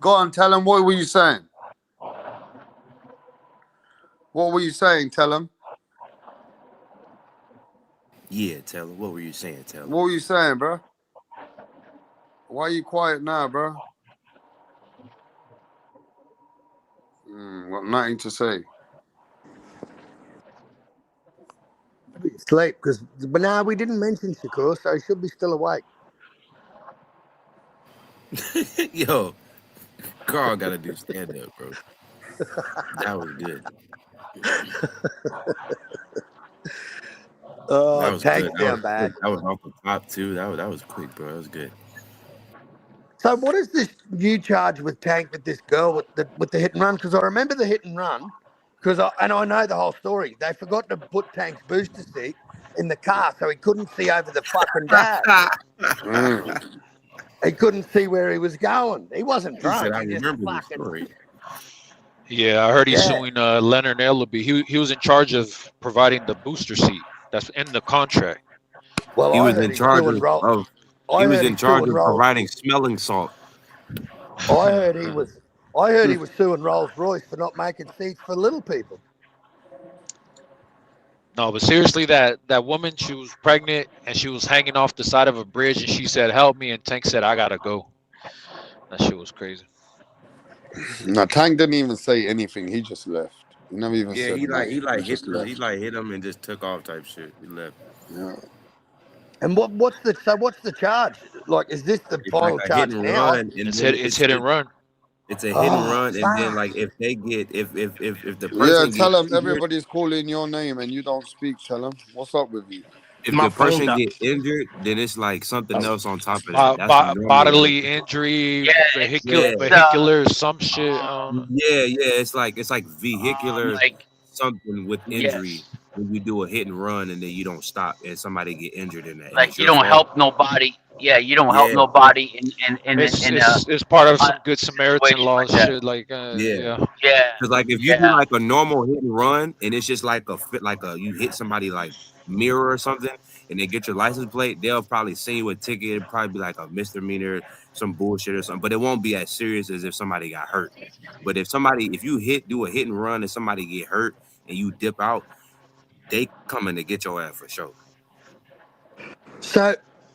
Go on, tell him, what were you saying? What were you saying? Tell him. Yeah, Taylor. What were you saying, Taylor? What were you saying, bro? Why are you quiet now, bro? Got nothing to say. sleep but now we didn't mention Shakur, so he should be still awake. Yo, Carl got to do stand up, bro. That was good. Oh, That was Tank's good. That was down bad. quick. That was off the top too. That was quick, bro. That was good. So what is this new charge with Tank with this girl with the hit and run? Because I remember the hit and run, I know the whole story. They forgot to put Tank's booster seat in the car, so he couldn't see over the fucking dash. He couldn't see where he was going. He wasn't He said, drunk. "I He just remember the fucking story." Yeah, I heard he's yeah. suing Leonard Ellerby. He was in charge of providing the booster seat. That's in the contract. Well, He I was heard in he's charge suing Rolls. he I was heard in he's charge suing of Rolls. providing smelling salt. I heard he was suing Rolls Royce for not making seats for little people. No, but seriously, that woman, she was pregnant and she was hanging off the side of a bridge, and she said, "Help me!" And Tank said, "I gotta go." That shit was crazy. No, Tank didn't even say anything. He just left. He never even Yeah, said nothing. He just he left. like hit him and just took off type shit. He left. Yeah. And what's the charge? Like, is this the It's like final a hit charge and now? run, and It's then hit and run. it's a hit and Oh run, and then fuck! like if they get if the Yeah, person get tell him injured, everybody's calling your name and you don't speak. Tell him what's up with you. if My the phone person died. get injured, then it's like something else on top of that. That's normally Bodily injury, Yeah, yeah, vehicular, some shit. it's like vehicular like something with injury yes, when you do a hit and run and then you don't stop and somebody get injured in that and like it's you your don't fault. help nobody. Yeah, you don't help Yeah, nobody It's in a, it's part of a some good Samaritan situation laws like that. shit. Like yeah. yeah, Yeah, Cause like if you do yeah. like a normal hit and run and it's just like a fit like a you hit somebody like mirror or something and they get your license plate, they'll probably send you a ticket. It'll probably be like a misdemeanor, some bullshit or something, but it won't be as serious as if somebody got hurt. But if you do a hit and run and somebody get hurt and you dip out, they coming to get your ass for sure. So,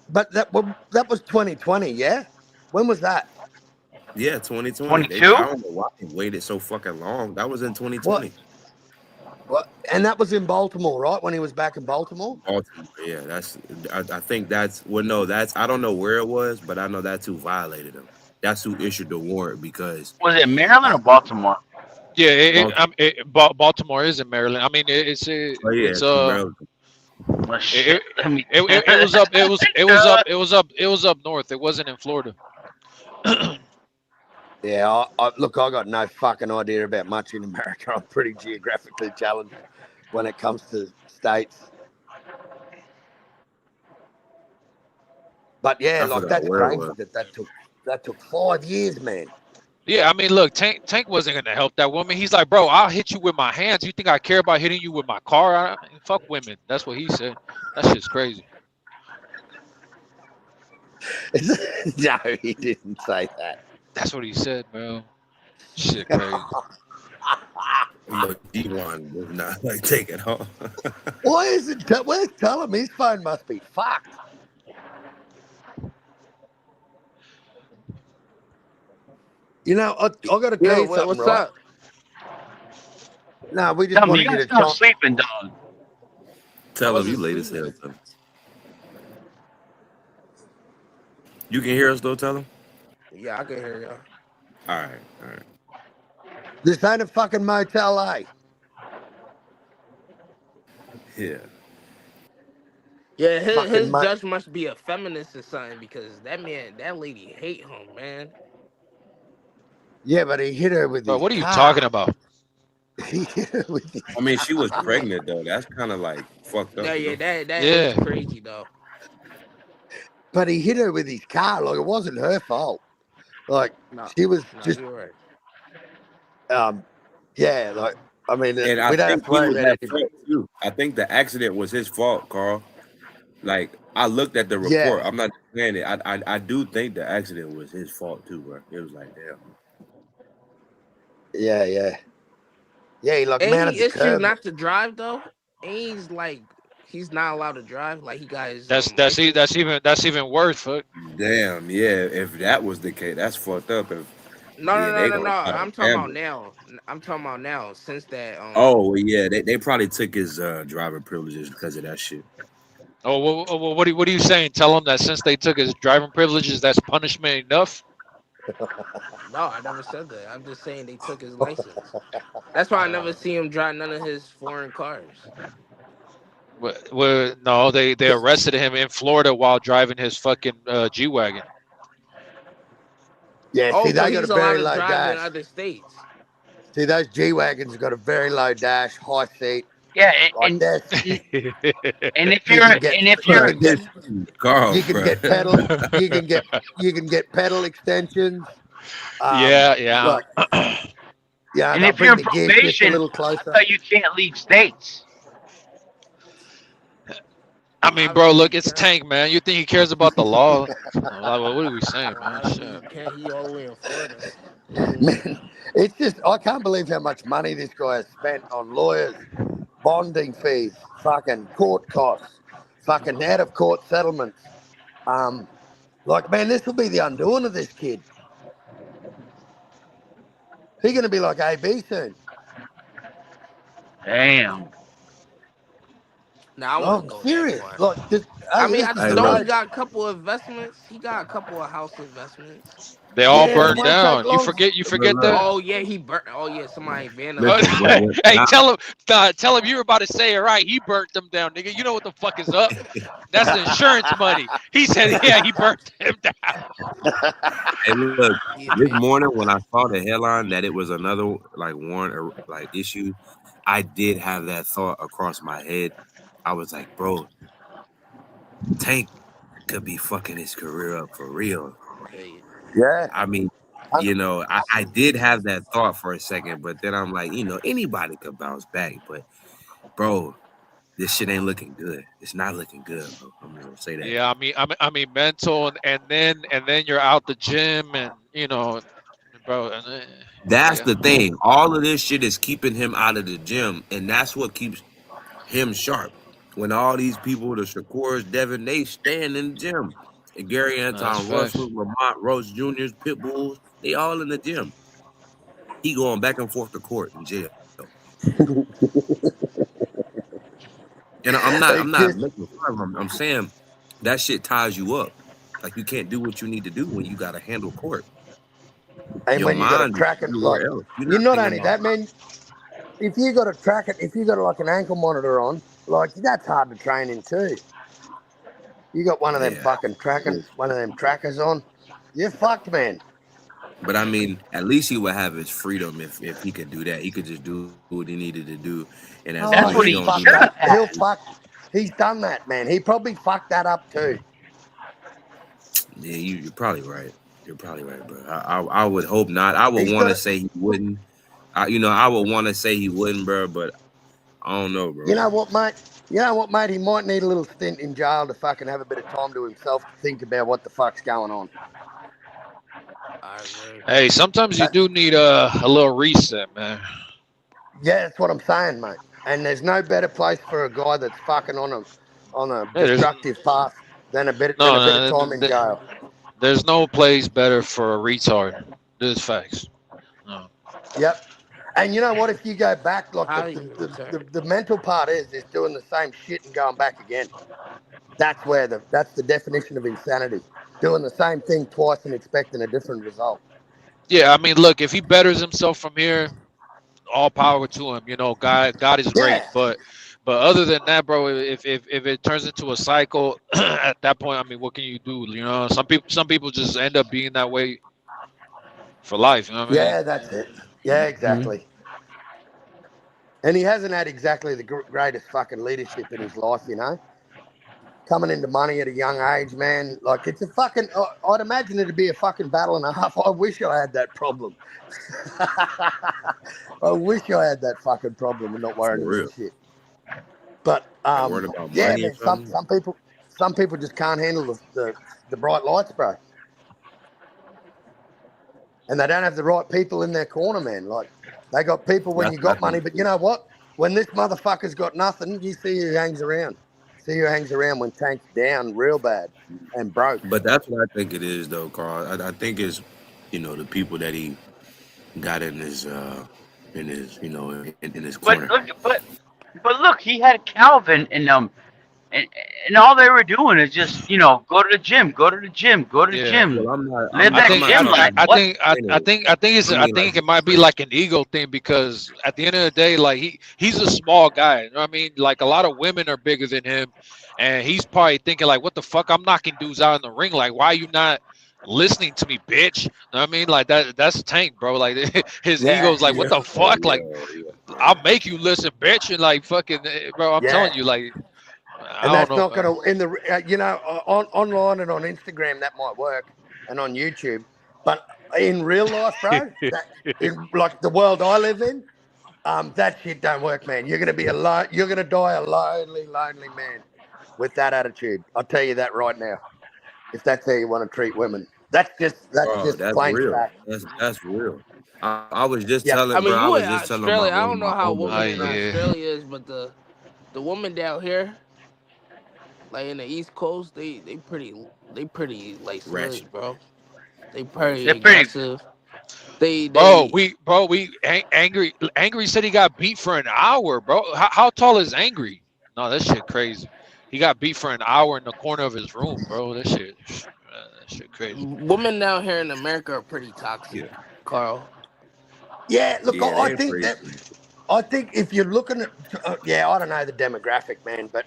but that was 2020. Yeah, when was that? Yeah, 2020. I 22. don't know why they waited so fucking long. That was in What? 2020. What? And that was in Baltimore, right? When he was back in Baltimore. Baltimore. Yeah, I think that's no, that's I don't know where it was, but I know that's who violated him. That's who issued the warrant because Was it Maryland or Baltimore? yeah. Baltimore. Baltimore is in Maryland. I mean, Oh yeah, it's it's in Maryland. Well, it, shit. Let me. it was up. It was up north. It wasn't in Florida. Yeah, look, I got no fucking idea about much in America. I'm pretty geographically challenged when it comes to states. But yeah, I like forgot that's where it crazy was. that took 5 years, man. Yeah, I mean, look, Tank wasn't gonna help that woman. He's like, bro, I'll hit you with my hands. You think I care about hitting you with my car? Fuck women. That's what he said. That shit's crazy. No, he didn't say that. That's what he said, bro. Shit, crazy. Look, D1 was not like take it home. Why is it? Where's tell him his phone must be fucked. You know, I got to tell Yo, you something, what's right? up? No, we just Tell me, wanted you you guys to still chop. sleeping, dog. Tell him Wasn't you late as hell. sleeping. Tell him. You can hear us though. Tell him. Yeah, I can hear you. All right. This ain't a fucking Motel A. Yeah. Yeah, his Fucking judge must be a feminist or something because that lady hate him, man. Yeah, but he hit her with Bro, his what are you car. talking about? He hit her with his I mean, she was car. pregnant though. That's kind of like fucked up, Yeah, you yeah, know. that is Yeah. crazy though. But he hit her with his car. Like, it wasn't her fault. Like, No, she was no, just, you're right. yeah, like, I mean, And I we don't have think to he worry was about at anything. fault too. I think the accident was his fault, Carl. Like I looked at the Yeah, report. I'm not saying it. I do think the accident was his fault too, bro. It was like damn. yeah, yeah. Yeah, he, like, Ain't mounted he the issued curb. not to drive though? Ain't he's like he's not allowed to drive? Like he got his license. That's even worse. Fuck. Damn, yeah. If that was the case, that's fucked up. If No, no, yeah, no, they no, gonna no. try to I'm talking about handle. now. I'm talking about now. Since that Oh well, yeah, they probably took his driver privileges because of that shit. Oh, what are you saying? Tell him that since they took his driving privileges, that's punishment enough. no, I never said that. I'm just saying they took his license. That's why I never see him drive none of his foreign cars. No, they arrested him in Florida while driving his fucking G wagon. Yeah, Oh, see, so they got a he's allowed very to low drive in dash. other states. See, those G-Wagons have got a very low dash, high seat. Yeah, Like and this. and if You you're can get, and if you you're can get, Carl, you can bro. get pedal, you can get pedal extensions. Yeah. Like, yeah, and they'll if you're bring in the gear shift a probation, little I closer. thought you can't leave states. I No, mean, bro, obviously look, he it's can. Tank, man. You think he cares about the law? Like, what are we saying, No, man? obviously Shit. he can't. He all the way in Florida. Man, it's just, I can't believe how much money this guy has spent on lawyers bonding fees, fucking court costs, fucking out of court settlements. Like, man, this will be the undoing of this kid. He's going to be like AB soon. Damn. Now I Oh, wouldn't I'm go that serious. far. Like, just, I hey, mean, this is Hey, the don't he look, road. got a couple of investments? He got a couple of house investments. They all Yeah, it burned won't take down. You long. forget look, that? look. Oh yeah, he burnt. Oh yeah, somebody Listen, vandalized them. Hey, now, tell him you were about to say it right. He burnt them down, nigga. You know what the fuck is up? That's insurance money. He said, yeah, he burnt them down. hey, look. He This paid. morning when I saw the headline that it was another like warrant or like issue, I did have that thought across my head. I was like, bro, Tank could be fucking his career up for real. Hey, Yeah. I mean, I did have that thought for a second, but then I'm like, anybody could bounce back. But bro, this shit ain't looking good. It's not looking good, bro. I'm gonna say that. Yeah, I mean, mental, and then you're out the gym, and bro, and That's yeah, the thing. All of this shit is keeping him out of the gym, and that's what keeps him sharp. When all these people, the Shakurs, Devin, they stand in the gym. And Gary no, that's Anton, facts. Russell, Lamont, Rose Jr.'s, Pit Bulls, they all in the gym. He going back and forth to court in jail. And I'm It's not just, making fun of him. I'm saying that shit ties you up. Like you can't do what you need to do when you gotta handle court. and Your when you got to mind is track it, like, everywhere else. You're you're not not thinking only about that, man. If you got to track it, if you got like an ankle monitor on, like that's hard to train in too. You got one of them yeah. fucking one of them trackers on, you're fucked, man. But I mean, at least he would have his freedom if he could do that. He could just do what he needed to do, and as long as Oh, That's he what he'll don't he do fuck should nothing have that. He'll had. fuck. He's done that, man. He probably fucked that up too. yeah, you're probably right. You're probably right, bro. I would hope not. I would He's want got to it. say he wouldn't. I would want to say he wouldn't, bro. But I don't know, You bro. know what, mate? You know what, mate? He might need a little stint in jail to fucking have a bit of time to himself to think about what the fuck's going on. I agree. Hey, sometimes you That, do need a little reset, man. yeah, that's what I'm saying, mate. And there's no better place for a guy that's fucking on a Yeah, there's destructive path than no, a bit of no, time in jail. there's no place better for a retard. This is facts. No. Yep. And you know what? If you go back, like How you return? the mental part is doing the same shit and going back again. That's the definition of insanity. Doing the same thing twice and expecting a different result. Yeah, I mean, look, if he betters himself from here, all power to him. God is great, Yeah. but other than that, bro, if it turns into a cycle, at that point, I mean, what can you do? Some people just end up being that way for life. You know what I mean? Yeah, that's it. Yeah, Mhm. exactly. And he hasn't had exactly the greatest fucking leadership in his life, you know. Coming into money at a young age, man. Like it's a fucking. I'd imagine it'd be a fucking battle and a half. I wish I had that problem. I wish I had that fucking problem and not For worrying real. about shit. But And worried about yeah, money or man. Some something. some people some people just can't handle the bright lights, bro. And they don't have the right people in their corner, man. Like they got people when That's you what I got money, think. but you know what? When this motherfucker's got nothing, you see who hangs around. See who hangs around when Tank's down real bad and broke. But that's what I think it is, though, Carl. I think it's the people that he got in his But corner. look, but look, he had Calvin in them, and all they were doing is just go to the gym, go to the gym, go to the Yeah. gym, Well, I'm not. live I I'm that think not gym I, talking I, life. I about What? think I, I training. think I think it's I I mean, like think it his might be training. like an ego thing because at the end of the day, like he's a small guy. You know what I mean? Like a lot of women are bigger than him, and he's probably thinking like, "What the fuck? I'm knocking dudes out in the ring. Like, why are you not listening to me, bitch?" You know what I mean? Like that's Tank, bro. Like his Yeah, ego's like, "What yeah, the fuck? Like, Yeah, I'll man. make you listen, bitch." And like fucking, bro, I'm telling yeah. you, like, I And don't that's know, not going man. to on online and on Instagram that might work and on YouTube, but in real life, bro, that in like the world I live in, that shit don't work, man. You're gonna be alone. You're gonna die a lonely, lonely man with that attitude. I'll tell you that right now. If that's how you want to treat women. That's Bro, just that's plain real. fact. That's real. I was just Yeah. I telling, bro. mean, I you was in just telling my Australia. I one of don't know my how homies. women Oh in yeah. Australia is, but the women down here, like in the East Coast, they pretty like Ratchet. sluts, bro. They pretty They're pretty. aggressive. Bro, They Angry said he got beat for an hour, bro. How tall is Angry? No, that shit crazy. He got beat for an hour in the corner of his room, bro. That shit crazy. women down here in America are pretty toxic, Yeah. Carl. Yeah. Look, Yeah, I they think crazy. that I think if you're looking at yeah, I don't know the demographic, man, but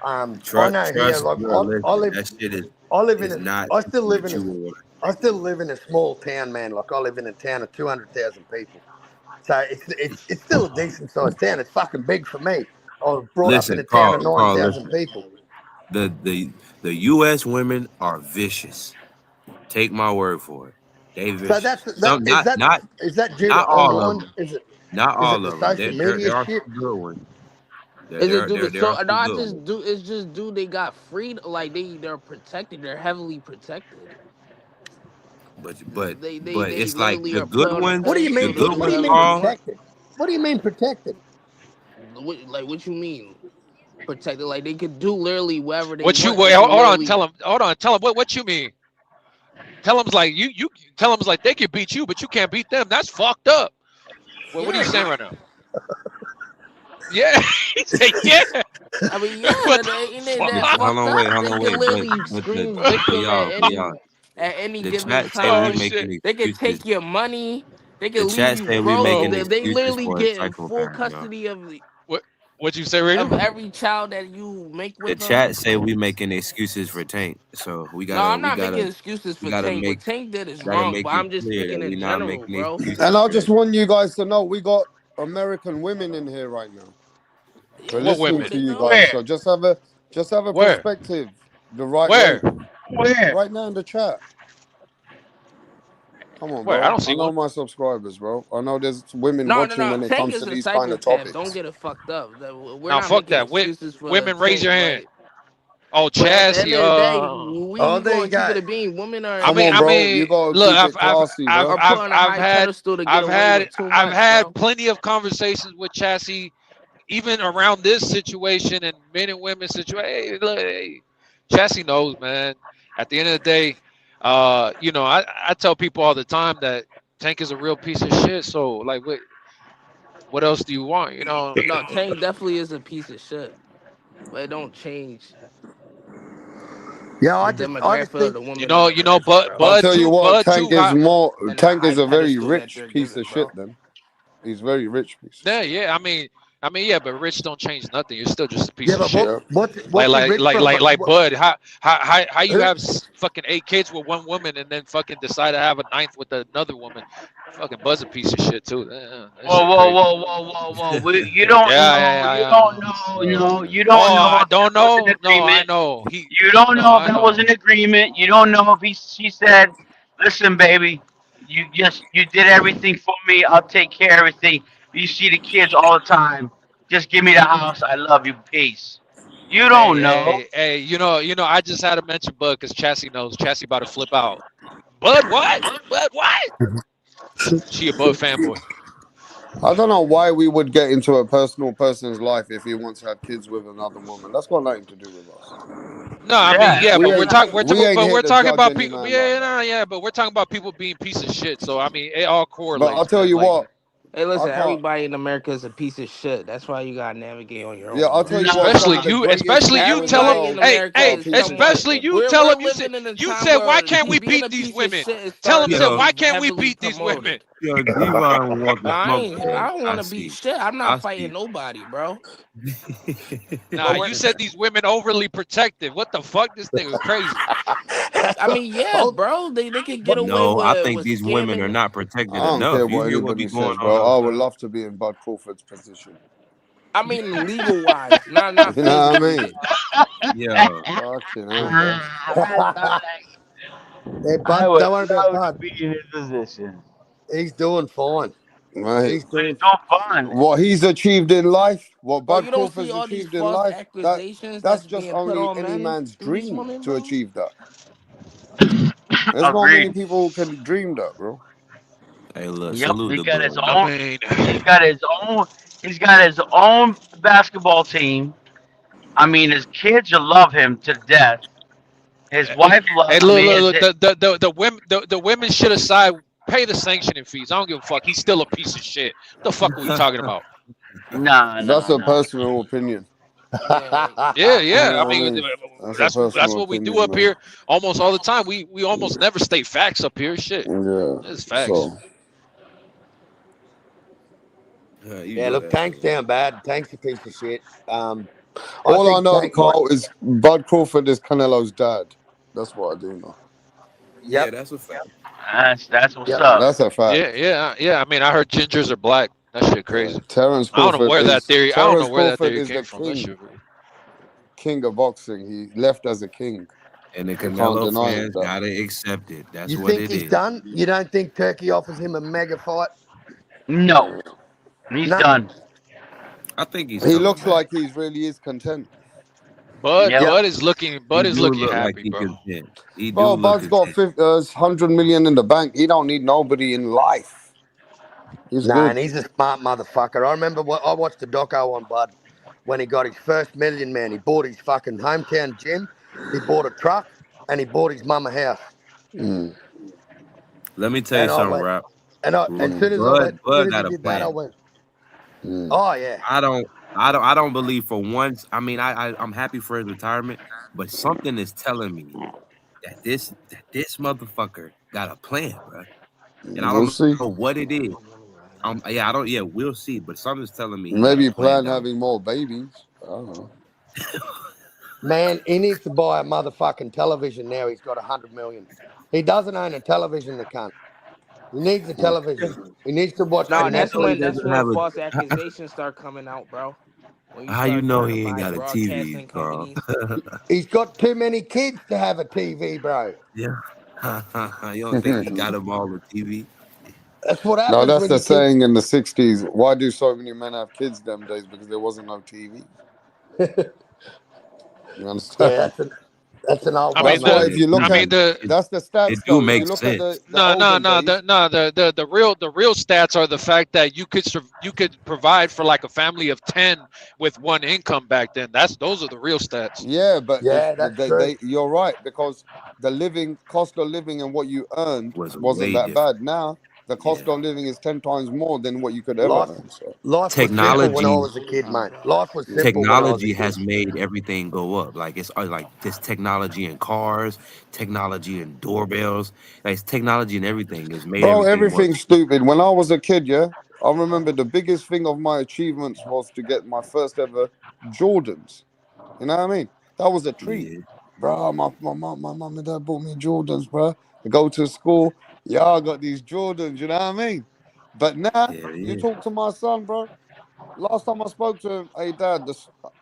I know here, Trust, like bro. I Listen, live, that shit I live in is a, not I still live what in a, you would want. I still live in a small town, man. Like I live in a town of 200,000 people, so it's still a decent sized town. It's fucking big for me. I was brought up in Listen, a town of Carl. 9,000 Listen, people. the U.S. women are vicious. Take my word for it. They So vicious. Some is that due to not all of online? them. Is Not it all the of them. social media There are shit? some good ones. Is it do There are so? No, some I good ones. just do. It's just do. They got freedom. Like they're protected. They're heavily protected. But They it's like literally are put on a What do you the mean? pedestal to good do What do you ones, whatever mean they Carl. want. protected? What do you mean protected? Like what you mean protected? Like they could do literally whatever they What you want. wait? They could Hold on. literally. Tell him. What you mean? Tell him like you. Tell him like they can beat you, but you can't beat them. That's fucked up. What are you Yeah, saying right now? Yeah. He said yeah. I mean, yeah, What the ain't it that fuck? fucked up? Hold They on, can wait. literally But scream but victim y'all, at any the given chat say we Oh time. making shit. They can excuses. take your money. They The can leave chat you say we broke. making Oh, They excuses literally for a get in full psychopath, y'all. custody what you say, Raven? of every child that you make The with them. chat say we making excuses for Tank, so No, I'm not making excuses for Tank. What Tank did is gotta wrong, make but it I'm just clear that speaking we in not general, making bro. excuses And I for just him. want you guys to know we got American women in here right now. We're Yeah, What that's listening cool women? to to you know. guys, Where? so just have a Where? perspective the right Where? way. Where? Right now in the chat. Come on, Where? I bro. don't I see know one. my subscribers, bro. I know there's women No, no, watching no. when it Tank comes to is a these kind of psychopath. Don't topics. get it fucked up. We're Now not fuck making that. excuses for Women, raise Tank, your hand. but Oh, at the end Chassis. of the day, we Oh, there gonna you keep go. it a being. Women Come on, I bro. You mean, gotta look, keep it classy, bro. are put on a high pedestal to get away with too I've much, had bro. plenty of conversations with Chassis, even around this situation and men and women situation. Hey, look, hey, Chassis knows, man. At the end of the day, I tell people all the time that Tank is a real piece of shit. So, like, what else do you want? No, Tank definitely is a piece of shit, but it don't change Yeah, the I just demographic of think the women in America, But bro, I'll tell you what, Bud too. How? Tank high is a very pedestal that rich they're piece of given, shit bro. then. He's very rich piece of Yeah, shit. yeah. Yeah, but rich don't change nothing. You're still just a piece Yeah, of but shit. what what's he rich from? Like Bud. How you Who? have fucking 8 kids with one woman and then fucking decide to have a ninth with another woman? Fucking Bud's a piece of shit too. That Whoa, shit whoa, crazy. whoa, whoa, whoa, whoa. You don't know. You don't know. No, you Oh, don't know I if that don't was an know. No, I agreement. know. You don't No, know if I that was know. an agreement. You don't know if she said, "Listen, baby, you did everything for me. I'll take care of everything. You see the kids all the time. Just give me the house. I love you. Peace." You don't know. Hey. I just had to mention Bud because Chassis knows. Chassis about to flip out. Bud, what? Bud, what? She a Bud fanboy. I don't know why we would get into a person's life if he wants to have kids with another woman. That's got nothing to do with us. No, I mean, Yeah, yeah, We but ain't here we're to talking judge about any people. man like Yeah, that. no, yeah, but we're talking about people being piece of shit. So I mean, it all But I'll correlates, tell man. you Like, what, Hey, I listen, can't. everybody in America is a piece of shit. That's why you gotta navigate on your Yeah, own, I'll bro. tell you what. Some especially of the nah. you, greatest especially you people in the tell them, Everybody in world America hey, are is pieces somewhat. of especially shit. you tell We're them. living in a You time said, why where can't we being beat a these piece of women? shit is Tell them, starting to said, Yo, why be can't we heavily beat these women? promoted. Devon want No, the smoke, I bro. don't want I to beat see. shit. I'm I not fighting see. nobody, bro. Nah, But you we're. said these women overly protective. What the fuck? This nigga crazy. I mean, yeah, Oh, bro. They could get but away No, I think with these women are scamming. not I protected don't care enough. You what hear what be anybody going says, on bro. I would outside? love to be in Bud Crawford's position. I mean, legal wise, not You know what I physically. mean? Yeah. Fucking hell, bro. That's not like Hey, I Bud, would don't worry about love to Bud. be in his position. He's doing fine. He's He's doing doing fun. what he's achieved in life, what Bro, Bud you don't see Crawford's all these achieved in false life. accusations That's that's just being put only on any men man's through these dream women, to bro. achieve that. There's not many Agreed. people who can dream that, bro. Hey, look, Yep, salute he the got his brother, I man. own. mean, He's got his own. He's got his own basketball team. I mean, his kids love him to death. His wife love. hey, I mean, look, the women should aside pay the sanctioning fees. I don't give a fuck. He's still a piece of shit. What the fuck are we talking about? no, That's no, a no. personal opinion. Yeah, Yeah, You yeah. know I what I mean, mean? That's a that's personal what we do opinion, up man. here almost all the time. We almost never state facts up here. Shit, Yeah. it's facts. So You Yeah, go look, ahead, Tank's salute. down bad. Tank's a piece of shit. I all I think know, Tank might. Carl, is Bud Crawford is Canelo's dad. That's what I do know. Yeah, Yep, that's a fact. That's what's yep. up. That's a fact. Yeah. I mean, I heard gingers are black. That shit Yeah. crazy. Terrence I don't know Crawford where that is theory. I don't know Terrence where that Crawford theory is came the from. That shit. king of boxing. He left as a king. And the You can't Canelo deny it. fans That. gotta accept it. That's You what think it he's is. done? You don't think Turkey offers him a mega fight? No, he's No. done. I think he's He coming looks back. like he's really is content. Yep. Bud is looking. He Bud is do looking look like happy, he bro. content. He do Bro, look Bud's got content. 100 million in the bank. He don't need nobody in life. He's Nah, good. and he's a smart motherfucker. I remember I watched the doco on Bud when he got his first million, man. He bought his fucking hometown gym, he bought a truck, and he bought his mum a house. Mm, Let me tell you And I something, went, Rap. and mm, as soon Bud as he got a did that, I plan. went, mm. oh yeah, I don't I don't believe for once. I mean, I'm happy for his retirement, but something is telling me that this motherfucker got a plan, bro. And I We'll don't know see. what it is. Yeah, I don't. Yeah, we'll see. But something's telling me he got a Maybe plan plan down. having more babies. I don't know. man, he needs to buy a motherfucking television now. He's got 100 million. He doesn't own a television, the cunt. He needs a television. He needs to watch How no, you the that's know he when Netflix. that's doesn't when have a? false How, accusations start coming out, bro. When you how you start know trying to he ain't buy got a TV, broadcasting Carl? companies. He's got too many kids to have a TV, bro. Yeah. You don't think he got them all on TV? That's what No, happens that's when the you keep. saying in the 60s. Why do so many men have kids them days? Because there wasn't no TV. You Yeah, understand? that's an old I one, mean That's mate. why the. if you I look at mean the. that's the It stats do though. If you make look at sense. the No, no, olden no, days, the real stats are the fact that you could provide for like a family of 10 with one income back then. Those are the real stats. yeah, but Yeah, that's true. you're right because the living cost of living and what you earned Was wasn't way that different. bad. Now the cost Yeah. of living is 10 times more than what you could ever Life, earn. So life was simple when I Technology was a kid, mate. Life was yeah. simple when I was a technology kid. has made everything go up. Like it's like this technology in cars, technology in doorbells, like it's technology and everything has made Bro, everything more everything's expensive. stupid. When I was a kid, yeah, I remember the biggest thing of my achievements was to get my first ever Jordans. You know what I mean? That was a treat. Yeah, Bro, my mom and dad bought me Jordans, bro. I go to school, yeah, I got these Jordans, you know what I mean? But now, yeah, you yeah. talk to my son, bro. Last time I spoke to him, hey dad,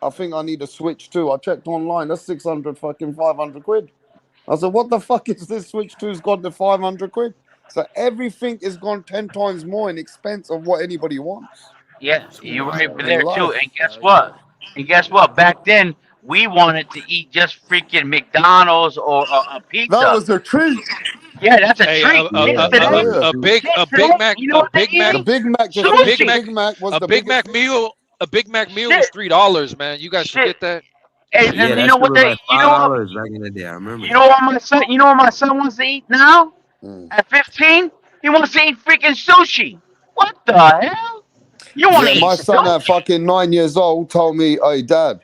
I think I need a Switch too. I checked online, that's 600 fucking 500 quid. I said, what the fuck is this Switch 2's got the 500 quid? So everything is gone 10 times more in expense of what anybody wants Yeah, It's you're right wild. in there too. life. And guess Hell what? yeah. And guess what? Back then, we wanted to eat just freaking McDonald's or a That pizza. was a treat. Yeah, that's a Hey, treat. Kids Yeah, that today, was a Yeah. treat. kids A Big today, Mac you know what they The eat? Big Mac, a just think Big the Sushi. Mac Big Mac was a the Big biggest Mac thing. meal a Big Mac meal was Shit, $3, man. You guys shit. forget that? And Yeah, you that know shit what was they? like $5 back in the day. I remember You know that. what my son? You know what my son wants to eat now? Mm. At 15, he wants to eat freaking sushi. What the hell? You want Yeah, to eat my son at sushi? fucking 9 years old told me, hey, dad,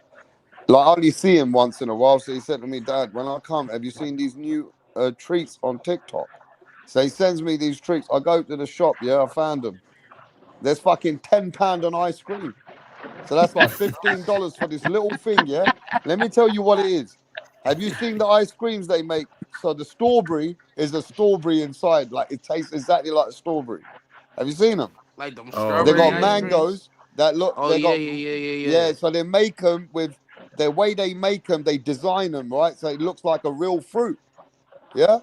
like I only see him once in a while. So he said to me, dad, when I come, have you seen these new treats on TikTok? So he sends me these treats. I go to the shop, yeah, I found them. There's fucking £10 on ice cream. So that's like $15 for this little thing, yeah? Let me tell you what it is. Have you seen the ice creams they make? So the strawberry is a strawberry inside. Like it tastes exactly like a strawberry. Have you seen them? Like them They Oh strawberry got ice yeah. creams. mangoes that look, Oh they yeah, got, yeah, yeah, yeah, yeah, yeah. so they make them with the way they make them, they design them, right? So it looks like a real fruit, yeah?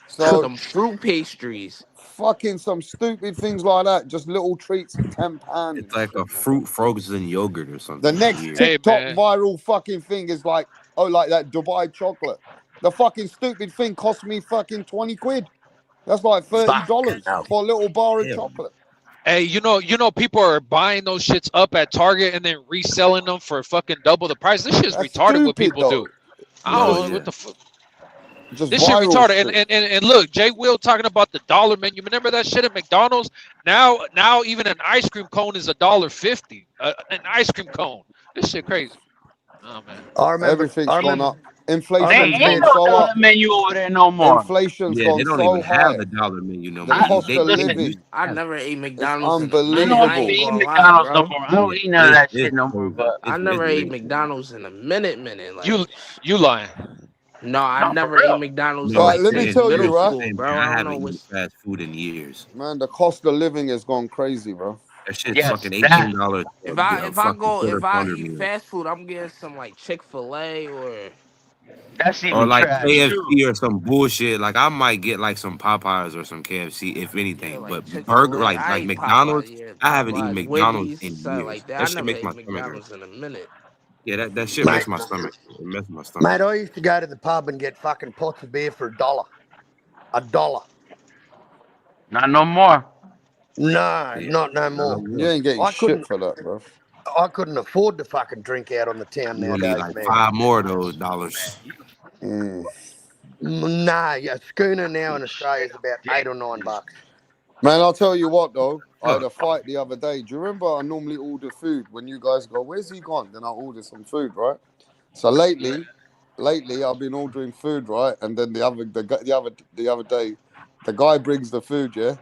So Them fruit pastries. fucking some stupid things like that, just little treats, £10 It's and like shit. a fruit frozen yogurt or The something next weird. Hey, TikTok man. viral fucking thing is like, oh, like that Dubai chocolate. The fucking stupid thing cost me fucking 20 quid. That's like Fucking $30 hell. for a little bar of Hell. chocolate. Hey, you know, people are buying those shits up at Target and then reselling them for fucking double the price. This shit's That's retarded. What stupid people though. do. I No, don't know yeah. what the fuck. Just This shit viral retarded. shit. And look, Jay Will talking about the dollar menu. Remember that shit at McDonald's? Now even an ice cream cone is $1.50. An ice cream cone. This shit crazy. Oh man. I remember. Everything's gone up. There Inflation's ain't gone no so dollar up. menu over there no more. Inflation's Yeah, they gone don't so even have high. the dollar menu no The more. cost of Listen, living I have it. never ate is McDonald's in a I minute. don't I even ain't unbelievable. eat gonna lie, McDonald's no bro. more. I don't Yeah, eat none of that it's shit no more. crazy. But I It's never ate way too much. McDonald's in a minute. You lying. No, I not for never ate real. McDonald's No, Right, like let me same, since tell middle you, same, right? school, same bro. here. I I don't haven't know eaten what's. fast food in years. Man, the cost of living has gone crazy, bro. That shit's Yes, fucking that. $18 for If a I fucking go quarter if I pounder eat meal. fast food, I'm getting some like Chick-fil-A or That's Or even like trash too. KFC or some bullshit. Like I might get like some Popeyes or some KFC if yeah, anything. like But burger, Chick-fil-A. like I like ate Popeye, McDonald's, yeah, I haven't eaten Popeyes, McDonald's Wendy's, in something years. like that. I That shit never makes my ate stomach hurt. McDonald's in a minute. Yeah, that shit Mate, makes my stomach. It messes my stomach. mate, I used to go to the pub and get fucking pots of beer for $1. $1. Not no more. No, Yeah, not no not no more. You more. ain't getting I shit couldn't. for that, bro. I couldn't afford to fucking drink out on the town You gonna need nowadays, like man. 5 more of those dollars. Mm. Nah, a schooner now in Australia is about $8 or $9. Man, I'll tell you what though. I Huh. had a fight the other day. Do you remember I normally order food when you guys go, "Where's he gone?" Then I order some food, right? So lately I've been ordering food, right? And then the other day, the guy brings the food, yeah,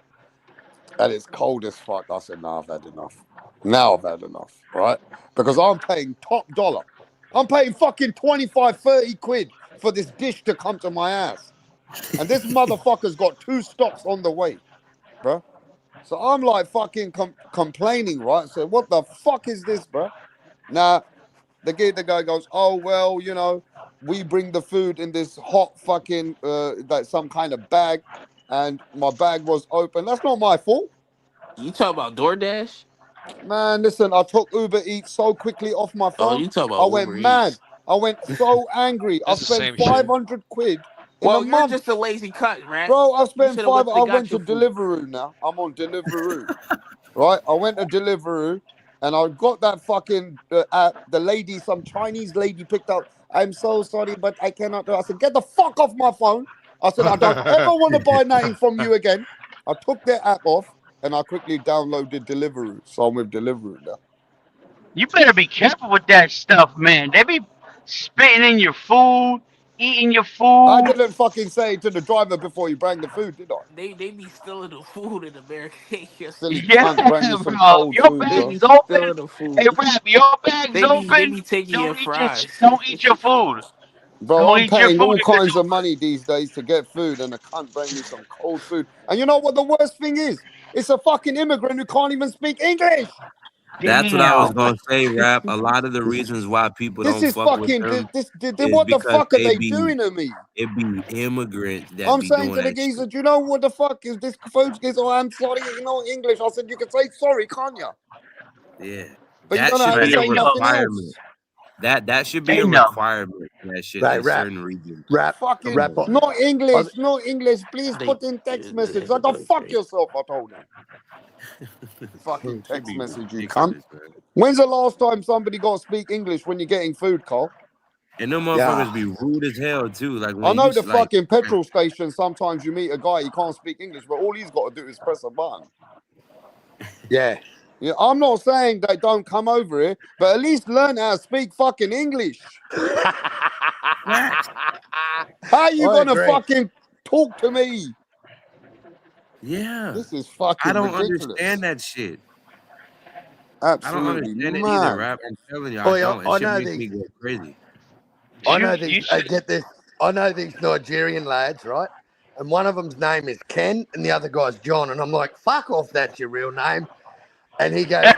and it's cold as fuck. I said, "Nah, I've had enough. Now I've had enough, right? Because I'm paying top dollar. I'm paying fucking 25, 30 quid for this dish to come to my ass, and this motherfucker's got 2 stops on the way, bro." So I'm like fucking complaining, right? So what the fuck is this, bro? Now the guy goes, "Oh well, we bring the food in this hot fucking that some kind of bag, and my bag was open. That's not my fault, You talk about DoorDash? man. Listen, I took Uber Eats so quickly off my Oh, phone. you talk I about went Uber mad. Eats. I went so angry. I It's the spent same shit. 500 quid in a Well, you're month, just a lazy cunt, rat. bro. I You spent should have five. went to I got went to your food. Deliveroo now. I'm on Deliveroo. Right? I went to Deliveroo and I got that fucking app. The lady, some Chinese lady picked up. "I'm so sorry, but I cannot do." I said, "Get the fuck off my phone." I said, "I don't ever want to buy nothing from you again." I took their app off and I quickly downloaded Deliveroo. So I'm with Deliveroo now. You better be careful with that stuff, man. They be spitting in your food, eating your I food. didn't fucking say it to the driver before he brought the food, did I? They be stealing the food in America. Silly Yeah, cunt, bring me some bro. cold Your food, They bag bro. be is open. stealing the Hey, food. rap, your bag's They open. be taking your fries. Don't eat your food. Bro, Don't I'm eat your paying food all if it's kinds of open. money these days to get food, and a cunt bring me some cold food. And you know what the worst thing is? It's a fucking immigrant who can't even speak English. That's what I was Damn. gonna say, Rap. A lot of the reasons why people This don't is fuck with fucking them is what the because fuck are they doing to me? it be immigrants that I'm be saying doing to the that shit. geezer, "Do you know what the fuck is this food?" Geezer, "Oh, I'm sorry, you know English." I said, "You can say sorry, can't you? Yeah, But you that don't know how should to be a say nothing requirement. else." That should be They a know. requirement. That shit Right, in rap, certain regions. rap, Fucking rap. Oh no yeah. I, English, no English. Please They put in text message. I go they fuck yourself. I told him. Fucking It should text be message, you cunt. ridiculous, man. When's the last time somebody got to speak English when you're getting food, Carl? And them yeah, motherfuckers be rude as hell too. Like I when you know the like, fucking petrol station. Sometimes you meet a guy, he can't speak English, but all he's got to do is press a button. yeah. Yeah, I'm not saying they don't come over here, but at least learn how to speak fucking English. facts. How are you I gonna agree. fucking talk to me? Yeah, This is I fucking don't understand ridiculous. that shit. I don't Absolutely understand it either, mad. Rap. I'm telling you, I Oh, yeah, don't. It I should know make these. me go crazy. I You know you these. should. Get this. I know these Nigerian lads, right? And one of them's name is Ken, and the other guy's John. And I'm like, "Fuck off, that's your real name." And he goes,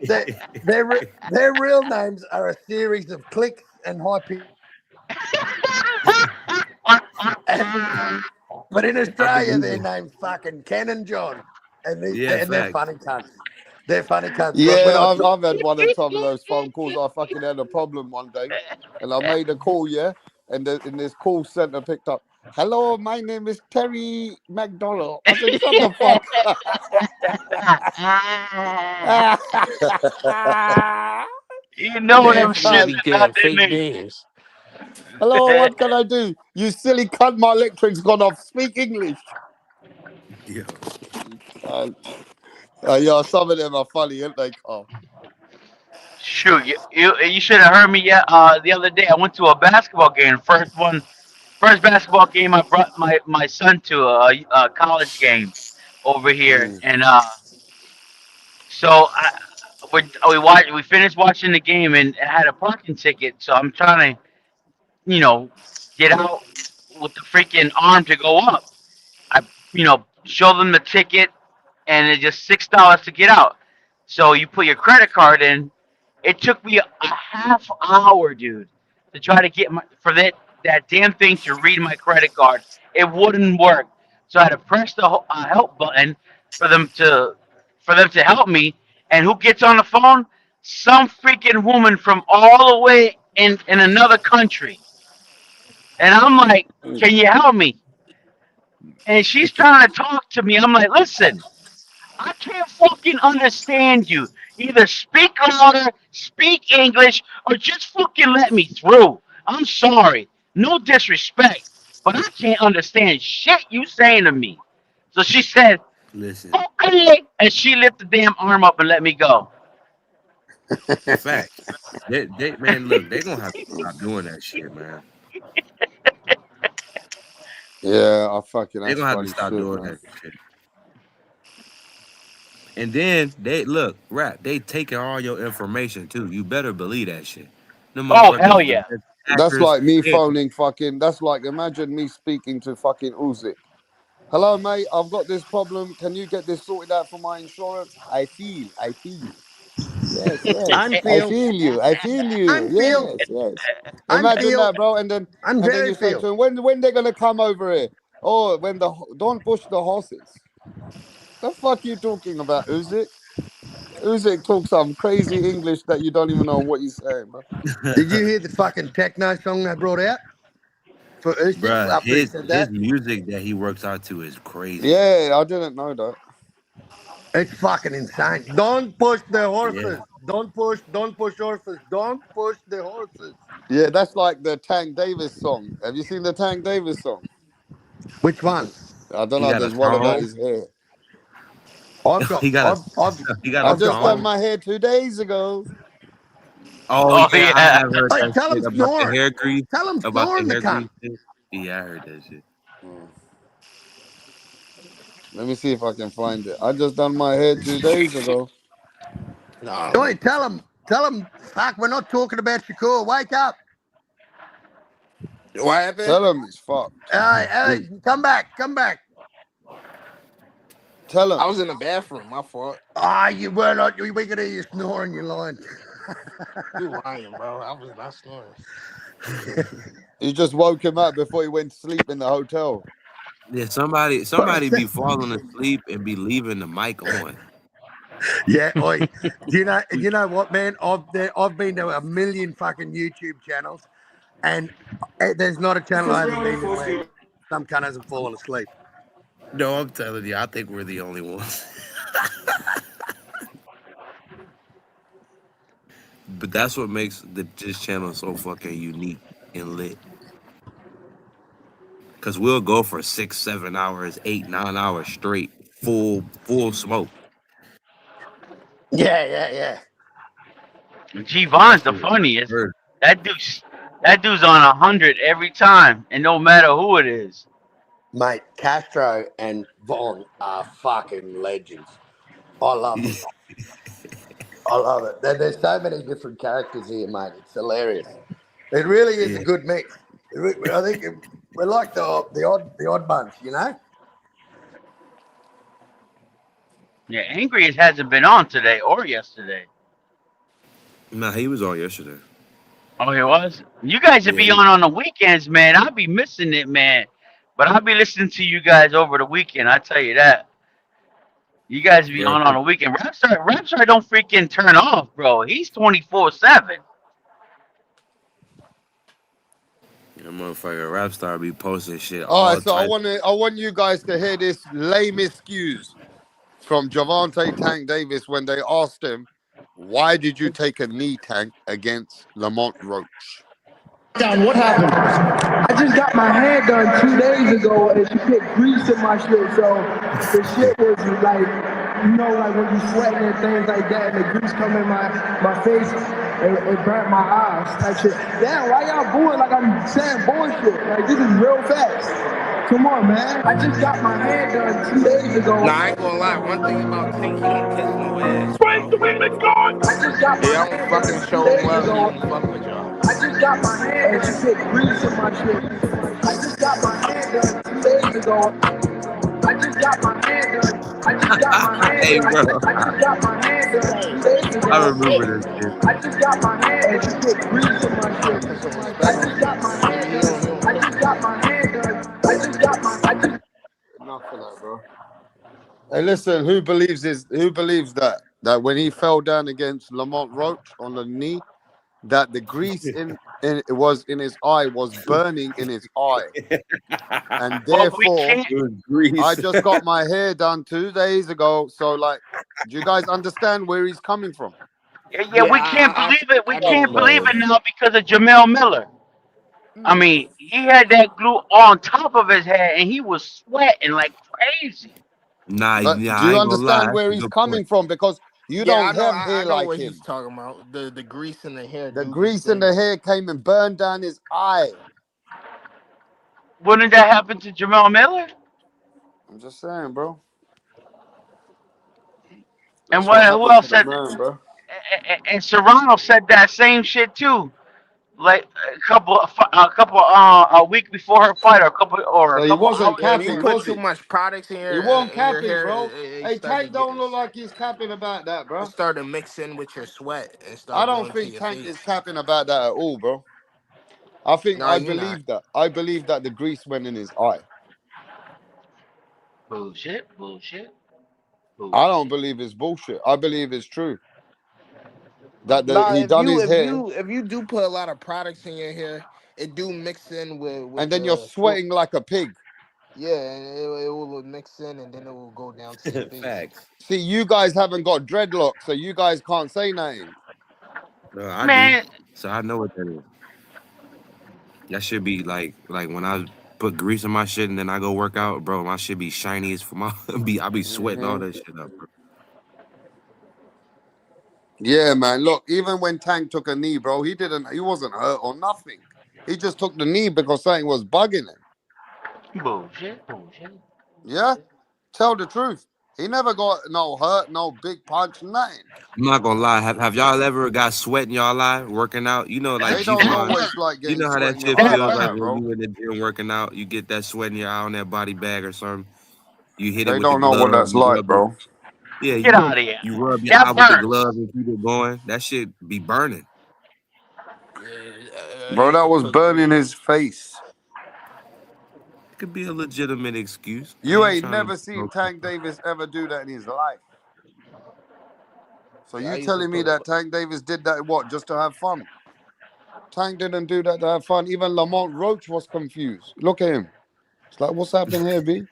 "Their their real names are a series of clicks and high pitch." But in I Australia, believe their it. name's fucking Ken and John, and Yeah, they're facts. funny cunts. They're funny cunts. But when Yeah, I I've talk, I've had one of those phone calls. I fucking had a problem one day, and I made a call. Yeah, and in this call center picked up. Hello, my name is Terry McDonald. I said, shut the fuck up. You know You them Damn people shits cunt. be is not getting their fake name. names. Hello, what can I do? You silly cunt, my electric's gone off. Speak English. Yeah. You cunt. Yeah, some of them are funny, aren't they, Carl? Shoot, you should have heard me the other day. I went to a basketball game. First basketball game I brought my son to a college game over here, Mm. and so we finished watching the game and had a parking ticket. So I'm trying to get out with the freaking arm to go up. I show them the ticket, and it's just $6 to get out. So you put your credit card in. It took me a half hour, dude, to try to get that damn thing to read my credit card. It wouldn't work. So I had to press the help button for them to help me. And who gets on the phone? Some freaking woman from all the way in another country. And I'm like, can you help me? And she's trying to talk to me. I'm like, listen, I can't fucking understand you. Either speak louder, speak English, or just fucking let me through. I'm sorry. No disrespect, but I can't understand shit you saying to me. So she said, Listen, okay. And she lifted the damn arm up and let me go. fact. Man, look, they gonna have to stop doing that shit, man. Yeah, They that's gonna have to funny stop shit, doing man. that shit. And then they look, rap. They taking all your information too. You better believe that shit. The Oh, hell motherfuckers, yeah. the That's hackers. like me Yeah, phoning fucking. That's like imagine me speaking to fucking Uzik. Hello, mate. I've got this problem. Can you get this sorted out for my insurance? I feel. Yes, yes. I Unfeel, feel you. I feel you. unfeel, Yes, yes. Imagine unfeel, that, bro. And then unvery you say feel. to him, when they're gonna come over here? Oh, when don't push the horses. The fuck you talking about, Uzik? Uzik talks some crazy English that you don't even know what he's saying, bro. Did you hear the fucking techno song they brought out for Usyk bruh. after he said His that? music that he works out to is crazy. Yeah, I didn't know that. It's fucking insane. Don't push the Yeah, horses. Don't push horses. Don't push the horses. Yeah, that's like the Tank Davis song. Have you seen the Tank Davis song? Which one? I don't he know. got a There's one about song. his hair. I've got, he got a he got a I I've got just done one. song. my hair 2 days ago. Oh Oh, yeah, I yeah. have heard Hey, that tell him shit about the snoring. hair grease. Tell him About the snoring the hair cunt. grease shit. Yeah, I heard that shit. Mm. Let me see if I can find it. I just done my hair 2 days ago. No. Oi, tell him, fuck, we're not talking about Shakur. Wake up. What happened? Tell him he's fucked. Hey, come back. Tell I him. was in the bathroom. My fault. Ah, you were not. We could hear you snoring. You lying. You lying, bro. I was not snoring. You just woke him up before he went to sleep in the hotel. Yeah, somebody be falling asleep and be leaving the mic on. Yeah, oi. You know what, man? I've been to a million fucking YouTube channels, and there's not a channel I haven't been to where some cunt hasn't fallen asleep. No, I'm telling you, I think we're the only ones. But that's what makes this channel so fucking unique and lit. Cause we'll go for 6, 7 hours, 8, 9 hours straight, full smoke. Yeah. G Von's That's the what funniest. heard. That dude's on 100 every time, and no matter who it is. Mate, Castro and Vaughn are fucking legends. I love them. I love it. There's so many different characters here, mate. It's hilarious. It really is a Yeah. good mix. I think we're like the odd bunch, you know. Yeah, Angriest hasn't been on today or yesterday. Nah, he was on yesterday. Oh, he was? You guys would Yeah, be on the weekends, man. I'd be missing it, man. But I'll be listening to you guys over the weekend. I tell you that. You guys be bro. on the weekend. Rapstar don't freaking turn off, bro. He's 24/7. That motherfucker rap star be posting shit All all right, so types. I want you guys to hear this lame excuse from Javante Tank Davis when they asked him, "Why did you take a knee, Tank, against Lamont Roach?" What happened? I just got my hair done 2 days ago and she put grease in my shit, so the shit was like, like when you sweating and things like that, and the grease come in my face, it burnt my eyes type shit. Damn, why y'all booing like I'm saying bullshit? Like, this is real facts. Come on, man. I just got my hair done 2 days ago. Nah, I ain't gonna lie. One thing about Tank, he don't kiss no ass, Spread bro. the women's gone. I just got my He don't hair fucking done two show him days love. He ago. don't fuck with y'all. I just got my hair and she put grease in my shit. I just got my hair done 2 days ago. I just got my hair done. I just got my hair Hey, done. bro, I just got my hair done 2 days I ago. remember this shit. I just got my hair and she put grease in my Gotta shit. put some I respect on just his got name. my He, hair he don't. He done. don't I kiss just no got ass. my hair done. I just got my. I just. Enough of that, bro. Hey, listen, who believes that when he fell down against Lamont Roach on the knee, that the grease in it was in his eye was burning in his eye, and Well, we therefore can't. It was Grease. I just got my hair done 2 days ago. So, like, do you guys understand where he's coming from? Yeah, Yeah, we can't believe it. We I know can't where he's believe No, it coming now from. because of Jamel Miller. I Mm. mean, he had that glue on top of his head, and he was sweating like crazy. But nah, do I you ain't gonna lie. understand That's where a he's good coming point. from? Because you Yeah, don't have I hair know like what he's him. talking about. The grease in the hair The do be grease in the stinging. hair came and burned down his eye. Wouldn't that happen to Jamel Miller? I'm just saying, bro. And That's what who happened to else the said? man, bro. And Serrano said that same shit too. Like a week before her fight, or a So he couple wasn't hours Yeah, if you capping, before. put was too he? much products He wasn't in your capping, hair, bro. it Hey, start to Tank get don't look like he's capping about that, it bro. start to mix in with your sweat and I start don't going to think your Tank is face. capping about that at all, bro. No, you not. I believe that the grease went in his eye. Bullshit, bullshit, I don't bullshit. believe it's bullshit. I believe it's true. Nah, He done his hair, if you do put a lot of products in your hair, it do mix in with and then you're the fluid. sweating like a pig. Yeah, and it will mix in and then it will go down to your face. Facts. See, you guys haven't got dreadlocks, so you guys can't say nothing. No, I do. Man, So I know what that is. That should be like when I put grease on my shit and then I go work out, bro. My shit be shiny as for my I be sweating all Hmm. that shit up, bro. Yeah, man. Look, even when Tank took a knee, bro, he wasn't hurt or nothing. He just took the knee because something was bugging him. bullshit, bullshit, Yeah, bullshit. tell the truth. He never got no hurt, no big punch, nothing. I'm not gonna lie. Have y'all ever got sweat in y'all eye working out? You know, like They don't know G1. what it's like You getting know how sweat that in your shit eye That feels like like that, hurt. when bro. you in the gym working out. You get that sweat in your eye on that body bag or something. You hit it They with the don't know what glove. that's You like, rub it. bro. Yeah, Get out of here. you rub your eye That with the burns. glove and keep it going. That shit be burning. Yeah, Bro, you that could was put burning grease. his face. It could be a legitimate excuse. I You ain't ain't trying never to. seen Tank Davis ever do that in his life. So Yeah, you you telling could me put. that Tank Davis did that what just to have fun? Tank didn't do that to have fun. Even Lamont Roach was confused. Look at him. It's like, what's happening here, B?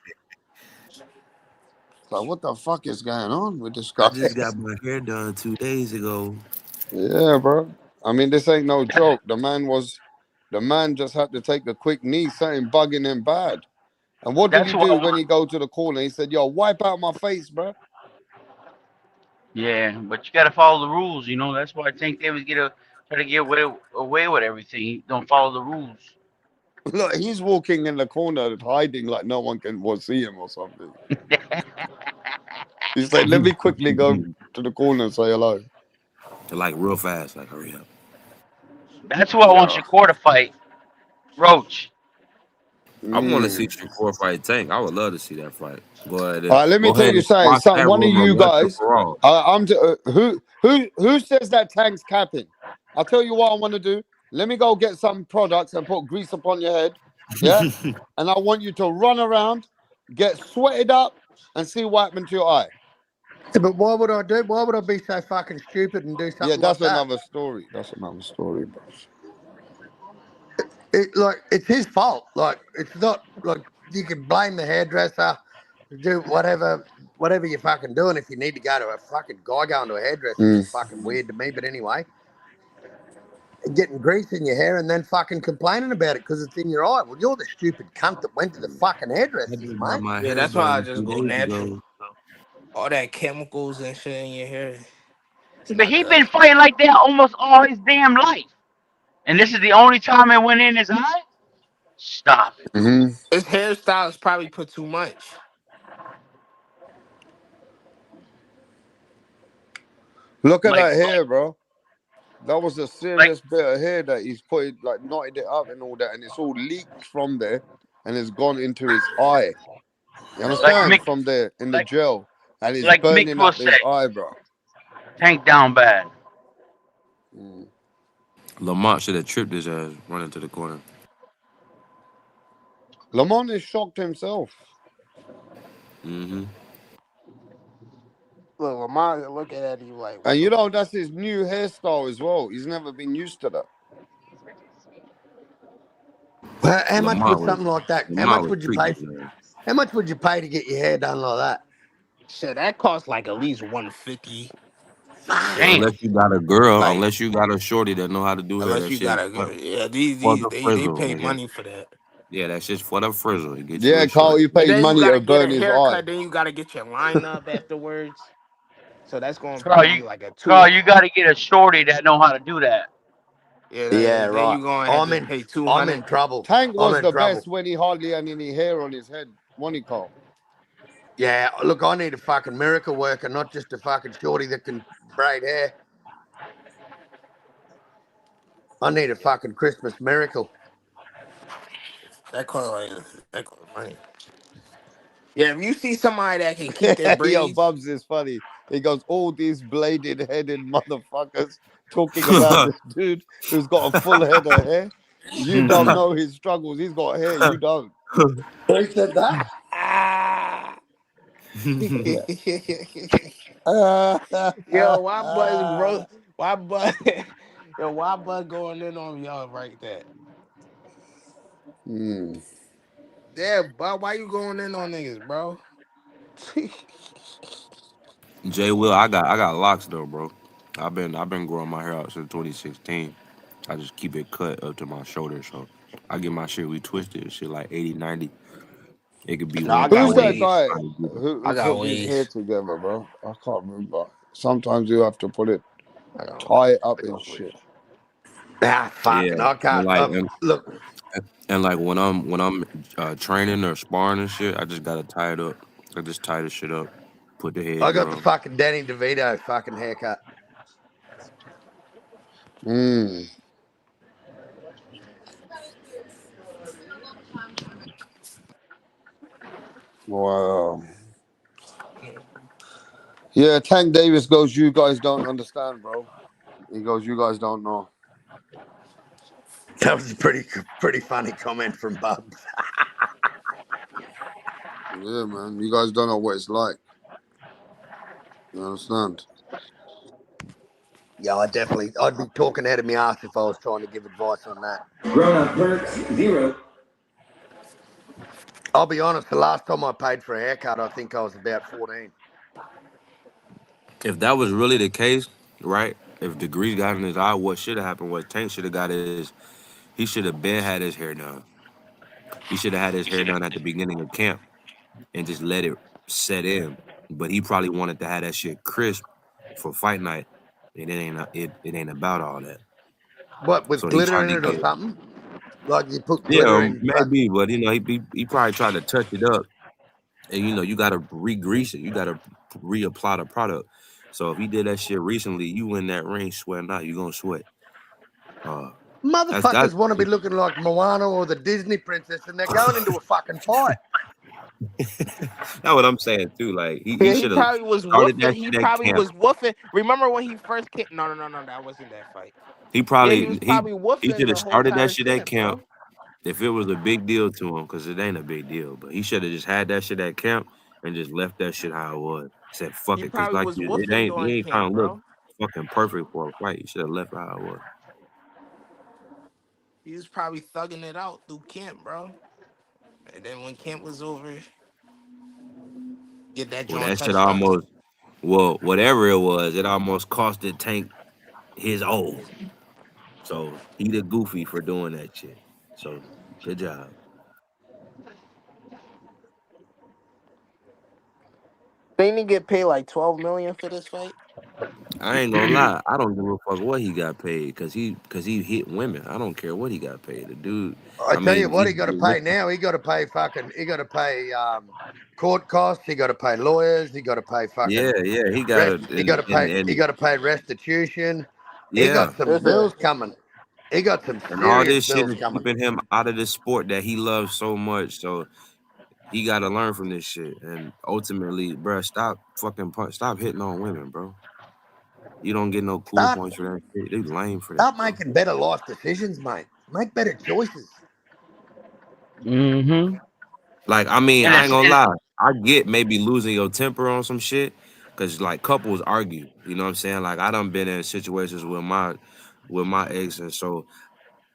It's like, what the fuck is going on with this I guy? just got my hair done 2 days ago. Yeah, bro. I mean, this ain't no joke. The man just had to take a quick knee, something bugging him bad. And what did That's he why. do when he go to the corner? He said, "Yo, wipe out my face, bro." Yeah, but you gotta follow the rules. That's why I think they would try to get away with everything. Don't follow the rules. Look, he's walking in the corner, hiding like no one can will see him or something. He's like, "Let me quickly go to the corner and say hello." Like real fast, like hurry up. That's who I want Yeah. Shakur to fight. Roach. I want to see Mm. Shakur fight Tank. I would love to see that fight. All right, let me Go tell ahead you and something. squash Some, that one of rumor you once and guys, for all. who says that Tank's capping? I'll tell you what I want to do. Let me go get some products and put grease upon your head. Yeah, and I want you to run around, get sweated up, and see what happened to your eye. Yeah, but why would I do? Why would I be so fucking stupid and do Yeah, something like that's that? another story. That's another story, bro. it's his fault. Like it's not like you can blame the hairdresser, do whatever you're fucking doing. If you need to go to a fucking guy going to a hairdresser is just fucking weird to me. But anyway, getting grease in your hair and then fucking complaining about it because it's in your eye. Well, you're the stupid cunt that went to the fucking I hairdressers, just got mate. my Yeah, hair that's why I done just go 2 days natural. ago. All that chemicals and shit in your hair, it's But not he good. been fighting like that almost all his damn life, and this is the only time it went in his eye. Stop it. Mm-hmm. His hairstyles probably put too much. Look at Like, that hair, bro. That was a like, serious bit of hair that he's put, like, knotted it up and all that, and it's all leaked from there and it's gone into his eye. You like understand? Mick, From there in the like, gel, and it's like Mick burning will up say, his eye, bro. Tank down bad. Mm. Lamont should have tripped his ass running to the corner. Lamont is shocked himself. Mm-hmm. Look, Lamar looking at you like, And what the you know, fuck? that's his new hairstyle as well. He's never been used to that. Well, how much Lamont would was something like that? How Lamont much was would you treating pay? his ass. How much would you pay to get your hair done like that? Shit, that costs like at least 150. Yeah, Damn. unless you got a girl, Like, unless you got a shorty that know how to do hair, unless that you shit is gotta go, yeah, for the they frizzle, pay nigga. money for that. Yeah, that shit's for the frizzle. You get you Yeah, a Carl, shorty. he But paid then you money gotta to get burn a his eye. haircut, then you gotta get your line up afterwards. So that's gonna Carl, probably you, be like a two. Carl, you got to get a shorty that know how to do that. Yeah, Yeah, then right. you gonna have I'm to in. pay I'm in 200. trouble. Tank I'm was in the trouble. best when he hardly had any hair on his head, wasn't he, Carl? Yeah, look, I need a fucking miracle worker, not just a fucking shorty that can braid hair. I need a fucking Christmas miracle. That cost money. Yeah, if you see somebody that can keep their Yo, braids, Bubs is funny. He goes, all these bladed headed motherfuckers talking about this dude who's got a full head of hair. You don't know his struggles. He's got hair. You don't. Who said that? yo, why Buzz bro? Why Buzz? Yo, why Buzz going in on y'all right there? Hmm. Yeah, Buzz, why you going in on niggas, bro? Jay Will, I got locks though, bro. I've been growing my hair out since 2016. I just keep it cut up to my shoulder, so I get my shit retwisted. Shit like 80, 90. It could be No, I got Who's that 120. waves. guy I who got puts his hair waves. together, bro? I can't remember. Sometimes you have to put it, I got tie it up I and got waves. shit. Ah, Yeah, fucking, I and can't. like and, Look, and like when I'm training or sparring and shit, I just gotta tie it up. I just tie the shit up, put the I head got the drum. fucking Danny DeVito fucking haircut. Hmm. Wow. Yeah, Tank Davis goes, you guys don't understand, bro. He goes, you guys don't know. That was a pretty funny comment from Bubs. Yeah, man. You guys don't know what it's like. You understand? Yeah, I'd be talking out of my ass if I was trying to give advice on that. Grown up perks, 0. I'll be honest, the last time I paid for a haircut, I think I was about 14. If that was really the case, right? If the grease got in his eye, what should have happened was Tank should have got his. He should have been had his hair done. He should have had his hair done at the beginning of camp and just let it set in. But he probably wanted to have that shit crisp for fight night, and it ain't about all that. What, with So he glitter tried in to it or get something? Like you put glitter yeah, in. maybe, but he probably tried to touch it up, and you got to re-grease it. You got to reapply the product. So if he did that shit recently, you in that ring sweating out, you gonna sweat. Uh, that's Motherfuckers want to be looking like Moana or the Disney princess, and they're going into a fucking fight. that's what I'm saying too. Like he Yeah, he should have probably was started woofing. that He shit at probably camp. was woofing. Remember when he first came? No. That wasn't that fight. He Yeah, he probably was probably he woofing should have the whole started that entire shit at camp, camp bro. if it was a big deal to him, because it ain't a big deal. But he should have just had that shit at camp and just left that shit how it was. Said fuck He it, cause probably like was it woofing ain't he during ain't trying camp, to look bro. fucking perfect for a fight. He should have left it how it was. He was probably thugging it out through camp, bro. And then when camp was over, get that Well, joint that shit touchdown. almost, well, whatever it was, it almost costed Tank his O. So he the goofy for doing that shit. So good job. Didn't he get paid like 12 million for this fight? I ain't gonna lie, I don't give a fuck what he got paid because he hit women. I don't care what he got paid. The dude, I I tell you mean, what, he got to pay now. He got to pay he got to pay court costs. He got to pay lawyers. He got to pay yeah, fucking yeah, he got it, He got to pay. He and got to pay restitution. He yeah, got some bills coming. He got some and all serious this shit bills is coming. keeping him out of the sport that he loves so much. So he got to learn from this shit. And ultimately, bro, stop stop hitting on women, bro. You don't get no cool Start points for that shit. They lame for that, start bro. making better life decisions, mate. Make better choices. Mm-hmm. Like, I mean, And I ain't it's gonna lie. I get maybe losing your temper on some shit, cause like couples argue. You know what I'm saying? Like I done been in situations with my ex, and so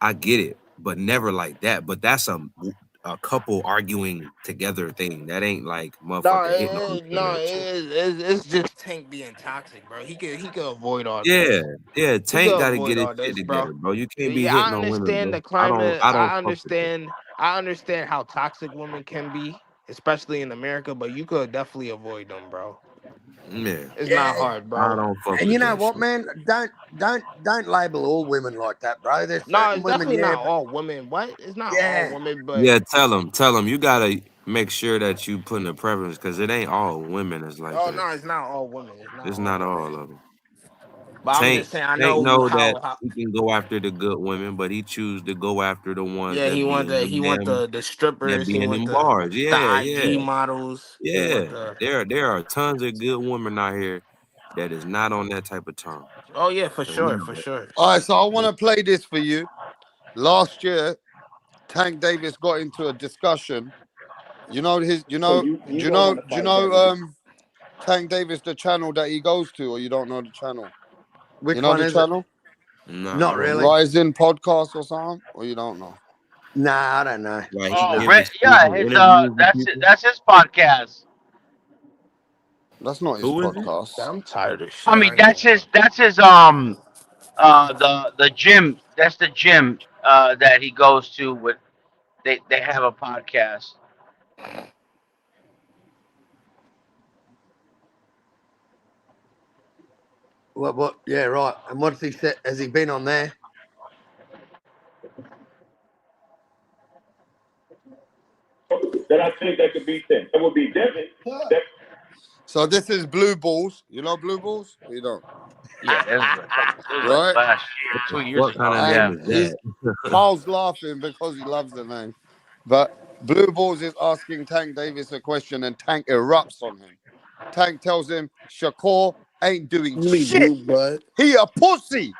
I get it, but never like that. But that's a couple arguing together thing. That ain't like No, motherfucker hitting on each other. it's just Tank being toxic, bro. He could avoid all Yeah, this. yeah. He Tank could got to avoid get his all shit this, bro. together, bro. You can't be Yeah, hitting on women, bro. I don't I fuck with that. understand. I understand how toxic women can be, especially in America. But you could definitely avoid them, bro. Yeah, It's Yeah, not hard, I bro. don't fuck and you with know that what, shit. man? Don't label all women like that, bro. There's No, certain it's women, definitely yeah, not but all women. What? It's not all yeah. women, but Yeah, tell him. You gotta make sure that you put in a preference because it ain't all women that's like oh that. no, it's not all women. It's not It's all not women. all of them. But I'm Tank just saying, I Tank know know that how. he can go after the good women, but he choose to go after the ones Yeah, that be in he them want damn the that strippers. He be in want them bars. the Yeah, IG yeah, models. He want yeah. the. There are tons of good women out here that is not on that type of time. Oh yeah, for And we sure, know for that. sure. All right, so I want to play this for you. Last year, Tank Davis got into a discussion. You know his. So you don't want to Do you fight know? Devin? Tank Davis, the channel that he goes to, or you don't know the channel? You Which know one the is it? channel? Nah, I Not don't really. know. Rising Podcast or something? Or you don't know? Nah, I don't know. Like he oh, Nah, give yeah, exclusive his interviews with people. that's his podcast. that's not his Who is it? podcast. I'm tired of I shit. mean, I ain't gonna lie. that's his the gym. That's the gym that he goes to with. They have a podcast. What? Yeah, right. And what's he said? Has he been on there? That I think that could beat them. That would be Devin. So this is Blue Balls. You know Blue Balls? You don't, Yeah, it was like right? last What year, the 2 years fuck kind ago. of name Yeah. And is he's that? Carl's laughing because he loves the name. But Blue Balls is asking Tank Davis a question, and Tank erupts on him. Tank tells him Shakur ain't doing Give me shit. blue blood. He a pussy.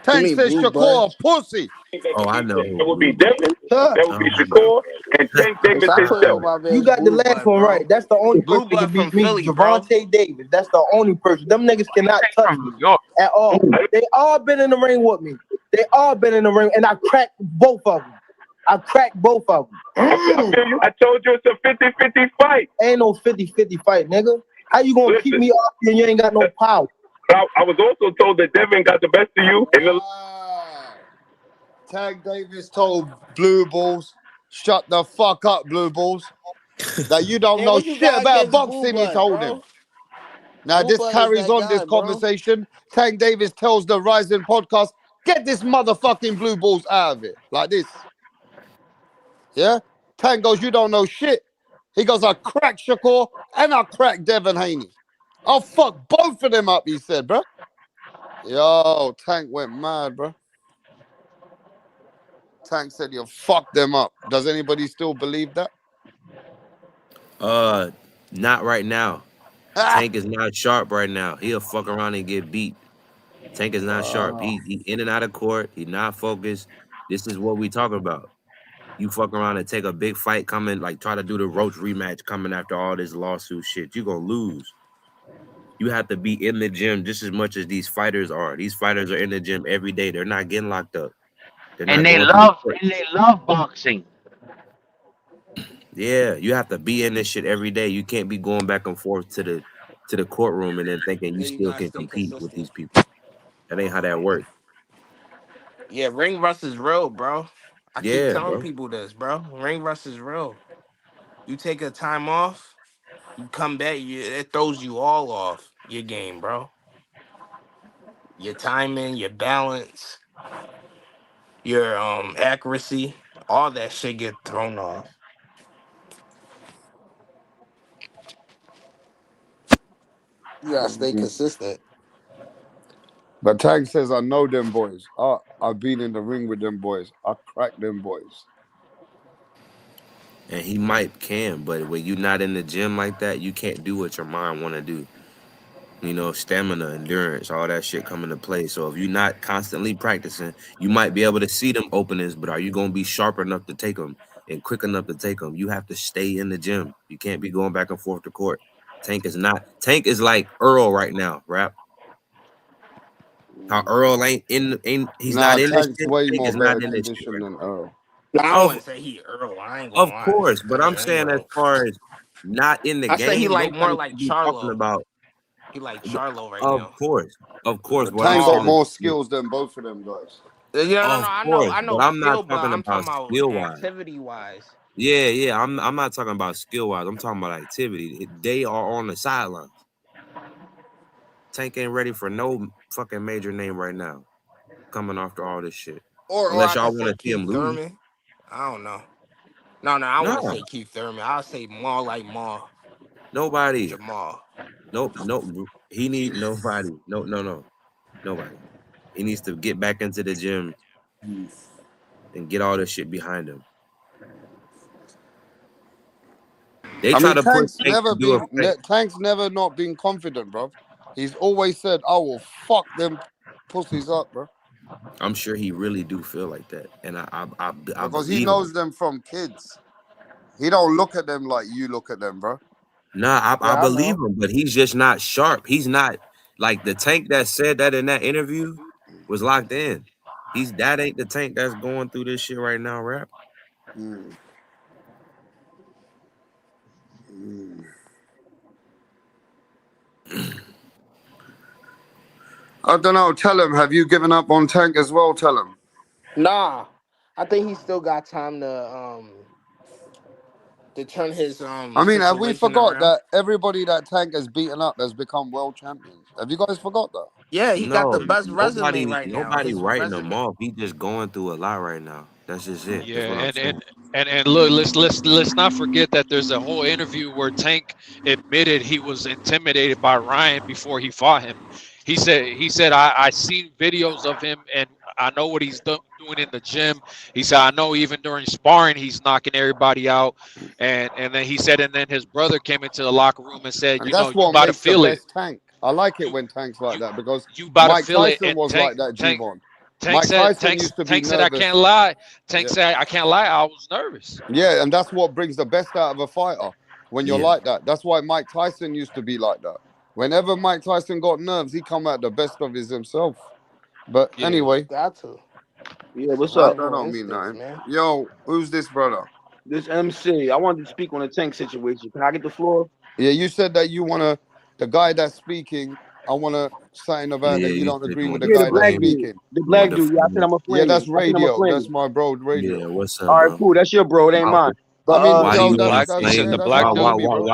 Give Tank me says blue blood. Shakur a pussy. Oh, I know who That would be Blue Ball. Devin. Huh? That would be Oh my Shakur and Tank Hey, Davis stop putting himself. on my You man's got the blue last blood, one right. bro. That's the only Blue person that can blood from beat me. Philly, bro. Javante Davis. That's the only person. Them niggas cannot Tank touch from me New York. at all. They all been in the ring with me. They all been in the ring, and I cracked both of them. I cracked both of them. I feel you. I told you it's a 50-50 fight. Ain't no 50-50 fight, nigga. How you gonna keep Listen, me off and you ain't got no power? I was also told that Devin got the best of you. And Wow. Tank Davis told Blue Balls, shut the fuck up, Blue Balls. That you don't Man, know what you shit got about against blue boxing, he blood, told him. bro? Now Blue this blood is carries that on this guy, bro. conversation. Tank Davis tells the Rising Podcast, get this motherfucking Blue Balls out of it. Like this. Yeah? Tank goes, you don't know shit. He goes, I cracked Shakur and I cracked Devin Haney. I'll fuck both of them up, he said, bro. Yo, Tank went mad, bro. Tank said you'll fuck them up. Does anybody still believe that? Uh, not right now. Ah! Tank is not sharp right now. He'll fuck around and get beat. Tank is not sharp. Wow. He in and out of court. He not focused. This is what we talking about. You fuck around and take a big fight coming, like try to do the Roach rematch coming after all this lawsuit shit. You gonna lose. You have to be in the gym just as much as these fighters are. These fighters are in the gym every day. They're not getting locked up. They're not And they going through the love court. boxing. Yeah, you have to be in this shit every day. You can't be going back and forth to the courtroom and then thinking you Yeah, you still gotta can stay compete with consistent. these people. That ain't how that works. Yeah, ring rust is real, bro. I keep Yeah, telling bro. people this, bro. Ring rust is real. You take a time off, you come back, it throws you all off your game, bro. Your timing, your balance, your accuracy, all that shit get thrown off. You gotta stay consistent. But Tank says, I know them boys. I've been in the ring with them boys. I cracked them boys. And he might can, but when you're not in the gym like that, you can't do what your mind want to do. You know, stamina, endurance, all that shit come into play. So if you're not constantly practicing, you might be able to see them openings, but are you going to be sharp enough to take them and quick enough to take them? You have to stay in the gym. You can't be going back and forth to court. Tank is not. Tank is like Earl right now, rap. How Earl he's not Nah, in this Tank's shit. way Tank more is not better in this shit condition right than Earl. I now. wouldn't say he Earl. I ain't gonna Of lie. course, but I'm I ain't saying as gonna. far as not in the I say he game, like more nobody like should be talking Charlo. about. He like Charlo right Of now. course, of course. But What I'm Tank got saying Oh, more is, skills than both of them guys. yeah, no, of no. course, I but know I'm not skill, but talking I'm about talking about skill wise. activity wise. Yeah, yeah. I'm not talking about skill wise. I'm talking about activity. They are on the sidelines. Tank ain't ready for no fucking major name right now. Coming after all this shit, Or unless I y'all could want say to see him Keith lose. Thurman. I don't know. No, I wouldn't Nah, say Keith Thurman. I'll say more like more nobody. Jamal. Nope, nope. He need nobody. No, no, no, nobody. He needs to get back into the gym and get all this shit behind him. They I try mean, to push Tank to do a fight. Tank's never not been confident, bro. He's always said, "I will fuck them pussies up, bro," I'm sure he really do feel like that, and I because he believe him. knows them from kids. He don't look at them like you look at them, bro. Nah, I Yeah, I believe know. him, but he's just not sharp. He's not like the Tank that said that in that interview was locked in. That ain't the Tank that's going through this shit right now, rap. Mm. Mm. I don't know. Tell him. Have you given up on Tank as well? Tell him. Nah, I think he still got time to turn his I mean, have we situation forgot around. that everybody that Tank has beaten up has become world champions? Have you guys forgot that? Yeah, he got the No, best resume right now. nobody His writing him resume. off. He just going through a lot right now. That's just it. That's Yeah, what I'm saying. and look, let's not forget that there's a whole interview where Tank admitted he was intimidated by Ryan before he fought him. He said I seen videos of him and I know what he's doing in the gym. He said I know even during sparring he's knocking everybody out. And then he said and then his brother came into the locker room and said, And you know, that's you what about to makes the feel it. best Tank. I like it You when Tank's like you that because you about to Mike feel it. Tyson And was like that, G-Mon. Tank Mike said Tyson used to be Tank said I nervous. can't lie. Tank Yeah. said I can't lie. I was nervous. Yeah, and that's what brings the best out of a fighter when you're Yeah, like that. That's why Mike Tyson used to be like that. Whenever Mike Tyson got nerves, he come out the best of his himself. But Yeah. anyway, Got to Yeah, what's up? that survival don't mean instincts, nothing. man. Yo, who's this brother? This MC. I wanted to speak on the Tank situation. Can I get the floor? Yeah, you said that you wanna the guy that's speaking. I wanna something about yeah. that you You don't said agree you with want the to Yeah, the guy that's black flame. dude. speaking. The You want black to dude. Yeah, I said flame. I'm a Yeah, flame. that's I said I'm a radio. flame. That's my bro, Yeah, radio. what's up, All right, bro? cool. That's your bro. It ain't Why, mine. But I mean, Why do yo, you that's like that's he said yeah, the that's black fine. dude? why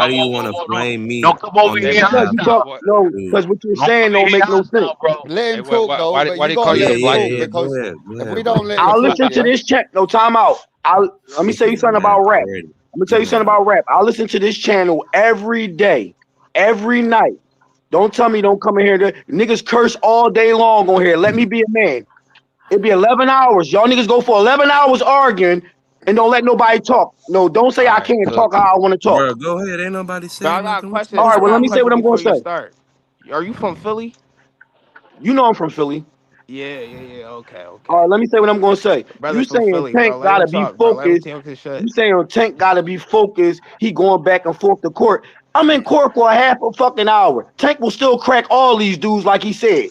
do Whoa, you whoa, want to whoa, no. flame me Don't come over on their here because behalf, you hostile. talk What? no, dude? because what you're Don't come saying in don't here make no sense. hostile, bro. Let Hey, him talk though, but why you they call gotta you let the him Yeah, black talk yeah. dude? Go because ahead, go if ahead, we bro. don't let him I'll talk, listen to yeah. this chat. No, time out. Let me He tell you getting something mad about rap. already. I'm gonna He tell you something mad. about rap. I listen to this channel every day, every night. Don't tell me don't come in here. Niggas curse all day long on here. Let me be a man. It'd be 11 hours. Y'all niggas go for 11 hours arguing and don't let nobody talk. No, don't say All I right, can't look. talk how I want to talk. Bro, go ahead. Ain't nobody But saying nothing. What you All right, I well, got let a me say what question I'm going before to you say. start. Are you from Philly? You know I'm from Philly. Yeah. Okay, All okay. right, let me say what I'm going to say. Brother You from saying Philly, bro. Tank Let got him to be talk, bro. Let him focused. talk his You shit. saying Tank got to be focused. He going back and forth to court. I'm in court for a half a fucking hour. Tank will still crack all these dudes like he said.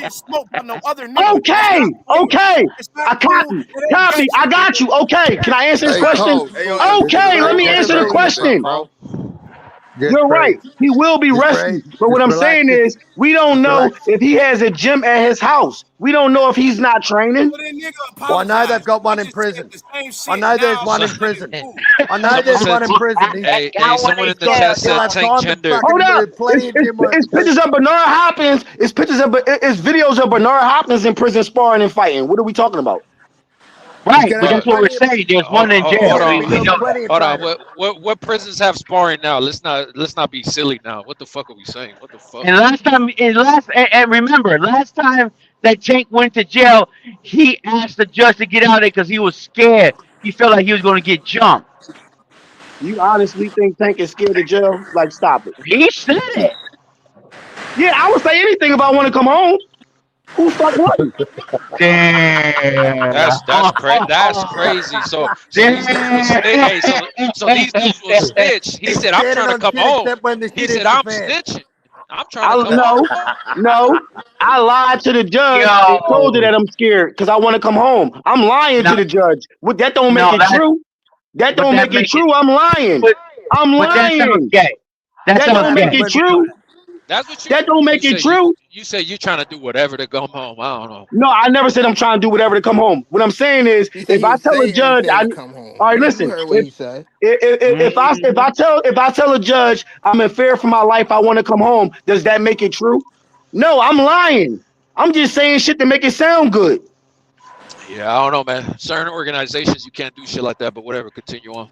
shit smoked by no other nigga. Okay, okay. I copy. Copy. I got you. Okay. Can I answer this Hey, question? Cole, Hey, talk yo, to him. this is Okay, let very me answer the controversial stuff, question. bro. Just You're right. breathe. He will be Just rescued. breathe. But what Just I'm relax. saying is, we don't Just know relax. if he has a gym at his house. We don't know if he's not training. Well, then nigga Well, I know they've apologize. got You one in just said prison. the same I shit. know there's Now one So, in you let it prison. move. I know someone there's said, one in prison. hey, someone in the chat He'll said have Tank time to Gender. Hold fucking up. do plenty of gym work It's in pictures prison. of Bernard Hopkins. It's videos of Bernard Hopkins in prison sparring and fighting. What are we talking about? He's Right, gonna but have that's what we're plenty of. saying. There's one in He's Hold jail. gonna We, be on, we doing know that. plenty of hold on. training. What prisons have sparring now? Let's not be silly now. What the fuck are we saying? What the fuck? And remember, last time that Tank went to jail, he asked the judge to get out of there because he was scared. He felt like he was going to get jumped. You honestly think Tank is scared of jail? Like, stop it. He said it. Yeah, I would say anything if I want to come home. Who fuck what? Damn. That's crazy. So these dudes will snitch. Damn. Hey, so these dudes will snitch. He He's said, "I'm standing trying to on come shit home." except when the He shit said, hits the "I'm fan. snitching. I'm trying to I come no, home." no. I lied to the judge and told her Yo. that I'm scared because I want to come home. I'm lying to No, the judge. What that don't make no, it true. That but don't that make it make it, true. I'm lying. but, I'm but that sounds lying. gay. That That What sounds don't make happens gay. it when? true. That's what That don't you make it say. true. You say you're trying to do whatever to come home. I don't know. No, I never said I'm trying to do whatever to come home. What I'm saying is, He said if he I would tell a say judge, anything to come home. all right, You listen. heard what he said. If I tell a judge I'm in fear for my life, I want to come home. Does that make it true? No, I'm lying. I'm just saying shit to make it sound good. Yeah, I don't know, man. Certain organizations you can't do shit like that. But whatever. Continue on.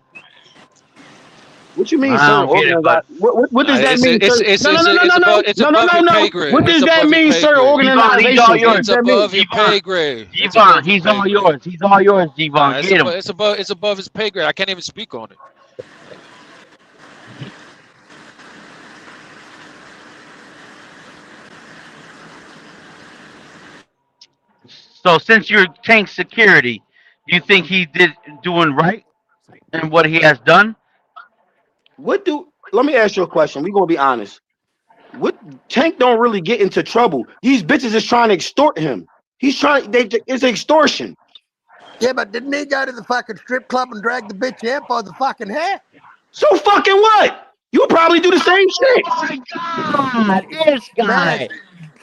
What you mean, I certain don't get it, but organization? What Nah, does that mean, sir? No, no, no, no, it's no, no, above no, no, no, pay no. grade. What It's does that above your mean, pay certain grade. Devon, he's all organizations? What yours. does It's that mean? above your Devon, pay grade. It's Devon, above your he's pay all grade. yours. He's all yours, Devon. Nah, Get him. it's above his pay grade. I can't even speak on it. So since you're Tank security, you think he did doing right in what he has done? Let me ask you a question. We're gonna be honest. What Tank don't really get into trouble. These bitches is trying to extort him. It's extortion. Yeah, but didn't he go to the fucking strip club and drag the bitch out by the fucking hair? So fucking what? You probably do the same shit. Oh my God, this Man, guy.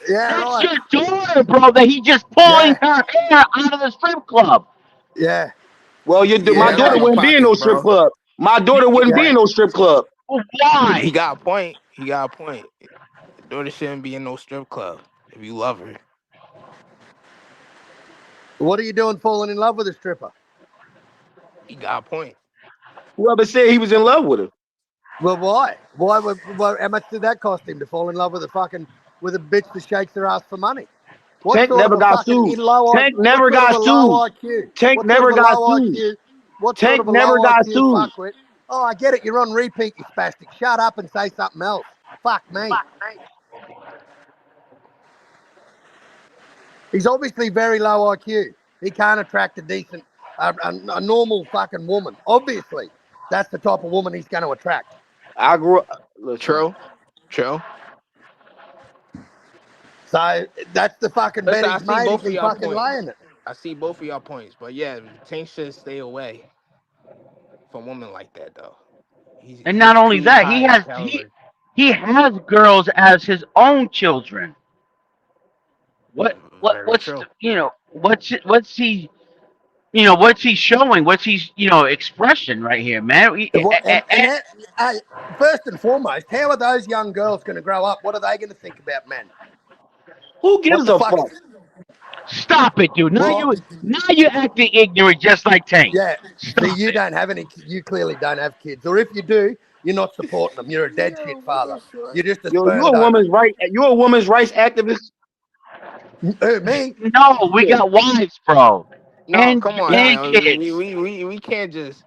yeah, That's right. your daughter, bro, that he just pulling Yeah, her hair out of the strip club. yeah, Well, my yeah, Yeah, daughter right. deep wouldn't be in no pockets, strip bro. club. My daughter wouldn't be Yeah. in no strip club. Well, He why? got a point. He got a point. Your daughter shouldn't be in no strip club if you love her. What are you doing falling in love with a stripper? He got a point. Whoever said he was in love with her. Well, why? How much did that cost him to fall in love with a bitch that shakes her ass for money? What Tank sort of never a got fucking sued. in low I? Tank What never sort of got a low sued. IQ? Tank What sort never of a got low sued. IQ? What sort Tank of a never low got IQ sued. fuckwit? Oh, I get it. You're on repeat, you spastic. Shut up and say something else. Fuck me. He's obviously very low IQ. He can't attract a decent, a normal fucking woman. Obviously, that's the type of woman he's going to attract. I grew up. Listen, True. True. So that's the fucking bet Listen, I he's see made. He both of can y'all fucking lay points. in it. I see both of y'all points. But yeah, Tank should stay away from women like that though. And not He's only too that, high in caliber. he has girls as his own children. Very true. What's he showing? What's he expression right here, man? Hey, first and foremost, how are those young girls going to grow up? What are they going to think about men? who What gives the a fuck? fuck? Stop it, dude. Well, Now you acting ignorant just like Tank. yeah. See, Stop you it. don't have any. You clearly don't have kids, or if you do, you're not supporting them. You're a dead shit father. You're just a Yo, sperm donor. you're a woman's rights activist. Who, me? No, we Yeah, got wives, bro. No, And come on Nah. and now. kids. We can't just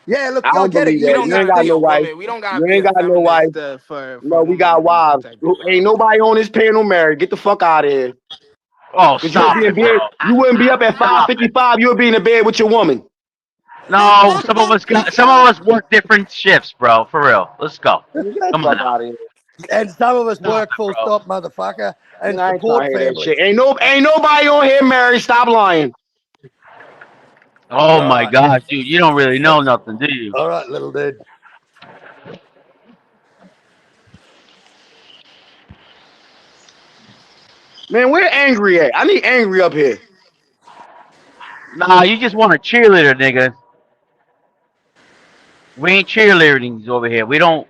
Yeah, look, I I don't get it. believe we You that. don't You ain't gotta got be see, no a wife. woman. We don't gotta You be ain't a got no wife. feminist for No, a we woman to got be wives. protected, bro. Ain't nobody on this panel married. Get the fuck out of here. Oh, Cause you'll stop be in it, bro. bed. You wouldn't be up at Stop it. 5:55. You'll be in the bed with your woman. No, some of us work different shifts, bro. For real. Let's go. Get the Come on fuck now. out of here. and some of us Stop work it, full bro. stop, motherfucker, and I ain't trying support to hear that families. shit. Ain't nobody on here married. Stop lying. Oh All my right, gosh, dude, you don't really know nothing, do you? all right, little dude. Man, where Angry at? I need Angry up here. Nah, you just want a cheerleader, nigga. We ain't cheerleading over here. We don't.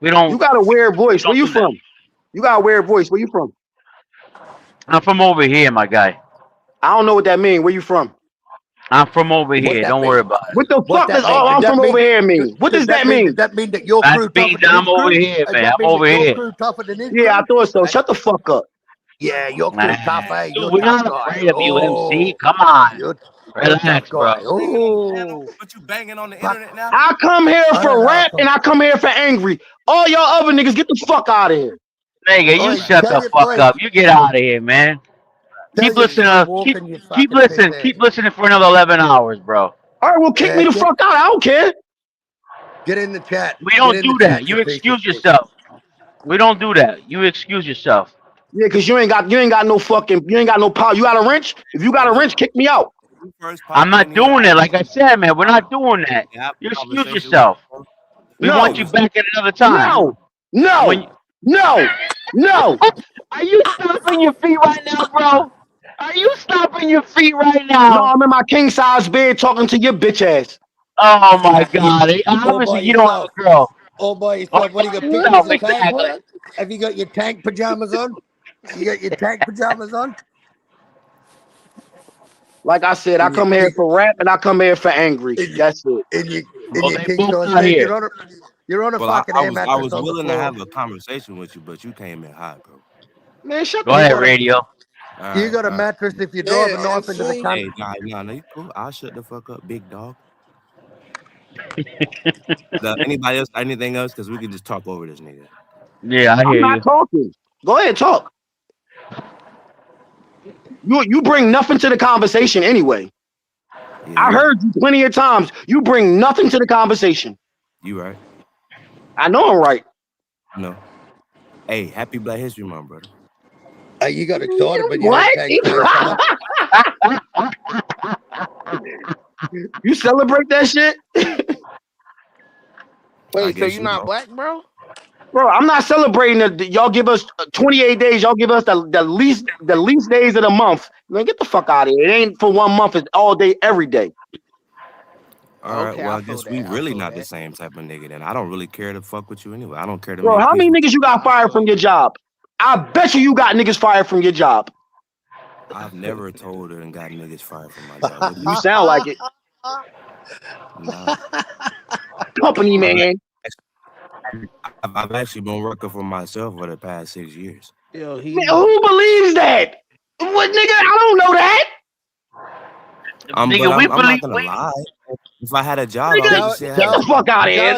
We You don't. got a weird We voice. Where don't you do that. from? You got a weird voice. Where you from? I'm from over here, my guy. I don't know what that means. Where you from? I'm from over What here. that Don't worry mean? about it. What the What fuck does that mean? oh I'm from over here mean? What does that mean? Does that mean that your That crew tougher means than his I'm over crew? here, Does man. that I'm mean over that your here. crew tougher than his Yeah, I crew? thought so. Shut the fuck up. Yeah, your crew tough, Man, eh? You're a we're tough not guy. afraid of you, MC. Oh, Come on. you're a tough Relax, bro. guy. Oh, What you banging on the fuck. internet now? I come here I for don't know. rap and I come here for angry. All y'all other niggas, get the fuck out of here. Nigga, you Oi, shut the fuck up. You get out of here, man. tell Keep you to listening. stop walking, you Keep fucking listening. pisshead. Keep listening for another 11 hours, bro. All right, well, kick me the Get, fuck out. I don't care. get in the chat. We Get don't in do the that. chat, you You piece of excuse shit. yourself. We don't do that. You excuse yourself. Yeah, cause you ain't got no power. You got a wrench? If you got a wrench, kick me out. You first I'm popped not in here. doing it. Like I said, man, we're not doing that. Have You a excuse conversation with yourself. you. We want No, you back at another time. no, When no, no, no. Are you stomping your feet right now, bro? Are you stomping your feet right No, now? I'm in my king size bed talking to your bitch ass. Oh my God! All Obviously, by you don't have yourself. a girl. All by All yourself. What are you by gonna pick up yourself, some tank exactly. for? Have you got your tank pajamas on? You got your tank pajamas on? Like I said, I In your come here king, for rap and I come here for angry. in your, That's it. in Well, your they king both size not bed. here. You're on a Well, fucking I air was I mattress was on the willing to floor. have a conversation with you, but you came in hot, bro. Man, shut Go the You ahead, got a radio. you got a All right. mattress if you drive a Yeah, knife into the MC. cunt. Hey, nah, you cool. I'll shut the fuck up, big dog. Anybody else? Anything else? Because we can just talk over this nigga. Yeah, I I'm hear not you. talking. Go ahead, talk. You bring nothing to the conversation anyway. Yeah, I you right. heard you plenty of times. You bring nothing to the conversation. You right. I know I'm right. No. Hey, happy Black History Month, brother. Hey, you got excited when you heard What? Tank's name come up. You celebrate that shit? I Wait, so guess you you not know. black, bro? Bro, I'm not celebrating y'all give us 28 days. Y'all give us the least days of the month. Man, get the fuck out of here. It ain't for 1 month. It's all day, every day. All right. Okay, Well, I I feel guess we that. I really feel not the that. same type of nigga. Then I don't really care to fuck with you anyway. I don't care to Bro, make how peace many with niggas you got fired from your job? I bet you got niggas fired from your job. you. I've never told her and got niggas fired from my job. What do you You say? sound like it. Nah. Company I've, man. I've actually been working for myself for the past 6 years. Yo, Man, who believes that? What nigga? I don't know that. But Nigga, I'm not gonna lie. If I had a job, I would Nigga, just say I get had a the job. fuck out of here.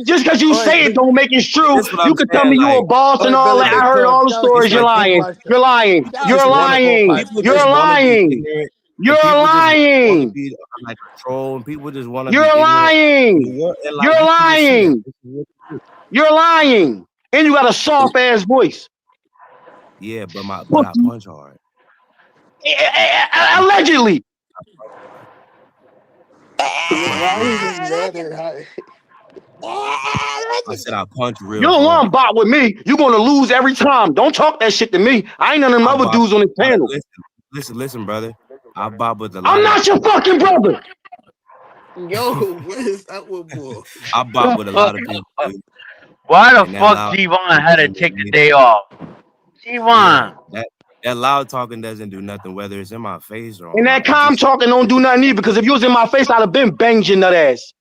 Just because you Oi, say it don't make it true. This is what You I'm could tell saying. me you a Like, boss and all Billy that. Big I heard Time, all the show us your stories. it's You're like fucking lying. poster. You're lying. Show us You're your listen, motherfucking lying. poster. people You're just want to be lying. ignorant, and You're people just want to lying. be like a troll, and people just want to You're be ignorant. lying. And like You're you can just see that. lying. You're lying. And you got a soft ass voice. Yeah, but I Pussy. punch hard. Allegedly. Why is it matter? I said I punch You real don't want hard. to bot with me. You're going to lose every time. Don't talk that shit to me. I ain't none of them I other bop dudes on this with a lot of, panel. listen, brother. I bop with a I'm lot of not your people. fucking brother. Yo, what is up with boy? I bop with a lot of people, dude, Why the and that fuck loud G-Von talking had to doesn't take mean the anything. day off? Yeah, G-Von. that loud talking doesn't do nothing, whether it's in my face or on And my. that calm talking don't do nothing either, because if you was in my face, I'd have been banged your nut ass.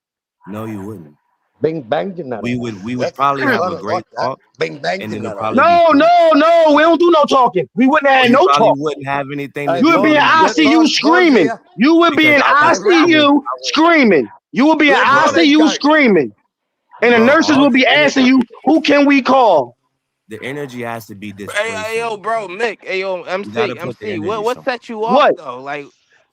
No, you wouldn't. Bing bang in that ass. We would That's probably have I a don't great like that. talk, Bing bang and in it'll that ass. probably be No, cool. no, we don't do no talking. We wouldn't have Or had you no probably talk. wouldn't have anything Hey, to You would do be in with me ICU God's screaming. here. You would be in because ICU screaming. You would be in Let's bro, play ICU Tank. screaming. And the bro, nurses all will be asking you, who can we call? the energy has to be Hey, displayed hey, yo, somewhere, bro, bro. Mick. Hey, yo, You got to MC, put the MC. energy What somewhere. set you off What? though? Like,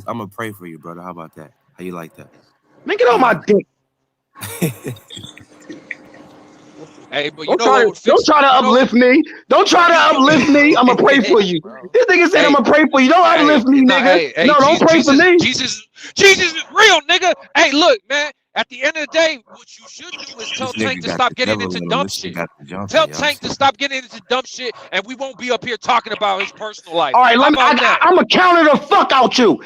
this. I'm gonna pray for you, brother. How about that? How you like that? Man, get on my dick. Hey, but you know what would Don't fix try to uplift me. Don't try to uplift me. I'm gonna pray for you. This nigga said I'm gonna pray for you. Don't uplift me, nigga. No, don't pray for me. Jesus is real, nigga. Hey, look, man. At the end of the day, what you should do is tell Tank to stop getting into dumb shit. Tell Tank to stop getting into dumb shit, and we won't be up here talking about his personal life. All right, How about that? I'm gonna counter the fuck out you.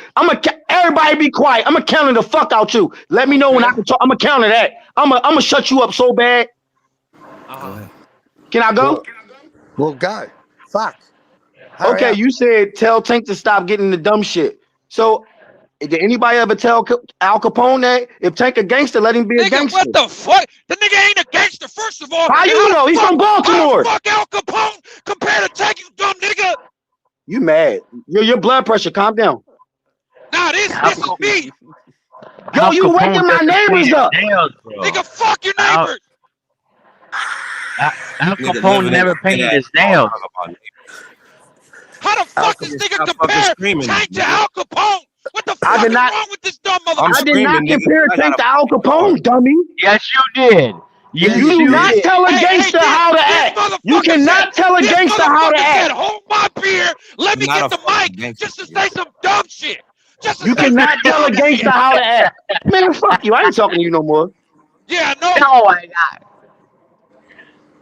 Everybody be quiet. I'm gonna counter the fuck out you. Let me know when I can talk. I'm gonna counter that. I'm gonna shut you up so bad. Can I go? Well, go. Fuck. Okay, you said tell Tank to stop getting the dumb shit. So Did anybody ever tell Al Capone that if Tank a gangster, let him be a Nigga, gangster? what the fuck? The nigga ain't a gangster, first of all. How you know? He's from Baltimore. How the fuck Al Capone compared to Tank, you dumb nigga? You mad? Your blood pressure. Calm down. Nah, this is me. Yo, you waking my neighbors up. Nigga, fuck your neighbors. Al Capone never painted his nails. How the fuck this nigga compare Tank to Al Capone? What the fuck is wrong with this dumb motherfucker? I did not compare Tank to Al Capone, dummy. Yes, you did. Yes, you do not tell a gangster how to act. You cannot tell a gangster how to act. Hold my beer. Let me get the mic just to say some dumb shit. You cannot tell a gangster how to act. Man, fuck you. I ain't talking to you no more. Yeah, no. Oh my god.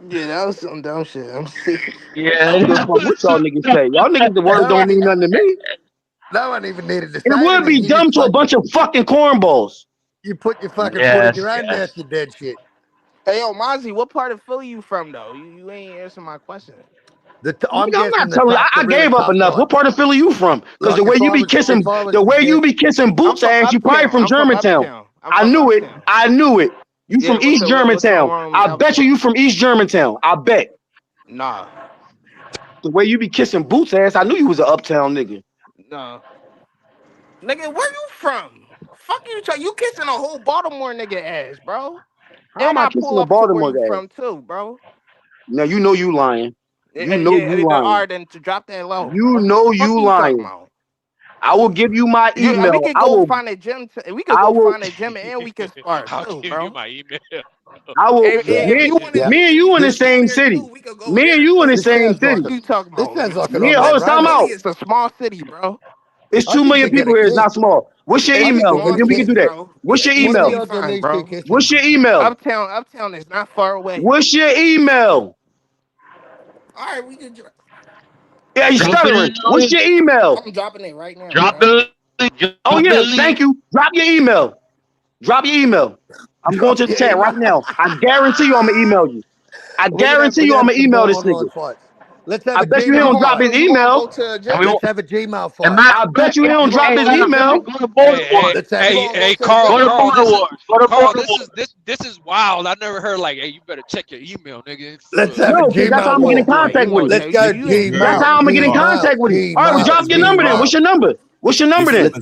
Yeah, that was some dumb shit. I'm sick. Yeah. What y'all niggas say? Y'all niggas, the word don't mean nothing to me. No one even needed to say it would be dumb to a bunch of fucking cornballs. You put your fucking foot in your own ass, you dead shit. Hey, yo, Mozzie, what part of Philly you from, though? You ain't answering my question. I'm not telling you. I gave up enough. What part of Philly you from? Because the way you be kissing, Boots ass, you probably from Germantown. I knew it. I knew it. You from East Germantown. I bet you from East Germantown. I bet. Nah. The way you be kissing Boots ass, I knew you was an uptown nigga. Nah. Nigga, where you from? Fuck you kissing a whole Baltimore nigga ass, bro. How am I kissing a Baltimore guy? From too, bro. Now you know you lying. You know you lying. All right, then to drop that low. You know you lying. I will give you my email. We can go find a gym. We can go find a gym and we can spar too, bro. You my email. I will. Me and you in the same city. Me and you in the same city. What you talking about? This sounds like time out. It's a small city, bro. It's 2 million people here. It's not small. What's your email? And then we can do that. What's your email? What's your email? Uptown is not far away. What's your email? All right, we can. Yeah, you stuttering. What's your email? I'm dropping it right now. Oh yeah, thank you. Drop your email. Drop your email. I'm going to the chat right now. I guarantee you I'm gonna email you. I guarantee you I'm gonna email this nigga. Let's have I bet you he don't drop his email. Let's have a Gmail fight. I bet you he don't drop his email. Hey, Carl. Carl, this is wild. I never heard like, hey, you better check your email, nigga. Let's have a Gmail. That's how I'm gonna get in contact with you. Let's go Gmail. That's how I'm gonna get in contact with you. All right, well, drop your number then. What's your number? What's your number then?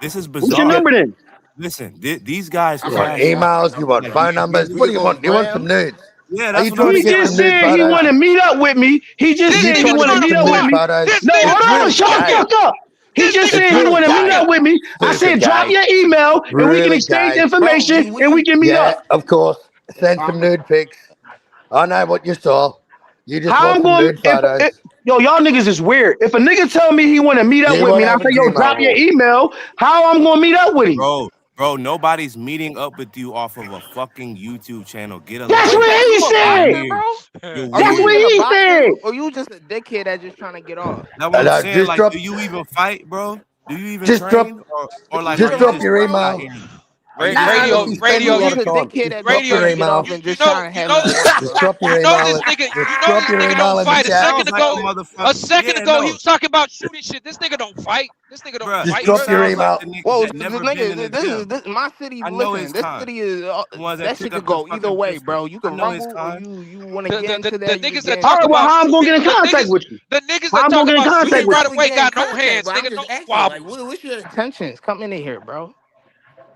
This is bizarre. What's your number then? Listen, these guys. You want emails? You want phone numbers? What do you want? You want some nudes? Yeah, that's what he just said. He want to meet up with me. He just said he want to meet up with me. No, hold on, shut the fuck up. He just said he want to meet up with me. I said drop your email and we can exchange information and we can meet up. Of course. Send some nude pics. I know what you saw. You just How want I'm some nude photos. Yo, y'all niggas is weird. If a nigga tell me he want to meet up with me and I say, yo, drop your email, how I'm going to meet up with him? Bro, nobody's meeting up with you off of a fucking YouTube channel. That's what he said. That's what he said. Or you just a dickhead that's just trying to get off? That's what I'm saying. Like, do you even fight, bro? Do you even train? Or like, just drop your email. Radio. Just drop your email. Just drop your email. This nigga don't fight. A second ago, he was talking about shooting shit. This nigga don't fight. This nigga don't fight. Just drop your email. Whoa, this is my city. Listen, this city is that shit could go either way, bro. You can rumble or you want to get into that. The niggas that talk about how I'm gonna get in contact with you? The niggas that talk about shooting right away got no hands. Nigga, no problem. What's your intentions? Come in here, bro.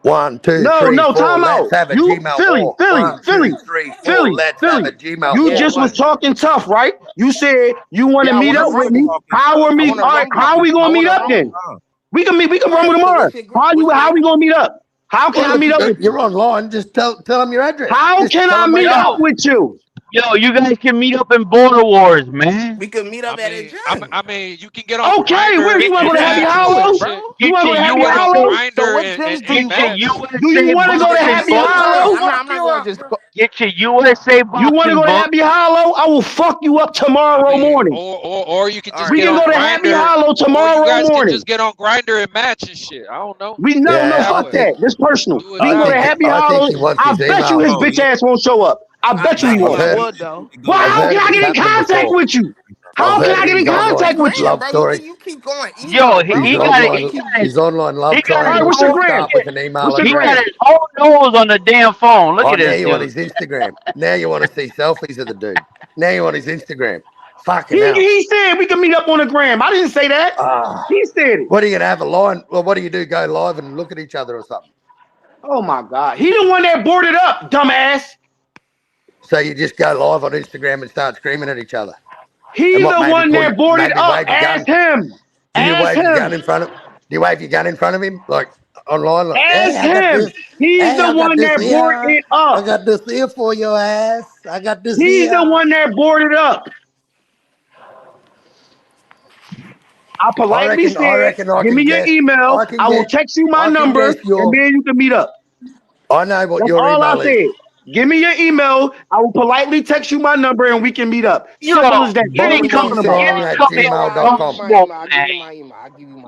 1, 2, 3, 4. Time out. Let's have a You, Gmail. Philly. 1, 2, 3, 4. Let's have a Gmail. You just was talking tough, right? You said you want to meet up with me. How are we gonna meet up then? We can rumble tomorrow. How we gonna meet up? How can I meet up with you? You're online. Just tell them your address. How can I meet up with you? Yo, you guys can meet up in Border Wars, man. We can meet up at a gym. I mean, you can get on. Okay, where you want to go to Happy Hollow? You want to go to Happy Hollow? So what gyms do you go? Do you want to go to Happy Hollow? I'm not going to just go. Get your USA boxing. You want to go to Happy Hollow? I will fuck you up tomorrow morning. Or you can just we can go to Happy Hollow tomorrow morning. You guys can just get on Grinder and match and shit. I don't know. No, fuck that. This personal. We can go to Happy Hollow. I bet you his bitch ass won't show up. I bet you he won't. Well, how can I get in contact with you? How can I get in contact with you? Love story. You keep going. Yo, Email, bro. he He's got it. online. He's online love He got triangle. his what's your whole gram? Start with an email What's your He address. got his whole nose on the damn phone. Look Oh, at now this you want dude. his Instagram. Now you want to see selfies of the dude. Now you want his Instagram. Fucking He, hell. he said we can meet up on the gram. I didn't say that. He said it. What are you going to have a line? Well, what do you do? Go live and look at each other or something? Oh my God. He the one that boarded up, dumbass. So you just go live on Instagram and start screaming at each other. He's the one that boarded up. Wave your Ask gun. him. Do you Ask wave your him. gun in front of? Do you wave your gun in front of him, like online? Like, Ask hey, I got him. this. He's Hey, the I got one this that here. boarded it I up. got this here for your ass. I got this He's here. the one that boarded up. I politely said, give me your email. I will text you my number, and then you can meet up. I know what That's your all I email is. said. Give me your email. I will politely text you my number, and we can meet up. Yo, Simple as that. you didn't come Talking about. gmail.com.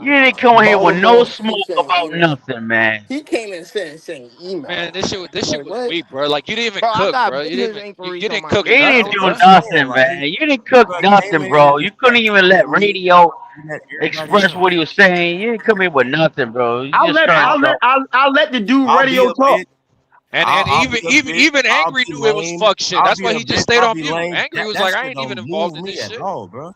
You didn't come here with no smoke about nothing, man. He came in saying email. Man, this shit was weak, bro. Like you didn't even Bro, I cook, got bro. You business didn't inquiries you on didn't my cook He nothing, didn't do bro. nothing, man. You didn't cook nothing, bro. You couldn't even let radio express what he was saying. You didn't come here with nothing, bro. You just turned up. I'll let the dude radio talk. And even Angry knew it was fuck shit. That's why he just stayed on mute. Angry was like, I ain't even involved in this shit. Bro.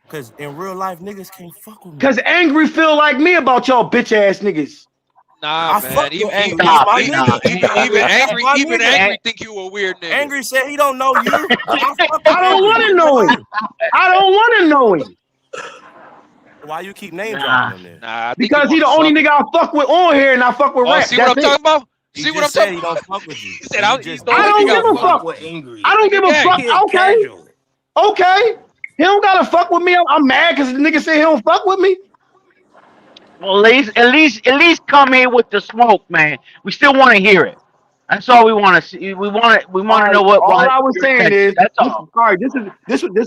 Cause in real life, niggas can't fuck with me. Cause Angry feel like me about y'all bitch ass niggas. Nah, man. Even Angry think you a weird nigga. Angry said he don't know you. I don't want to know him. I don't want to know him. Why you keep name dropping him then? Nah, because he the only nigga I fuck with on here, and I fuck with rap. See what I'm talking about? See what I'm talking about? He don't fuck with you. He said, I don't give a fuck. I don't give a fuck. Okay. Okay. He don't gotta fuck with me. I'm mad because the nigga said he don't fuck with me. Well, at least come here with the smoke, man. We still want to hear it. That's all we want to see. We want to know what. All I was saying is, that's all. All right, this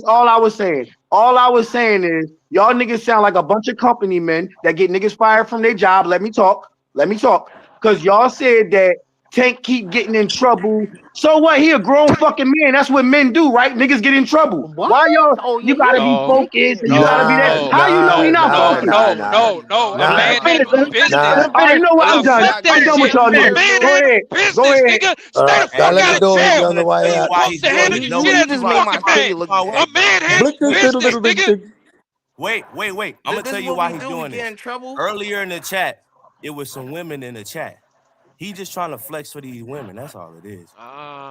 all I was saying. All I was saying is, y'all niggas sound like a bunch of company men that get niggas fired from their job. Let me talk. Because y'all said that Tank keep getting in trouble. So what? He a grown fucking man. That's what men do, right? Niggas get in trouble. What? Why y'all? Oh, you gotta be focused and you gotta be that. How you know he not focused? No. A man handles business. I know what I'm done. I'm done with y'all niggas. Go ahead. Go ahead. Nigga, stay the fuck out of jail. A man handles business, nigga. Wait. I'm gonna tell you why he's doing this. Earlier in the chat, it was some women in the chat. He just trying to flex for these women. That's all it is.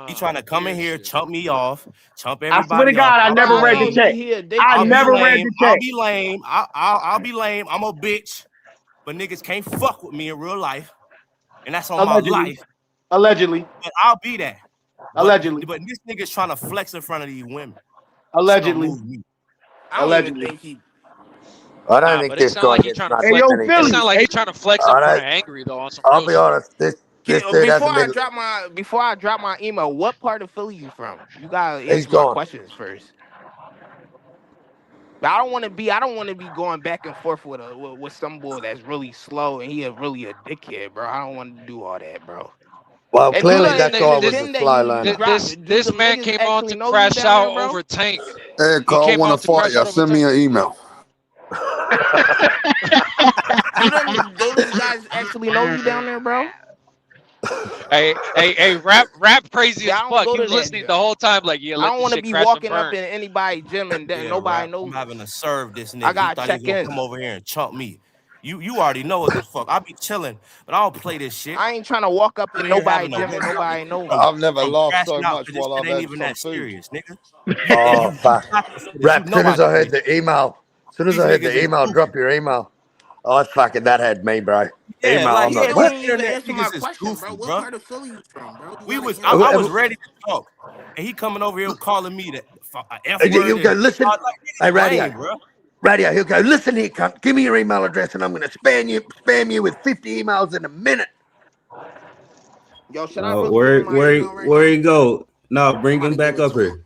He trying to come in here, chump me off, chump everybody. I swear to God, I never read the chat. I never read the chat. I'll be lame. I'll be lame. I'm a bitch, but niggas can't fuck with me in real life, and that's on my life. Allegedly. But I'll be that. Allegedly. But this nigga's trying to flex in front of these women. Allegedly. Allegedly. I don't think this guy gets trying to flex. It sounds like he's trying to flex in front of Angry though. On some I'll be honest. This dude hasn't been. Before I drop my email, what part of Philly you from? You gotta He's answer my gone. questions first. But I don't want to be going back and forth with some boy that's really slow and he really a dickhead, bro. I don't want to do all that, bro. Well, clearly that guy was a slow learner. This man came on to crash out over Tank. Hey, Carl, I want to fight you. Send me an email. Do these guys actually know you down there, bro? Hey, rap crazy as fuck. He was listening the whole time, like, yeah. I don't want to be walking up in anybody's gym and nobody knows. I'm having to serve this nigga. I gotta he thought check he was gonna in. come over here and chump me. You already know what the fuck. I be chilling, but I don't play this shit. I ain't trying to walk up in nobody's gym and nobody knows. I've never laughed so much while I've had even that some food. serious, nigga. Oh, fuck. Rap, as soon as I heard the email, drop your email. Oh, fucking that had me, bro. Yeah, email. like, I'm like, yeah, what? Answer my question, bro. What part of Philly you from, bro? I was ready to talk, and he coming over here calling me the F word. He'll go, listen. Like, hey, radio. lame, bro. Radio, he'll go, listen here, cunt. Give me your email address, and I'm going to spam you with 50 emails in a minute. Yo, should I really where you go? No, bring him back up here.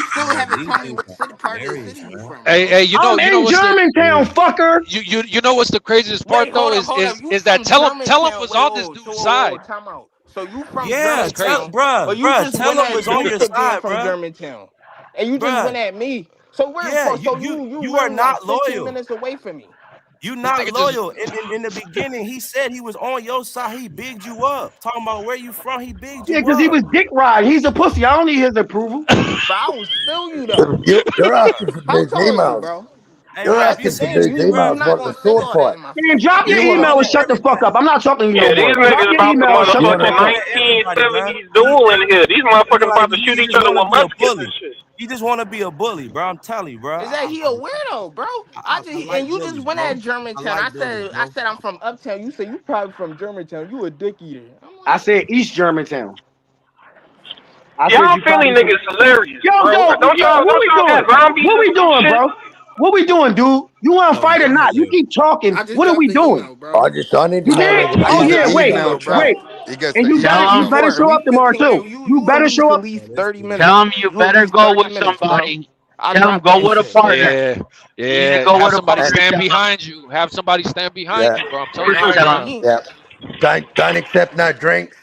you still Bro, haven't these told me things what city, are part of the hilarious, city you man. from, Hey, bro. hey, I'm you know in what's the Germantown, fucker. you know what's the craziest part Wait, though hold up. You is that from tell him Germantown? was Wait, on this whoa, so dude's whoa, side. time out. So you from Yeah, That's tell crazy. Germantown, but you bruh, just tell went him at was on your Juicer being side, from bruh. Germantown, and you just Bruh, went at me. So where yeah, for? So you you are literally like not 15 loyal. minutes away from me. You This not nigga just loyal. In the beginning, he said he was on your side. He bigged you up. Talking about where you from, he bigged Yeah, you because he up. was dick riding. He's a pussy. I don't need his approval. But I will spill you though. You're Bruh. asking for How big tall are you, emails. bro? Hey, You're bro, if That's you the asking for see thing. big You emails. not Want the gonna say sword all that fight? in my Man, face. drop your You he want email going and at shut the fuck up. I'm not talking to you no Yeah, these more. Drop niggas your about the email and shut the fuck up. going motherfucking to? at everybody, bro. 1970s He duel in here. These Nigga, motherfuckers like, about to shoot he each just other want to with be a muskets and bully. shit. He just want to be a bully, bro. I'm telling you, bro. Is that he a weirdo, bro? I like And you just bullies, went bro. at I Germantown. like bullies, I bro. said I'm from Uptown. You said you probably from Germantown. You a dick eater. I'm I like, said East Germantown. Y'all Philly niggas hilarious. Yo, what we doing, bro? What we doing, dude? You want to fight or not? You keep talking. What are we doing? I need to You know. did? Nigga. Oh yeah, wait. He gets And the you better show up tomorrow too. You better show up. 30 minutes. Tell him you better go with somebody. Tell him go with a partner. Yeah. Go Have with a somebody partner. stand behind you. Have somebody stand behind you, bro. I'm telling you right now. Yeah. Don't accept no drinks.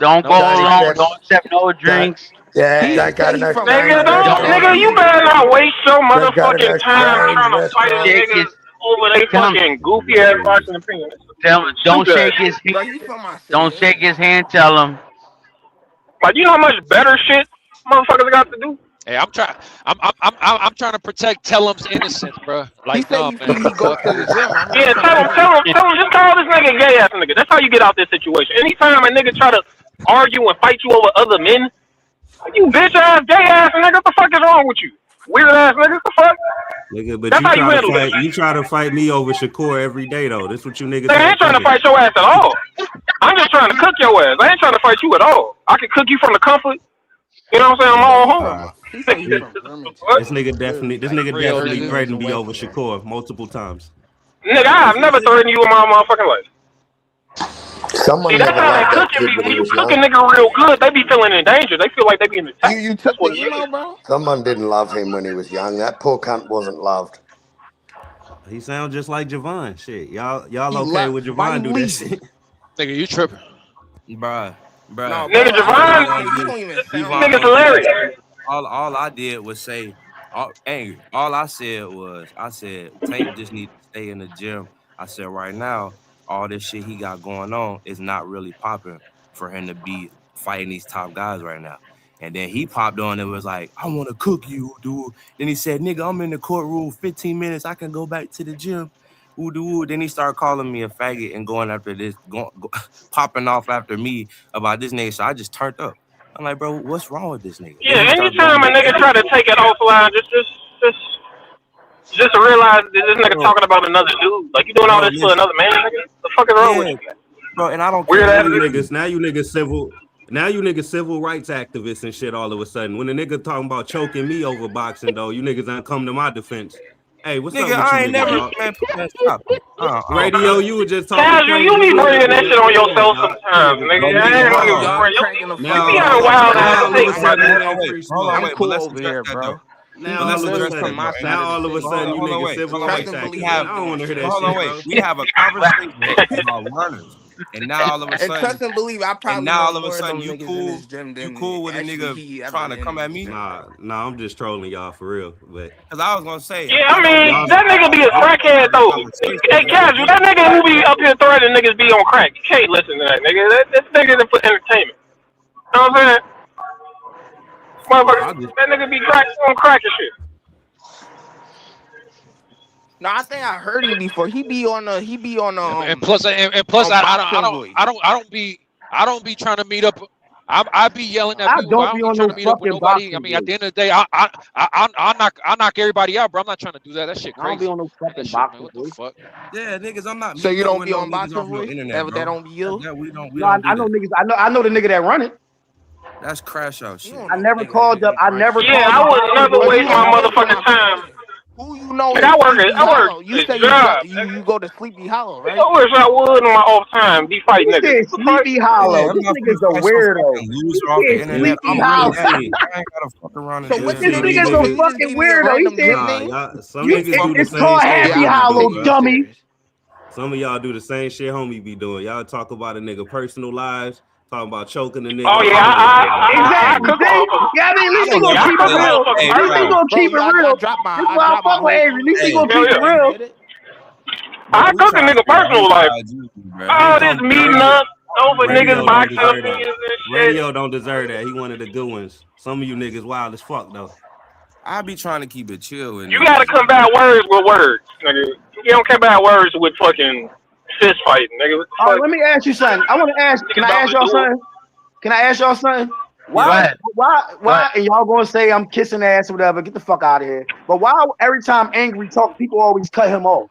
Don't go alone. Don't accept no drinks. Yeah, don't go to no Nigga, you better not waste your motherfucking time trying to fight a nigga over they fucking goofy ass boxing opinion. Tell him don't shake his hand. Bro, he from my city. Don't shake his hand. Tell him. Like, you know how much better shit motherfuckers got to do? Hey, I'm trying to protect Tellum's innocence, bro. Like, no, man. He go to the gym. Yeah, tell him, just call this nigga gay ass nigga. That's how you get out this situation. Anytime a nigga try to argue and fight you over other men, you bitch ass, gay ass nigga, what the fuck is wrong with you? Weird ass nigga, what the fuck? Nigga, but That's how you handle fight, it. you try to fight me over Shakur every day though. That's what you niggas. I ain't trying to fight your ass at all. I'm just trying to cook your ass. I ain't trying to fight you at all. I can cook you from the comfort. You know what I'm saying? I'm all home. This nigga definitely threatened me over Shakur multiple times. Nigga, I've never threatened you in my motherfucking life. See, that's how they cooking me. When you cook a nigga real good, they be feeling in danger. They feel like they be in attack. You took the email, bro? Someone didn't love him when he was young. That poor cunt wasn't loved. He sounds just like Javon. Shit, y'all okay with Javon do that shit? Nigga, you tripping? Bruh. No, nigga, Javon, nigga's hilarious. All I did was say, all I said was, Tank just need to stay in the gym. I said, right now, all this shit he got going on is not really popping for him to be fighting these top guys right now. And then he popped on and was like, I want to cook you, dude. Then he said, nigga, I'm in the courtroom 15 minutes. I can go back to the gym. Ooh. Then he started calling me a faggot and going after this, popping off after me about this nigga. So I just turned up. I'm like, bro, what's wrong with this nigga? Yeah, anytime a nigga try to take it offline, just realize that this nigga talking about another dude. Like, you doing all this for another man, nigga? The fuck is wrong with you? Bro, and I don't weird care. ass Now you niggas civil rights activists and shit all of a sudden. When the nigga talking about choking me over boxing, though, you niggas ain't come to my defense. Hey, what's up with you I ain't niggas? Radio, you were just talking. Casual, you be bringing that shit on yourself sometimes, nigga. You be on wild ass things. I'm cool over here, bro. Now all of a sudden, you niggas civil rights activists. I don't want to hear that shit. Hold on, wait. We have a conversation about runners. And now all of a sudden, and trust and believe, I probably and now all of a more sudden of them you cool with a nigga trying to come at me? Nah, I'm just trolling y'all for real. But because I was gonna say, yeah, I mean that nigga be a crackhead though. Hey, Casual, that nigga who be up here threatening niggas be on crack. You can't listen to that nigga. This nigga for entertainment. You know what I'm saying? Motherfucker, that nigga be on crack and shit. No, I think I heard him before. He be on and plus I don't be trying to meet up. I be yelling at people. I don't be trying to meet up with nobody. I mean, at the end of the day, I knock everybody out, bro. I'm not trying to do that. That shit crazy. I don't be on no fucking boxing. What the fuck? Yeah, niggas, I'm not. So you don't be on boxing voice? That don't be you? I know niggas. I know the nigga that run it. That's crash out shit. I never called up. I would never waste my motherfucking time. Who you know? I work. You say you go to Sleepy Hollow, right? I wish I would in my off time be fighting niggas. Sleepy Hollow. This nigga's a weirdo. Sleepy Hollow. I ain't gotta fuck around. So what this nigga's a fucking weirdo. He said, it's called Happy Hollow, dummy. Some of y'all do the same shit homie be doing. Y'all talk about a nigga personal lives. Talking about choking the nigga. Oh yeah, exactly. Yeah, I mean, at least he gonna keep it real. At least he gonna keep it real. This is why I fuck with Avery. At least he gonna keep it real. I cook a nigga personal life. All this meeting up over niggas boxing opinions and shit. Radio don't deserve that. He one of the good ones. Some of you niggas wild as fuck though. I be trying to keep it chill. You gotta combat words with words, nigga. You don't combat words with fucking fist fighting, nigga. Oh, let me ask you something. Can I ask y'all something? Why? And y'all gonna say I'm kissing ass or whatever? Get the fuck out of here. But why every time Angry talk, people always cut him off?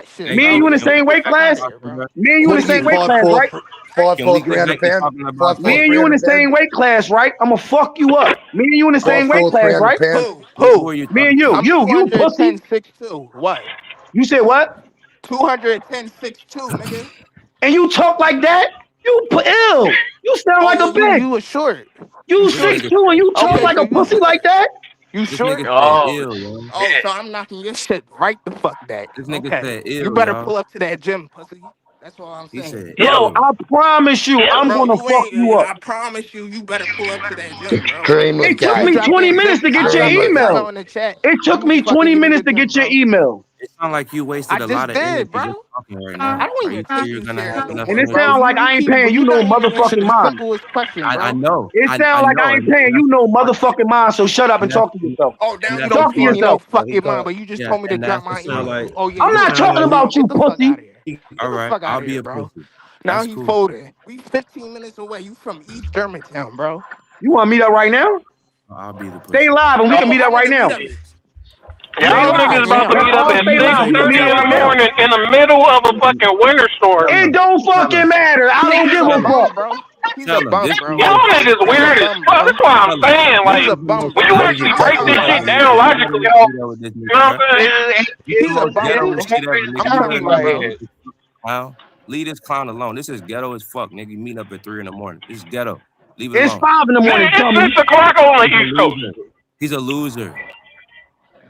that shit, Me and bro. you in the Get same the weight fuck out class? of here, bro. Me and you in What the are you, same weight 5'4", class, right? 5'4", 300 pounds? 5'4", Me and you in the 300 pounds? same weight class, right? I'm gonna fuck you up. Me and you in the same weight 5'4", class, 300 right? pounds? Who? Me and you. I'm You pussy. 210, 6'2". What? You said what? 210, 6'2", nigga. And you talk like that? You ill. You sound Oh, like a well, bitch. you was short. You This nigga 6'2" and you talk Okay, like so a you pussy like that? you This short? nigga said ill, yo. Oh, so I'm knocking your shit right the fuck back. This nigga Okay. said You ill, better yo. pull up to that gym, pussy. That's all I'm He saying. said Bro, ill. I promise you, I'm Bro, gonna you fuck you ain't. up. I promise you, you better pull up to that gym, bro. Dreamer It took guy. I me dropped 20 that minutes gym. to I get your dropped that Dreamer gym guy. email. out in the chat. It took You me fucking 20 give me the minutes to gym, get your bro. email. It sound like you I wasted a just lot of did, energy just bro. talking right I now. don't Are even you take sure you're you gonna serious have no enough And more, it bro. energy? sounds like You I ain't keep, paying you you no not even answering motherfucking the mind. simplest question, I bro. know. It sounds I like I know. ain't paying you no motherfucking mind, so shut up and And that's talk to yourself. Oh, now you that's the don't Talk to pay part. me no yourself. fucking mind, but you just Yeah, told me to and drop that's my it sound email. like Oh yeah, I'm you not a talking pussy. about Get you, the fuck pussy. out of here. all Get the right, fuck out I'll of be here, a bro. pussy. Now That's he cool. folded. We 15 minutes away. You from East Germantown, bro. You wanna meet up right now? I'll be the Stay pussy. live and we can Oh, meet my up right nigga, meet now. up. Stay Y'all live. niggas about to Damn. Let's meet up all at stay live. We can meet 6:30 up in the right now. morning in the middle of a fucking winter storm. It don't fucking matter. I don't He's give a a fuck. bum, bro. He's a Tell him bum, this bro. Y'all nigga. niggas He's a weird as bum, fuck. bro. That's why I'm Tell him saying, He's like, a this is the bum, most when you bro. What are ghetto you actually I'm shit break you talking telling this will you. shit about? ever down you will logically, ever see that with this you nigga, know bro. what I'm saying? This is He's the a most bum, ghetto bro. shit ever, nigga. I'm You telling worried you. about my Like, pussy, clown. Leave this clown alone. This is ghetto as fuck, nigga. You meet up at 3 in the morning. This is ghetto. Leave it It's alone. 5 in the nigga, morning, it's dummy. 6 o'clock on the He's a East Coast. loser. He's a loser.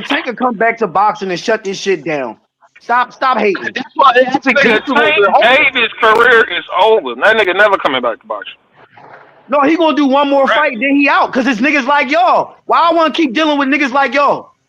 man, Tank can come back to boxing and shut this shit down. Stop hating. That's why. That's exactly. Davis' career is over. That nigga never coming back to boxing. No, he gonna do one more fight, then he out. Cause it's niggas like y'all. Why I wanna keep dealing with niggas like y'all?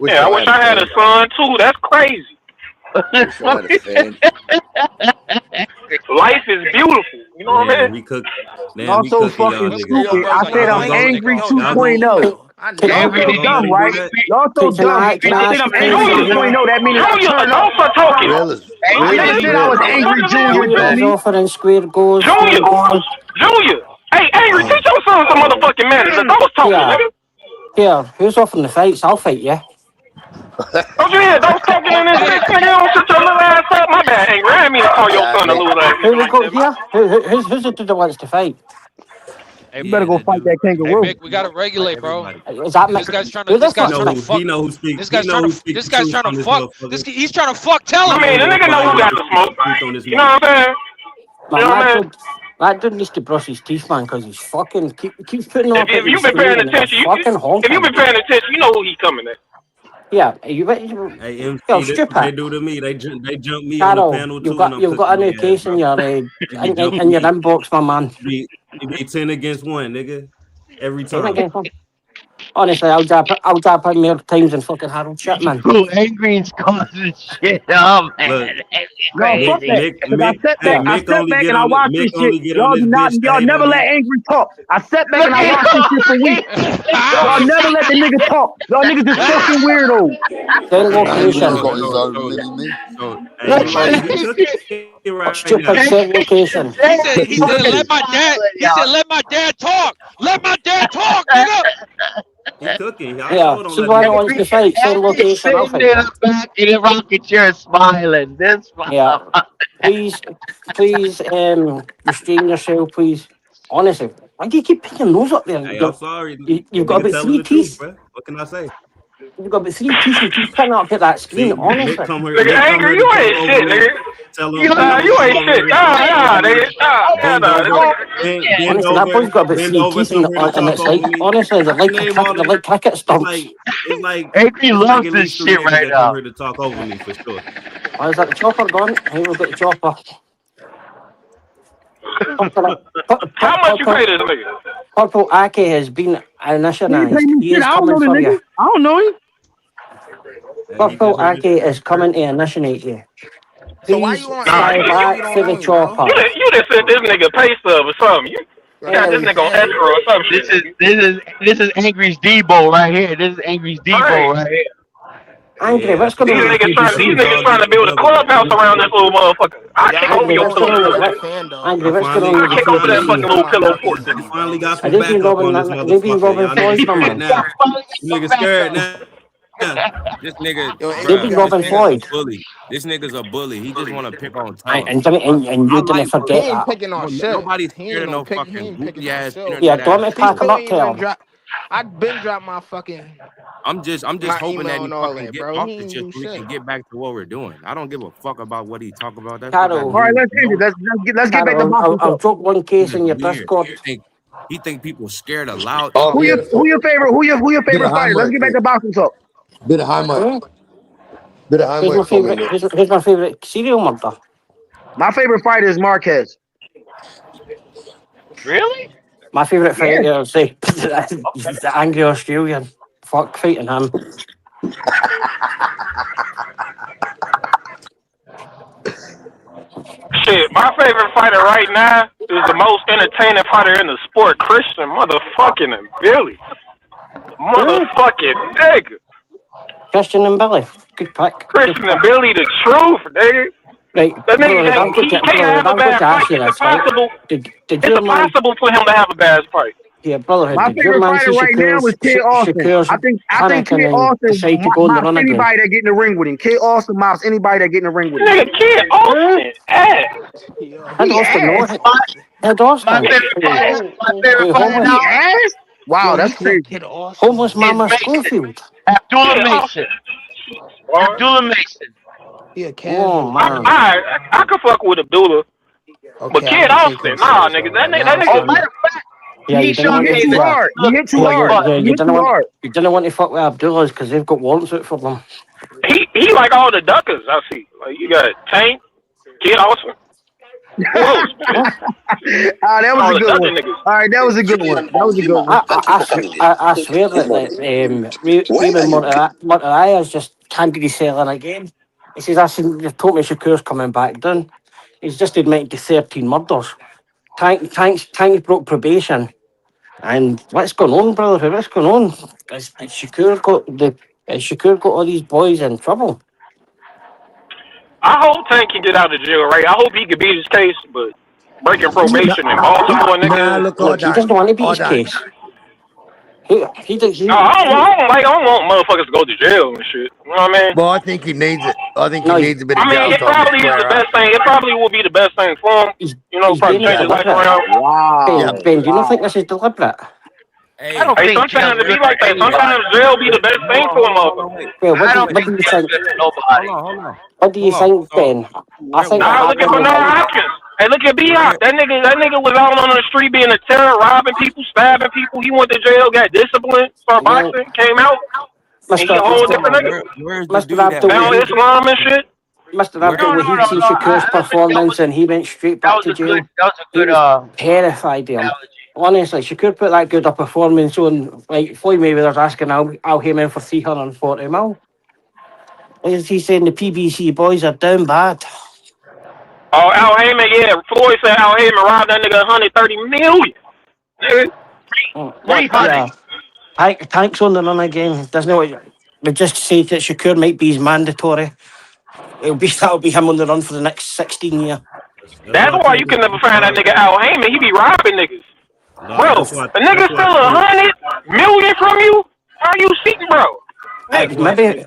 Wish Yeah, I I wish had a I had a fan. son too. That's crazy. Wish I had a fan. Life is beautiful. You know what I Man, mean? we cook. Man, Y'all we so cooking y'all Hey, niggas. yo, Y'all bro, gonna you y'all got a gonna I y'all said I'm gonna fan? angry y'all gonna 2.0. I y'all Angry never gonna too knew y'all gonna dumb, let that. him do right? that? Can, Y'all so can dumb. I Bitch, you said ask I'm Kenny angry something here? 2.0. That means I Junior, turn don't up. start talking. Realist, I realist, never said I was realist. angry, Junior, Junior's dummy. offering square goes, Junior. square goes. Junior. Hey, angry, teach your son some motherfucking manners. I was talking, Here, nigga. here, who's offering the fights? I'll fight you. Don't you hear? Don't talk in this bitch, nigga. Don't shut your little ass up. My bad, angry. I didn't mean to call your son a little ass Who nigga we like got that, man. here? Who's the dude that wants to fight? Hey, You better go fight that hey, kangaroo. Mick, we gotta regulate, bro. Is that This Mick? guy's trying to. Who the This guy's fuck? trying to fuck. This guy's trying to fuck. He's trying to fuck. Tell I him. mean, the nigga know who got the smoke. You know what I'm saying? You Man, know what I'm saying? that dude needs to brush his teeth, man, because he's fucking keeps putting If, up at if the you've been paying screen and it's attention, fucking if you've honking. been paying attention, you know who he coming at. Yeah, yo, stupid. Carol, you've got a new case in your in your inbox, my man. 10 against 1. Honestly, I'll drop in more times than fucking Harold shit, man. Bro, angry and causing shit up, man. It's No, fuck crazy. that. Cause Yeah. I step back and I watch this shit. Y'all never let angry talk. I step back and I watch this shit for weeks. Y'all never let the nigga talk. Y'all niggas just fucking weirdos. Same Angry's location. got his own mini me. Stupid same location. He said, let my dad. He said, let my dad talk. Let my dad talk, nigga. Yeah, see why no wants to fight. Same location. I'll Sitting in fight. the back in a rocket chair smiling. This Yeah. Please, restrain yourself, please. Honestly, why do you keep picking your nose up there? You've got about 3 teeth. You've got about 3 teeth and keep picking up at that screen. Honestly. Nigga, angry, you ain't shit, nigga. You ain't shit. Nah, nigga. Nah. Honestly, that boy's got about 3 teeth and it's like, honestly, they're like cricket stumps. Angry loves this shit right now. Why is that the chopper gone? Here we've got the chopper. How much you pay this nigga? Purple Ake has been He ain't pay initialized. me He shit. is I don't know coming the for nigga. you. I don't know him. Purple Ake is coming to initiate you. So why Please you on Nah, fly angry if you back don't to know the him, bro? chopper. You just sent this nigga a pay stub or something. You got this Hey, nigga on escrow or some shit. This is Angry's Debo right here. This is Angry's Debo Right. right here. Angry, what's going These on? niggas trying to build a clubhouse around this little motherfucker. I Yeah, kick I over Angry, ain't your what's going going pillow on? against fort. no What? fan though. Angry, what's going on I with the kick over that PPC? fucking Talking little about pillow Rocket fort. City, bro. Are they been robbing Floyd, my man? This nigga, Yo, They've Angry been bruh, got this his robbing hand nigga's a up. Floyd. bully. This nigga's a bully. He just want to pick on And, tough. and, Jimmy, and you didn't He forget ain't that. picking on shit. Nobody's He scared ain't of no no pick. He fucking ain't picking goofy on ass shit. Yeah, internet don't ass me He shit. pack him still up, ain't even tell him. drop. I been dropped my fucking I'm just my hoping that email he and all fucking that, get bro. off He the ain't shit do so we shit. can get back to what we're doing. I don't give a fuck about what he talk about. That shit got All Carol, right, no let's end it. no. Let's get back to Carol, boxing I'll talk. drop one case in Nigga's your weird. Discord. He think people scared of loud Oh, Who English. your favorite? Who your bit of favorite high fighter? Let's mic, get back to boxing talk. bit of high mic, Hmm? bit of high Who's my mic for me, favorite? Nick. Who's my favorite serial murder? My favorite fighter is Marquez. Really? My favorite Yeah. fighter, I'll say, the angry Australian. Fuck fighting him. Shit, my favorite fighter right now is the most entertaining fighter in the sport, Christian motherfucking and Billy. Hmm? Motherfucking nigga. Christian and Billy. Good pick. Good Christian and pick. Billy the truth, nigga. Right, That nigga brother, he can't have a I've got bad to fight. ask you this, right? Did It's your man, impossible for him to have a bad fight. yeah, brotherhood, My did your favorite man see fighter right now is Kid Austin. Shakur's I think panic and Kid then Austin decide to go on the mops run again? anybody that get in the ring with him. Kid Austin mops anybody that get in the ring with him. Nigga, Kid Austin ass. Yo, Head He Austin, no. ass. Head My Austin. favorite fighter, my favorite Who, fighter homeless, He now ass. Wow, yo, that's he said crazy. Kid Austin. homeless is Mama Mason. Schofield. Abdullah Kid Mason. Austin. Boy. Abdullah Mason. He a Oh, casual, man. bro. I could fuck with Abdullah, but Okay, I'm Kid gonna take Austin, him nah, serious nigga, though. Like now that I'm nigga. Oh, starting matter to. of fact, Yeah, you didn't He want hit to, too yeah. hard. He hit too Yeah, hard. you He hit too hard. didn't want to fuck with Abdullah's because they've got warrants out for them. He like all the duckers I see. Like you got Tank, Kid Austin. Who else? Shit. That was All a the good ducker one. niggas. All right, that was a good one. That was a good one. I swear that Raymond Mortaraya's just candy selling again. He says, they've told me Shakur's coming back down. He's just admitted to 13 murders. Tank broke probation. And what's going on, brother? What's going on? Has Shakur got all these boys in trouble? I hope Tank can get out of jail, right? I hope he can beat his case, but breaking probation in Baltimore, Nah, nigga. look, Look, hold he on, doesn't want to beat his hold on. case. He does. No, I don't want motherfuckers to go to jail and shit. You know what I mean? Well, I think he needs it. I think he No, needs a bit of I mean, jail it time to probably is square the up. best thing. It probably will be the best thing for him. he's Probably doing it change his life deliberate. around. Ben, Ben, do you not think this is deliberate? I don't Hey, think sometimes Tim's it be good like for that. Sometimes anybody. jail be the best thing for a motherfucker. Wait. Well, I don't what think do you Tim's think? good for nobody. What do you think, Ben? I think Nah, look at having Bernard Hopkins. Hey, look at B-Hop. That nigga was out on the street being a terror, robbing people, stabbing people. He went to jail, got disciplined, started well, boxing, came out, and he a whole different nigga. Mr. Abdul, Found Islam and shit. Mr. Abdul, when he'd seen Shakur's performance and he went straight back to jail, he was terrified of him. Honestly, Shakur put that good a performance on. Like Floyd Mayweather's asking, I'll him in for 340 mil. As he's saying, the PBC boys are down bad. Oh, Al Heyman, yeah. Floyd said Al Heyman robbed that nigga 130 million. Nigga. Yeah. Tank's on the run again. Doesn't know. They just say that Shakur might be his mandatory. That'll be him on the run for the next 16 years. That's why you can never find that nigga Al Heyman. He be robbing niggas. Bro, a nigga steal 100 million from you? How you seeking, bro? It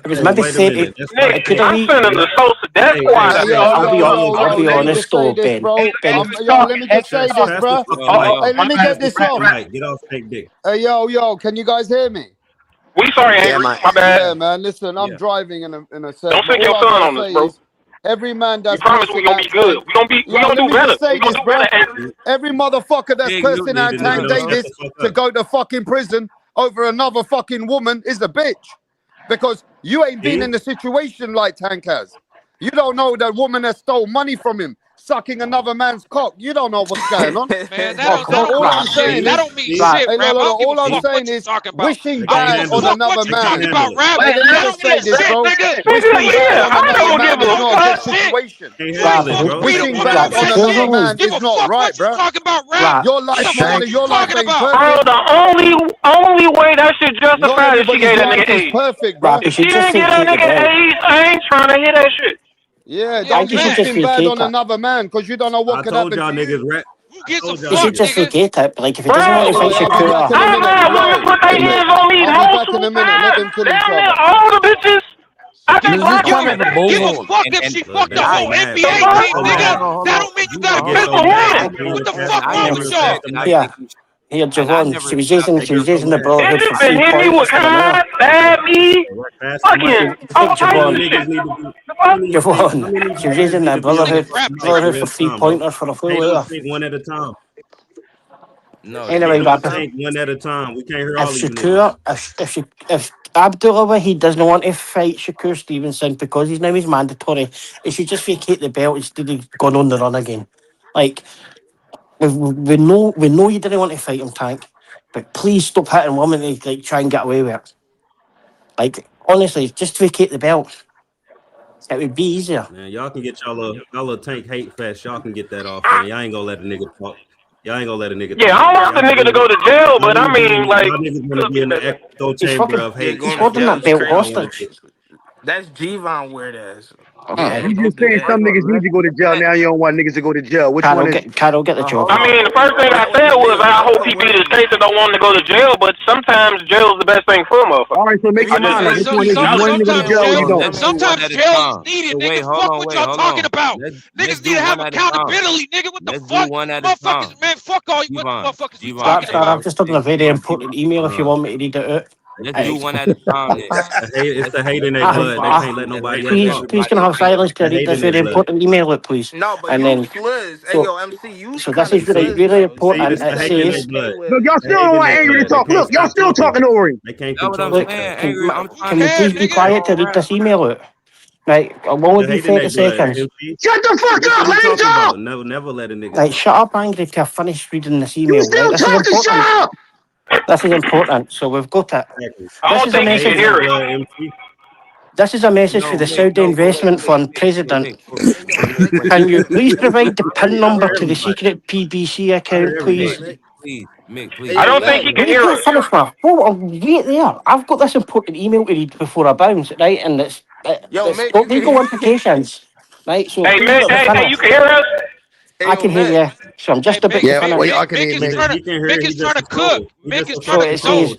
was maybe 30. Nigga, I'm sending the Sosa Death Squad. I'll be honest though, Ben. Let me just say this, bro. Hey, let me get this off. Get off fake dick. Hey, yo, can you guys hear me? We sorry, Henry. My bad. Yeah, man. Listen, I'm driving in a second. Don't send your son on us, bro. Every man that's we promise we gonna be good. We gonna do better. Say this, bro. Every motherfucker that's cursing out Tank Davis to go to fucking prison over another fucking woman is a bitch. Because you ain't been in a situation like Tank has. You don't know that woman that stole money from him, sucking another man's cock. You don't know what's going on. Man, that don't mean shit, hey, Rap. all I'm saying is wishing bad on another man. Let me just say this, bro. Wishing bad on another man is not a good situation. Wishing bad on another man is not right, bro. Your life ain't perfect. Bro, the only way that shit justified is she gave that nigga AIDS. Perfect, bro. If she didn't get that nigga AIDS, I ain't trying to hear that shit. Yeah, don't be wishing bad on another man because you don't know what could happen to you. You should just forget it. Like if he doesn't want to fight Shakur, I'm not women put their hands on me multiple times. Damn it, all the bitches. I think black women. Give a fuck if she fucked the whole NBA team, nigga. That don't mean you gotta pick a woman. What the fuck wrong with y'all? Yeah. Here, Javon, she was using the brotherhood for 3 hit me with points. stab me, fucking all types of shit. Javon, she was using the brotherhood for 3-pointers for a full hour. One at a time. No. Anyway, one at a time. We can't hear all of you. Shakur, if Abdullah he doesn't want to fight Shakur Stevenson because his name is mandatory, he should just vacate the belt instead of going on the run again. Like. We know you didn't want to fight him, Tank, but please stop hitting women to like try and get away with it. Like honestly, just vacate the belt. It would be easier. Man, y'all can get y'all Tank hate fest. Y'all can get that off, man. Y'all ain't gonna let a nigga talk. Y'all ain't gonna let a nigga. Yeah, I don't want the nigga to go to jail, but I mean, like, y'all niggas gonna be in the echo chamber of hate. He's holding that belt hostage. That's G-Von weird ass. Okay. You just saying some niggas need to go to jail. Now you don't want niggas to go to jail. Which one is? Carol, get the job. I mean, the first thing I said was I hope he beat his case and don't want him to go to jail, but sometimes jail's the best thing for a motherfucker. All right, so make your mind up. Which one is you want to go to jail or you don't? Sometimes jail is needed, nigga. Fuck what y'all talking about. Niggas need to have accountability, nigga. What the fuck? Motherfuckers, man, fuck all you motherfuckers you talking about. I've just done a very important email if you want me to read it out. Let's do one at a time. It's the hate in their blood. They can't let nobody. Please can I have silence to read this very important email out, please. No, but and you then Fliz. Hey, yo, MC, you so this is really important. It says. Look, y'all still don't want Angry to talk. Look, y'all still talking over him. They can't control it. Can you please be quiet to read this email out? Right, I won't be 30 seconds. Shut the fuck up, let him talk. Never let a nigga. Right, shut up, Angry, till I finish reading this email. You still talking, shut up! This is important, so we've got it. I don't think you can hear it. This is a message for the Saudi Investment Fund President. Can you please provide the PIN number to the secret PBC account, please? Please, Mick, please. I don't think he can hear it. Finish my. Oh, wait there. I've got this important email to read before I bounce, right? And it's got legal implications, right? So hey, Mick, hey, you can hear us? I can hear you. So I'm just a bit. Yeah, I can hear you. Mick is trying to cook. Mick is trying to cook.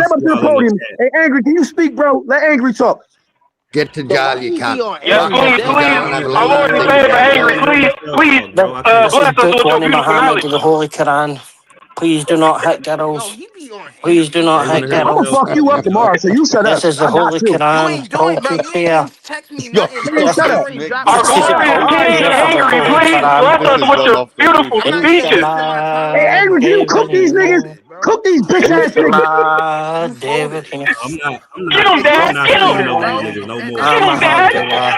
step up to the podium. Hey, Angry, can you speak, bro? Let Angry talk. Get to Jolly, you can't. Yes, please, please. I'm already saying, but angry, please, This is bless us with your Deuteronomy beautiful Muhammad knowledge. of the Holy Quran. Please do not hit girls. Please do not hit I'm gonna girls. fuck you up tomorrow, so you shut up. This is the I got Holy you. Quran. Call to prayer. Yo, Man, This shut is, up. Our this is a glorious call to king, prayer for the angry, Holy please, Quran. bless us with your beautiful speeches. Hey, Bismillah, Angry, can you cook David, these niggas? Cook these bitch ass niggas. Bismillah, David. Get him, Dad, get him. Get him, Dad. Ahmad Abdullah.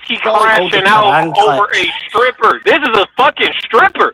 just keep Called crashing it out prank over clips. a stripper. This is a fucking stripper.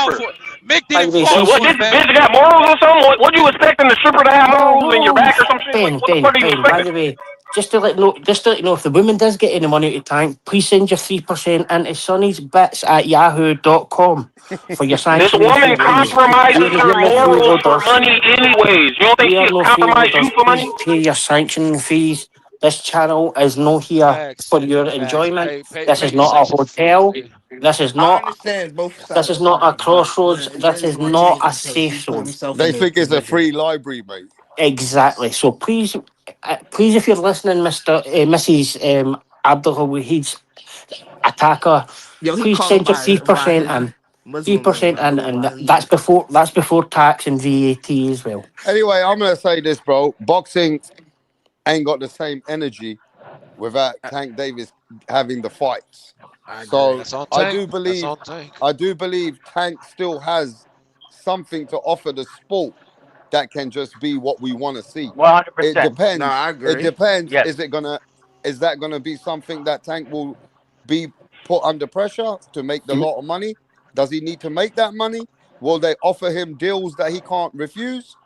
stripper. Mick By the didn't way, fall What for this it, man. bitch got morals or something? What you expecting the stripper to have no, morals in your no, back or some shit? Like, what the fuck are you Ben. By expecting? the way, just to let you know, if the woman does get any money to Tank, please send your 3% into sunnysbits@yahoo.com for your This sanctioning woman fees. compromises her We're no morals for freeloaders. money anyways. You don't think We are she'll no compromise you freeloaders. for Please money? pay your sanctioning fees. This channel is not here Facts, for your facts. enjoyment. Pay This is your not a sanctions fees. hotel. Yeah. This is I not. understand both This is sides not a side, but crossroads. it This is is going to not change a because safe he's putting zone. himself in They their think it's a predicament. free library, mate. Exactly. So please, please, if you're listening, Mrs. Abdul Wahid's attacker, Yo, he please call him send your three by percent his in. Muslim men 3%, like Lil and Wayne. that's before tax and VAT as well. Anyway, I'm gonna say this, bro. Boxing ain't got the same energy without Tank Davis having the fights. I agree. So That's on I Tank. do That's believe on Tank. Tank still has something to offer the sport that can just be what we want to see. It 100%. No, depends. I It agree. depends. Yes. Is that gonna be something that Tank will be put under pressure to make the lot of money? Does he need to make that money? Will they offer him deals that he can't refuse?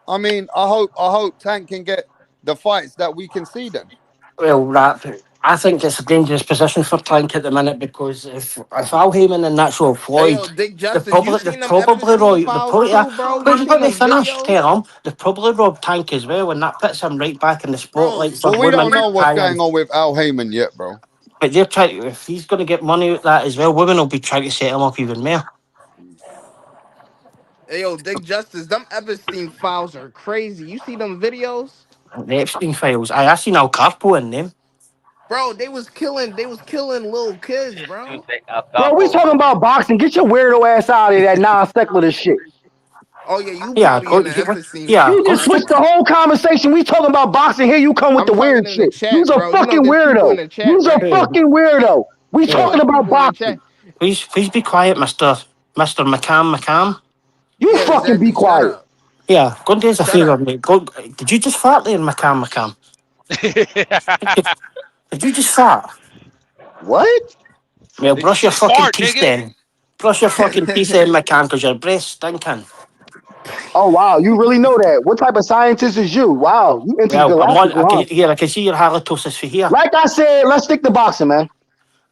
I mean, I hope Tank can get the fights that we can see then. Well, I think it's a dangerous position for Tank at the minute because if Al Heyman and Natural Hey, yo, Floyd, Dick they Justice, you probably they seen them probably Epstein rob they files probably too, bro? You wait, seen let me those finish, videos? tell him they probably rob Tank as well, and that puts him right back in the Bro, spotlight for Well, we women don't to know what's try going him. on with Al Heyman yet, bro. But they're trying to, if he's going to get money out of that as well, women will be trying to set him up even more. hey, yo, Dick Justice, them Epstein files are crazy. You see them videos? The Epstein files. I seen Al Carpo in them. Bro, they was killing little kids, bro. Bro, we talking about boxing. Get your weirdo ass out of that non secular shit. Oh yeah, you Yeah, probably go, in the Epstein yeah, You files. go just I stick. switched the know. whole conversation. We talking about boxing. Here you come with I'm the talking weird in the shit. chat, You's a bro. You know fucking there's people in weirdo. the chat, You's a right? Hey, fucking weirdo. We You know hey, talking there's about people in the boxing. chat. please be quiet, Mister McCam. You Yeah, fucking be exactly. Shut quiet. up. Yeah, go and do us a Shut favour, up. mate. Go. Did you just fart there, McCam? Did you just fart? What? Well, Did you brush your just fucking fart, teeth nigga? then. Brush your fucking teeth then, McCann, because your breath's stinking. Oh wow, you really know that. What type of scientist is you? Wow, you Well, I'm on. intergalactical, huh? I can see your halitosis for here. Like I said, let's stick to boxing, man.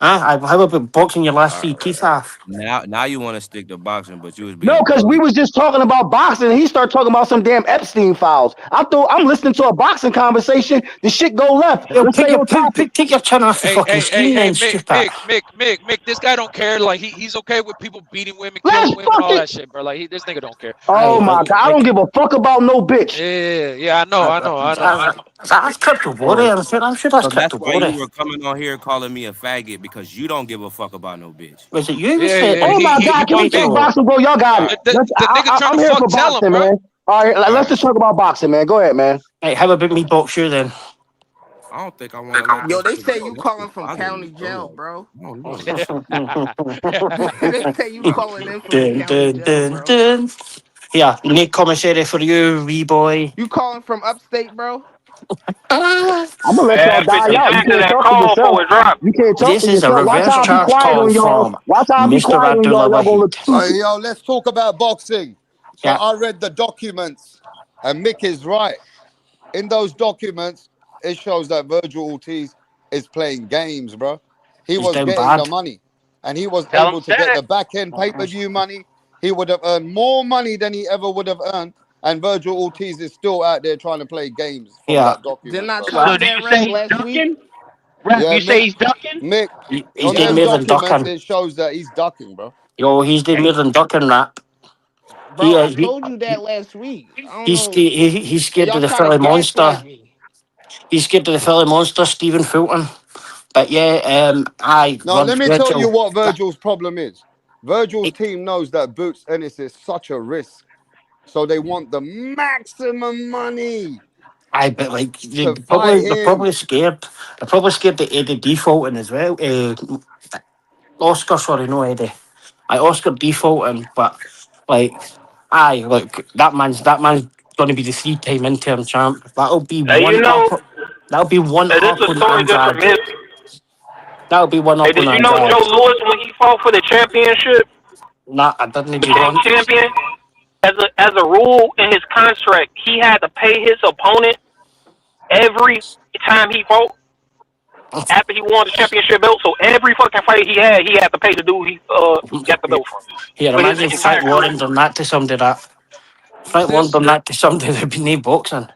Huh? How about boxing your last All three right. teeth off? Now you want to stick to boxing, but you was No, being because we bullied. was just talking about boxing, and he started talking about some damn Epstein files. I thought I'm listening to a boxing conversation. The shit go left. Yo, Let's stay on topic. take your chin off the Hey, fucking hey, hey, screen hey, then, Mick, stupid. Mick, Mick, Mick, Mick. This guy don't care. Like he's okay with people beating women, Let's killing women, all fucking. that shit, bro. Like this nigga don't care. Oh Aye, my god, I don't give a fuck about no bitch. Yeah. I know, I know. That's crypto body. So I'm sure that's so that's crypto why you body. were coming on here calling me a faggot because you don't give a fuck about no bitch. Was it you who Yeah, said yeah. that? Oh my He god, can we want talk Mick. boxing, bro? Y'all got it. The, Let's. the nigga trying I'm to here for fuck tell him, boxing, bro. man. All right, All let's right. just talk about boxing, man. Go ahead, man. Hey, how about me box you then? I don't think I want to let Yo, this they shit say go. you That calling shit's from bothering me, county bro. jail, Like, bro. I don't know. They say you calling in from the Dun, county dun, jail, dun, bro. dun. Yeah, Nick commissary for you, wee boy. You calling from upstate, bro? I'm gonna let y'all Yeah, die 56 out. You and can't that talk for call yourself. for a drop. You can't talk for This is a yourself. Watch reverse how I be charge quiet call on y'all. from Watch how I be Mr. quiet on y'all. Abdullah Y'all gonna look Wahid. stupid. Yo, let's talk about boxing. So Yeah, I read the documents, and Mick is right. In those documents, it shows that Virgil Ortiz is playing games, bro. He he's was down getting the bad. money, and he was Tell him able to said get it. the back end pay-per-view money. He would have earned more money than he ever would have earned. And Virgil Ortiz is still out there trying to play games from Yeah, that Didn't document, I bro. tell So you do that you say rap he's last week? ducking? Rap, Yeah, you say he's ducking? Mick, he's on did them more than documents, ducking. it shows that he's ducking, bro. Yo, he's did more than ducking rap. Bro, He, I he, told you that last week. I don't he's, know. he's And scared of y'all the try to Philly gaslight Monster. me. He's scared of the Philly Monster, Stephen Fulton. But yeah, I Now, let me tell you Virgil. what Virgil's problem is. Virgil's team knows that Boots Ennis is such a risk. So they want the maximum money I but like to fight they're him. probably scared. They're probably scared that Eddie defaulting as well. Oscar, sorry, no Eddie. Oscar defaulting, but like, look, that man's going to be the 3-time interim champ. That'll be Hey, one up. That'll be one hey, this up is a on story just from Andrade. his. That'll be one Hey, up on did you know Andrade. Joe Louis when he fought for the championship, Nah, I didn't do became one. champion? As a rule in his contract, he had to pay his opponent every time he fought after he won the championship belt. So every fucking fight he had to pay the dude he got the belt from Here, for his imagine Frank entire Warren career. done that to somebody that. Frank Warren This done that to somebody that'd be no boxing.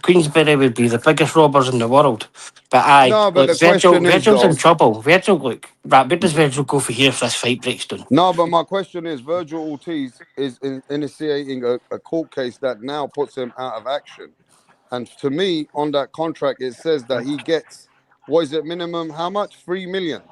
Queensberry would be the biggest robbers in the world. But No, but look, the question is Virgil's in though. trouble. Virgil, look, right, where does Virgil go for here if this fight breaks down? No, but my question is Virgil Ortiz is initiating a court case that now puts him out of action. And to me, on that contract, it says that he gets, what is it, minimum? How much? 3 million.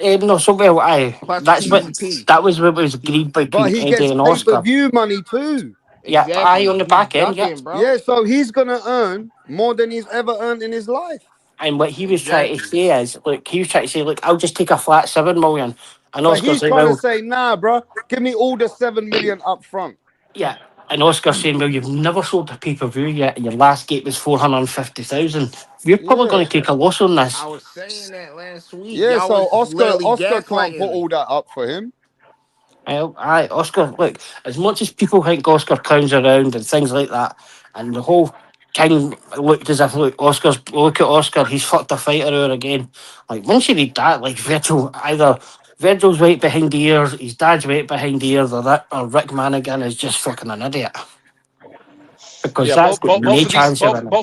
No, so well, plus that's what PvP. that was what was agreed But between he Eddie gets and Oscar. pay-per-view money too. Yeah, Exactly. on the He's back end, yeah. ducking, bro. Yeah, so he's gonna earn more than he's ever earned in his life. And what he was trying to Exactly. say is, look, he was trying to say, look, I'll just take a flat 7 million. And But Oscar's he's like, trying to well, say, nah, bro, give me all the 7 million up front. yeah. And Oscar's saying, well, you've never sold a pay per view yet, and your last gate was 450,000. We're probably Yeah. going to take a loss on I this. was saying that last week. Yeah, Y'all so was Oscar literally Oscar can't put gaslighting all me. that up for him. Oscar, look, as much as people think Oscar clowns around and things like that, and the whole king looked as if, look at Oscar, he's fucked a fighter over again. Like, once you read that, like, Virgil's right behind the ears, his dad's right behind the ears, or Rick Manigan is just fucking an idiot. Because Yeah, that's got both no of these chance of winning.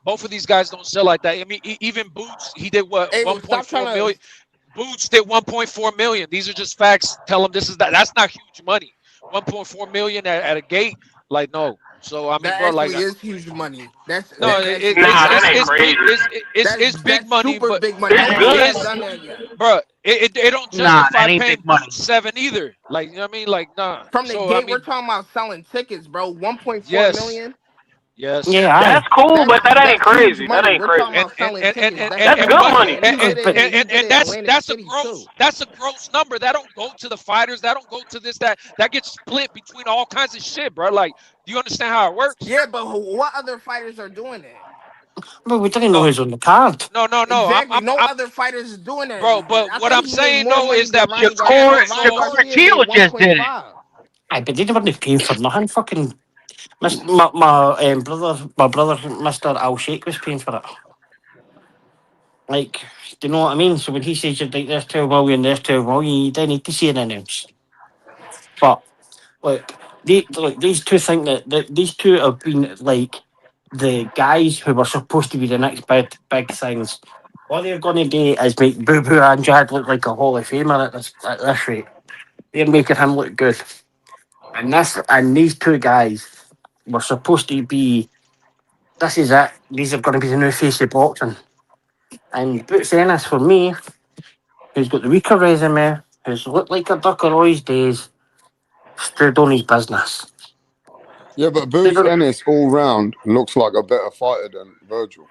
both of these guys don't sell like that. I mean, even Boots, he did what Hey, but stop 1.4 trying to. million. Boots did 1.4 million. These are just facts. Tell them this is that. That's not huge money. 1.4 million at a gate, like no. So I mean, That bro, like actually is huge money. no, That's actually Nah, big that ain't money. crazy. It's big That's money, super but big money. It's Nobody good. has it's done that yet. bro. It don't Nah, that justify ain't paying big money. Boots 7 either. Like you know what I mean? Like nah. From the So I gate, we're mean, talking about selling tickets, bro. 1.4 yes, million. yes. Yeah, That's cool, but that ain't That's huge crazy. That money. ain't We're crazy. talking and about and selling and and tickets. and That's and, That's and good huge. what money. And he did it. And he did and it in Atlantic that's a City too. that's a gross number. That don't go to the fighters. That don't go to this that gets split between all kinds of shit, bro. Like, do you understand how it works? Yeah, but what other fighters are doing that? but we didn't know No, who's on the card. no. Exactly. No other fighters is doing that. Bro. But I what think I'm he made saying more though money is than that Ryan Boots Garcia. can't Ryan absorb. Garcia Teal made just did it. 1.5. But they weren't paying for nothing. Fucking my brother, Mister Al Sheikh, was paying for it. Like, do you know what I mean? So when he says like there's 12 million, there's 12 million, you don't need to see anything else. But look, these two think that these two have been like the guys who were supposed to be the next big things. What they're going to do is make Boo Boo Andrade look like a Hall of Famer at this rate. They're making him look good. And these two guys were supposed to be. This is it. These are going to be the new face of boxing. And Boots Ennis, for me, who's got the weaker resume, who's looked like a duck of all his days, stood on his business. Yeah, but Stood Boots on, Ennis all round looks like a better fighter than Virgil.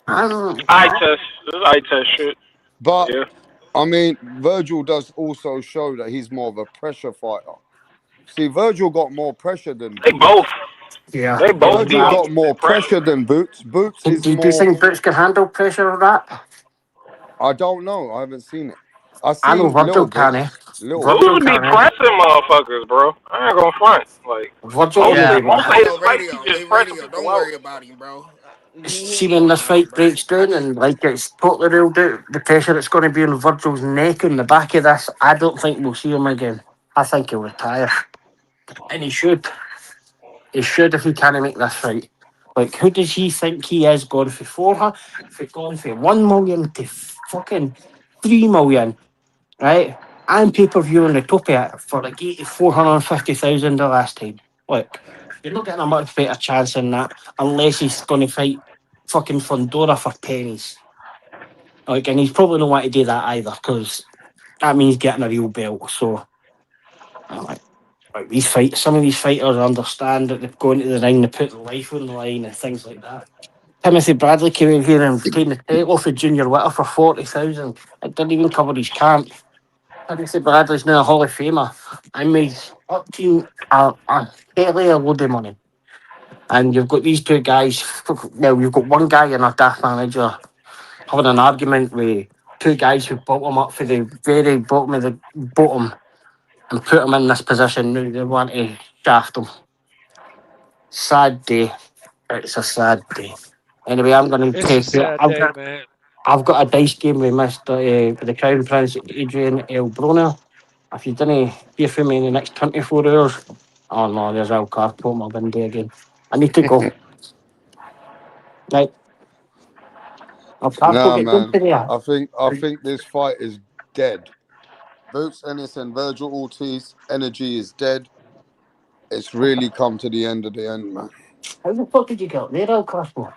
um, Eye test. This is eye test shit. But Yeah. I mean, Virgil does also show that he's more of a pressure fighter. See, Virgil got more pressure than They both. Boots. yeah. They both be Virgil on got more pressure. pressure than Boots. Boots is Do you more. think Boots can handle pressure of that? I don't know. I haven't seen it. I've I know seen little Virgil can. bits. Little Virgil Boots bits. be can. pressing motherfuckers, bro. I ain't gonna front. Like Virgil will most give Yeah. of you most of that. his Yo, fights, he radio, just hey, pressing radio. people Don't out. worry about him, bro. See He when ain't this lying, fight bro. breaks down and like it's totally ruled out, the pressure that's going to be on Virgil's neck and the back of this, I don't think we'll see him again. I think he'll retire, and he should. He should if he can't make this fight. Like, who does he think he is going for 400? For going for 1 million to fucking 3 million, right? And pay per view on the top of it for like 450,000 the last time. Look, you're not getting a much better chance than that unless he's going to fight fucking Fundora for pennies. Like, and he's probably not want to do that either because that means getting a real belt. So, like these fights, some of these fighters understand that they're going to the ring, they put life on the line and things like that. Timothy Bradley came in here and taken the title for Junior Witter for 40,000. It didn't even cover his camp. Timothy Bradley's now a Hall of Famer. I made up team a fairly a load of money. And you've got these two guys. Well, you've got one guy and a daft manager having an argument with two guys who built him up for the very bottom of the bottom and put him in this position. Now they want to shaft him. Sad day. It's a sad day. Anyway, I'm going to It's a take it. sad day, man. I've got a dice game with with the Crown Prince Adrian Elbroner. If you didn't hear from me in the next 24 hours, oh no, there's Al Carpo, my window again. I need to go. Right, Al Carpo, Nah, get going man. today. I think this fight is dead. Boots Ennis and Virgil Ortiz energy is dead. It's really come to the end of the end, man. How the fuck did you get up there, Al Carpo?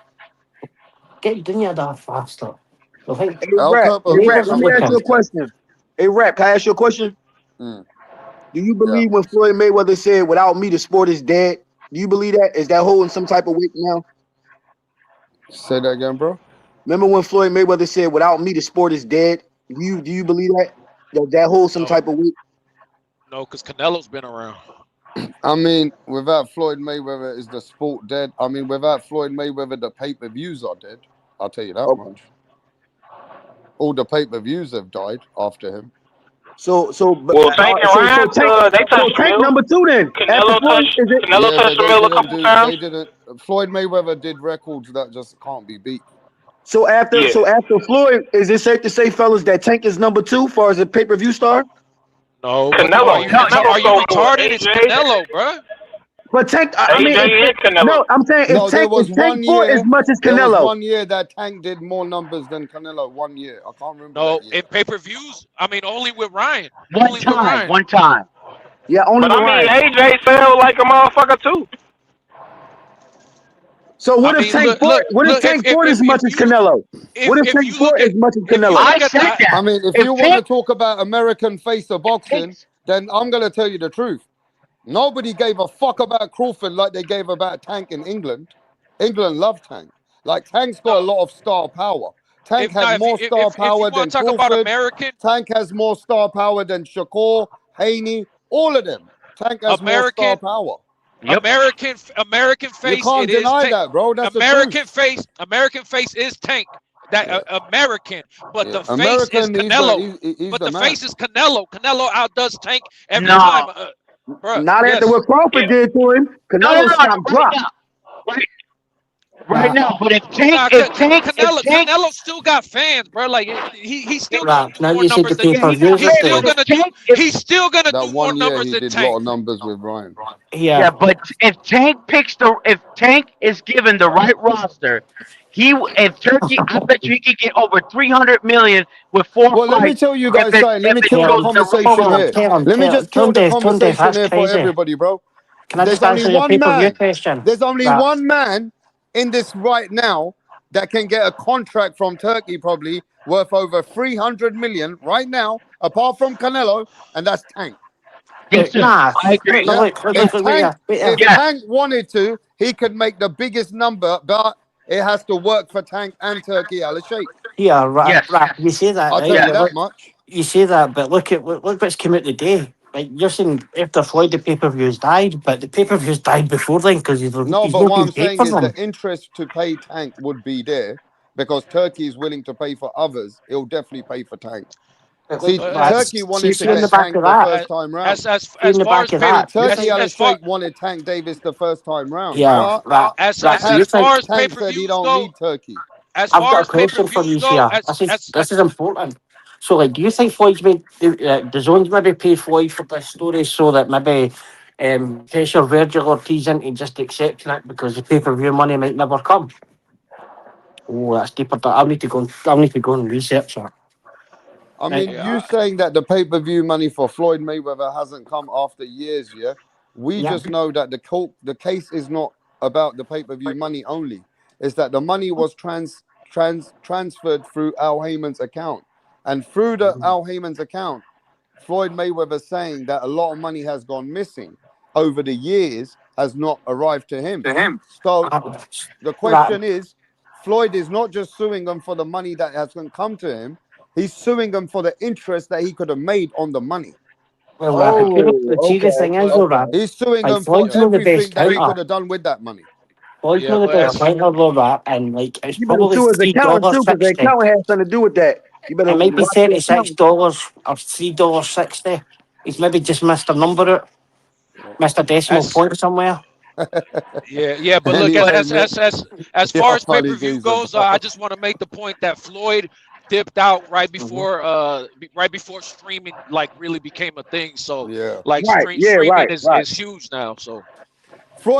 Get your dinner that faster. I think Hey, I'll Rap. cover Hey, Rap. Mayweather's Let Floyd me ask you looking. a question. Hey, Rap. Can I ask you a question? Mm, Do you yeah. believe when Floyd Mayweather said, "Without me, the sport is dead"? Do you believe that? Is that holding some type of weight now? Say that again, bro. Remember when Floyd Mayweather said, "Without me, the sport is dead"? Do you believe that? That holds some No, type of weight? no, because Canelo's been around. I mean, without Floyd Mayweather, is the sport dead? I mean, without Floyd Mayweather, the pay-per-views are dead. I'll tell you that Okay. much. All the pay-per-views have died after him. But Well, Tank and Ryan, they touched Tank Mill. number two then after Floyd is it? Canelo Yeah, touched but the they Mill a didn't couple do. times. They didn't. Floyd Mayweather did records that just can't be beat. So after Yeah. so after Floyd, is it safe to say, fellas, that Tank is number two as far as a pay-per-view star? No, but Canelo. are you Canelo are you sold more. retarded? It's Canelo, bro. But Tank, I mean, AJ and Canelo. no, I'm saying No, there if was Tank one fought as year. much as There was Canelo, one year that Tank did more numbers than Canelo. 1 year. I can't remember No, that year. in pay-per-views, I mean, only with Ryan. One Only with time. Ryan. One time. yeah, only But with I mean, Ryan. AJ sold like a motherfucker too. So I what if mean, Tank look, fought? look, What if look. Tank fought as much as Canelo? What if If Tank you fought look at as much as if you Canelo? I look at said the I that. mean, if If you want to Tank, talk about American face of if boxing, Tank's, then I'm gonna tell you the truth. Nobody gave a fuck about Crawford like they gave about Tank in England. England loved Tank. Like Tank's got a no, lot of star power. Tank if had not, more star if you power want than to talk about Crawford. American, Tank has more star power than Shakur, Haney, all of them. Tank has more star American, power. yep. American You face, it can't is deny Tank. that, bro. That's the truth. American face is Tank. That Yeah, American, but yeah. the face is American, Canelo. he's But the the man. face is Canelo. Canelo outdoes Tank every time, No. bruh. Not after Yes. what Crawford did to him. No, no, Canelo no, no. stopped Right drop. now. Right, right now. But Nah, if Tank, Canelo still got fans, bro. Like he's still gonna Right. do now more you said numbers the than pay yeah, per he got views he's are still fans. dead. If gonna do. Tank, if He's still gonna That do more 1 year numbers he than did a Tank. lot of numbers with Ryan. yeah, Yeah. but if Tank is given the right roster, if Turkey, I bet you he could get over 300 million with 4 Well, let me fights. tell you guys something. Let If me it kill Yeah. the goes the right conversation Hold on. here. roster. Let me just kill the Tone Deaf, conversation that's here for crazy. everybody, bro. Can I There's just only answer your one pay per view man. question? There's only Right. one man in this right now that can get a contract from Turkey, probably worth over 300 million right now, apart from Canelo, and that's Tank. Yes, sir. Nah. I agree. No, Yeah. If wait, Tank, wait, if Yes. Tank wanted to, he could make the biggest number, but it has to work for Tank and Turkey Al Sheikh. yeah, right, Yes. right. You say that, I'll right? tell you Yes. But that look, much. you say that, but look what's come out today. Like you're saying, after Floyd, the pay per views died, but the pay per views died before then because No, he's but not what been I'm paid saying for is the them. interest to pay Tank would be there because Turkey is willing to pay for others. He'll definitely pay for Tank. But See, look, But right. Turkey See, wanted to see on the get back of Tank the that, first time round. see in as the far back as of paper, that, you Turkey think, Al as far Sheikh wanted Tank Davis the first time round, yeah, but right, right. So you as think far as pay Tank per said he views don't go, need Turkey. as I've far got a as pay per question for views you go, here. This is important. So, like, do you think Floyd's made the zones maybe pay Floyd for this story so that maybe pressure Virgil Ortiz into just accepting it because the pay per view money might never come? Oh, that's deeper. I'll need to go. I'll need to go and research that. I Right? mean, you saying that the pay-per-view money for Floyd Mayweather hasn't come after years, yeah? We Yeah. just know that the case is not about the pay-per-view money only. It's that the money was transferred through Al Heyman's account. And through the Al Heyman's account, Floyd Mayweather saying that a lot of money has gone missing over the years has not arrived to him. So the Right. question is, Floyd is not just suing them for the money that hasn't come to him. He's suing them for the interest that he could have made on the money. Well, Oh, the serious okay, thing is, though, okay. Rap, He's suing like them for Floyd's not the best everything that he counter. could have done with that money. Floyd's yeah, not the but best as counter, though, Rap, and like it's You better probably sue his three accountant dollars too, because the sixty. accountant has something to do with that. You better It might be watch your accountant. $36 or $3.60. He's maybe just missed a number out, missed a decimal as point somewhere. yeah, but look, Anyway, man, as you're far a as pay per funny view geezer, goes, bro. I just want to make the point that Floyd dipped out Mm-hmm. right before streaming like really became a thing. So Yeah. like Right, yeah, streaming right, right. is huge now. So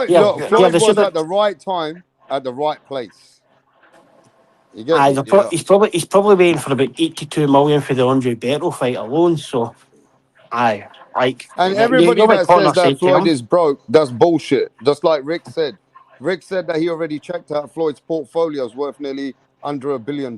Yeah, yeah, Floyd they should was have. at the right time at the right place. You get me? Yeah. He's probably waiting for about 82 million for the Andre Berto fight alone. So, aye, like And you're everybody like that says that cornerside to Floyd him. is broke, that's bullshit. Just like Rick said. Rick said that he already checked out Floyd's portfolio is worth nearly under $1 billion.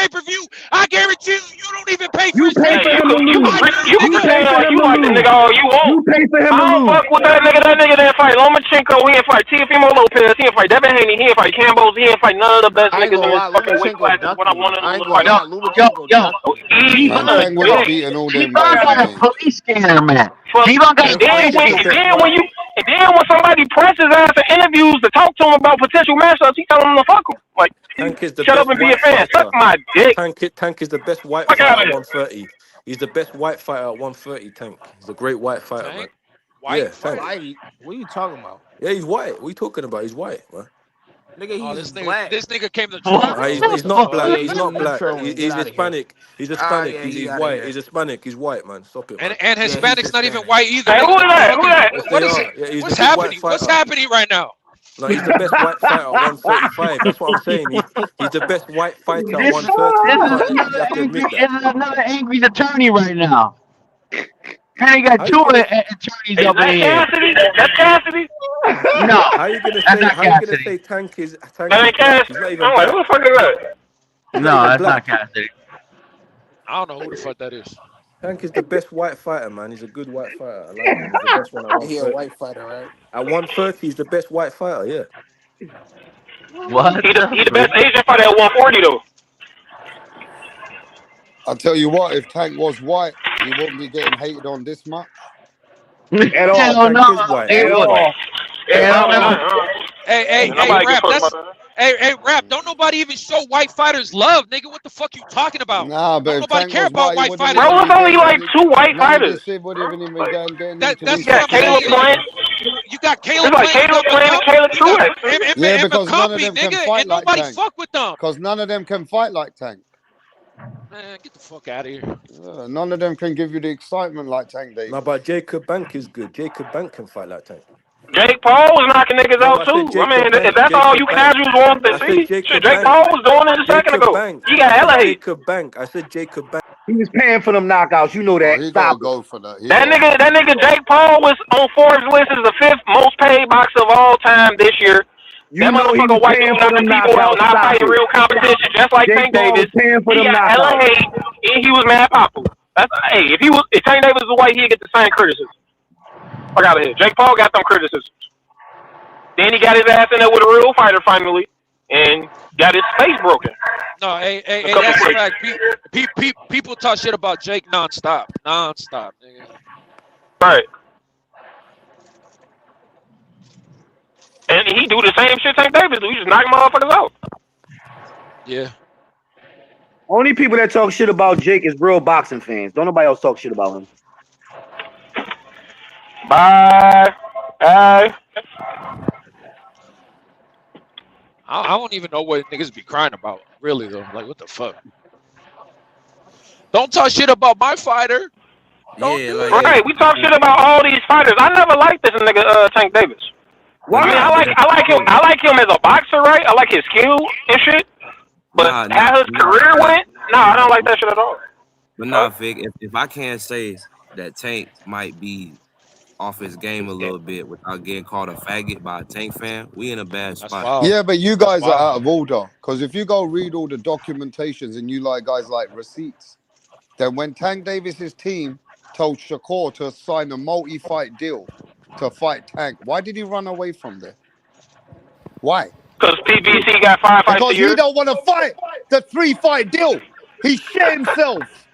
pay-per-view. I guarantee you don't even pay for You his pay Hey, for pay-per-view. him to lose. you You pay pretend for like him you to like the lose. nigga all you want. You pay for him I to don't lose. fuck with that nigga. That nigga didn't fight Lomachenko. He didn't fight Teofimo Lopez. He didn't fight Devin Haney. He didn't fight Campbell. He didn't fight none of the best I ain't niggas gonna in his lie, fucking weight Lomachenko classes when I ducked me. wanted I him ain't to gonna fight. lie, Yo, Lomachenko yo, ducked me. Man, He Tank would have did. beaten all them T-Bone guys he got a named. police scanner, man. Fuck. T-Bone got And a then police when scanner. and then when you And then when somebody presses his ass in interviews to talk to him about potential matchups, he telling them to fuck him. Like, Tank is the shut up best and be a white fan. Suck fighter. my dick. Tank is the best white Fuck fighter out of at here. 130. He's the best white fighter at 130. Tank. He's a great white fighter, man. Tank, Yeah, white Tank. fighter. White? What are you talking about? Yeah, he's white. What are you talking about? He's white, man. Nigga, Oh, he's this nigga, black. this nigga came to troll, bro. He's not Yeah, black. He's not you black. trolling. Get He's out of here. Hispanic. He's Ah, Hispanic. yeah, He's he out of white. here. He's Hispanic. He's white, man. Stop it, man. And Yeah, he's Hispanic's not even Hispanic. white either. Hey, Nigga. who is that? Who that? Yes, What they is are. it? Yeah, he's What's a good white happening? What's fighter. happening right now? No, he's the best white fighter at 135. That's what I'm saying. He's the best white fighter at This 130. is You have to admit that. another angry attorney right now. Kenny got How two you gonna attorneys Is up in that here. Cassidy? That's Cassidy? No, how you gonna that's say not Cassidy. Tank is That ain't black? Cassidy. He's not even I'm like, who black. the fuck is that? He's No, not even that's black. not Cassidy. I don't know who the fuck that is. Tank is the best white fighter, man. He's a good white fighter. I like him. He's the best one at He a 130. white fighter, right? At 130, he's the best white fighter. Yeah. What? He the best Asian fighter at 140 though. I'll tell you what, if Tank was white, he wouldn't be getting hated on this much. At all. Hell Tank no. is white. At all. Hell no. Hey, Nobody rap. can That's talk about hey, rap. Don't nobody even show white fighters love, nigga. What the fuck you talking about? Nah, but Don't if nobody Tank care was about white, he white wouldn't fighters. Bro, even it's be only getting like any. two white None of fighters. this shit wouldn't even be getting That's into what these You got I'm Caleb saying. Plant. You got It's Caleb like Plant Caleb coming Plant up. and Caleb You got Truex. Yeah, because none of McCoffey, them can nigga, fight and like nobody Tank. fuck with them. Because none of them can fight like Tank. Man, get the fuck out of here. None of them can give you the excitement like Tank Davis. No, but Jacob Bank is good. Jacob Bank can fight like Tank. Jake Paul was knocking niggas No, out I said too. I mean, Jacob if Bank. that's all you Jacob Bank. casuals want to I said see, shit, Jacob Jake Bank. Paul was doing it a second Jacob ago. Bank. He got I hella said hate. Jacob Bank. I said Jacob Bank. He was paying for them knockouts. You know Oh, that. he Stop gotta it. go for that. That nigga Jake Paul was on Forbes list as the 5th most paid boxer of all time this year. You That know he motherfucker was white paying dude for them knocking people out, knockouts. not Stop fighting it. real competition, just like Jake Tank Paul Davis. was paying for He them got hella knockouts. hate, and he was mad popular. That's hey, if Tank Davis was white, he'd get the same criticism. Fuck out of here. Jake Paul got them criticisms. Then he got his ass in there with a real fighter finally, and got his face broken. No, hey, that's a fact. People talk shit about Jake nonstop, nigga. Right. And he do the same shit Tank Davis do. He just knock motherfuckers out. Yeah. Only people that talk shit about Jake is real boxing fans. Don't nobody else talk shit about him. Bye. Bye. I don't even know what niggas be crying about, really though. Like, what the fuck? Don't talk shit about my fighter. Yeah, like Right, we talk shit about all these fighters. I never liked this nigga Tank Davis. I mean, I like him as a boxer, right? I like his skill and shit. But how his career went, no, I don't like that shit at all. But nah, Fig, if I can't say that Tank might be off his game a little bit without getting called a faggot by a Tank fan, we in a bad spot. Yeah, but you guys are out of order. Because if you go read all the documentations and you like guys like receipts, then when Tank Davis's team told Shakur to sign a multi-fight deal to fight Tank, why did he run away from there? Why? Because PBC got 5 fights Because a year. he don't want to fight the 3-fight deal. He shit himself.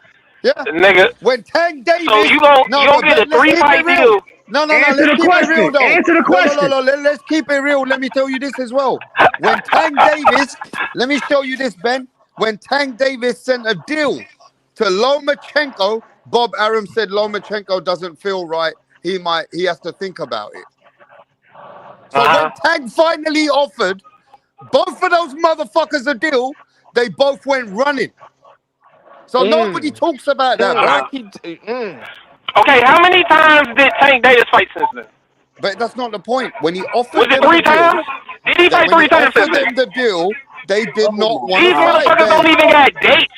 Yeah, nigga. When Tank Davis, So you gon' get a 3-fight deal? No, Answer let's the keep question. it real though. Answer the question. No, let's keep it real. Let me tell you this as well. When Tank Davis, let me show you this, Ben. When Tank Davis sent a deal to Lomachenko, Bob Arum said Lomachenko doesn't feel right. He has to think about it. So when Tank finally offered both of those motherfuckers a deal, they both went running. So nobody talks about that, bro. Okay, how many times did Tank Davis fight since then? But that's not the point. When he offered Was it them 3 the deal, times? Did he fight 3 times since offered then? them the deal, they did not want These to fight. motherfuckers don't even got dates.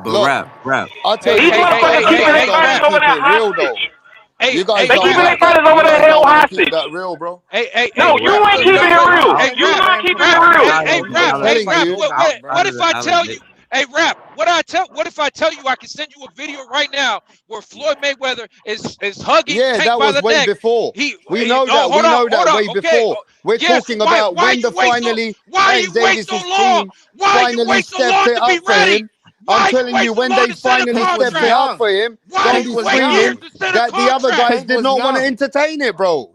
But Look, rap. I'll tell These you, motherfuckers keeping their fighters over there hostage. You guys They don't keeping their like fighters that. over You there guys held don't want to hostage. keep that real, bro. No, you ain't keeping it real. You're not keeping it real. What if I tell you? Hey, rap. What if I tell you I can send you a video right now where Floyd Mayweather is hugging Yeah, Tank that by was the way neck? before. We know that. Hold We on, know that way okay. before. We're Yes, talking why about when you wait finally why Tank you wait so Davis's long? team Why you finally wait so stepped long it to be up for ready? him. Why I'm you telling wait you, so when long they to sign a finally stepped it contract? up for him, Why don't you be wait screaming years to sign a that the other contract? guys did not want to entertain it, bro.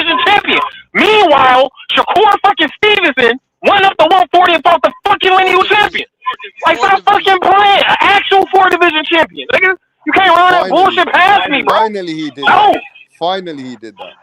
division champion. Meanwhile, Shakur fucking Stevenson went up to 140 and fought the fucking lineal champion. Like, stop fucking playing. An actual 4 division champion. Nigga, you can't run that bullshit past me, bro. Finally, he did No. that. Finally, he did that.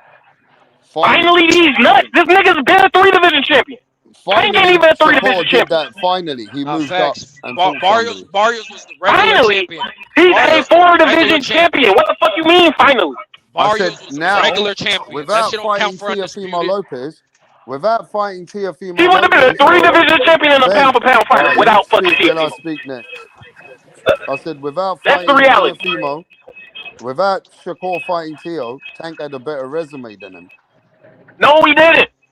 Finally, he's nuts. This nigga's been a 3 division champion. Tank ain't even a 3 division champion. That. Finally, he moved facts. up. And Barrios was the regular champion. He's a 4 division champion. What the fuck you mean, finally? Barrios was now, the regular champion. Without That shit don't count fighting for Teofimo Lopez, without fighting Teofimo He would have been a 3 division champion and a pound-for-pound fighter without fucking Teofimo. I Teofimo. speak next. I said without That's fighting the reality. Teofimo, without Shakur fighting Teo, Tank had a better resume than him. No, he didn't.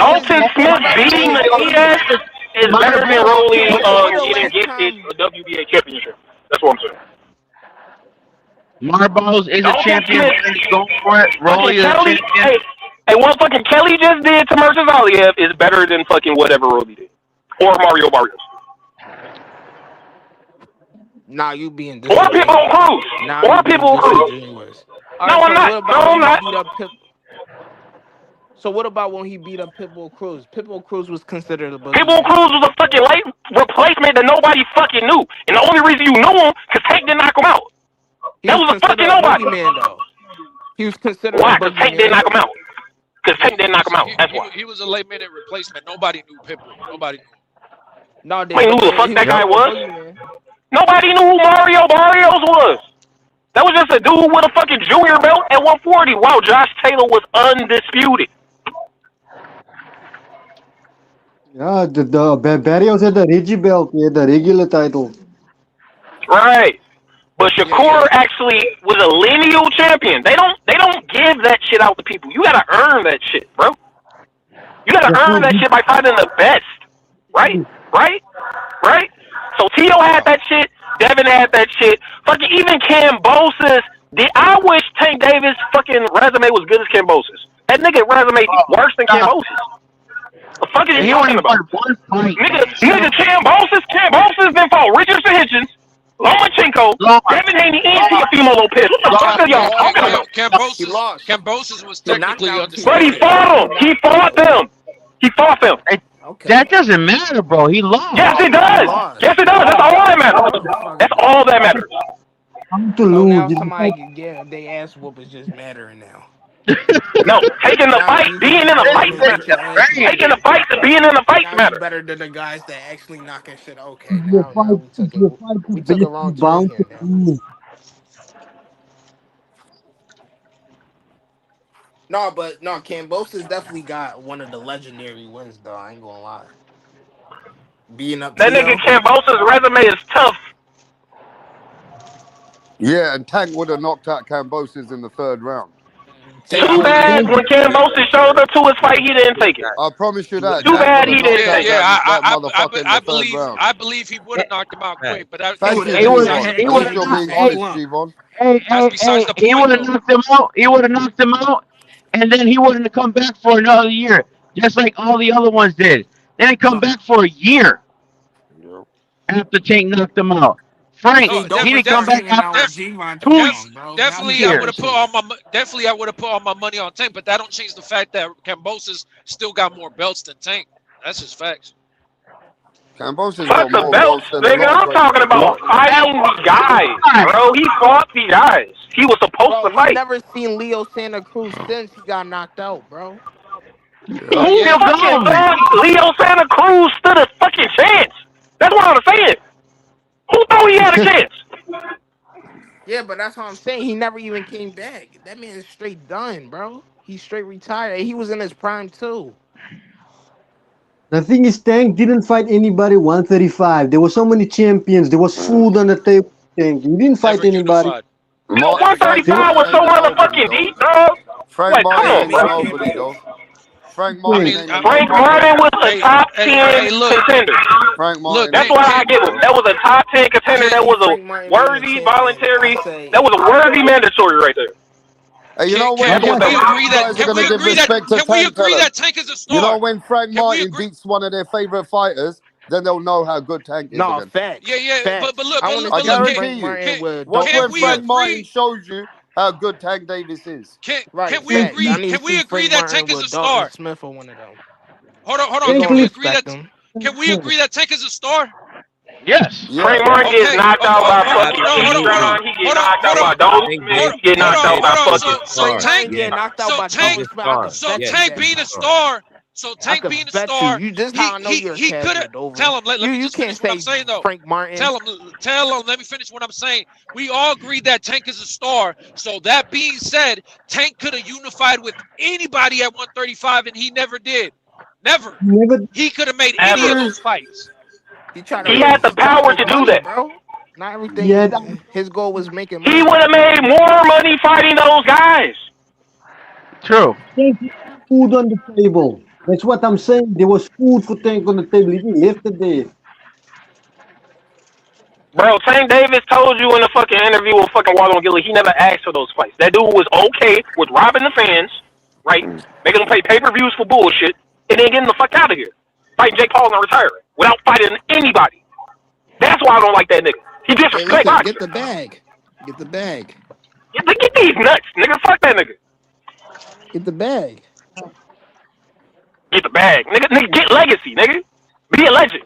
Dalton Smith beating Elias is better than Rolly getting gifted a WBA championship. That's what I'm saying. Marbles is a Dalton champion. Smith, He's going for it. fucking Rolly is a Kelly, champion. hey, what fucking Kelly just did to Mercedes Aliev is better than fucking whatever Rolly did. Or Mario Barrios. Nah, you being Or Pitbull disingenuous. Cruz. Now Or you being Pitbull Cruz. disingenuous. All No, right, I'm so not. what No, about I'm when he not. beat up Pip? So what about when he beat up Pitbull Cruz? Pitbull Cruz was considered a Pitbull boogeyman. Cruz was a fucking late replacement that nobody fucking knew. And the only reason you knew him, because Tank didn't knock him out. He That was was a considered fucking a nobody. boogeyman though. He was considered a Why? Because Tank didn't boogeyman. knock him out. Because Yeah, Tank didn't knock him out. That's why. he was a late minute replacement. Nobody knew Pitbull. Nobody knew him. No, Nobody knew but who the fuck he that was guy still a was. boogeyman. Nobody knew who Mario Barrios was. That was just a dude with a fucking junior belt at 140. Wow, Josh Taylor was undisputed. Yeah, the Barrios had the Reggie belt, he had the regular title. Right. But Yeah, Shakur actually was a lineal champion. They don't give that shit out to people. You gotta earn that shit, bro. You gotta earn that shit by fighting the best. Right? Right? Right? So Teo had that shit. Devin had that shit. Fucking even Cambosis. I wish Tank Davis' fucking resume was good as Cambosis. That nigga resume worse than Cambosis. The fuck is you talking about? Nigga, Cambosis then fought Richardson Hitchens, Lomachenko, Devin Haney, and Teofimo Lopez. What the fuck are y'all talking about? Cambosis was technically undisputed. But he fought them. He fought them. He fought them. That doesn't matter, bro. He lost. Yes, it does. Yes, it does. That's all that matters. That's all that matters. To So now lose. somebody can get their ass whoop is just mattering now. No, taking the fight, being in the fight matters. Taking the fight to being in the fight Now you matters. better than the guys that actually knocking shit. Okay, now we took a wrong turn bound here to now. lose. No, Cambosis definitely got one of the legendary wins though. I ain't gonna lie. Beating up That Teo. nigga Cambosis' resume is tough. Yeah, and Tank would have knocked out Cambosis in the third round. Too bad when Cambosis showed up to his fight, he didn't take it. I promise you that. Too bad he didn't take it. I believe he would have knocked him out quick, but that's Thank you, besides At the least you're point. being honest, Jevon. He would have knocked him out. He would have knocked him out, and then he wouldn't have come back for another year, just like all the other ones did. Then he come back for a year after Tank knocked him out. Frank, he didn't come back after 2 years. Definitely, I would have put all my money on Tank, but that don't change the fact that Cambosis still got more belts than Tank. That's just facts. Cambosis Fuck got the more belts, belts than a nigga. lot I'm of talking great about people. fighting the guys, bro. He fought the guys. He was supposed to We fight. never seen Leo Santa Cruz since he got knocked out, bro. He fucking thought Leo Santa Cruz stood a fucking chance. That's what I'm saying. Who thought he had a chance? Yeah, but that's what I'm saying. He never even came back. That man is straight done, bro. He's straight retired. He was in his prime too. The thing is, Tank didn't fight anybody 135. There were so many champions. There was food on the table. Tank, he didn't fight anybody. No, 135 was so motherfucking deep, dog. Frank Like, come Martin on, ain't bro. nobody, though. Frank Martin ain't Frank Martin was a top 10 contender. Frank Martin. That's why I give him. That was a top 10 contender. That was a worthy, voluntary. That was a worthy mandatory right there. Hey, you know when Can we agree that Tank is a star? You know when Frank Martin beats one of their favorite fighters, then they'll know how good Tank is again. Facts. Yeah, but look, I guarantee you. Watch when Frank Martin shows you how good Tank Davis is. Can we agree? Can we agree that Tank is a star? Smith or one of them. Hold on. Can we agree that Tank is a star? Yes. Frank Martin gets knocked out by fucking Keystone. He gets knocked out by Donald Smith. He gets knocked out by fucking. So Tank being a star. So Tank being a star, you just how I know you're he could have. Tell him. Let me just finish what I'm saying though. Frank Martin. Tell him. Let me finish what I'm saying. We all agreed that Tank is a star. So that being said, Tank could have unified with anybody at 135, and he never did. Never. He could have made any of those fights. He had the power to do that, bro. Not everything. His goal was making money. He would have made more money fighting those guys. True. Food on the table. That's what I'm saying. There was food for Tank on the table. He didn't lift it there. Bro, Tank Davis told you in the fucking interview with fucking Waldo Gilly, he never asked for those fights. That dude was okay with robbing the fans, right? Making them pay pay-per-views for bullshit, and then getting the fuck out of here. Fighting Jake Paul and retiring without fighting anybody. That's why I don't like that nigga. He Hey, disrespect listen, get boxing. the bag. Get the bag. Get these nuts, nigga. Fuck that nigga. Get the bag. Get the bag, nigga. Get legacy, nigga. Be a legend.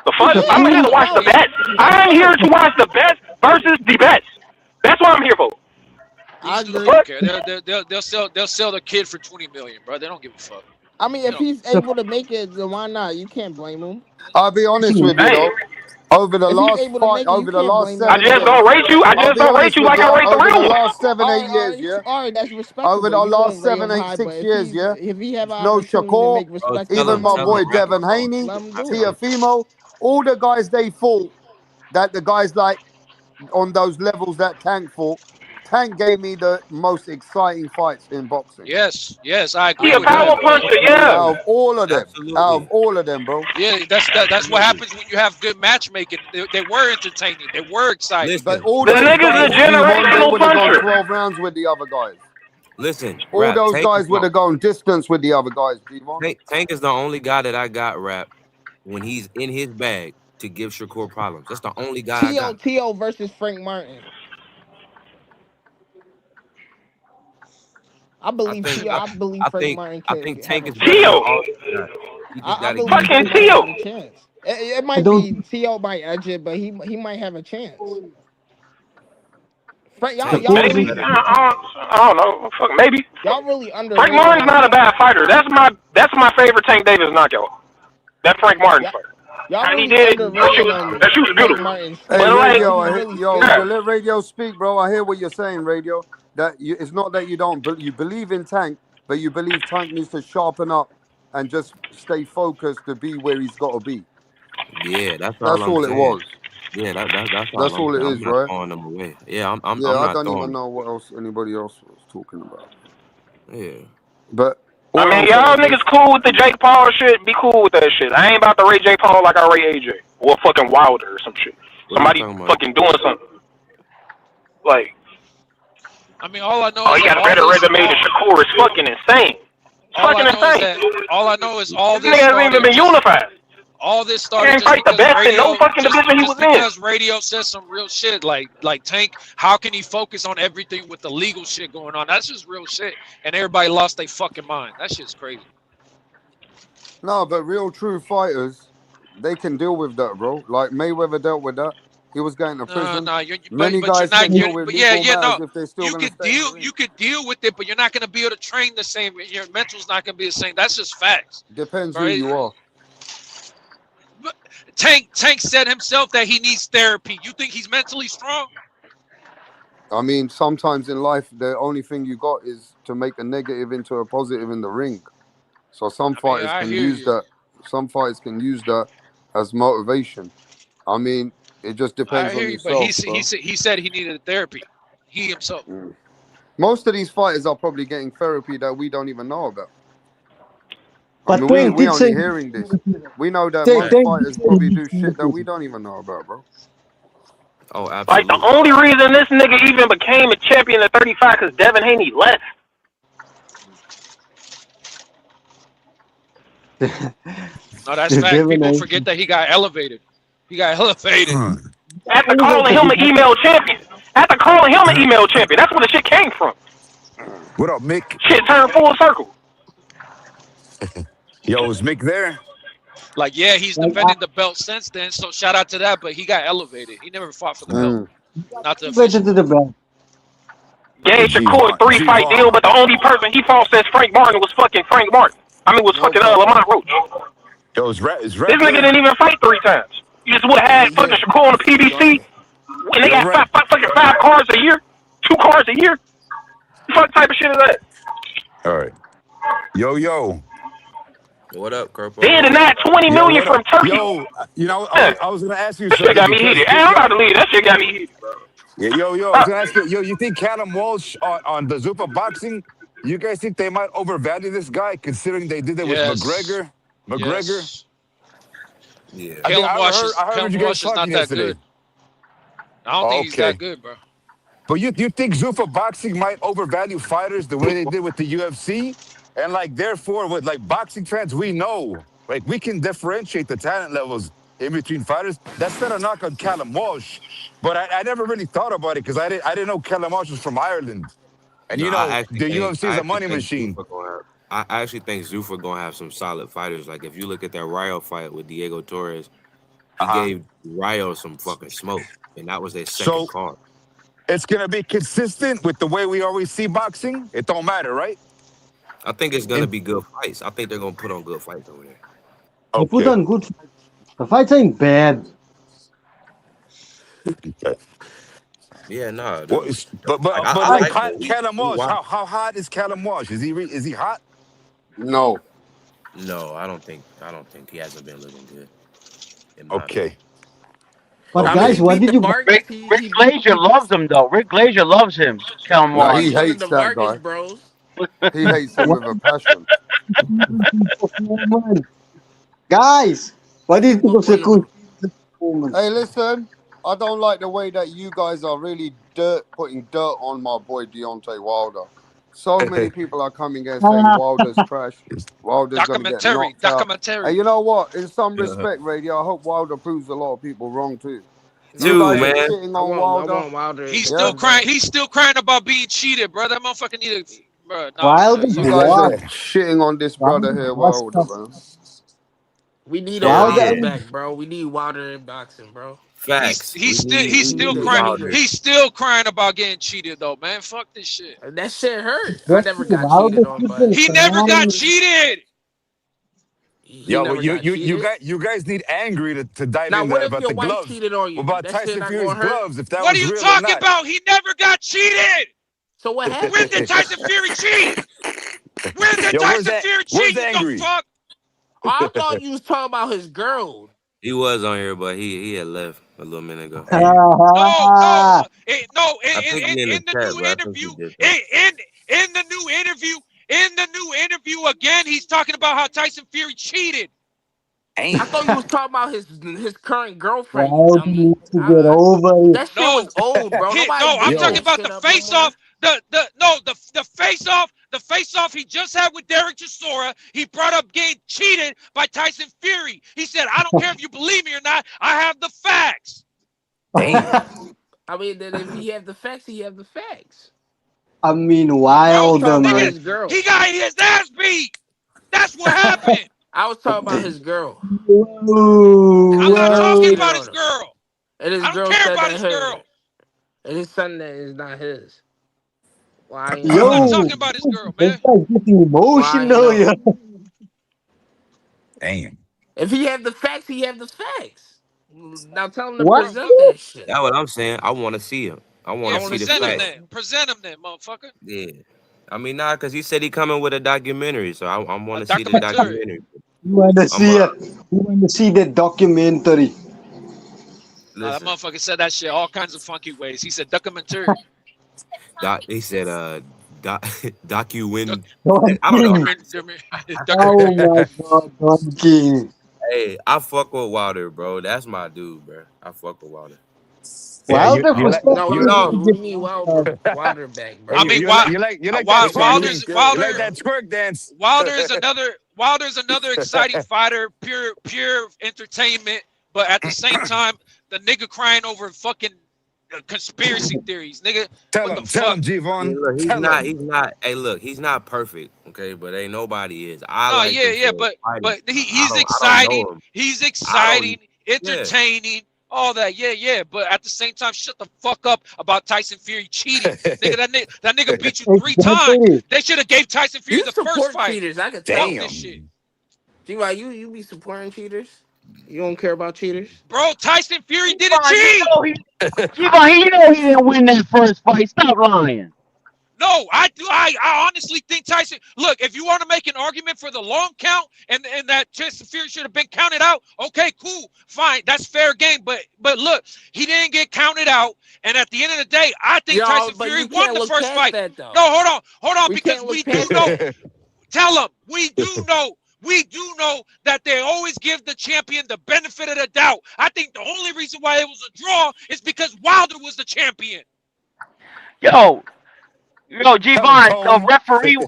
The fuck? Yeah, I'm what here you to watch the about? best. I'm here to watch the best versus the best. That's what I'm here for. I These dudes agree. don't care. They'll sell the kid for $20 million, bro. They don't give a fuck. I mean, They if don't. he's able to make it, then why not? You can't blame him. I'll be honest with you Hey, though. Over the If he's last able to fight, make it, you over the can't last blame him I seven for just selling years, don't the rate you. kid. I I'll just be don't rate honest you with like you. I rate the Over the real ones. last seven, All 8 right, years, yeah. all right, that's Over respectable. the You last won't rate him 7, 8, high, but 6 years, yeah. if he have an No opportunity to Shakur, make Bro, respectable even my tell him boy money, rap Devin song. Haney, let him do it. Teofimo, all the guys they fought that the guys like on those levels that Tank fought. Tank gave me the most exciting fights in boxing. Yes, I He agree a with I power that. agree. puncher, yeah. Out of all of them, out Absolutely. of all of them, bro. Yeah, that's what Absolutely. happens when you have good matchmaking. They were entertaining. They were exciting. But Listen, all The those listen, nigga's a guys, Tank. G1, they generational would have gone puncher. 12 rounds with the other guys. Listen, All rap. those guys would have gone distance with the other guys, G1. Tank is the only guy that I got rap when he's in his bag to give Shakur problems. That's the only guy I got. Teo versus Frank Martin. I I believe think Teo. I believe I Frank think Martin I could think have Tank a is better chance. than Tio. all these guys. He just I got to get believe his Fucking Frank shit Martin together. Tio. got a chance. It I might don't. be Teo might edge it, but he might have a chance. Frank, y'all Tank y'all Tank Suppose is he, Maybe. better really than all these guys. I don't know. Fuck, maybe. y'all really Frank underrated Martin's on not a Tank. bad fighter. That's my favorite Tank Davis knockout. That Frank Martin Y'all, fight. y'all How he really did it. underrated on That shit was Frank beautiful. Martin's Hey, But skill. like, radio, He really yo, yeah. skilled. let radio speak, bro. I hear what you're saying, radio. It's not that you don't, you believe in Tank, but you believe Tank needs to sharpen up and just stay focused to be where he's got to be. Yeah, that's all That's I'm all it saying. was. Yeah, that's all That's I'm all it saying. I'm is, not right? throwing them away. Yeah, Yeah, I'm I not don't throwing even them. know what else anybody else was talking about. Yeah. But I all mean, I'm saying y'all is niggas this. cool with the Jake Paul shit. Be cool with that shit. I ain't about to rate Jake Paul like I rate AJ or fucking Wilder or some shit. What are you Somebody talking about? fucking doing something like, I mean, all I know oh, is he that got a better resume than Shakur. It's fucking insane. It's all I fucking know is insane. that all I know is all This this nigga hasn't even started been just unified. all this He started ain't just fight the because best in no radio fucking division he was just in. because radio says some real shit like Tank, how can he focus on everything with the legal shit going on? That's just real shit, and everybody lost their fucking mind. That shit's crazy. No, but real true fighters, they can deal with that, bro. Like Mayweather dealt with that. He was going to No, prison. no, Many but you're guys not. can deal with But yeah, legal yeah, matters no. if they're still going to stay in the ring. You could deal with it, but you're not gonna be able to train the same. Your mental's not gonna be the same. That's just facts, Depends who right? you are. But Tank said himself that he needs therapy. You think he's mentally strong? I mean, sometimes in life, the only thing you got is to make a negative into a positive in the ring. So some I mean, fighters I can hear use you. that. Some fighters can use that as motivation. I mean, it just depends I on hear you, but he yourself, said he bro. said he said he needed therapy. He himself. Mm. Most of these fighters are probably getting therapy that we don't even know about. I but mean, Tank we did only say hearing this. We know that Tank, most Tank did fighters say he probably needs do shit that we therapy. don't even know about, bro. Oh, Like the absolutely. only reason this nigga even became a champion at 35 because Devin Haney left. No, that's The fact. People divination. forget that he got elevated. He got elevated. After Only calling because him he an email champion. After calling him an email champion. That's where the shit came from. What up, Mick? Shit turned full circle. Yo, is Mick there? Like, yeah, he's defending the belt since then, so shout out to that, but he got elevated. He never fought for the belt. Mm. Not the better official. to the back. Gave Shakur a G 3-fight deal, Vaughn. but the only person he fought since Frank Martin was fucking Frank Martin. I mean, was No fucking cap. Lamont Roach. Yo, is This rap nigga there? didn't even fight 3 times. You just would have Yeah, had fucking yeah. Shakur on the PBC, Exactly. and they Yo, got rap. fucking 5 cards a year, 2 cards a year. What type of shit is that? All right. Yo. What up, Kerpo? Then and that 20 Yo, million what up? from Turkey. Yo, Yeah, I was gonna ask you that shit something got me because heated. Hey, I'm about to leave. That shit got me heated, bro. yeah, I was gonna ask you, you think Callum Walsh on the Zuffa boxing, you guys think they might overvalue this guy considering they did it with Yes. McGregor? Yes. Yeah. I think I heard Kellen you guys Walsh is talking not that yesterday. good. I don't think he's that Okay. good, bro. But you think Zuffa boxing might overvalue fighters the way they did with the UFC? And like therefore with like boxing fans, we know. Like we can differentiate the talent levels in between fighters. That's not a knock on Callum Walsh, but I never really thought about it because I didn't know Callum Walsh was from Ireland. And No, you know, the UFC is I a actually money think machine. Zuffa gonna have. I actually think Zuffa gonna have some solid fighters. Like if you look at that Ryo fight with Diego Torres, he Uh-huh. gave Ryo some fucking smoke, and that was their second So card. it's gonna be consistent with the way we always see boxing. It don't matter, right? I think it's gonna In, be good fights. I think they're gonna put on good fights over there. They put okay. on good fights. The fights ain't bad. Yeah, no, Well, like but I like like him. Callum He Walsh, wild. how hot is Callum Walsh? Is he hot? No. No, I don't think he hasn't been looking good, in my opinion. Okay. But I mean, guys, he Okay. what beat did the you? Rick, Vargas. Rick Glazier loves him though. Rick Glazier loves him. Callum Nah, He he beat Walsh. one of hates the that Vargas guy. bros. He hates him What with a passion. performance? Guys, what do you think of What Shakur's you performance? Hey, listen, I don't like the way that you guys are really putting dirt on my boy Deontay Wilder. So many people are coming here saying Wilder's trash. Wilder's gonna get knocked out. And you know what? In some respect, Radio, I hope Wilder proves a lot of people wrong too. You No, Too, guys are man. facts. shitting I on want Wilder, Wilder He's to still yeah? come crying. back. He's still crying about being cheated, bro. That motherfucker need to, bro. Nah, Yeah, Wilder's you fuck guys that are shit. washed. shitting on this brother Wilder's here, washed Wilder, up. man. We need a Hell Wilder Wilder yeah. ain't. back, bro. We need Wilder in boxing, bro. Facts. He's We still need We crying. need Wilder. it. He's still crying about getting cheated though, man. Fuck this shit. That shit hurt. I Just never got Wilder cheated on, keep but on He never got crying. cheated. he Yo, well, never got cheated. you guys need Angry to dive Now, in what if about your the wife gloves. cheated on What you? about That shit Tyson not Fury's gonna hurt. gloves? If that What are was you real or talking not? about? He never got cheated. So what When happened? did Tyson Fury cheat? When did Yo, Tyson Fury where's cheat? You dumb Angry? fuck. Oh, I thought you was talking about his girl. He was on here, but he had left a little minute ago. Damn. No, no, no. I think he in the In the chat, new bro. I think he interview, did though. in the new interview, again, he's talking about how Tyson Fury cheated. I thought you was talking about his current girlfriend. You Wilder dummy. needs to get over it. That shit was No, old, bro. Nobody no, I'm bringing talking Yo, that about shit the up no face more. off. The face off he just had with Derek Chisora. He brought up getting cheated by Tyson Fury. He said, "I don't care if you believe me or not. I have the facts." damn. I mean, then if he have the facts, he have the facts. I mean, I was Wilder, talking about man. his girl. He got his ass beat. That's what happened. I was talking about his girl. And I'm his not girl talking cheated about on his him. girl. And his I don't girl care said about that his her girl. and his son that is not his. Why he I'm not know? Yo, talking about his girl, this man. guy's getting Why he emotional, know? yeah. Damn. If he have the facts, he have the facts. Now tell him to What? present that shit. That's what I'm saying. I want to see him. I want I Yeah, to want see to the present see him it. facts. then. Present him then, motherfucker. Yeah. I mean, nah, because he said he coming with a documentary, so I want A to see the documentary. documentary. You want to I'm see it? You want to see the documentary? No, that listen. motherfucker said that shit all kinds of funky ways. He said documentary. He said doc, docu-win. Don I don't know. King. Oh Documentary. my God, Don King. Hey, I fuck with Wilder, bro. That's my dude, bro. I fuck with Wilder. Yeah, Wilder you for like some No, you reason we just need uh, Wilder back, I bro. mean, you like that Nobody cares you like about that him. twerk dance. Wilder's another exciting fighter, pure entertainment, but at the same time, the nigga crying over fucking conspiracy theories, nigga. What the Tell fuck? him, Yeah, G-Von. look, Tell him. he's not. Hey, look, he's not perfect, okay, but ain't nobody is. I No, like him yeah, for his fighting but style. he's I don't know exciting. him. He's I don't. exciting, Yeah, entertaining, all that. Yeah. But at the same time, shut the fuck up about Tyson Fury cheating, nigga. That nigga beat you 3 times. exactly. They should have gave Tyson Fury You the first support fight. cheaters, I can Fuck tell. this shit. Damn. G-Y, you be supporting cheaters? You don't care about cheaters? Bro, Tyson Fury didn't G-Von, cheat. you know he didn't win that first fight. Stop lying. No, I do. I honestly think Tyson. Look, if you want to make an argument for the long count and that Tyson Fury should have been counted out, okay, cool, fine, that's fair game. But look, he didn't get counted out, and at the end of the day, I think Yo, Tyson but Fury you won can't the look first past fight. that though. No, hold on, We because can't we look do past know. that. Tell them we do know. We do know that they always give the champion the benefit of the doubt. I think the only reason why it was a draw is because Wilder was the champion. Yo, Yo, Tell him, G-Von, the Tone. referee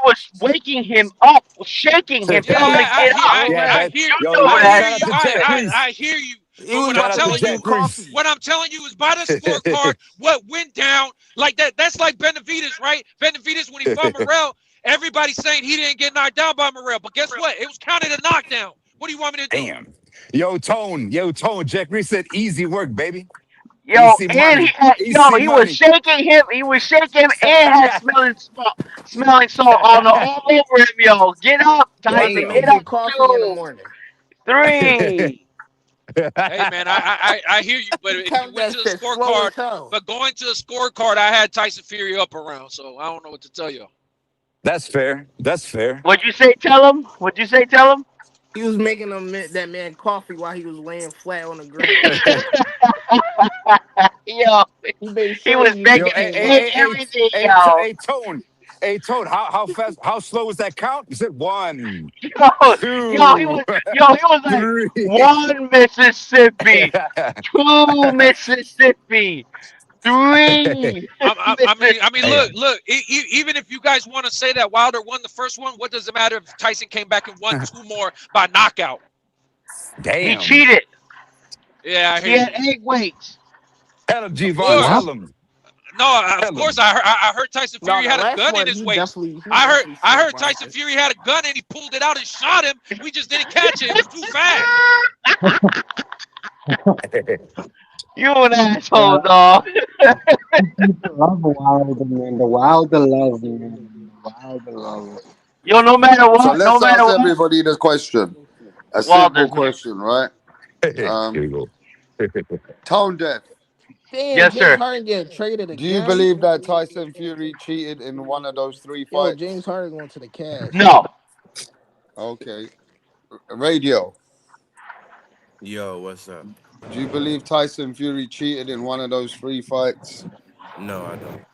was waking him up, shaking him, Yeah, telling him to get up. yeah, I that. hear You Yo, know I yo, hear that. shout out you. to Jack Reese. I hear you. He But was Shout out to making him Jack Reese. what I'm telling you is by the scorecard, what went down, like that. That's like Benavidez, right? Benavidez when he fought Morrell, everybody's saying he didn't get knocked down by Morrell, but guess what? It was counted a knockdown. What do you want me to do? Damn. Yo, Tone. Jack Reese said easy work, baby. Yo, Easy and money. he Easy was money. shaking him. He was shaking him and had smelling salt all over him. Yo, get up, wasn't Tyson. Get Damn. up. making coffee in the 2, morning. 3. Hey man, I hear you, but He if you counted went that to the shit slow scorecard, as hell. but going to the scorecard, I had Tyson Fury up around, so I don't know what to tell you. That's fair. That's fair. What'd you say? Tell him. What'd you say? Tell him. He was making that man coffee while he was laying flat on the ground. Yo, He made he sure was his Yo, making unit me came up. eat everything, yo. Tone. Hey, Tone, how fast, how slow was that count? You said 1, Yo, he 2, was, he was like 3. 1 Mississippi, 2 Mississippi, 3 I mean, Damn. look. Even if you guys want to say that Wilder won the first one, what does it matter if Tyson came back and won 2 more by knockout? He Damn. cheated. Yeah, I He hear had you. 8 weights. Tell him, Of G-Von, What? tell course. him. No, of Tell course. him. I heard Tyson No, Fury the had a last gun in one his waist. he I definitely heard smoked Tyson Wilder. Fury had a gun and he pulled it out and shot him. We just didn't catch it. It was too fast. You an Yeah, asshole, dog. people love Wilder, man. The Wilder love, man. Wilder love. Yo, no matter So what, no let's matter ask what, everybody this question. A simple Wilder's next. question, right? Here Um, we go. tone deaf. Damn, Yes, James sir. Harden getting traded Do you again. believe that Tyson Fury cheated in one of those 3 Yo, James fights? Harden going to the Cavs. No. Okay. Radio. Yo, what's up? Do you believe Tyson Fury cheated in one of those 3 fights? No, I don't.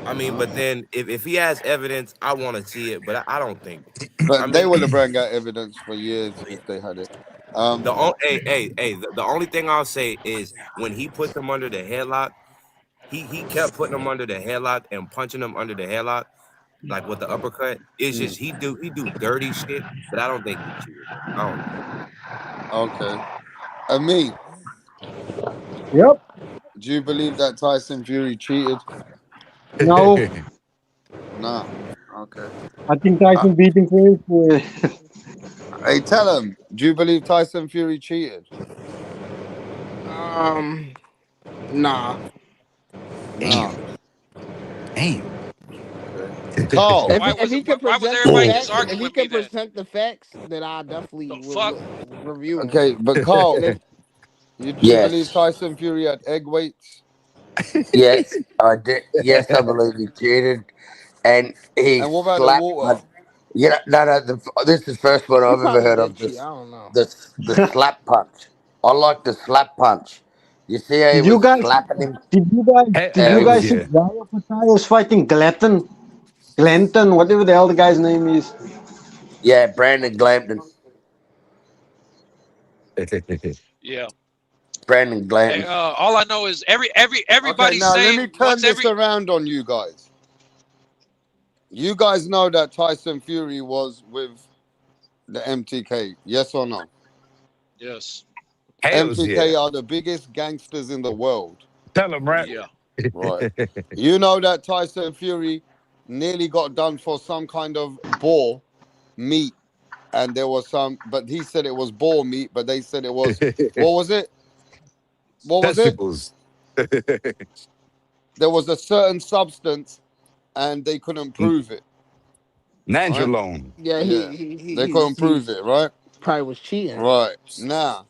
I mean, Huh? but then if he has evidence, I want to see it, but I don't think. I But they mean, would have brought out evidence for years if they had it. the only the only thing I'll say is when he put them under the headlock, he kept putting them under the headlock and punching them under the headlock, like with the uppercut. It's just he do dirty shit, but I don't think he cheated though. I don't know. Okay. And me, Yep. do you believe that Tyson Fury cheated? No, Nah. Okay. I think Uh, Tyson beat him for it. hey, tell him. Do you believe Tyson Fury cheated? Nah. Nah. Damn. Okay. Carl. If he could Why was present the everybody just facts, arguing if he with me could then? present the facts, then I definitely The would fuck? review him. Okay, but Carl, And if do you believe Yes, Tyson Fury had egg weights? yes, I did. Yes, I believe he cheated, and he And what about the slapped my. water? Yeah, no. This is the first one he I've ever probably heard did of. cheat. I don't know. The slap punch. I like the slap punch. You see how he Did you was guys? slapping him, Did and you he guys was see Yeah. Dario Patayo's fighting Glenton, whatever the hell the guy's name is? yeah, Brandon Glampton, Yeah. Brandon Hey, Glanton. all I know is Okay, everybody's now let saying me turn once this every. around on you guys. You guys know that Tyson Fury was with the MTK, yes or no? Yes. Hells MTK yeah. are the biggest gangsters in the world. Tell him, right? Yeah. Right. You know that Tyson Fury nearly got done for some kind of boar meat, and there was some, but he said it was boar meat, but they said it was, what was it? What was it? Testicles. There was a certain substance, and they couldn't prove it. Right? Nandrolone. Yeah, Yeah. They couldn't prove it, right? probably was cheating. Right. Now,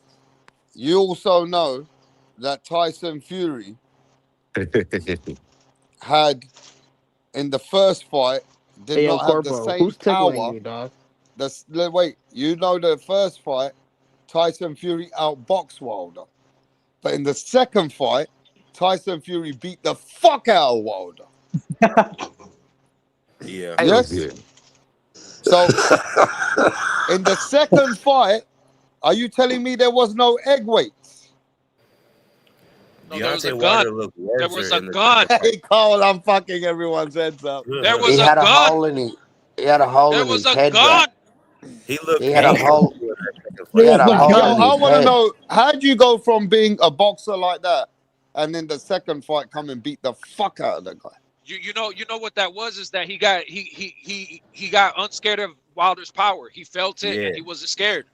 you also know that Tyson Fury had, in the first fight, did Hey, yo, not have the Corpo, same who's tickling power. you, dog? Wait, you know the first fight, Tyson Fury outboxed Wilder. But in the second fight, Tyson Fury beat the fuck out of Wilder. Yeah. Hells Yes? yeah. So, in the second fight, are you telling me there was no egg weights? No, there was a Deontay gun. Wilder looked There worse was a in the gun. second fight. Hey, Cole, I'm fucking everyone's heads up. There He was a had a gun. hole in his. He had a hole There in was his a head, bro. gun. He looked He had a angry hole. in that second He fight. had a hole Yo, in I his want to head. know, how'd you go from being a boxer like that and then the second fight come and beat the fuck out of the guy? You know what that was is that he got unscared of Wilder's power. He felt it Yeah. and he wasn't scared.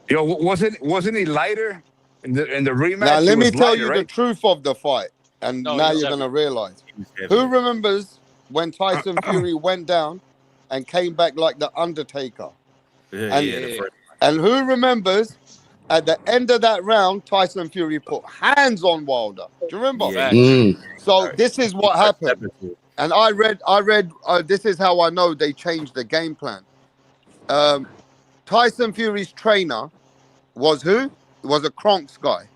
Yo, wasn't he lighter in the Now, rematch? He let me was tell lighter, you the right? truth of the fight. And No, he now was you're going heavy. to realize. He was heavy. Who remembers when Tyson Fury went down and came back like the Undertaker? Yeah, And, yeah, the Yeah. first. and who remembers at the end of that round, Tyson Fury put hands on Wilder? Do you remember? Yeah, Facts. So right. this is He what started happened. stepping to it. And I read. This is how I know they changed the game plan. Tyson Fury's trainer was who? It was a Kronks guy.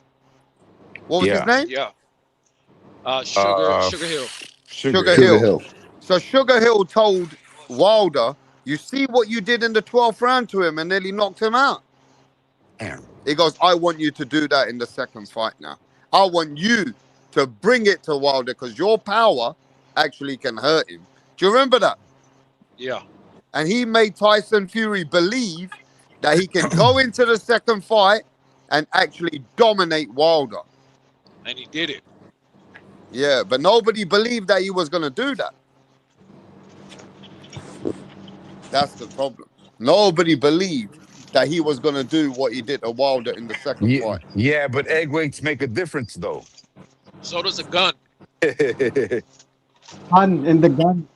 What was his Yeah. name? Yeah. Sugar Hill. Sugar Sugar Hill. Hill. So Sugar Hill told Wilder, "You see what you did in the 12th round to him and nearly knocked him out." Damn. He goes, "I want you to do that in the second fight now. I want you to bring it to Wilder because your power actually can hurt him." Do you remember that? Yeah. And he made Tyson Fury believe that he can go into the second fight and actually dominate Wilder. And he did it. Yeah, but nobody believed that he was going to do that. That's the problem. Nobody believed that he was going to do what he did to Wilder in the second fight. Yeah, but egg weights make a difference, though. So does a gun. Gun and the gun.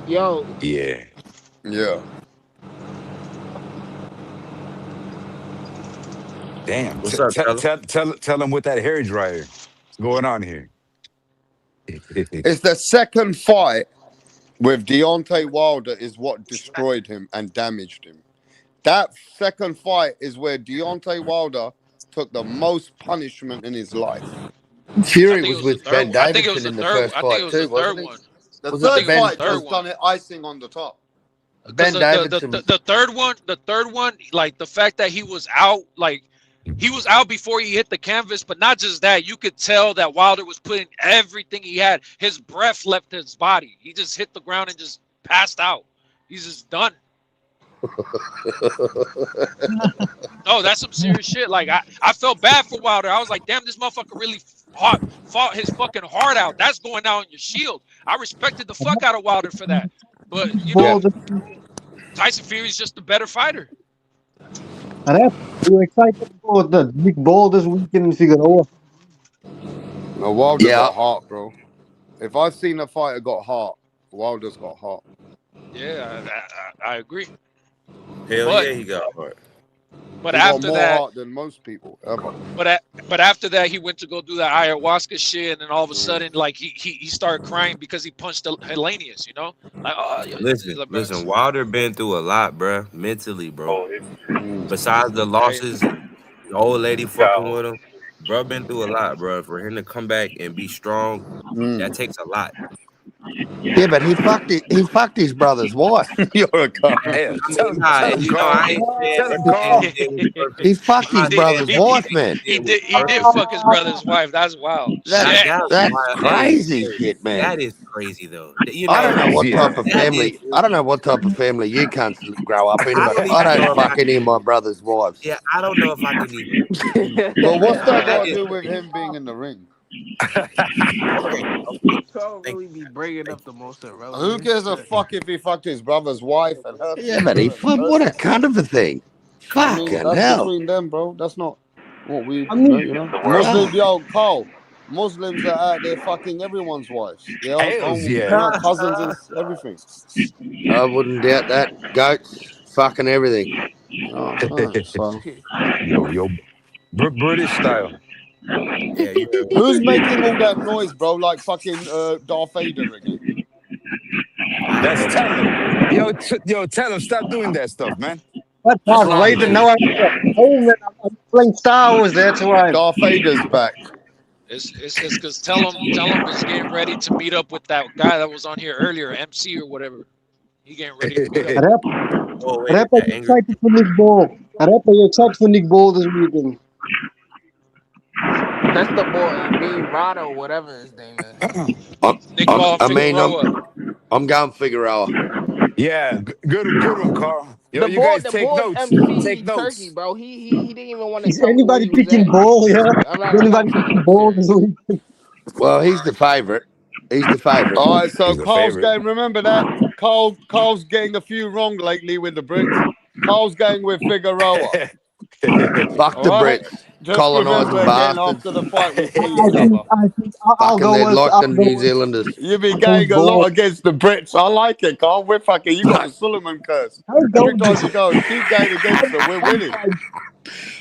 Yo, Yeah. Yeah. Damn. What's up, fella? Tell him with that hair dryer. What's going on here? It's the second fight with Deontay Wilder is what destroyed him and damaged him. That second fight is where Deontay Wilder took the most punishment in his life. Fury I think was it was with the Ben third one. I think it was Davidson the in the third. first I think it fight was too, the third wasn't he? one. The Was I it third think it was Ben? the fight third just one. done it icing on the top. Ben Because Davidson. the third one, like the fact that he was out, like he was out before he hit the canvas, but not just that, you could tell that Wilder was putting everything he had. His breath left his body. He just hit the ground and just passed out. He's just done. No, that's some serious shit. Like I felt bad for Wilder. I was like, damn, this motherfucker really fought his fucking heart out. That's going down on your shield. I respected the fuck out of Wilder for that. But you know, Tyson Fury's just a better fighter. Are you excited about the big ball this weekend in Figueroa? No, Wilder got heart, bro. If I've seen a fighter got heart, Wilder's got heart. Yeah, I agree. Hell But- yeah, he got heart. But He after got more that, heart than most people ever. but after that, he went to go do that ayahuasca shit, and then all of a sudden, like he started crying because he punched Hellenius. You know, like Listen, Wilder been through a lot, bruh, mentally, bro. Besides the losses, the old lady fucking with him, bro, been through a lot, bro. For him to come back and be strong, that takes a lot. Yeah, but he fucked his brother's wife. You're a cunt. Hey, He fucked his brother's wife, man. He did fuck his brother's wife. That's wild. That's crazy shit, man. That is crazy though. You know, I don't know what type of family. I don't know what type of family you cunts grow up in, but I don't fuck any of my brother's wives. Yeah, I don't know if I can even. But what's that got to do with him being in the ring? Can't really be bringing up the most irrelevant. Who gives a fuck if he fucked his brother's wife and her? Yeah, but what a cunt of a thing. Fucking that's hell. between them, bro. That's not what we, I mean, you know. Muslims, yo, Carl. Muslims are out there fucking everyone's wives. Their own cousins and everything. I wouldn't doubt that. Goats, fucking everything. Yo, British style. Yeah, who's making all that noise, bro? Like fucking Darth Vader again. That's tell him. Yo, tell him stop doing that stuff, man. That's not right. Now I'm playing Star Wars. That's why. Darth Vader's back. It's because tell him is getting ready to meet up with that guy that was on here earlier, MC or whatever. He getting ready to meet up. I'm excited for this ball. Rep, are you excited for Nick Ball this weekend? That's the boy, me Rado, whatever his name is. They call him Figueroa. I'm going Figueroa. Yeah, good one, Carl. Yo, you guys The take boy's notes. MC Take Turkey, notes. bro. He didn't even want to Is tell me where anybody he was picking at. Ball? Yeah. I'm not Anybody taking picking him Ball this serious. weekend? Well, he's the favourite. He's the favourite. All right, so He's the Carl's favorite. game. Remember that Carl's getting a few wrong lately with the Brits. Carl's going with Figueroa. Fuck All the right, Brits, just colonising remember again bastards. after the fight with Floyd, I brother. think I'll Fucking, go they're with like the New Zealanders. You be I'll go with going a lot Ball. against the Brits. I like it, Carl. We're fucking. You got the Suleiman curse. I'll go Every with time this. you go, keep going against them. We're winning.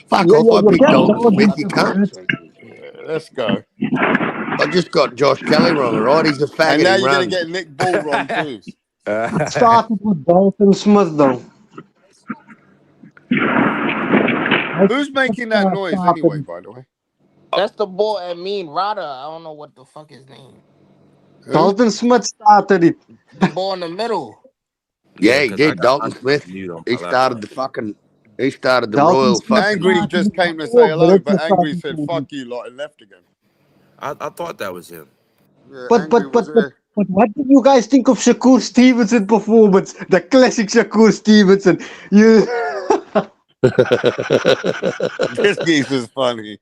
Fuck Yeah, off, I you picked can't Dalton go Smith, against you the cunt. Brits. Yeah, let's go. I just got Josh Kelly wrong, all right? He's a And faggot, now he you're gonna runs. get Nick Ball wrong too. Started with Dalton Smith, though. Who's making that noise anyway? By the way, That's the boy, I mean Rada. I don't know what the fuck his name. who? Dalton Smith started it. The boy in the middle. Yeah, Yeah, he because I did. got Dalton my Smith. mute on He my laptop. started the Dalton royal Smith fucking. Angry started just it came to say before hello, Brits but was Angry starting said to "fuck it. you" lot and left again. I thought that was him. Yeah, But Angry but was but but here. but what did you guys think of Shakur Stevenson performance? The classic Shakur Stevenson. You This geezer's funny.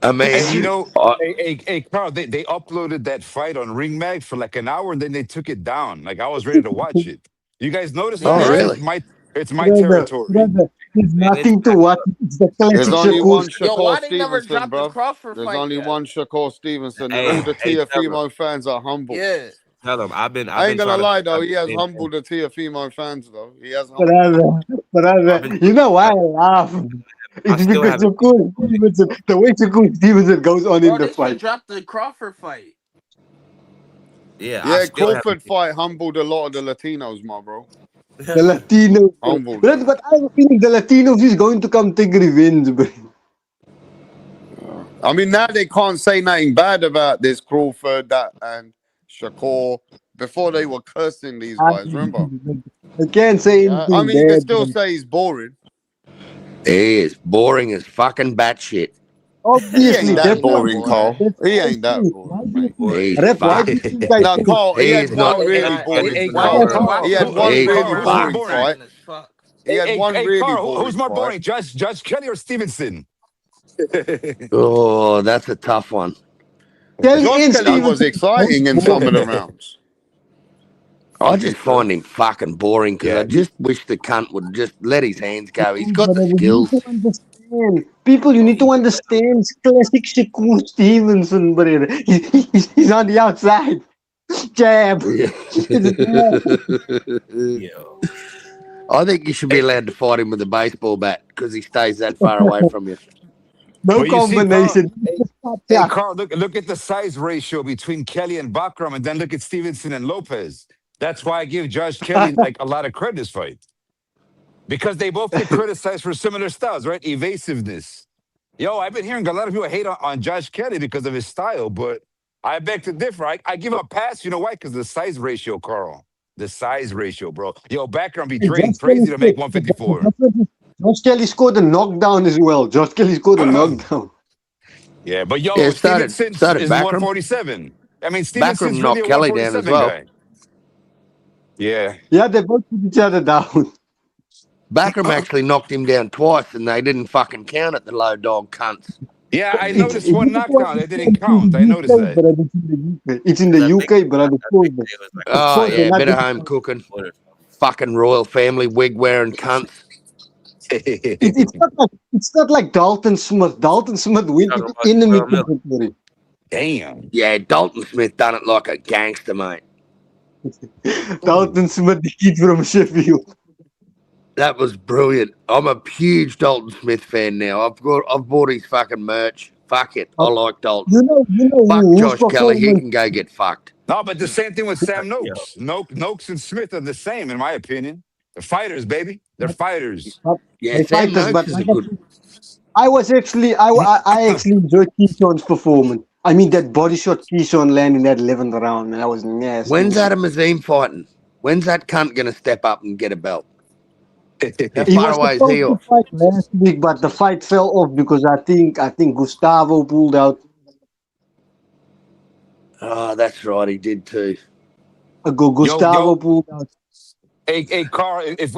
I Hey, mean, you know, hey, Carl, they uploaded that fight on Ring Mag for like an hour and then they took it down. Like I was ready to watch it. You guys notice that? oh, They Yeah. said really? it's my brother, territory. brother, there's And it's nothing to watch. It's the There's classic only Shakur. one Yo, Shakur why they never Stevenson, dropped the bro. Crawford There's fight only yet? one Shakur Stevenson, and all hey, the tell him, Teofimo fans are humble. Yeah. tell him. I've I been ain't gonna trying to lie figure though, out he his has name. humbled the Teofimo fans though. He has humbled them. Brother, I've brother, been. you know why I laugh? I It's still because haven't. Shakur Stevenson, the way Shakur Stevenson goes on in Bro, the they should fight. drop the Crawford fight. Yeah, I Yeah, still haven't. Crawford fight humbled a lot of the Latinos, my bro. The Latinos, bro. Humbled them. But I have a feeling the Latinos is going to come take revenge, bro. I mean, now they can't say nothing bad about this Crawford, that, and Shakur. Before they were cursing these guys, remember? I can't say Yeah, I anything mean, you can bad, still bro. say he's boring. He is boring as fucking batshit. He Obviously, ain't Nah, that that's he what not boring, boring. Carl. that's He what I ain't that say. boring, Why do you mate. think, He's Rep, why do fucking. you think I Now, think Carl, he He had is not. one No, he really not. boring. Hey, No, Carl, that's Watch, what Carl, he watch had him. one He's really Who's more boring fucked. boring? fight. Boring as fuck. He had one Hey, really Carl, who's boring more fight. boring, Judge Kelly or Stevenson? Oh, that's a tough one. Kelly Josh and Kelly was Stevenson both exciting in some of boring. the rounds. I Fuck just it, bro. find him fucking boring because I Yeah, just wish the cunt would just let his hands go. He's got But the you need to skills. understand. People, you need to understand. It's classic Shakur Stevenson, but he's on the outside. Jab. Yeah. It's a jab. Yo, I think you should be allowed to fight him with a baseball bat because he stays that far away from you. No but you see, Carl. combination. Hey, Carl, look at the size ratio between Kelly and Bakram, and then look at Stevenson and Lopez. That's why I give Judge Kelly like a lot of credit this fight because they both get criticized for similar styles, right? Evasiveness. Yo, I've been hearing a lot of people hate on Judge Kelly because of his style, but I beg to differ. I give a pass. You know why? Because the size ratio, Carl. The size ratio, bro. Yo, Bakram be trading Josh Kelly crazy to make 154. Josh Kelly scored a knockdown as well. Josh Kelly scored a knockdown. Yeah, but Yeah, yo, it started Stevenson started is Backram. 147. I mean, Backram Stevenson's really knocked a Kelly down as 147 well. guy. Yeah. Yeah, they both put each other down. Backram actually knocked him down twice and they didn't fucking count it, the low dog cunts. Yeah, I It's noticed one you need to knockdown. It didn't understand it's in count. I the noticed UK, that. but it's in the UK. It's in because the UK, but I suppose it was like I a Oh, suppose lawyer. they're yeah, not bit of just home cooking. Fucking royal family wig wearing cunts. it's not like Dalton Smith. Dalton Smith went Talking to about enemy Jarrell Miller. territory. Damn. Yeah, Dalton Smith done it like a gangster, mate. Dalton Smith, the kid from Sheffield. That was brilliant. I'm a huge Dalton Smith fan now. I've bought his fucking merch. Fuck it. I like Dalton. You know Fuck whose Josh Kelly. He performance? can go get fucked. No, but the same thing with Sam Yo, Noakes. Noakes and Smith are the same, in my opinion. They're fighters, baby. They're fighters. Yeah, They Sam fighters, Noakes but is a like good. I actually enjoyed Keyshawn's performance. I mean that body shot Keyshawn landed in that 11th round, man, that was nasty. When's Adam Azim fighting? When's that cunt going to step up and get a belt? That He far was away is supposed to heel. fight last week, but the fight fell off because I think Gustavo pulled out. Oh, that's right. He did too. Gustavo Yo, pulled out. hey, Carl. If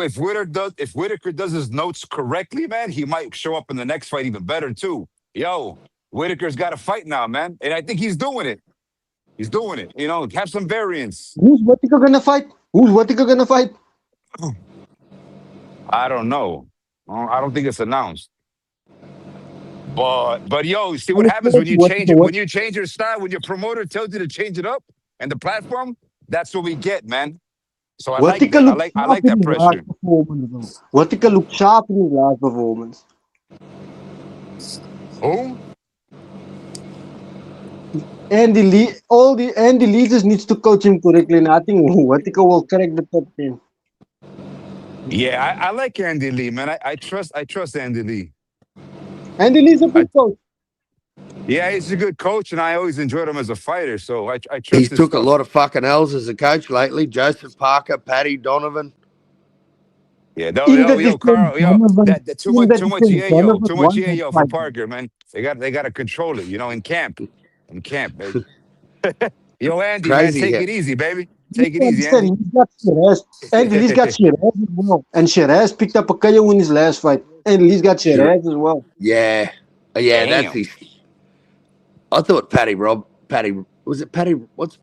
Whitaker does his notes correctly, man, he might show up in the next fight even better too. Yo, Whitaker's got to fight now, man, and I think he's doing it. He's doing it. You know, have some variance. Who's Whitaker gonna fight? Who's Whitaker gonna fight? I don't know. I don't think it's announced. But yo, see what happens when you change it. When you change your style, when your promoter tells you to change it up and the platform, that's what we get, man. So I like Whitaker that. looked I sharp like in that his last pressure. performance, though. Whitaker looked sharp in his last performance. Who? Andy Lee, Andy Lee just needs to coach him correctly, and I think Whitaker will correct the top 10. Yeah, I like Andy Lee, man. I trust Andy Lee. Andy Lee's a good coach. Yeah, he's a good coach, and I always enjoyed him as a fighter. So I He's trust his took a stuff. lot of fucking L's as a coach lately. Joseph Parker, Paddy Donovan. Yeah, In the yo, defense, Carl, yo, Donovan. that In the too much defense, yayo, Donovan too much won that yayo for fight. Parker, man. They got to control it, you know, in camp, baby. Yo, Andy, man, Crazy. take Yeah. it easy, baby. You Take it don't easy, understand, Andy. he's got Shiraz. Andy Lee's got Shiraz as well. And Shiraz picked up a KO in his last fight. Andy Lee's got Sure. Shiraz as well. Yeah. Yeah, that's Damn. his. I thought Paddy, was it Paddy? What's,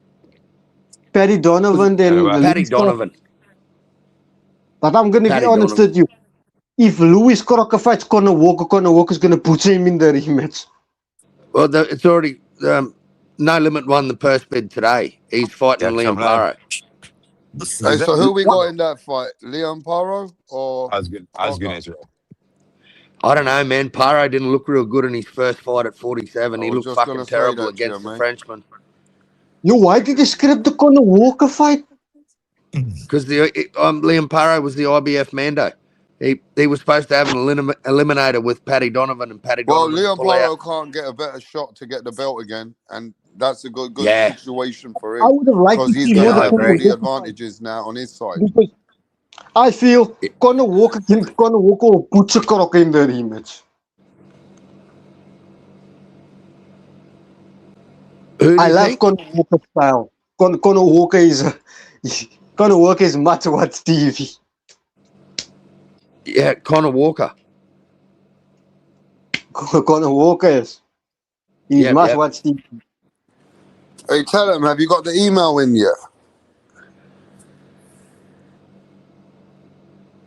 Paddy was it Donovan, then Paddy Louis Crocker. Donovan? But I'm going to be Paddy honest Donovan. with you. If Louis Crocker fights Conor Walker's going to put him in the rematch. Well, it's already No Limit won the purse bid today. He's fighting That's Liam I'm like, Paro. Hey, so who we What? got in that fight? Leon Paro or I was gonna Crocker? answer that. I don't know, man. Paro didn't look real good in his first fight at 47. I He was looked just fucking gonna say terrible that to you, against the mate. Frenchman. Yo, why did they script the Conor Walker fight? Because Liam Paro was the IBF Mando. He was supposed to have an eliminator with Paddy Donovan, and Paddy Well, Donovan Leon pull out. Paro can't get a better shot to get the belt again, and that's a good Yeah, situation for I him would have liked because to he's see going more to yeah, the I have all Conor agree. the Walker fight. advantages now on his side. Because I feel Conor Walker will put Crocker in the rematch. Who do I you love think? Conor Walker's style. Conor Walker is much what Stevie. Yeah, Conor Walker. Conor Walker is. He's Yep, much yep. what Stevie. Hey, tell him, have you got the email in yet?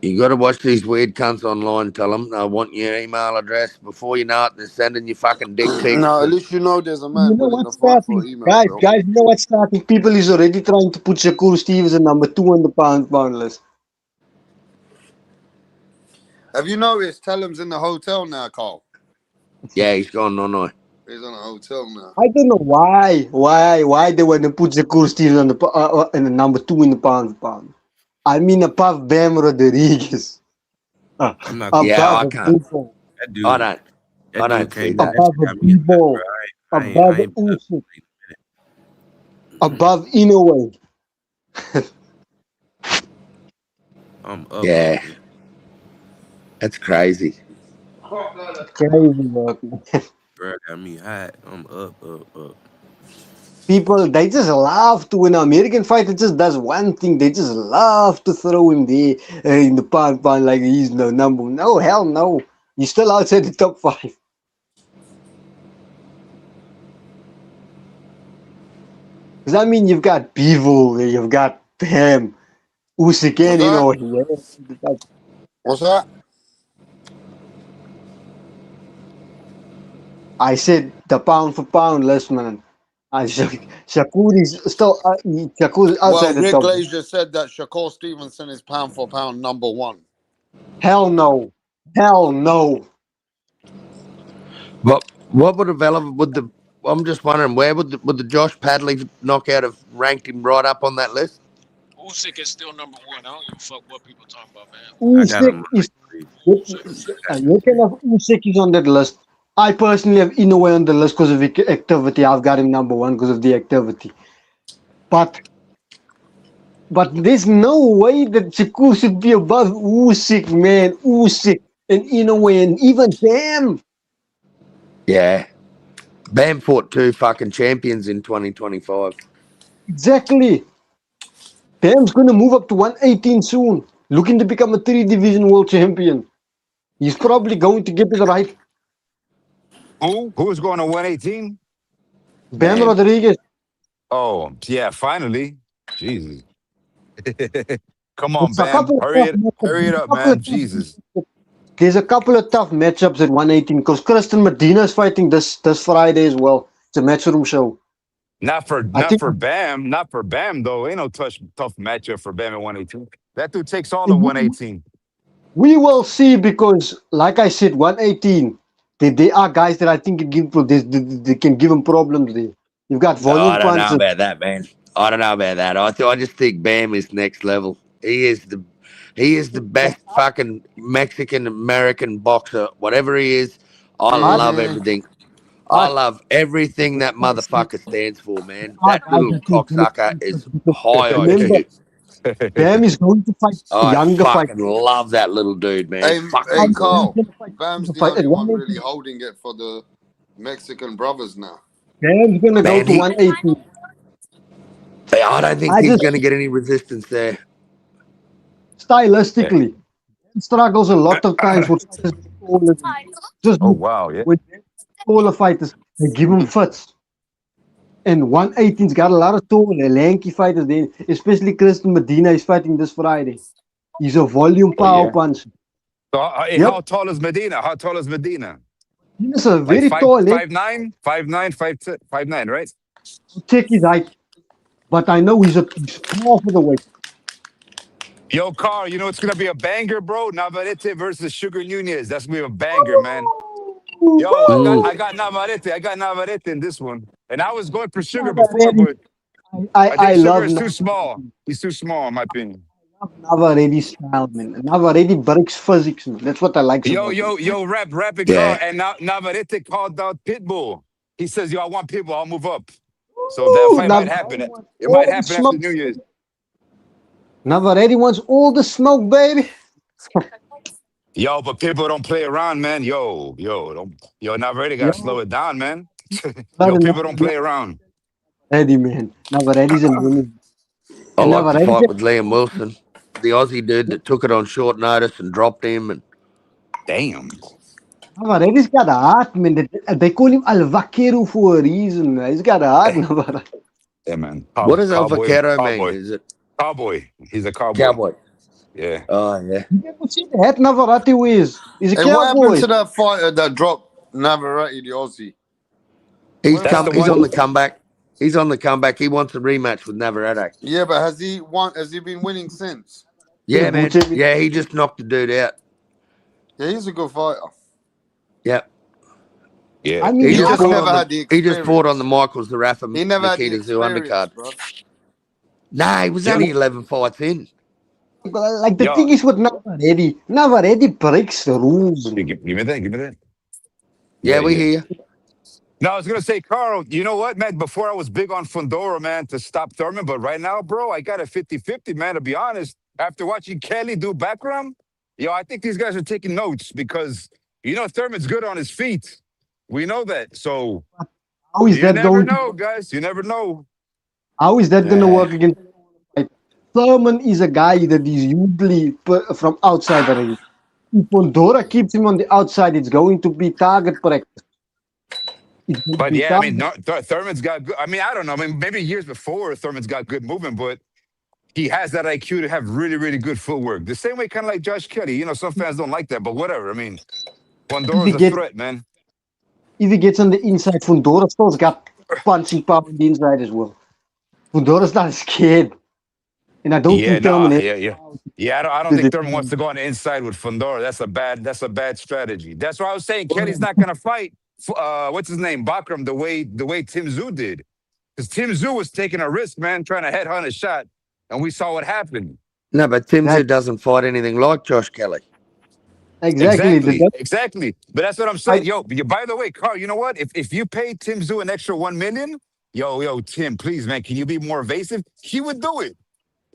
You got to watch these weird cunts online. Tell them I want your email address. Before you know it, they're sending you fucking dick pics. No, at And least you know there's a You man know willing to what's fight for starting? an email, bro. Guys, you know what's starting? People is already trying to put Shakur Stevenson number 2 on the pound list. Have you noticed Tellum's in the hotel now, Carl? yeah, he's gone on. He's in a hotel now. I don't know why they want to put Shakur Stevenson on the in the number 2 in the pound. I mean above Bam Rodriguez. I'm not gonna Yeah, Above I a can't. people. that I dude. don't. That I dude don't see came. that. That Above shit a got me hot, bro. people. Above Usyk. Above Inoue. I'm up. Yeah, that's crazy. Crazy work, man. Bro, got me hot. I'm up. People, they just love to, when an American fighter just does one thing, they just love to throw him there in the pound like he's no number. No, hell no. He's still outside the top 5. Because I mean, you've got Bivol, you've got Bam, Usyk, and you know, What's that? I said the pound for pound list, man. Shakur is still Shakur is outside Well, the Rick top. Glazier said that Shakur Stevenson is pound for pound number 1. Hell no. Hell no. What would have elevated? I'm just wondering, where would the Josh Padley knockout have ranked him right up on that list? Usyk is still number 1. I don't give a fuck what people talking about, man. I got Usyk him. is Usyk. you can have Usyk is on that list. I personally have Inoue on the list because of activity. I've got him number 1 because of the activity. But But there's no way that Shakur should be above Usyk, man. Usyk and Inoue and even Bam. Yeah. Bam fought 2 fucking champions in 2025. Exactly. Bam's gonna move up to 118 soon, looking to become a 3 division world champion. He's probably going to get it right. Who's going to 118? Bam Bam. Rodriguez. Oh, yeah, finally. Jesus. Come on, There's a Bam. couple of tough matchups. Hurry it up, man. Jesus. There's a couple of tough matchups at 118 because Kristen Medina is fighting this Friday as well. It's a matchroom show. Not for I not think for Bam. Not for Bam, though. Ain't no tough matchup for Bam at 118. That dude takes all the 118. we will see because, like I said, 118. There are guys that I think they can give him problems there. You've got Oh, volume I don't know punches. about that, man. I don't know about that. I just think Bam is next level. He is the best fucking Mexican American boxer. Whatever he is, I love Mm-hmm. everything. I I, love everything that motherfucker stands for, man. are That guys little that can cocksucker is high remember, IQ. Bam is going to fight I younger fight. fucking love that little dude, man. Hey, Fucking hey, He's awesome. Carl. going to fight Bam's younger the fight at only one really 118. holding it for the Mexican brothers now. Bam's going to go Man, to 118. I don't think I he's just, going to get any resistance there. stylistically, Bam struggles a lot of times with fighters that are taller than him. Just Oh, look, wow. Yeah. with taller fighters, they give him fits. And 118's got a lot of tall and lanky fighters there, especially Kristen Medina is fighting this Friday. He's a volume Oh, power yeah. puncher. So, hey, Yep. how tall is Medina? How tall is Medina? He's a Like very tall lad. 5'9", 5'9", right? Check his height. But I know he's small for the weight. Yo, Carl, you know it's gonna be a banger, bro. Navarrete versus Sugar Nunez. That's gonna be a banger, man. Yo, Mm. I got Navarrete. I got Navarrete in this one. And I was going for Sugar before, Navarrete, but I I think Sugar love is too Navarrete. small. He's too small, in my opinion. Navarrete's style, man. Navarrete breaks physics, man. That's what I like about him. Rap it, Carl. Yeah. And now Navarrete called out Pitbull. He says, yo, I want Pitbull. I'll move up. So that Ooh, fight might happen. Navarrete wants It might all the happen after smoke. New Year's. Navarrete wants all the smoke, baby. Yo, but people don't play around, man. Navarrete gotta slow Yo, it down, man. not Yo, enough. people don't play around. Navarrete, man. Navarrete's a man. I And like the Navarrete, fight with Liam Wilson, the Aussie dude that took it on short notice and dropped him. And Damn. Navarrete's got a heart, man. They call him Al Vaquero for a reason. He's got a heart, Navarrete. Yeah, man. what does El Cowboy. Vaquero mean? Cowboy. Is it Cowboy. He's a cowboy. cowboy? Yeah. Oh, yeah. You never see the hat Navarrete wears. He's a Hey, what happened cowboy. to that fighter that dropped Navarrete, the Aussie? He's Where That's the that He's one. on the fight? comeback. He's on the comeback. He wants a rematch with Navarrete. Yeah, but has he won? Has he been winning since? Yeah, man. Yeah, he just knocked the dude out. Yeah, he's a good fighter. Yeah. Yeah. I mean, He He just fought never on had the He just fought on experience. the Michael Zarafa He never had the Nikita Zoo experience, undercard. bro. Nah, he was Yo, only 11 fights in. like the yo. thing is with Navarrete breaks the rules. Give me that. Give me that. Yeah, Yeah, we yeah. hear you. No, I was gonna say, Carl, you know what, man? Before I was big on Fundora, man, to stop Thurman, but right now, bro, I got a 50-50, man, to be honest. After watching Kelly do background, I think these guys are taking notes because Thurman's good on his feet. We know that. So How is you that never going to know, work? guys. You never know. How is that going to Yeah. work against? Like, Thurman is a guy that is usually from outside the ring. If Pandora keeps him on the outside, it's going to be target practice. It's going to But be yeah, I mean, target. Thurman's got good. I mean, I don't know. I mean, maybe years before Thurman's got good movement, but he has that IQ to have really, really good footwork. The same way, kind of like Josh Kelly. Some fans don't like that, but whatever. I mean, If he Pandora's a gets threat, man. on the inside, Fundora still's got punching power on the inside as well. Fundora's not scared, and I don't Yeah, think Thurman no, has yeah. I don't to think Thurman wants defend. to go on the inside with Fundora. That's a bad strategy. That's why I was saying Kelly's not gonna fight. What's his name, Bakram, the way Tim Zoo did, because Tim Zoo was taking a risk, man, trying to headhunt a shot, and we saw what happened. No, but Tim Zoo That doesn't fight anything like Josh Kelly. exactly. Exactly. But that's what I'm saying. I, Yo, by the way, Carl, you know what? If you pay Tim Zoo an extra 1 million, yo, Tim, please, man, can you be more evasive? He would do it.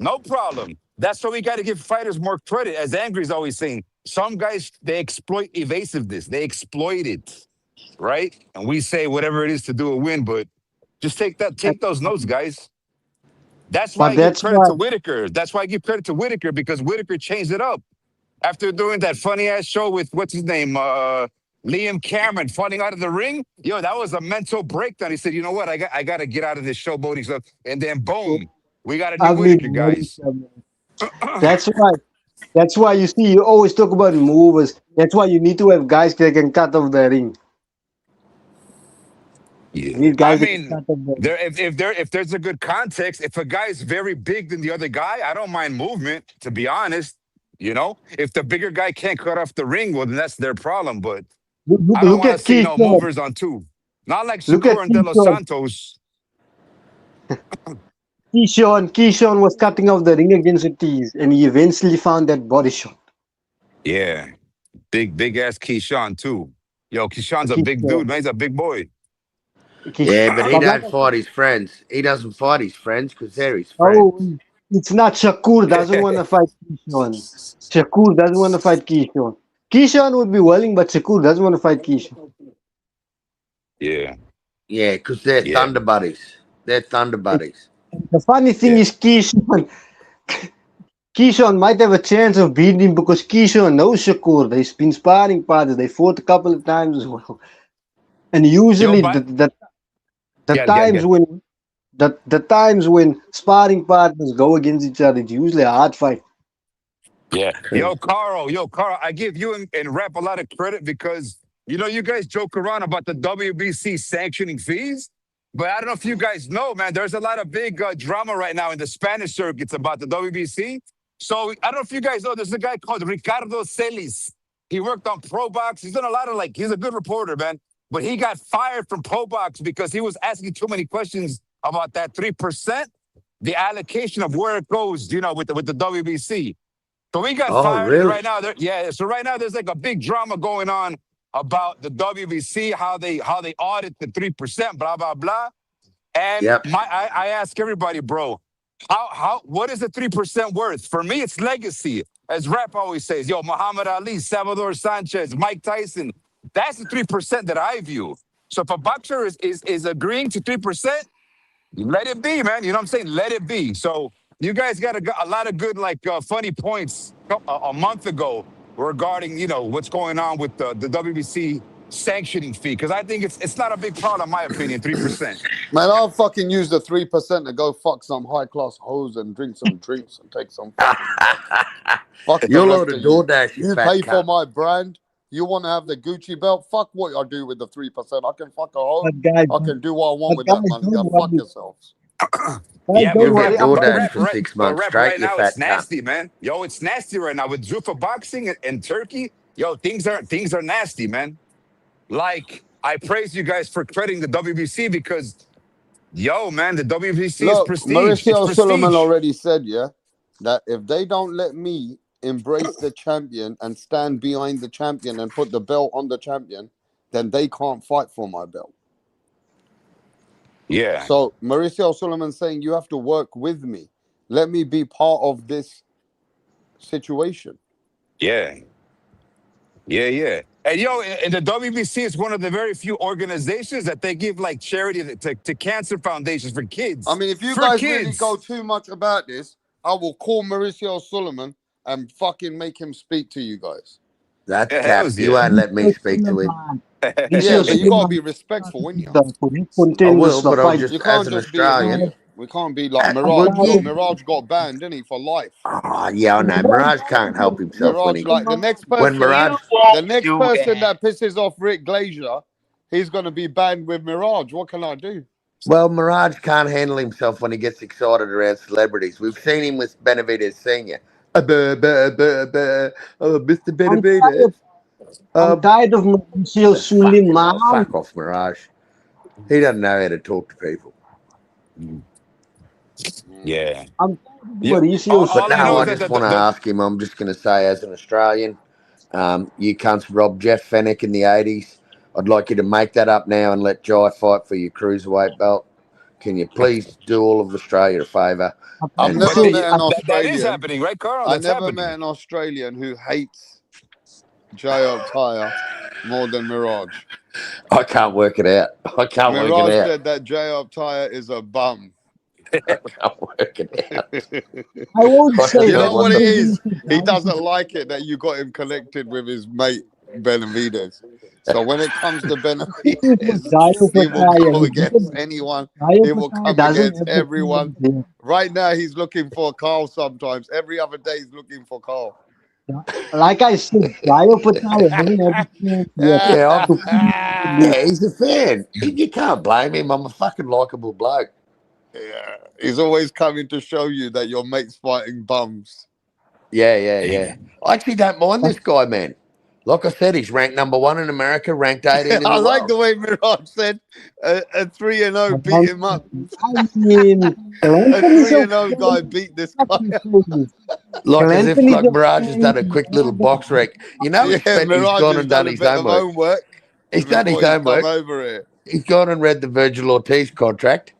No problem. That's why we got to give fighters more credit. As Angry's always saying, some guys, they exploit evasiveness. They exploit it, right? And we say whatever it is to do a win, but just take those notes, guys. That's why But I give that's credit why to Whitaker. That's why I give credit to Whitaker because Whitaker changed it up. After doing that funny ass show with what's his name, Liam Cameron, fighting out of the ring, yo, that was a mental breakdown. He said, "You know what? I got to get out of this showboating stuff." And then boom, we got a new I Whitaker, mean, guys. that's why. That's why you see you always talk about movers. That's why you need to have guys that can cut off the ring. You Yeah, need I guys that can mean, cut off the ring. if there's a good context, if a guy's very big than the other guy, I don't mind movement. To be honest, if the bigger guy can't cut off the ring, well, then that's their problem. But I don't Look want to at see no Keyshawn. movers on two. Not like Look at Shakur and De Los Keyshawn. Santos. Keyshawn was cutting off the ring against Ortiz, and he eventually found that body shot. Yeah, big ass Keyshawn too. Yo, Keyshawn's a big Keyshawn. dude, man. He's a big boy. Yeah, but he But like don't fight his friends. He doesn't fight his friends because they're his friends. oh, it's not Shakur doesn't want to fight Keyshawn. Shakur doesn't want to fight Keyshawn. Keyshawn would be willing, but Shakur doesn't want to fight Keyshawn. Yeah. Yeah, because they're Yeah. Thunder buddies. They're Thunder buddies. The funny thing is Keyshawn might have a chance of beating him because Keyshawn knows Shakur. They've been sparring partners. They fought a couple of times as well. And usually the times when the times when sparring partners go against each other, it's usually a hard fight. Yeah. Yo, Carl, I give you and Rap a lot of credit because, you guys joke around about the WBC sanctioning fees. But I don't know if you guys know, man, there's a lot of big drama right now in the Spanish circuits about the WBC. So I don't know if you guys know, there's a guy called Ricardo Celis. He worked on Pro Box. He's done a lot of he's a good reporter, man. But he got fired from Pro Box because he was asking too many questions about that 3%, the allocation of where it goes, with the WBC. So he got fired. Really? And right now, so right now there's a big drama going on about the WBC, how they audit the 3%, blah blah blah. And I ask everybody, bro, what is the 3% worth? For me, it's legacy, as Rap always says. Yo, Muhammad Ali, Salvador Sanchez, Mike Tyson. That's the 3% that I view. So if a boxer is agreeing to 3%, let it be, man. You know what I'm saying? Let it be. So you guys got a lot of good, funny points a month ago regarding, what's going on with the WBC sanctioning fee. Because I think it's not a big problem, in my opinion, 3%. Man, I'll fucking use the 3% to go fuck some high-class hoes and drink some drinks and take some fucking fuck You're the allowed rest to of you. DoorDash, you You fat pay for cunt. my brand. You want to have the Gucci belt? Fuck what I do with the 3%. I can fuck a hoe. But guys, I can do what I want with guys, that money. don't Yeah, fuck worry. yourselves. Yeah, Don't You'll worry. get DoorDash for 6 but months Rap straight, right you now, fat it's cunt. nasty, man. Yo, it's nasty right now with Zuffa boxing and Turkey. Yo, things are nasty, man. I praise you guys for crediting the WBC because, yo, man, the WBC is Look, prestige. It's Mauricio Suleiman prestige. already said, that if they don't let me embrace the champion and stand behind the champion and put the belt on the champion, then they can't fight for my belt. Yeah. So Mauricio Suleiman saying you have to work with me. Let me be part of this situation. Yeah. Yeah. And and the WBC is one of the very few organizations that they give charity to cancer foundations for kids. I mean, if you For guys kids. really go too much about this, I will call Mauricio Suleiman and fucking make him speak to you guys. That's Yeah, cap. hells You yeah. won't let me speak to him. Yeah, but you gotta be respectful, wouldn't you? I will, but I'll just, You as can't an just be an Australian. idiot. We can't be like Would Mirage. Look, you? Mirage got banned, didn't he, for life? Oh, yeah, I know. Mirage can't help himself Mirage, like the next when person, Mirage. that pisses off Rick Glazier, he's gonna be banned with Mirage. What can I do? Well, Mirage can't handle himself when he gets excited around celebrities. We've seen him with Benavidez Senior. Mr. Benavidez. I'm tired of Mauricio Suleiman. Fuck off, Mirage. He doesn't know how to talk to people. Yeah. I'm Mauricio But no, I just want to ask him. I'm just going to say, as an Australian, you cunts robbed Jeff Fennick in the 80s. I'd like you to make that up now and let Jai fight for your cruiserweight belt. Can you please do all of Australia a favour? I've And never met an That is Australian. happening, right, Carl? I That's never met happening. an Australian who hates J.O. Tyre more than Mirage. I can't work it out. I can't work it Mirage out. said that J.O. Tyre is a bum. I can't work it out. I won't I say You don't know know that what what it the... is? He doesn't like it that you got him connected with his mate Benavides. So when it comes to Benavides, he will go against anyone. He will come doesn't against have the everyone. feeling Right now, he's looking for Carl sometimes. Every other day, he's looking for Carl. there. Like I said, Dio Pataya doesn't have the feeling yet. Yeah, to feel yeah, he's a fan. You can't blame him. I'm a fucking likable bloke. Yeah, he's always coming to show you that your mate's fighting bums. Yeah. I actually don't mind this guy, man. Like I said, he's ranked #1 in America, ranked 18 in I the like world. the way Mirage said a 3-0 beat him up. I mean, A Anthony's 3-0 guy okay. beat this guy up. Like as if Anthony's like Mirage has done a quick little okay. box wreck. You know, Yeah, he's Mirage gone has and done done a his bit of homework. homework He's done his before he's come homework. over here. He's gone and read the Virgil Ortiz contract.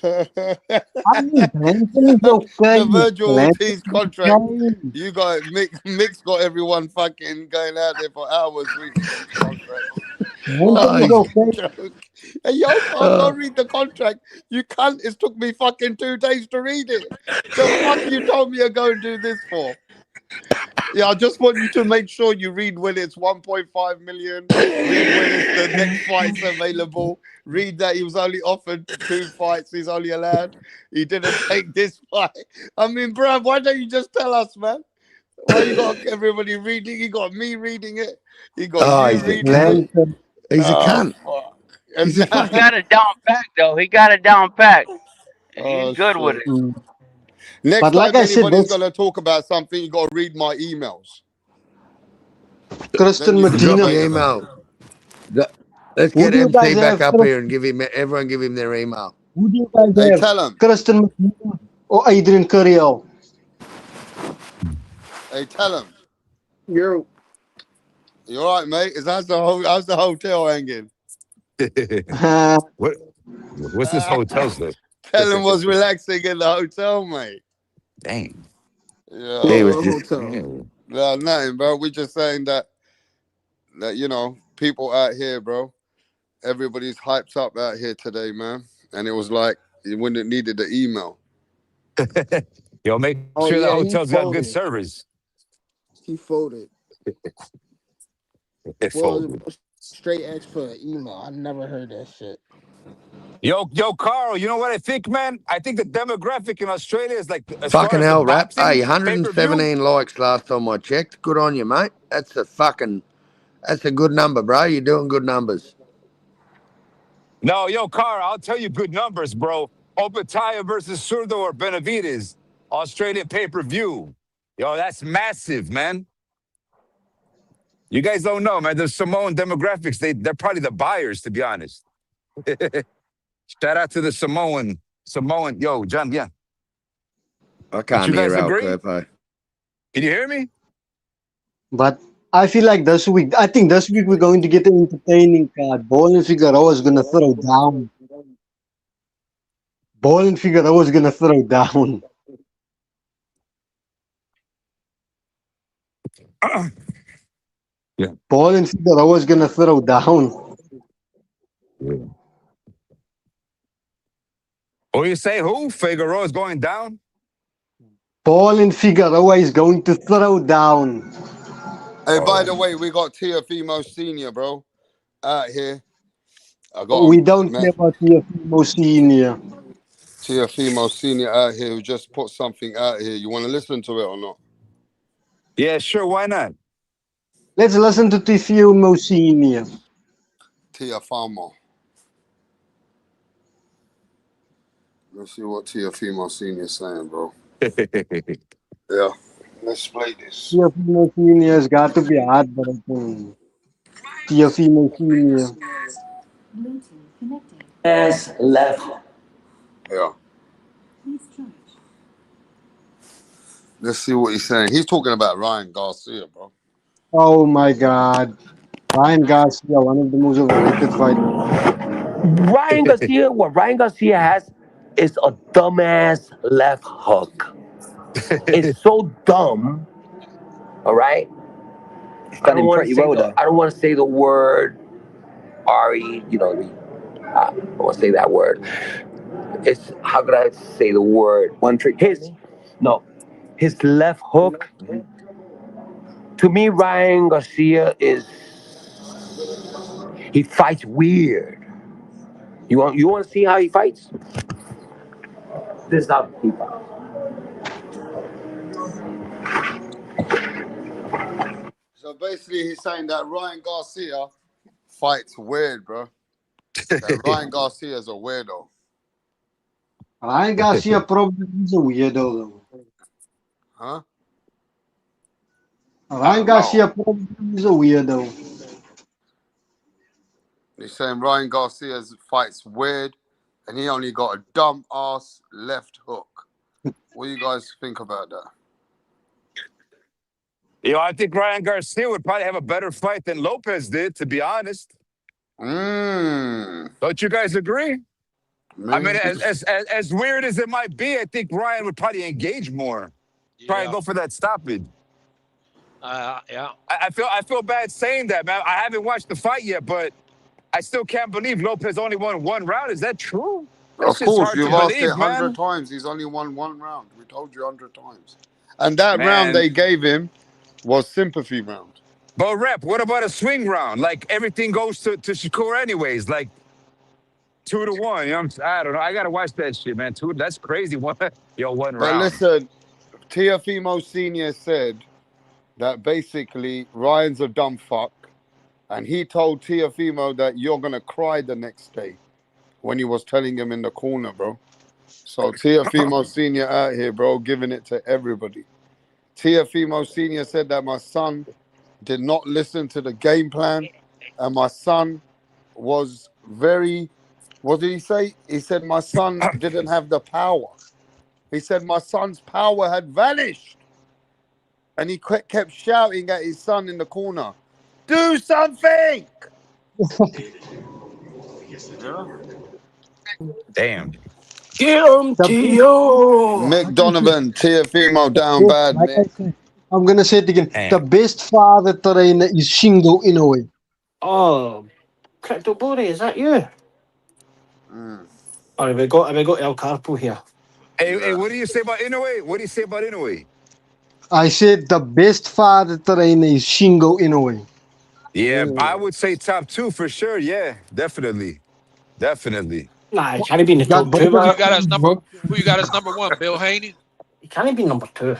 I mean, Anthony's okay. The Virgil Ortiz Anthony's contract. okay. You got Mix got everyone fucking going out there for hours reading this contract. What a Anthony's fucking okay. joke. Hey, yo, Carl, go read the contract. You can't. It took me fucking 2 days to read it. The fuck you told me to go and do this for? Yeah, I just want you to make sure you read when it's 1.5 million. Read when it's the next fights available. Read that he was only offered 2 fights. He's only allowed. He didn't take this fight. I mean, bruv, why don't you just tell us, man? Why you got everybody reading? You got me reading it. You got you reading it. He's a Oh, cunt. fuck. He's a He cunt. got it down pat though. He got it down pat. And Oh, he's good with shit. it. Next But like time I said, anybody's that's going to talk about something, you got to read my emails. Kristen Then you can Drop Medina. the debate them. email. Let's Who get do you MC guys back have? up here and everyone give him their email. Who do you guys Hey, have? tell him. Kristen Medina or Adrian Curiel? Hey, tell him. You're You all right, mate? How's the hotel hanging? What's this hotel stuff? Tell him was relaxing in the hotel, mate. Dang. Yeah. He was a just hotel. No, nothing, bro. We're just saying that you know, people out here, bro. Everybody's hyped up out here today, man. And it was like you wouldn't have needed the email. Yo, make Oh sure the yeah, he hotel's got good folded. service. He folded. It Well, folded. straight X for an email. I never heard that shit. Yo, Carl, you know what I think, man? I think the demographic in Australia is like, as far fucking as the hell, rap. boxing Hey, pay-per-view. 117 likes last time I checked. Good on you, mate. That's a good number, bro. You're doing good numbers. No, yo, Carl, I'll tell you good numbers, bro. Opataya versus Surdo or Benavides, Australian pay-per-view. Yo, that's massive, man. You guys don't know, man. The Samoan demographics, they're probably the buyers, to be honest. Shout out to the Samoan. Yo, John, yeah. I Don't can't you hear guys Al agree? Purpo. Can you hear me? But I feel like this week, I think this week we're going to get an entertaining card. Ball and Figueroa is going to throw down. Ball and Figueroa is going to throw down. Yeah. Ball and Figueroa is going to throw down. Yeah. Oh, you say who? Figueroa is going down? Paul and Figueroa is going to throw down. Hey, by the way, we got Teofimo Senior, bro, out here. I got We don't care about Teofimo Senior. Teofimo Senior out here who just put something out here. You want to listen to it or not? Yeah, sure. Why not? Let's listen to Teofimo Senior. Teofimo. Let's see what Teofimo Senior is saying, bro. Yeah. Let's play this. Teofimo Senior has got to be hard, but I think Teofimo Senior. As left. Yeah. Let's see what he's saying. He's talking about Ryan Garcia, bro. Oh my God. Ryan Garcia, one of the most overrated fighters. Ryan Garcia, what Ryan Garcia has is a dumbass left hook. It's so dumb. All right. Done him pretty well though. I don't want to say the word Ari. I don't want to say that word. It's how could I say the word? One trick. His left hook. To me, Ryan Garcia he fights weird. You want to see how he fights? This is how he fights. So basically, he's saying that Ryan Garcia fights weird, bro. That Ryan Garcia is a weirdo. Ryan Garcia probably is a weirdo though. Huh? Ryan Garcia probably is a weirdo. He's saying Ryan Garcia fights weird, and he only got a dumb ass left hook. What do you guys think about that? I think Ryan Garcia would probably have a better fight than Lopez did, to be honest. Don't you guys agree? I mean, as weird as it might be, I think Ryan would probably engage more. Try and go for that stoppage. Yeah. I feel bad saying that, man. I haven't watched the fight yet, but I still can't believe Lopez only won one round. Is that true? That's Of course, hard you've to asked it believe, 100 man. times. He's only won one round. We told you 100 times. And that Man. round they gave him was sympathy round. But Rep, what about a swing round? Like everything goes to Shakur anyways, like 2-1. You know, I don't know. I gotta watch that shit, man. That's crazy. One But round. listen, Teofimo Senior said that basically Ryan's a dumb fuck, and he told Teofimo that you're gonna cry the next day when he was telling him in the corner, bro. So Teofimo Senior out here, bro, giving it to everybody. Teofimo Senior said that my son did not listen to the game plan, and my son was very, what did he say? He said my son didn't have the power. He said my son's power had vanished. And he kept shouting at his son in the corner, do something! Damn. Get him, Teo! Mick Donovan, Teofimo down bad, Mick. I'm gonna say it again. The best father trainer is Shingo Inoue. Oh, Crypto Bori, is that you? Or have we got El Carpo here? Hey, what do you say about Inoue? What do you say about Inoue? I said the best father trainer is Shingo Inoue. Yeah, I would say top 2 for sure. Yeah, definitely. Nah, he can't be in the top 2. Who you got as number 1? Bill Haney? He can't be number 2.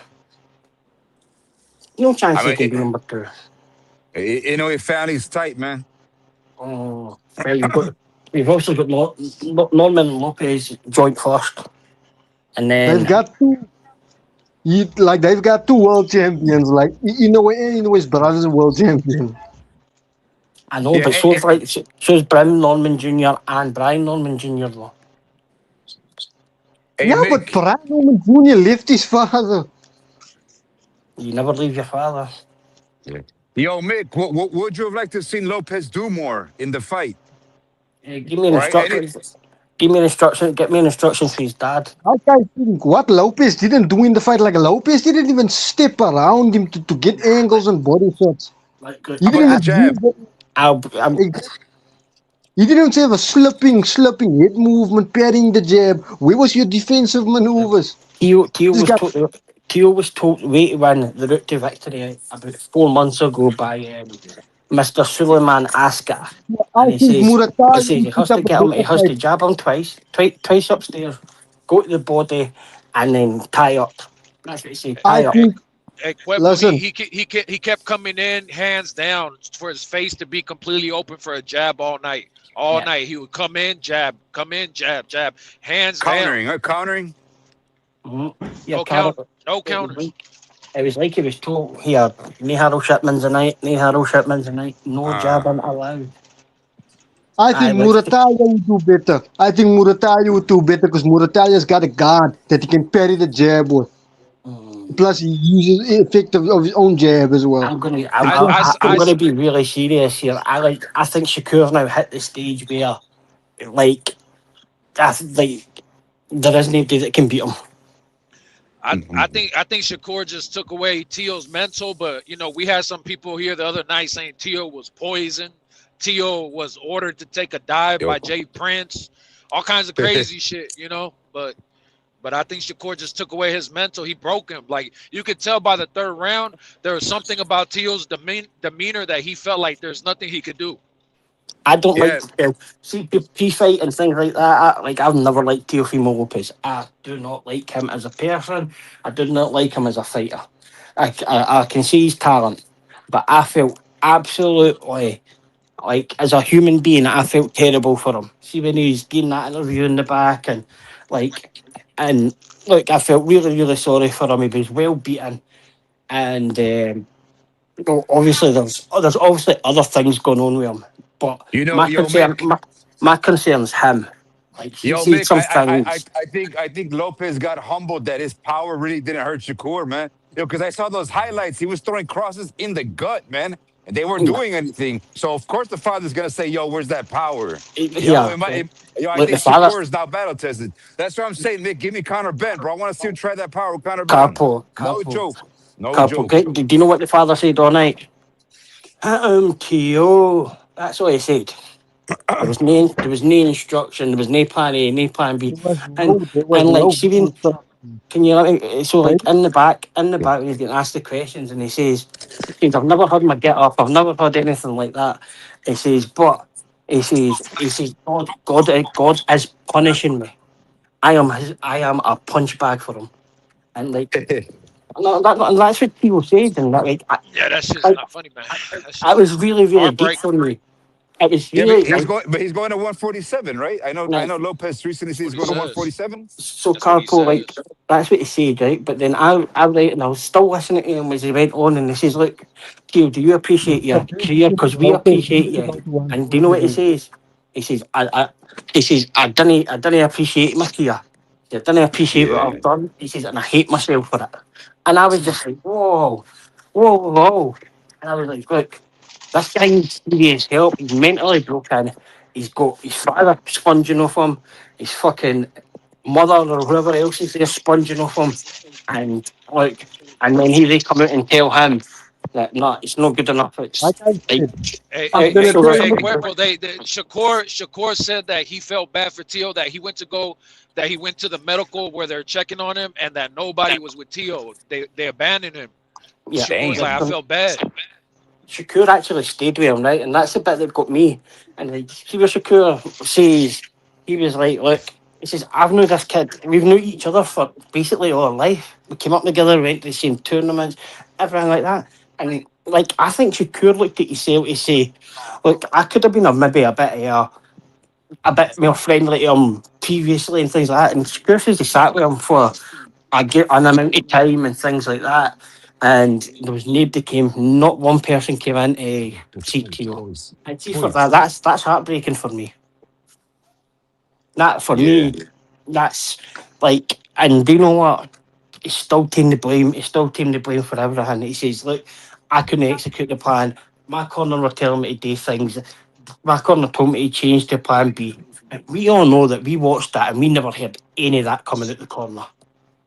No chance I mean, he can be number 2. Inoue family's tight, man. Oh, well, we've also got Norman Lopez joint first. And then They've got two. They've got 2 world champions. Like Inoue's brother's a world champion. I know, but so's Brim Norman Jr. and Brian Norman Jr. though. But Brian Norman Jr. left his father. You never leave your father. Yeah. Yo, Mick, what would you have liked to have seen Lopez do more in the fight? Give me an instruction. Give me an instruction. Get me an instruction for his dad. I think what Lopez didn't do in the fight, like Lopez didn't even step around him to get angles and body shots. Like good. He didn't jab. He didn't have a slipping head movement, parrying the jab. Where was your defensive maneuvers? Teo was told way to win the route to victory about 4 months ago by Mr. Suleiman Askar. And he says he has to get him, he has to jab him twice upstairs, go to the body, and then tie up. That's what he said, tie up. Listen. He kept coming in hands down for his face to be completely open for a jab all night. All night. He would come in, jab, jab, hands down. Countering? Mm-hmm. No counters. It was like he was told here, no Harold Shipman's a night, no jabbing allowed. I think Murataya would do better. Because Murataya's got a guard that he can parry the jab with. Plus, he uses the effect of his own jab as well. I'm gonna be really serious here. I think Shakur now hit the stage where like there is nobody that can beat him. I think Shakur just took away Teo's mental, but you know, we had some people here the other night saying Teo was poisoned. Teo was ordered to take a dive by Jay Prince, all kinds of crazy shit, you know. But I think Shakur just took away his mental. He broke him. Like you could tell by the third round, there was something about Teo's demeanor that he felt like there's nothing he could do. I don't like see pre-fight and things like that. I've never liked Teofimo Lopez. I do not like him as a person. I do not like him as a fighter. I can see his talent, but I felt absolutely like as a human being, I felt terrible for him. See when he was getting that interview in the back and look, I felt really really sorry for him. He was well beaten, and well, obviously there's obviously other things going on with him. But my concern's him. Like he Yo, said Mick, some things. I think Lopez got humbled that his power really didn't hurt Shakur, man. Yo, because I saw those highlights. He was throwing crosses in the gut, man. And they weren't doing anything. So of course the father's gonna say, "Yo, where's that power?" Yo, Yeah, I like the think father, Shakur is now battle tested. That's what I'm saying, Mick. Give me Conor Ben, bro. I want to see him try that power with Conor Ben. No joke. No joke. Do you know what the father said all night? Teo. That's what he said. There was no instruction. There was no plan A, no plan B, There was and like no see when instruction. can you let me? So Right? like in the back, when he's getting asked the questions, and he says, "I've never heard my get up. I've never heard anything like that." He says, "But he says, God is punishing me. I am a punch bag for him." And like, and that's what people said, and that like, Yeah, that shit's not funny, man. That I shit was really really deep heartbreaking. for me. It was Yeah, really like, but he's going to 147, right? I know Lopez recently said That's he's what he going to says. 147. so That's what he Carpo, like says. that's what he said, right? But then I read and I was still listening to him as he went on, and he says, "Look, Keel, do you appreciate your career? Because we appreciate you." And do you know what he says? He says, he says, I didn't appreciate my career. I didn't appreciate what Yeah. I've done." He says, "And I hate myself for it." And I was just like, "Whoa, whoa, whoa!" And I was like, "Look, this guy needs serious help. He's mentally broken. He's got his father sponging off him. His fucking mother or whoever else is there sponging off him, and like, and then they come out and tell him that no, it's not good enough. It's Like I like, said, I'm gonna so tell there's you. Cuerpo, Shakur said that he felt bad for Teo, that he went to the medical where they're checking on him, and that nobody was with Teo. They abandoned him. yeah. Shakur was like, I felt bad. Shakur actually stayed with him, right? And that's the bit that got me. And like, see what Shakur says, he was like, "Look," he says, "I've known this kid. We've known each other for basically all our life. We came up together, went to the same tournaments, everything like that." And like, I think Shakur looked at himself to say, "Look, I could have been maybe a bit more friendly to him previously and things like that." And Shakur says he sat with him for an amount of time and things like that. And there was nobody came, not one person came in to see Teo. And see for that, that's heartbreaking for me. That for Yeah. me, that's like, and do you know what? He's still taking the blame. He's still taking the blame for everything. He says, "Look, I couldn't execute the plan. My corner were telling me to do things. My corner told me to change to plan B." And we all know that we watched that and we never heard any of that coming out the corner.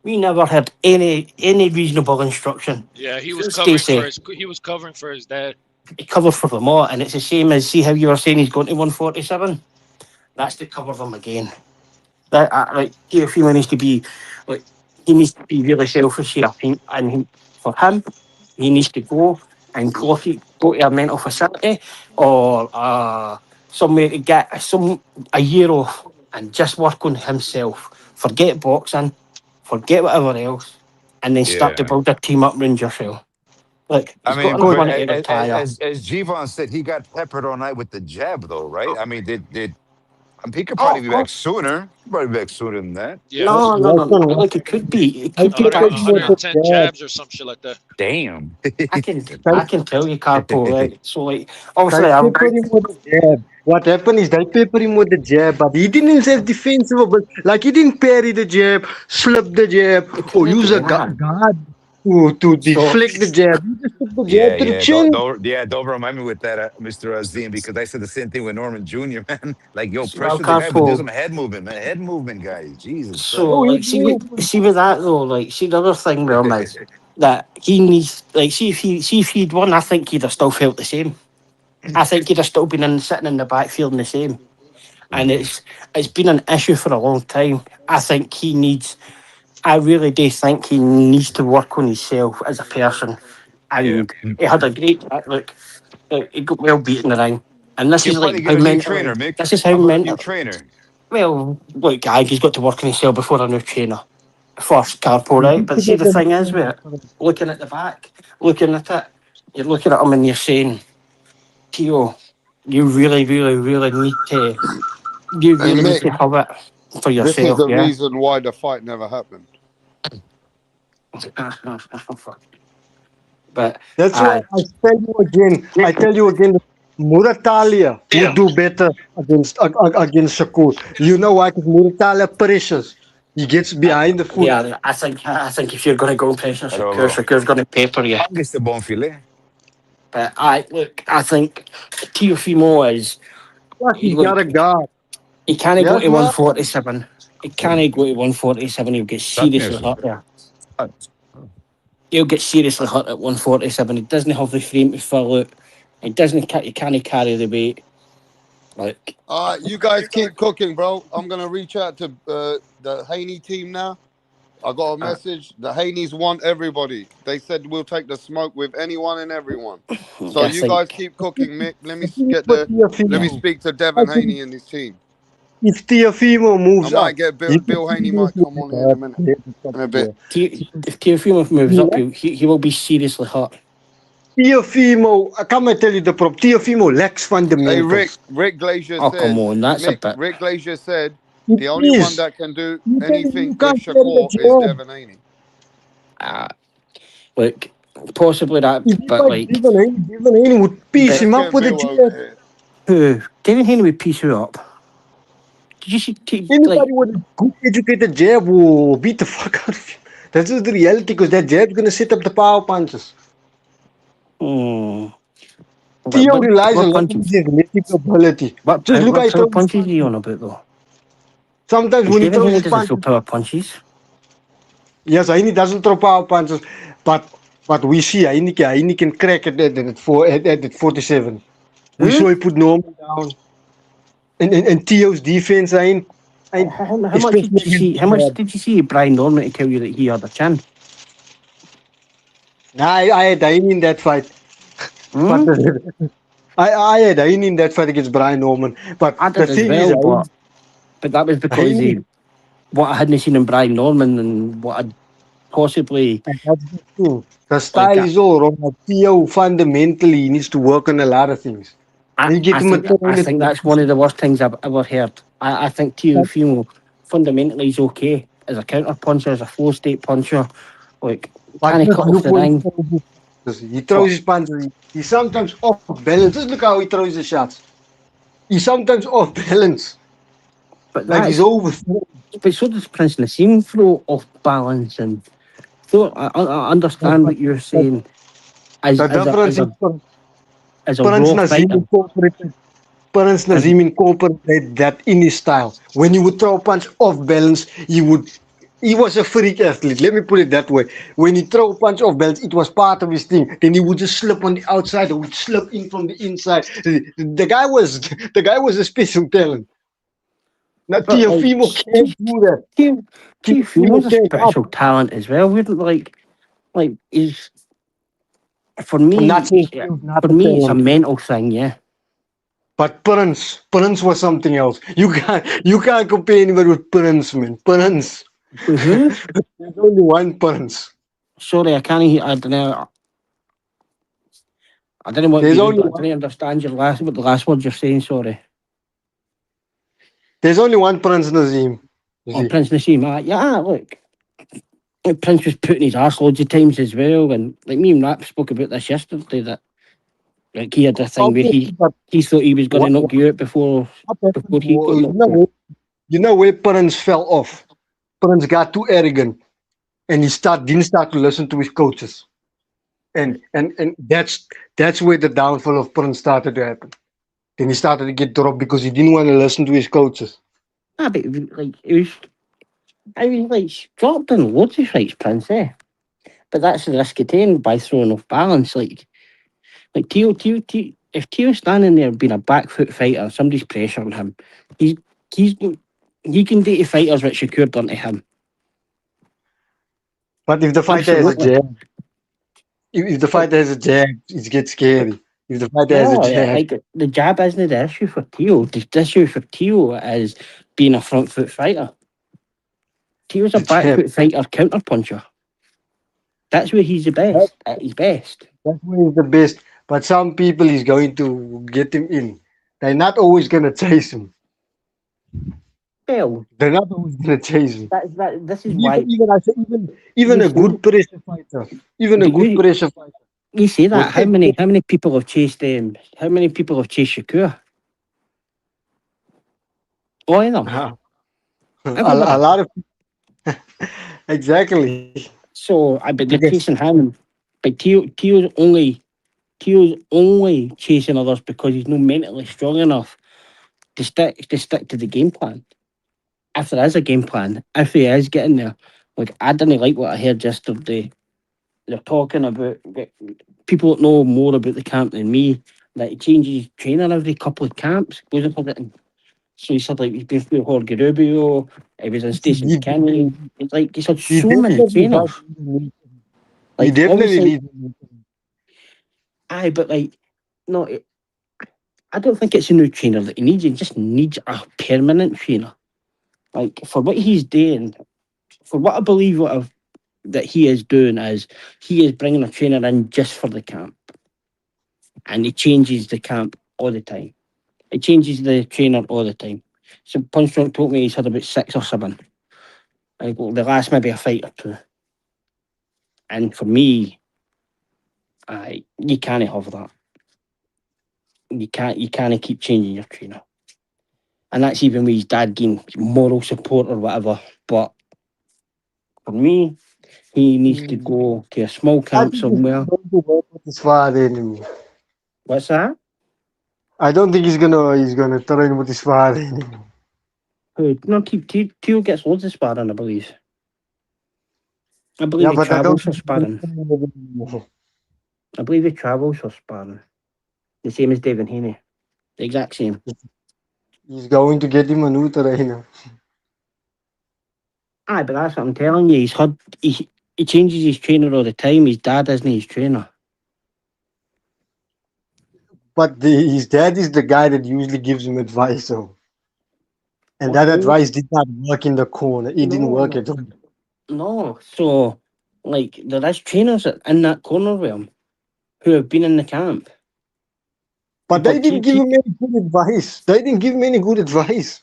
We never had any reasonable instruction. Yeah, Stacey, he was covering for his dad. he covered for them all, and it's the same as see how you were saying he's going to 147. That's to cover them again. That like Teofimo needs to be like he needs to be really selfish here, for him, he needs to go and go to a mental facility or somewhere to get a year off and just work on himself. Forget boxing, forget whatever else, and then start to Yeah. build a team up around yourself. Like I he's got mean, enough but money to retire. as Jivon said, he got peppered all night with the jab, though, right? I mean, he could probably Oh, be oh back sooner. Probably be back sooner than that. Yeah, no. Like it could be. It I could be peppered back him with sooner. the 110 jab. jabs or some shit like that. Damn. I can tell you, Carpo, right? So like They obviously peppered him with the jab. What happened is they peppered him with the jab, but he didn't self defensive. But like he didn't parry the jab, slip the jab, he or couldn't use do a anything. guard. to deflect the jab. You just took the jab to the chin. Don't remind me with that, Mr. Azim, because I said the same thing with Norman Jr., man. Like, yo, Well, pressure the guy, but do careful. some head movement, man. Head movement, guys. Jesus So, Christ. like, see with that though, like, see the other thing with him is that he needs, like, see if he'd won, I think he'd have still felt the same. I think he'd have still been sitting in the back feeling the same. And it's been an issue for a long time. I really do think he needs to work on himself as a person. And he had a great look. He got well beat in the ring. And this He'll is probably like get how a new trainer, mentally. Mick. This is how How about a new mental. trainer? Well, look, guy, he's got to work on himself before a new trainer. First, Carpo, right? But see, the thing is with it, looking at the back, looking at it, you're looking at him and you're saying, Teo, you really, really, really need to. You Hey, really need Mick, to have it for this is yourself, the yeah. reason why the fight never happened. But That's why I tell you again. I tell you again. Muratalia would do better against Shakur. You know why? Because Muratalia pressures. He gets behind the foot. yeah, I think if you're going to go and pressure Hello, Shakur, bro. Shakur's going to paper you. August the Bonfile. But I think Teofimo is. Plus, he's got a Look, guard. he can't go Yes, to man. 147. He can't go to 147. He'll get seriously hurt there. He'll get seriously hurt at 147. He doesn't have the frame to fill out. He can't carry the weight. Like, All right, you guys keep cooking, bro. I'm gonna reach out to the Haney team now. I got a message. The Haneys want everybody. They said we'll take the smoke with anyone and everyone. So I you guys think keep cooking, Mick. Let me But let me Teofimo, speak to I Devin think Haney and his team. if Teofimo I moves might up, get he Bill Haney might come on here in a minute, in a bit. If Teofimo moves up, he will be seriously hurt. Teofimo, come and tell you the problem. Teofimo lacks Hey, fundamentals. Rick Glazier Oh, come said, on, that's a Mick, bit. Rick Glazier said It the only one is. that can do You anything with can't carry the Shakur is jab. Devin Haney. Like, possibly that, If you but like like, Devon Haney would piece but him Let's up get with a Bill over jab. here. who? David Haney would piece you up. Did you see, like, Anybody with a good educated jab will beat the fuck out of you. That's just the reality because that jab's going to set up the power punches. hmm, Theo relies a what lot on punches? his athletic ability. Just look how What he power throws his punches are you punches. on about though? Sometimes Because when he David throws Haney his doesn't throw punches, power punches. yes, Haney doesn't throw power punches, but we see Haney can crack it at 47. We Who? saw he put Norman down. And Theo's defense ain't How much did especially you against see? the How much jab. did you see Brian Norman to tell you that he had a chin? Nah, I had Haney in that fight. But Hmm? I had Haney in that fight against Brian Norman. But I the did as thing is, well, but that was because Haney, what I hadn't seen in Brian Norman and what I'd possibly and that's the thing. The like. style is all wrong. But Theo fundamentally needs to work on a lot of things. And you get him a I trainer. think that's one of the worst things I've ever heard. I think Teofimo fundamentally is okay as a counter puncher, as a flow state puncher. Like, But can he just cut off look the what he ring? throws. He throws But his punches. He's sometimes off balance. Just look how he throws his shots. He's sometimes off balance. Like he's that's over. but so does Prince Nassim throw off balance and so I understand what you're But saying as the difference is a Prince raw Nazim fighter. incorporated Prince Nazim incorporated that in his style. When he would throw a punch off balance, he was a freak athlete. Let me put it that way. When he throw a punch off balance, it was part of his thing. Then he would just slip on the outside or would slip in from the inside. The guy was a special talent. Now But like Teofimo can't do that. Teofimo's Teofimo a can't. special talent as well. Wouldn't like he's for I'm not me saying Theo's not for a me it's a talent. mental thing, yeah. But Prince was something else. You can't compare anybody with Prince, man. Prince. With who? There's only one Prince. Sorry, I can't hear. I don't know. I didn't want There's you, only but I one. didn't understand what the last word you're saying. Sorry. There's only one Prince Nazim. You Oh, see. Prince Nassim. Yeah, look, Prince was putting his arse loads of times as well, and like me and Rap spoke about this yesterday. That like he had a thing where Obviously, but he thought he was going to knock what you out before happened? he got knocked out. You know where Prince fell off. Prince got too arrogant. and didn't start to listen to his coaches, and that's where the downfall of Prince started to happen. Then he started to get dropped because he didn't want to listen to his coaches. Ah, but like I was like dropped in loads of fights, Prince. But that's the risk of taking by throwing off balance. Like Teo, if Teo's standing there being a back foot fighter, somebody's pressuring him, he's he's he can do to fighters what Shakur done to him. But if the fighter has a Absolutely. jab, if the fighter has a jab, it gets scary. If the fighter has a No, jab, like the jab isn't the issue for Teo. The issue for Teo is being a front foot fighter. Teo's a the back jab. foot fighter, counter puncher. That's where he's the That, best. At his best. that's where he's the best. But some people is going to get him in. They're not always gonna chase him. Well, They're not always gonna chase him. this is Even why even I say even you a say, good pressure fighter, even a but good pressure fighter you say will that. How take many people have chased how many people have chased Shakur? All of them. a Everybody. lot of exactly. So I but they're Because chasing him. But Teo's only chasing others because he's not mentally strong enough to stick to the game plan. If there is a game plan, if he is getting there, like I didn't like what I heard yesterday. They're talking about people that know more about the camp than me. That he changes trainer every couple of camps, goes up a bit. So he said like he's been through Jorge Rubio, he was in Station he, Kenny. It's like he's had he so many definitely trainers. does. He Like definitely obviously, needs. aye, but like no, I don't think it's a new trainer that he needs. He just needs a permanent trainer. Like for what he's doing, for what I believe that he is doing is he is bringing a trainer in just for the camp, and he changes the camp all the time. He changes the trainer all the time. So Punch Drunk told me he's had about 6 or 7. Like well, the last maybe a fight or two. And for me, you can't have that. You can't keep changing your trainer. And that's even with his dad getting moral support or whatever. But for me, he needs to go to a small I camp think he's somewhere. going to work with his father anymore. What's that? I don't think he's gonna train with his father anymore. Who? No, Teo gets loads of sparring, I believe. I believe Yeah, he but I don't travels for think he's gonna sparring. train with him anymore. I believe he travels for sparring. The same as David Haney. The exact same. He's going to get him a new trainer. Aye, but that's what I'm telling you. He changes his trainer all the time. His dad isn't his trainer. But his dad is the guy that usually gives him advice. So, and that Okay. advice did not work in the corner. It didn't No, work no, at all. no. So, like, there is trainers in that corner with him who have been in the camp. But they But didn't give him any good advice. They didn't give him any good advice.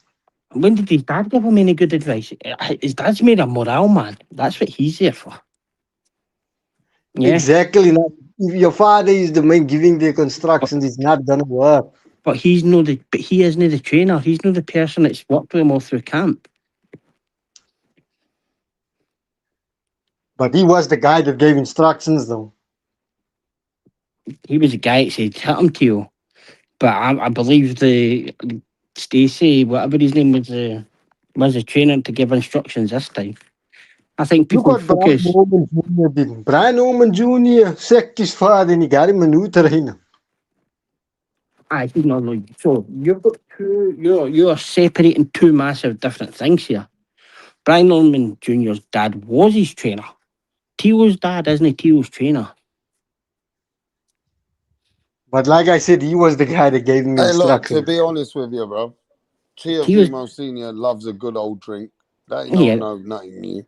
when did his dad give him any good advice? His dad's made a morale man. That's what he's there for. Yeah. Exactly. Now, if your father is the man giving the constructions, it's not gonna work. But he isn't the trainer. He's not the person that's worked with him all through camp. But he was the guy that gave instructions, though. He was the guy that said, hit him, Teo. But I believe the Stacey, whatever his name was the trainer to give instructions this time. I think Look people what Brian focus. Norman Jr. did. Brian Norman Jr. sacked his father and he got him a new trainer. I do not know. So you've got two. You're separating two massive different things here. Brian Norman Jr.'s dad was his trainer. Teo's dad isn't Teo's trainer. But like I said, he was the guy that gave him Hey, look, to instructions. be honest with you, bro, Teo's, Teofimo Senior loves a good old drink. That ain't yeah, nothing new.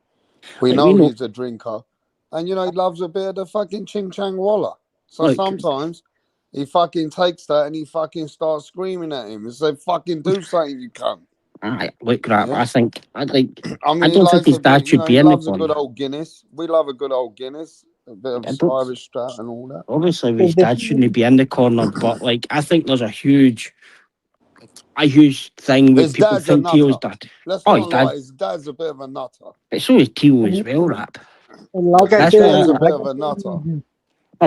We like we know know, he's a drinker, and he loves a bit of the fucking ching chang walla. So like, sometimes he fucking takes that and he fucking starts screaming at him and say, "Fucking do something, you cunt." look, crap. Yeah. I think, I I mean, he don't think likes his a bit. dad should He be in the loves a good corner. old Guinness. We love a good old Guinness, a bit of I don't. Irish stout and all that. Obviously, If his the dad shouldn't be in the corner, but like, I think there's a huge thing where His people dad's a think Teo's nutter. dad. Let's Oh, his not dad. lie. His dad's a bit of a nutter. But so is Teo as well, rap. And like But I this tell kid's a you, bit of a nutter.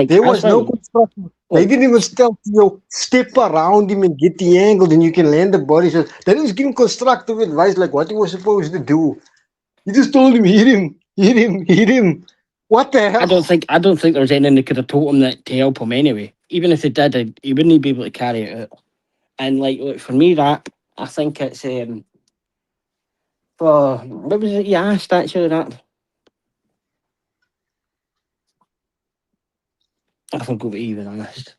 there was no construction. They didn't even tell you step around him and get the angle, then you can land the body. So they didn't give him constructive advice like what he was supposed to do. He just told him, hit him, hit him, hit him. What the hell? I don't think there was anything they could have told him that to help him anyway. Even if they did, he wouldn't be able to carry it out. And like, look, for me, that I think it's for what was it you asked actually that? I forgot to even honest.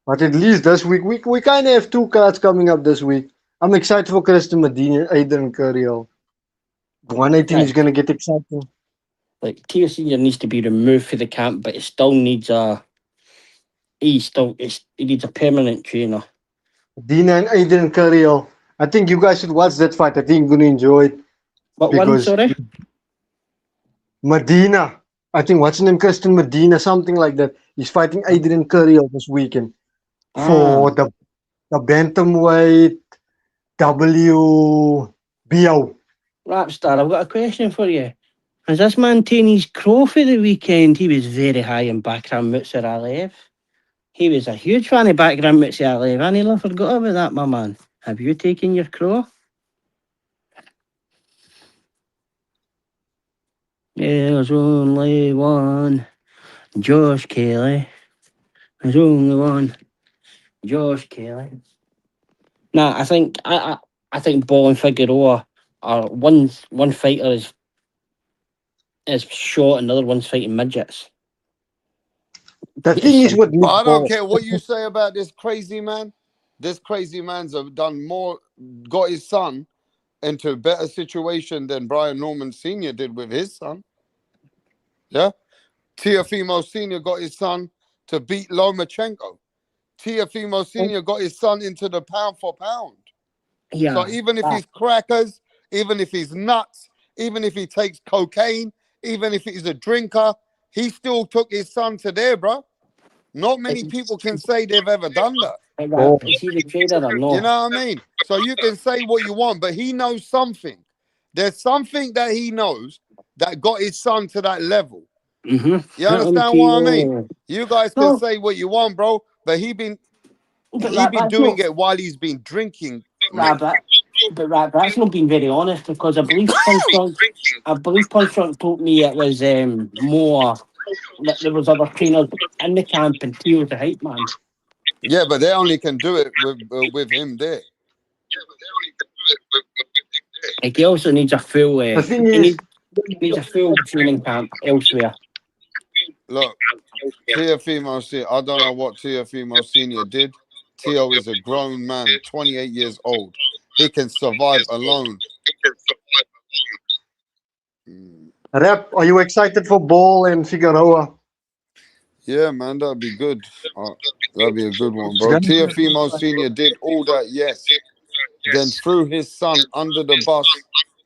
But at least this week, we kind of have two cards coming up this week. I'm excited for Kristen Medina, Adrian Curry. One I think is going to get exciting. Like Teo Senior needs to be removed for the camp, but it still needs he needs a permanent trainer. Dina and Adrian Curry. I think you guys should watch that fight. I think you're going to enjoy it. What one, sorry? Medina. I think what's his name? Kristen Medina, something like that. He's fighting Adrian Curry this weekend for the bantamweight WBO. Rapstar, I've got a question for you. Has this man taken his crow for the weekend? He was very high in background Mutzer Alev. He was a huge fan of background Mutzer Alev. I never forgot about that, my man. Have you taken your crow? There's only one Josh Kelly. There's only one Josh Kelly. Nah, I think Ball and Figueroa are one fighter is short, another one's fighting midgets. The thing is with I don't care what you say about this crazy man. This crazy man's have done more, got his son into a better situation than Brian Norman Sr. did with his son. Yeah? Teofimo Sr. got his son to beat Lomachenko. Teofimo Sr. got his son into the pound for pound. Yeah. So even if he's crackers, even if he's nuts, even if he takes cocaine, even if he's a drinker, he still took his son to there, bro. Not many people can say they've ever done that. Is he the trader or not? You know what I mean? So you can say what you want, but he knows something. There's something that he knows that got his son to that level. Mm-hmm. You understand what I mean? You guys can say what you want, bro, but he been doing it while he's been drinking. That's not being very honest because I believe Punch told me it was more that there was other trainers in the camp and he was the hype man. Yeah, but they only can do it with him there. Like he also needs a full. He needs a full training camp elsewhere. Look, Teofimo Senior. I don't know what Teofimo Senior did. Teo is a grown man, 28 years old. He can survive alone. Rep, are you excited for Ball and Figueroa? Yeah, man, that'd be good. That'd be a good one, bro. Teofimo Senior did all that, yes. Then threw his son under the bus,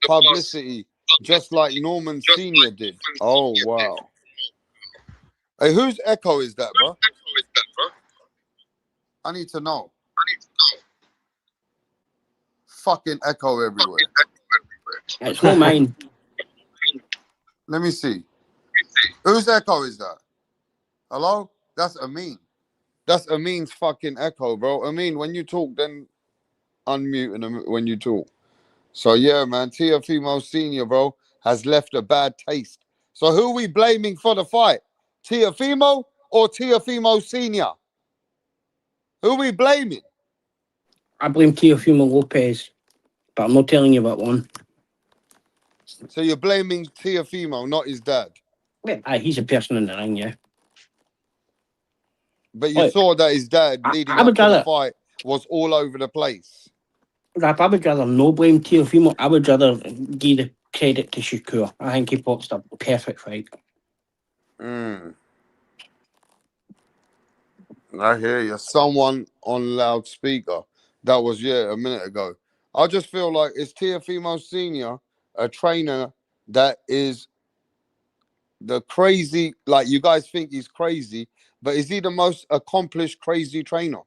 publicity, just like Norman Senior did. Oh wow. Hey, whose echo is that, bro? I need to know. Fucking echo everywhere. It's not mine. Let me see. Whose echo is that? Hello? That's Amin. That's Amin's fucking echo, bro. Amin, when you talk, then unmute when you talk. So yeah, man, Teofimo Senior, bro, has left a bad taste. So who are we blaming for the fight? Teofimo or Teofimo Senior? Who are we blaming? I blame Teofimo Lopez, but I'm not telling you what one. So you're blaming Teofimo, not his dad? Yeah, he's a person in the ring, yeah. But you saw that his dad leading up to the fight was all over the place. Rap, I would rather no blame Teofimo. I would rather give the credit to Shakur. I think he boxed a perfect fight. I hear you. Someone on loudspeaker. That was, a minute ago. I just feel like it's Teofimo Senior, a trainer that is the crazy, like you guys think he's crazy, but is he the most accomplished crazy trainer?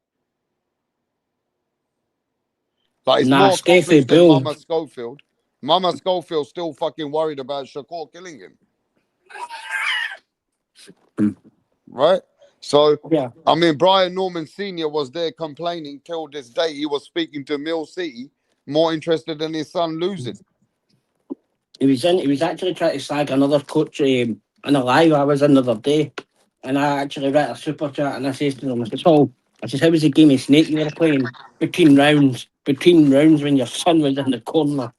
Like it's more accomplished than Mama Schofield. Mama Schofield's still fucking worried about Shakur killing him. Right? So, Yeah. I mean, Brian Norman Sr. was there complaining till this day. He was speaking to Mill City, more interested in his son losing. He was actually trying to slag another coach in a live I was in the other day, and I actually wrote a super chat and I says to them, I says, "Oh, I says, how was the game of Snake you were playing between rounds when your son was in the corner?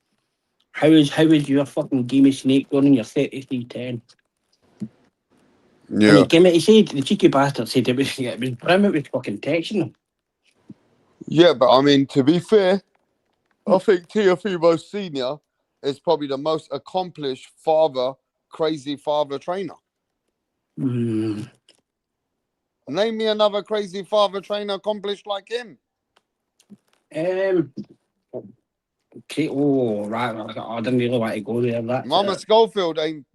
How is your fucking game of Snake going in your 33-10?" And Yeah. he said, the cheeky bastard said it was Brim, it was fucking texting him. Yeah, but I mean, to be fair, I think Teofimo Sr. is probably the most accomplished crazy father trainer. Mm. Name me another crazy father trainer accomplished like him. Okay, oh, right, I didn't really want to go there. Mama Schofield ain't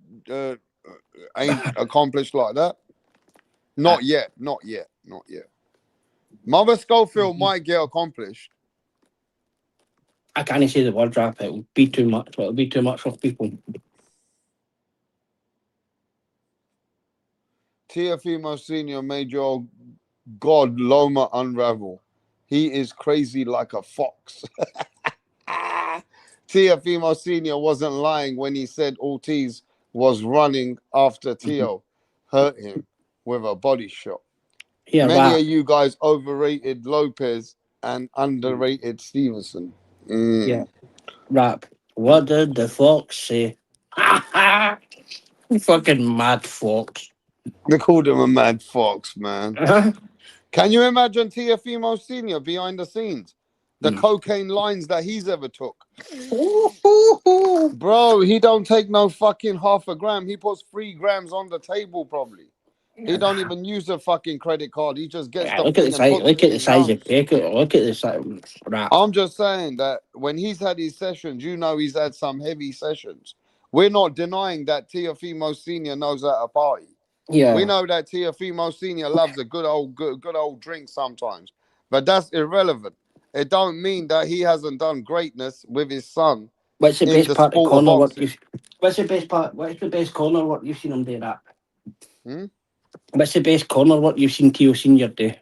accomplished like that. Not yet. Mother Schofield might get accomplished. I can't say the word rap. It'll be too much. It'll be too much for people. Teofimo Sr. made your god Loma unravel. He is crazy like a fox. Teofimo Sr. wasn't lying when he said Ortiz was running after Teo hurt him with a body shot. Yeah, Many of you guys overrated Lopez and underrated Stevenson. Yeah, rap. What did the fox say? Fucking mad fox. They called him a mad fox, man. Can you imagine Teofimo Sr. behind the scenes? The cocaine lines that he's ever took. Bro, he don't take no fucking half a gram. He puts 3 grams on the table probably. He don't even use a fucking credit card. He just gets the Look at thing the and size. puts Look it at in the his size mouth. of peck. Look at the size. Rap. I'm just saying that when he's had his sessions, you know he's had some heavy sessions. We're not denying that Teofimo Sr. knows how to party. Yeah. We know that Teofimo Sr. loves a good old drink sometimes, but that's irrelevant. It don't mean that he hasn't done greatness with his son. What's the in best the part of sport corner of work? boxing. What's the best part? What's the best corner work you've seen him do? That. What's the best corner work you've seen Teo Senior do?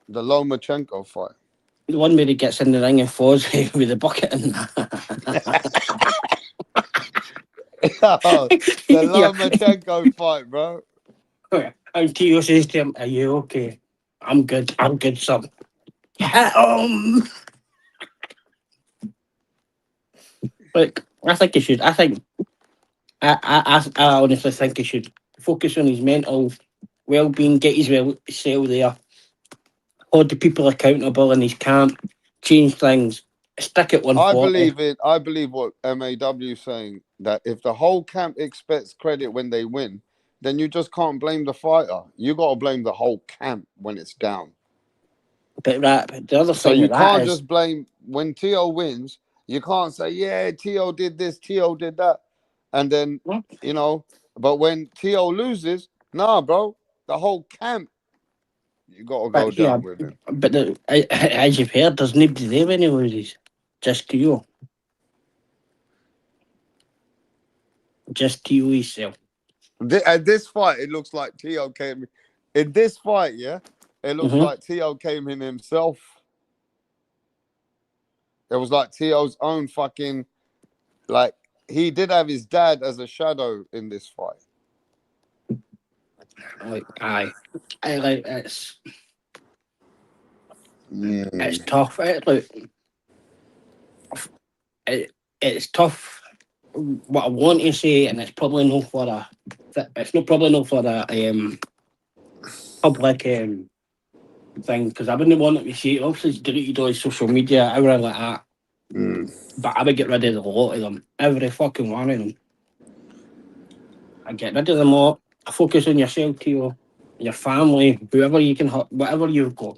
The Lomachenko fight. The one where he gets in the ring and falls with the bucket in. Oh, the Lomachenko fight, bro. And Teo says to him, "Are you okay?" I'm good, son. Like, I think he should. I honestly think he should focus on his mental well-being, get his cell there, hold the people accountable in his camp, change things, stick at 140. I believe what MAW is saying, that if the whole camp expects credit when they win, then you just can't blame the fighter. You got to blame the whole camp when it's down. But the other So thing you with that can't is, just blame when Teo wins. You can't say, yeah, Teo did this, Teo did that. And then, but when Teo loses, nah, bro, the whole camp, you got to go down with him. But as you've heard, there's nobody there when he loses. Just Teo. Just Teo himself. At this fight, it looks like Teo came. In this fight, yeah, it looks like Teo came in himself. It was like Teo's own fucking, like, he did have his dad as a shadow in this fight. Aye. It's tough. It's tough. What I want to say, and it's probably not for a. It's not probably not for a public thing, because I wouldn't want it to see it. Obviously, it's deleted all his social media, everything like that. But I would get rid of a lot of them. Every fucking one of them. I get rid of them all. Focus on yourself, Teo, your family, whoever you can, whatever you've got.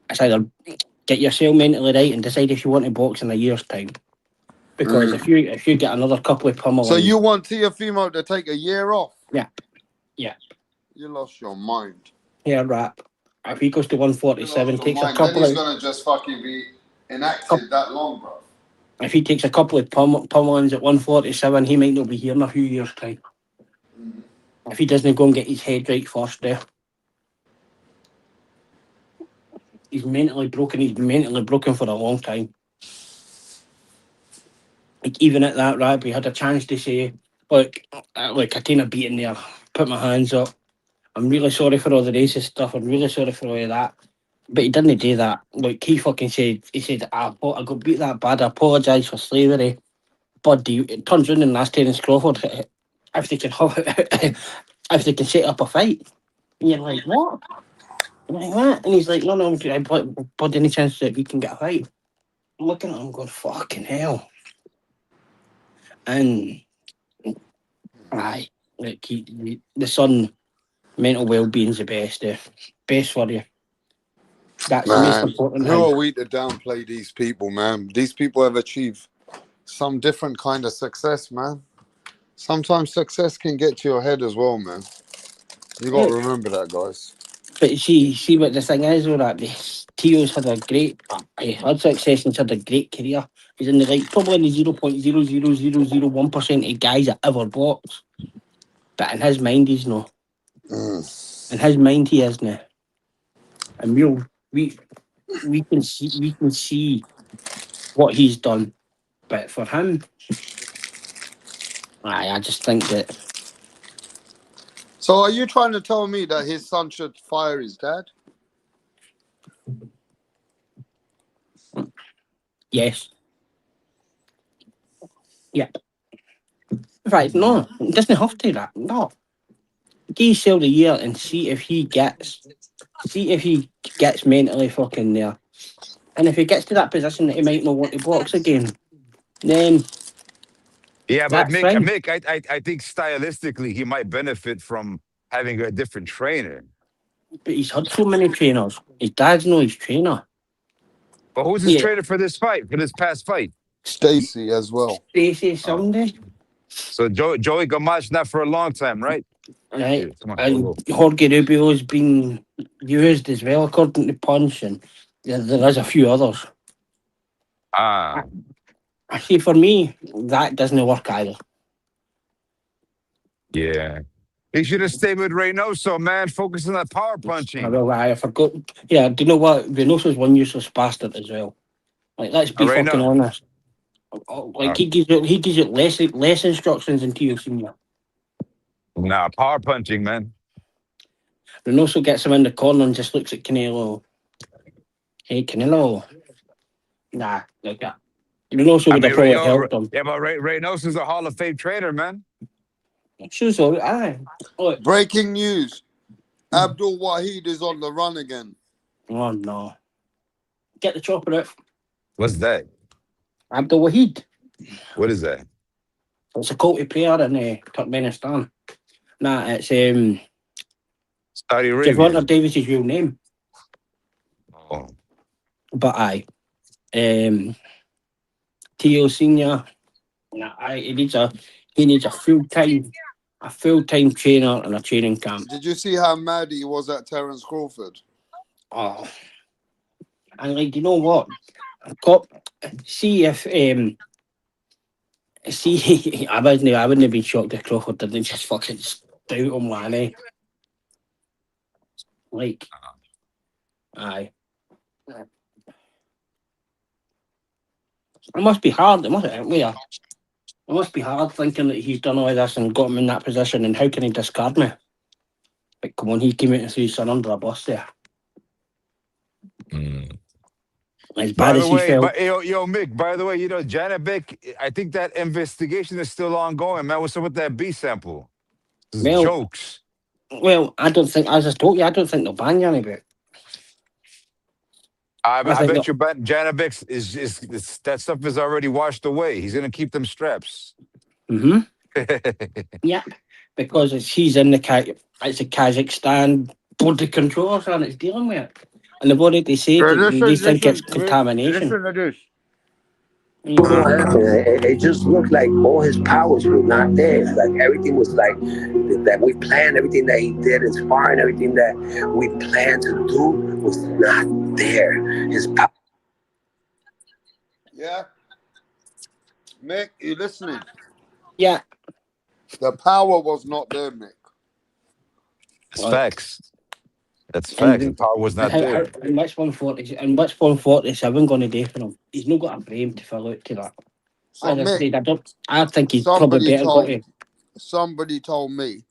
It's either get yourself mentally right and decide if you want to box in a year's time. Because if you get another couple of pummelings... So you want Teofimo to take a year off? Yeah. You lost your mind. Yeah, rap. If he goes to 147, takes a couple then he's going to just fucking be inactive that long, bro. If he takes a couple of pummelings at 147, he might not be here in a few years' time. if he doesn't go and get his head right first there. He's mentally broken. He's been mentally broken for a long time. Like, even at that rap, he had a chance to say, look, I taken a beating there. Put my hands up. I'm really sorry for all the racist stuff. I'm really sorry for all of that. But he didn't do that. Like, he fucking said, I got beat that bad. I apologise for slavery. But it turns around and asked Terence Crawford if they can if they can set up a fight. And you're like, what? I'm like, what? And he's like, no, but any chance that we can get a fight? I'm looking at him going, fucking hell. And aye, like the son, mental well-being's the best. Best for you. That's the most Man, important who thing. are we to downplay these people, man? These people have achieved some different kind of success, man. Sometimes success can get to your head as well, man. You got to remember that, guys. But see what the thing is, though, that Teo's had a great, he had success and he's had a great career. He's in the like probably in the 0.00001% of guys that ever box. But in his mind, he's no. In his mind, he is now. And we can see what he's done. But for him, I just think that. So are you trying to tell me that his son should fire his dad? Yes. Yeah. Right, no, it doesn't have to that. No. Give yourself the year and see if he gets mentally fucking there. And if he gets to that position that he might not want to box again, then Yeah, but that's fine. Mick, I think stylistically he might benefit from having a different trainer. But he's had so many trainers. His dad's no his trainer. But who's his trainer for this fight, for this past fight? Stacy as well. Stacy Sunday. So Joey Gamache not for a long time, right? Right. Yeah, come on, And Jorge Rubio's been used as well, according to Punch, and there is a few others. Ah. See, for me, that doesn't work either. Yeah. He should have stayed with Reynoso, man. Focus on that power punching. I forgot. Yeah, do you know what? Reynoso's one useless bastard as well. Like, let's be fucking honest. Like, he gives it less instructions than Teo Senior. Nah, power punching, man. Reynoso gets him in the corner and just looks at Canelo. Hey, Canelo. Nah, like that. Reynoso would have probably helped him. Yeah, but Reynoso's a Hall of Fame trainer, man. Sure, so aye. Breaking news. Abdul Wahid is on the run again. Oh, no. Get the chopper out. What's that? Abdul Wahid. What is that? It's a culty player in Turkmenistan. Nah, it's Saudi Arabia. Javonta Davis's real name. Oh. But aye. Teo Senior. He needs a full-time trainer and a training camp. Did you see how mad he was at Terence Crawford? Oh. And like, you know what? See if I wouldn't have been shocked if Crawford didn't just fucking stout him, man. Like, aye. It must be hard. It must be hard thinking that he's done all this and got him in that position, and how can he discard me? But come on, he came out and threw his son under a bus there. As bad as he felt. Yo, Mick, by the way, you know, Janovic, I think that investigation is still ongoing, man. What's up with that B sample? Jokes. Well, I don't think, as I told you, I don't think they'll ban Janovic. I bet you Janovic is that stuff is already washed away. He's going to keep them straps. Mm-hmm. Yeah, because he's in it's a Kazakhstan board of controls and it's dealing with it. And they've already said that they think it's contamination. It just looked like all his powers were not there. Like everything was like that we planned, everything that he did in sparring, everything that we planned to do was not there. His power. Yeah. Mick, you listening? Yeah. The power was not there, Mick. That's facts. That's And facts. The power was not how there. and what's 140 and what's 147 going to do for him? He's not got a brain to fill out to that. So As I Mick, said, I think he's probably somebody better got told to. somebody told me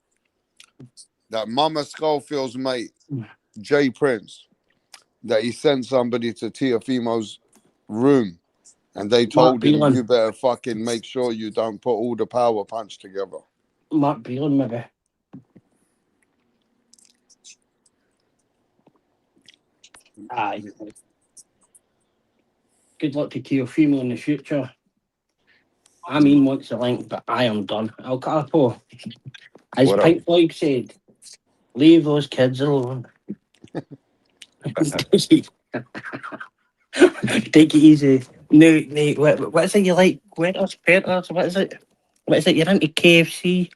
that Mama Schofield's mate, Jay Prince, that he sent somebody to Teofimo's room and they Mark told him, Breland. you better fucking make sure you don't put all the power punch together. Mark Breland, maybe. Aye. Good luck to Teofimo in the future. I mean, wants the link, but I am done. El Capo, as What up? Pink Floyd said, leave those kids alone. Take it easy. No, what is it you like? Winters, Peters, what is it? What is it? You're into KFC?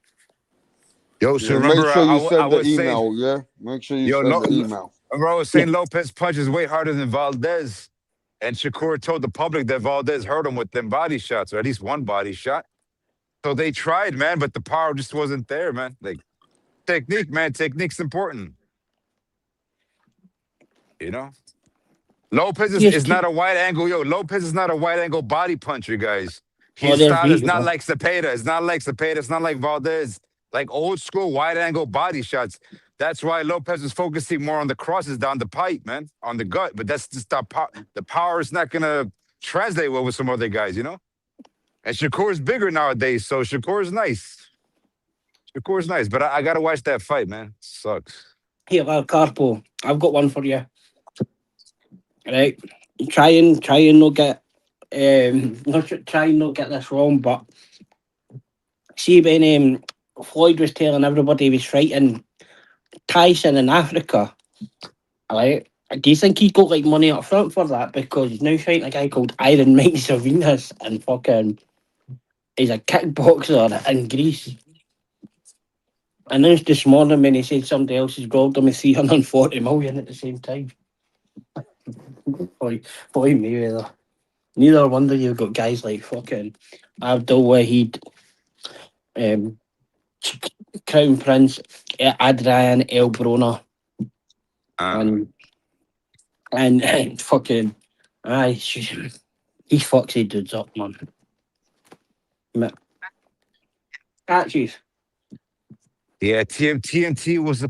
Yo, so Yeah, make remember sure you I send the was saying, email, yeah? Make sure you yo, send the email. remember I was Yeah. saying Lopez punches way harder than Valdez. And Shakur told the public that Valdez hurt him with them body shots, or at least one body shot. So they tried, man, but the power just wasn't there, man. Like technique, man. Technique's important. You know? Lopez Yes, is not a wide angle. Yo, Lopez is not a wide angle body puncher, guys. oh, His there's style is not Vito. like Cepeda. It's not like Cepeda. It's not like Valdez. Like old school wide angle body shots. That's why Lopez is focusing more on the crosses down the pipe, man, on the gut. But that's just the power is not gonna translate well with some other guys, you know. And Shakur's bigger nowadays, so Shakur's nice. Shakur's nice, but I gotta watch that fight, man. Sucks. Here, El Carpo, I've got one for you. Right, try and not get try and not get this wrong, but see when Floyd was telling everybody he was fighting Tyson in Africa, right? Do you think he got like money up front for that because he's now fighting a guy called Iron Mike Savinas and fucking he's a kickboxer in Greece? And then this morning when he said somebody else has robbed him with 340 million at the same time. Boy, Mayweather. Neither wonder you've got guys like fucking Abdul Wahid, um, Crown Prince, Adrian Elbrona, and fucking aye, he fucks he dudes up, man. Catches. Yeah, TMT was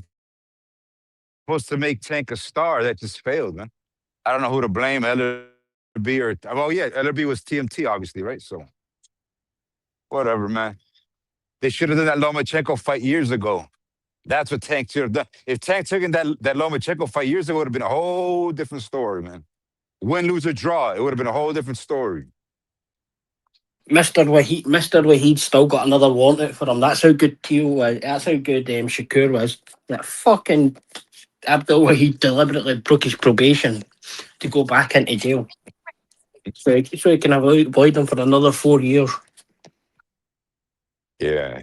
supposed to make Tank a star. That just failed, man. I don't know who to blame, LB or well, yeah, LB was TMT, obviously, right? So whatever, man. They should have done that Lomachenko fight years ago. That's what Tank should have done. If Tank took in that Lomachenko fight years ago, it would have been a whole different story, man. Win, lose, or draw, it would have been a whole different story. Mr. Wahid still got another warrant out for him. That's how good Teo was. That's how good Shakur was. That fucking Abdul Wahid deliberately broke his probation to go back into jail. So he can avoid him for another 4 years. Yeah.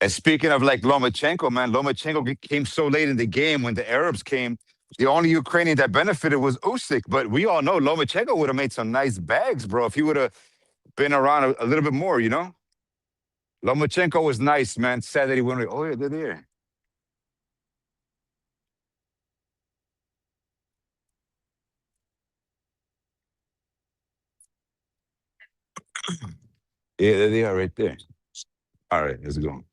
And speaking of like Lomachenko, man, Lomachenko came so late in the game when the Arabs came. The only Ukrainian that benefited was Usyk, but we all know Lomachenko would have made some nice bags, bro, if he would have been around a little bit more, you know? Lomachenko was nice, man. Sad that he went away. Oh, yeah, they're there. Yeah, there they are right there. All right, let's go.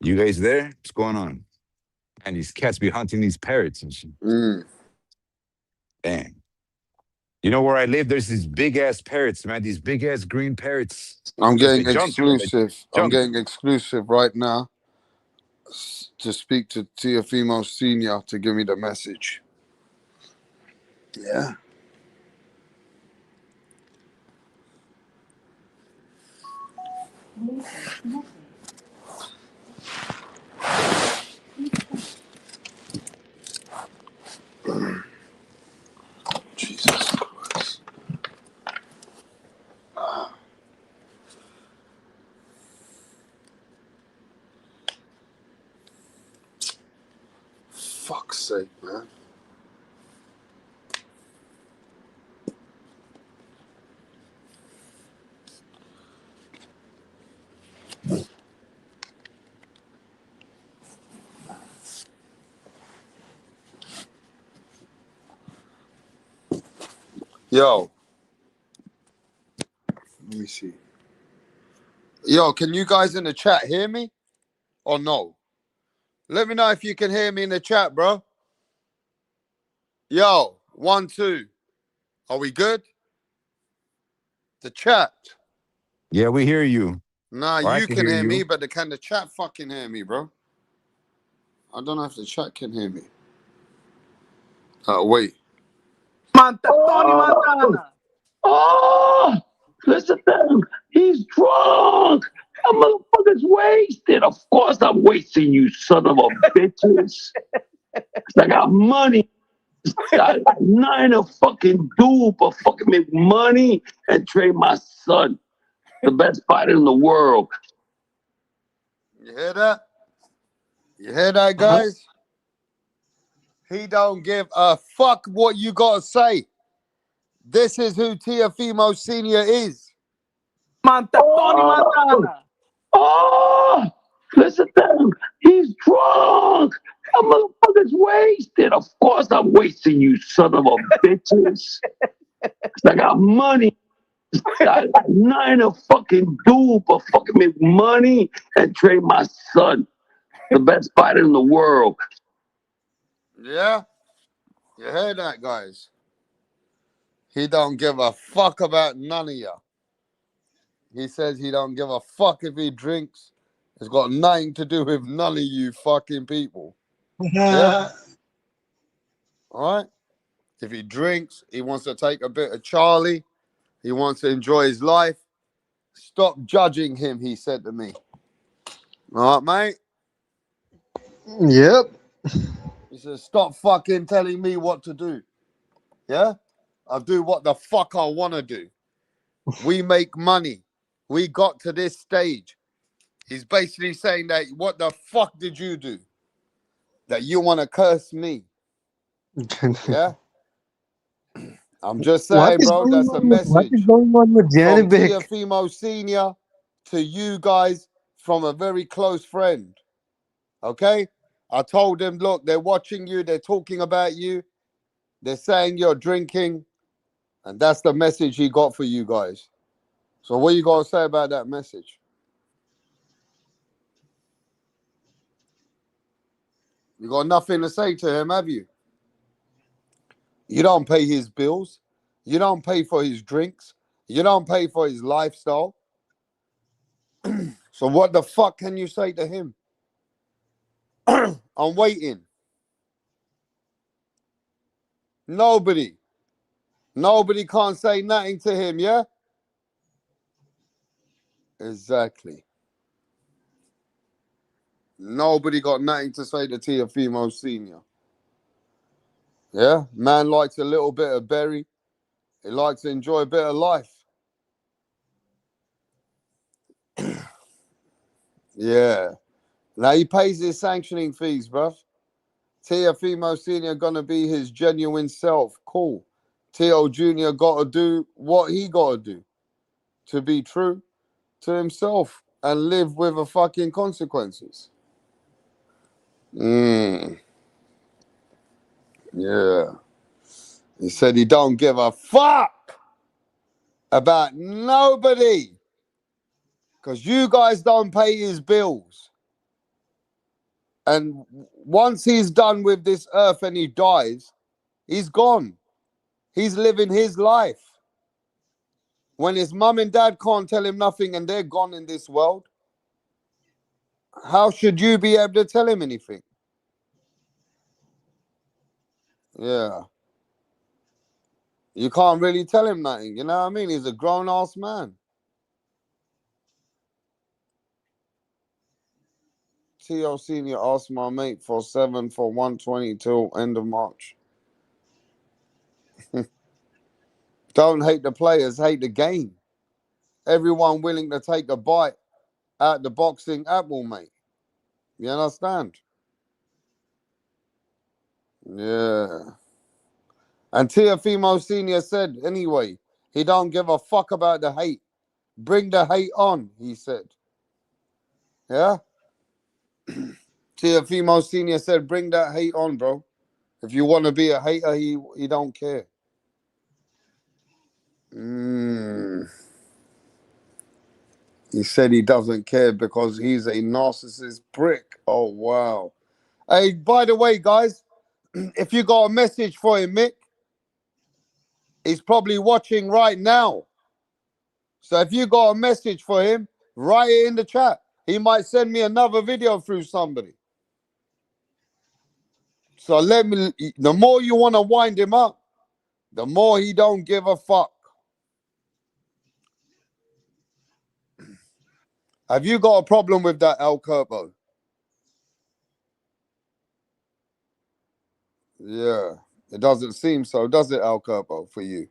You guys there? What's going on? And these cats be hunting these parrots and shit. Damn. You know where I live? There's these big ass parrots, man. These big ass green parrots. I'm They getting jump, yo. They exclusive. I'm jump. getting exclusive right now to speak to Teofimo Senior to give me the message. Yeah. Jesus Christ. Fuck's sake, man. Yo. Let me see. Yo, can you guys in the chat hear me? Or no? Let me know if you can hear me in the chat, bro. Yo, 1, 2. Are we good? The chat. Yeah, we hear you. Nah, Or I you can can hear hear me, you. but can the chat fucking hear me, bro? I don't know if the chat can hear me. Wait. Tony Montana. Oh, listen to him. He's drunk. That motherfucker's wasted. Of course I'm wasting, you son of a bitches. 'Cause I got money. I got nothing to fucking do but fucking make money and train my son, the best fighter in the world. You hear that? You hear that, guys? He don't give a fuck what you gotta say. This is who Teofimo Sr. is. Tony Montana. Oh, listen to him. He's drunk. That motherfucker's wasted. Of course I'm wasting, you son of a bitches. 'Cause I got money. I got nothing to fucking do but fucking make money and train my son, the best fighter in the world. Yeah? You heard that, guys? He don't give a fuck about none of you. He says he don't give a fuck if he drinks. It's got nothing to do with none of you fucking people. Yeah? All right? If he drinks, he wants to take a bit of Charlie. He wants to enjoy his life. Stop judging him, he said to me. All right, mate? Yep. He says, stop fucking telling me what to do. Yeah? I'll do what the fuck I want to do. We make money. We got to this stage. He's basically saying that, what the fuck did you do? That you want to curse me. Yeah? I'm just What saying, is bro, going that's a on message with from Janibek? Teofimo Sr. to you guys from a very close friend. Okay? I told him, look, they're watching you. They're talking about you. They're saying you're drinking. And that's the message he got for you guys. So what you got to say about that message? You got nothing to say to him, have you? You don't pay his bills. You don't pay for his drinks. You don't pay for his lifestyle. So what the fuck can you say to him? I'm waiting. Nobody can't say nothing to him, yeah? Exactly. Nobody got nothing to say to Teofimo Sr. Yeah? Man likes a little bit of berry. He likes to enjoy a bit of life. Yeah. Now he pays his sanctioning fees, bruv. Teofimo Sr. gonna be his genuine self. Cool. Teo Jr. gotta do what he gotta do to be true to himself and live with the fucking consequences. Yeah. He said he don't give a fuck about nobody because you guys don't pay his bills. And once he's done with this earth and he dies, he's gone. He's living his life. When his mum and dad can't tell him nothing and they're gone in this world, how should you be able to tell him anything? Yeah. You can't really tell him nothing, you know what I mean? He's a grown-ass man. Teo Senior asked my mate for 7 for 120 till end of March. Don't hate the players, hate the game. Everyone willing to take a bite at the boxing apple, mate. You understand? Yeah. And Teofimo Sr. said, anyway, he don't give a fuck about the hate. Bring the hate on, he said. Yeah? Teofimo Sr. said, bring that hate on, bro. If you want to be a hater, he don't care. He said he doesn't care because he's a narcissist prick. Oh, wow. Hey, by the way, guys, if you got a message for him, Mick, he's probably watching right now. So if you got a message for him, write it in the chat. He might send me another video through somebody. So the more you want to wind him up, the more he don't give a fuck. Have you got a problem with that, El Curbo? Yeah. It doesn't seem so, does it, El Curbo, for you?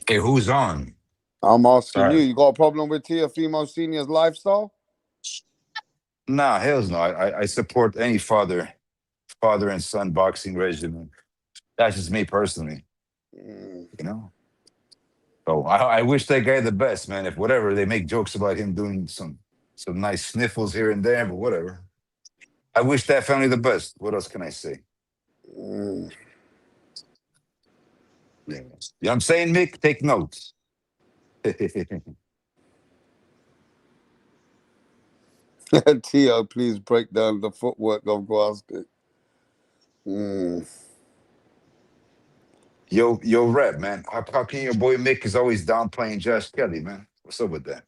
Okay, who's on? I'm asking you, Sorry. you got a problem with Teofimo Senior's lifestyle? Nah, hell's no. I support any father and son boxing regimen. That's just me personally. You know? So I wish that guy the best, man. If whatever, they make jokes about him doing some nice sniffles here and there, but whatever. I wish that family the best. What else can I say? Yeah. You know what I'm saying, Mick? Take notes. Tio, please break down the footwork of Glasgow. Yo, rep, man. How can your boy Mick is always downplaying Josh Kelly, man? What's up with that?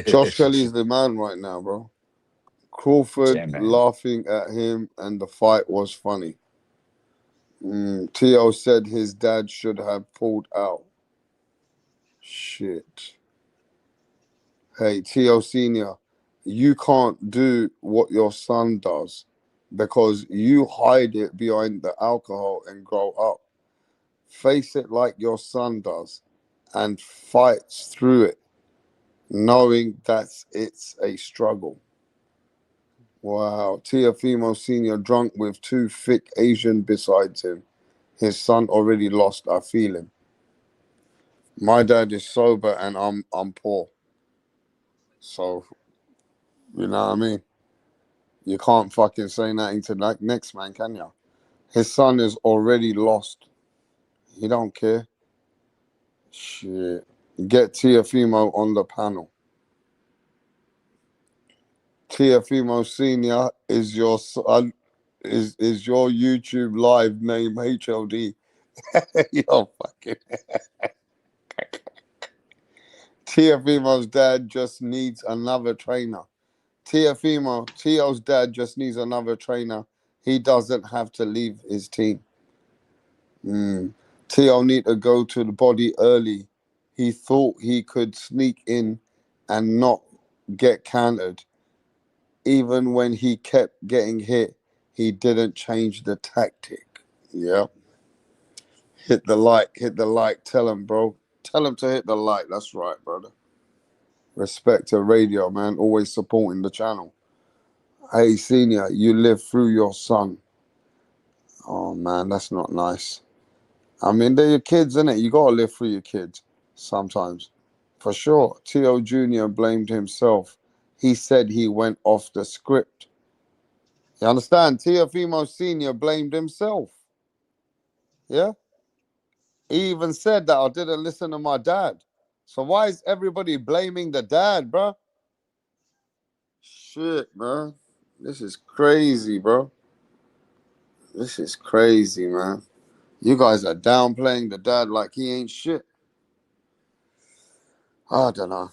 Josh Kelly's the man right now, bro. Crawford Yeah, man. laughing at him, and the fight was funny. Tio said his dad should have pulled out. Shit. Hey, Tio Senior, you can't do what your son does because you hide it behind the alcohol and grow up. Face it like your son does and fights through it, knowing that it's a struggle. Wow. Teofimo Senior drunk with two thick Asian besides him. His son already lost, I feel him. My dad is sober and I'm poor. So, you know what I mean? You can't fucking say nothing to that next man, can ya? His son is already lost. He don't care. Shit. Get Teofimo on the panel. Teofimo Senior is your son, is your YouTube live name HLD. Yo, fucking. Teofimo's dad just needs another trainer. Tio's dad just needs another trainer. He doesn't have to leave his team. Tio need to go to the body early. He thought he could sneak in and not get countered. Even when he kept getting hit, he didn't change the tactic. Yeah. Hit the like. Tell him, bro. Tell him to hit the like. That's right, brother. Respect to radio, man. Always supporting the channel. Hey, Senior, you live through your son. Oh, man, that's not nice. I mean, they're your kids, innit? You gotta live through your kids sometimes. For sure. T.O. Jr. blamed himself. He said he went off the script. You understand? Teofimo Sr. blamed himself. Yeah? He even said that I didn't listen to my dad. So why is everybody blaming the dad, bro? Shit, man. This is crazy, bro. This is crazy, man. You guys are downplaying the dad like he ain't shit. I don't know.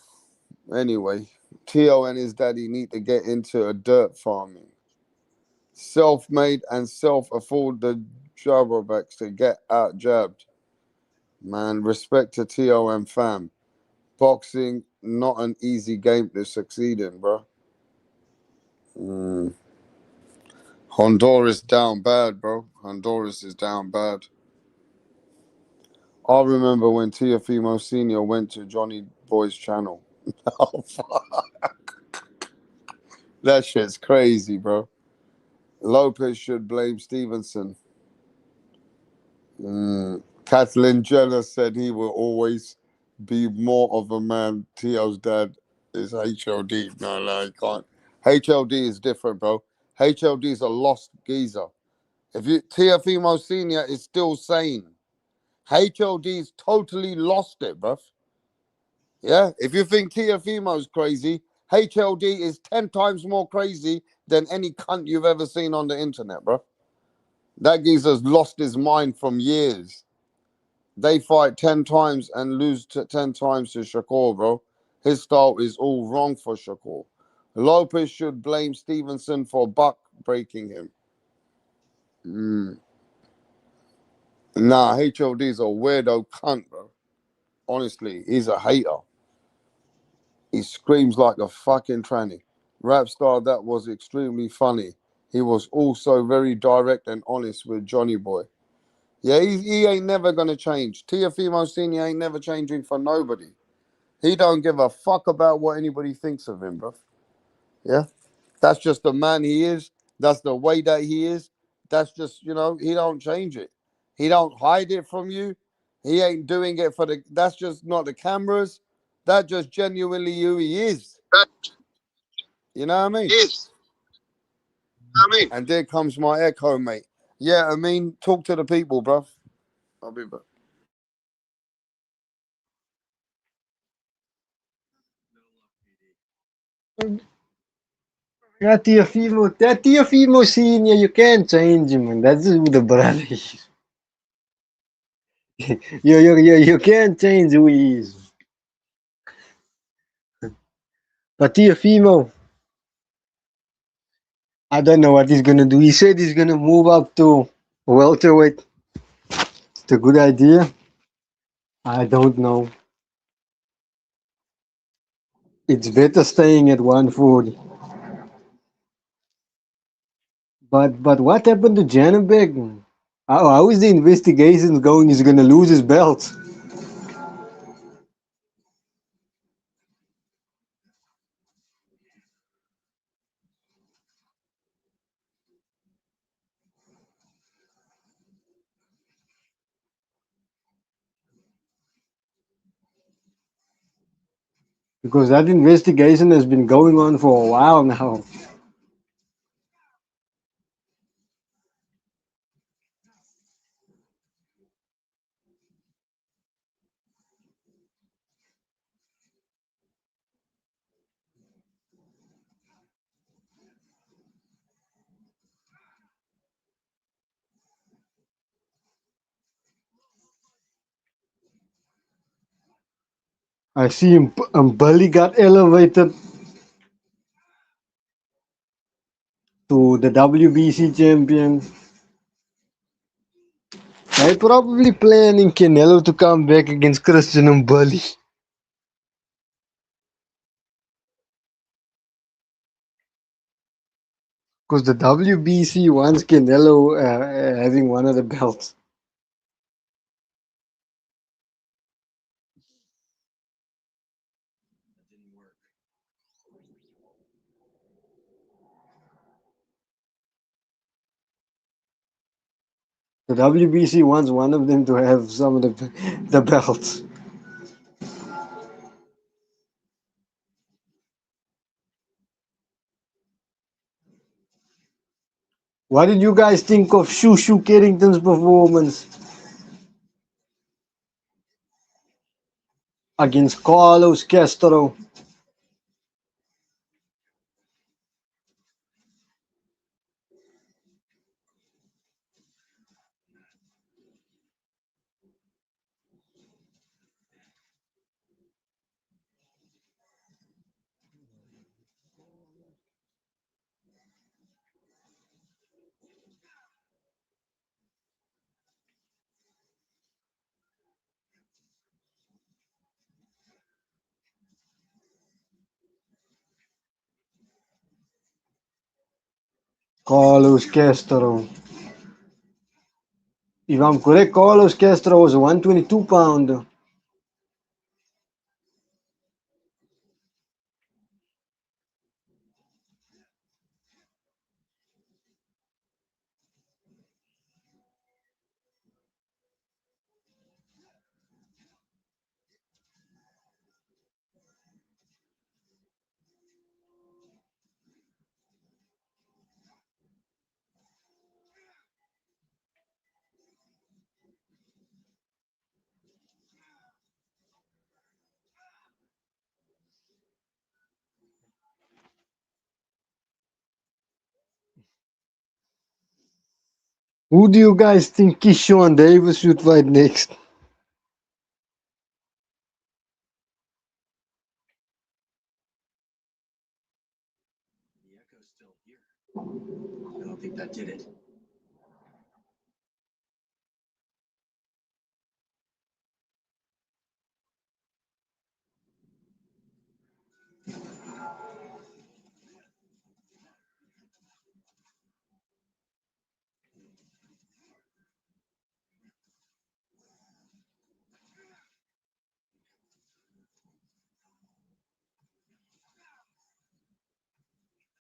Anyway, Tio and his daddy need to get into a dirt farming. Self-made and self-afford the jobbers to get out jabbed. Man, respect to Tio and fam. Boxing, not an easy game to succeed in, bro. Honduras down bad, bro. Honduras is down bad. I remember when Teofimo Sr. went to Johnny Boy's channel. Oh, fuck. That shit's crazy, bro. Lopez should blame Stevenson. Kathleen Jenner said he will always be more of a man. Tio's dad is HLD. No, he can't. HLD is different, bro. HLD is a lost geezer. If you Teofimo Senior is still sane, HLD's totally lost it, bruv. Yeah, if you think Teofimo's crazy, HLD is 10 times more crazy than any cunt you've ever seen on the internet, bruv. That geezer's lost his mind from years. They fight 10 times and lose 10 times to Shakur, bro. His style is all wrong for Shakur. Lopez should blame Stevenson for buck breaking him. Nah, HLD's a weirdo cunt, bro. Honestly, he's a hater. He screams like a fucking tranny. Rap star that was extremely funny. He was also very direct and honest with Johnny Boy. Yeah, he ain't never gonna change. Teofimo Senior ain't never changing for nobody. He don't give a fuck about what anybody thinks of him, bro. Yeah, that's just the man he is. That's the way that he is. That's just, he don't change it. He don't hide it from you. He ain't doing it for that's just not the cameras. That's just genuinely who he is. You know what I mean? And there comes my echo, mate. Yeah, I mean, talk to the people, bro. I'll be back. That Teofimo Senior, you can't change him, man. That's who the brother is. You can't change who he is. But Teofimo, I don't know what he's gonna do. He said he's gonna move up to welterweight. It's a good idea. I don't know. It's better staying at 140. But what happened to Janabek? How is the investigation going? He's gonna lose his belt. Because that investigation has been going on for a while now. I see him, Bully got elevated to the WBC champion. They're probably planning Canelo to come back against Christian and Bully. Because the WBC wants Canelo having one of the belts. The WBC wants one of them to have some of the belts. What did you guys think of Shushu Carrington's performance against Carlos Castro? Carlos Castro. If I'm correct, Carlos Castro was a 122 pounder. Who do you guys think Keyshawn Davis should fight next? I don't think that did it.